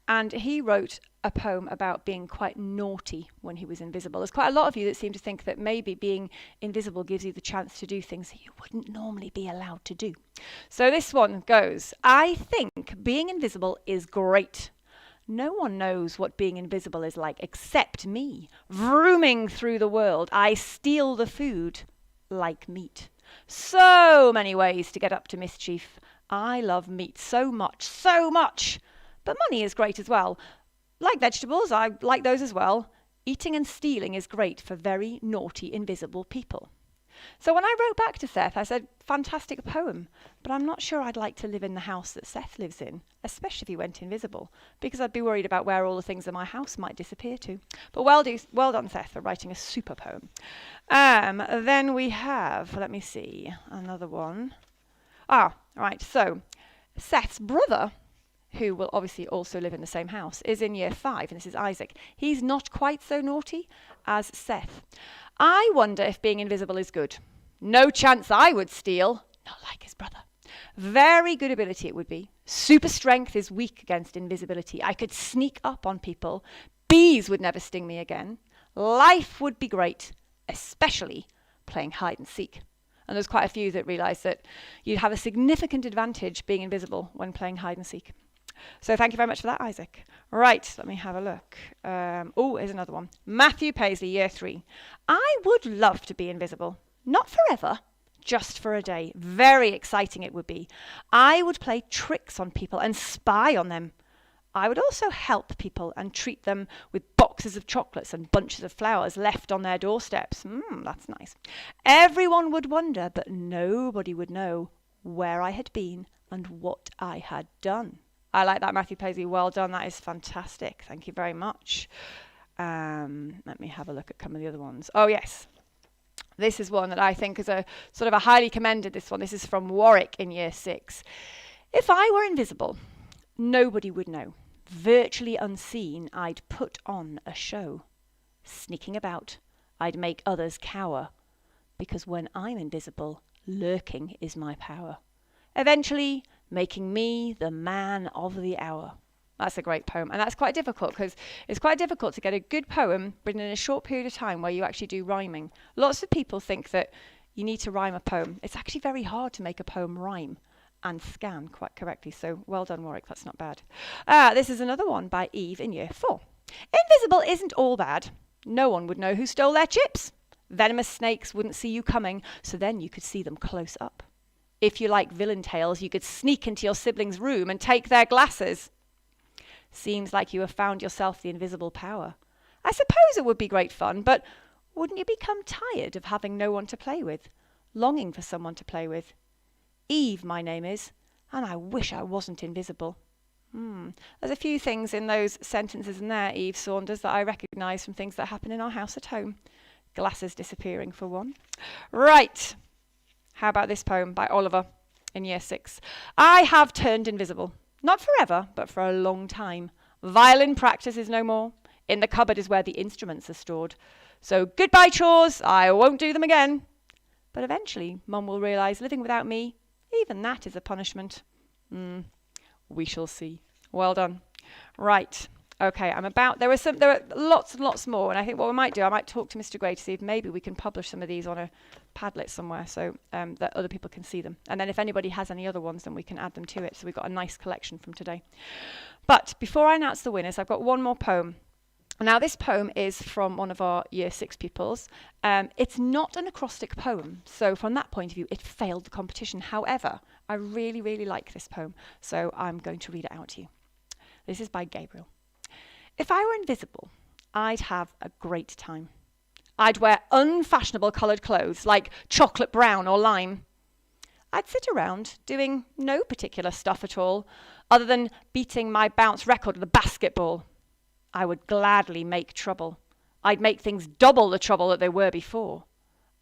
And he wrote a poem about being quite naughty when he was invisible. There's quite a lot of you that seem to think that maybe being invisible gives you the chance to do things that you wouldn't normally be allowed to do. So this one goes, I think being invisible is great. No one knows what being invisible is like except me. Vrooming through the world, I steal the food like meat. So many ways to get up to mischief. I love meat so much. But money is great as well. Like vegetables, I like those as well. Eating and stealing is great for very naughty, invisible people. So when I wrote back to Seth, I said, fantastic poem, but I'm not sure I'd like to live in the house that Seth lives in, especially if he went invisible, because I'd be worried about where all the things in my house might disappear to. But well done, Seth, for writing a super poem. Then we have, let me see, another one. Right, so Seth's brother, who will obviously also live in the same house, is in year 5, and this is Isaac. He's not quite so naughty as Seth. I wonder if being invisible is good. No chance I would steal, not like his brother. Very good ability it would be. Super strength is weak against invisibility. I could sneak up on people. Bees would never sting me again. Life would be great, especially playing hide and seek. And there's quite a few that realise that you'd have a significant advantage being invisible when playing hide and seek. So thank you very much for that, Isaac. Right, let me have a look. Here's another one. Matthew Paisley, year 3. I would love to be invisible. Not forever, just for a day. Very exciting it would be. I would play tricks on people and spy on them. I would also help people and treat them with boxes of chocolates and bunches of flowers left on their doorsteps. That's nice. Everyone would wonder, but nobody would know where I had been and what I had done. I like that, Matthew Paisley. Well done. That is fantastic. Thank you very much. Let me have a look at some of the other ones. Oh, yes. This is one that I think is a sort of a highly commended, this one. This is from Warwick in year 6. If I were invisible, nobody would know. Virtually unseen, I'd put on a show. Sneaking about, I'd make others cower. Because when I'm invisible, lurking is my power. Eventually, making me the man of the hour. That's a great poem. And that's quite difficult because it's quite difficult to get a good poem written in a short period of time where you actually do rhyming. Lots of people think that you need to rhyme a poem. It's actually very hard to make a poem rhyme and scan quite correctly. So well done, Warwick. That's not bad. This is another one by Eve in year 4. Invisible isn't all bad. No one would know who stole their chips. Venomous snakes wouldn't see you coming, so then you could see them close up. If you like villain tales, you could sneak into your siblings' room and take their glasses. Seems like you have found yourself the invisible power. I suppose it would be great fun, but wouldn't you become tired of having no one to play with, longing for someone to play with? Eve, my name is, and I wish I wasn't invisible. There's a few things in those sentences in there, Eve Saunders, that I recognise from things that happen in our house at home. Glasses disappearing, for one. Right. How about this poem by Oliver in year 6? I have turned invisible. Not forever, but for a long time. Violin practice is no more. In the cupboard is where the instruments are stored. So goodbye chores, I won't do them again. But eventually, Mum will realise living without me, even that is a punishment. We shall see. Well done. Right. Okay, there are lots and lots more, and I think what we might do, I might talk to Mr. Gray to see if maybe we can publish some of these on a Padlet somewhere so that other people can see them. And then if anybody has any other ones, then we can add them to it. So we've got a nice collection from today. But before I announce the winners, I've got one more poem. Now, this poem is from one of our Year 6 pupils. It's not an acrostic poem, so from that point of view, it failed the competition. However, I really, really like this poem, so I'm going to read it out to you. This is by Gabrielle. If I were invisible, I'd have a great time. I'd wear unfashionable coloured clothes like chocolate brown or lime. I'd sit around doing no particular stuff at all, other than beating my bounce record with a basketball. I would gladly make trouble. I'd make things double the trouble that they were before.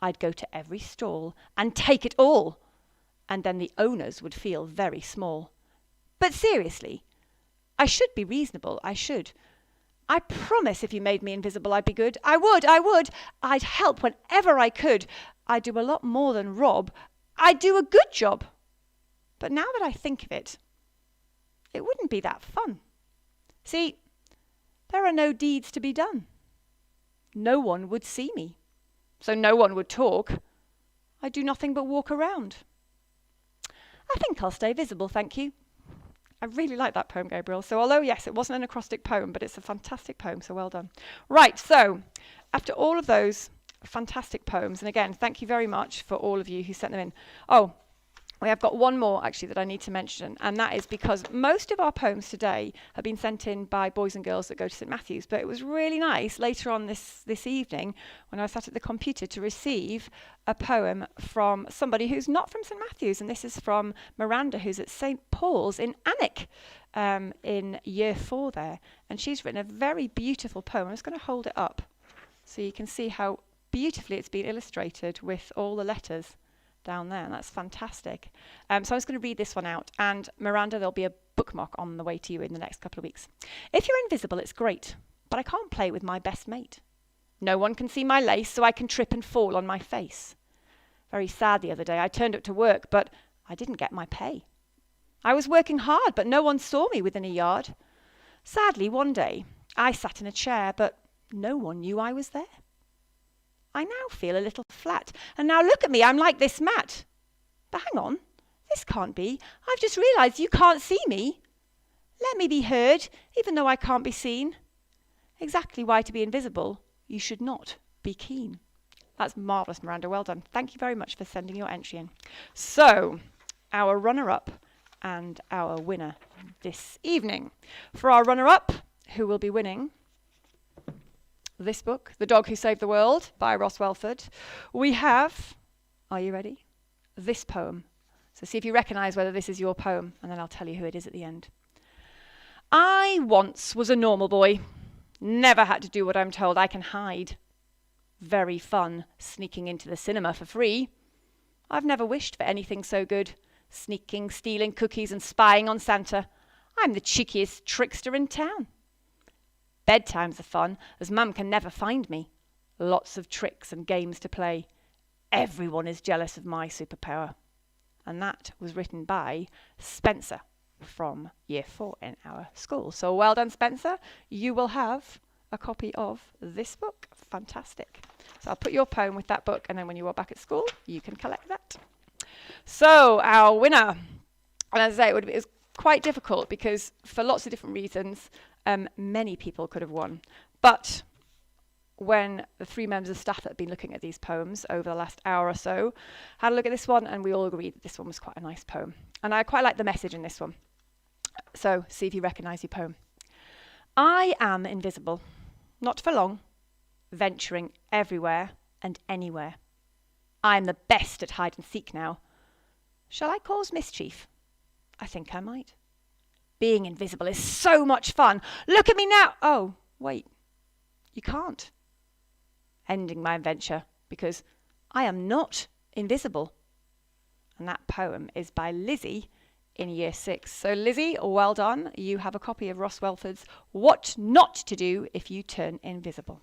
I'd go to every stall and take it all, and then the owners would feel very small. But seriously, I should be reasonable, I should. I promise if you made me invisible, I'd be good. I would. I'd help whenever I could. I'd do a lot more than rob. I'd do a good job. But now that I think of it, it wouldn't be that fun. See, there are no deeds to be done. No one would see me, so no one would talk. I'd do nothing but walk around. I think I'll stay visible, thank you. I really like that poem, Gabrielle. So although, yes, it wasn't an acrostic poem, but it's a fantastic poem, so well done. Right, so after all of those fantastic poems, and again, thank you very much for all of you who sent them in. Oh, we have got one more, actually, that I need to mention, and that is because most of our poems today have been sent in by boys and girls that go to St Matthew's, but it was really nice later on this evening when I sat at the computer to receive a poem from somebody who's not from St Matthew's, and this is from Miranda, who's at St Paul's in Alnwick in Year 4 there, and she's written a very beautiful poem. I'm just going to hold it up so you can see how beautifully it's been illustrated with all the letters down there, and that's fantastic. So I'm just going to read this one out, and Miranda, there'll be a bookmark on the way to you in the next couple of weeks. If you're invisible, it's great, but I can't play with my best mate. No one can see my lace, so I can trip and fall on my face. Very sad the other day. I turned up to work, but I didn't get my pay. I was working hard, but no one saw me within a yard. Sadly, one day, I sat in a chair, but no one knew I was there. I now feel a little flat, and now look at me, I'm like this mat. But hang on, this can't be. I've just realised you can't see me. Let me be heard, even though I can't be seen. Exactly why to be invisible, you should not be keen. That's marvellous, Miranda, well done. Thank you very much for sending your entry in. So, our runner-up and our winner this evening. For our runner-up, who will be winning this book, The Dog Who Saved the World by Ross Welford, we have, are you ready? This poem. So see if you recognise whether this is your poem, and then I'll tell you who it is at the end. I once was a normal boy. Never had to do what I'm told. I can hide. Very fun, sneaking into the cinema for free. I've never wished for anything so good. Sneaking, stealing cookies and spying on Santa. I'm the cheekiest trickster in town. Bedtimes are fun, as Mum can never find me. Lots of tricks and games to play. Everyone is jealous of my superpower. And that was written by Spencer from Year 4 in our school. So well done, Spencer. You will have a copy of this book. Fantastic. So I'll put your poem with that book, and then when you are back at school, you can collect that. So our winner, and as I say, it was quite difficult because for lots of different reasons, many people could have won. But when the 3 members of staff that have been looking at these poems over the last hour or so had a look at this one, and we all agreed that this one was quite a nice poem. And I quite like the message in this one. So see if you recognise your poem. I am invisible, not for long, venturing everywhere and anywhere. I'm the best at hide and seek now. Shall I cause mischief? I think I might. Being invisible is so much fun. Look at me now. Oh, wait. You can't. Ending my adventure because I am not invisible. And that poem is by Lizzie in Year 6. So Lizzie, well done. You have a copy of Ross Welford's What Not to Do If You Turn Invisible.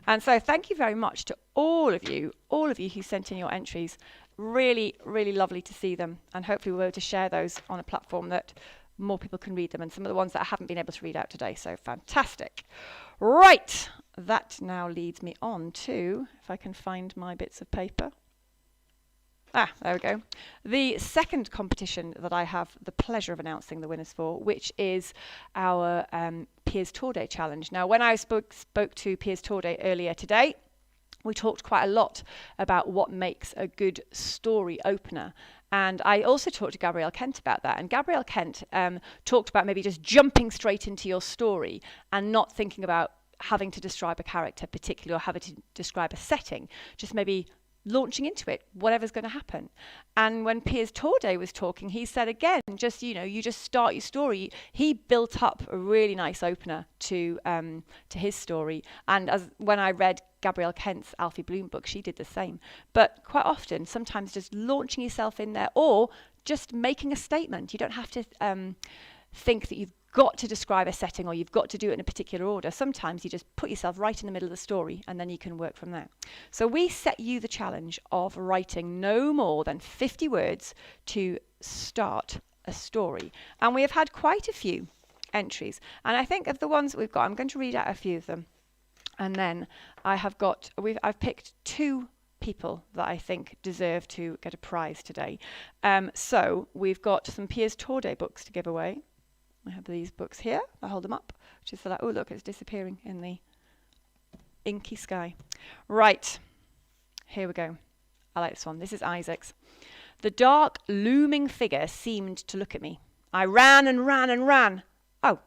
And so thank you very much to all of you who sent in your entries. Really, really lovely to see them. And hopefully we'll be able to share those on a platform that more people can read them, and some of the ones that I haven't been able to read out today. So fantastic. Right, that now leads me on to, if I can find my bits of paper. There we go. The second competition that I have the pleasure of announcing the winners for, which is our Piers Torday challenge. Now, when I spoke to Piers Torday earlier today, we talked quite a lot about what makes a good story opener. And I also talked to Gabrielle Kent about that. And Gabrielle Kent talked about maybe just jumping straight into your story and not thinking about having to describe a character particularly or having to describe a setting, just maybe launching into it, whatever's going to happen. And when Piers Torday was talking, he said again, just, you just start your story. He built up a really nice opener to his story. And when I read Gabrielle Kent's Alfie Bloom book, she did the same. But quite often, sometimes just launching yourself in there or just making a statement. You don't have to think that you've got to describe a setting or you've got to do it in a particular order. Sometimes you just put yourself right in the middle of the story and then you can work from there. So we set you the challenge of writing no more than 50 words to start a story. And we have had quite a few entries. And I think of the ones that we've got, I'm going to read out a few of them. And then I've picked 2 people that I think deserve to get a prize today. So we've got some Piers Torday books to give away. I have these books here. I'll hold them up. Just so that, oh look, it's disappearing in the inky sky. Right, here we go. I like this one. This is Isaac's. The dark, looming figure seemed to look at me. I ran and ran and ran. Oh,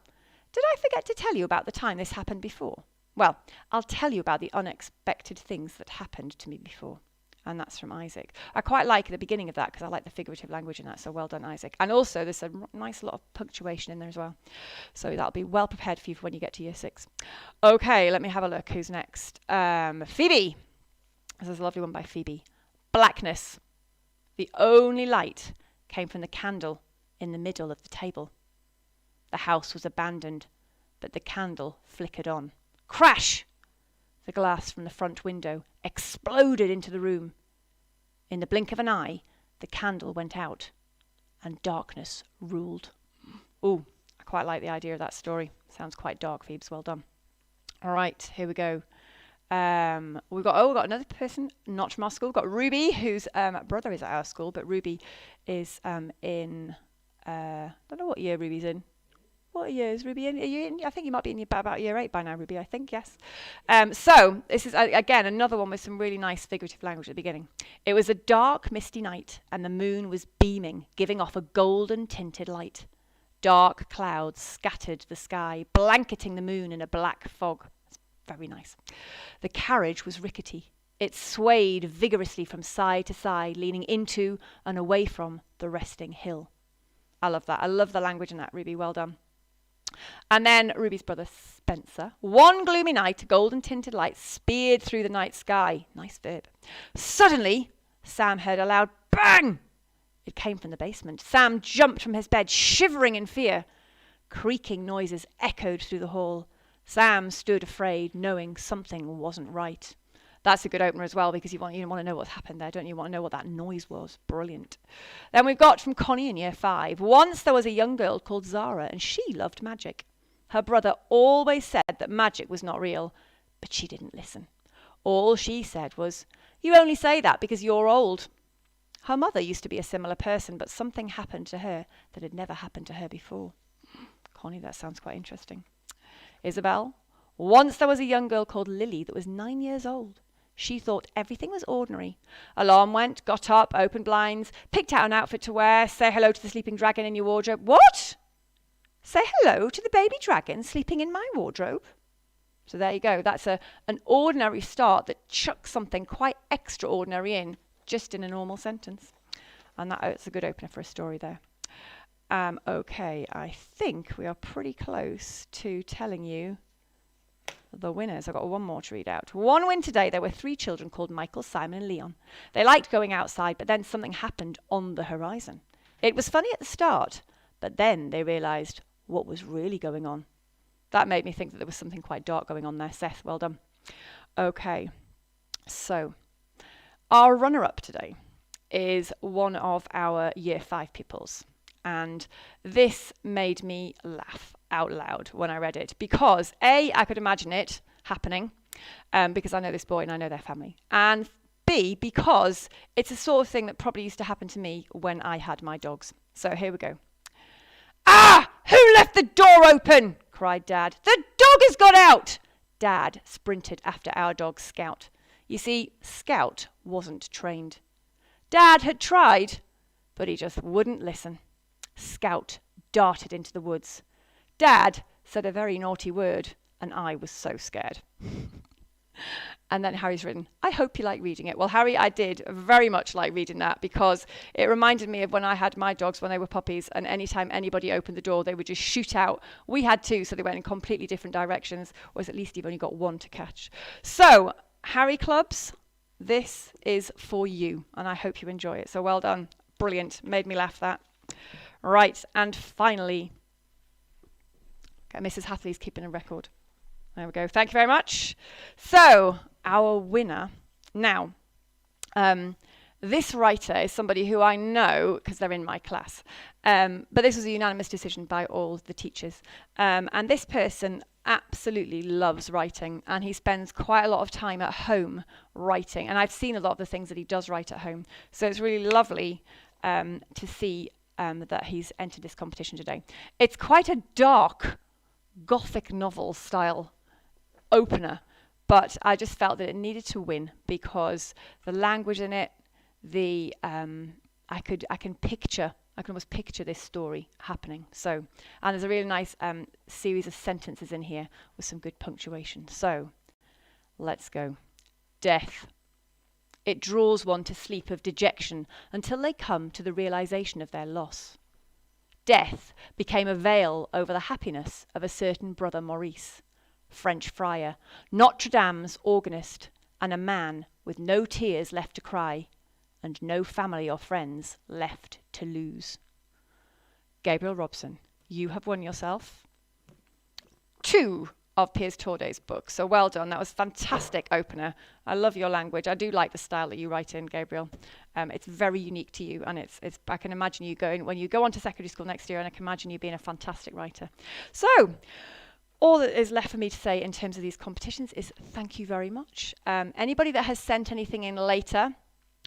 did I forget to tell you about the time this happened before? Well, I'll tell you about the unexpected things that happened to me before. And that's from Isaac. I quite like the beginning of that because I like the figurative language in that, so well done, Isaac. And also there's a nice lot of punctuation in there as well. So that'll be well prepared for you for when you get to year 6. Okay, let me have a look. Who's next? Phoebe. This is a lovely one by Phoebe. Blackness. The only light came from the candle in the middle of the table. The house was abandoned, but the candle flickered on. Crash! The glass from the front window exploded into the room. In the blink of an eye, the candle went out, and darkness ruled. Ooh, I quite like the idea of that story. Sounds quite dark, Phoebes. Well done. All right, here we go. We've got another person, not from our school. We've got Ruby, whose brother is at our school, but Ruby is in, I don't know what year Ruby's in. What year is Ruby in? Are you in? I think you might be in about year 8 by now, Ruby, I think, yes. So this is, again, another one with some really nice figurative language at the beginning. It was a dark, misty night, and the moon was beaming, giving off a golden tinted light. Dark clouds scattered the sky, blanketing the moon in a black fog. It's very nice. The carriage was rickety. It swayed vigorously from side to side, leaning into and away from the resting hill. I love that. I love the language in that, Ruby. Well done. And then Ruby's brother Spencer. One gloomy night, a golden tinted light speared through the night sky. Nice verb. Suddenly, Sam heard a loud bang. It came from the basement. Sam jumped from his bed, shivering in fear. Creaking noises echoed through the hall. Sam stood afraid, knowing something wasn't right. That's a good opener as well, because you want to know what's happened there, don't you? You want to know what that noise was. Brilliant. Then we've got from Connie in year 5. Once there was a young girl called Zara, and she loved magic. Her brother always said that magic was not real, but she didn't listen. All she said was, "You only say that because you're old." Her mother used to be a similar person, but something happened to her that had never happened to her before. Connie, that sounds quite interesting. Isabel. Once there was a young girl called Lily that was 9 years old. She thought everything was ordinary. Alarm went, got up, opened blinds, picked out an outfit to wear, say hello to the sleeping dragon in your wardrobe. What? Say hello to the baby dragon sleeping in my wardrobe? So there you go. That's an ordinary start that chucks something quite extraordinary in, just in a normal sentence. And that's a good opener for a story there. Okay, I think we are pretty close to telling you the winners. I've got one more to read out. One winter day, there were 3 children called Michael, Simon, and Leon. They liked going outside, but then something happened on the horizon. It was funny at the start, but then they realised what was really going on. That made me think that there was something quite dark going on there. Seth, well done. Okay, so our runner-up today is one of our year 5 pupils. And this made me laugh out loud when I read it because A, I could imagine it happening because I know this boy and I know their family. And B, because it's the sort of thing that probably used to happen to me when I had my dogs. So here we go. Ah! Who left the door open? Cried Dad. The dog has got out! Dad sprinted after our dog Scout. You see, Scout wasn't trained. Dad had tried, but he just wouldn't listen. Scout darted into the woods. Dad said a very naughty word, and I was so scared. And then Harry's written, I hope you like reading it. Well, Harry, I did very much like reading that because it reminded me of when I had my dogs when they were puppies, and anytime anybody opened the door, they would just shoot out. We had two, so they went in completely different directions, whereas at least you've only got one to catch. So, Harry Clubs, this is for you, and I hope you enjoy it. So well done. Brilliant. Made me laugh, that. Right, and finally, okay, Mrs. Hathley's keeping a record. There we go. Thank you very much. So, our winner. Now, this writer is somebody who I know because they're in my class. But this was a unanimous decision by all the teachers. And this person absolutely loves writing, and he spends quite a lot of time at home writing. And I've seen a lot of the things that he does write at home. So it's really lovely to see that he's entered this competition today. It's quite a dark Gothic novel style opener, but I just felt that it needed to win because the language in it, I can almost picture this story happening. So, and there's a really nice series of sentences in here with some good punctuation. So, let's go. Death. It draws one to sleep of dejection until they come to the realization of their loss. Death became a veil over the happiness of a certain brother Maurice, French friar, Notre Dame's organist, and a man with no tears left to cry, and no family or friends left to lose. Gabrielle Robson, you have won yourself 2 of Piers Torday's books. So well done. That was a fantastic opener. I love your language. I do like the style that you write in, Gabrielle. It's very unique to you, and it's I can imagine you going, when you go on to secondary school next year, and I can imagine you being a fantastic writer. So, all that is left for me to say in terms of these competitions is thank you very much. Anybody that has sent anything in later,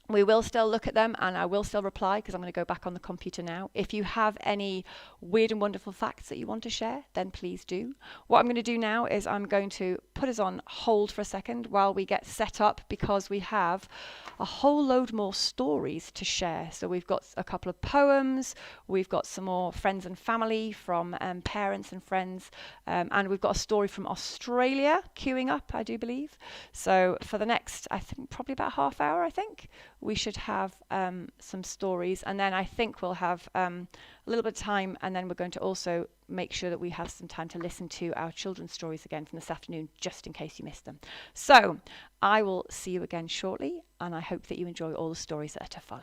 we will still look at them and I will still reply because I'm going to go back on the computer now. If you have any weird and wonderful facts that you want to share, then please do. What I'm going to do now is I'm going to put us on hold for a second while we get set up because we have a whole load more stories to share. So we've got a couple of poems, we've got some more friends and family from parents and friends, and we've got a story from Australia queuing up, I do believe. So for the next, I think probably about half hour, I think, we should have some stories, and then I think we'll have a little bit of time, and then we're going to also make sure that we have some time to listen to our children's stories again from this afternoon, just in case you missed them. So I will see you again shortly, and I hope that you enjoy all the stories that are to follow.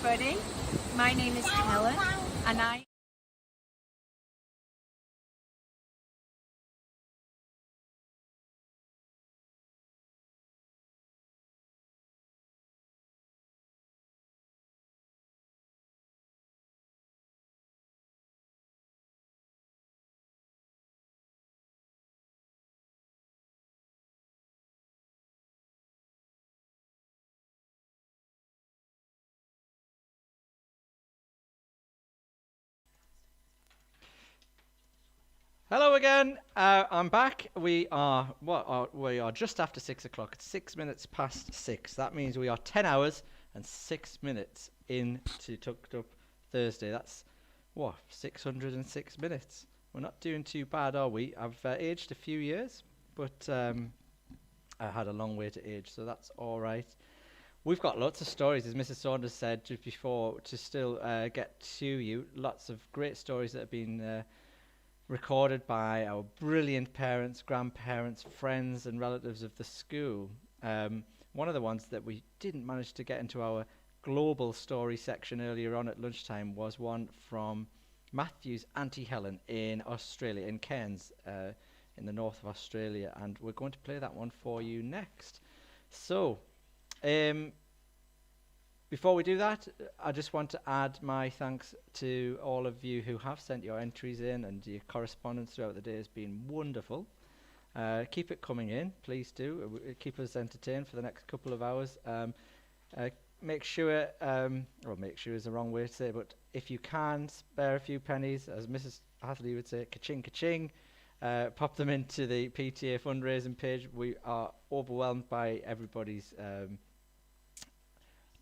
everybody. My name is Helen, and I... Hello again. I'm back. We are just after 6 o'clock. It's 6 minutes past 6. That means we are 10 hours and 6 minutes into Tucked Up Thursday. That's 606 minutes. We're not doing too bad, are we? I've aged a few years, but I had a long way to age, so that's all right. We've got lots of stories, as Mrs. Saunders said just before, to still get to you. Lots of great stories that have been recorded by our brilliant parents, grandparents, friends and relatives of the school. One of the ones that we didn't manage to get into our global story section earlier on at lunchtime was one from Matthew's Auntie Helen in Australia, in Cairns, in the north of Australia, and we're going to play that one for you next. So, before we do that, I just want to add my thanks to all of you who have sent your entries in, and your correspondence throughout the day has been wonderful. Keep it coming in, please do. Keep us entertained for the next couple of hours. Make sure is the wrong way to say it, but if you can spare a few pennies, as Mrs. Hathley would say, ka-ching, ka-ching, pop them into the PTA fundraising page. We are overwhelmed by everybody's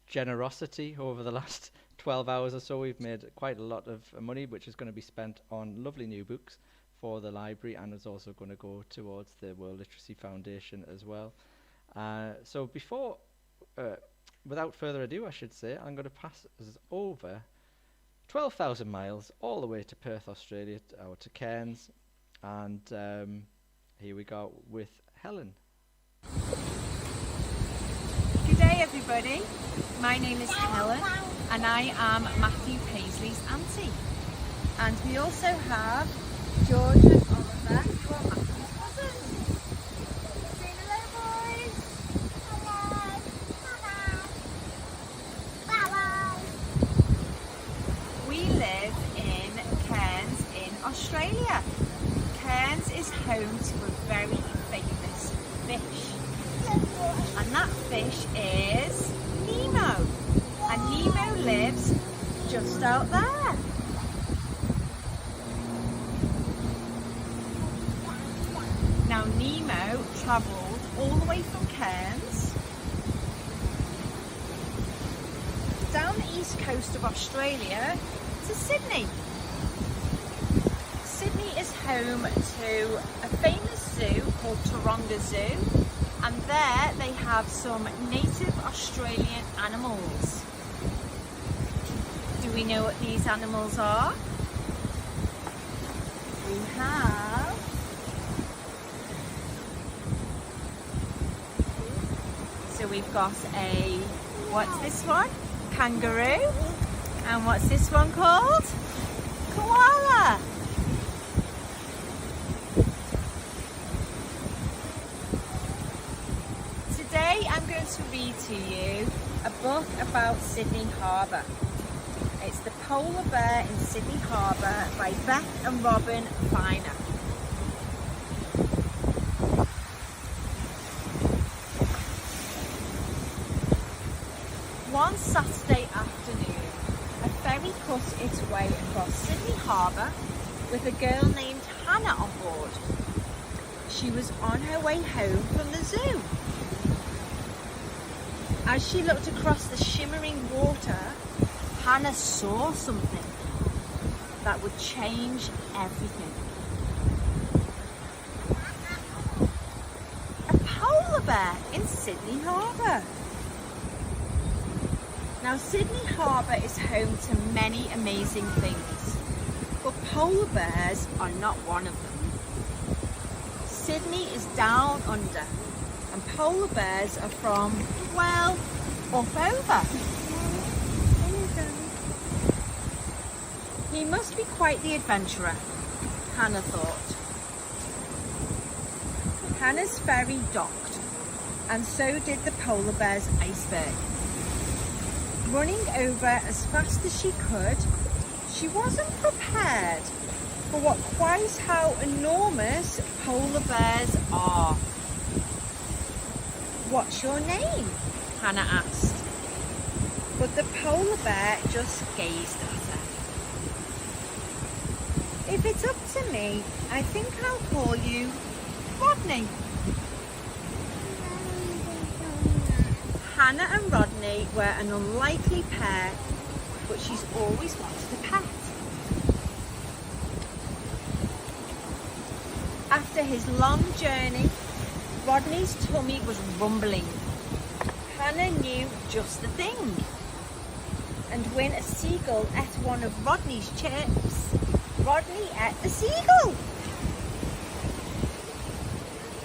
generosity over the last 12 hours or so. We've made quite a lot of money, which is going to be spent on lovely new books for the library, and is also going to go towards the World Literacy Foundation as well. So before, without further ado, I should say, I'm going to pass us over 12,000 miles all the way to Perth, Australia, or to Cairns, and here we go with Helen. Good day, everybody. My name is Helen, and I am Matthew Paisley's auntie. And we also have George and Oliver, who are Matthew's cousins. Say hello, boys. Hello. Bye-bye. We live in Cairns in Australia. Cairns is home to a very famous fish. And that fish is Nemo. And Nemo lives just out there. Now Nemo travelled all the way from Cairns down the east coast of Australia to Sydney. Sydney is home to a famous zoo called Taronga Zoo. And there they have some native Australian animals. Do we know what these animals are? We have so we've got what's this one? Kangaroo. And what's this one called? Koala. Today I'm going to read to you a book about Sydney Harbour. It's The Polar Bear in Sydney Harbour by Beth and Robin Viner. One Saturday afternoon, a ferry cut its way across Sydney Harbour with a girl named Hannah on board. She was on her way home from the zoo. As she looked across the shimmering water, Hannah saw something that would change everything. A polar bear in Sydney Harbour. Now, Sydney Harbour is home to many amazing things, but polar bears are not one of them. Sydney is down under, and polar bears are from, well, up over. He must be quite the adventurer, Hannah thought. Hannah's ferry docked, and so did the polar bear's iceberg. Running over as fast as she could, she wasn't prepared for quite how enormous polar bears are. "What's your name?" Hannah asked. But the polar bear just gazed at her. "If it's up to me, I think I'll call you Rodney." Hannah and Rodney were an unlikely pair, but she's always wanted a pet. After his long journey, Rodney's tummy was rumbling. Hannah knew just the thing. And when a seagull ate one of Rodney's chips, Rodney ate the seagull.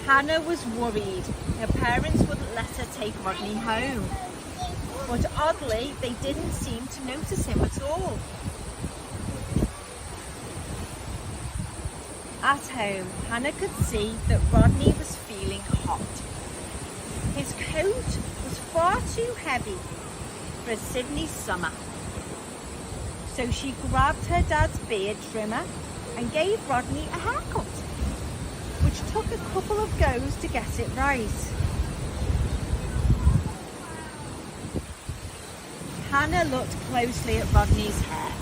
Hannah was worried her parents wouldn't let her take Rodney home. But oddly, they didn't seem to notice him at all. At home, Hannah could see that Rodney was feeling hot. His coat was far too heavy for a Sydney summer. So she grabbed her dad's beard trimmer and gave Rodney a haircut, which took a couple of goes to get it right. Hannah looked closely at Rodney's hair.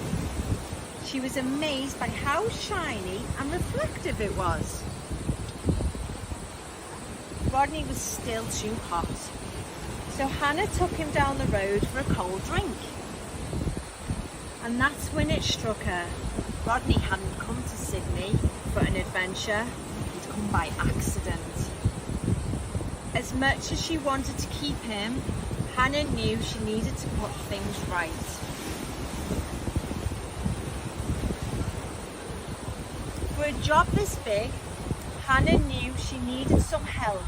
She was amazed by how shiny and reflective it was. Rodney was still too hot, so Hannah took him down the road for a cold drink. And that's when it struck her. Rodney hadn't come to Sydney for an adventure, he'd come by accident. As much as she wanted to keep him, Hannah knew she needed to put things right. For a job this big, Hannah knew she needed some help.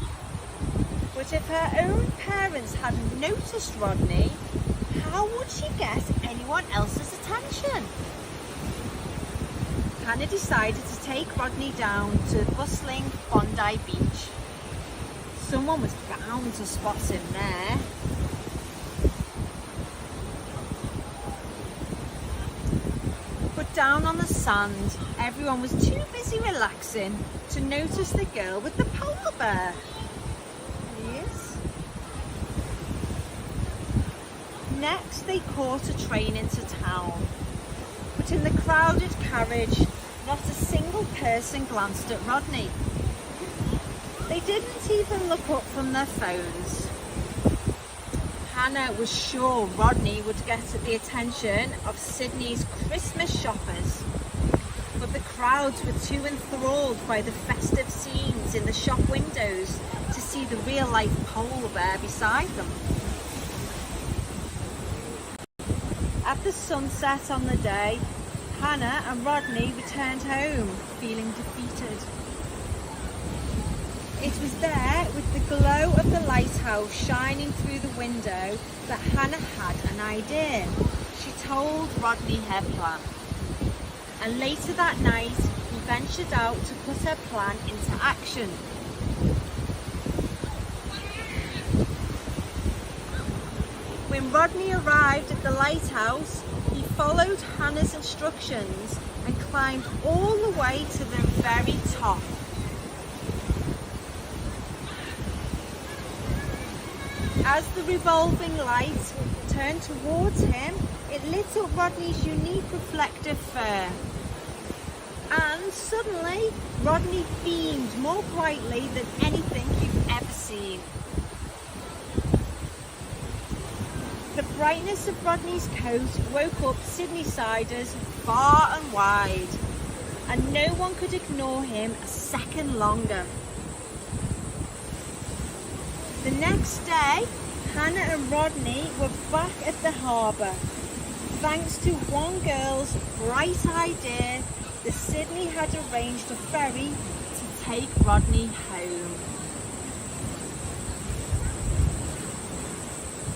But if her own parents hadn't noticed Rodney, how would she get anyone else's attention? Hannah decided to take Rodney down to bustling Bondi Beach. Someone was bound to spot him there. But down on the sand, everyone was too busy relaxing to notice the girl with the polar bear. Yes. Next, they caught a train into town. But in the crowded carriage, not a single person glanced at Rodney. They didn't even look up from their phones. Hannah was sure Rodney would get the attention of Sydney's Christmas shoppers, but the crowds were too enthralled by the festive scenes in the shop windows to see the real-life polar bear beside them. At the sunset on the day, Hannah and Rodney returned home, feeling defeated. It was there, with the glow of the lighthouse shining through the window, that Hannah had an idea. She told Rodney her plan. And later that night, he ventured out to put her plan into action. When Rodney arrived at the lighthouse, he followed Hannah's instructions and climbed all the way to the very top. As the revolving light turned towards him, it lit up Rodney's unique reflective fur. And suddenly, Rodney beamed more brightly than anything you've ever seen. The brightness of Rodney's coat woke up Sydney-siders far and wide, and no one could ignore him a second longer. The next day, Hannah and Rodney were back at the harbour. Thanks to one girl's bright idea, the Sydney had arranged a ferry to take Rodney home.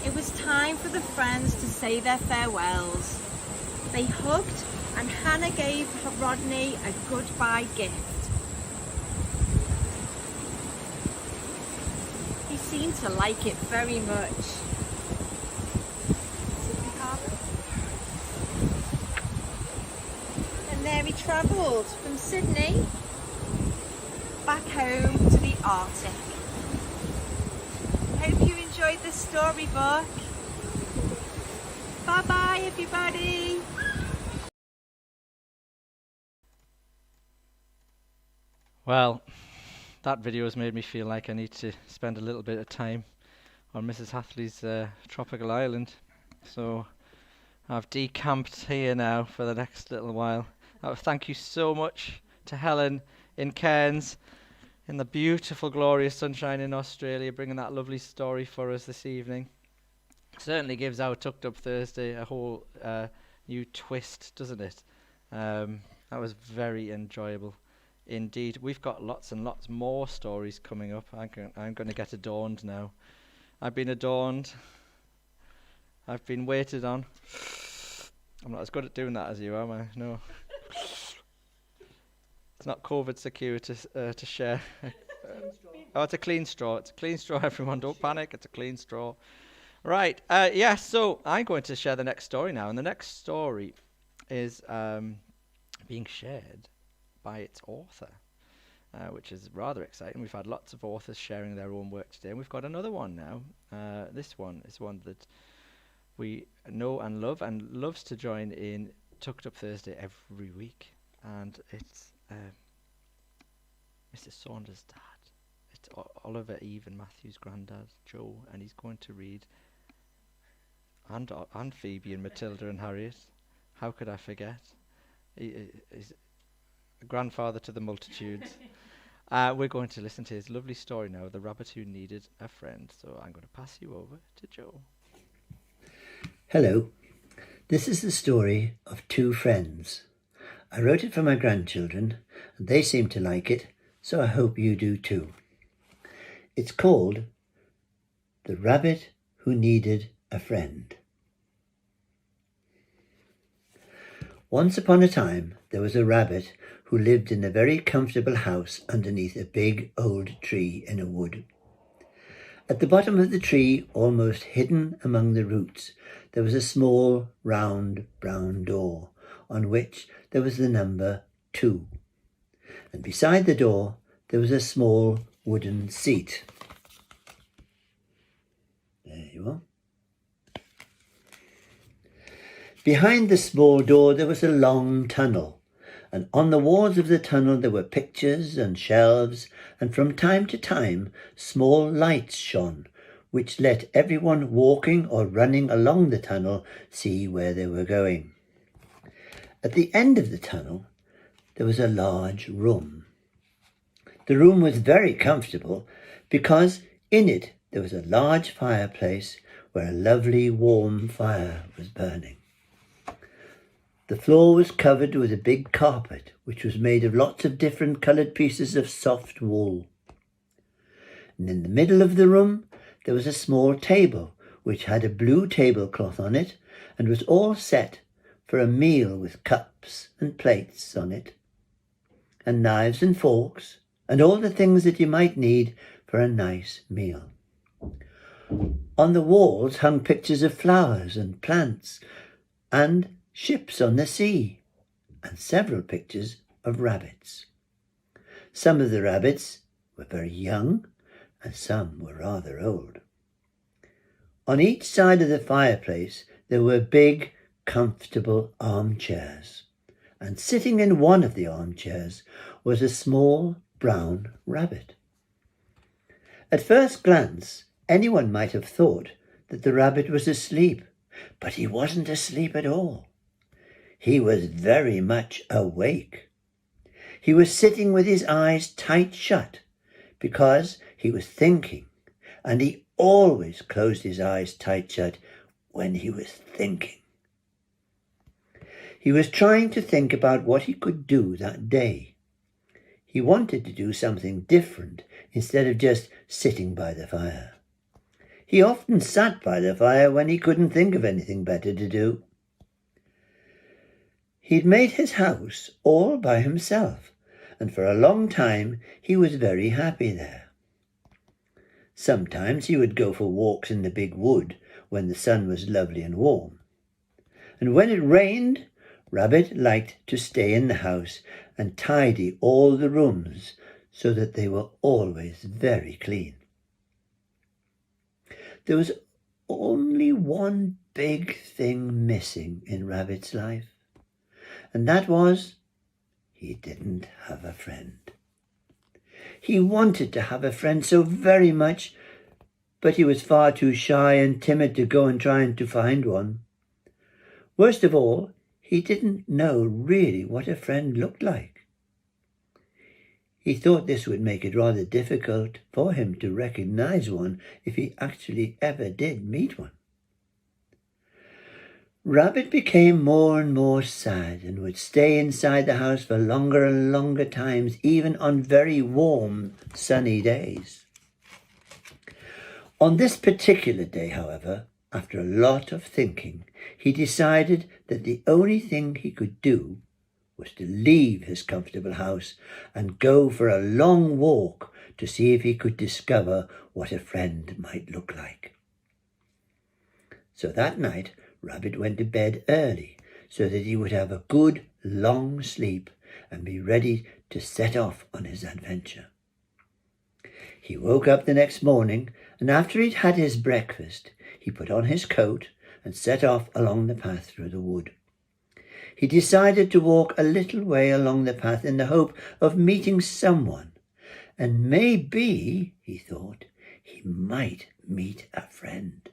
It was time for the friends to say their farewells. They hugged and Hannah gave Rodney a goodbye gift. He seemed to like it very much. And there he travelled from Sydney back home to the Arctic. Hope you enjoyed this storybook. Bye bye everybody. Well, that video has made me feel like I need to spend a little bit of time on Mrs. Hathley's tropical island. So I've decamped here now for the next little while. Thank you so much to Helen in Cairns, in the beautiful, glorious sunshine in Australia, bringing that lovely story for us this evening. Certainly gives our Tucked Up Thursday a whole new twist, doesn't it? That was very enjoyable indeed. We've got lots and lots more stories coming up. I'm going to get adorned now. I've been adorned. I've been waited on. I'm not as good at doing that as you, am I? No. It's not COVID secure to share. Oh, it's a clean straw. It's a clean straw, everyone. Don't panic. It's a clean straw. Right. So I'm going to share the next story now. And the next story is being shared by its author, which is rather exciting. We've had lots of authors sharing their own work today. And we've got another one now. This one is one that we know and love, and loves to join in Tucked Up Thursday every week. And it's Mr. Saunders' dad. It's Oliver, Eve and Matthew's granddad, Joe, and he's going to read, and Phoebe and Matilda and Harriet. How could I forget? He's a grandfather to the multitudes. We're going to listen to his lovely story now, The Rabbit Who Needed a Friend. So I'm going to pass you over to Joe. Hello. This is the story of two friends. I wrote it for my grandchildren, and they seem to like it, so I hope you do too. It's called The Rabbit Who Needed a Friend. Once upon a time, there was a rabbit who lived in a very comfortable house underneath a big old tree in a wood. At the bottom of the tree, almost hidden among the roots, there was a small, round, brown door, on which there was the number 2. And beside the door, there was a small wooden seat. There you are. Behind the small door, there was a long tunnel, and on the walls of the tunnel there were pictures and shelves, and from time to time small lights shone, which let everyone walking or running along the tunnel see where they were going. At the end of the tunnel, there was a large room. The room was very comfortable because in it there was a large fireplace where a lovely warm fire was burning. The floor was covered with a big carpet, which was made of lots of different coloured pieces of soft wool. And in the middle of the room, there was a small table, which had a blue tablecloth on it, and was all set for a meal with cups and plates on it, and knives and forks, and all the things that you might need for a nice meal. On the walls hung pictures of flowers and plants, and ships on the sea, and several pictures of rabbits. Some of the rabbits were very young, and some were rather old. On each side of the fireplace there were big, comfortable armchairs, and sitting in one of the armchairs was a small brown rabbit. At first glance, anyone might have thought that the rabbit was asleep, but he wasn't asleep at all. He was very much awake. He was sitting with his eyes tight shut because he was thinking, and he always closed his eyes tight shut when he was thinking. He was trying to think about what he could do that day. He wanted to do something different instead of just sitting by the fire. He often sat by the fire when he couldn't think of anything better to do. He'd made his house all by himself, and for a long time he was very happy there. Sometimes he would go for walks in the big wood when the sun was lovely and warm. And when it rained, Rabbit liked to stay in the house and tidy all the rooms so that they were always very clean. There was only one big thing missing in Rabbit's life, and that was he didn't have a friend. He wanted to have a friend so very much, but he was far too shy and timid to go and try to find one. Worst of all, he didn't know really what a friend looked like. He thought this would make it rather difficult for him to recognize one if he actually ever did meet one. Rabbit became more and more sad and would stay inside the house for longer and longer times, even on very warm, sunny days. On this particular day, however, after a lot of thinking, he decided that the only thing he could do was to leave his comfortable house and go for a long walk to see if he could discover what a friend might look like. So that night, Rabbit went to bed early so that he would have a good long sleep and be ready to set off on his adventure. He woke up the next morning, and after he'd had his breakfast, he put on his coat and set off along the path through the wood. He decided to walk a little way along the path in the hope of meeting someone, and maybe, he thought, he might meet a friend.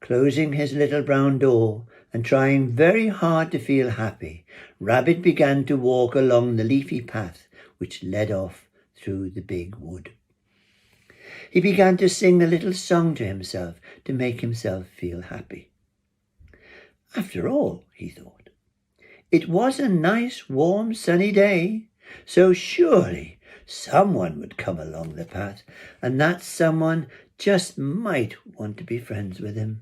Closing his little brown door and trying very hard to feel happy, Rabbit began to walk along the leafy path which led off through the big wood. He began to sing a little song to himself to make himself feel happy. After all, he thought, it was a nice, warm, sunny day, so surely someone would come along the path, and that someone just might want to be friends with him.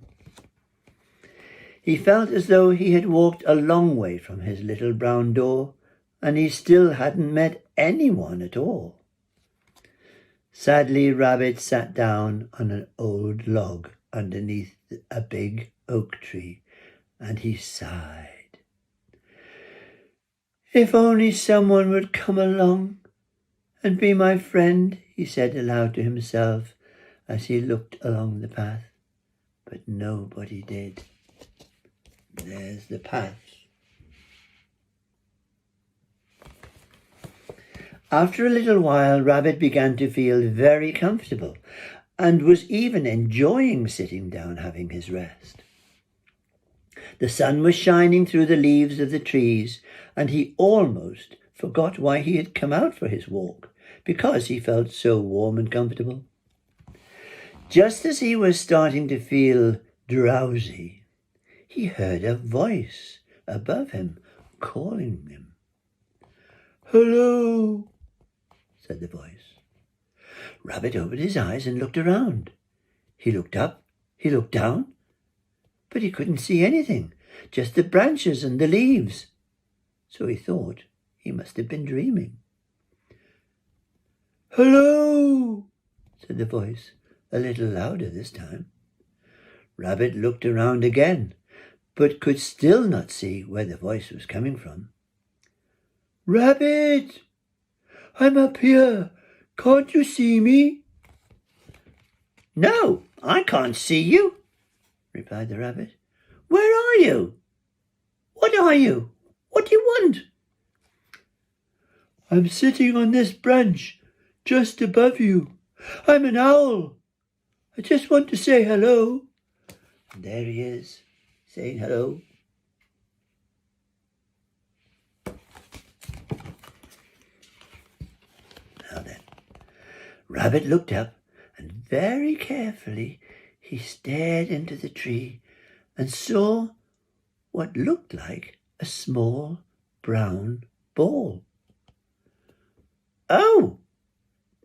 He felt as though he had walked a long way from his little brown door, and he still hadn't met anyone at all. Sadly, Rabbit sat down on an old log underneath a big oak tree, and he sighed. If only someone would come along and be my friend, he said aloud to himself as he looked along the path. But nobody did. There's the path. After a little while, Rabbit began to feel very comfortable and was even enjoying sitting down having his rest. The sun was shining through the leaves of the trees, and he almost forgot why he had come out for his walk, because he felt so warm and comfortable. Just as he was starting to feel drowsy, he heard a voice above him calling him. "Hello," said the voice. Rabbit opened his eyes and looked around. He looked up, he looked down, but he couldn't see anything, just the branches and the leaves. So he thought he must have been dreaming. "Hello," said the voice, a little louder this time. Rabbit looked around again, but could still not see where the voice was coming from. "Rabbit, I'm up here. Can't you see me?" "No, I can't see you," replied the rabbit. "Where are you? What are you? What do you want?" "I'm sitting on this branch just above you. I'm an owl. I just want to say hello." And there he is, saying hello. Now then, Rabbit looked up, and very carefully he stared into the tree and saw what looked like a small brown ball. "Oh,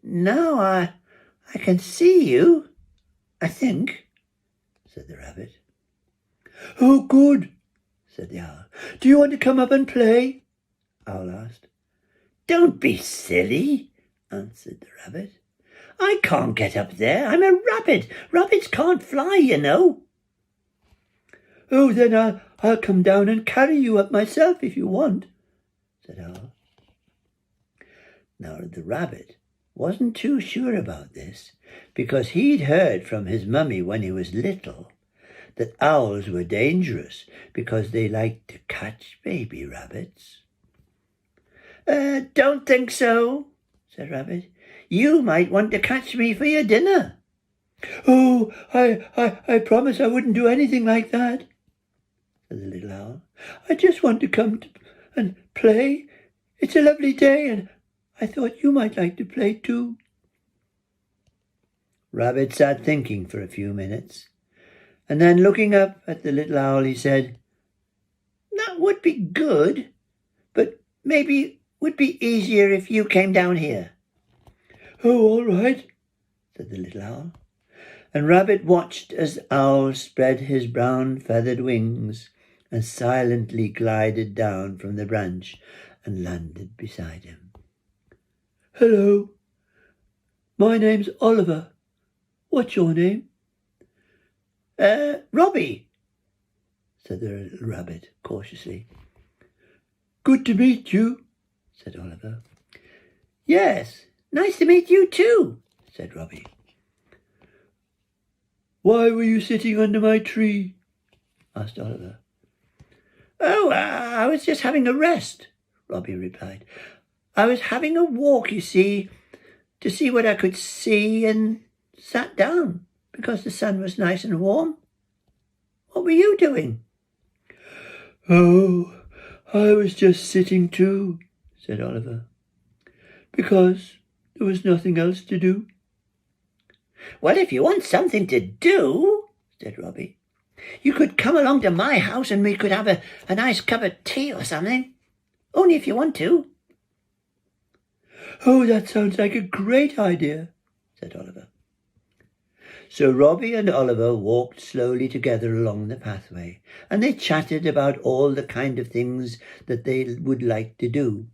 now I can see you, I think," said the rabbit. "Oh, good," said the owl. Do you want to come up and play? Owl asked. Don't be silly, answered the rabbit. I can't get up there. I'm a rabbit. Rabbits can't fly, you know. Oh, then I'll come down and carry you up myself if you want, said Owl. Now the rabbit wasn't too sure about this, because he'd heard from his mummy when he was little that owls were dangerous because they liked to catch baby rabbits. Don't think so, said Rabbit. You might want to catch me for your dinner. Oh, I promise I wouldn't do anything like that, said the little owl. I just want to come and play. It's a lovely day, and I thought you might like to play too. Rabbit sat thinking for a few minutes, and then looking up at the little owl, he said, That would be good, but maybe would be easier if you came down here. Oh, all right, said the little owl. And Rabbit watched as Owl spread his brown feathered wings and silently glided down from the branch and landed beside him. Hello, my name's Oliver. What's your name? Robbie, said the little rabbit cautiously. Good to meet you, said Oliver. Yes, nice to meet you too, said Robbie. Why were you sitting under my tree? Asked Oliver. Oh, I was just having a rest, Robbie replied. I was having a walk, you see, to see what I could see, and sat down because the sun was nice and warm. What were you doing? Oh, I was just sitting too, said Oliver, because there was nothing else to do. Well, if you want something to do, said Robbie, you could come along to my house and we could have a nice cup of tea or something. Only if you want to. Oh, that sounds like a great idea, said Oliver. So Robbie and Oliver walked slowly together along the pathway, and they chatted about all the kind of things that they would like to do.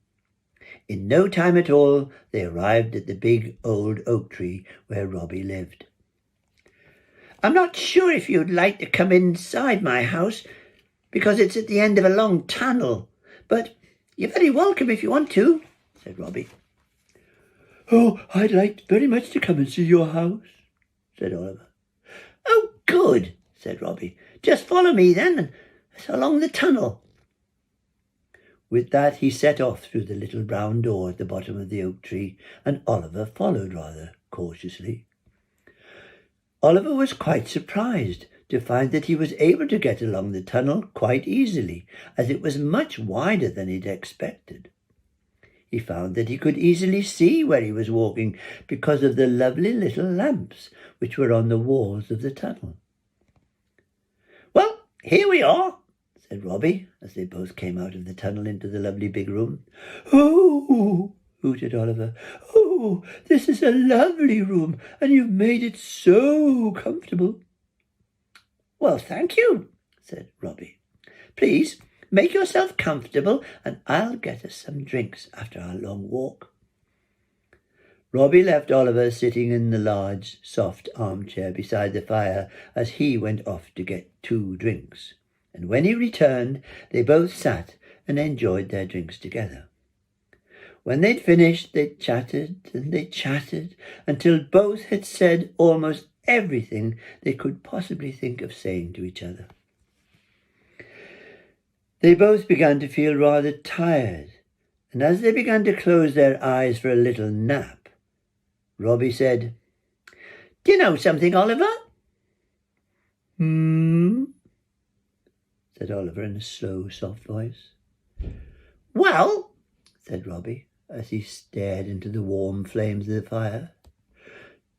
In no time at all, they arrived at the big old oak tree where Robbie lived. I'm not sure if you'd like to come inside my house, because it's at the end of a long tunnel, but you're very welcome if you want to, said Robbie. Oh, I'd like very much to come and see your house, said Oliver. Oh, good, said Robbie. Just follow me then, and along the tunnel. With that he set off through the little brown door at the bottom of the oak tree, and Oliver followed rather cautiously. Oliver was quite surprised to find that he was able to get along the tunnel quite easily, as it was much wider than he'd expected. He found that he could easily see where he was walking because of the lovely little lamps which were on the walls of the tunnel. Well, here we are, said Robbie, as they both came out of the tunnel into the lovely big room. Oh, hooted Oliver. Oh, this is a lovely room, and you've made it so comfortable. Well, thank you, said Robbie. Please make yourself comfortable, and I'll get us some drinks after our long walk. Robbie left Oliver sitting in the large, soft armchair beside the fire as he went off to get 2 drinks. And when he returned, they both sat and enjoyed their drinks together. When they'd finished, they chatted and they chatted until both had said almost everything they could possibly think of saying to each other. They both began to feel rather tired, and as they began to close their eyes for a little nap, Robbie said, Do you know something, Oliver? Said Oliver in a slow, soft voice. Well, said Robbie, as he stared into the warm flames of the fire,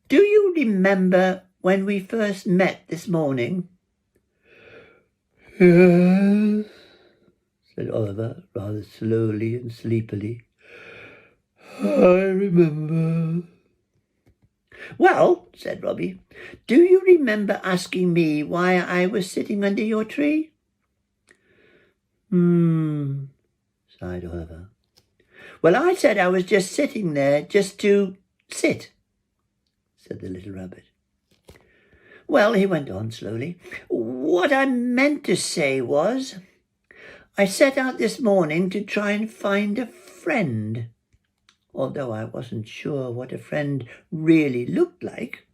do you remember when we first met this morning? Yes, said Oliver, rather slowly and sleepily. I remember. Well, said Robbie, do you remember asking me why I was sitting under your tree? Sighed Oliver. Well, I said I was just sitting there, just to sit, said the little rabbit. Well, he went on slowly, what I meant to say was, I set out this morning to try and find a friend, although I wasn't sure what a friend really looked like.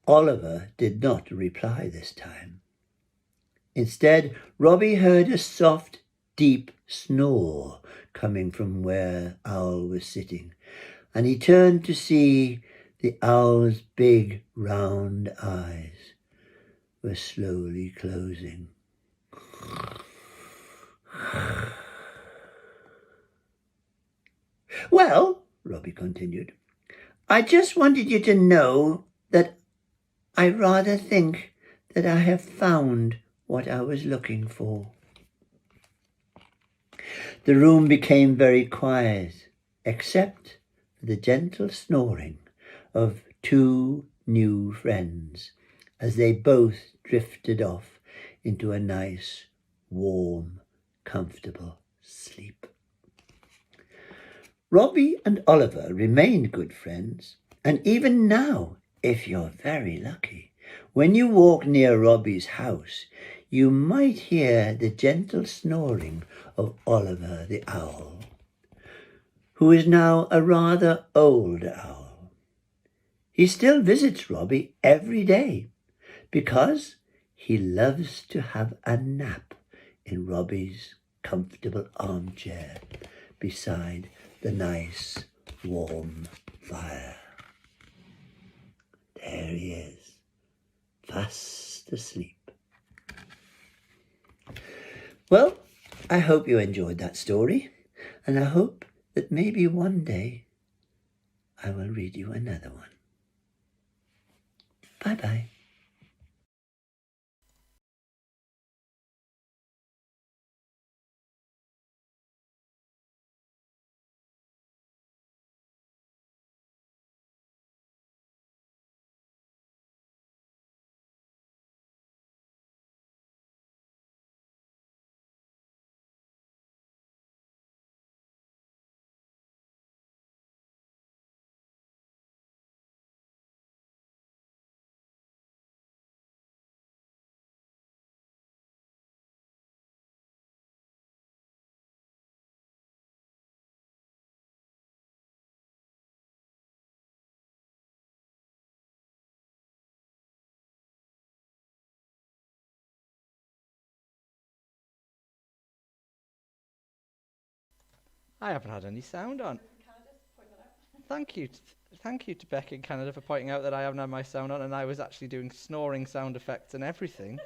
Oliver did not reply this time. Instead, Robbie heard a soft, deep snore coming from where Owl was sitting, and he turned to see the owl's big, round eyes were slowly closing. Well, Robbie continued, I just wanted you to know that I rather think that I have found what I was looking for. The room became very quiet, except for the gentle snoring of two new friends as they both drifted off into a nice, warm, comfortable sleep. Robbie and Oliver remained good friends, and even now, if you're very lucky, when you walk near Robbie's house, you might hear the gentle snoring of Oliver the owl, who is now a rather old owl. He still visits Robbie every day because he loves to have a nap in Robbie's comfortable armchair beside the nice warm fire. There he is, fast asleep. Well, I hope you enjoyed that story, and I hope that maybe one day I will read you another one. Bye-bye. I haven't had any sound on. Thank you to Beck in Canada for pointing out that I haven't had my sound on, and I was actually doing snoring sound effects and everything.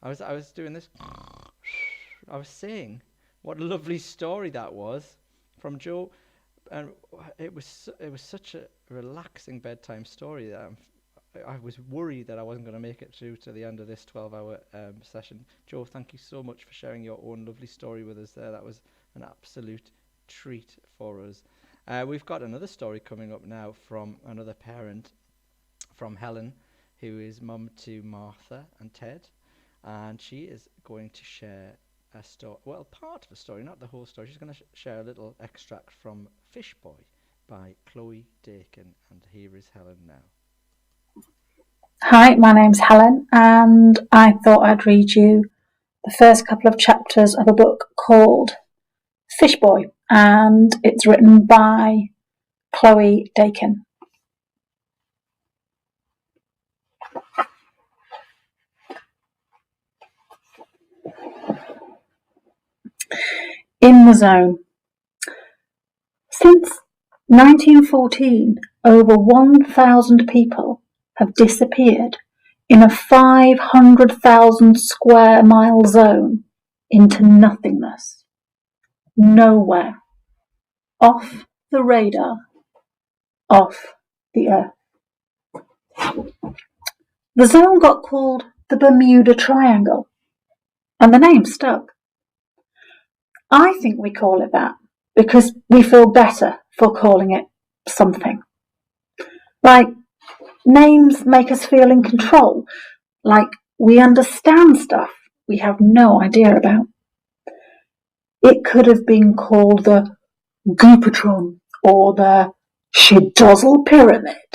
I was doing this. I was saying what a lovely story that was from Joe, and it was such a relaxing bedtime story that I was worried that I wasn't going to make it through to the end of this 12-hour session. Joe, thank you so much for sharing your own lovely story with us there. That was an absolute treat for us. We've got another story coming up now from another parent, from Helen, who is mum to Martha and Ted, and she is going to share a story, well, part of a story, not the whole story. She's going to share a little extract from Fish Boy by Chloe Dakin, and here is Helen now. Hi, my name's Helen, and I thought I'd read you the first couple of chapters of a book called Fish Boy, and it's written by Chloe Dakin. In the Zone. Since 1914, over 1,000 people have disappeared in a 500,000 square mile zone into nothingness. Nowhere. Off the radar. Off the earth. The zone got called the Bermuda Triangle, and the name stuck. I think we call it that because we feel better for calling it something. Like, names make us feel in control, like we understand stuff we have no idea about. It could have been called the Goopatron or the Shidozzle Pyramid.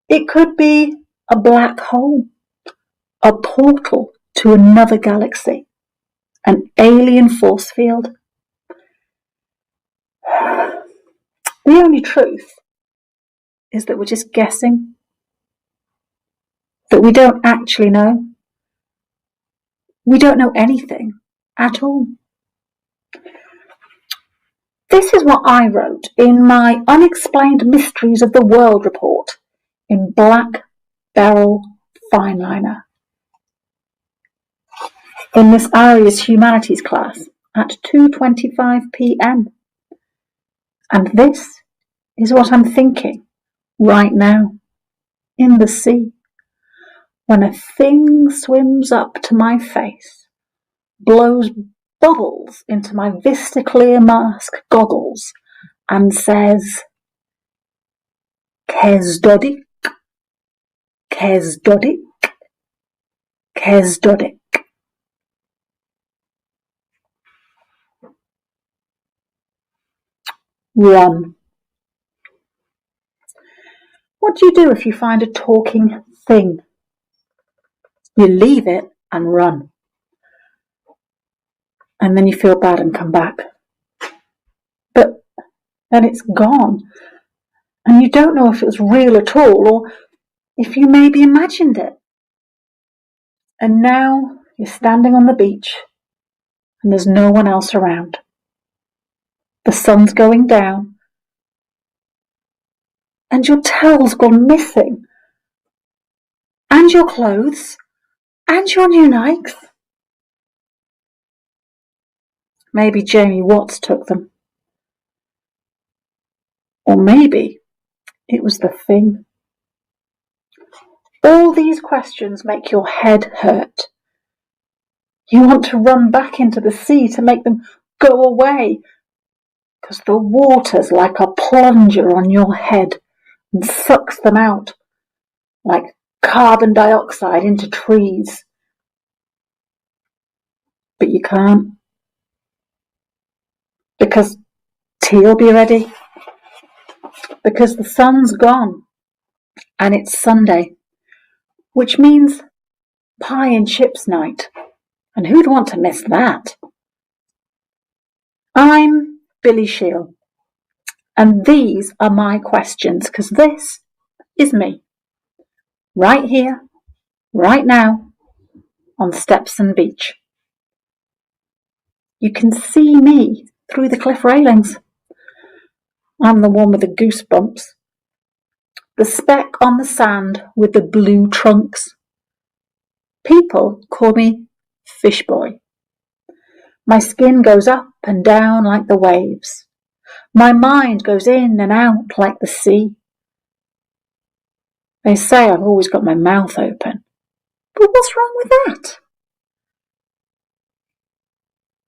It could be a black hole, a portal to another galaxy, an alien force field. The only truth is that we're just guessing, that we don't actually know. We don't know anything at all. This is what I wrote in my Unexplained Mysteries of the World report in Black Beryl Fineliner in Miss Aria's Humanities class at 2:25 p.m. And this is what I'm thinking right now in the sea when a thing swims up to my face, blows bubbles into my Vista-Clear mask goggles and says, Kes Dodik, Kes Dodik, Kes Dodik. Run. What do you do if you find a talking thing? You leave it and run. And then you feel bad and come back. But then it's gone. And you don't know if it was real at all or if you maybe imagined it. And now you're standing on the beach and there's no one else around. The sun's going down and your towel's gone missing and your clothes and your new Nikes. Maybe Jamie Watts took them. Or maybe it was the thing. All these questions make your head hurt. You want to run back into the sea to make them go away, because the water's like a plunger on your head and sucks them out like carbon dioxide into trees. But you can't, because tea'll be ready, because the sun's gone and it's Sunday, which means pie and chips night, and who'd want to miss that? I'm Billy Shiel, and these are my questions, because this is me, right here, right now, on Stepson Beach. You can see me through the cliff railings. I'm the one with the goosebumps, the speck on the sand with the blue trunks. People call me Fish Boy. My skin goes up and down like the waves. My mind goes in and out like the sea. They say I've always got my mouth open. But what's wrong with that?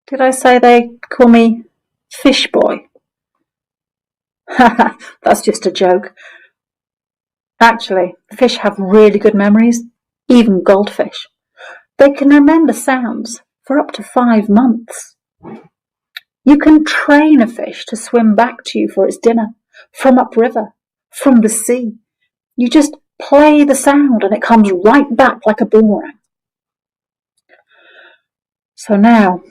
Did I say they call me Fish Boy? Haha, that's just a joke. Actually, fish have really good memories, even goldfish. They can remember sounds for up to 5 months. You can train a fish to swim back to you for its dinner, from upriver, from the sea. You just play the sound and it comes right back like a boomerang. So now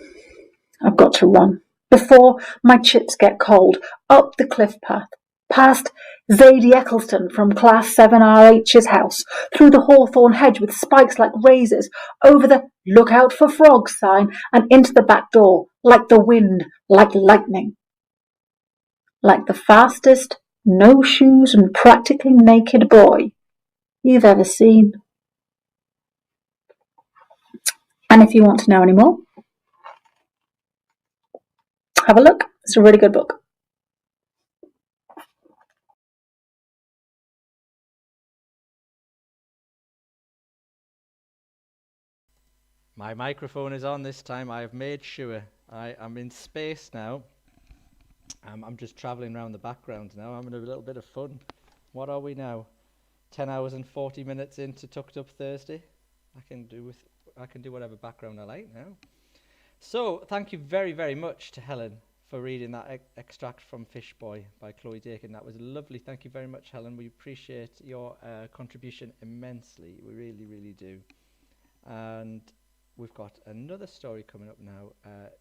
I've got to run before my chips get cold, up the cliff path, past Zadie Eccleston from Class 7RH's house, through the hawthorn hedge with spikes like razors, over the "Look out for frogs" sign, and into the back door, like the wind, like lightning. Like the fastest, no shoes and practically naked boy you've ever seen. And if you want to know any more, have a look. It's a really good book. My microphone is on this time. I have made sure. I am in space now. I'm just travelling around the background now. I'm having a little bit of fun. What are we now? 10 hours and 40 minutes into Tucked Up Thursday. I can do with I can do whatever background I like now. So thank you very, very much to Helen for reading that extract from Fish Boy by Chloe Dakin. That was lovely. Thank you very much, Helen. We appreciate your contribution immensely. We really, really do. And we've got another story coming up now.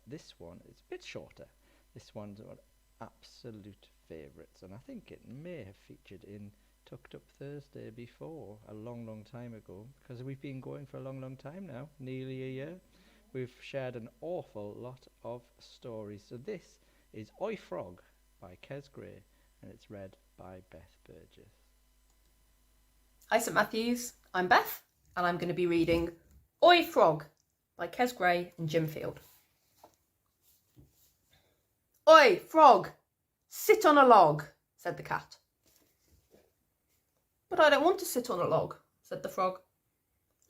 This one is a bit shorter. This one's one absolute favourites, and I think it may have featured in Tucked Up Thursday before, a long, long time ago, because we've been going for a long, long time now, nearly a year. We've shared an awful lot of stories. So this is Oi Frog by Kes Gray, and it's read by Beth Burgess. Hi St Matthews, I'm Beth, and I'm going to be reading Oi Frog by Kes Gray and Jim Field. Oi, frog, sit on a log, said the cat. But I don't want to sit on a log, said the frog.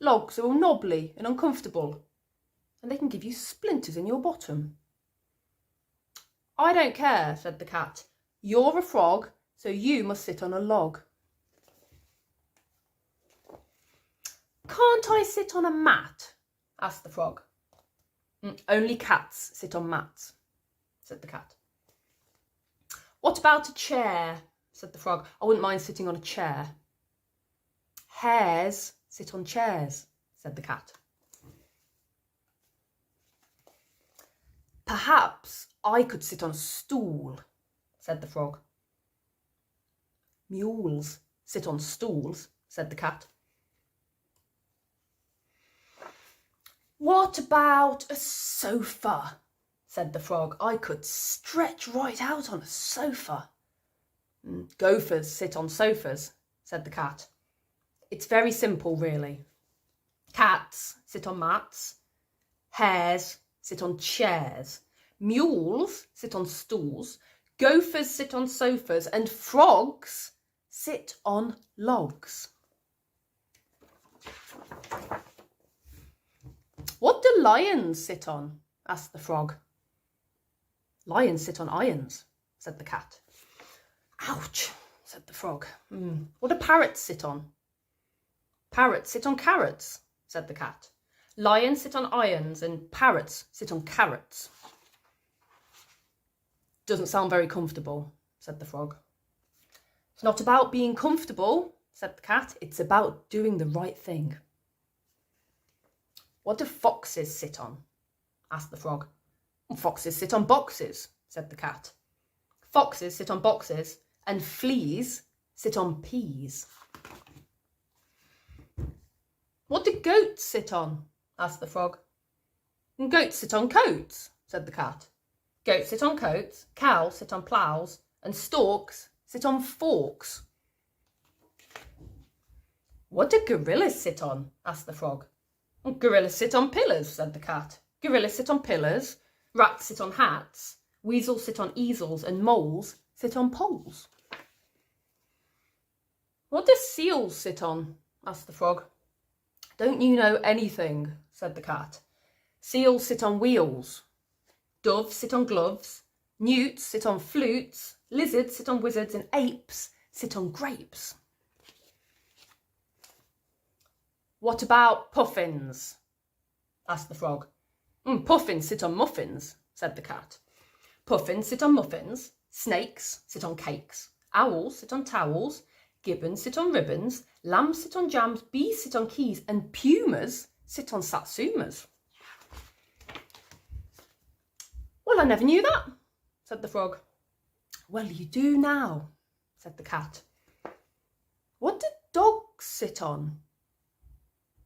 Logs are all knobbly and uncomfortable, and they can give you splinters in your bottom. I don't care, said the cat. You're a frog, so you must sit on a log. Can't I sit on a mat? Asked the frog. Only cats sit on mats, said the cat. What about a chair? Said the frog. I wouldn't mind sitting on a chair. Hares sit on chairs, said the cat. Perhaps I could sit on a stool, said the frog. Mules sit on stools, said the cat. What about a sofa? Said the frog. I could stretch right out on a sofa. Gophers sit on sofas, said the cat. It's very simple, really. Cats sit on mats. Hares sit on chairs. Mules sit on stools. Gophers sit on sofas. And frogs sit on logs. What do lions sit on? Asked the frog. Lions sit on irons, said the cat. Ouch, said the frog. What do parrots sit on? Parrots sit on carrots, said the cat. Lions sit on irons and parrots sit on carrots. Doesn't sound very comfortable, said the frog. It's not about being comfortable, said the cat. It's about doing the right thing. What do foxes sit on? Asked the frog. Foxes sit on boxes, said the cat. Foxes sit on boxes and fleas sit on peas. What do goats sit on? Asked the frog. Goats sit on coats, said the cat. Goats sit on coats, cows sit on ploughs, and storks sit on forks. What do gorillas sit on? Asked the frog. Gorillas sit on pillars, said the cat. Gorillas sit on pillars, rats sit on hats, weasels sit on easels, and moles sit on poles. What do seals sit on? Asked the frog. Don't you know anything? Said the cat. Seals sit on wheels. Doves sit on gloves. Newts sit on flutes. Lizards sit on wizards. And apes sit on grapes. What about puffins? Asked the frog. Puffins sit on muffins, said the cat. Puffins sit on muffins. Snakes sit on cakes. Owls sit on towels. Gibbons sit on ribbons. Lambs sit on jams. Bees sit on keys. And pumas sit on satsumas. Well, I never knew that, said the frog. Well, you do now, said the cat. What do dogs sit on?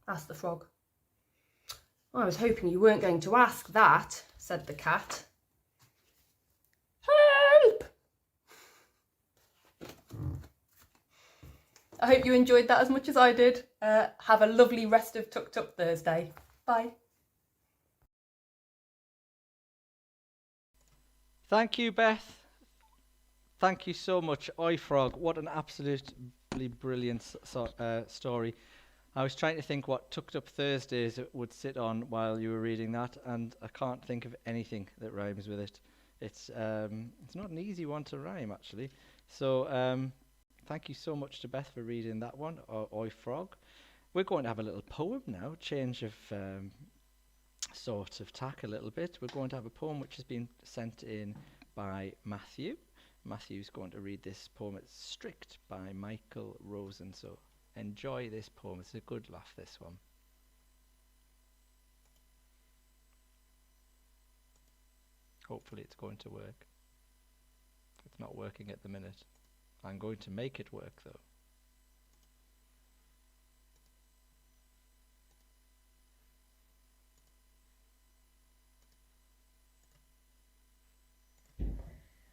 Asked the frog. I was hoping you weren't going to ask that, said the cat. Help! I hope you enjoyed that as much as I did. Have a lovely rest of Tucked Up Thursday. Bye. Thank you, Beth. Thank you so much. Oi Frog, what an absolutely brilliant story. I was trying to think what Tucked Up Thursdays it would sit on while you were reading that, and I can't think of anything that rhymes with it. It's not an easy one to rhyme, actually. So thank you so much to Beth for reading that one, Oi Frog. We're going to have a little poem now, change of sort of tack a little bit. We're going to have a poem which has been sent in by Matthew. Matthew's going to read this poem. It's Strict by Michael Rosen. So enjoy this poem. It's a good laugh, this one. Hopefully it's going to work. It's not working at the minute. I'm going to make it work though.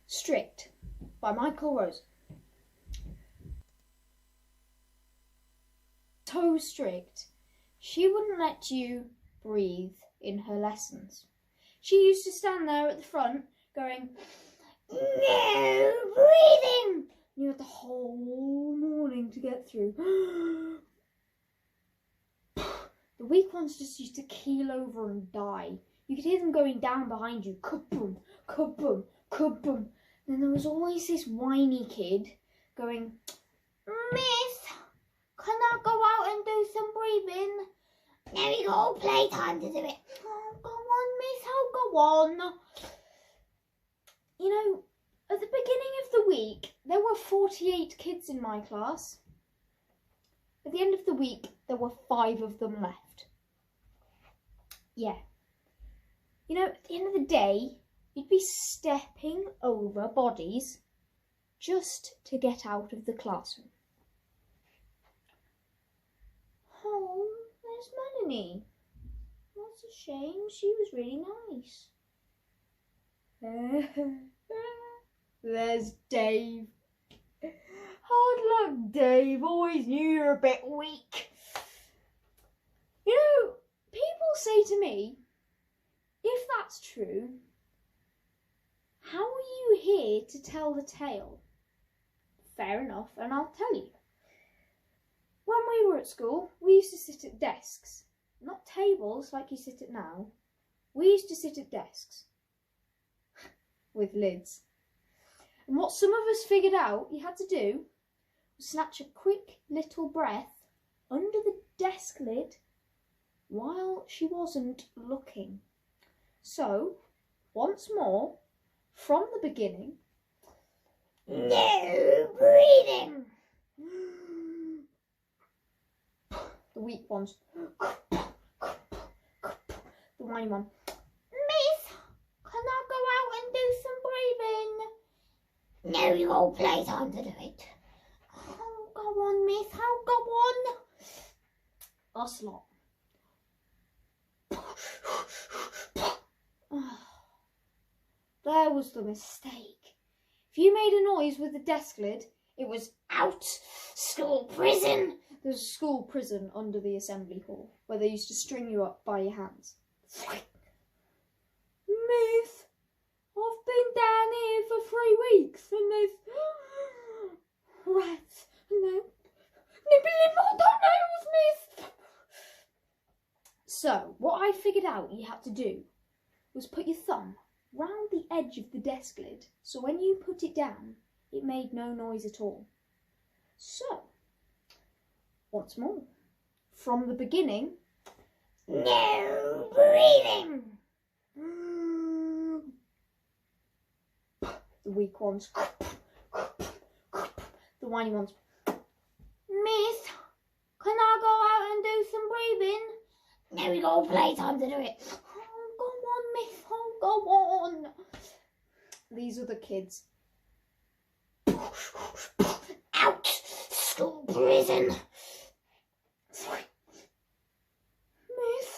Strict by Michael Rosen. So strict, she wouldn't let you breathe in her lessons. She used to stand there at the front going, "No breathing!" You had the whole morning to get through. The weak ones just used to keel over and die. You could hear them going down behind you. Kaboom, kaboom, kaboom. Then there was always this whiny kid going, "Miss, can I go out and do some breathing?" "No, you got all playtime to do it." "Oh, go on, miss, I'll go on." You know, at the beginning of the week, there were 48 kids in my class. At the end of the week, there were 5 of them left. Yeah. You know, at the end of the day, you'd be stepping over bodies just to get out of the classroom. Oh, there's Melanie. That's a shame. She was really nice. There's Dave. Hard luck, Dave. Always knew you were a bit weak. You know, people say to me, if that's true, how are you here to tell the tale? Fair enough, and I'll tell you. When we were at school, we used to sit at desks. Not tables like you sit at now. We used to sit at desks. With lids. And what some of us figured out you had to do was snatch a quick little breath under the desk lid while she wasn't looking. So, once more, from the beginning, no breathing. The weak ones. The whiny one. Miss, can I go out and do some breathing? No, you all playtime to do it. Oh, go on, miss, I'll go on. Us lot. There was the mistake. If you made a noise with the desk lid, it was out. School prison. There's a school prison under the assembly hall where they used to string you up by your hands. Miss, I've been down here for 3 weeks and there's rats and they're nibbling my toenails, miss. So, what I figured out you had to do was put your thumb round the edge of the desk lid, so when you put it down, it made no noise at all. So, once more, from the beginning, no breathing. The weak ones, the whiny ones. Miss, can I go out and do some breathing? No, we got all playtime to do it. Oh, go on, miss, oh, go on. These are the kids. Out! School prison! Miss,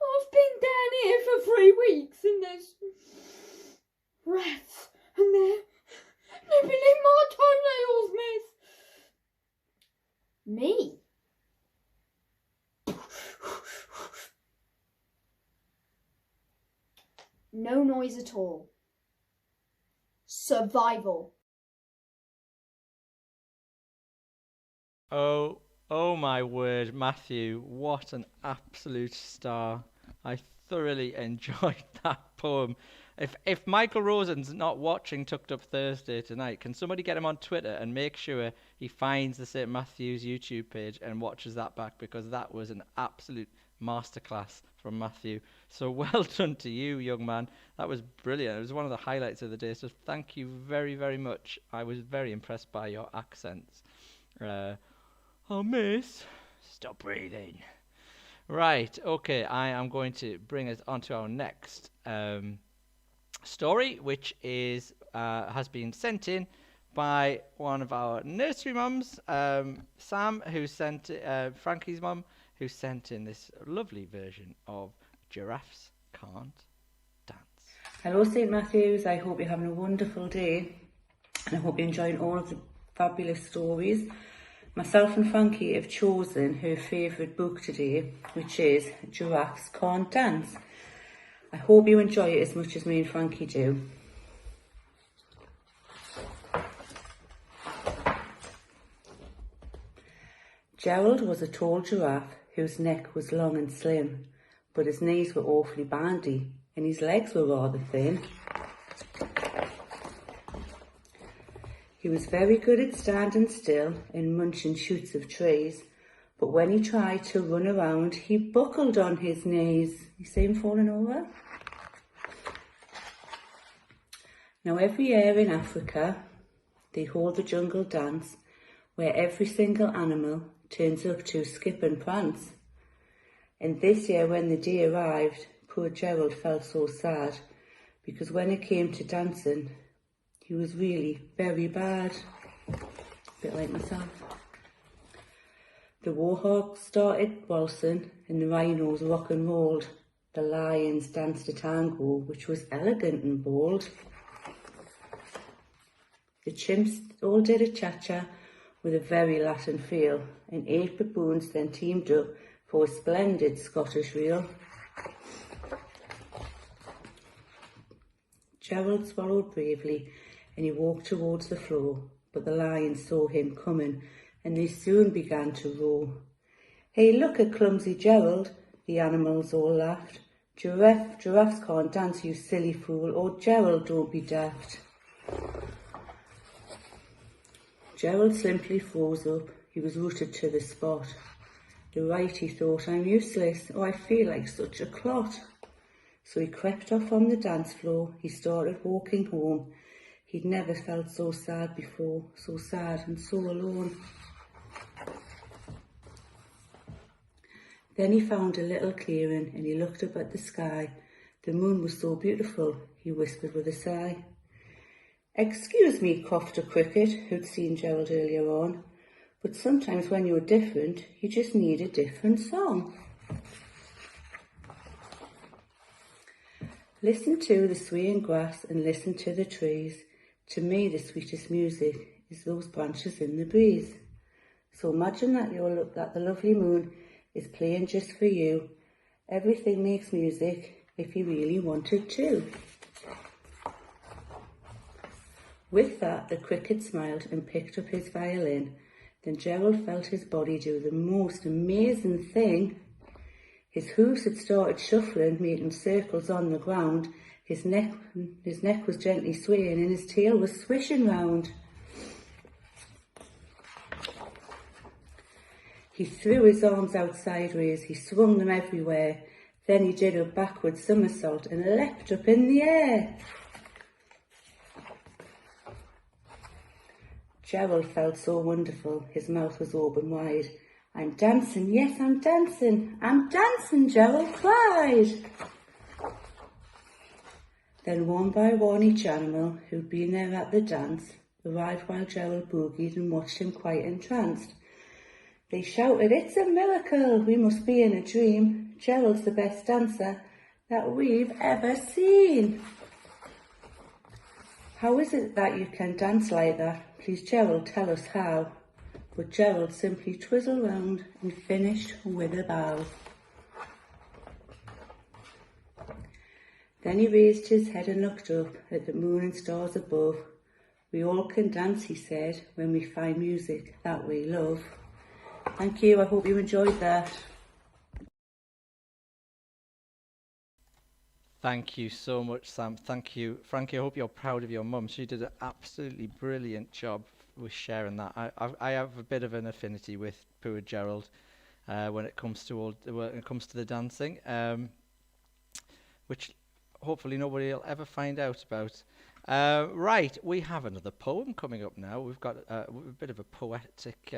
I've been down here for 3 weeks and there's rats and they're nibbling my toenails, miss. Me? No noise at all. Survival. Oh my word, Matthew, what an absolute star. I thoroughly enjoyed that poem. If Michael Rosen's not watching Tucked Up Thursday tonight, can somebody get him on Twitter and make sure he finds the St. Matthew's YouTube page and watches that back, because that was an absolute masterclass from Matthew. So well done to you, young man. That was brilliant. It was one of the highlights of the day. So thank you very, very much. I was very impressed by your accents. Oh, miss, stop breathing. Right, okay, I am going to bring us on to our next story, which is has been sent in by one of our nursery mums, Sam, who sent Frankie's mum, who sent in this lovely version of Giraffes Can't Dance. Hello, St. Matthew's. I hope you're having a wonderful day, and I hope you're enjoying all of the fabulous stories. Myself and Frankie have chosen her favourite book today, which is Giraffes Can't Dance. I hope you enjoy it as much as me and Frankie do. Gerald was a tall giraffe whose neck was long and slim, but his knees were awfully bandy and his legs were rather thin. He was very good at standing still and munching shoots of trees, but when he tried to run around, he buckled on his knees. You see him falling over? Now, every year in Africa, they hold the jungle dance where every single animal turns up to skip and prance. And this year, when the day arrived, poor Gerald felt so sad, because when it came to dancing, he was really very bad. A bit like myself. The warhogs started waltzing and the rhinos rock and rolled. The lions danced a tango, which was elegant and bold. The chimps all did a cha-cha with a very Latin feel, and 8 baboons then teamed up for a splendid Scottish reel. Gerald swallowed bravely and he walked towards the floor, but the lions saw him coming and they soon began to roar. Hey, look at clumsy Gerald, the animals all laughed. Giraffes can't dance, you silly fool. Oh, Gerald, don't be daft. Gerald simply froze up. He was rooted to the spot. You're right, he thought, I'm useless. Oh, I feel like such a clot. So he crept off on the dance floor. He started walking home. He'd never felt so sad before, so sad and so alone. Then he found a little clearing and he looked up at the sky. The moon was so beautiful, he whispered with a sigh. Excuse me, coughed a cricket who'd seen Gerald earlier on, but sometimes when you're different, you just need a different song. Listen to the swaying grass and listen to the trees. To me, the sweetest music is those branches in the breeze. So imagine that the lovely moon is playing just for you. Everything makes music if you really wanted to. With that, the cricket smiled and picked up his violin. Then Gerald felt his body do the most amazing thing. His hooves had started shuffling, making circles on the ground. His neck was gently swaying and his tail was swishing round. He threw his arms out sideways, he swung them everywhere. Then he did a backward somersault and leapt up in the air. Gerald felt so wonderful, his mouth was open wide. I'm dancing, yes, I'm dancing, Gerald cried. Then one by one each animal who'd been there at the dance arrived while Gerald boogied and watched him quite entranced. They shouted, it's a miracle, we must be in a dream. Gerald's the best dancer that we've ever seen. How is it that you can dance like that? Please, Gerald, tell us how. But Gerald simply twizzled round and finished with a bow. Then he raised his head and looked up at the moon and stars above. We all can dance, he said, when we find music that we love. Thank you, I hope you enjoyed that. Thank you so much, Sam. Thank you, Frankie. I hope you're proud of your mum. She did an absolutely brilliant job with sharing that. I have a bit of an affinity with poor Gerald when it comes to the dancing, which hopefully nobody will ever find out about. Right, we have another poem coming up now. We've got a bit of a poetic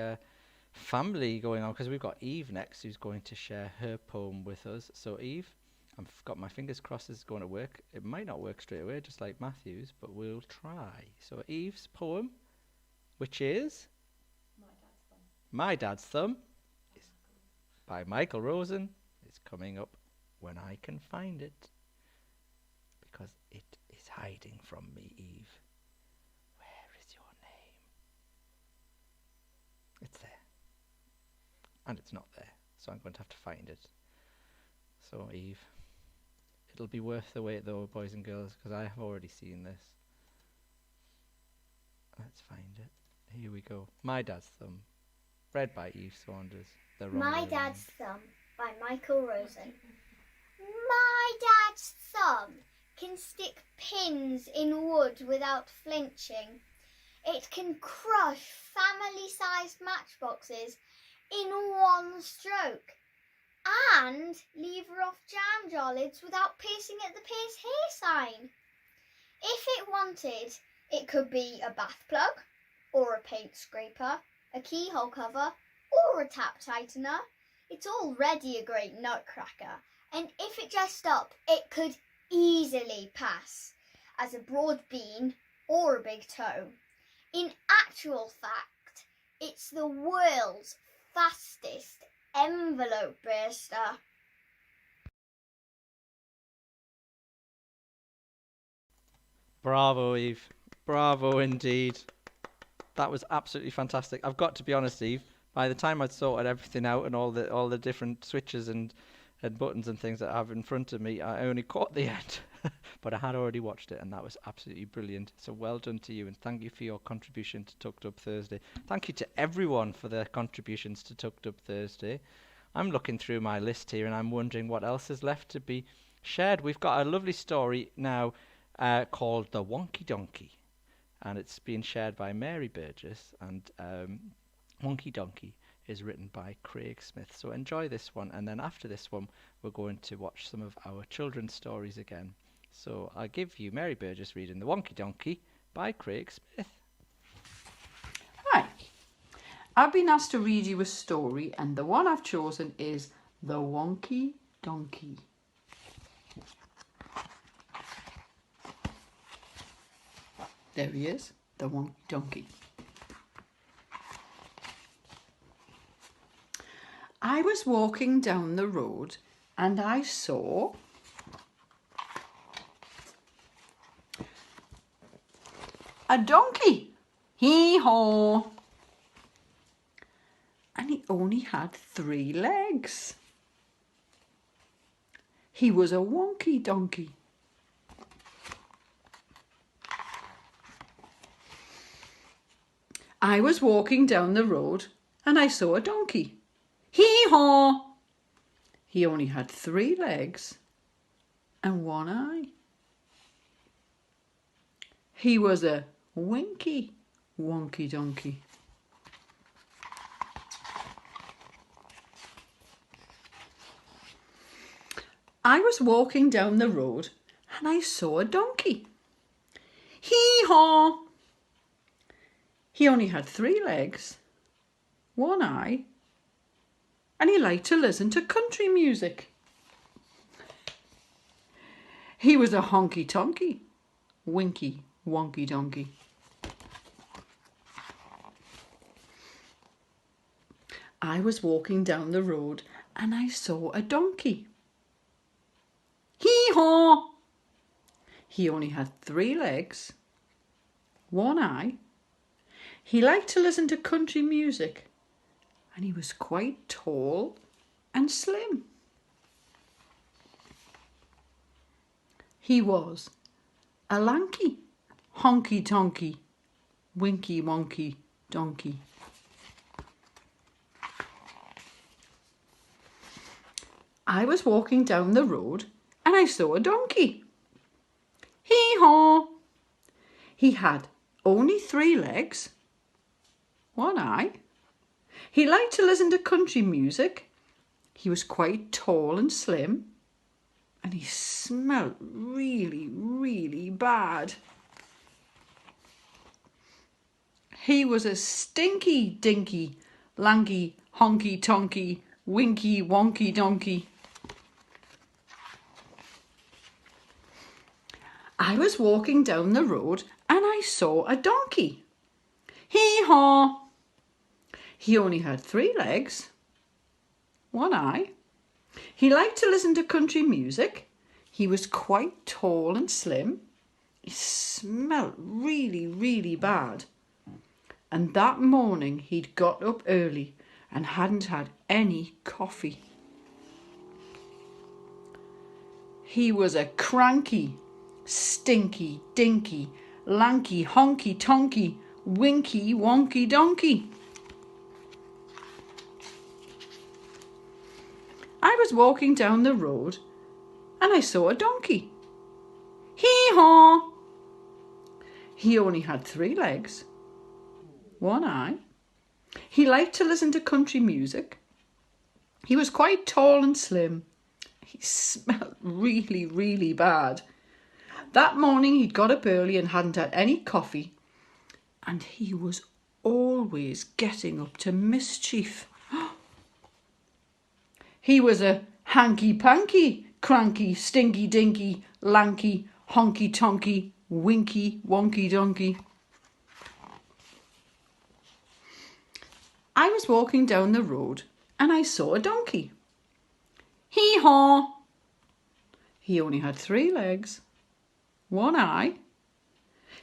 family going on because we've got Eve next, who's going to share her poem with us. So Eve, I've got my fingers crossed it's going to work. It might not work straight away, just like Matthew's, but we'll try. So Eve's poem, which is My Dad's Thumb, is by Michael Rosen, is coming up when I can find it, because it is hiding from me, Eve. Where is your name? It's there. And it's not there, so I'm going to have to find it. So Eve, it'll be worth the wait though, boys and girls, because I have already seen this. Let's find it. Here we go. My Dad's Thumb, read by Eve Saunders. My Dad's Thumb by Michael Rosen. My dad's thumb can stick pins in wood without flinching. It can crush family-sized matchboxes in one stroke and lever off jam jar lids without piercing at the Piers hair sign. If it wanted, it could be a bath plug or a paint scraper, a keyhole cover or a tap tightener. It's already a great nutcracker, and if it dressed up, it could easily pass as a broad bean or a big toe. In actual fact, it's the world's fastest envelope burster. Bravo, Eve. Bravo indeed. That was absolutely fantastic. I've got to be honest, Eve, by the time I'd sorted everything out and all the different switches and buttons and things that I have in front of me, I only caught the end. But I had already watched it, and that was absolutely brilliant. So well done to you, and thank you for your contribution to Tucked Up Thursday. Thank you to everyone for their contributions to Tucked Up Thursday. I'm looking through my list here, and I'm wondering what else is left to be shared. We've got a lovely story now called The Wonky Donkey, and it's being shared by Mary Burgess, and Wonky Donkey is written by Craig Smith. So enjoy this one, and then after this one we're going to watch some of our children's stories again. So I give you Mary Burgess reading The Wonky Donkey by Craig Smith. Hi, I've been asked to read you a story, and the one I've chosen is The Wonky Donkey. There he is, the Wonky Donkey. I was walking down the road and I saw a donkey. Hee-haw. And he only had 3 legs. He was a wonky donkey. I was walking down the road and I saw a donkey. Hee-haw! He only had 3 legs and 1 eye. He was a winky wonky donkey. I was walking down the road and I saw a donkey. Hee-haw! He only had 3 legs, 1 eye, and he liked to listen to country music. He was a honky-tonky, winky, wonky donkey. I was walking down the road and I saw a donkey. Hee-haw! He only had 3 legs, 1 eye. He liked to listen to country music, and he was quite tall and slim. He was a lanky, honky-tonky, winky-wonky donkey. I was walking down the road and and I saw a donkey. Hee-haw! He had only 3 legs, 1 eye. He liked to listen to country music. He was quite tall and slim, and he smelled really, really bad. He was a stinky, dinky, lanky, honky, tonky, winky, wonky, donkey. I was walking down the road and I saw a donkey. Hee-haw! He only had 3 legs, 1 eye. He liked to listen to country music. He was quite tall and slim. He smelled really, really bad. And that morning he'd got up early and hadn't had any coffee. He was a cranky, stinky, dinky, lanky, honky, tonky, winky, wonky, donkey. I was walking down the road and I saw a donkey. Hee-haw! He only had 3 legs, 1 eye. He liked to listen to country music. He was quite tall and slim. He smelled really, really bad. That morning he'd got up early and hadn't had any coffee. And he was always getting up to mischief. He was a hanky-panky, cranky, stinky, dinky, lanky, honky-tonky, winky, wonky, donkey. I was walking down the road and I saw a donkey. Hee-haw! He only had 3 legs, 1 eye.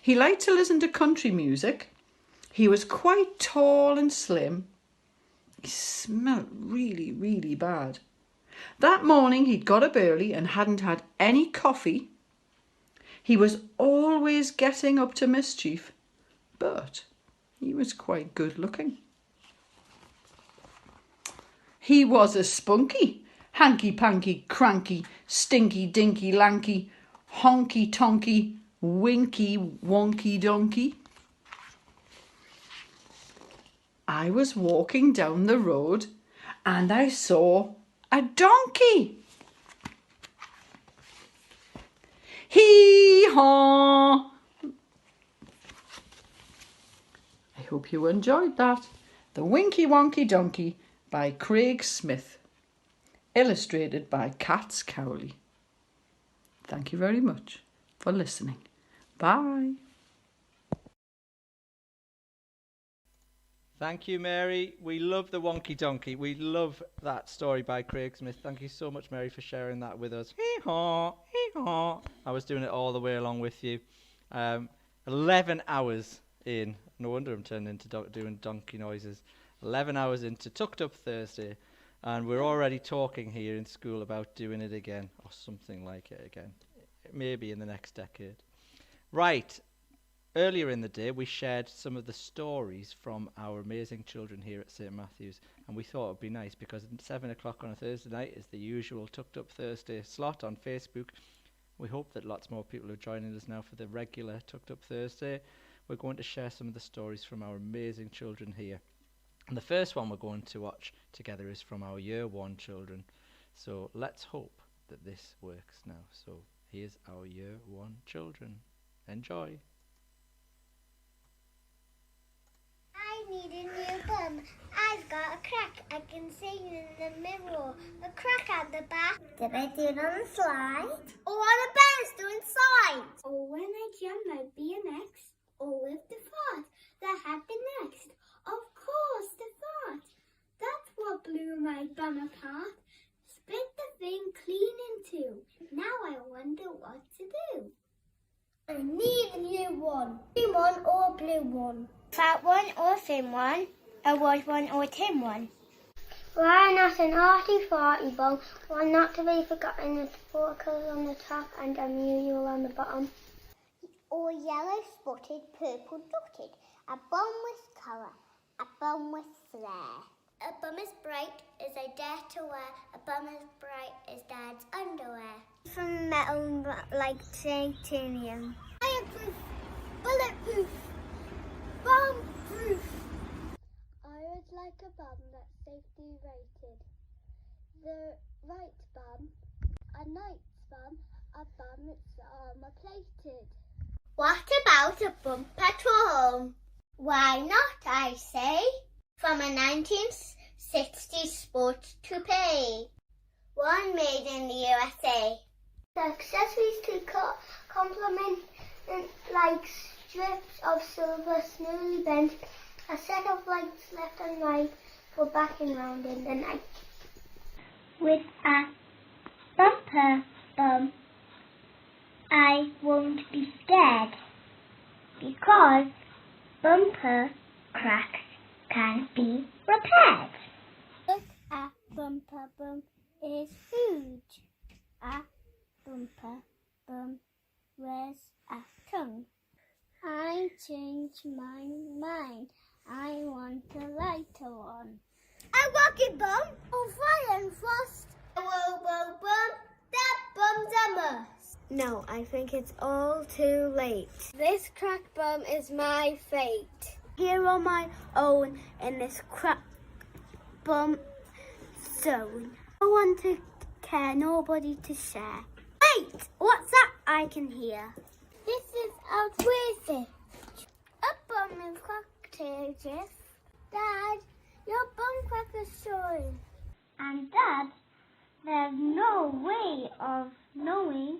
He liked to listen to country music. He was quite tall and slim. He smelled really, really bad. That morning he'd got up early and hadn't had any coffee. He was always getting up to mischief, but he was quite good looking. He was a spunky, hanky-panky, cranky, stinky, dinky, lanky, honky-tonky, winky, wonky, donkey. I was walking down the road and I saw a donkey. Hee-haw! I hope you enjoyed that. The Winky Wonky Donkey by Craig Smith. Illustrated by Katz Cowley. Thank you very much for listening. Bye. Thank you, Mary. We love the Wonky Donkey. We love that story by Craig Smith. Thank you so much, Mary, for sharing that with us. Hee-haw, hee-haw. I was doing it all the way along with you. 11 hours in. No wonder I'm turning into doing donkey noises. 11 hours into Tucked Up Thursday. And we're already talking here in school about doing it again, or something like it again. Maybe in the next decade. Right. Earlier in the day, we shared some of the stories from our amazing children here at St Matthew's, and we thought it would be nice because at 7 o'clock on a Thursday night is the usual Tucked Up Thursday slot on Facebook. We hope that lots more people are joining us now for the regular Tucked Up Thursday. We're going to share some of the stories from our amazing children here. And the first one we're going to watch together is from our Year 1 children. So let's hope that this works now. So here's our Year 1 children. Enjoy. I need a new bum. I've got a crack. I can see in the mirror. A crack at the back. Did I do it on the slide? Or on a banister inside? Or when I jam my BMX? Or with the fart that happened next? Of course, the fart. That's what blew my bum apart. Split the thing clean in two. Now I wonder what to do. I need a new one. Green one or a blue one? Fat one or a thin one? A white one or a tin one? Why not an arty farty bum? One not to be forgotten is 4 colours on the top and unusual on the bottom. Or yellow spotted, purple dotted. A bum with colour, a bum with flair. A bum is bright is a dare to wear. A bum is bright is Dad's underwear. From metal like titanium. Fireproof, bulletproof, bomb-proof. I would like a bum that's safety rated. The right bum, a knight's bum, a bum that's armour-plated. What about a bum petrol home? Why not, I say? From a 1960s sports toupee. One made in the USA. The accessories to complement like strips of silver smoothly bent, a set of lights left and right for backing round in the night. With a bumper bum, I won't be scared, because bumper cracks can be repaired. Look, a bumper bum is huge. A bumper bum wears a tongue. I changed my mind. I want a lighter one. A rocket bum or fire and frost. Whoa, whoa, bum. That bum's a must. No, I think it's all too late. This crack bum is my fate. Here on my own in this crack bum zone. No one to care, nobody to share. Wait, what's that I can hear? This is outrageous. A bum is contagious. Dad, your bum crack is showing. And Dad, there's no way of knowing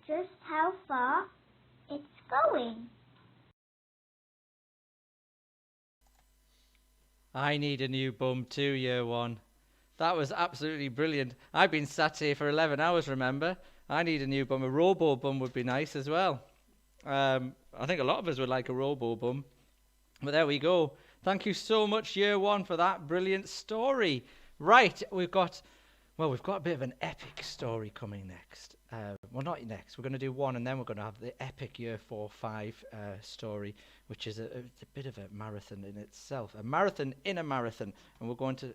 just how far it's going. I need a new bum too, year one. That was absolutely brilliant. I've been sat here for 11 hours, remember? I need a new bum. A robo bum would be nice as well. I think a lot of us would like a robo bum. But there we go. Thank you so much, year one, for that brilliant story. Right, we've got a bit of an epic story coming next. Well, not next. We're going to do one, and then we're going to have the epic year 4-5 story, which is a bit of a marathon in itself. A marathon in a marathon. And we're going to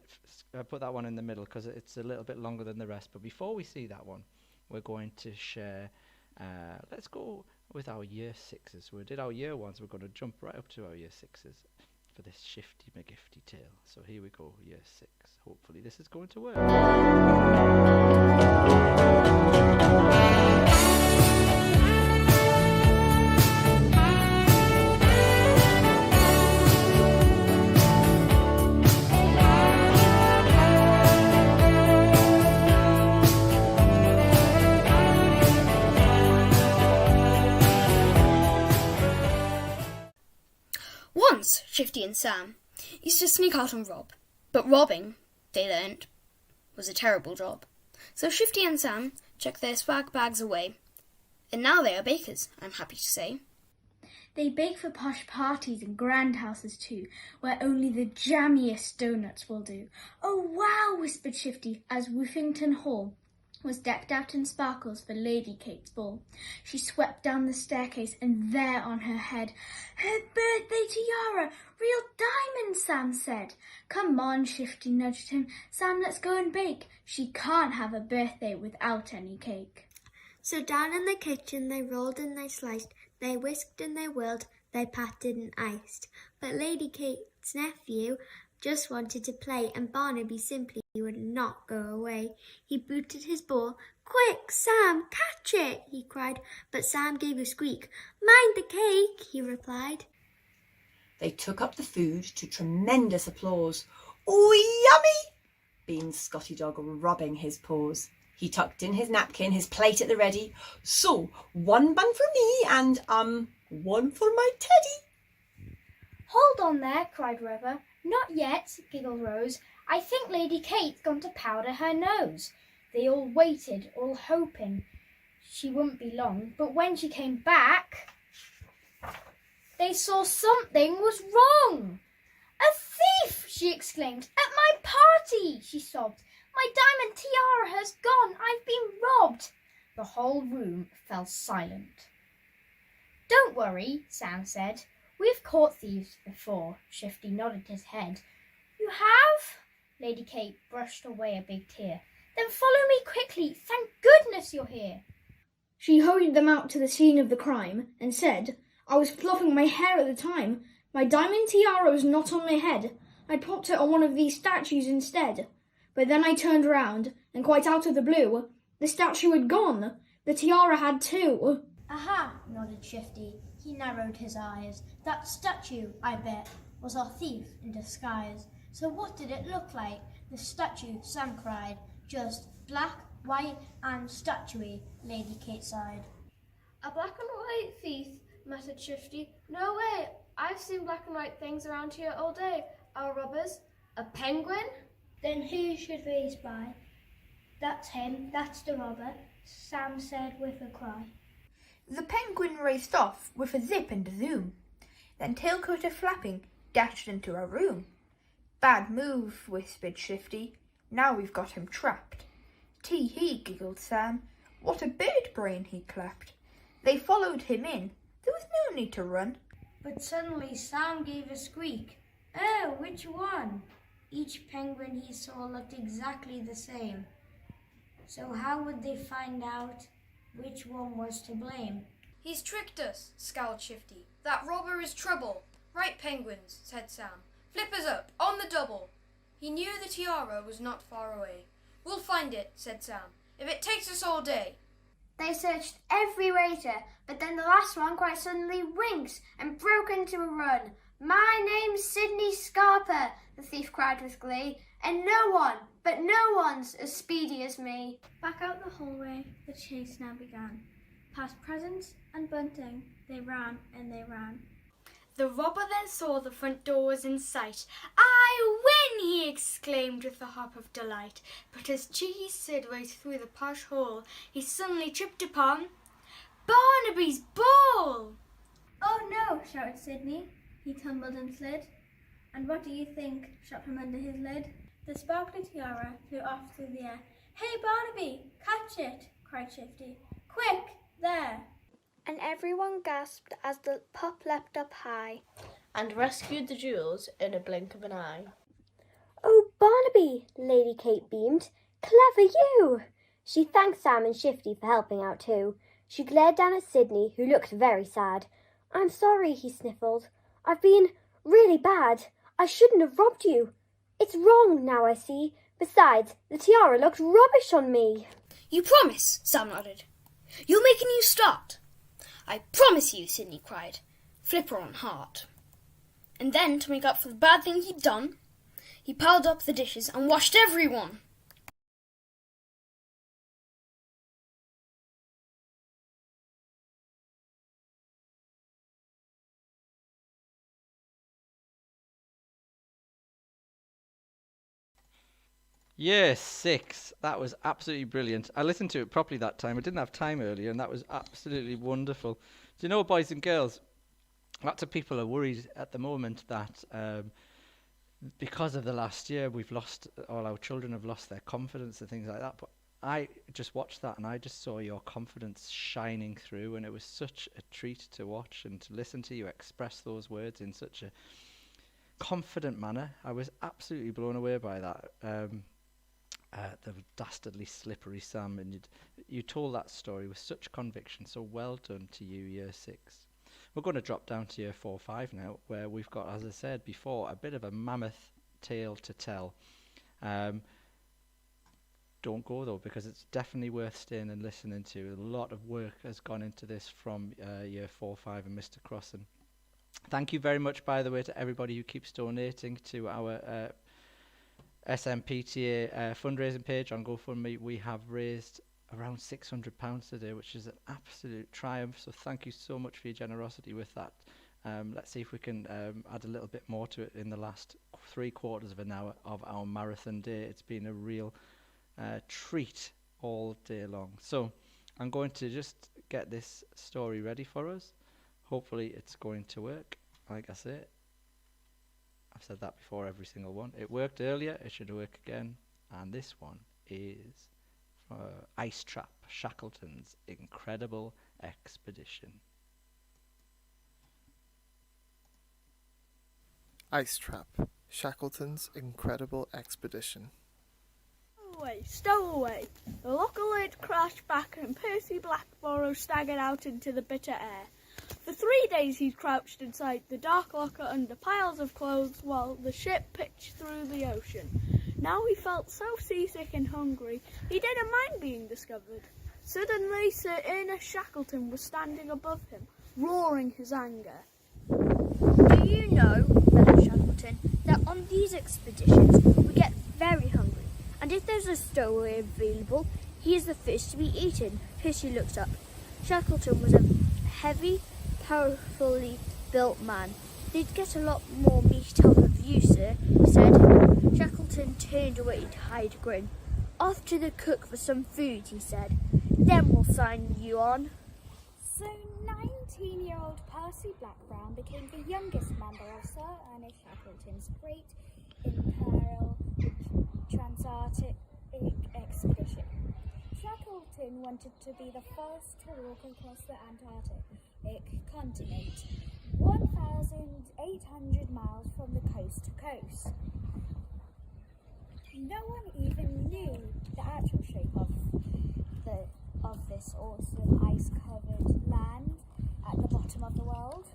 put that one in the middle because it's a little bit longer than the rest. But before we see that one, we're going to share, let's go with our year 6s. We did our year 1s. We're going to jump right up to our year 6s for this shifty McGifty tale. So here we go, year 6. Hopefully this is going to work. Once, Shifty and Sam used to sneak out and rob. But robbing, they learned, was a terrible job. So Shifty and Sam chucked their swag bags away. And now they are bakers, I'm happy to say. They bake for posh parties and grand houses too, where only the jammiest doughnuts will do. Oh wow, whispered Shifty, as Woofington Hall was decked out in sparkles for Lady Kate's ball. She swept down the staircase, and there on her head, her birthday tiara, real diamonds, Sam said. Come on, Shifty nudged him. Sam, let's go and bake. She can't have a birthday without any cake. So down in the kitchen they rolled and they sliced, they whisked and they whirled, they patted and iced. But Lady Kate's nephew just wanted to play, and Barnaby simply would not go away. He booted his ball. Quick, Sam, catch it, he cried. But Sam gave a squeak. Mind the cake, he replied. They took up the food to tremendous applause. Oh, yummy! beamed Scotty Dog, rubbing his paws. He tucked in his napkin, his plate at the ready. So, one bun for me and, one for my teddy. Hold on there, cried River. Not yet, giggled Rose. I think Lady Kate's gone to powder her nose. They all waited, all hoping she wouldn't be long, but when she came back, they saw something was wrong. A thief, she exclaimed. At my party, she sobbed. My diamond tiara has gone. I've been robbed. The whole room fell silent. Don't worry, Sam said. We've caught thieves before. Shifty nodded his head. You You have? Lady Kate brushed away a big tear. Then follow me quickly. Thank goodness you're here. She hurried them out to the scene of the crime and said, I was fluffing my hair at the time. My diamond tiara was not on my head. I popped it on one of these statues instead. But then I turned around, and quite out of the blue, the statue had gone. The tiara had too. Aha, nodded Shifty. He narrowed his eyes. That statue, I bet, was our thief in disguise. So what did it look like? The statue, Sam cried. Just black, white, and statuey, Lady Kate sighed. A black and white thief, muttered Shifty. No way, I've seen black and white things around here all day. Our robbers? A penguin? Then who should we spy? That's him, that's the robber, Sam said with a cry. The penguin raced off with a zip and a zoom, then tailcoat flapping, dashed into a room. Bad move, whispered Shifty. Now we've got him trapped. Tee-hee, giggled Sam. What a bird brain, he clapped. They followed him in. There was no need to run. But suddenly Sam gave a squeak. Oh, which one? Each penguin he saw looked exactly the same. So how would they find out which one was to blame? He's tricked us, scowled Shifty. That robber is trouble. Right, penguins, said Sam. Flippers up, on the double. He knew the tiara was not far away. We'll find it, said Sam, if it takes us all day. They searched every waiter, but then the last one quite suddenly winked and broke into a run. My name's Sidney Scarper, the thief cried with glee, and no one, but no one's as speedy as me. Back out the hallway, the chase now began. Past presents and bunting, they ran and they ran. The robber then saw the front door was in sight. I win, he exclaimed with a hop of delight. But as he slid right through the posh hall, he suddenly tripped upon Barnaby's ball. Oh no, shouted Sidney. He tumbled and slid. And what do you think shot from under his lid? The sparkly tiara flew off through the air. Hey Barnaby, catch it, cried Shifty. Quick, there. And everyone gasped as the pup leapt up high and rescued the jewels in a blink of an eye. Oh, Barnaby, Lady Kate beamed. Clever you! She thanked Sam and Shifty for helping out too. She glared down at Sidney, who looked very sad. I'm sorry, he sniffled. I've been really bad. I shouldn't have robbed you. It's wrong now, I see. Besides, the tiara looked rubbish on me. You promise? Sam nodded. You'll make a new start. I promise you, Sidney cried, flipper on heart. And then, to make up for the bad thing he'd done, he piled up the dishes and washed everyone. Year 6. That was absolutely brilliant. I listened to it properly that time. I didn't have time earlier, and that was absolutely wonderful. Do you know, boys and girls, lots of people are worried at the moment that because of the last year, we've lost, all our children have lost their confidence and things like that. But I just watched that, and I just saw your confidence shining through, and it was such a treat to watch and to listen to you express those words in such a confident manner. I was absolutely blown away by that. The dastardly slippery Sam, and you told that story with such conviction. So well done to you, year 6. We're going to drop down to year 4-5 now, where we've got, as I said before, a bit of a mammoth tale to tell. Don't go though, because it's definitely worth staying and listening to. A lot of work has gone into this from year 4-5 and Mr. Crossan. Thank you very much, by the way, to everybody who keeps donating to our SMPTA fundraising page on GoFundMe. We have raised around £600 today, which is an absolute triumph. So thank you so much for your generosity with that. Let's see if we can add a little bit more to it in the last 3/4 of an hour of our marathon day. It's been a real treat all day long. So I'm going to just get this story ready for us. Hopefully it's going to work. Like I say, I've said that before, every single one. It worked earlier, it should work again. And this one is Ice Trap, Shackleton's Incredible Expedition. Ice Trap. Shackleton's Incredible Expedition. Stowaway. The locker lid crashed back and Percy Blackborough staggered out into the bitter air. For 3 days he crouched inside the dark locker under piles of clothes while the ship pitched through the ocean. Now he felt so seasick and hungry he didn't mind being discovered. Suddenly Sir Ernest Shackleton was standing above him, roaring his anger. Do you know, fellow Shackleton, that on these expeditions we get very hungry, and if there's a stowaway available, he is the first to be eaten. Percy looked up. Shackleton was a heavy, powerfully built man. They'd get a lot more meat off of you, sir, he said. Shackleton turned away to hide a grin. Off to the cook for some food, he said. Then we'll sign you on. So 19-year-old Percy Blackbrown became the youngest member of Sir Ernest Shackleton's great Imperial Transarctic expedition. Shackleton wanted to be the first to walk across the Antarctic continent, 1,800 miles from the coast to coast. No one even knew the actual shape of this awesome ice-covered land at the bottom of the world.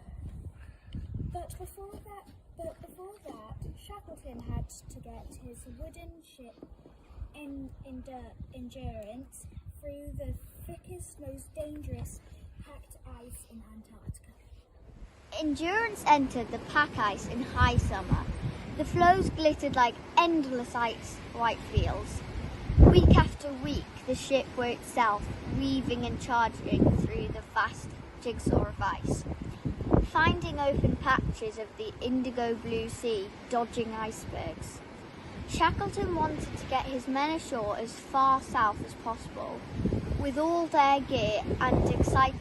But before that, Shackleton had to get his wooden ship Endurance through the thickest, most dangerous packed ice in Antarctica. Endurance entered the pack ice in high summer. The floes glittered like endless ice white fields. Week after week, the ship worked south, weaving and charging through the vast jigsaw of ice, finding open patches of the indigo blue sea, dodging icebergs. Shackleton wanted to get his men ashore as far south as possible. With all their gear and excited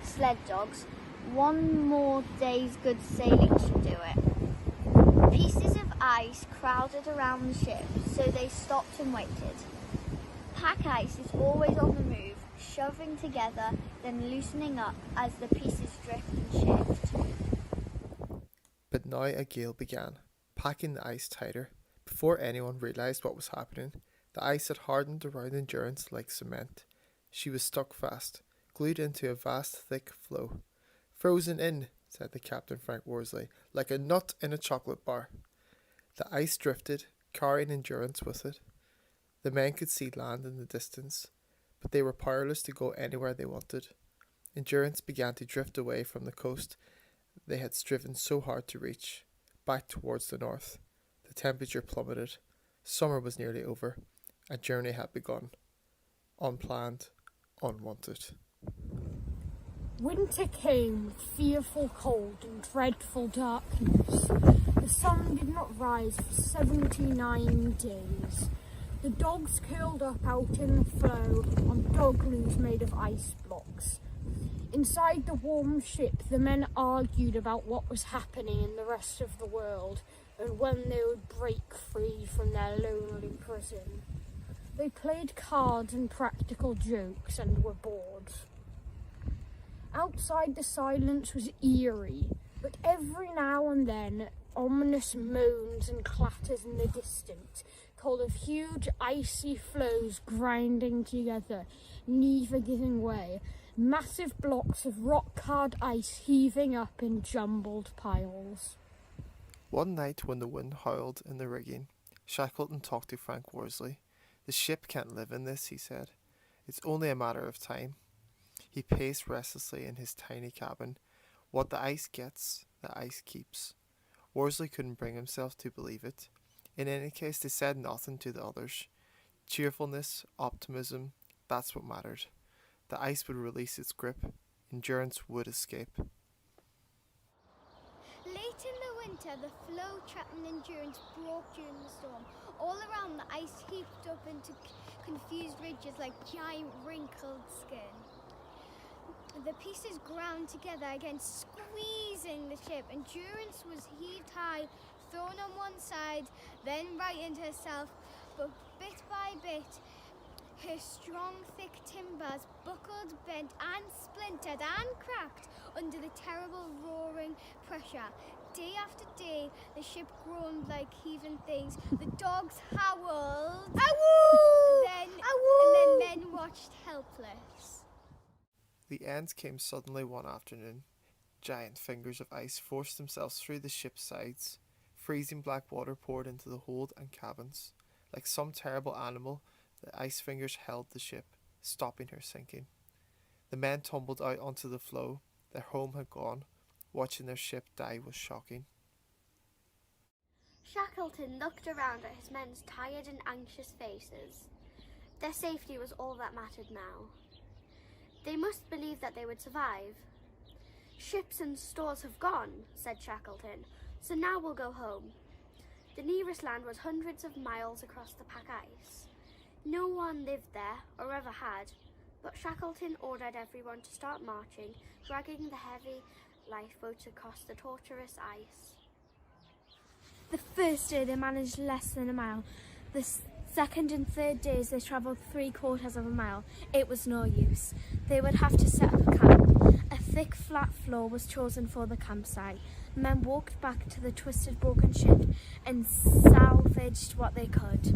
sled dogs, one more day's good sailing should do it. Pieces of ice crowded around the ship, so they stopped and waited. Pack ice is always on the move, shoving together, then loosening up as the pieces drift and shift. But now a gale began, packing the ice tighter. Before anyone realised what was happening, the ice had hardened around Endurance like cement. She was stuck fast, glued into a vast thick floe. "Frozen in," said the captain, Frank Worsley, "like a nut in a chocolate bar." The ice drifted, carrying Endurance with it. The men could see land in the distance, but they were powerless to go anywhere they wanted. Endurance began to drift away from the coast they had striven so hard to reach, back towards the north. The temperature plummeted. Summer was nearly over. A journey had begun. Unplanned, unwanted. Winter came with fearful cold and dreadful darkness. The sun did not rise for 79 days. The dogs curled up out in the floe on dogloos made of ice blocks. Inside the warm ship, the men argued about what was happening in the rest of the world and when they would break free from their lonely prison. They played cards and practical jokes and were bored. Outside, the silence was eerie, but every now and then, ominous moans and clatters in the distance told of huge icy floes grinding together, neither giving way, massive blocks of rock-hard ice heaving up in jumbled piles. One night when the wind howled in the rigging, Shackleton talked to Frank Worsley. "The ship can't live in this," he said. "It's only a matter of time." He paced restlessly in his tiny cabin. What the ice gets, the ice keeps. Worsley couldn't bring himself to believe it. In any case, they said nothing to the others. Cheerfulness, optimism, that's what mattered. The ice would release its grip. Endurance would escape. Late in the winter, the floe trapped in Endurance broke during the storm. All around, the ice heaped up into confused ridges like giant wrinkled skin. The pieces ground together against squeezing the ship. Endurance was heaved high, thrown on one side, then righted herself, but bit by bit, her strong, thick timbers buckled, bent and splintered and cracked under the terrible roaring pressure. day after day, the ship groaned like heaving things. The dogs howled. Awoo! And then men watched helpless. The end came suddenly one afternoon. Giant fingers of ice forced themselves through the ship's sides. Freezing black water poured into the hold and cabins. Like some terrible animal, the ice fingers held the ship, stopping her sinking. The men tumbled out onto the floe. Their home had gone. Watching their ship die was shocking. Shackleton looked around at his men's tired and anxious faces. Their safety was all that mattered now. They must believe that they would survive. Ships and stores have gone, said Shackleton, so now we'll go home. The nearest land was hundreds of miles across the pack ice. No one lived there, or ever had, but Shackleton ordered everyone to start marching, dragging the heavy lifeboats across the tortuous ice. The first day they managed less than a mile. The second and third days they travelled 3/4 of a mile. It was no use. They would have to set up a camp. A thick flat floor was chosen for the campsite. Men walked back to the twisted broken ship and salvaged what they could.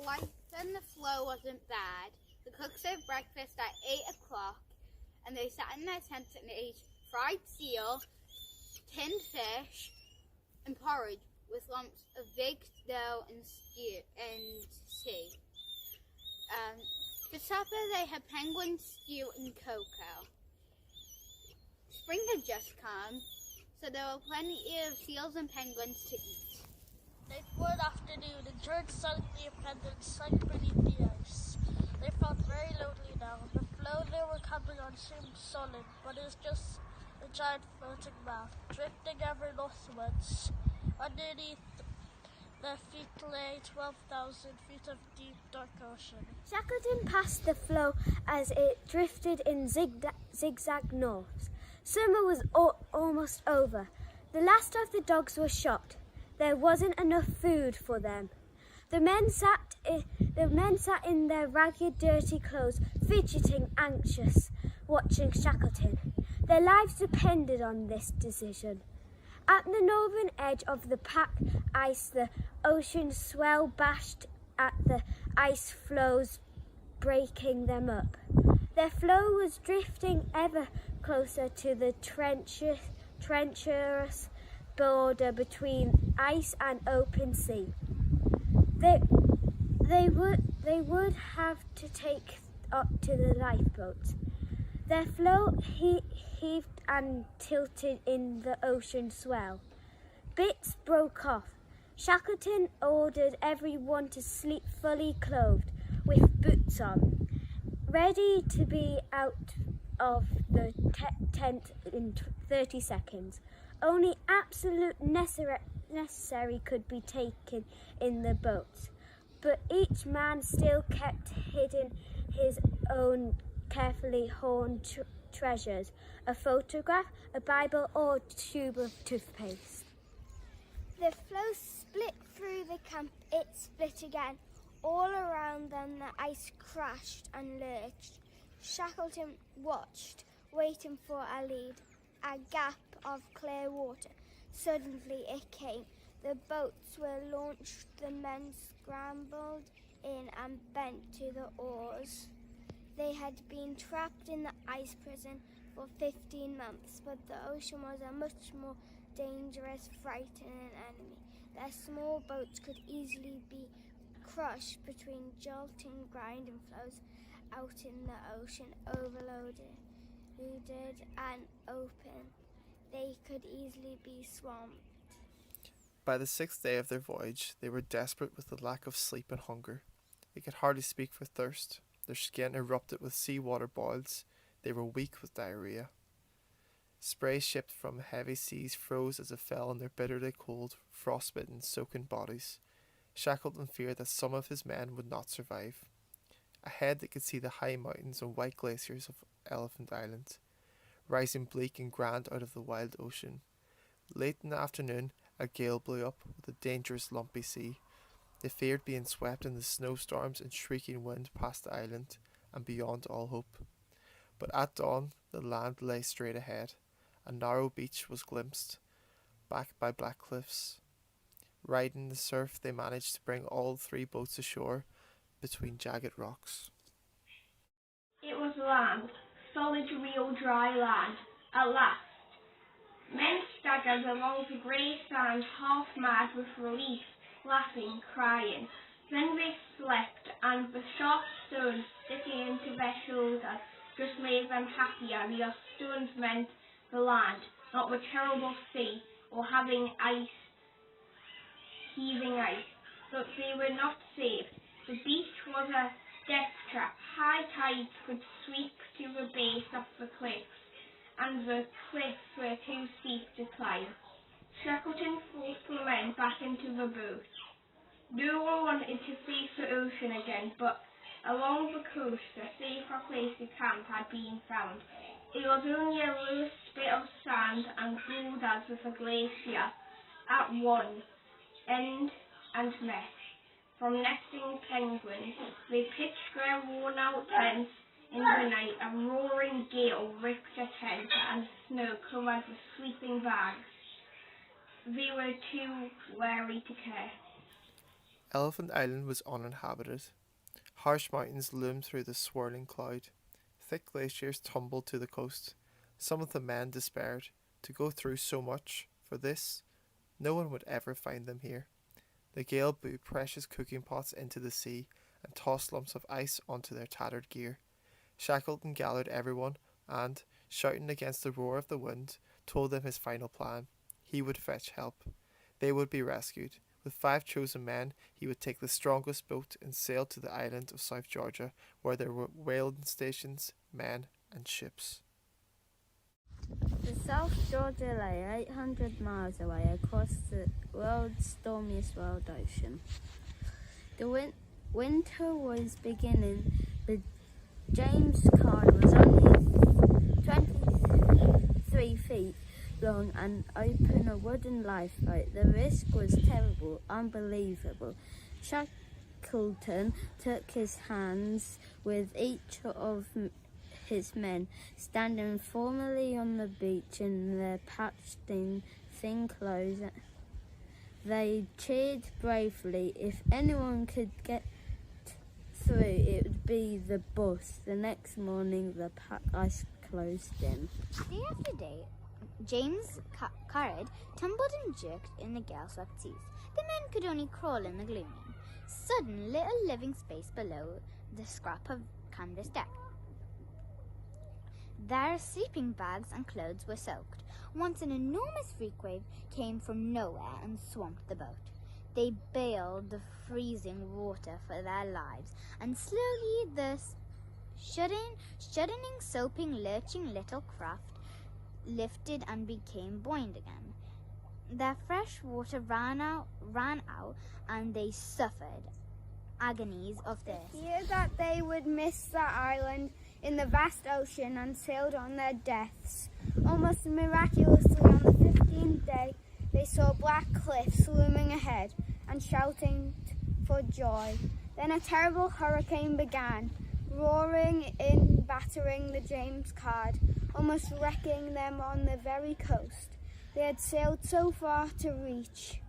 Life on the floe wasn't bad. The cook served breakfast at 8 o'clock and they sat in their tents and ate fried seal, tinned fish and porridge with lumps of baked dough and tea. For supper they had penguin stew and cocoa. Spring had just come, so there were plenty of seals and penguins to eat. Late one afternoon, and George suddenly abandoned sank beneath the ice. They felt very lonely now. The floe they were camping on seemed solid, but it was just a giant floating mouth, drifting ever northwards. Underneath their feet lay 12,000 feet of deep, dark ocean. Shackleton passed the floe as it drifted in zigzag norths. Summer was almost over. The last of the dogs were shot. There wasn't enough food for them. The men sat in their ragged, dirty clothes, fidgeting, anxious, watching Shackleton. Their lives depended on this decision. At the northern edge of the pack ice, the ocean swell bashed at the ice floes, breaking them up. Their floe was drifting ever closer to the treacherous border between ice and open sea. They would have to take up to the lifeboats. Their floe heaved and tilted in the ocean swell. Bits broke off. Shackleton ordered everyone to sleep fully clothed, with boots on, ready to be out of the tent in 30 seconds. Only absolute necessary could be taken in the boats, but each man still kept hidden his own carefully horned treasures, a photograph, a Bible, or a tube of toothpaste. The floe split through the camp. It split again. All around them the ice crashed and lurched. Shackleton watched, waiting for a lead, a gap of clear water. Suddenly it came. The boats were launched. The men scrambled in and bent to the oars. They had been trapped in the ice prison for 15 months, but the ocean was a much more dangerous, frightening enemy. Their small boats could easily be crushed between jolting, grinding floes out in the ocean, overloaded and open. They could easily be swamped. By the 6th day of their voyage, they were desperate with the lack of sleep and hunger. They could hardly speak for thirst. Their skin erupted with seawater boils. They were weak with diarrhea. Spray shipped from heavy seas froze as it fell on their bitterly cold, frostbitten, soaking bodies. Shackleton feared that some of his men would not survive. Ahead they could see the high mountains and white glaciers of Elephant Island, rising bleak and grand out of the wild ocean. Late in the afternoon, a gale blew up with a dangerous lumpy sea. They feared being swept in the snowstorms and shrieking wind past the island and beyond all hope. But at dawn, the land lay straight ahead. A narrow beach was glimpsed. back by black cliffs. Riding the surf, they managed to bring all 3 boats ashore between jagged rocks. It was land, solid, real, dry land, at last. Men staggered along the grey sand, half mad with relief, laughing, crying. Then they slept, and the sharp stones sticking into their shoulders just made them happier. The stones meant the land, not the terrible sea, or having ice, heaving ice. But they were not saved. The beach was a death trap. High tides could sweep to the base of the cliffs, and the cliffs were too steep to climb. Shackleton forced the men back into the boat. No one wanted to face the ocean again, but along the coast a safer place to camp had been found. It was only a loose bit of sand and boulders with a glacier at one end and mesh. From nesting penguins, they pitched their worn-out tents in the night. A roaring gale ripped a tent, and snow covered the sleeping bags. They were too wary to care. Elephant Island was uninhabited. Harsh mountains loomed through the swirling cloud. Thick glaciers tumbled to the coast. Some of the men despaired. To go through so much for this, no one would ever find them here. The gale blew precious cooking pots into the sea and tossed lumps of ice onto their tattered gear. Shackleton gathered everyone and, shouting against the roar of the wind, told them his final plan. He would fetch help. They would be rescued. With 5 chosen men, he would take the strongest boat and sail to the island of South Georgia, where there were whaling stations, men, and ships. The South Georgia lay 800 miles away across the world's stormiest world ocean. The winter was beginning. The James Caird was only 23 feet long and open a wooden lifeboat. The risk was terrible, unbelievable. Shackleton took his hands with each of his men, standing formally on the beach in their patched-in thin clothes. They cheered bravely. If anyone could get through, it would be the boss. The next morning, the pack ice closed in. Day after day, James Caird tumbled and jerked in the gale-swept seas. The men could only crawl in the gloaming. Sudden little living space below the scrap of canvas deck. Their sleeping bags and clothes were soaked. Once an enormous freak wave came from nowhere and swamped the boat. They bailed the freezing water for their lives, and slowly the shuddening, soaping, lurching little craft lifted and became buoyant again. Their fresh water ran out, and they suffered agonies of thirst. The fear that they would miss that island in the vast ocean and sailed on their deaths. Almost miraculously, on the 15th day, they saw black cliffs looming ahead and shouting for joy. Then a terrible hurricane began, roaring in, battering the James Caird, almost wrecking them on the very coast they had sailed so far to reach.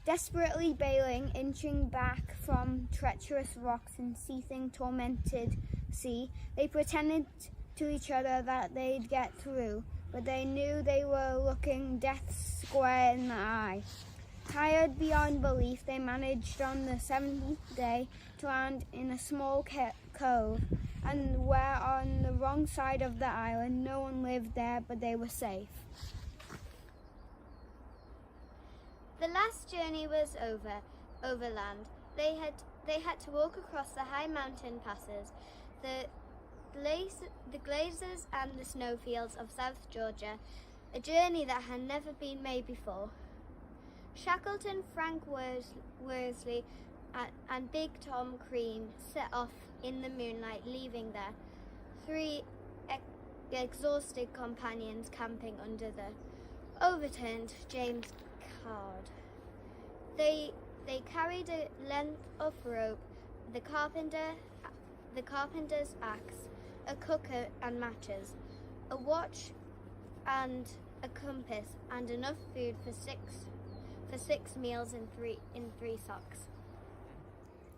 Desperately bailing, inching back from treacherous rocks and seething, tormented sea, they pretended to each other that they'd get through, but they knew they were looking death square in the eye. Tired beyond belief, they managed on the 17th day to land in a small cove, and where on the wrong side of the island no one lived there, but they were safe. The last journey was overland. They had to walk across the high mountain passes, the glaciers and the snowfields of South Georgia, a journey that had never been made before. Shackleton, Frank Worsley and Big Tom Crean set off in the moonlight, leaving their 3 exhausted companions camping under the overturned James Caird. They carried a length of rope, the carpenter's axe, a cooker and matches, a watch and a compass, and enough food for six meals and three socks.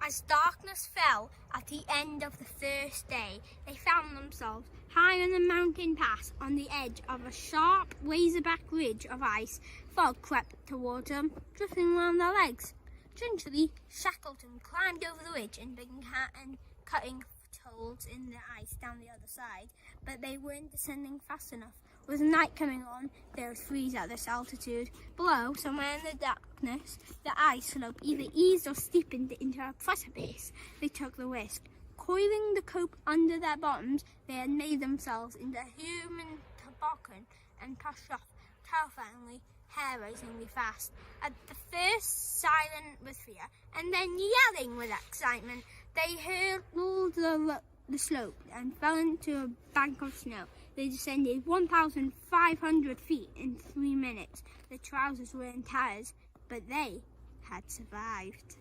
As darkness fell at the end of the first day, they found themselves high on the mountain pass on the edge of a sharp, razorback ridge of ice. Fog crept towards them, drifting round their legs. Gingerly, Shackleton climbed over the ridge and began cutting holes in the ice down the other side, but they weren't descending fast enough. With night coming on, they would freeze at this altitude. Below, somewhere in the darkness, the ice slope either eased or steepened into a precipice. They took the risk. Coiling the cope under their bottoms, they had made themselves into a human toboggan and pushed off terrifyingly, hair-raisingly fast. At the first, silent with fear, and then yelling with excitement, they hurtled the slope and fell into a bank of snow. They descended 1,500 feet in 3 minutes. The trousers were in tatters, but they had survived.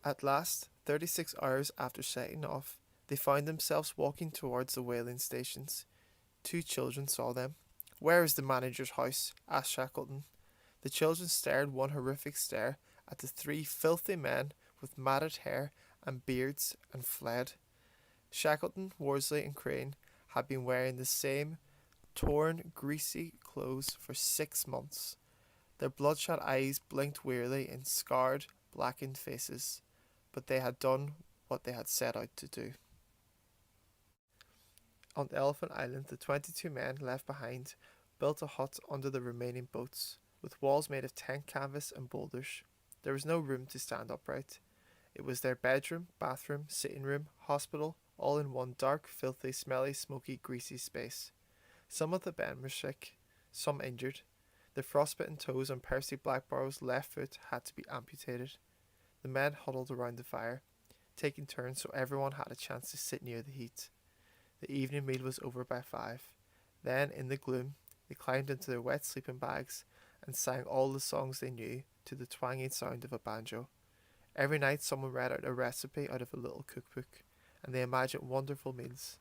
At last, 36 hours after setting off, they found themselves walking towards the whaling stations. 2 children saw them. "Where is the manager's house?" asked Shackleton. The children stared one horrific stare at the 3 filthy men with matted hair and beards and fled. Shackleton, Worsley and Crane had been wearing the same torn, greasy clothes for 6 months. Their bloodshot eyes blinked wearily in scarred, blackened faces, but they had done what they had set out to do. On Elephant Island, the 22 men left behind built a hut under the remaining boats, with walls made of tent canvas and boulders. There was no room to stand upright. It was their bedroom, bathroom, sitting room, hospital, all in one dark, filthy, smelly, smoky, greasy space. Some of the men were sick, some injured. The frostbitten toes on Percy Blackborough's left foot had to be amputated. The men huddled around the fire, taking turns so everyone had a chance to sit near the heat. The evening meal was over by 5. Then, in the gloom, they climbed into their wet sleeping bags and sang all the songs they knew to the twanging sound of a banjo. Every night someone read out a recipe out of a little cookbook, and they imagined wonderful meals.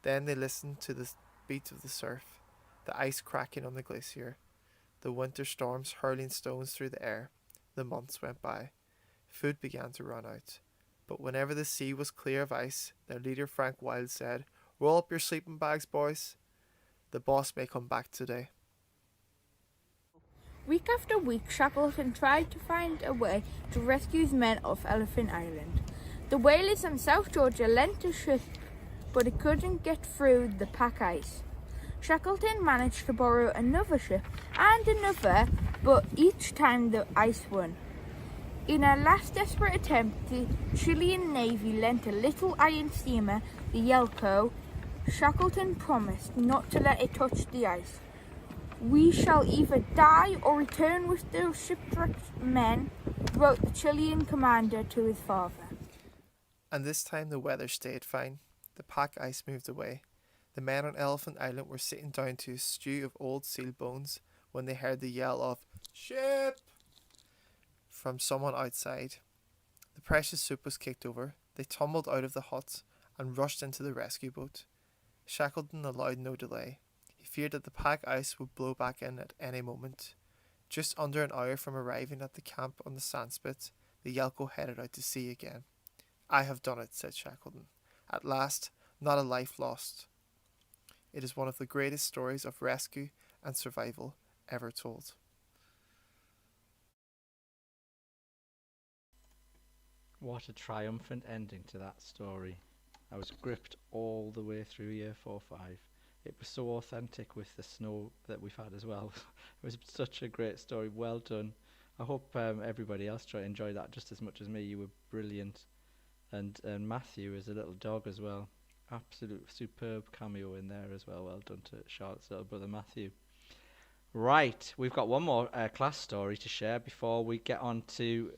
Then they listened to the beat of the surf, the ice cracking on the glacier, the winter storms hurling stones through the air. The months went by. Food began to run out. But whenever the sea was clear of ice, their leader Frank Wilde said, "Roll up your sleeping bags, boys. The boss may come back today." Week after week, Shackleton tried to find a way to rescue his men off Elephant Island. The whalers in South Georgia lent a ship, but it couldn't get through the pack ice. Shackleton managed to borrow another ship and another, but each time the ice won. In a last desperate attempt, the Chilean Navy lent a little iron steamer, the Yelko. Shackleton promised not to let it touch the ice. "We shall either die or return with the shipwrecked men," wrote the Chilean commander to his father. And this time the weather stayed fine. The pack ice moved away. The men on Elephant Island were sitting down to a stew of old seal bones when they heard the yell of "Ship!" from someone outside. The precious soup was kicked over. They tumbled out of the hut and rushed into the rescue boat. Shackleton allowed no delay. He feared that the pack ice would blow back in at any moment. Just under an hour from arriving at the camp on the sandspit, the Yelko headed out to sea again. "I have done it," said Shackleton. "At last, not a life lost." It is one of the greatest stories of rescue and survival ever told. What a triumphant ending to that story. I was gripped all the way through year 4-5. It was so authentic with the snow that we've had as well. It was such a great story. Well done. I hope everybody else enjoyed that just as much as me. You were brilliant. And Matthew is a little dog as well. Absolute superb cameo in there as well. Well done to Charlotte's little brother Matthew. Right, we've got one more class story to share before we get on to,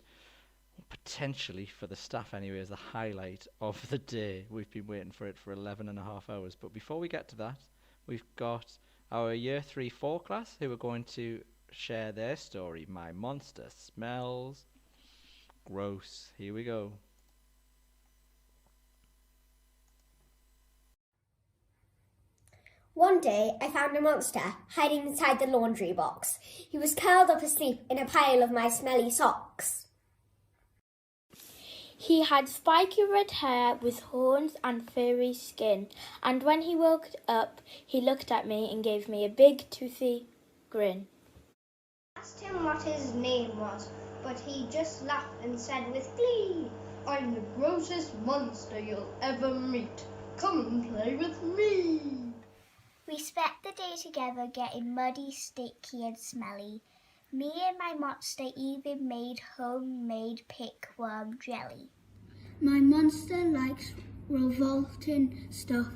potentially for the staff anyway, as the highlight of the day. We've been waiting for it for 11 and a half hours. But before we get to that, we've got our year 3-4 class who are going to share their story. My monster smells gross. Here we go. One day I found a monster hiding inside the laundry box. He was curled up asleep in a pile of my smelly socks. He had spiky red hair with horns and furry skin, and when he woke up, he looked at me and gave me a big toothy grin. I asked him what his name was, but he just laughed and said with glee, I'm the grossest monster you'll ever meet. Come and play with me. We spent the day together getting muddy, sticky and smelly. Me and my monster even made homemade pickworm jelly. My monster likes revolting stuff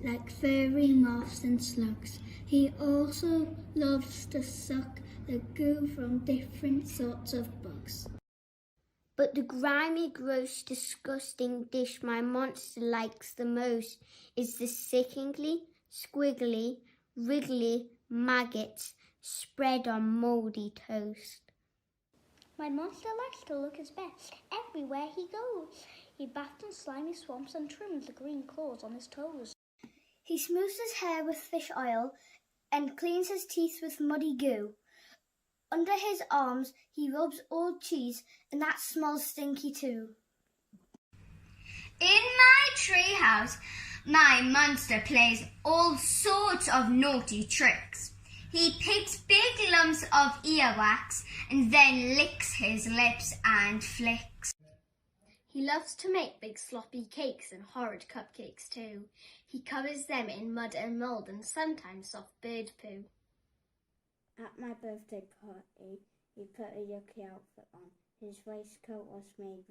like furry moths and slugs. He also loves to suck the goo from different sorts of bugs. But the grimy, gross, disgusting dish my monster likes the most is the sickeningly, squiggly, wriggly maggots spread on mouldy toast. My monster likes to look his best everywhere he goes. He bathes in slimy swamps and trims the green claws on his toes. He smooths his hair with fish oil and cleans his teeth with muddy goo. Under his arms he rubs old cheese, and that smells stinky too. In my treehouse, my monster plays all sorts of naughty tricks. He picks big lumps of earwax and then licks his lips and flicks. He loves to make big sloppy cakes and horrid cupcakes too. He covers them in mud and mould and sometimes soft bird poo. At my birthday party, he put a yucky outfit on. His waistcoat was made